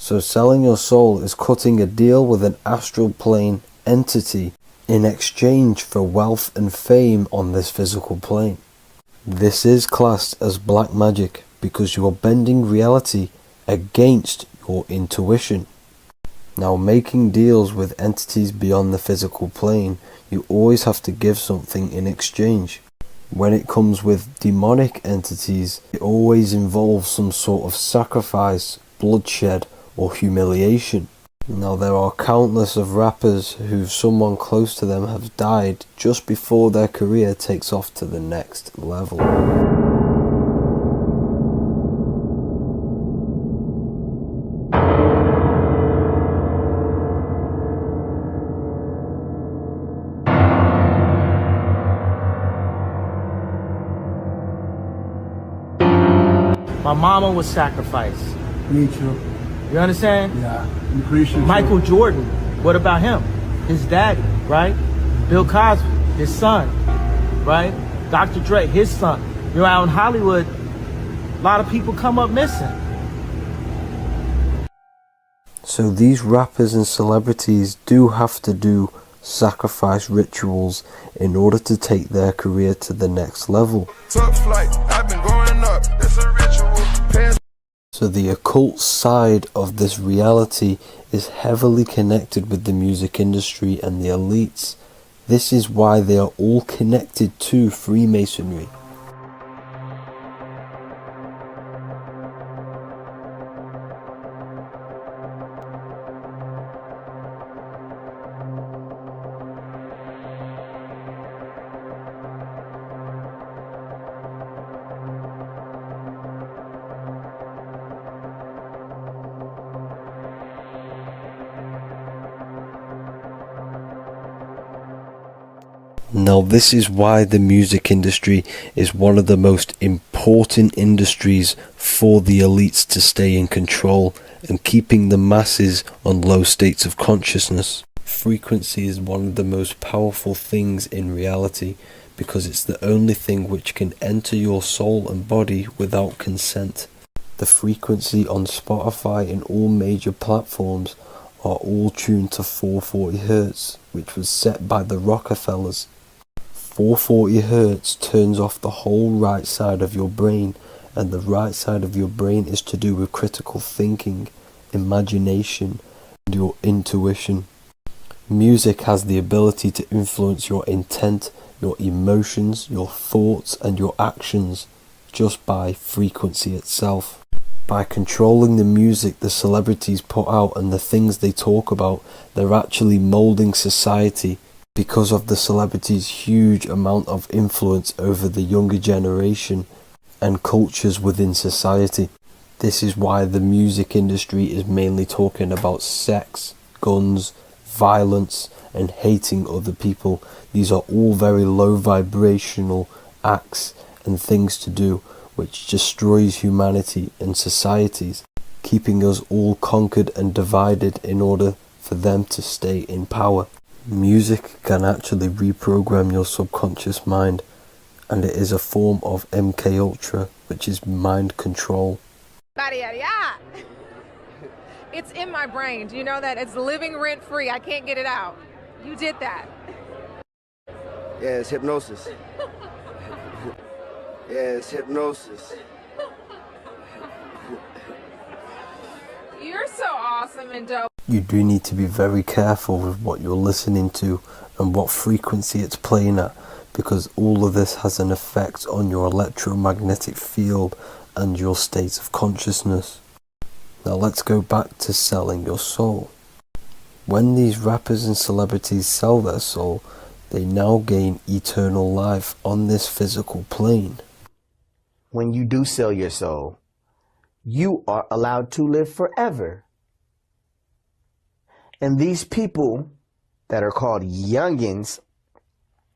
so selling your soul is cutting a deal with an astral plane entity in exchange for wealth and fame on this physical plane. This is classed as black magic because you are bending reality against your intuition. Now, making deals with entities beyond the physical plane, you always have to give something in exchange. When it comes with demonic entities, it always involves some sort of sacrifice, bloodshed, or humiliation. Now, there are countless of rappers who someone close to them have died just before their career takes off to the next level. My mama was sacrificed. Me too. You understand? Yeah. I'm Christian. Michael Jordan, what about him? His daddy, right? Bill Cosby, his son, right? Dr. Dre, his son. You know, out in Hollywood, a lot of people come up missing. So these rappers and celebrities do have to do sacrifice rituals in order to take their career to the next level. Top flight, I've been growing up. It's a ritual. So the occult side of this reality is heavily connected with the music industry and the elites. This is why they are all connected to Freemasonry. Now this is why the music industry is one of the most important industries for the elites to stay in control and keeping the masses on low states of consciousness. Frequency is one of the most powerful things in reality because it's the only thing which can enter your soul and body without consent. The frequency on Spotify and all major platforms are all tuned to 440 Hz, which was set by the Rockefellers. 440 Hz turns off the whole right side of your brain, and the right side of your brain is to do with critical thinking, imagination, and your intuition. Music has the ability to influence your intent, your emotions, your thoughts, and your actions just by frequency itself. By controlling the music the celebrities put out and the things they talk about, they're actually molding society because of the celebrities' huge amount of influence over the younger generation and cultures within society. This is why the music industry is mainly talking about sex, guns, violence, and hating other people. These are all very low vibrational acts and things to do, which destroys humanity and societies, keeping us all conquered and divided in order for them to stay in power. Music can actually reprogram your subconscious mind, and it is a form of MK Ultra, which is mind control. It's in my brain. Do you know that? It's living rent free. I can't get it out. You did that. Yeah, it's hypnosis. Yeah, it's hypnosis. You're so awesome and dope. You do need to be very careful with what you're listening to and what frequency it's playing at, because all of this has an effect on your electromagnetic field and your state of consciousness. Now let's go back to selling your soul. When these rappers and celebrities sell their soul, they now gain eternal life on this physical plane. When you do sell your soul, you are allowed to live forever. And these people that are called youngins,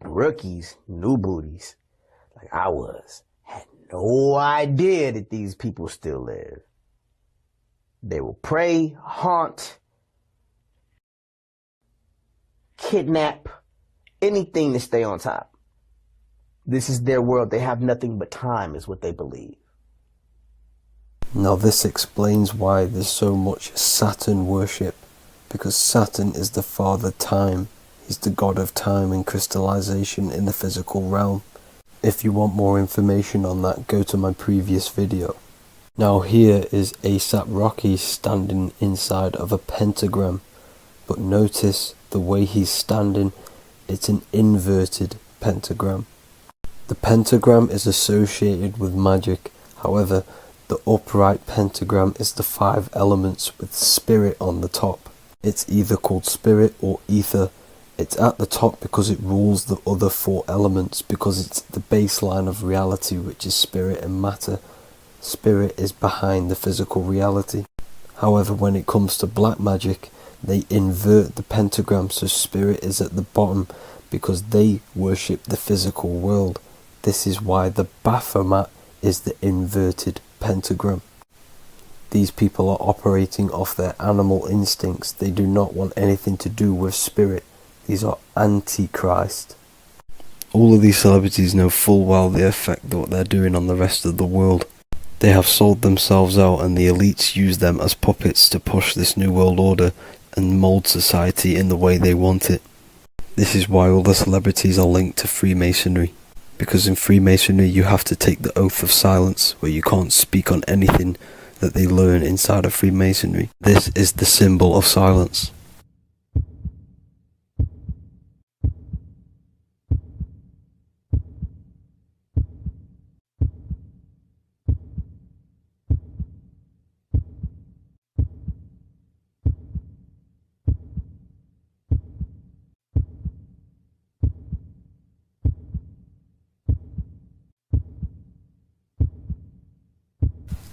rookies, new booties, like I was, had no idea that these people still live. They will prey, haunt, kidnap, anything to stay on top. This is their world. They have nothing but time, is what they believe. Now this explains why there's so much Saturn worship, because Saturn is the father time. He's the god of time and crystallization in the physical realm. If you want more information on that, go to my previous video. Now here is ASAP Rocky standing inside of a pentagram, but notice the way he's standing, it's an inverted pentagram. The pentagram is associated with magic, however, the upright pentagram is the 5 elements with spirit on the top. It's either called spirit or ether. It's at the top because it rules the other 4 elements, because it's the baseline of reality, which is spirit and matter. Spirit is behind the physical reality. However, when it comes to black magic, they invert the pentagram so spirit is at the bottom because they worship the physical world. This is why the Baphomet is the inverted pentagram. These people are operating off their animal instincts. They do not want anything to do with spirit. These are antichrist. All of these celebrities know full well the effect what they're doing on the rest of the world. They have sold themselves out, and the elites use them as puppets to push this new world order and mold society in the way they want it. This is why all the celebrities are linked to Freemasonry, because in Freemasonry you have to take the oath of silence, where you can't speak on anything that they learn inside of Freemasonry. This is the symbol of silence.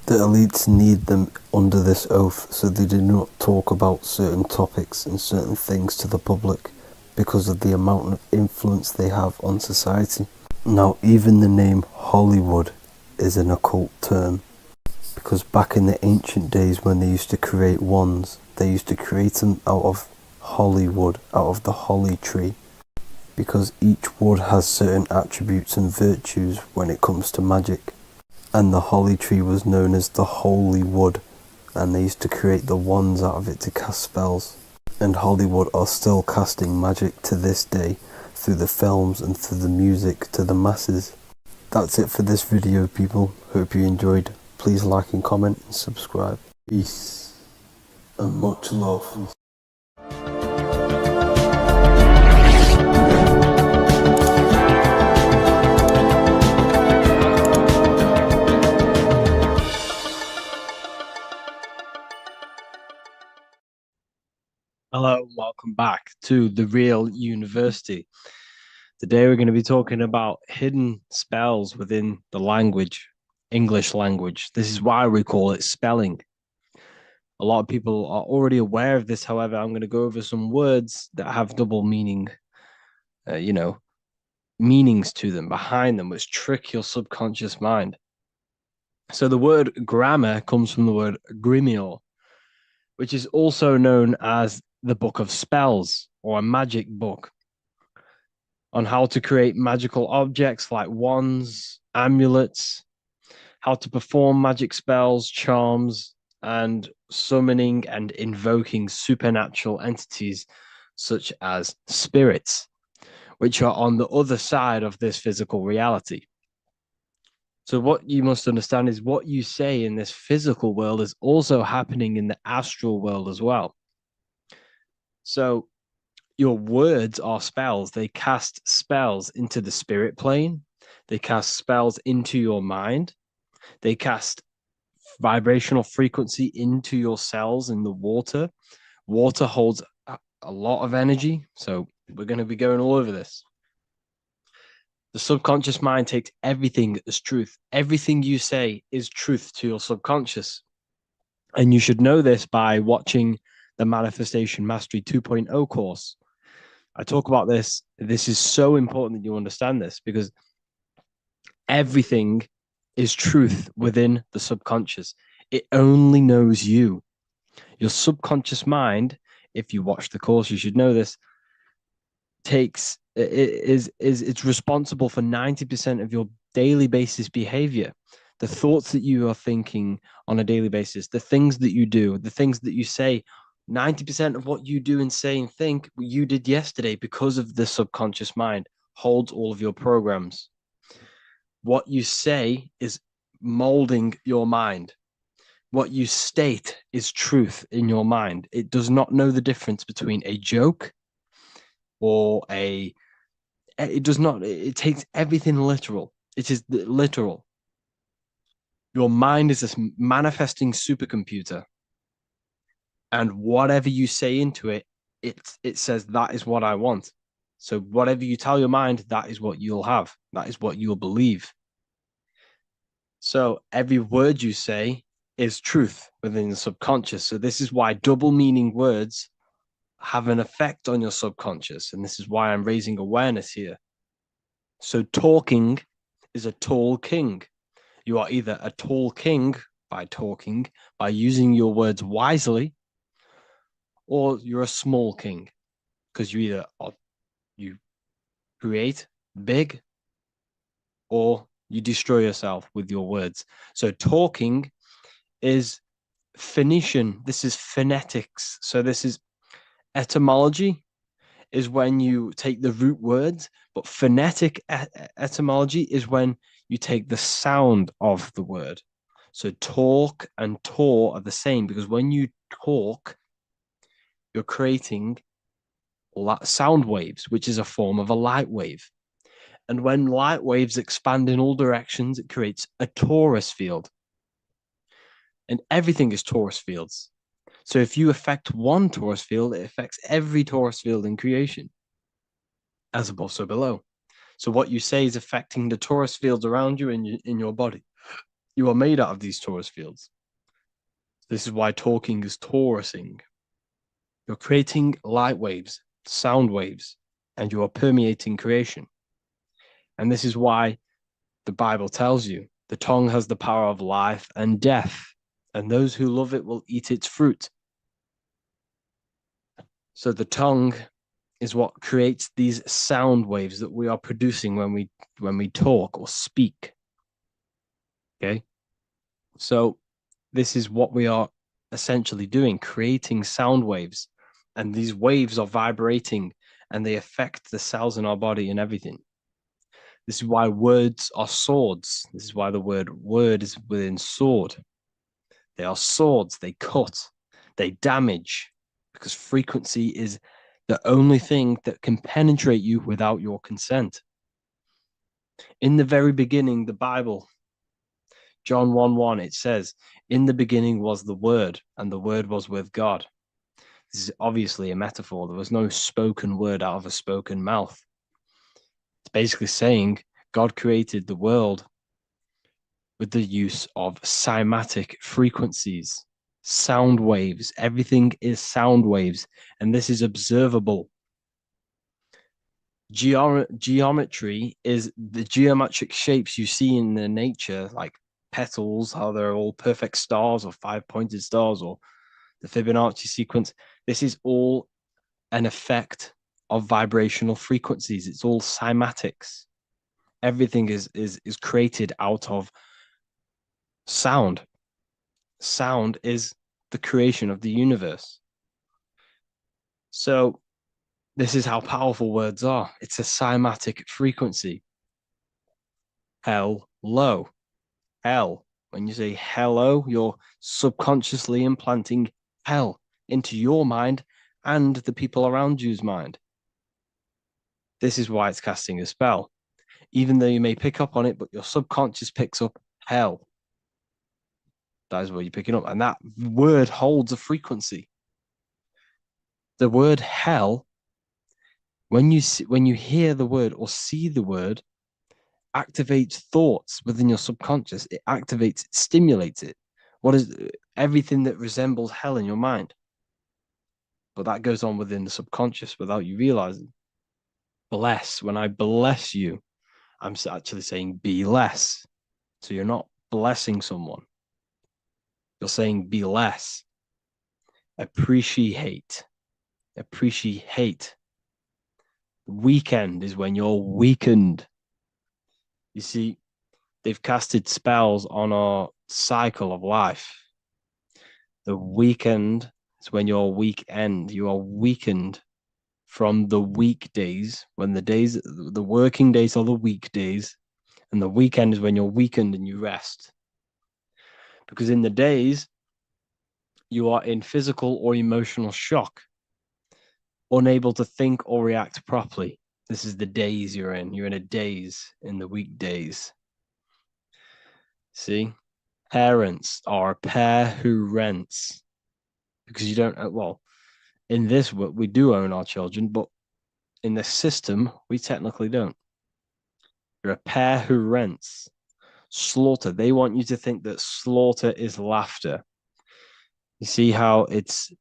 The elites need them under this oath, so they do not talk about certain topics and certain things to the public. because of the amount of influence they have on society. Now, even the name Hollywood is an occult term, because back in the ancient days when they used to create wands, they used to create them out of holly wood, out of the holly tree, because each wood has certain attributes and virtues when it comes to magic. And the holly tree was known as the holy wood, and they used to create the wands out of it to cast spells. And Hollywood are still casting magic to this day through the films and through the music to the masses. That's it for this video, people. Hope you enjoyed. Please like and comment and subscribe. Peace and much love. Hello and welcome back to The Real University. Today we're going to be talking about hidden spells within the language, English language. This is why we call it spelling. A lot of people are already aware of this. However, I'm going to go over some words that have double meaning, meanings to them, behind them, which trick your subconscious mind. So the word grammar comes from the word grimoire, which is also known as the book of spells or a magic book on how to create magical objects like wands, amulets, how to perform magic spells, charms, and summoning and invoking supernatural entities such as spirits, which are on the other side of this physical reality. So what you must understand is what you say in this physical world is also happening in the astral world as well. So your words are spells. They cast spells into the spirit plane. They cast spells into your mind. They cast vibrational frequency into your cells in the water. Water holds a lot of energy. So we're going to be going all over this. The subconscious mind takes everything as truth. Everything you say is truth to your subconscious. And you should know this by watching the Manifestation Mastery 2.0 course. I talk about this. This is so important that you understand this because everything is truth within the subconscious. It only knows you. Your subconscious mind, if you watch the course, you should know this, it's responsible for 90% of your daily basis behavior. The thoughts that you are thinking on a daily basis, the things that you do, the things that you say, 90% of what you do and say and think you did yesterday because of the subconscious mind holds all of your programs. What you say is molding your mind. What you state is truth in your mind. It does not know the difference between a joke or it takes everything literal. It is literal. Your mind is a manifesting supercomputer. And whatever you say into it, it says that is what I want. So whatever you tell your mind, that is what you'll have. That is what you'll believe. So every word you say is truth within the subconscious. So this is why double meaning words have an effect on your subconscious. And this is why I'm raising awareness here. So talking is a tall king. You are either a tall king by talking, by using your words wisely, or you're a small king because you create big or you destroy yourself with your words. So talking is Phoenician. This is phonetics. So this is etymology is when you take the root words, but phonetic etymology is when you take the sound of the word. So talk and tour are the same because when you talk, you're creating sound waves, which is a form of a light wave. And when light waves expand in all directions, it creates a torus field. And everything is torus fields. So if you affect one torus field, it affects every torus field in creation, as above, so below. So what you say is affecting the torus fields around you in your body. You are made out of these torus fields. This is why talking is torusing. You're creating light waves, sound waves, and you are permeating creation. And this is why the Bible tells you the tongue has the power of life and death, and those who love it will eat its fruit. So the tongue is what creates these sound waves that we are producing when we talk or speak. Okay? So this is what we are essentially doing, creating sound waves. And these waves are vibrating and they affect the cells in our body and everything. This is why words are swords. This is why the word is within sword. They are swords, they cut, they damage, because frequency is the only thing that can penetrate you without your consent. In the very beginning, the Bible, John 1:1, it says, in the beginning was the Word, and the Word was with God. This is obviously a metaphor. There was no spoken word out of a spoken mouth. It's basically saying God created the world with the use of cymatic frequencies, sound waves. Everything is sound waves, and this is observable. Geometry is the geometric shapes you see in the nature, like petals, how they're all perfect stars or five-pointed stars or the Fibonacci sequence. This is all an effect of vibrational frequencies. It's all cymatics. Everything is created out of sound. Sound is the creation of the universe. So this is how powerful words are. It's a cymatic frequency. Hello. Hell. When you say hello, you're subconsciously implanting hell into your mind and the people around you's mind. This is why it's casting a spell. Even though you may pick up on it, but your subconscious picks up hell. That is what you're picking up. And that word holds a frequency. The word hell, when you hear the word or see the word, activates thoughts within your subconscious. It activates, it stimulates it. What is everything that resembles hell in your mind? But that goes on within the subconscious without you realizing. Bless. When I bless you, I'm actually saying be less. So you're not blessing someone. You're saying be less. Appreciate. Appreciate. Weekend is when you're weakened. You see, they've casted spells on our cycle of life. The weekend is when you're weekend. You are weakened from the weekdays, when the working days are the weekdays, and the weekend is when you're weakened and you rest. Because in the days, you are in physical or emotional shock, unable to think or react properly. This is the days you're in. You're in a daze in the weekdays. See? Parents are a pair who rents. Because you don't, well, in this, we do own our children, but in the system, we technically don't. You're a pair who rents. Slaughter. They want you to think that slaughter is laughter. You see how it's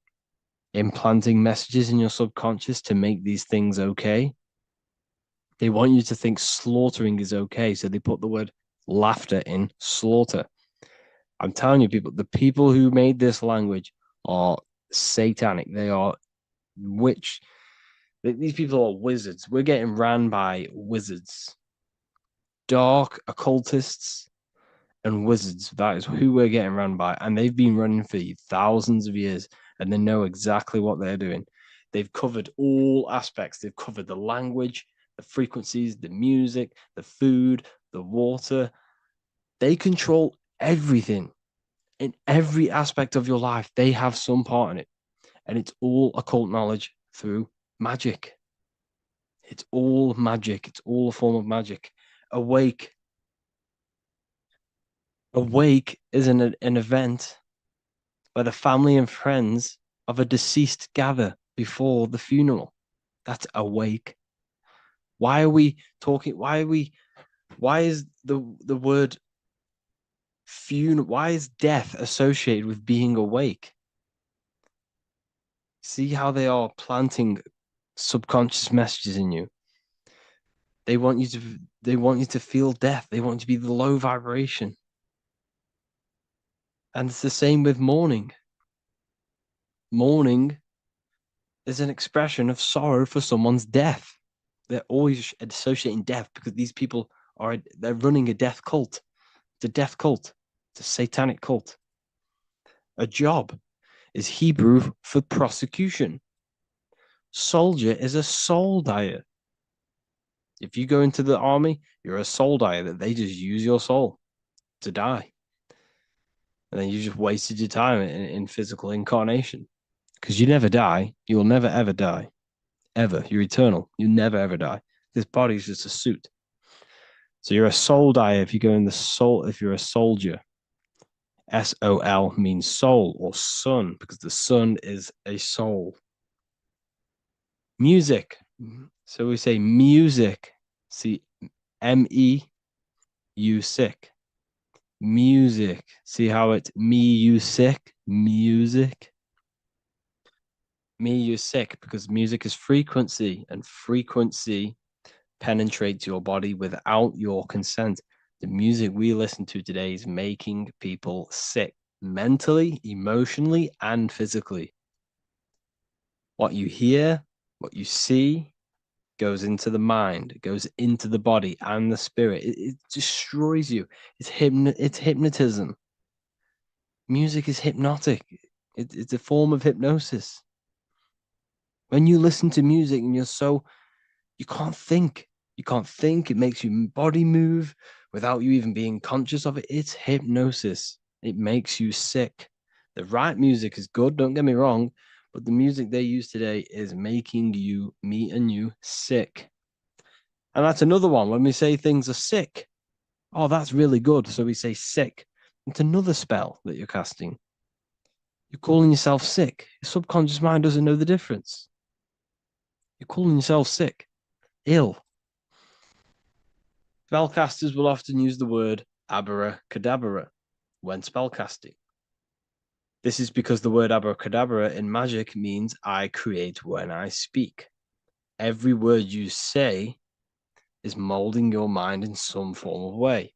implanting messages in your subconscious to make these things okay? They want you to think slaughtering is okay, so they put the word laughter in slaughter. I'm telling you, people, the people who made this language are satanic. They are witch. These people are wizards. We're getting ran by wizards. Dark occultists and wizards. That is who we're getting run by. And they've been running for thousands of years, and they know exactly what they're doing. They've covered all aspects. They've covered the language, the frequencies, the music, the food, the water. They control everything. In every aspect of your life, they have some part in it. And it's all occult knowledge through magic. It's all magic. It's all a form of magic. Awake. Awake is an event where the family and friends of a deceased gather before the funeral. That's awake. Why are we talking? Why is the word funeral? Why is death associated with being awake? See how they are planting subconscious messages in you. They want you to feel death. They want you to be the low vibration. And it's the same with mourning. Mourning is an expression of sorrow for someone's death. They're always associating death because these people they're running a death cult. It's a death cult. It's a satanic cult. A job is Hebrew for prosecution. Soldier is a soul dyer. If you go into the army, you're a soul dyer, that they just use your soul to die. And then you just wasted your time in physical incarnation. Because you never die. You will never, ever die. Ever. You're eternal. You never, ever die. This body is just a suit. So you're a soul dyer if you go in the soul, if you're a soldier. S-O-L means soul or sun, because the sun is a soul. Music. So we say music. See, M-E-U sick. Music. See how it's me, you sick? Music. Me, you sick, because music is frequency, and frequency penetrates your body without your consent. The music we listen to today is making people sick, mentally, emotionally, and physically. What you hear, what you see, goes into the mind, it goes into the body and the spirit. It destroys you. It's hypnotism. Music is hypnotic. It's a form of hypnosis. When you listen to music and you can't think. You can't think. It makes your body move without you even being conscious of it. It's hypnosis. It makes you sick. The right music is good, don't get me wrong, but the music they use today is making you, me and you, sick. And that's another one. When we say things are sick, oh, that's really good. So we say sick. It's another spell that you're casting. You're calling yourself sick. Your subconscious mind doesn't know the difference. You're calling yourself sick, ill. Spellcasters will often use the word abracadabra when spellcasting. This is because the word abracadabra in magic means I create when I speak. Every word you say is molding your mind in some form of way.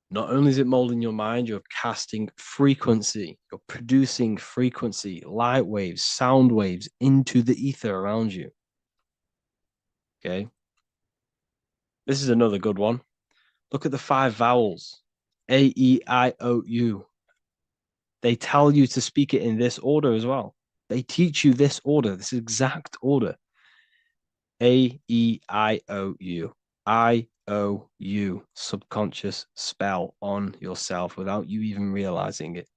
Not only is it molding your mind, you're casting frequency, you're producing frequency, light waves, sound waves into the ether around you. Okay. This is another good one. Look at the 5 vowels. A, E, I, O, U. They tell you to speak it in this order as well. They teach you this order, this exact order. A, E, I, O, U. I, O, U. Subconscious spell on yourself without you even realizing it.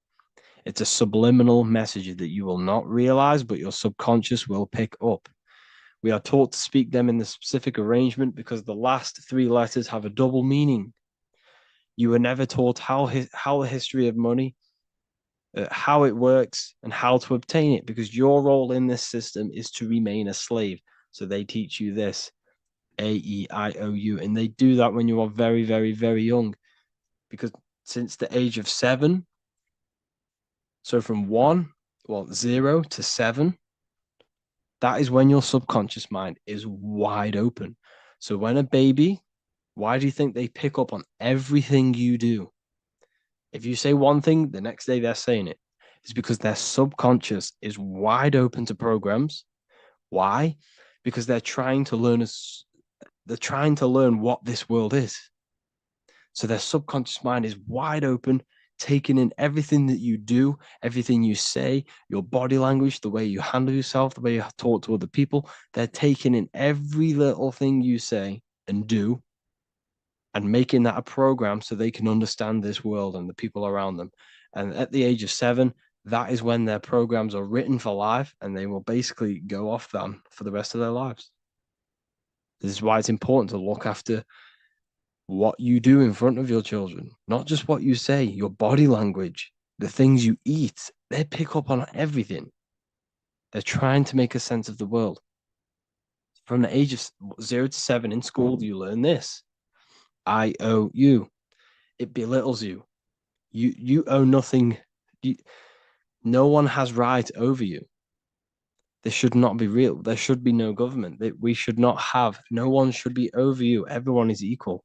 It's a subliminal message that you will not realize, but your subconscious will pick up. We are taught to speak them in the specific arrangement because the last 3 letters have a double meaning. You were never taught how the history of money, how it works, and how to obtain it, because your role in this system is to remain a slave. So they teach you this, A-E-I-O-U, and they do that when you are very, very, very young, because since the age of 7, so from 0 to 7, that is when your subconscious mind is wide open. So when a baby, why do you think they pick up on everything you do? If you say one thing, the next day they're saying it. It's because their subconscious is wide open to programs. Why? Because they're trying to learn what this world is. So their subconscious mind is wide open, taking in everything that you do, everything you say, your body language, the way you handle yourself, the way you talk to other people. They're taking in every little thing you say and do, and making that a program so they can understand this world and the people around them. And at the age of 7, that is when their programs are written for life, and they will basically go off them for the rest of their lives. This is why it's important to look after what you do in front of your children, not just what you say, your body language, the things you eat. They pick up on everything. They're trying to make a sense of the world. From the age of 0 to 7 in school, you learn this. I owe you. It belittles you. You owe nothing. No one has right over you. This should not be real. There should be no government. We should not have, no one should be over you. Everyone is equal.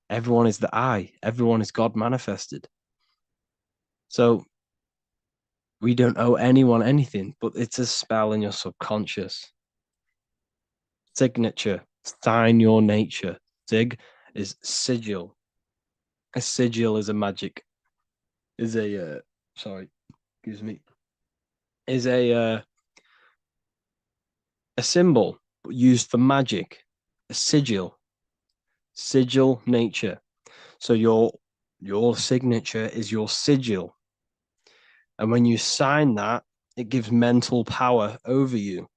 Everyone is the I. Everyone is God manifested. So we don't owe anyone anything, but it's a spell in your subconscious. Signature, sign your nature. Sig is sigil. A sigil is a magic, is a, is a symbol used for magic. A sigil nature. So your signature is your sigil. And when you sign that, it gives mental power over you.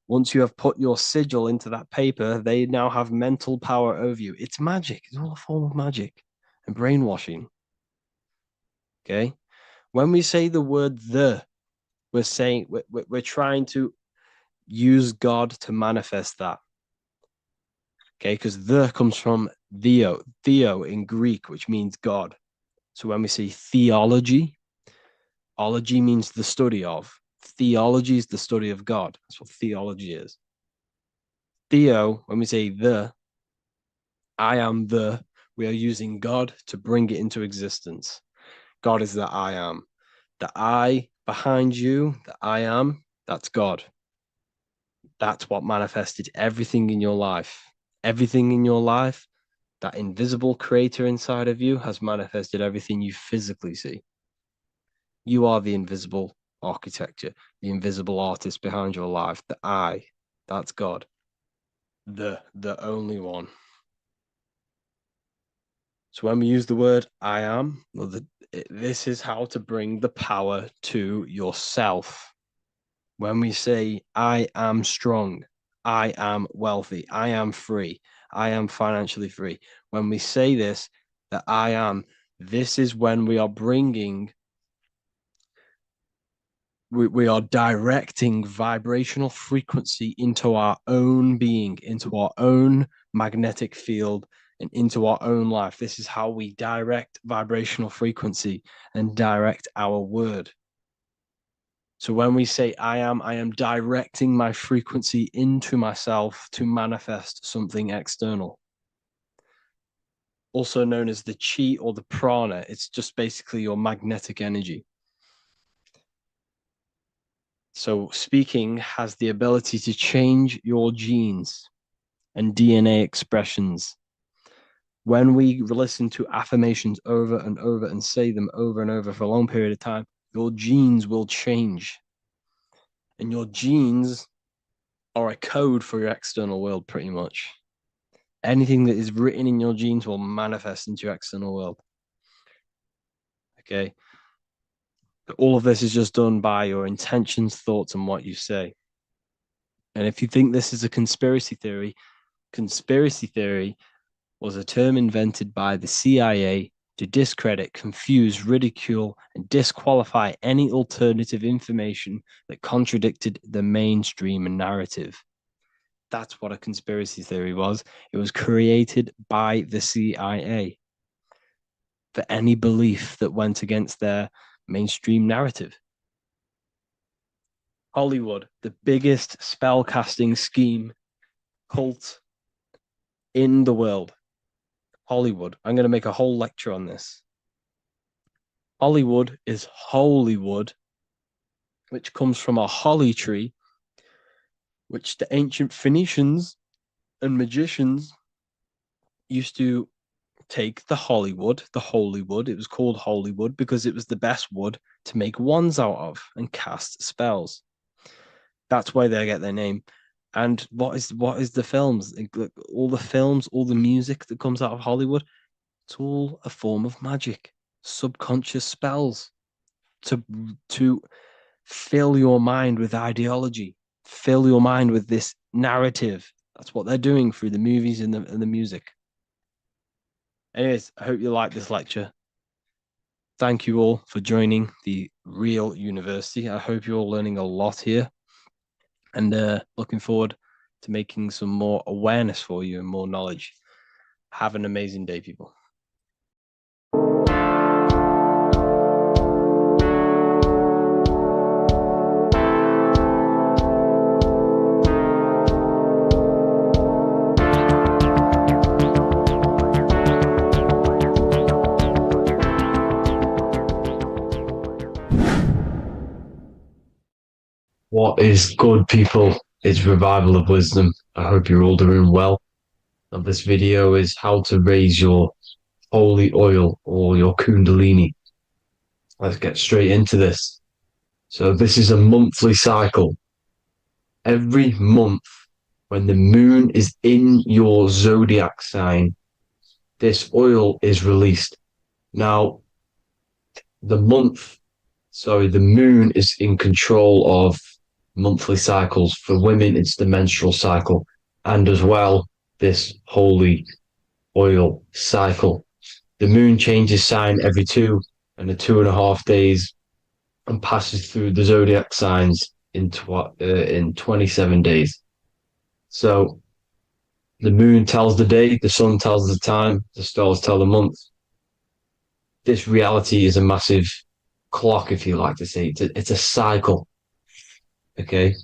Once you have put your sigil into that paper, they now have mental power over you. It's magic. It's all a form of magic and brainwashing. Okay? When we say the word we're saying we're trying to use God to manifest that. Okay? Because the comes from theo in Greek, which means God. So when we say theology, ology means the study of. Theology is the study of God. That's what theology is. Theo, when we say I am we are using God to bring it into existence. God is the I am. The I behind you, the I am, that's God. That's what manifested everything in your life. Everything in your life, that invisible creator inside of you has manifested everything you physically see. You are the invisible architecture, the invisible artist behind your life. The I, that's God. The only one. So when we use the word I am, this is how to bring the power to yourself. When we say I am strong, I am wealthy, I am free, I am financially free. When we say this, that I am, this is when we are bringing, we are directing vibrational frequency into our own being, into our own magnetic field, and into our own life. This is how we direct vibrational frequency and direct our word. So when we say I am directing my frequency into myself to manifest something external. Also known as the chi or the prana. It's just basically your magnetic energy. So speaking has the ability to change your genes and DNA expressions. When we listen to affirmations over and over and say them over and over for a long period of time, your genes will change. And your genes are a code for your external world, pretty much. Anything that is written in your genes will manifest into your external world. Okay. All of this is just done by your intentions, thoughts, and what you say. And if you think this is a conspiracy theory was a term invented by the CIA to discredit, confuse, ridicule, and disqualify any alternative information that contradicted the mainstream narrative. That's what a conspiracy theory was. It was created by the CIA for any belief that went against their mainstream narrative. Hollywood, the biggest spell casting scheme cult in the world. Hollywood. I'm going to make a whole lecture on this. Hollywood is Holywood, which comes from a holly tree, which the ancient Phoenicians and magicians used to take the Hollywood, the holy wood. It was called Holywood because it was the best wood to make wands out of and cast spells. That's why they get their name. And what is the films? All the films, all the music that comes out of Hollywood, it's all a form of magic, subconscious spells to fill your mind with ideology, fill your mind with this narrative. That's what they're doing through the movies and the music. Anyways, I hope you like this lecture. Thank you all for joining the Real University. I hope you're all learning a lot here. And looking forward to making some more awareness for you and more knowledge. Have an amazing day, people. What is good, people? It's Revival of Wisdom. I hope you're all doing well. And this video is how to raise your holy oil or your kundalini. Let's get straight into this. So this is a monthly cycle. Every month, when the moon is in your zodiac sign, this oil is released. Now, the moon is in control of monthly cycles. For women, it's the menstrual cycle, and as well, this holy oil cycle. The moon changes sign every 2.5 days and passes through the zodiac signs in 27 days. So the moon tells the day, the sun tells the time, the stars tell the month. This reality is a massive clock, if you like to say. It's a cycle. Okay.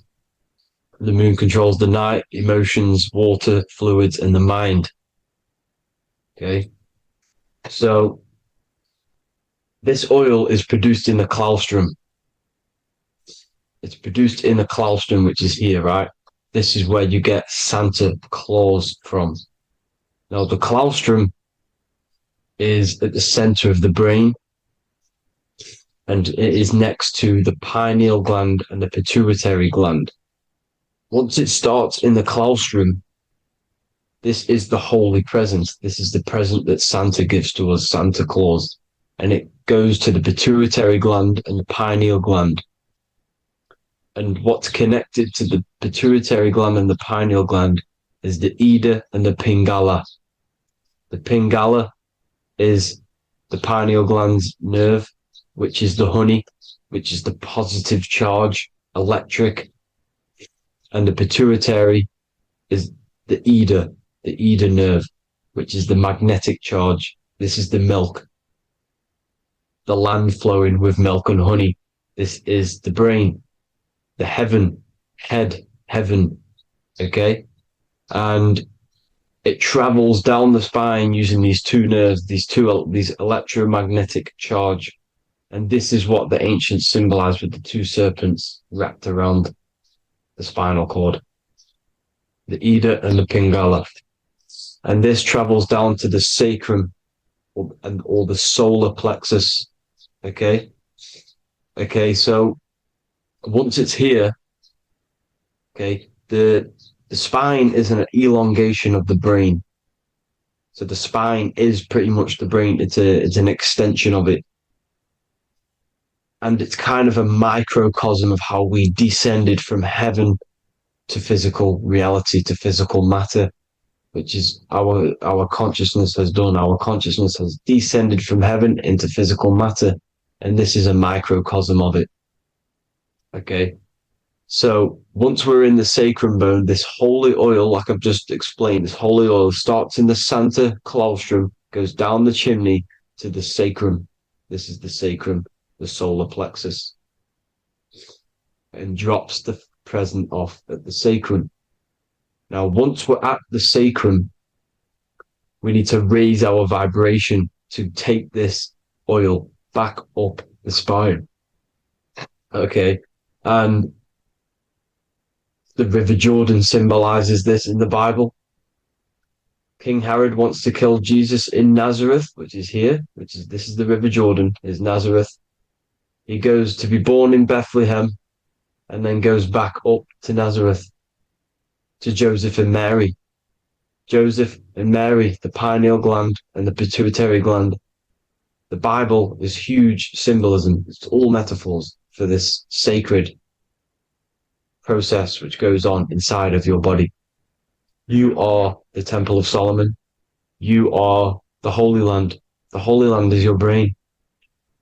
The moon controls the night, emotions, water, fluids, and the mind. Okay. So this oil is produced in the claustrum. It's produced in the claustrum, which is here, right? This is where you get Santa Claus from. Now, the claustrum is at the center of the brain, and it is next to the pineal gland and the pituitary gland. Once it starts in the claustrum, this is the holy present. This is the present that Santa gives to us, Santa Claus. And it goes to the pituitary gland and the pineal gland. And what's connected to the pituitary gland and the pineal gland is the Ida and the Pingala. The Pingala is the pineal gland's nerve, which is the honey, which is the positive charge, electric. And the pituitary is the Ida nerve, which is the magnetic charge. This is the milk, the land flowing with milk and honey. This is the brain, the heaven, okay? And it travels down the spine using these two nerves, these electromagnetic charge. And this is what the ancients symbolized with the two serpents wrapped around the spinal cord, the Ida and the Pingala. And this travels down to the sacrum or the solar plexus. Okay. So once it's here, okay, the spine is an elongation of the brain. So the spine is pretty much the brain. It's an extension of it. And it's kind of a microcosm of how we descended from heaven to physical reality, to physical matter, which is our consciousness has done. Our consciousness has descended from heaven into physical matter. And this is a microcosm of it. Okay. So once we're in the sacrum bone, this holy oil, like I've just explained, this holy oil starts in the Santa Claustrum, goes down the chimney to the sacrum. This is the sacrum, the solar plexus, and drops the present off at the sacrum. Now, once we're at the sacrum, we need to raise our vibration to take this oil back up the spine. Okay. And the River Jordan symbolizes this in the Bible. King Herod wants to kill Jesus in Nazareth, which is here, this is the River Jordan, is Nazareth. He goes to be born in Bethlehem and then goes back up to Nazareth to Joseph and Mary. Joseph and Mary, the pineal gland and the pituitary gland. The Bible is huge symbolism. It's all metaphors for this sacred process which goes on inside of your body. You are the Temple of Solomon. You are the Holy Land. The Holy Land is your brain.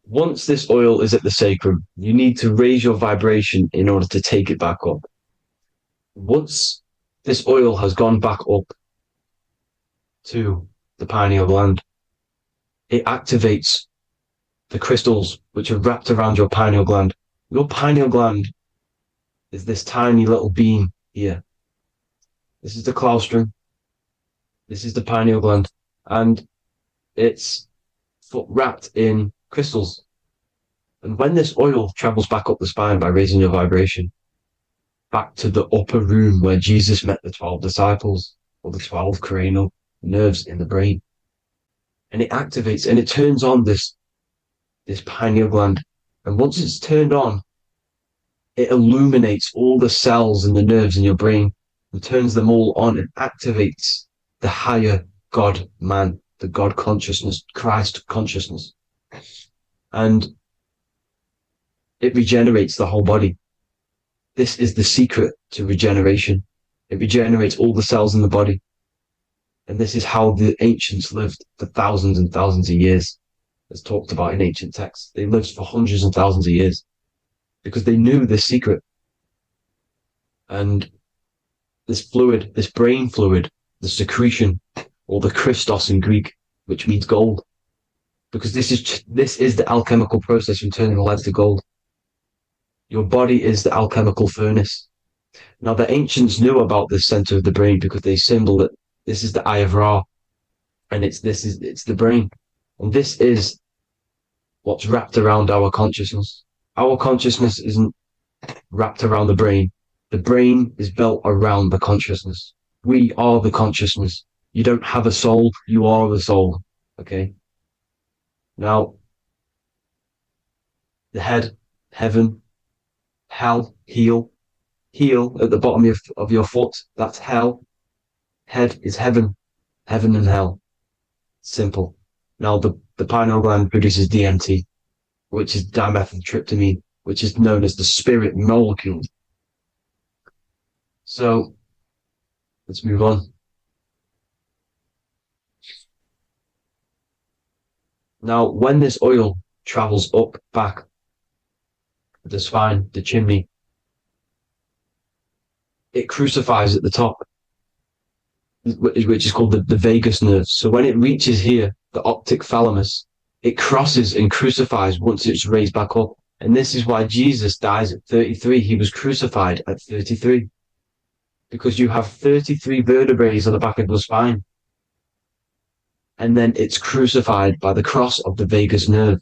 Once this oil is at the sacrum, you need to raise your vibration in order to take it back up. Once this oil has gone back up to the pineal gland, it activates the crystals which are wrapped around your pineal gland. Your pineal gland is this tiny little beam here. This is the claustrum. This is the pineal gland. And it's wrapped in crystals. And when this oil travels back up the spine by raising your vibration, back to the upper room where Jesus met the 12 disciples, or the 12 cranial nerves in the brain. And it activates and it turns on this pineal gland. And once it's turned on, it illuminates all the cells and the nerves in your brain and turns them all on and activates the higher God man, the God consciousness, Christ consciousness. And it regenerates the whole body. This is the secret to regeneration. It regenerates all the cells in the body. And this is how the ancients lived for thousands and thousands of years, as talked about in ancient texts. They lived for hundreds and thousands of years because they knew this secret. And this fluid, this brain fluid, the secretion, or the Christos in Greek, which means gold, because this is the alchemical process from turning lead to gold. Your body is the alchemical furnace. Now, the ancients knew about this center of the brain because they symboled it. This is the eye of Ra, and it's the brain, and this is what's wrapped around our consciousness. Our consciousness isn't wrapped around the brain. The brain is built around the consciousness. We are the consciousness. You don't have a soul. You are the soul. Okay. Now, the head, heaven, hell, heel at the bottom of your foot. That's hell. Head is heaven and hell. Simple. Now, the pineal gland produces DMT, which is dimethyltryptamine, which is known as the spirit molecule. So, let's move on. Now, when this oil travels up, back, the spine, the chimney, it crucifies at the top, which is called the vagus nerve. So when it reaches here, the optic thalamus, it crosses and crucifies once it's raised back up. And this is why Jesus dies at 33. He was crucified at 33. Because you have 33 vertebrae on the back of the spine. And then it's crucified by the cross of the vagus nerve.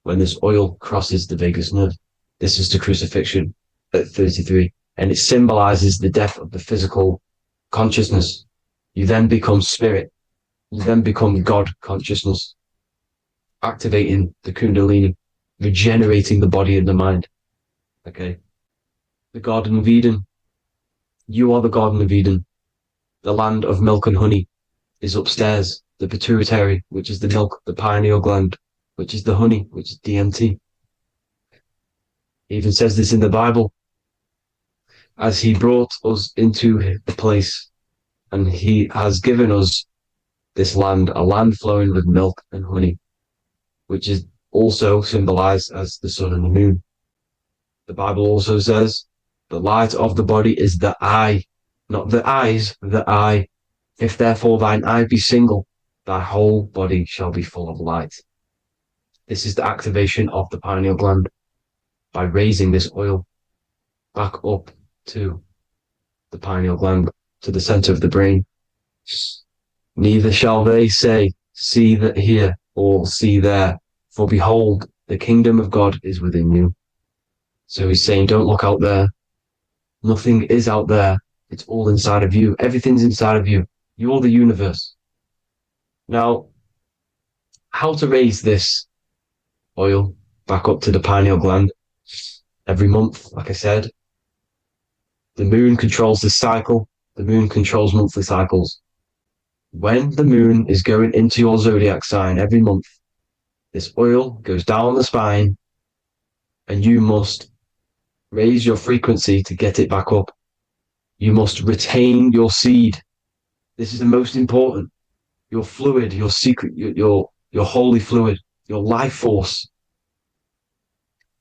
When this oil crosses the vagus nerve, this is the crucifixion at 33. And it symbolizes the death of the physical consciousness. You then become spirit. You then become God consciousness, activating the Kundalini, regenerating the body and the mind. Okay. The Garden of Eden. You are the Garden of Eden. The land of milk and honey is upstairs. The pituitary, which is the milk, the pineal gland, which is the honey, which is DMT. It even says this in the Bible. As he brought us into the place, and he has given us this land, a land flowing with milk and honey, which is also symbolized as the sun and the moon. The Bible also says, the light of the body is the eye, not the eyes, the eye. If therefore thine eye be single, thy whole body shall be full of light. This is the activation of the pineal gland by raising this oil back up to the pineal gland, to the center of the brain. Neither shall they say, see that here, or see there, for behold, the kingdom of God is within you. So he's saying, don't look out there. Nothing is out there. It's all inside of you. Everything's inside of you. You're the universe. Now, how to raise this oil back up to the pineal gland? Every month, like I said. The moon controls the cycle. The moon controls monthly cycles. When the moon is going into your zodiac sign every month, this oil goes down the spine and you must raise your frequency to get it back up. You must retain your seed. This is the most important. Your fluid, your secret, your holy fluid, your life force.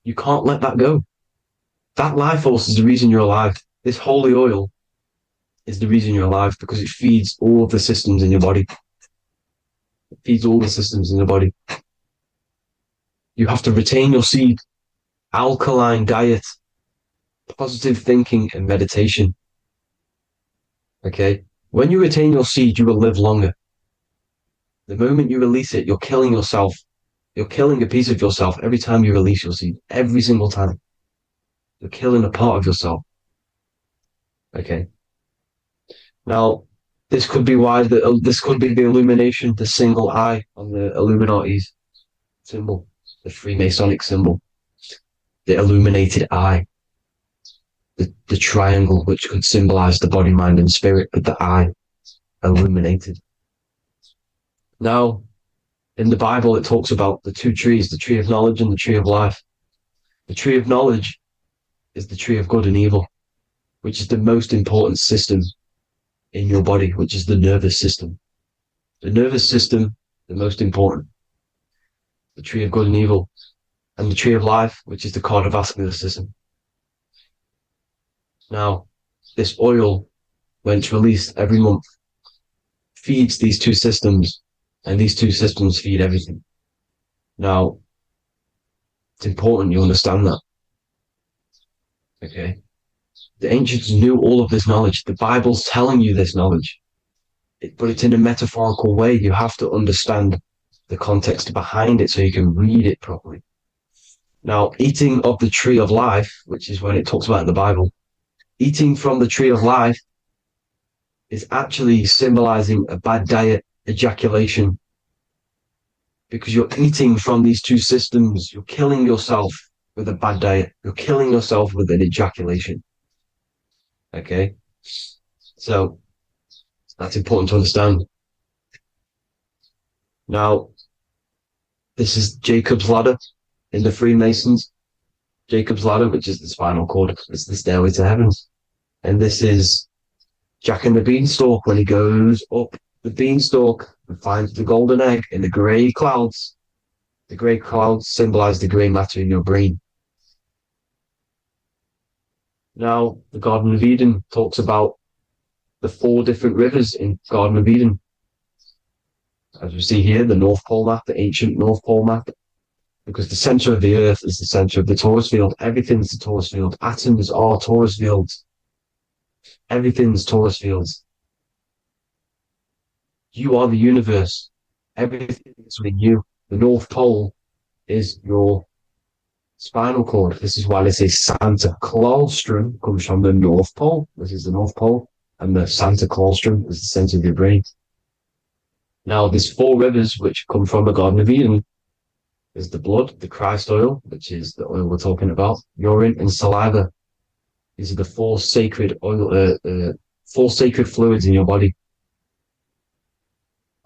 You can't let that go. That life force is the reason you're alive. This holy oil is the reason you're alive because it feeds all of the systems in your body. It feeds all the systems in your body. You have to retain your seed, alkaline diet, positive thinking and meditation. Okay? When you retain your seed, you will live longer. The moment you release it, you're killing yourself. You're killing a piece of yourself every time you release your seed. Every single time. You're killing a part of yourself. Okay. Now, this could be why this could be the illumination, the single eye on the Illuminati's symbol, the Freemasonic symbol, the illuminated eye, the triangle, which could symbolize the body, mind, and spirit, but the eye illuminated. Now, in the Bible, it talks about the two trees, the tree of knowledge and the tree of life. The tree of knowledge is the tree of good and evil, which is the most important system in your body, which is the nervous system. The nervous system, the most important. The tree of good and evil, and the tree of life, which is the cardiovascular system. Now, this oil, when it's released every month, feeds these two systems, and these two systems feed everything. Now, it's important you understand that. Okay? The ancients knew all of this knowledge. The Bible's telling you this knowledge. But it's in a metaphorical way. You have to understand the context behind it so you can read it properly. Now, eating of the tree of life, which is when it talks about in the Bible, eating from the tree of life is actually symbolizing a bad diet, ejaculation, because you're eating from these two systems. You're killing yourself with a bad diet. You're killing yourself with an ejaculation. Okay? So, that's important to understand. Now, this is Jacob's ladder in the Freemasons. Jacob's ladder, which is the spinal cord, it's the stairway to heaven. And this is Jack and the Beanstalk when he goes up the beanstalk and finds the golden egg in the grey clouds. The grey clouds symbolize the grey matter in your brain. Now, the Garden of Eden talks about the 4 different rivers in Garden of Eden. As we see here, the North Pole map, the ancient North Pole map, because the center of the earth is the center of the torus field. Everything's the torus field. Atoms are torus fields. Everything's torus fields. You are the universe. Everything is within you. The North Pole is your spinal cord. This is why they say Santa Claustrum comes from the North Pole. This is the North Pole. And the Santa Claustrum is the center of your brain. Now, there's 4 rivers which come from the Garden of Eden. There's the blood, the Christ oil, which is the oil we're talking about, urine, and saliva. These are the 4 sacred oil, 4 sacred fluids in your body.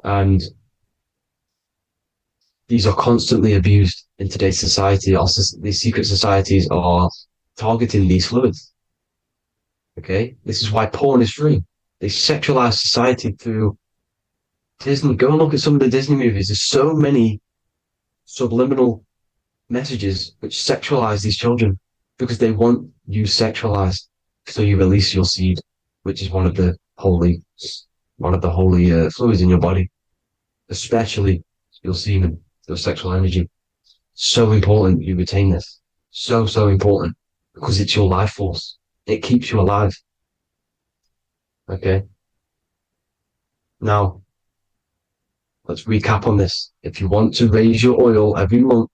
And these are constantly abused in today's society. Also, these secret societies are targeting these fluids. Okay? This is why porn is free. They sexualize society through Disney. Go and look at some of the Disney movies. There's so many subliminal messages which sexualize these children because they want you sexualized. So you release your seed, which is one of the holy fluids in your body, especially your semen, your sexual energy. So important you retain this. So important because it's your life force. It keeps you alive. Okay. Now, let's recap on this. If you want to raise your oil every month,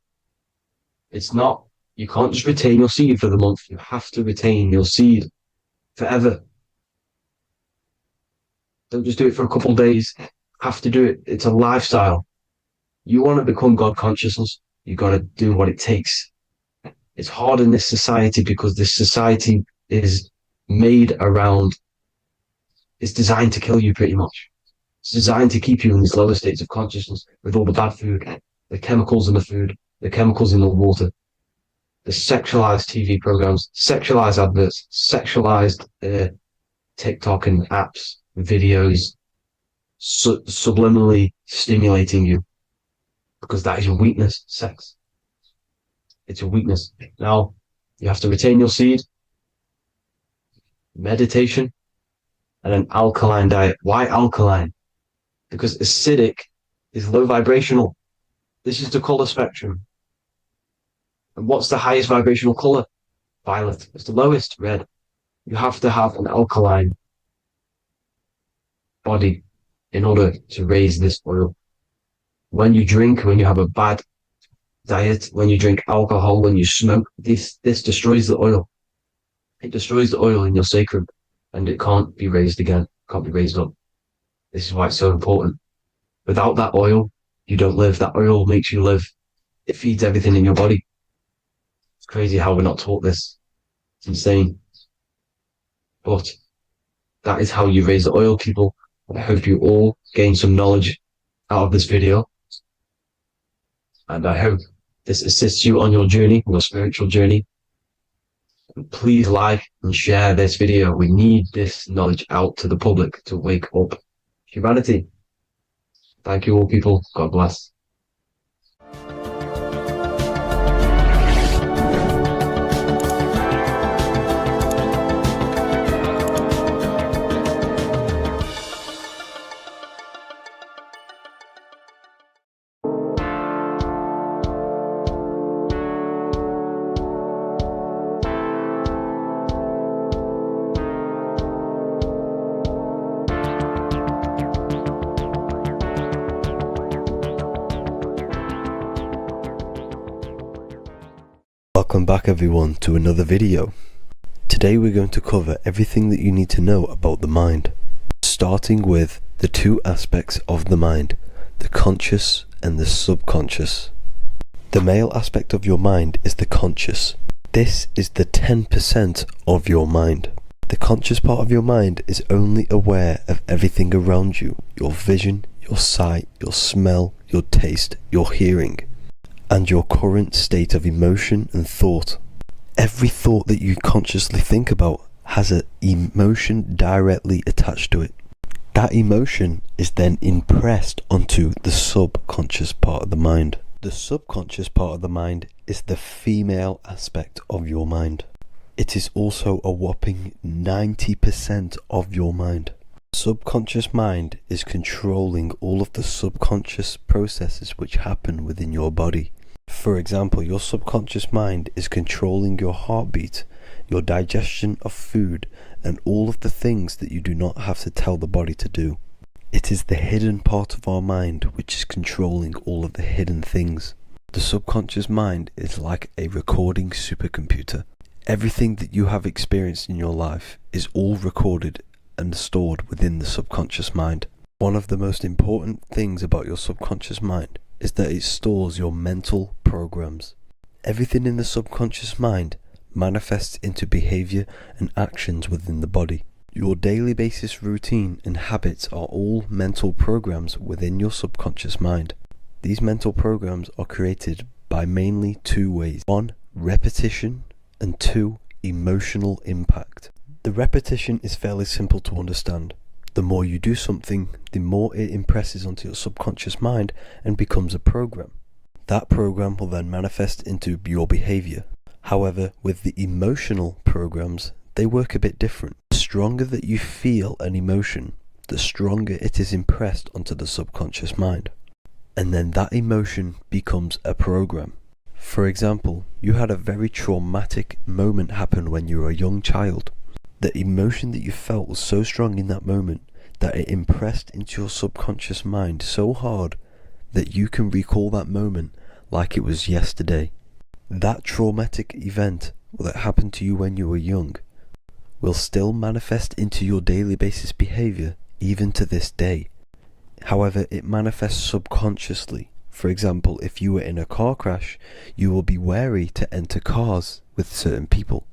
you can't just retain your seed for the month. You have to retain your seed forever. Don't just do it for a couple of days. You have to do it. It's a lifestyle. You want to become God consciousness, you got to do what it takes. It's hard in this society because this society is made around, it's designed to kill you pretty much. It's designed to keep you in these lower states of consciousness with all the bad food, the chemicals in the food, the chemicals in the water, the sexualized TV programs, sexualized adverts, sexualized TikTok and apps, videos, subliminally stimulating you because that is your weakness, sex. It's your weakness. Now, you have to retain your seed, meditation, and an alkaline diet. Why alkaline? Because acidic is low vibrational. This is the color spectrum. And what's the highest vibrational color? Violet. It's the lowest, red. You have to have an alkaline body in order to raise this oil. When you drink, when you have a bad diet, when you drink alcohol, when you smoke, this destroys the oil. It destroys the oil in your sacrum. and it can't be raised again, can't be raised up. This is why it's so important. Without that oil, you don't live. That oil makes you live. It feeds everything in your body. It's crazy how we're not taught this. It's insane. But that is how you raise the oil, people. I hope you all gain some knowledge out of this video. And I hope this assists you on your journey, your spiritual journey. And please like and share this video. We need this knowledge out to the public to wake up humanity. Thank you all, people. God bless. Welcome back everyone to another video. Today we're going to cover everything that you need to know about the mind, starting with the two aspects of the mind, the conscious and the subconscious. The male aspect of your mind is the conscious. This is the 10% of your mind. The conscious part of your mind is only aware of everything around you, your vision, your sight, your smell, your taste, your hearing, and your current state of emotion and thought. Every thought that you consciously think about has an emotion directly attached to it. That emotion is then impressed onto the subconscious part of the mind. The subconscious part of the mind is the female aspect of your mind. It is also a whopping 90% of your mind. Subconscious mind is controlling all of the subconscious processes which happen within your body. For example, your subconscious mind is controlling your heartbeat, your digestion of food, and all of the things that you do not have to tell the body to do. It is the hidden part of our mind which is controlling all of the hidden things. The subconscious mind is like a recording supercomputer. Everything that you have experienced in your life is all recorded and stored within the subconscious mind. One of the most important things about your subconscious mind is that it stores your mental programs. Everything in the subconscious mind manifests into behavior and actions within the body. Your daily basis routine and habits are all mental programs within your subconscious mind. These mental programs are created by mainly two ways. 1, repetition, and 2, emotional impact. The repetition is fairly simple to understand. The more you do something, the more it impresses onto your subconscious mind and becomes a program. That program will then manifest into your behavior. However, with the emotional programs, they work a bit different. The stronger that you feel an emotion, the stronger it is impressed onto the subconscious mind. And then that emotion becomes a program. For example, you had a very traumatic moment happen when you were a young child. The emotion that you felt was so strong in that moment that it impressed into your subconscious mind so hard that you can recall that moment like it was yesterday. That traumatic event that happened to you when you were young will still manifest into your daily basis behavior even to this day. However, it manifests subconsciously. For example, if you were in a car crash, you will be wary to enter cars with certain people.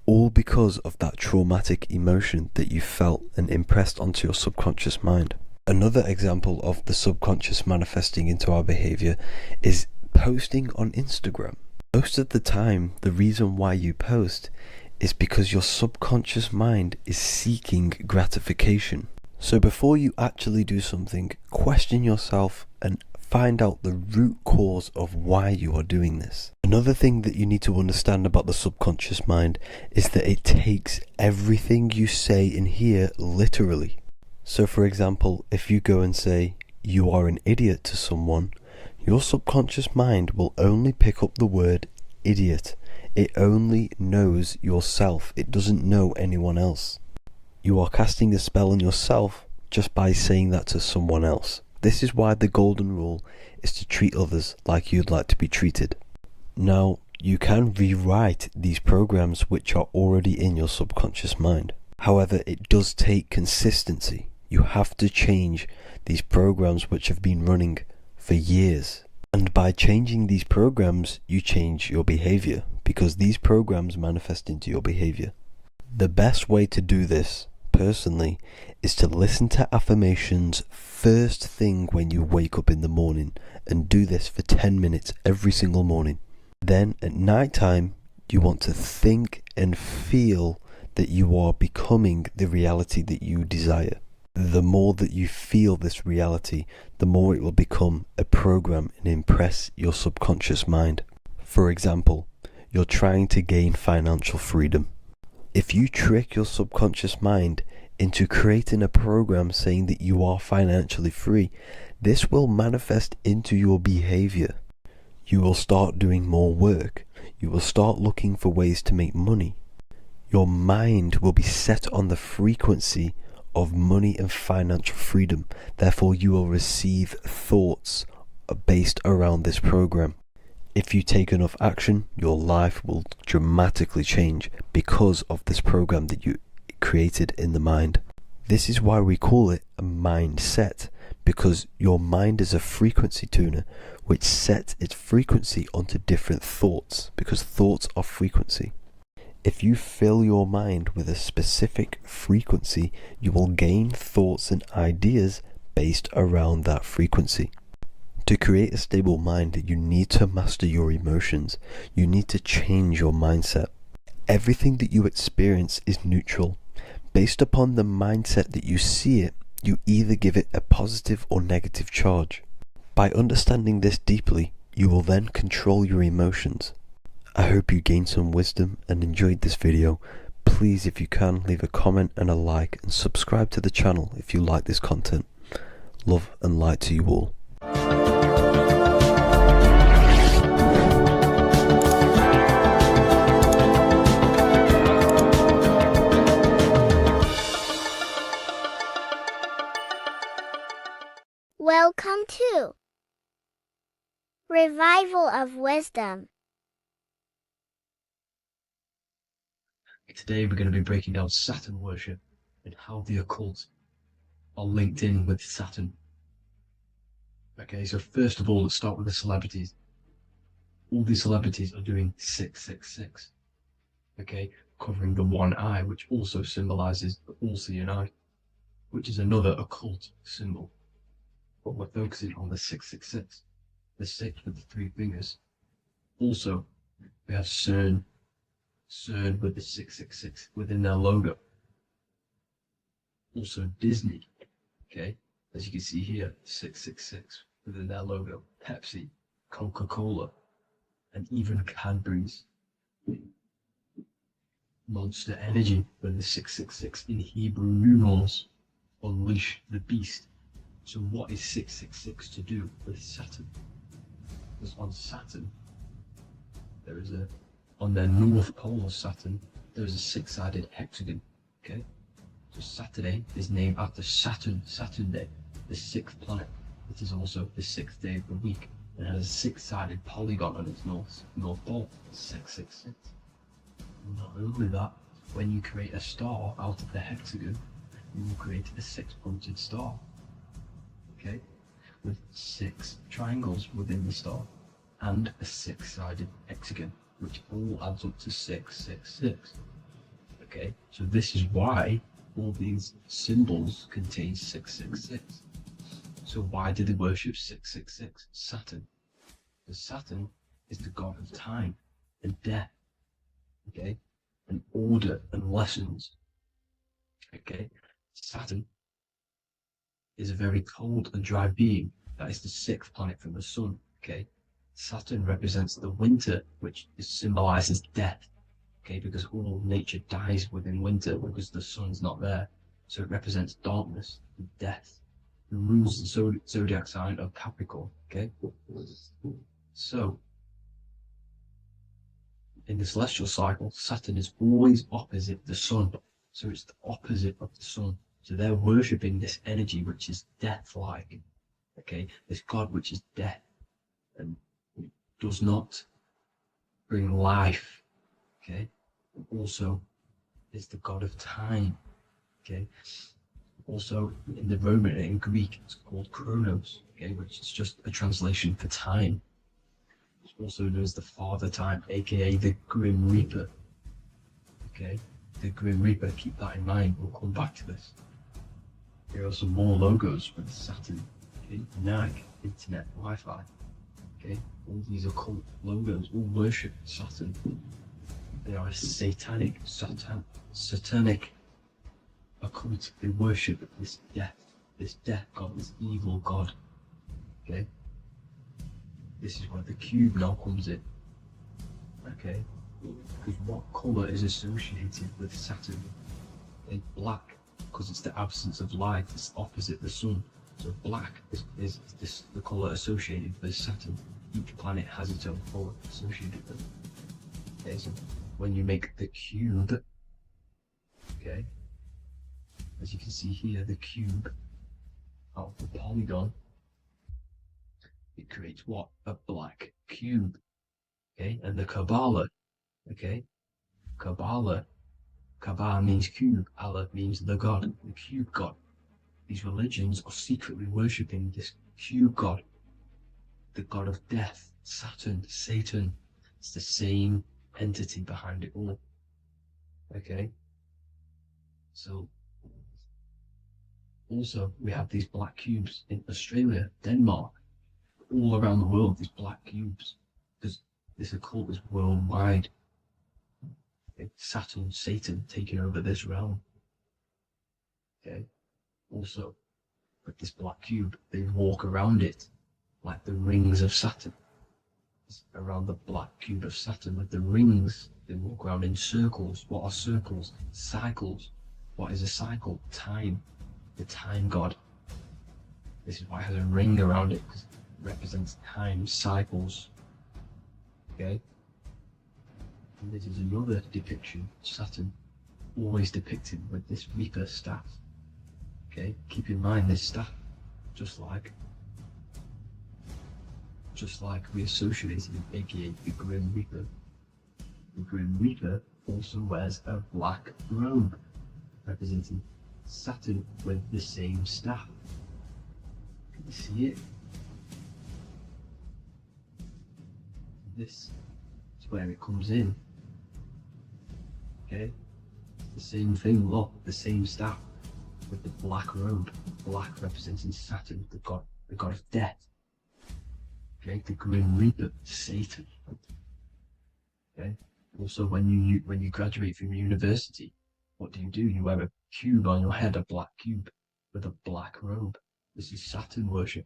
All because of that traumatic emotion that you felt and impressed onto your subconscious mind. Another example of the subconscious manifesting into our behavior is posting on Instagram. Most of the time, the reason why you post is because your subconscious mind is seeking gratification. So before you actually do something, question yourself and find out the root cause of why you are doing this. Another thing that you need to understand about the subconscious mind is that it takes everything you say and hear literally. So for example, if you go and say, "You are an idiot" to someone, your subconscious mind will only pick up the word idiot. It only knows yourself. It doesn't know anyone else. You are casting a spell on yourself just by saying that to someone else. This is why the golden rule is to treat others like you'd like to be treated. Now, you can rewrite these programs which are already in your subconscious mind. However, it does take consistency. You have to change these programs which have been running for years. And by changing these programs, you change your behavior, because these programs manifest into your behavior. The best way to do this, personally, is to listen to affirmations first thing when you wake up in the morning, and do this for 10 minutes every single morning. Then at night time, you want to think and feel that you are becoming the reality that you desire. The more that you feel this reality, the more it will become a program and impress your subconscious mind. For example, you're trying to gain financial freedom. If you trick your subconscious mind into creating a program saying that you are financially free, this will manifest into your behavior. You will start doing more work. You will start looking for ways to make money. Your mind will be set on the frequency of money and financial freedom. Therefore, you will receive thoughts based around this program. If you take enough action, your life will dramatically change because of this program that you created in the mind. This is why we call it a mindset, because your mind is a frequency tuner which sets its frequency onto different thoughts, because thoughts are frequency. If you fill your mind with a specific frequency, you will gain thoughts and ideas based around that frequency. To create a stable mind, you need to master your emotions. You need to change your mindset. Everything that you experience is neutral. Based upon the mindset that you see it, you either give it a positive or negative charge. By understanding this deeply, you will then control your emotions. I hope you gained some wisdom and enjoyed this video. Please, if you can, leave a comment and a like, and subscribe to the channel if you like this content. Love and light to you all. Welcome to Revival of Wisdom. Today we're going to be breaking down Saturn worship and how the occult are linked in with Saturn. Okay, so first of all, let's start with the celebrities. All these celebrities are doing 666. Okay, covering the one eye, which also symbolizes the all-seeing eye, which is another occult symbol. But we're focusing on the 666, the 6 with the 3 fingers. Also, we have CERN with the 666 within their logo. Also Disney, okay, as you can see here, 666 within their logo. Pepsi, Coca-Cola, and even Cadbury's. Monster Energy with the 666 in Hebrew numerals. Unleash the beast. So what is 666 to do with Saturn? Because on Saturn, there is on the north pole of Saturn, there is a 6-sided hexagon, okay? So Saturday is named after Saturn Day, the 6th planet. It is also the 6th day of the week, and has a 6-sided polygon on its north pole, 666. Not only that, when you create a star out of the hexagon, you will create a 6-pointed star, okay? With 6 triangles within the star, and a 6-sided hexagon, which all adds up to 666. Okay, so this is why all these symbols contain 666. So why do they worship 666? Saturn. Because Saturn is the god of time and death, okay, and order and lessons. Okay, Saturn is a very cold and dry being. That is the 6th planet from the sun. Okay, Saturn represents the winter, which symbolizes death. Okay, because all nature dies within winter because the sun's not there. So it represents darkness and death. It rules the zodiac sign of Capricorn. Okay, so in the celestial cycle, Saturn is always opposite the sun. So it's the opposite of the sun. So they're worshipping this energy which is death-like. Okay, this god which is death and does not bring life. Okay, also is the god of time. Okay. Also, in the Roman and in Greek, it's called Kronos, okay, which is just a translation for time. It's also known as the Father Time, aka the Grim Reaper. Okay, the Grim Reaper, keep that in mind, we'll come back to this. Here are some more logos with Saturn, okay, NAG, Internet, Wi-Fi, okay, all these occult logos all worship Saturn. They are a satanic occult. They worship this death god, this evil god. Okay, this is where the cube now comes in. Okay, because what color is associated with Saturn? It's black, because it's the absence of light. It's opposite the sun. So black is the color associated with Saturn. Each planet has its own color associated with it. Okay, so when you make the cube, okay, as you can see here, the cube out of the polygon, it creates what? A black cube. Okay, and the Kabbalah, okay, Kabbalah means cube, Allah means the god, the cube god. These religions are secretly worshipping this cube god, the god of death, Saturn, Satan. It's the same entity behind it all. Okay, so also we have these black cubes in Australia, Denmark, all around the world, these black cubes, because this occult is worldwide. It's Saturn, Satan taking over this realm. Okay, also with this black cube, they walk around it like the rings of Saturn. It's around the black cube of Saturn with the rings. They walk around in circles. What are circles? Cycles. What is a cycle? Time. The time god. This is why it has a ring around it, because it represents time, cycles. Okay? And this is another depiction. Saturn, always depicted with this Reaper staff. Okay? Keep in mind this staff, just like we associated with aka the Grim Reaper. The Grim Reaper also wears a black robe, representing Saturn with the same staff. Can you see it? This is where it comes in. Okay? It's the same thing, look, the same staff with the black robe. Black representing Saturn, the god of death. Okay, the Grim Reaper, Satan. Okay. Also, when you graduate from university, what do? You wear a cube on your head, a black cube with a black robe. This is Saturn worship.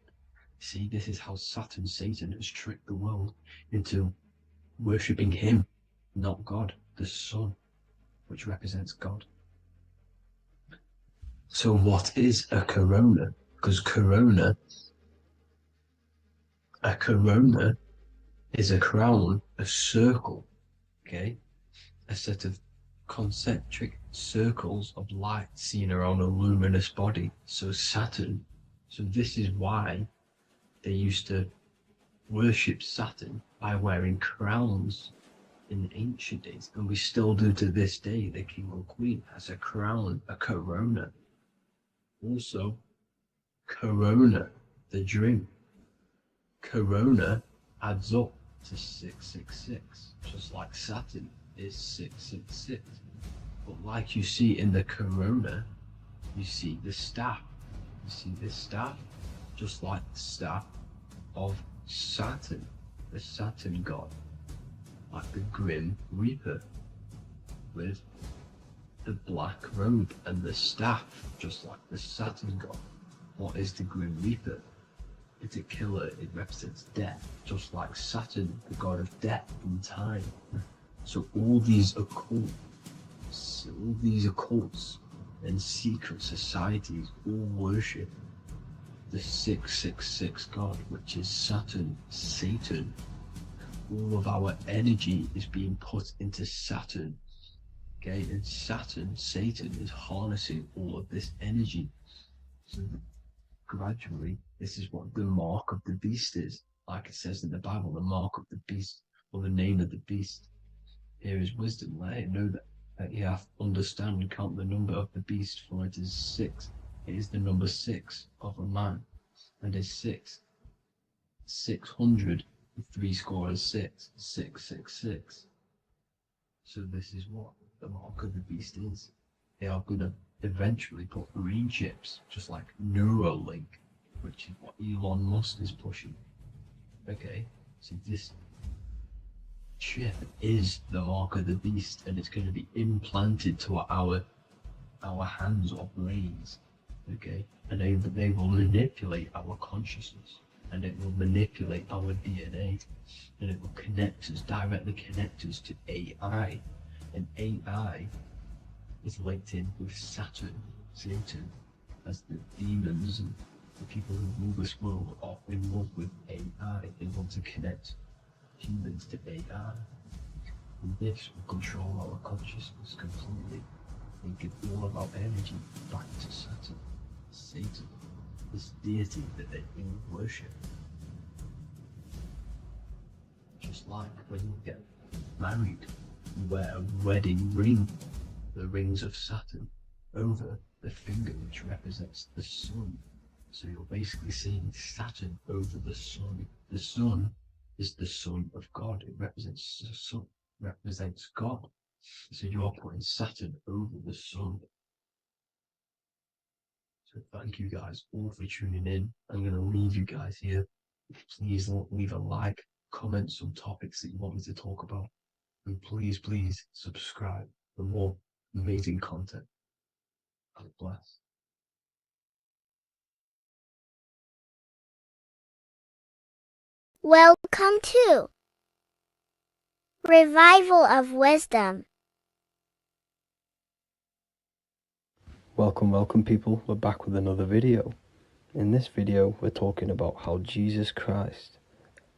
See, this is how Saturn, Satan, has tricked the world into worshipping him, not God, the sun, which represents God. So what is a corona? Because a corona is a crown, a circle, okay? A set of concentric circles of light seen around a luminous body. So Saturn. So this is why they used to worship Saturn by wearing crowns in ancient days. And we still do to this day. The king or queen has a crown, a corona. Also, corona, the drink. Corona adds up to 666, just like Saturn is 666. But like you see in the corona, you see the staff. You see this staff, just like the staff of Saturn, the Saturn god, like the Grim Reaper, with the black robe and the staff, just like the Saturn god. What is the Grim Reaper? It's a killer. It represents death, just like Saturn, the god of death and time. So all these occults and secret societies all worship the 666 god, which is Saturn, Satan. All of our energy is being put into Saturn. Okay, and Saturn, Satan, is harnessing all of this energy. So gradually, this is what the mark of the beast is. Like it says in the Bible, the mark of the beast, or the name of the beast. Here is wisdom, let it know that You have to understand and count the number of the beast, for it is 6. It is the number 6 of a man, and is 6. 600, 6, 666. So this is what the mark of the beast is. They are going to eventually put green chips, just like Neuralink, which is what Elon Musk is pushing. Okay, so this chip is the mark of the beast, and it's going to be implanted to our hands or brains. Okay, and they will manipulate our consciousness, and it will manipulate our DNA, and it will directly connect us to AI, and AI is linked in with Satan, as the demons and the people who rule this world are in love with AI. They want to connect humans to AI, and this will control our consciousness completely and give all of our energy back to Satan, this deity that they all worship. Just like when you get married, you wear a wedding ring, the rings of Saturn, over the finger, which represents the sun. So you're basically seeing Saturn over the sun. The sun is the son of God. It represents the sun, represents God. So you are putting Saturn over the sun. So thank you guys all for tuning in. I'm going to leave you guys here. Please leave a like, comment some topics that you want me to talk about. And please subscribe for more amazing content. God bless. Welcome to Revival of Wisdom. Welcome people, we're back with another video. In this video we're talking about how Jesus Christ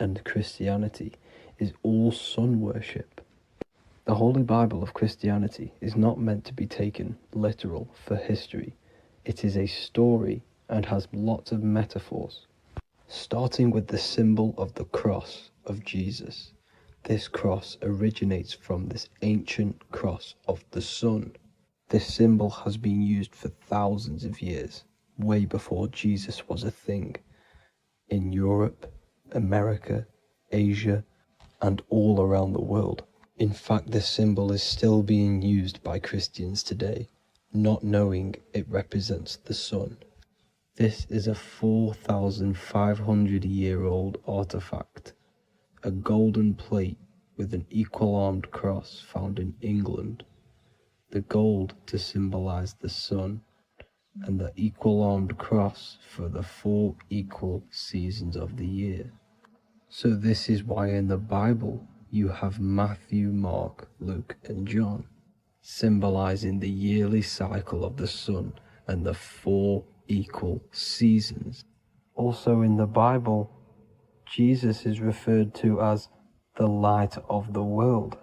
and Christianity is all sun worship. The Holy Bible of Christianity is not meant to be taken literal for history. It is a story and has lots of metaphors. Starting with the symbol of the cross of Jesus. This cross originates from this ancient cross of the sun. This symbol has been used for thousands of years, way before Jesus was a thing, in Europe, America, Asia, and all around the world. In fact, this symbol is still being used by Christians today, not knowing it represents the sun. This is a 4,500-year-old artifact, a golden plate with an equal-armed cross found in England. The gold to symbolize the sun, and the equal-armed cross for the 4 equal seasons of the year. So this is why in the Bible you have Matthew, Mark, Luke, and John, symbolizing the yearly cycle of the sun and the 4 equal seasons. Also in the Bible, Jesus is referred to as the light of the world.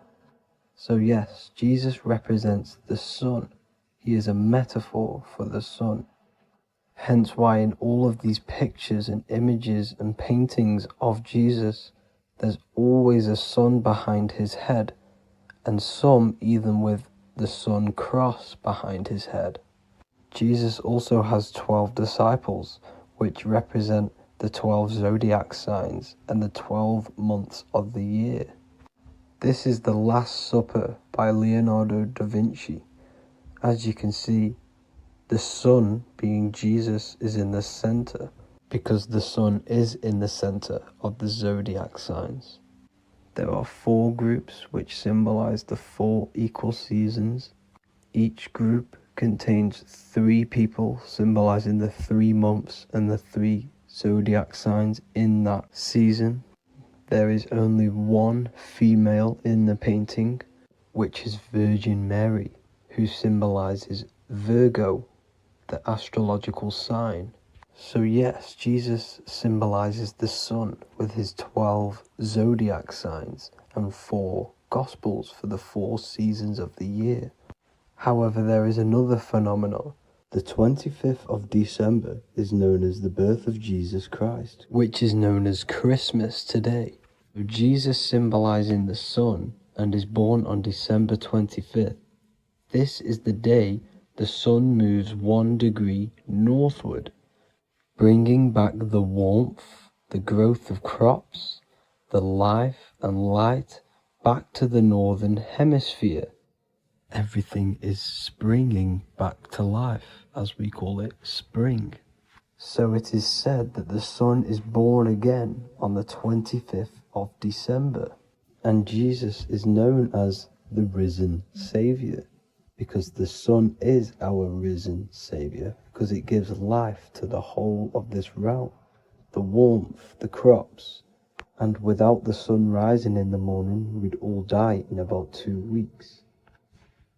So yes, Jesus represents the sun. He is a metaphor for the sun. Hence why in all of these pictures and images and paintings of Jesus, there's always a sun behind his head, and some even with the sun cross behind his head. Jesus also has 12 disciples, which represent the 12 zodiac signs and the 12 months of the year. This is the Last Supper by Leonardo da Vinci. As you can see, the sun, being Jesus, is in the center, because the sun is in the center of the zodiac signs. There are 4 groups which symbolize the 4 equal seasons. Each group contains 3 people symbolizing the 3 months and the 3 zodiac signs in that season. There is only 1 female in the painting, which is Virgin Mary, who symbolizes Virgo, the astrological sign. So yes, Jesus symbolizes the sun with his 12 zodiac signs and 4 gospels for the 4 seasons of the year. However, there is another phenomenon. The 25th of December is known as the birth of Jesus Christ, which is known as Christmas today. Jesus symbolizing the sun and is born on December 25th This is the day the sun moves 1 degree northward, bringing back the warmth, the growth of crops, the life and light back to the northern hemisphere. Everything is springing back to life, as we call it, spring. So it is said that the sun is born again on the 25th of December, and Jesus is known as the risen Saviour, because the sun is our risen Saviour, because it gives life to the whole of this realm, the warmth, the crops, and without the sun rising in the morning, we'd all die in about 2 weeks.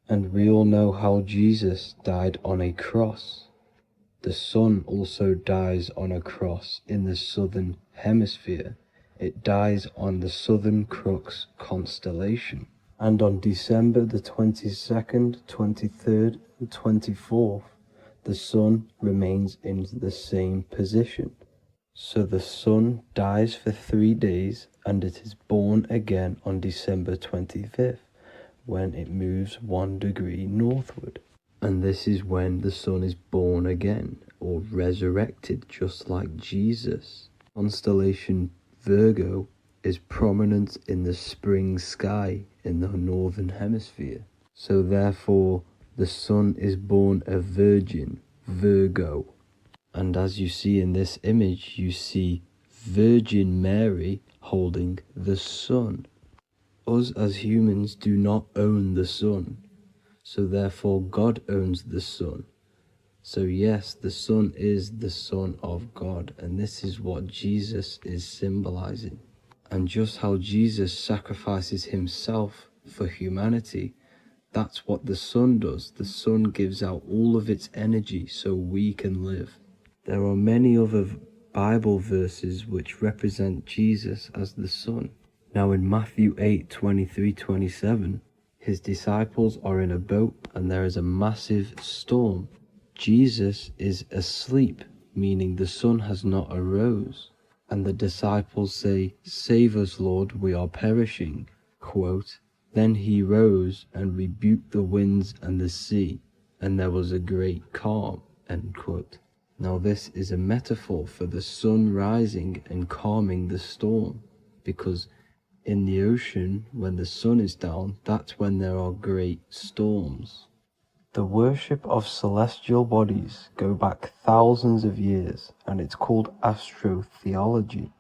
And we all know how Jesus died on a cross. The sun also dies on a cross in the southern hemisphere. It dies on the Southern Crux constellation. And on December the 22nd, 23rd, and 24th, the sun remains in the same position. So the sun dies for 3 days and it is born again on December 25th, when it moves 1 degree northward. And this is when the sun is born again, or resurrected, just like Jesus. Constellation Virgo is prominent in the spring sky in the northern hemisphere. So therefore, the sun is born a virgin, Virgo. And as you see in this image, you see Virgin Mary holding the sun. Us as humans do not own the sun. So therefore God owns the sun. So yes, the sun is the Son of God, and this is what Jesus is symbolizing. And just how Jesus sacrifices himself for humanity, that's what the sun does. The sun gives out all of its energy so we can live. There are many other Bible verses which represent Jesus as the sun. Now in Matthew 8:23-27, his disciples are in a boat and there is a massive storm. Jesus is asleep, meaning the sun has not arose. And the disciples say, "Save us, Lord, we are perishing." Quote, "Then he rose and rebuked the winds and the sea, and there was a great calm." End quote. Now this is a metaphor for the sun rising and calming the storm, because in the ocean, when the sun is down, that's when there are great storms. The worship of celestial bodies go back thousands of years, and it's called astrotheology,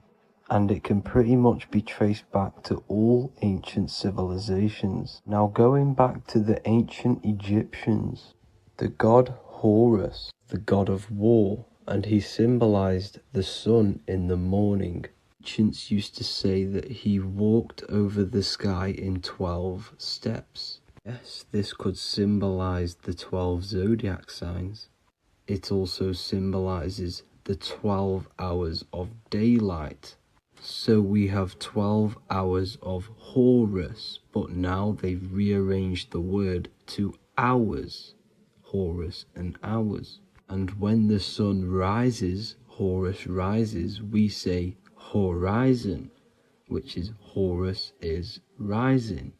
and it can pretty much be traced back to all ancient civilizations. Now going back to the ancient Egyptians, the god Horus, the god of war, and he symbolized the sun in the morning. Ancients used to say that he walked over the sky in 12 steps. Yes, this could symbolize the 12 zodiac signs. It also symbolizes the 12 hours of daylight. So we have 12 hours of Horus, but now they've rearranged the word to hours. Horus and hours. And when the sun rises, Horus rises, we say horizon, which is Horus is rising.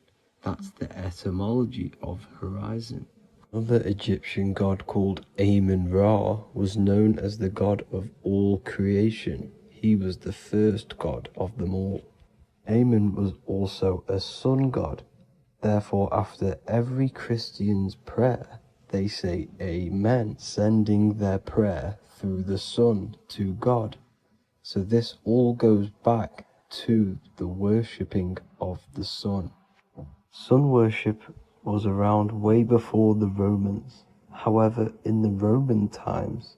That's the etymology of horizon. Another Egyptian god called Amun-Ra was known as the god of all creation. He was the first god of them all. Amun was also a sun god. Therefore, after every Christian's prayer, they say Amen, sending their prayer through the sun to God. So this all goes back to the worshipping of the sun. Sun worship was around way before the Romans. However, in the Roman times,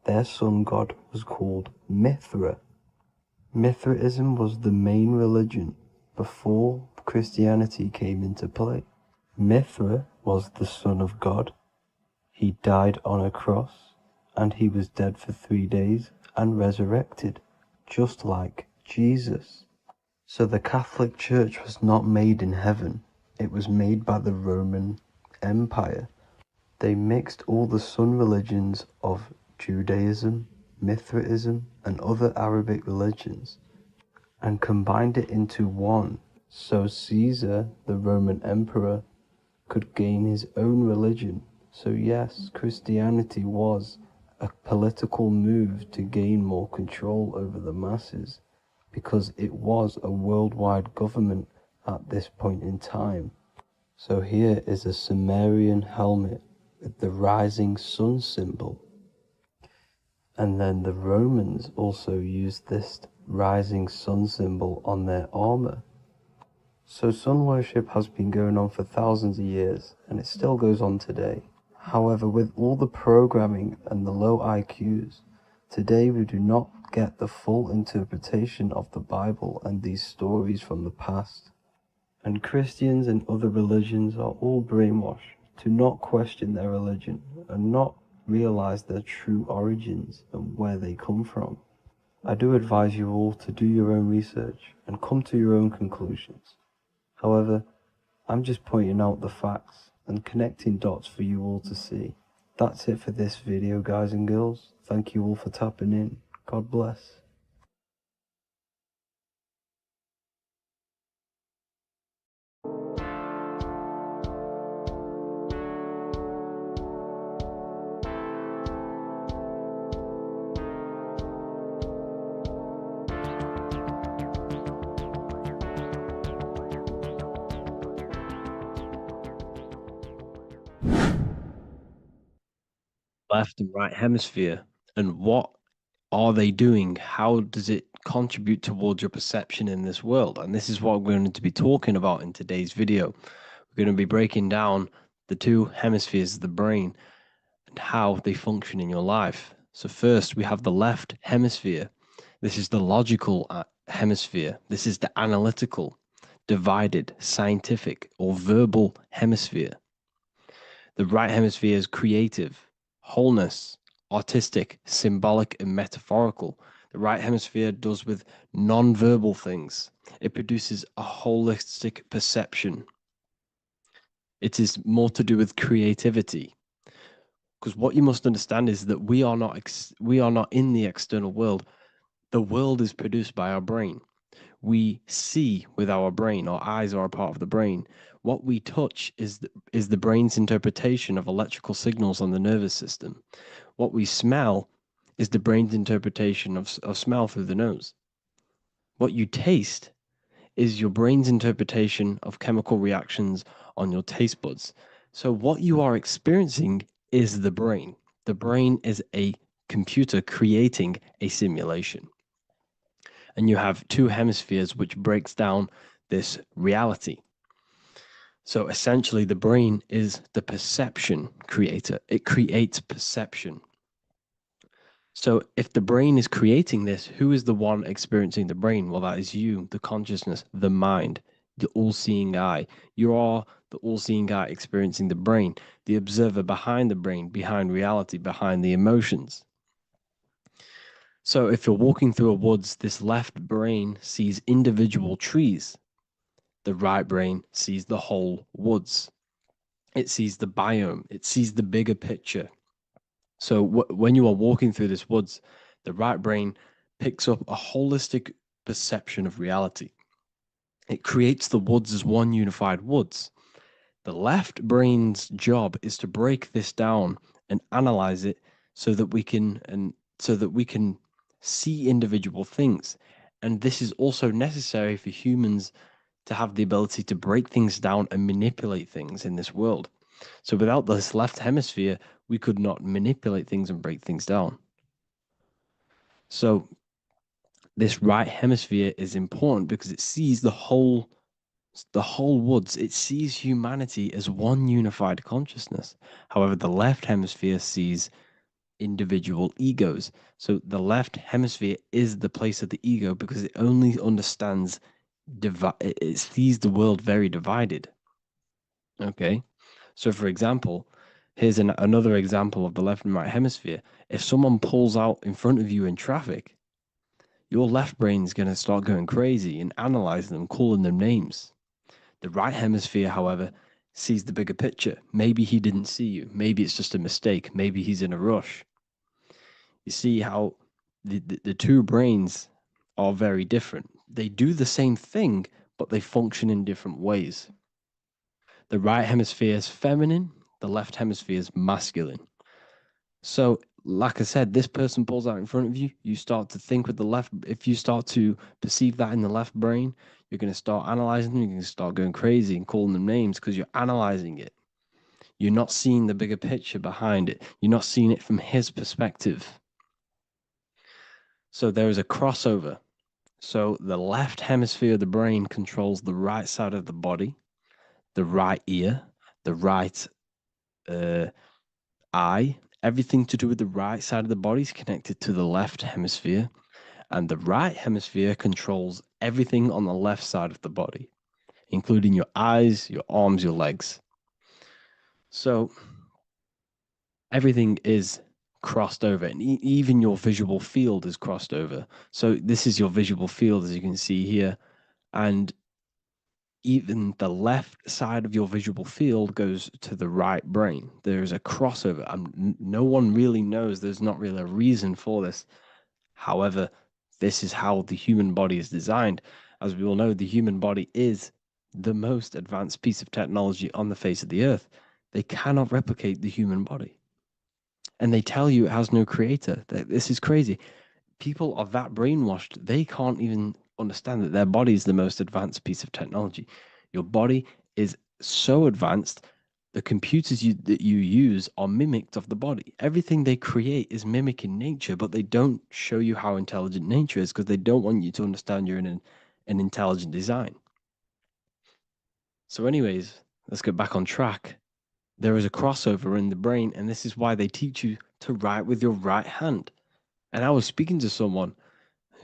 their sun god was called Mithra. Mithraism was the main religion before Christianity came into play. Mithra was the son of God. He died on a cross, and he was dead for 3 days and resurrected, just like Jesus. So the Catholic Church was not made in heaven. It was made by the Roman Empire. They mixed all the sun religions of Judaism, Mithraism, and other Arabic religions, and combined it into one. So Caesar, the Roman emperor, could gain his own religion. So yes, Christianity was a political move to gain more control over the masses, because it was a worldwide government at this point in time. So here is a Sumerian helmet with the rising sun symbol. And then the Romans also used this rising sun symbol on their armor. So sun worship has been going on for thousands of years, and it still goes on today. However, with all the programming and the low IQs, today we do not get the full interpretation of the Bible and these stories from the past. And Christians and other religions are all brainwashed to not question their religion and not realize their true origins and where they come from. I do advise you all to do your own research and come to your own conclusions. However, I'm just pointing out the facts and connecting dots for you all to see. That's it for this video, guys and girls. Thank you all for tapping in. God bless. Left and right hemisphere, and what are they doing? How does it contribute towards your perception in this world? And this is what we're going to be talking about in today's video. We're going to be breaking down the two hemispheres of the brain and how they function in your life. So first, we have the left hemisphere. This is the logical hemisphere. This is the analytical, divided, scientific, or verbal hemisphere. The right hemisphere is creative, wholeness, artistic, symbolic, and metaphorical. The right hemisphere does with non-verbal things. It produces a holistic perception. It is more to do with creativity. Because what you must understand is that we are not in the external world. The world is produced by our brain. We see with our brain. Our eyes are a part of the brain. What we touch is the brain's interpretation of electrical signals on the nervous system. What we smell is the brain's interpretation of smell through the nose. What you taste is your brain's interpretation of chemical reactions on your taste buds. So what you are experiencing is the brain. The brain is a computer creating a simulation. And you have two hemispheres which breaks down this reality. So essentially the brain is the perception creator. It creates perception. So if the brain is creating this, who is the one experiencing the brain? Well, that is you, the consciousness, the mind, the all-seeing eye. You are the all-seeing eye experiencing the brain, the observer behind the brain, behind reality, behind the emotions. So if you're walking through a woods, this left brain sees individual trees. The right brain sees the whole woods. It sees the biome. It sees the bigger picture. So when you are walking through this woods, the right brain picks up a holistic perception of reality. It creates the woods as one unified woods. The left brain's job is to break this down and analyze it so that we can see individual things. And this is also necessary for humans to have the ability to break things down and manipulate things in this world. So without this left hemisphere, we could not manipulate things and break things down. So this right hemisphere is important because it sees the whole woods. It sees humanity as one unified consciousness. However, the left hemisphere sees individual egos. So the left hemisphere is the place of the ego because it only understands, it sees the world very divided. Okay. So, for example, here's another example of the left and right hemisphere. If someone pulls out in front of you in traffic, your left brain's going to start going crazy and analyzing them, calling them names. The right hemisphere, however, sees the bigger picture. Maybe he didn't see you. Maybe it's just a mistake. Maybe he's in a rush. You see how the two brains are very different. They do the same thing, but they function in different ways. The right hemisphere is feminine, the left hemisphere is masculine. So, like I said, this person pulls out in front of you, you start to think with the left. If you start to perceive that in the left brain, you're going to start analyzing them, you're going to start going crazy and calling them names because you're analyzing it. You're not seeing the bigger picture behind it. You're not seeing it from his perspective. So there is a crossover. So the left hemisphere of the brain controls the right side of the body, the right ear, the right eye. Everything to do with the right side of the body is connected to the left hemisphere, and the right hemisphere controls everything on the left side of the body, including your eyes, your arms, your legs. So everything is crossed over, and even your visual field is crossed over. So this is your visual field, as you can see here, and even the left side of your visual field goes to the right brain. There's a crossover. No one really knows. There's not really a reason for this. However, this is how the human body is designed. As we all know, the human body is the most advanced piece of technology on the face of the earth. They cannot replicate the human body. And they tell you it has no creator. This is crazy. People are that brainwashed, they can't even understand that their body is the most advanced piece of technology. Your body is so advanced, the computers that you use are mimicked of the body. Everything they create is mimicking nature, but they don't show you how intelligent nature is because they don't want you to understand you're in an intelligent design. So anyways, let's get back on track. There is a crossover in the brain, and this is why they teach you to write with your right hand. And I was speaking to someone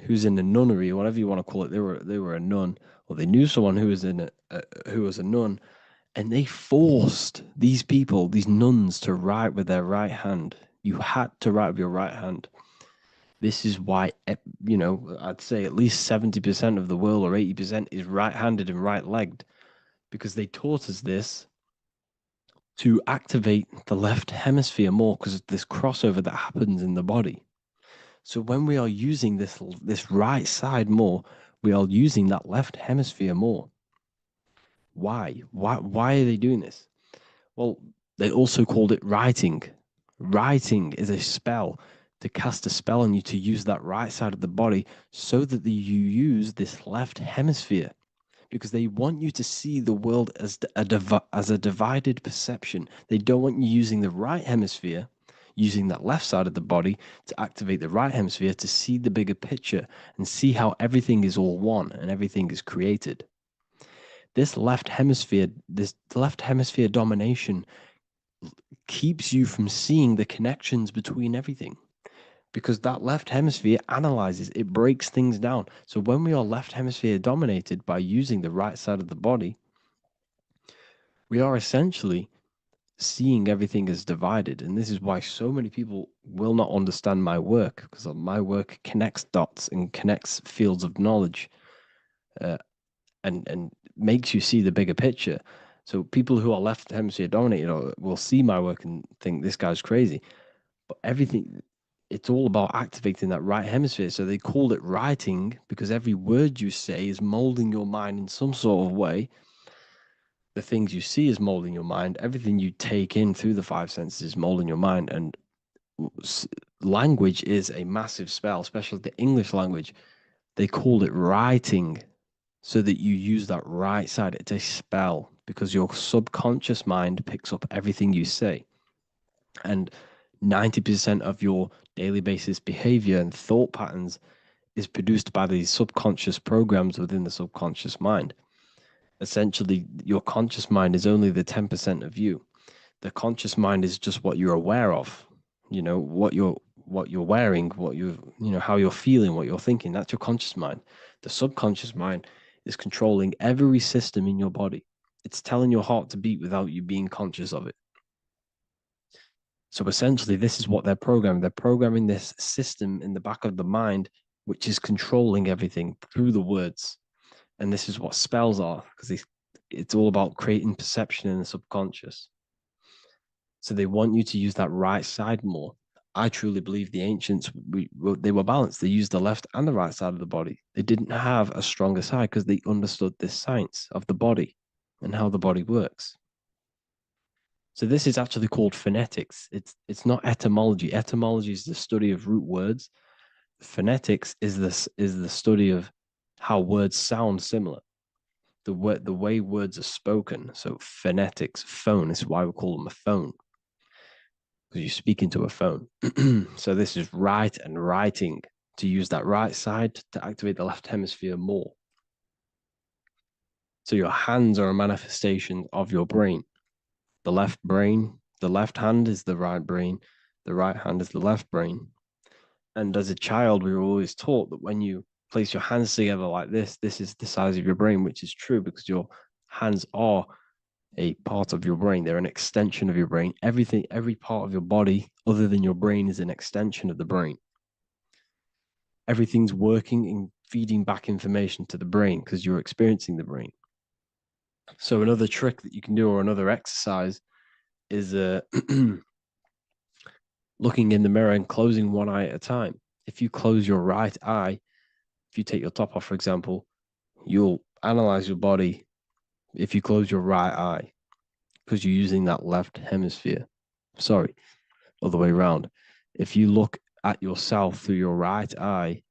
who's in a nunnery, or whatever you want to call it. They were a nun, or they knew someone who was a nun, and they forced these people, these nuns, to write with their right hand. You had to write with your right hand. This is why, I'd say at least 70% of the world, or 80%, is right-handed and right-legged, because they taught us this to activate the left hemisphere more because of this crossover that happens in the body. So when we are using this right side more, we are using that left hemisphere more. Why? Why are they doing this? Well, they also called it writing. Writing is a spell, to cast a spell on you, to use that right side of the body so that you use this left hemisphere, because they want you to see the world as a divided perception. They don't want you using the right hemisphere, using that left side of the body to activate the right hemisphere to see the bigger picture and see how everything is all one and everything is created. This left hemisphere domination keeps you from seeing the connections between everything, because that left hemisphere analyzes, it breaks things down. So when we are left hemisphere dominated by using the right side of the body, we are essentially seeing everything as divided. And this is why so many people will not understand my work, because my work connects dots and connects fields of knowledge, and makes you see the bigger picture. So people who are left hemisphere dominated will see my work and think this guy's crazy. But everything, it's all about activating that right hemisphere. So they called it writing because every word you say is molding your mind in some sort of way. The things you see is molding your mind. Everything you take in through the five senses is molding your mind. And language is a massive spell, especially the English language. They called it writing so that you use that right side. It's a spell because your subconscious mind picks up everything you say. And 90% of your daily basis behavior and thought patterns is produced by these subconscious programs within the subconscious mind. Essentially, your conscious mind is only the 10% of you. The conscious mind is just what you're aware of, what you're wearing, how you're feeling, what you're thinking. That's your conscious mind. The subconscious mind is controlling every system in your body. It's telling your heart to beat without you being conscious of it. So essentially, this is what they're programming. They're programming this system in the back of the mind, which is controlling everything through the words. And this is what spells are, because it's all about creating perception in the subconscious. So they want you to use that right side more. I truly believe the ancients, they were balanced. They used the left and the right side of the body. They didn't have a stronger side because they understood this science of the body and how the body works. So this is actually called phonetics. It's not etymology. Etymology is the study of root words. Phonetics is the study of how words sound similar. The way words are spoken. So phonetics, phone, is why we call them a phone. Because you speak into a phone. So this is write and writing, to use that right side to activate the left hemisphere more. So your hands are a manifestation of your brain. The left hand is the right brain, the right hand is the left brain. And as a child, we were always taught that when you place your hands together like this is the size of your brain, which is true because your hands are a part of your brain. They're an extension of your brain. Every part of your body other than your brain is an extension of the brain. Everything's working and feeding back information to the brain because you're experiencing the brain. So another trick that you can do, or another exercise, is looking in the mirror and closing one eye at a time. If you close your right eye, if you take your top off, for example, you'll analyze your body if you close your right eye because you're using that left hemisphere. Sorry, other way around. If you look at yourself through your right eye,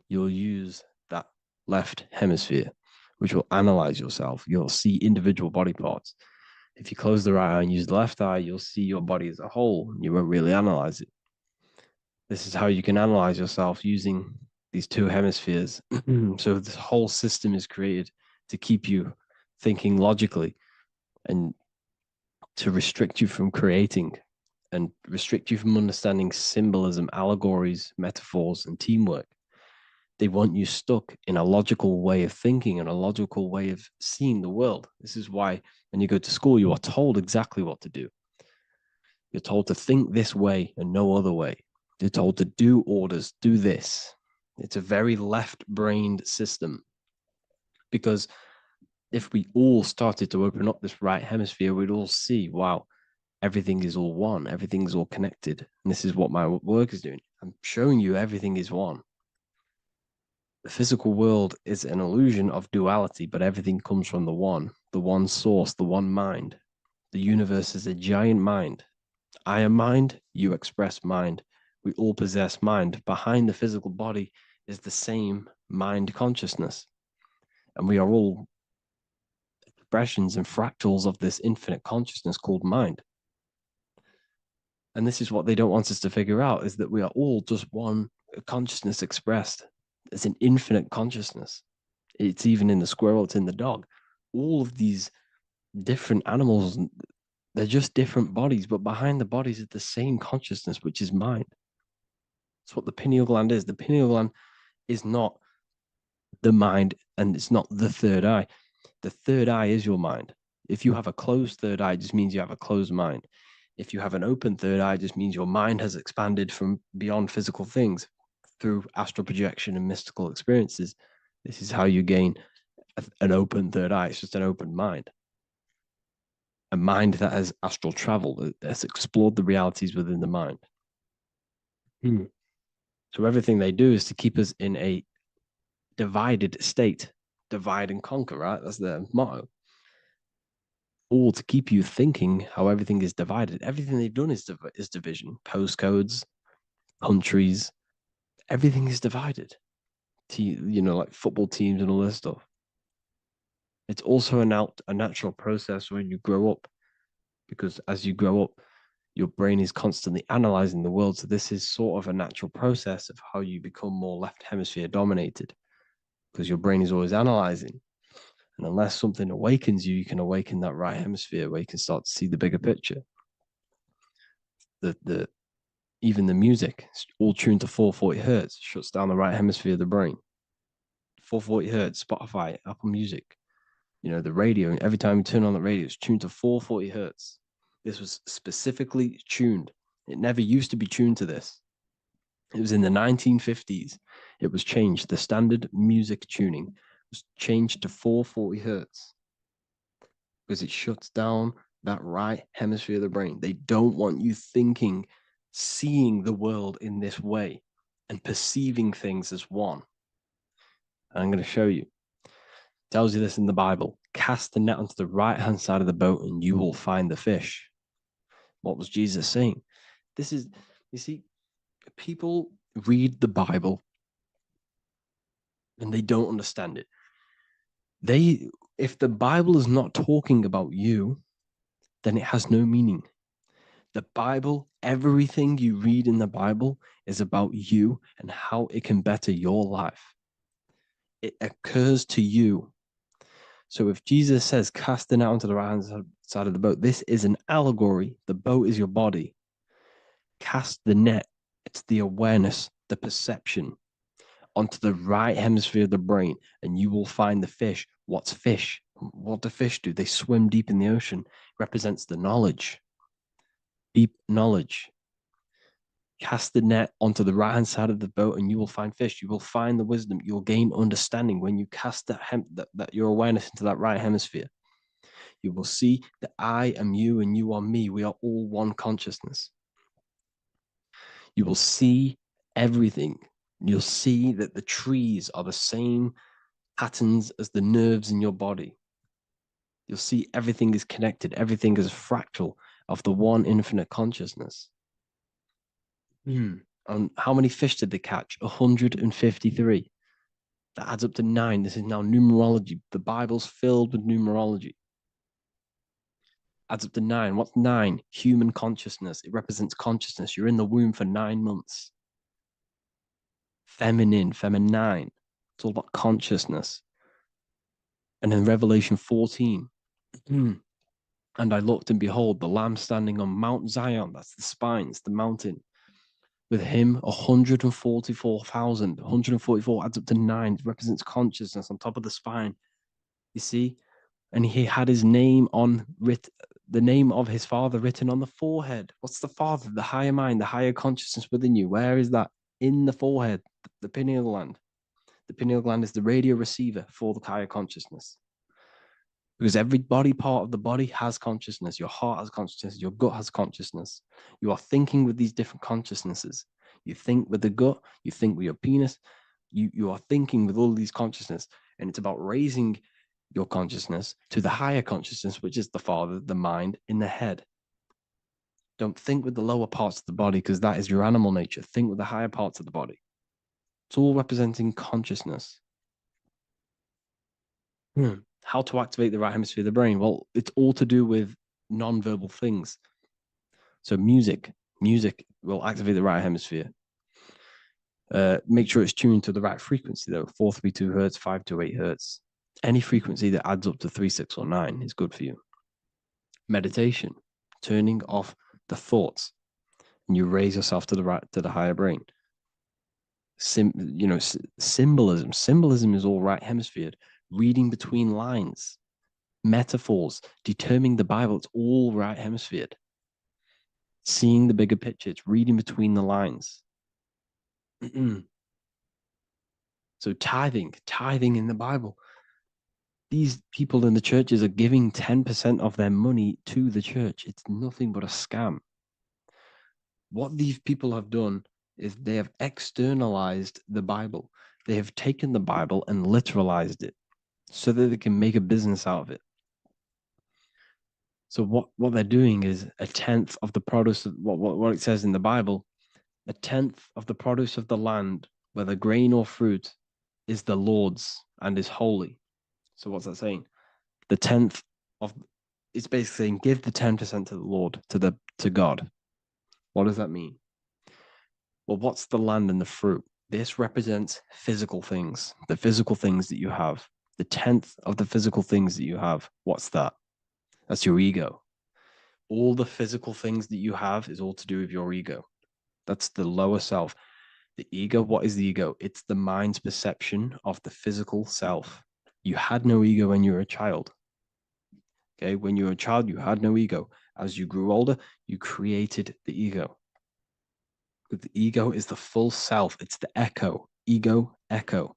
you'll use that left hemisphere, which will analyze yourself. You'll see individual body parts. If you close the right eye and use the left eye, you'll see your body as a whole. You won't really analyze it. This is how you can analyze yourself using these two hemispheres. So this whole system is created to keep you thinking logically and to restrict you from creating and restrict you from understanding symbolism, allegories, metaphors, and teamwork. They want you stuck in a logical way of thinking and a logical way of seeing the world. This is why when you go to school, you are told exactly what to do. You're told to think this way and no other way. You're told to do orders, do this. It's a very left-brained system because if we all started to open up this right hemisphere, we'd all see, wow, everything is all one. Everything's all connected. And this is what my work is doing. I'm showing you everything is one. The physical world is an illusion of duality, but everything comes from the one source, the one mind. The universe is a giant mind. I am mind, you express mind. We all possess mind. Behind the physical body is the same mind consciousness. And we are all expressions and fractals of this infinite consciousness called mind. And this is what they don't want us to figure out, is that we are all just one consciousness expressed. It's an infinite consciousness. It's even in the squirrel, it's in the dog. All of these different animals, they're just different bodies, but behind the bodies is the same consciousness, which is mind. That's what the pineal gland is. The pineal gland is not the mind, and it's not the third eye. The third eye is your mind. If you have a closed third eye, it just means you have a closed mind. If you have an open third eye, it just means your mind has expanded from beyond physical things through astral projection and mystical experiences. This is how you gain an open third eye. It's just an open mind. A mind that has astral travel, that has explored the realities within the mind. So everything they do is to keep us in a divided state. Divide and conquer, right? That's their motto. All to keep you thinking how everything is divided. Everything they've done is division. Postcodes, countries, everything is divided. Like football teams and all this stuff. It's also a natural process when you grow up, because as you grow up, your brain is constantly analyzing the world. So this is sort of a natural process of how you become more left hemisphere dominated, because your brain is always analyzing. And unless something awakens you, you can awaken that right hemisphere where you can start to see the bigger picture. Even the music, it's all tuned to 440 hertz, shuts down the right hemisphere of the brain. 440 hertz, Spotify, Apple Music, the radio, every time you turn on the radio, it's tuned to 440 hertz. This was specifically tuned. It never used to be tuned to this. It was in the 1950s. It was changed. The standard music tuning was changed to 440 hertz because it shuts down that right hemisphere of the brain. They don't want you thinking, seeing the world in this way and perceiving things as one. And I'm going to show you. It tells you this in the Bible. Cast the net onto the right-hand side of the boat and you will find the fish. What was Jesus saying? This is, you see, people read the Bible and they don't understand it. If the Bible is not talking about you, then it has no meaning. The Bible, everything you read in the Bible is about you and how it can better your life. It occurs to you. So if Jesus says, cast the net onto the right hand side of the boat, this is an allegory. The boat is your body. Cast the net. It's the awareness, the perception onto the right hemisphere of the brain, and you will find the fish. What's fish? What do fish do? They swim deep in the ocean. It represents the knowledge, deep knowledge. Cast the net onto the right-hand side of the boat and you will find fish. You will find the wisdom. You'll gain understanding when you cast that your awareness into that right hemisphere. You will see that I am you and you are me. We are all one consciousness. You will see everything. You'll see that the trees are the same patterns as the nerves in your body. You'll see everything is connected. Everything is a fractal of the one infinite consciousness. And how many fish did they catch? 153. That adds up to 9. This is now numerology. The Bible's filled with numerology. Adds up to 9. What's 9? Human consciousness. It represents consciousness. You're in the womb for 9 months. Feminine, feminine. It's all about consciousness. And then Revelation 14. And I looked, and behold, the Lamb standing on Mount Zion. That's the spines, the mountain. With him, 144,000. 144 adds up to 9. It represents consciousness on top of the spine. You see? And he had his name the name of his Father written on the forehead. What's the Father? The higher mind, the higher consciousness within you. Where is that? In the forehead, the pineal gland. The pineal gland is the radio receiver for the higher consciousness. Because every body part of the body has consciousness. Your heart has consciousness. Your gut has consciousness. You are thinking with these different consciousnesses. You think with the gut. You think with your penis. You are thinking with all these consciousness. And it's about raising your consciousness to the higher consciousness, which is the Father, the mind in the head. Don't think with the lower parts of the body, because that is your animal nature. Think with the higher parts of the body. It's all representing consciousness. How to activate the right hemisphere of the brain? Well, it's all to do with non-verbal things. So music will activate the right hemisphere. Make sure it's tuned to the right frequency though. 432 hertz, 528 hertz. Any frequency that adds up to 3, 6, or 9 is good for you. Meditation, turning off the thoughts, and you raise yourself to the higher brain. Symbolism. Symbolism is all right hemisphere. Reading between lines, metaphors, determining the Bible. It's all right hemisphere. Seeing the bigger picture. It's reading between the lines. So tithing in the Bible. These people in the churches are giving 10% of their money to the church. It's nothing but a scam. What these people have done is they have externalized the Bible. They have taken the Bible and literalized it so that they can make a business out of it. So what they're doing is 1/10 of the produce of what it says in the Bible, 1/10 of the produce of the land, whether grain or fruit, is the Lord's and is holy. So what's that saying? The 10th of, it's basically saying give the 10% to the Lord, to God. What does that mean? Well, what's the land and the fruit? This represents physical things, the physical things that you have. The 10th of the physical things that you have. What's that? That's your ego. All the physical things that you have is all to do with your ego. That's the lower self. The ego, what is the ego? It's the mind's perception of the physical self. You had no ego when you were a child. Okay, when you were a child, you had no ego. As you grew older, you created the ego. But the ego is the full self. It's the echo. Ego, echo.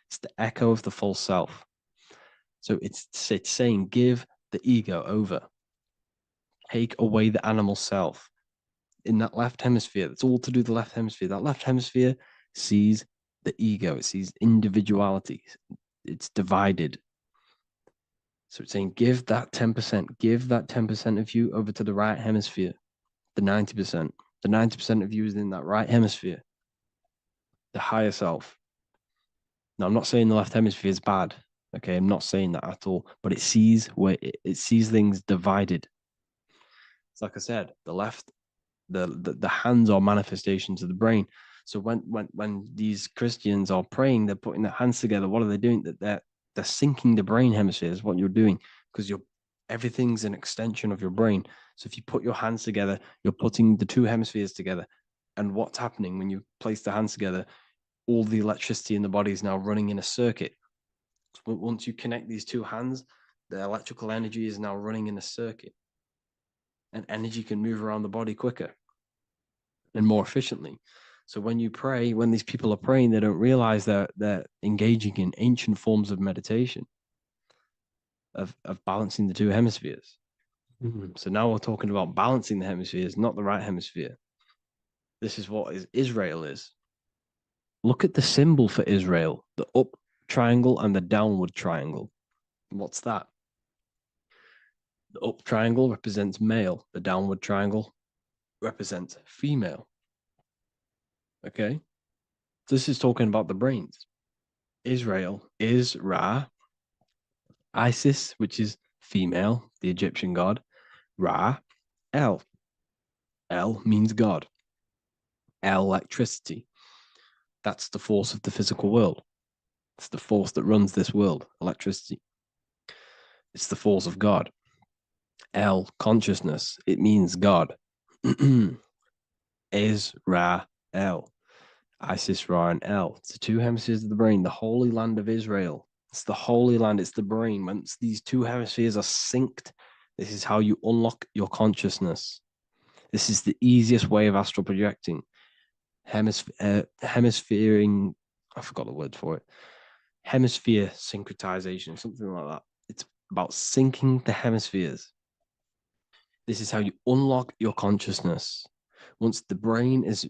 It's the echo of the full self. So it's saying, give the ego over. Take away the animal self. In that left hemisphere, that's all to do with the left hemisphere. That left hemisphere sees the ego. It sees individuality. It's divided. So it's saying, give that 10%. Give that 10% of you over to the right hemisphere. the 90%. The 90% of you is in that right hemisphere, the higher self. Now, I'm not saying the left hemisphere is bad. Okay, I'm not saying that at all. But it sees it sees things divided. It's like I said, the left, the hands are manifestations of the brain. So when these Christians are praying, they're putting their hands together. What are they doing? They're syncing the brain hemispheres. What you're doing, because everything's an extension of your brain. So if you put your hands together, you're putting the two hemispheres together. And what's happening when you place the hands together? All the electricity in the body is now running in a circuit. So once you connect these two hands, the electrical energy is now running in a circuit. And energy can move around the body quicker and more efficiently. So when you pray, when these people are praying, they don't realize that they're engaging in ancient forms of meditation, of balancing the two hemispheres. So now we're talking about balancing the hemispheres, not the right hemisphere. This is what Israel is. Look at the symbol for Israel, the up triangle and the downward triangle. What's that? The up triangle represents male. The downward triangle represents female. Okay? This is talking about the brains. Israel is Ra. Isis, which is female, the Egyptian god. Ra, El. El means God. Electricity. That's the force of the physical world. It's the force that runs this world, electricity. It's the force of God. El, consciousness. It means God. Is Ra, El. Isis, Ra, and El. It's the two hemispheres of the brain, the holy land of Israel. It's the holy land, it's the brain. Once these two hemispheres are synced, this is how you unlock your consciousness. This is the easiest way of astral projecting. Hemisphering, I forgot the word for it. Hemisphere syncretization, something like that. It's about syncing the hemispheres. This is how you unlock your consciousness. Once the brain is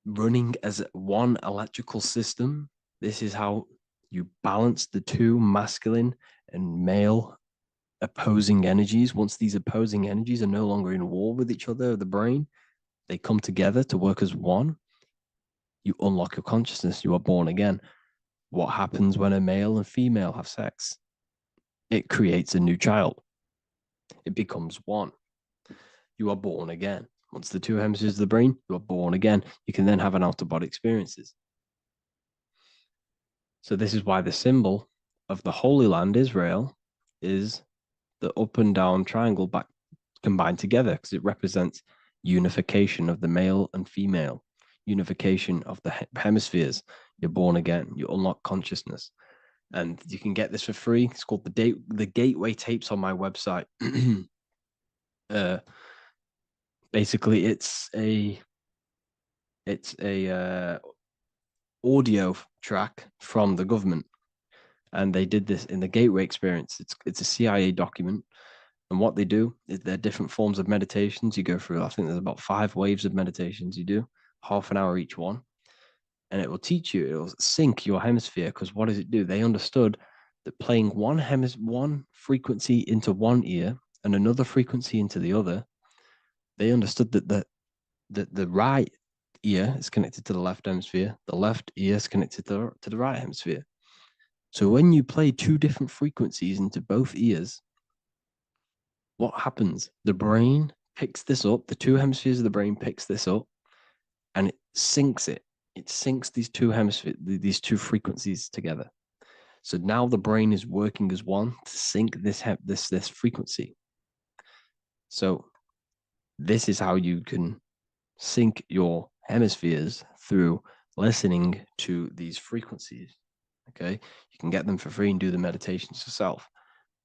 running as one electrical system, this is how you balance the two masculine and male opposing energies. Once these opposing energies are no longer in war with each other, the brain, they come together to work as one. You unlock your consciousness. You are born again. What happens when a male and female have sex? It creates a new child. It becomes one. You are born again. Once the two hemispheres of the brain, you are born again. You can then have an out-of-body experiences. So this is why the symbol of the Holy Land, Israel, is the up and down triangle back combined together, because it represents unification of the male and female, unification of the hemispheres. You're born again. You unlock consciousness. And you can get this for free. It's called the Gateway Tapes on my website. Basically, it's a audio track from the government, and they did this in the Gateway Experience. It's a CIA document, and what they do is there are different forms of meditations you go through. I think there's about 5 waves of meditations you do, half an hour each one, and it will teach you. It will sync your hemisphere, because what does it do? They understood that playing one frequency into one ear and another frequency into the other, they understood that the right ear is connected to the left hemisphere, the left ear is connected to the right hemisphere. So when you play 2 different frequencies into both ears, what happens? The brain picks this up, the 2 hemispheres of the brain picks this up, and it syncs it. It syncs these 2 hemispheres, these 2 frequencies together. So now the brain is working as one to sync this frequency. So this is how you can sync your hemispheres, through listening to these frequencies. Okay, you can get them for free and do the meditations yourself.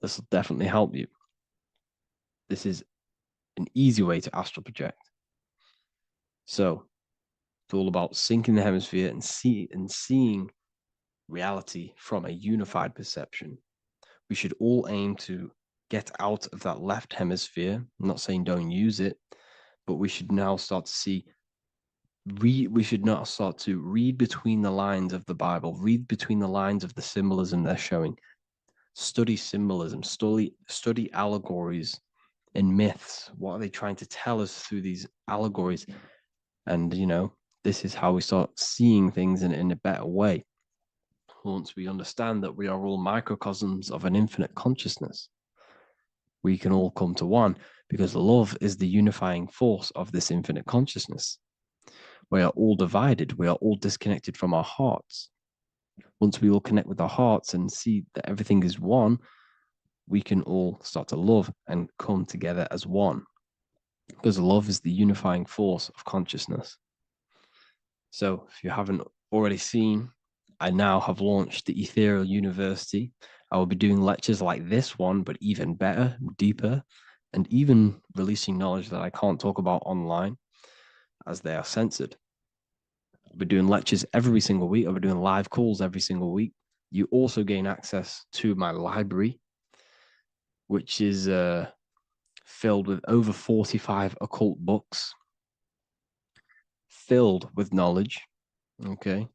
This will definitely help you. This is an easy way to astral project. So it's all about syncing the hemisphere and seeing reality from a unified perception. We should all aim to get out of that left hemisphere. I'm not saying don't use it, but we should now start to see. We should not start to read between the lines of the Bible, read between the lines of the symbolism they're showing. Study symbolism, study allegories, in myths? What are they trying to tell us through these allegories? And, this is how we start seeing things in a better way. Once we understand that we are all microcosms of an infinite consciousness, we can all come to one, because love is the unifying force of this infinite consciousness. We are all divided. We are all disconnected from our hearts. Once we all connect with our hearts and see that everything is one, we can all start to love and come together as one, because love is the unifying force of consciousness. So if you haven't already seen, I now have launched the Ethereal University. I will be doing lectures like this one, but even better, deeper, and even releasing knowledge that I can't talk about online as they are censored. I'll be doing lectures every single week. I'll be doing live calls every single week. You also gain access to my library, which is filled with over 45 occult books, filled with knowledge. Okay,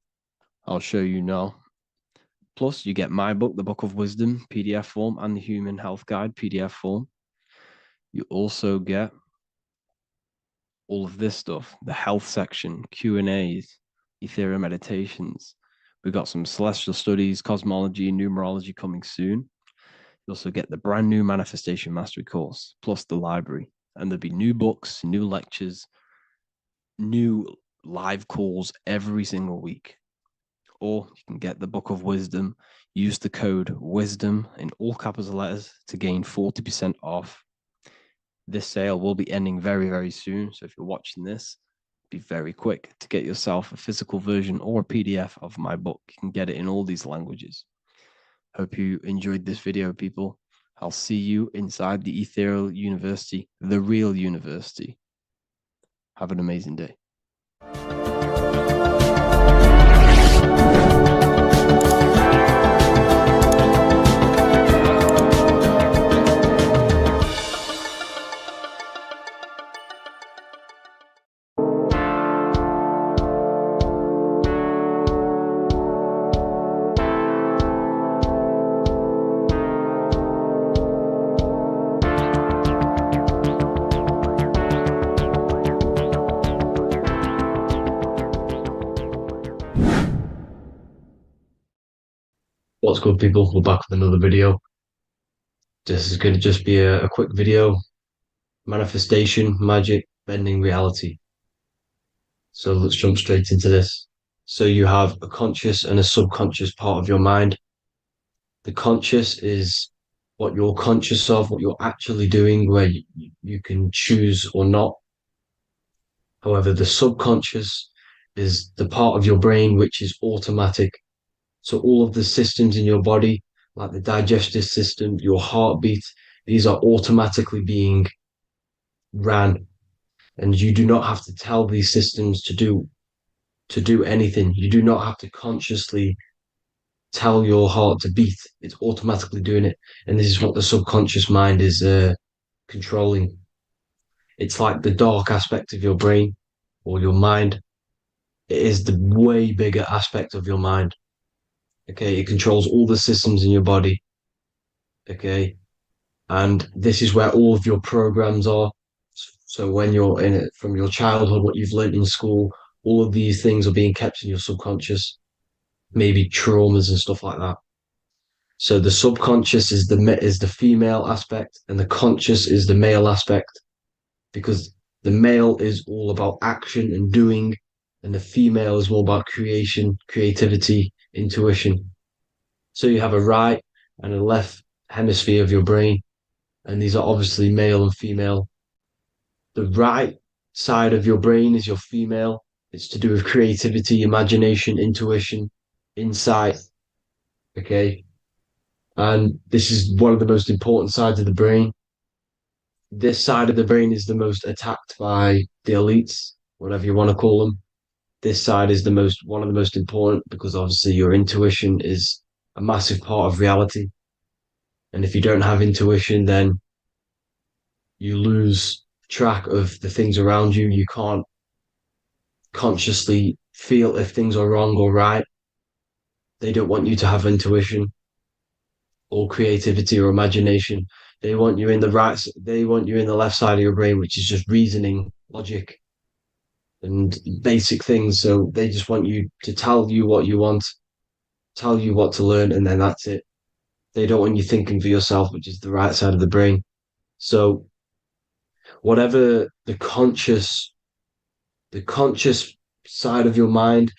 I'll show you now. Plus, you get my book, The Book of Wisdom, PDF form, and the Human Health Guide, PDF form. You also get all of this stuff, the health section, Q&As, ethereal meditations. We've got some celestial studies, cosmology, and numerology coming soon. You also get the brand new Manifestation Mastery course, plus the library. And there'll be new books, new lectures, new live calls every single week. Or you can get the Book of Wisdom, use the code WISDOM in all capital letters to gain 40% off. This sale will be ending very, very soon. So if you're watching this, be very quick to get yourself a physical version or a PDF of my book. You can get it in all these languages. Hope you enjoyed this video, people. I'll see you inside the Ethereal University, the real university. Have an amazing day. What's good, people? We're back with another video. This is going to just be a quick video. Manifestation, magic, bending reality. So let's jump straight into this. So you have a conscious and a subconscious part of your mind. The conscious is what you're conscious of, what you're actually doing, where you can choose or not. However, the subconscious is the part of your brain which is automatic. So all of the systems in your body, like the digestive system, your heartbeat, these are automatically being ran. And you do not have to tell these systems to do anything. You do not have to consciously tell your heart to beat. It's automatically doing it. And this is what the subconscious mind is controlling. It's like the dark aspect of your brain or your mind. It is the way bigger aspect of your mind. Okay, it controls all the systems in your body. Okay, and this is where all of your programs are. So when you're in it from your childhood, what you've learned in school, all of these things are being kept in your subconscious, maybe traumas and stuff like that. So the subconscious is the female aspect, and the conscious is the male aspect, because the male is all about action and doing, and the female is more about creation, creativity, intuition. So you have a right and a left hemisphere of your brain, and these are obviously male and female. The right side of your brain is your female. It's to do with creativity, imagination, intuition, insight. Okay. And this is one of the most important sides of the brain. This side of the brain is the most attacked by the elites, whatever you want to call them. This side is one of the most important, because obviously your intuition is a massive part of reality. And if you don't have intuition, then you lose track of the things around you. You can't consciously feel if things are wrong or right. They don't want you to have intuition or creativity or imagination. They want you in the left side of your brain, which is just reasoning, logic, and basic things. So they just want you to tell you what you want, tell you what to learn, and then that's it. They don't want you thinking for yourself, which is the right side of the brain. So whatever the conscious side of your mind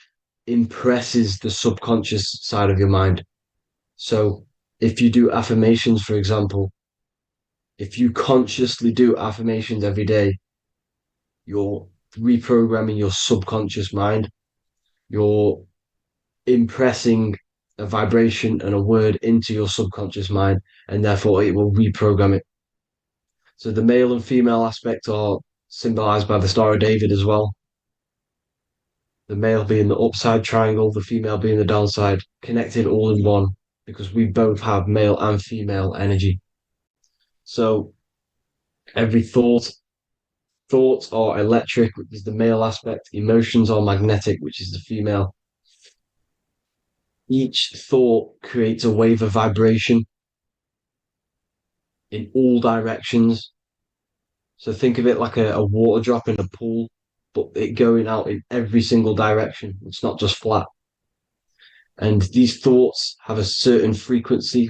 impresses the subconscious side of your mind. So if you do affirmations, for example, if you consciously do affirmations every day, you're reprogramming your subconscious mind. You're impressing a vibration and a word into your subconscious mind, and therefore it will reprogram it. So the male and female aspect are symbolized by the Star of David as well. The male being the upside triangle, the female being the downside, connected all in one, because we both have male and female energy. So every thoughts are electric, which is the male aspect. Emotions are magnetic, which is the female. Each thought creates a wave of vibration in all directions. So think of it like a water drop in a pool, but it going out in every single direction. It's not just flat. And these thoughts have a certain frequency,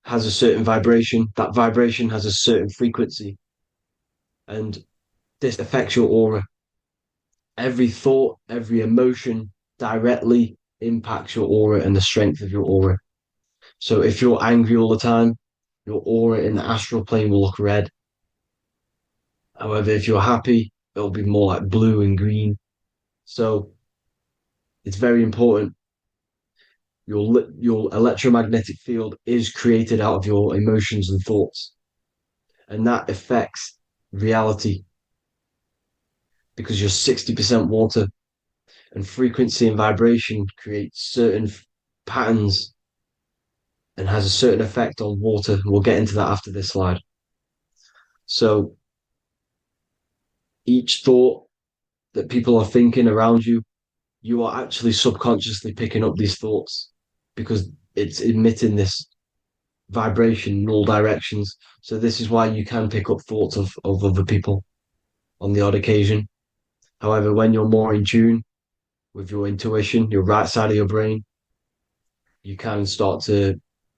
has a certain vibration. That vibration has a certain frequency. And this affects your aura. Every thought, every emotion directly impacts your aura and the strength of your aura. So if you're angry all the time, your aura in the astral plane will look red. However, if you're happy, it'll be more like blue and green. So it's very important. Your electromagnetic field is created out of your emotions and thoughts. And that affects reality because you're 60% water, and frequency and vibration create certain patterns and has a certain effect on water. We'll get into that after this slide. So each thought that people are thinking around you, you are actually subconsciously picking up these thoughts because it's emitting this vibration in all directions. So this is why you can pick up thoughts of other people on the odd occasion. However, when you're more in tune with your intuition, your right side of your brain, you can start to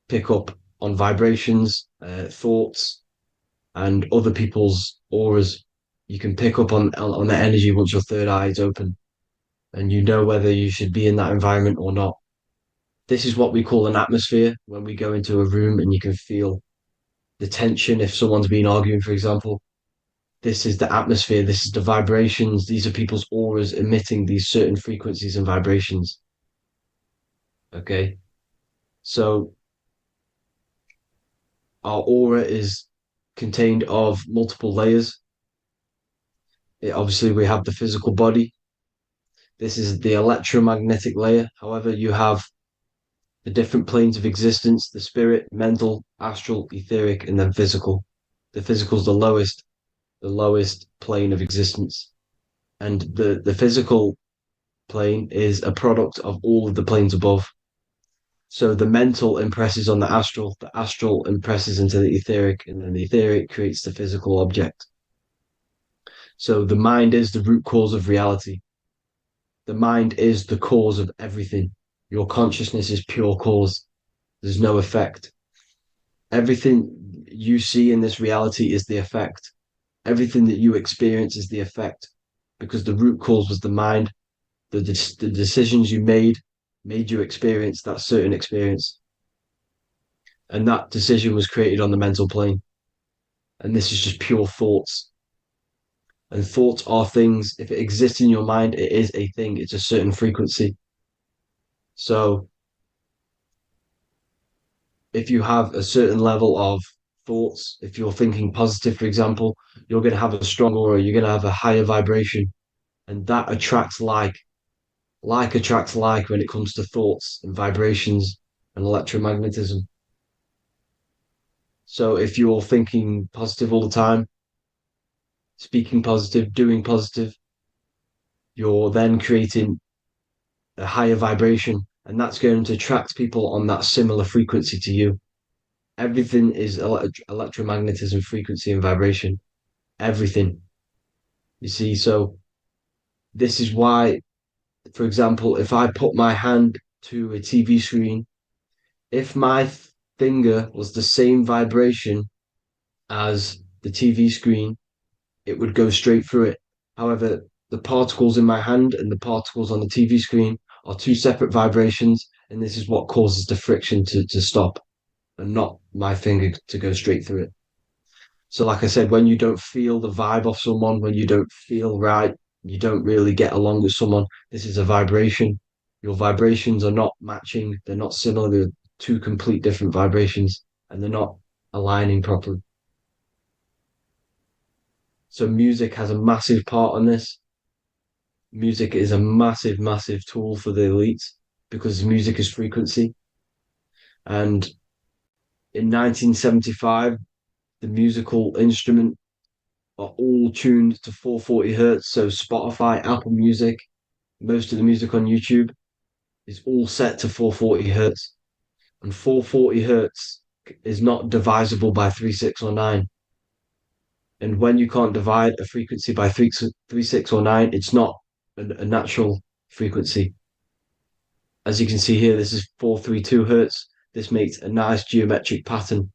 pick up on vibrations, thoughts, and other people's auras. You can pick up on the energy once your third eye is open, and you know whether you should be in that environment or not. This is what we call an atmosphere. When we go into a room and you can feel the tension, if someone's been arguing, for example, this is the atmosphere, this is the vibrations, these are people's auras emitting these certain frequencies and vibrations. Okay, so our aura is contained of multiple layers. Obviously, we have the physical body. This is the electromagnetic layer. However, you have the different planes of existence, the spirit, mental, astral, etheric, and then physical. The physical is the lowest plane of existence. And the physical plane is a product of all of the planes above. So the mental impresses on the astral impresses into the etheric, and then the etheric creates the physical object. So the mind is the root cause of reality. The mind is the cause of everything. Your consciousness is pure cause. There's no effect. Everything you see in this reality is the effect. Everything that you experience is the effect, because the root cause was the mind. The decisions you made you experience that certain experience. And that decision was created on the mental plane. And this is just pure thoughts. And thoughts are things. If it exists in your mind, it is a thing. It's a certain frequency. So if you have a certain level of thoughts, if you're thinking positive, for example, you're going to have a strong aura, you're going to have a higher vibration. And that attracts like. Like attracts like when it comes to thoughts and vibrations and electromagnetism. So if you're thinking positive all the time, speaking positive, doing positive, you're then creating a higher vibration, and that's going to attract people on that similar frequency to you. Everything is electromagnetism, frequency, and vibration. Everything. You see, so this is why, for example, if I put my hand to a TV screen, if my finger was the same vibration as the TV screen, it would go straight through it. However, the particles in my hand and the particles on the TV screen are two separate vibrations, and this is what causes the friction to stop and not my finger to go straight through it. So, like I said, when you don't feel the vibe of someone, when you don't feel right, you don't really get along with someone, this is a vibration. Your vibrations are not matching, they're not similar, they're two complete different vibrations, and they're not aligning properly. So music has a massive part on this. Music is a massive, massive tool for the elites because music is frequency. And in 1975, the musical instrument are all tuned to 440 hertz. So Spotify, Apple Music, most of the music on YouTube is all set to 440 hertz. And 440 hertz is not divisible by 3, 6, or 9. And when you can't divide a frequency by 3, 6, or 9, it's not a natural frequency. As you can see here, this is 432 hertz. This makes a nice geometric pattern.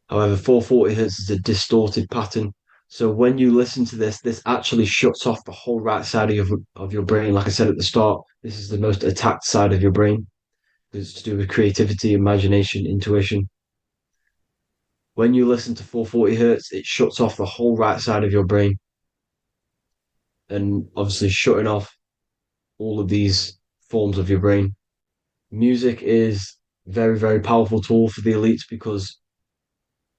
However, 440 hertz is a distorted pattern. So when you listen to this, this actually shuts off the whole right side of your brain. Like I said at the start, this is the most attacked side of your brain. It's to do with creativity, imagination, intuition. When you listen to 440 hertz, it shuts off the whole right side of your brain. And obviously shutting off all of these forms of your brain. Music is very, very powerful tool for the elites because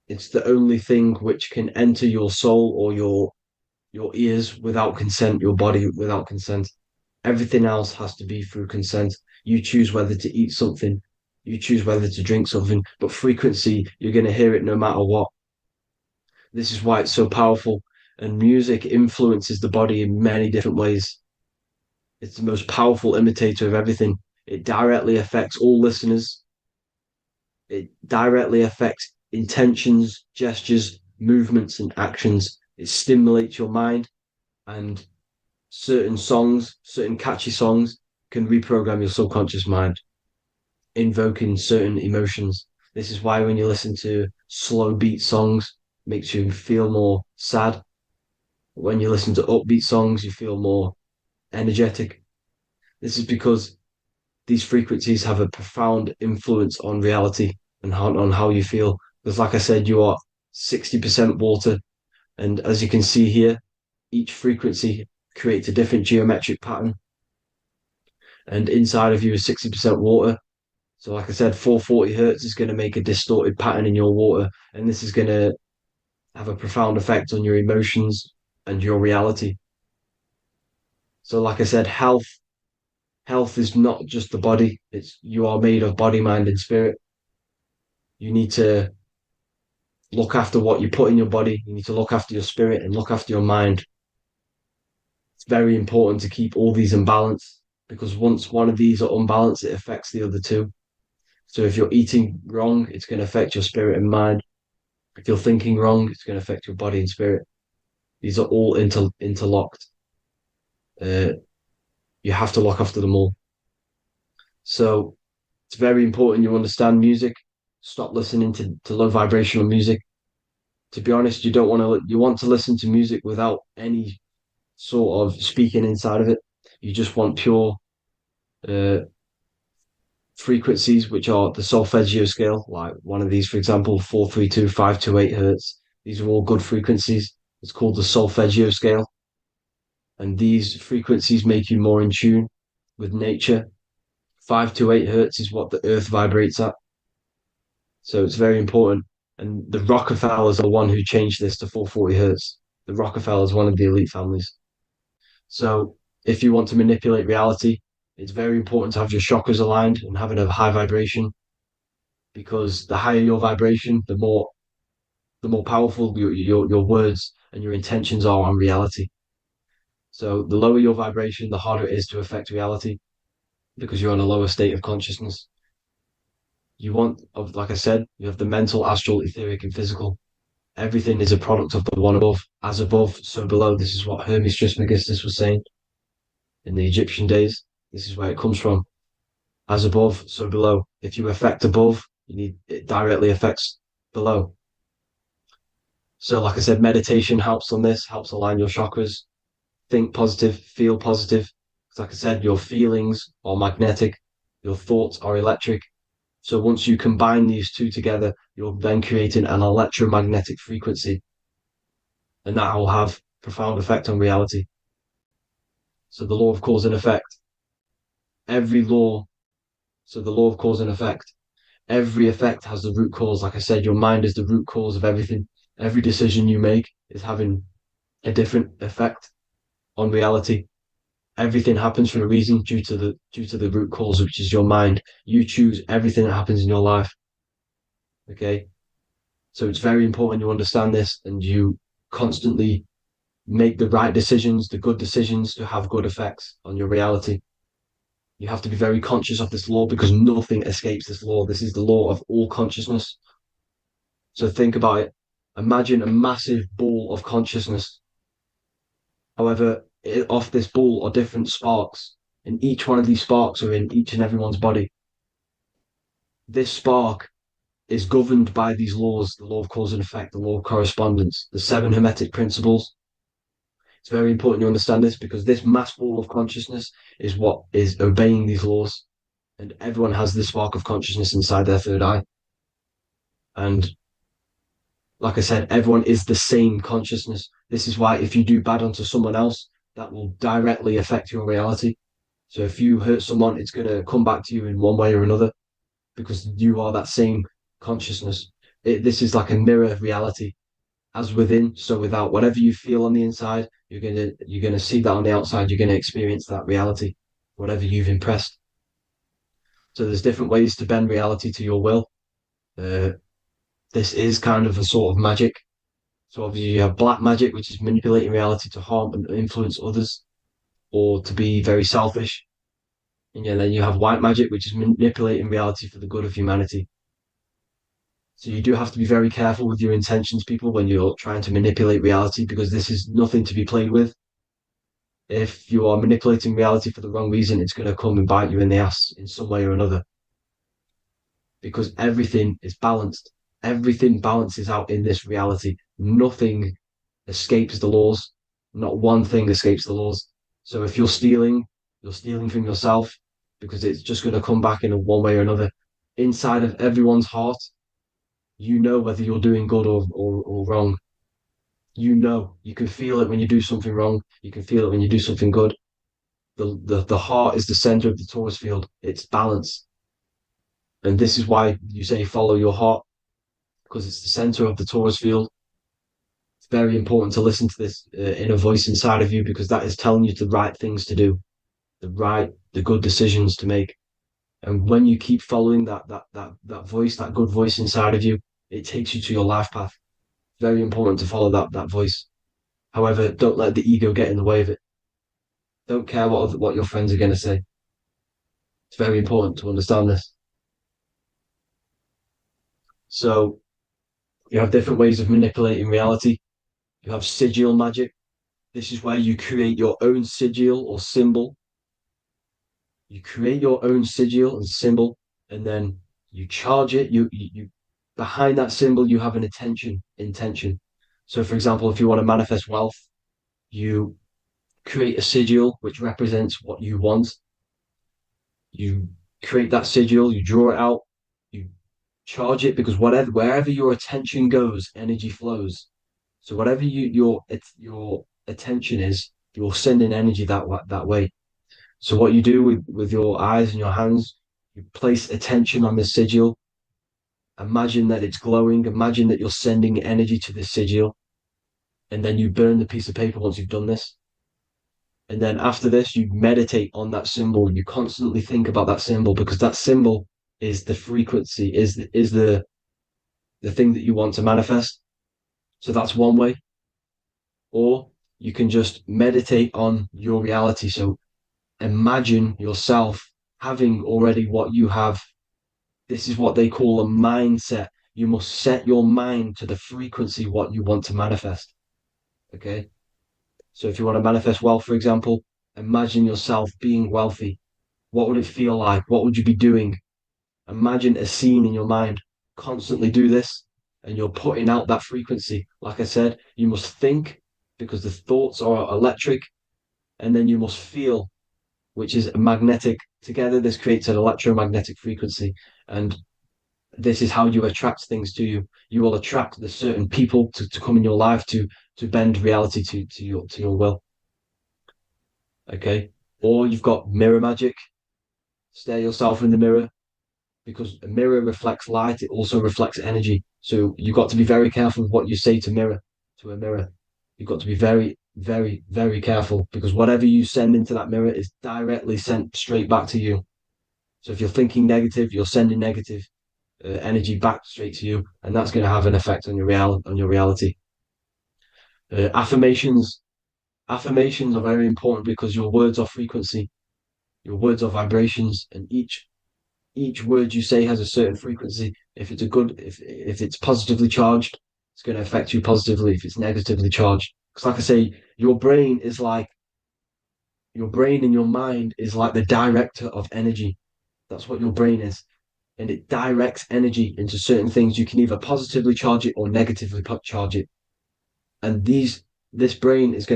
it's the only thing which can enter your soul or your ears without consent, your body without consent. Everything else has to be through consent. You choose whether to eat something, you choose whether to drink something, but frequency, you're going to hear it no matter what. This is why it's so powerful. And music influences the body in many different ways. It's the most powerful imitator of everything. It directly affects all listeners. It directly affects intentions, gestures, movements, and actions. It stimulates your mind, and certain songs, certain catchy songs, can reprogram your subconscious mind, invoking certain emotions. This is why when you listen to slow beat songs, it makes you feel more sad. When you listen to upbeat songs, you feel more energetic. This is because these frequencies have a profound influence on reality and on how you feel. Because like I said, you are 60% water. And as you can see here, each frequency creates a different geometric pattern. And inside of you is 60% water. So like I said, 440 hertz is going to make a distorted pattern in your water. And this is going to have a profound effect on your emotions and your reality. So like I said, health is not just the body. It's you are made of body, mind, and spirit. You need to look after what you put in your body. You need to look after your spirit and look after your mind. It's very important to keep all these in balance because once one of these are unbalanced, it affects the other two. So if you're eating wrong, it's going to affect your spirit and mind. If you're thinking wrong, it's going to affect your body and spirit. These are all interlocked. You have to look after them all. So it's very important you understand music. Stop listening to low vibrational music. To be honest, you want to listen to music without any sort of speaking inside of it. You just want pure frequencies, which are the solfeggio scale, like one of these, for example, 432, 528 hertz. These are all good frequencies. It's called the solfeggio scale. And these frequencies make you more in tune with nature. 528 hertz is what the earth vibrates at. So it's very important. And the Rockefellers are the one who changed this to 440 hertz. The Rockefellers, one of the elite families. So if you want to manipulate reality, it's very important to have your chakras aligned and having a high vibration, because the higher your vibration, the more powerful your words and your intentions are on reality. So the lower your vibration, the harder it is to affect reality because you're on a lower state of consciousness. You want, like I said, you have the mental, astral, etheric, and physical. Everything is a product of the one above. As above, so below. This is what Hermes Trismegistus was saying in the Egyptian days. This is where it comes from. As above, so below. If you affect above, it directly affects below. So, like I said, meditation helps on this, helps align your chakras. Think positive, feel positive. Like I said, your feelings are magnetic, your thoughts are electric. So once you combine these two together, you're then creating an electromagnetic frequency, and that will have profound effect on reality. So the law of cause and effect, every law, so the law of cause and effect, every effect has the root cause. Like I said, your mind is the root cause of everything. Every decision you make is having a different effect on reality. Everything happens for a reason due to the root cause, which is your mind. You choose everything that happens in your life. Okay, so it's very important you understand this and you constantly make the right decisions, the good decisions, to have good effects on your reality. You have to be very conscious of this law because nothing escapes this law. This is the law of all consciousness. So think about it. Imagine a massive ball of consciousness. However, off this ball are different sparks, and each one of these sparks are in each and everyone's body. This spark is governed by these laws, the law of cause and effect, the law of correspondence, the seven hermetic principles. It's very important you understand this because this mass ball of consciousness is what is obeying these laws, and everyone has this spark of consciousness inside their third eye. And like I said, everyone is the same consciousness. This is why if you do bad onto someone else, that will directly affect your reality. So if you hurt someone, it's going to come back to you in one way or another because you are that same consciousness. This is like a mirror reality. As within, so without. Whatever you feel on the inside, you're gonna see that on the outside. You're gonna experience that reality, whatever you've impressed. So there's different ways to bend reality to your will. This is kind of a sort of magic. So obviously you have black magic, which is manipulating reality to harm and influence others, or to be very selfish. And then you have white magic, which is manipulating reality for the good of humanity. So you do have to be very careful with your intentions, people, when you're trying to manipulate reality, because this is nothing to be played with. If you are manipulating reality for the wrong reason, it's going to come and bite you in the ass in some way or another. Because everything is balanced. Everything balances out in this reality. Nothing escapes the laws. Not one thing escapes the laws. So if you're stealing from yourself because it's just going to come back in one way or another. Inside of everyone's heart, you know whether you're doing good or wrong. You can feel it when you do something wrong. You can feel it when you do something good. The heart is the center of the torus field. It's balance. And this is why you say follow your heart, because it's the center of the torus field. It's very important to listen to this inner voice inside of you, because that is telling you the right things to do, the good decisions to make. And when you keep following that voice, that good voice inside of you, it takes you to your life path. Very important to follow that voice. However, don't let the ego get in the way of it. Don't care what your friends are going to say. It's very important to understand this. So you have different ways of manipulating reality. You have sigil magic. This is where you create your own sigil or symbol. You create your own sigil and symbol, and then you charge it. You behind that symbol, you have an intention. So, for example, if you want to manifest wealth, you create a sigil which represents what you want. You create that sigil, you draw it out, you charge it, because wherever your attention goes, energy flows. So whatever your attention is, you're sending energy that way. So what you do with your eyes and your hands, you place attention on the sigil. Imagine that it's glowing. Imagine that you're sending energy to the sigil. And then you burn the piece of paper once you've done this. And then after this, you meditate on that symbol. You constantly think about that symbol, because that symbol is the frequency, is the thing that you want to manifest. So that's one way. Or you can just meditate on your reality. So imagine yourself having already what you have This is what they call a mindset. You must set your mind to the frequency what you want to manifest. Okay. So if you want to manifest wealth, for example, imagine yourself being wealthy. What would it feel like? What would you be doing? Imagine a scene in your mind. Constantly do this, and you're putting out that frequency. Like I said, you must think because the thoughts are electric, and then you must feel, which is magnetic. Together, this creates an electromagnetic frequency, and this is how you attract things to you. You will attract the certain people to come in your life to bend reality to your will. Okay. Or you've got mirror magic. Stare yourself in the mirror, because a mirror reflects light, it also reflects energy. So you've got to be very careful with what you say to a mirror. You've got to be very, very, very careful, because whatever you send into that mirror is directly sent straight back to you. So if you're thinking negative, you're sending negative energy back straight to you, and that's going to have an effect on your reality. Affirmations are very important because your words are frequency, your words are vibrations, and each word you say has a certain frequency. If if it's positively charged, it's going to affect you positively. If it's negatively charged, because like I say, your brain and your mind is like the director of energy. That's what your brain is, and it directs energy into certain things. You can either positively charge it or negatively charge it, and this brain is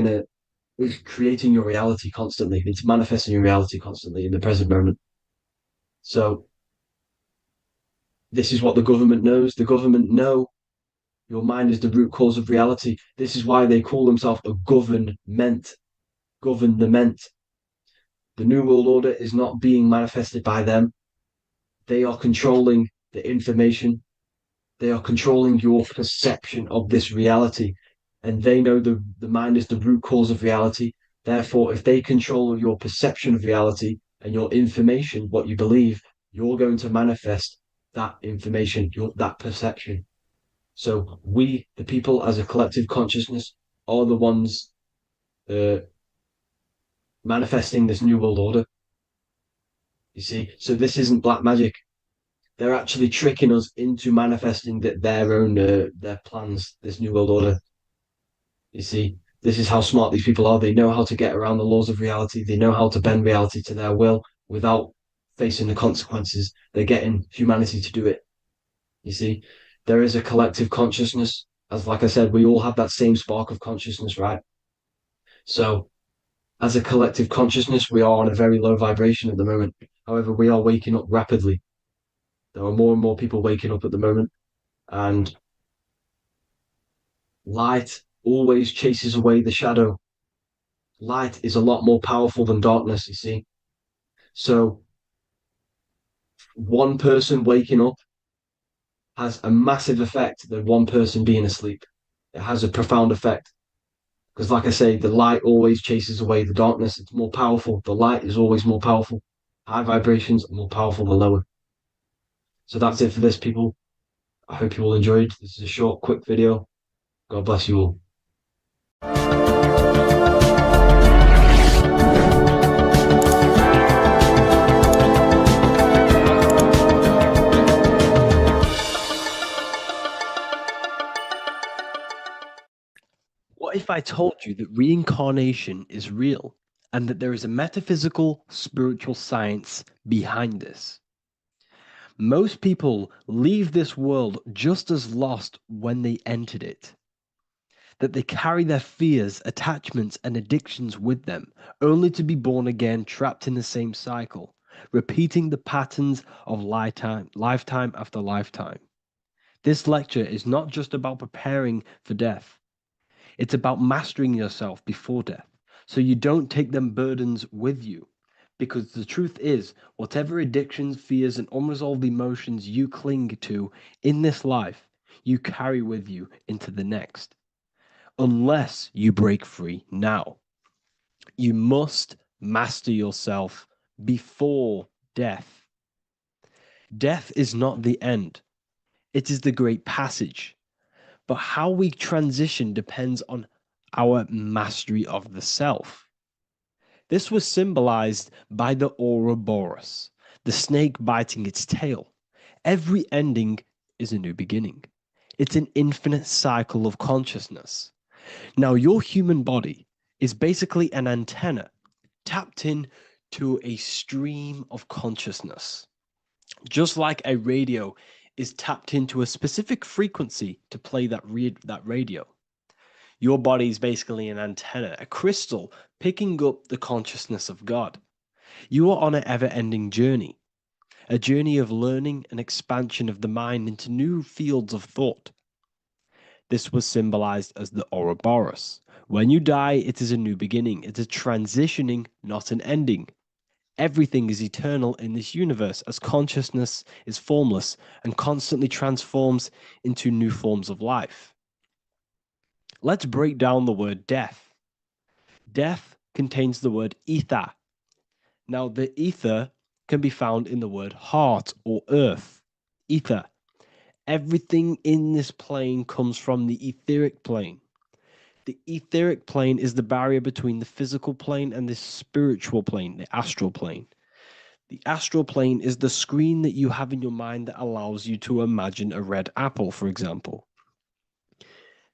creating your reality constantly. It's manifesting your reality constantly in the present moment. So this is what the government knows. The government know your mind is the root cause of reality. This is why they call themselves a government. Government. The New World Order is not being manifested by them. They are controlling the information. They are controlling your perception of this reality. And they know the mind is the root cause of reality. Therefore, if they control your perception of reality and your information, what you believe, you're going to manifest that information, that perception. So we, the people as a collective consciousness, are the ones manifesting this new world order. You see, so this isn't black magic. They're actually tricking us into manifesting their own their plans, this new world order. You see, this is how smart these people are. They know how to get around the laws of reality. They know how to bend reality to their will without facing the consequences. They're getting humanity to do it. You see, there is a collective consciousness. As like I said, we all have that same spark of consciousness, right? So as a collective consciousness, we are on a very low vibration at the moment. However, we are waking up rapidly. There are more and more people waking up at the moment, and light always chases away the shadow. Light is a lot more powerful than darkness, you see. So one person waking up has a massive effect than one person being asleep. It has a profound effect. Because like I say, the light always chases away the darkness. It's more powerful. The light is always more powerful. High vibrations are more powerful than lower. So that's it for this, people. I hope you all enjoyed. This is a short, quick video. God bless you all. What if I told you that reincarnation is real and that there is a metaphysical, spiritual science behind this? Most people leave this world just as lost when they entered it. That they carry their fears, attachments, and addictions with them, only to be born again, trapped in the same cycle, repeating the patterns of lifetime after lifetime. This lecture is not just about preparing for death. It's about mastering yourself before death, so you don't take them burdens with you. Because the truth is, whatever addictions, fears, and unresolved emotions you cling to in this life, you carry with you into the next. Unless you break free now. You must master yourself before death. Death is not the end. It is the great passage. But how we transition depends on our mastery of the self. This was symbolized by the Ouroboros, the snake biting its tail. Every ending is a new beginning. It's an infinite cycle of consciousness. Now, your human body is basically an antenna tapped in to a stream of consciousness. Just like a radio is tapped into a specific frequency to play that radio. Your body is basically an antenna, a crystal picking up the consciousness of God. You are on an ever-ending journey, a journey of learning and expansion of the mind into new fields of thought. This was symbolized as the Ouroboros. When you die, it is a new beginning. It's a transitioning, not an ending. Everything is eternal in this universe as consciousness is formless and constantly transforms into new forms of life. Let's break down the word death. Death contains the word ether. Now, the ether can be found in the word heart or earth. Ether. Everything in this plane comes from the etheric plane. The etheric plane is the barrier between the physical plane and the spiritual plane, the astral plane. The astral plane is the screen that you have in your mind that allows you to imagine a red apple, for example.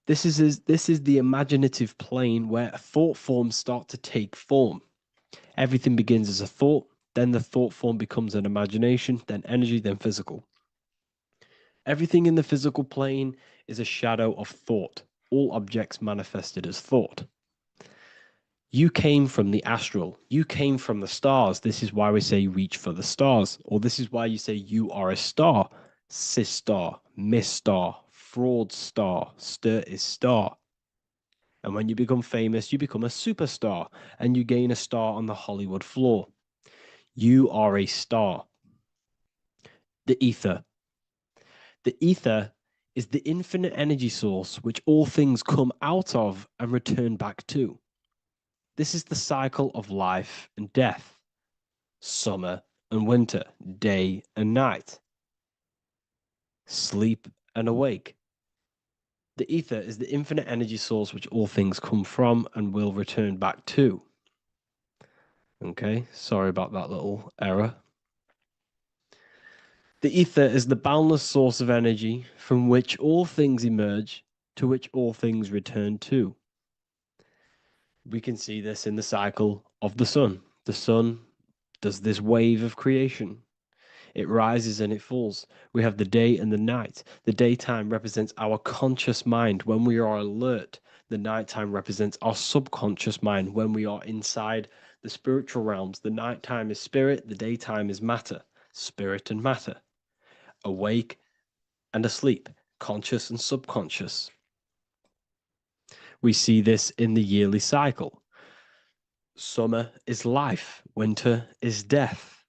This is the imaginative plane where thought forms start to take form. Everything begins as a thought, then the thought form becomes an imagination, then energy, then physical. Everything in the physical plane is a shadow of thought, all objects manifested as thought. You came from the astral. You came from the stars. This is why we say reach for the stars. Or this is why you say you are a star. Cis star, miss star, fraud star, stir is star. And when you become famous, you become a superstar and you gain a star on the Hollywood floor. You are a star. The ether. The ether is the infinite energy source which all things come out of and return back to. This is the cycle of life and death, summer and winter, day and night, sleep and awake. The ether is the infinite energy source which all things come from and will return back to. Okay, sorry about that little error. The ether is the boundless source of energy from which all things emerge, to which all things return to. We can see this in the cycle of the sun. The sun does this wave of creation. It rises and it falls. We have the day and the night. The daytime represents our conscious mind when we are alert. The nighttime represents our subconscious mind when we are inside the spiritual realms. The nighttime is spirit, the daytime is matter, spirit and matter. Awake and asleep, conscious and subconscious. We see this in the yearly cycle. Summer is life, winter is death.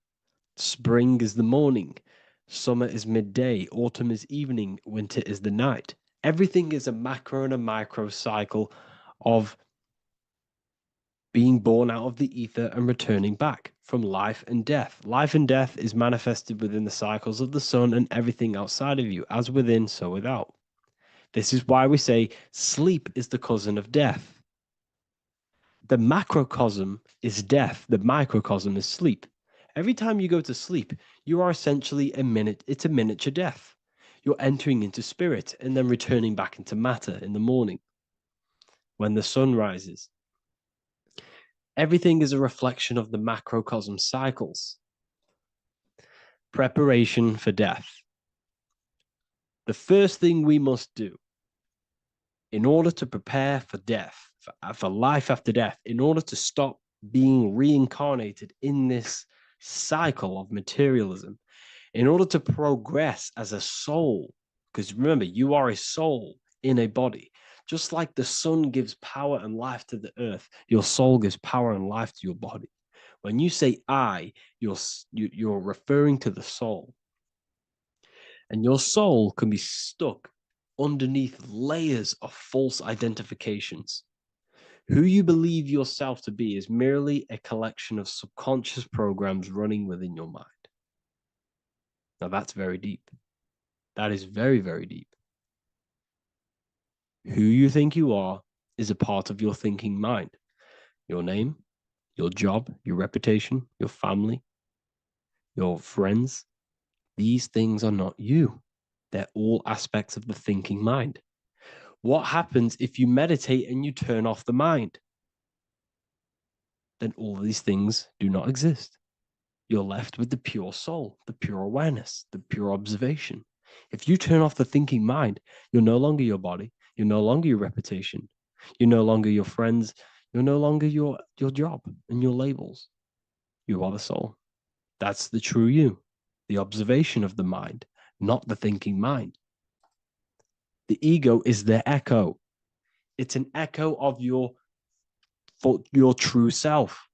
Spring is the morning, summer is midday, autumn is evening, winter is the night. Everything is a macro and a micro cycle of being born out of the ether and returning back from life and death. Life and death is manifested within the cycles of the sun and everything outside of you, as within, so without. This is why we say sleep is the cousin of death. The macrocosm is death, the microcosm is sleep. Every time you go to sleep, you are essentially it's a miniature death. You're entering into spirit and then returning back into matter in the morning when the sun rises. Everything is a reflection of the macrocosm cycles. Preparation for death. The first thing we must do in order to prepare for death, for life after death, in order to stop being reincarnated in this cycle of materialism, in order to progress as a soul, because remember, you are a soul in a body. Just like the sun gives power and life to the earth, your soul gives power and life to your body. When you say I, you're referring to the soul. And your soul can be stuck underneath layers of false identifications. Who you believe yourself to be is merely a collection of subconscious programs running within your mind. Now that's very deep. That is very, very deep. Who you think you are is a part of your thinking mind. Your name, your job, your reputation, your family, your friends, These things are not you. They're all aspects of the thinking mind. What happens if you meditate and you turn off the mind? Then all these things do not exist. You're left with the pure soul, the pure awareness, the pure observation. If you turn off the thinking mind, you're no longer your body. You're no longer your reputation. You're no longer your friends. You're no longer your job and your labels. You are the soul. That's the true you, the observation of the mind, not the thinking mind. The ego is the echo. It's an echo of your true self.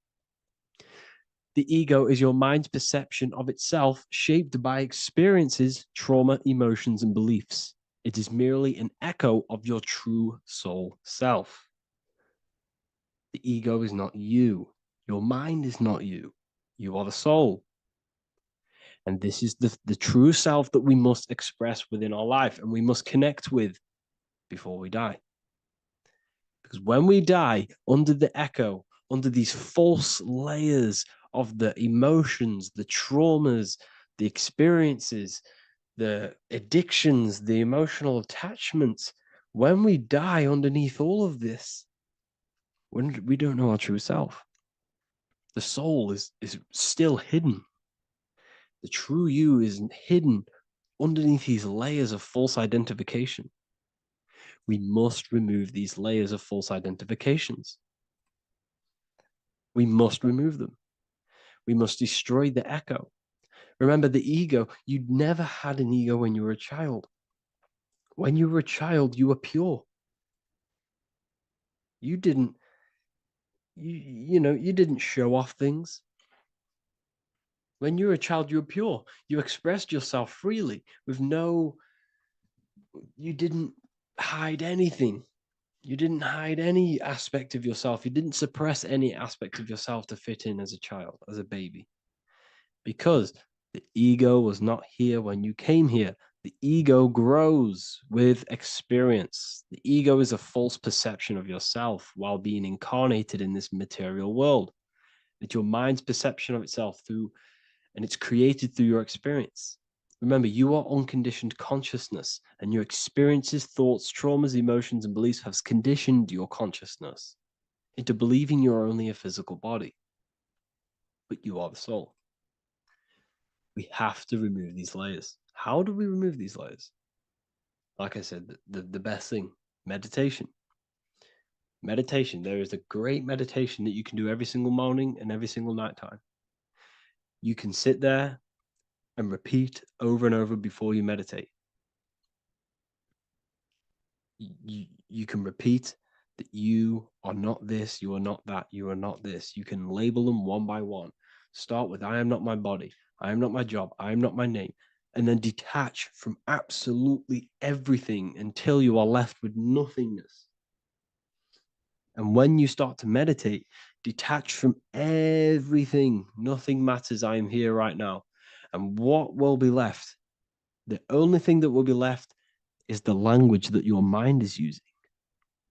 The ego is your mind's perception of itself, shaped by experiences, trauma, emotions, and beliefs. It is merely an echo of your true soul self. The ego is not you. Your mind is not you. You are the soul. And this is the true self that we must express within our life and we must connect with before we die. Because when we die under the echo, under these false layers of the emotions, the traumas, the experiences, the addictions, the emotional attachments, when we die underneath all of this, when we don't know our true self, the soul is still hidden. The true you is hidden underneath these layers of false identification. We must remove these layers of false identifications. We must remove them. We must destroy the echo. Remember the ego, you never had an ego when you were a child. When you were a child, you were pure. You didn't, you didn't show off things. When you were a child, you were pure. You expressed yourself freely with you didn't hide anything. You didn't hide any aspect of yourself. You didn't suppress any aspect of yourself to fit in as a child, as a baby. Because the ego was not here when you came here. The ego grows with experience. The ego is a false perception of yourself while being incarnated in this material world. It's your mind's perception of itself and it's created through your experience. Remember, you are unconditioned consciousness, and your experiences, thoughts, traumas, emotions, and beliefs have conditioned your consciousness into believing you're only a physical body, but you are the soul. We have to remove these layers. How do we remove these layers? Like I said, the best thing, meditation. Meditation. There is a great meditation that you can do every single morning and every single nighttime. You can sit there and repeat over and over before you meditate. You can repeat that you are not this, you are not that, you are not this. You can label them one by one. Start with, I am not my body, I am not my job, I am not my name, and then detach from absolutely everything until you are left with nothingness. And when you start to meditate, detach from everything. Nothing matters. I am here right now. And what will be left? The only thing that will be left is the language that your mind is using.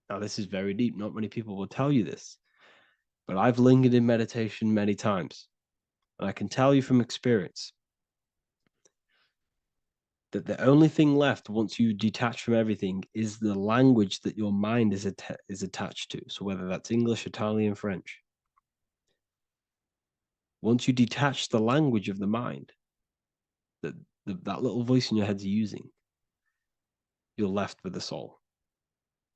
Now, this is very deep. Not many people will tell you this, but I've lingered in meditation many times. And I can tell you from experience that the only thing left once you detach from everything is the language that your mind is attached to. So whether that's English, Italian, French. Once you detach the language of the mind that that little voice in your head's using, you're left with the soul.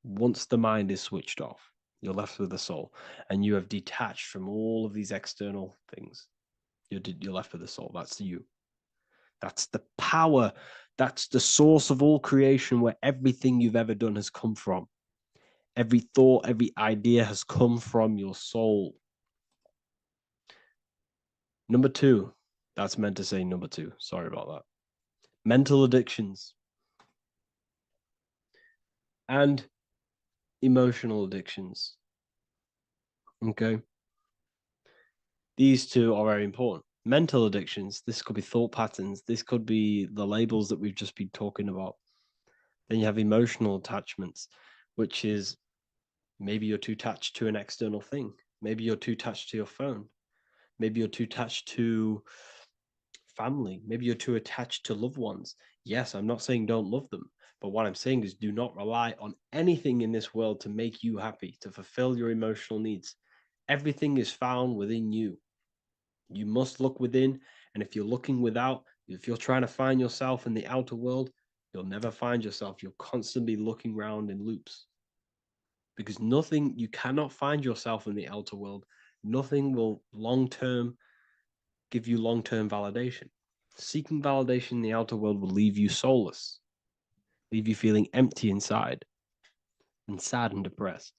Once the mind is switched off, you're left with the soul, and you have detached from all of these external things. You're left with the soul. That's you. That's the power. That's the source of all creation, where everything you've ever done has come from. Every thought, every idea has come from your soul. Number 2. That's meant to say number 2. Sorry about that. Mental addictions and emotional addictions. Okay. These two are very important. Mental addictions, this could be thought patterns. This could be the labels that we've just been talking about. Then you have emotional attachments, which is maybe you're too attached to an external thing. Maybe you're too attached to your phone. Maybe you're too attached to family. Maybe you're too attached to loved ones. Yes, I'm not saying don't love them, but what I'm saying is do not rely on anything in this world to make you happy, to fulfill your emotional needs. Everything is found within you. You must look within, and if you're looking without, if you're trying to find yourself in the outer world, you'll never find yourself. You'll constantly looking around in loops. Because nothing, you cannot find yourself in the outer world. Nothing will long-term give you long-term validation. Seeking validation in the outer world will leave you soulless, leave you feeling empty inside and sad and depressed.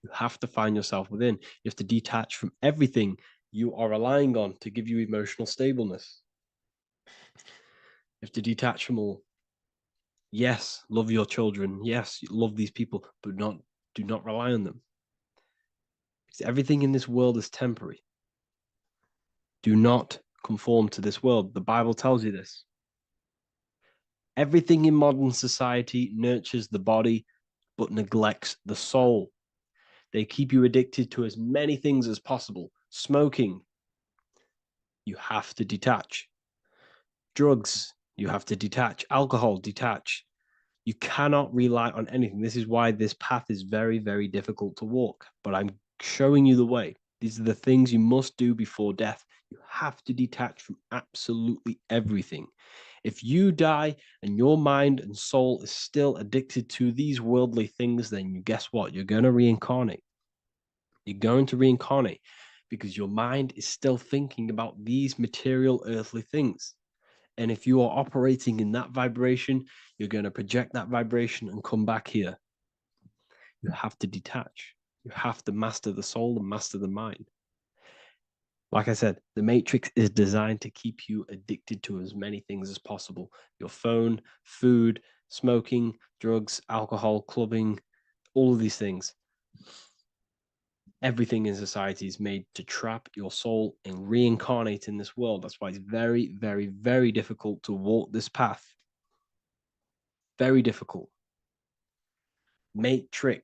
You have to find yourself within. You have to detach from everything you are relying on to give you emotional stableness. You have to detach from all. Yes, love your children. Yes, love these people, but do not rely on them. Because everything in this world is temporary. Do not conform to this world. The Bible tells you this. Everything in modern society nurtures the body, but neglects the soul. They keep you addicted to as many things as possible. Smoking, you have to detach. Drugs, you have to detach. Alcohol, detach. You cannot rely on anything. This is why this path is very, very difficult to walk. But I'm showing you the way. These are the things you must do before death. You have to detach from absolutely everything. If you die and your mind and soul is still addicted to these worldly things, then guess what? You're going to reincarnate. You're going to reincarnate because your mind is still thinking about these material earthly things. And if you are operating in that vibration, you're going to project that vibration and come back here. You have to detach. You have to master the soul and master the mind. Like I said, the matrix is designed to keep you addicted to as many things as possible. Your phone, food, smoking, drugs, alcohol, clubbing, all of these things. Everything in society is made to trap your soul and reincarnate in this world. That's why it's very, very, very difficult to walk this path. Very difficult. Matrix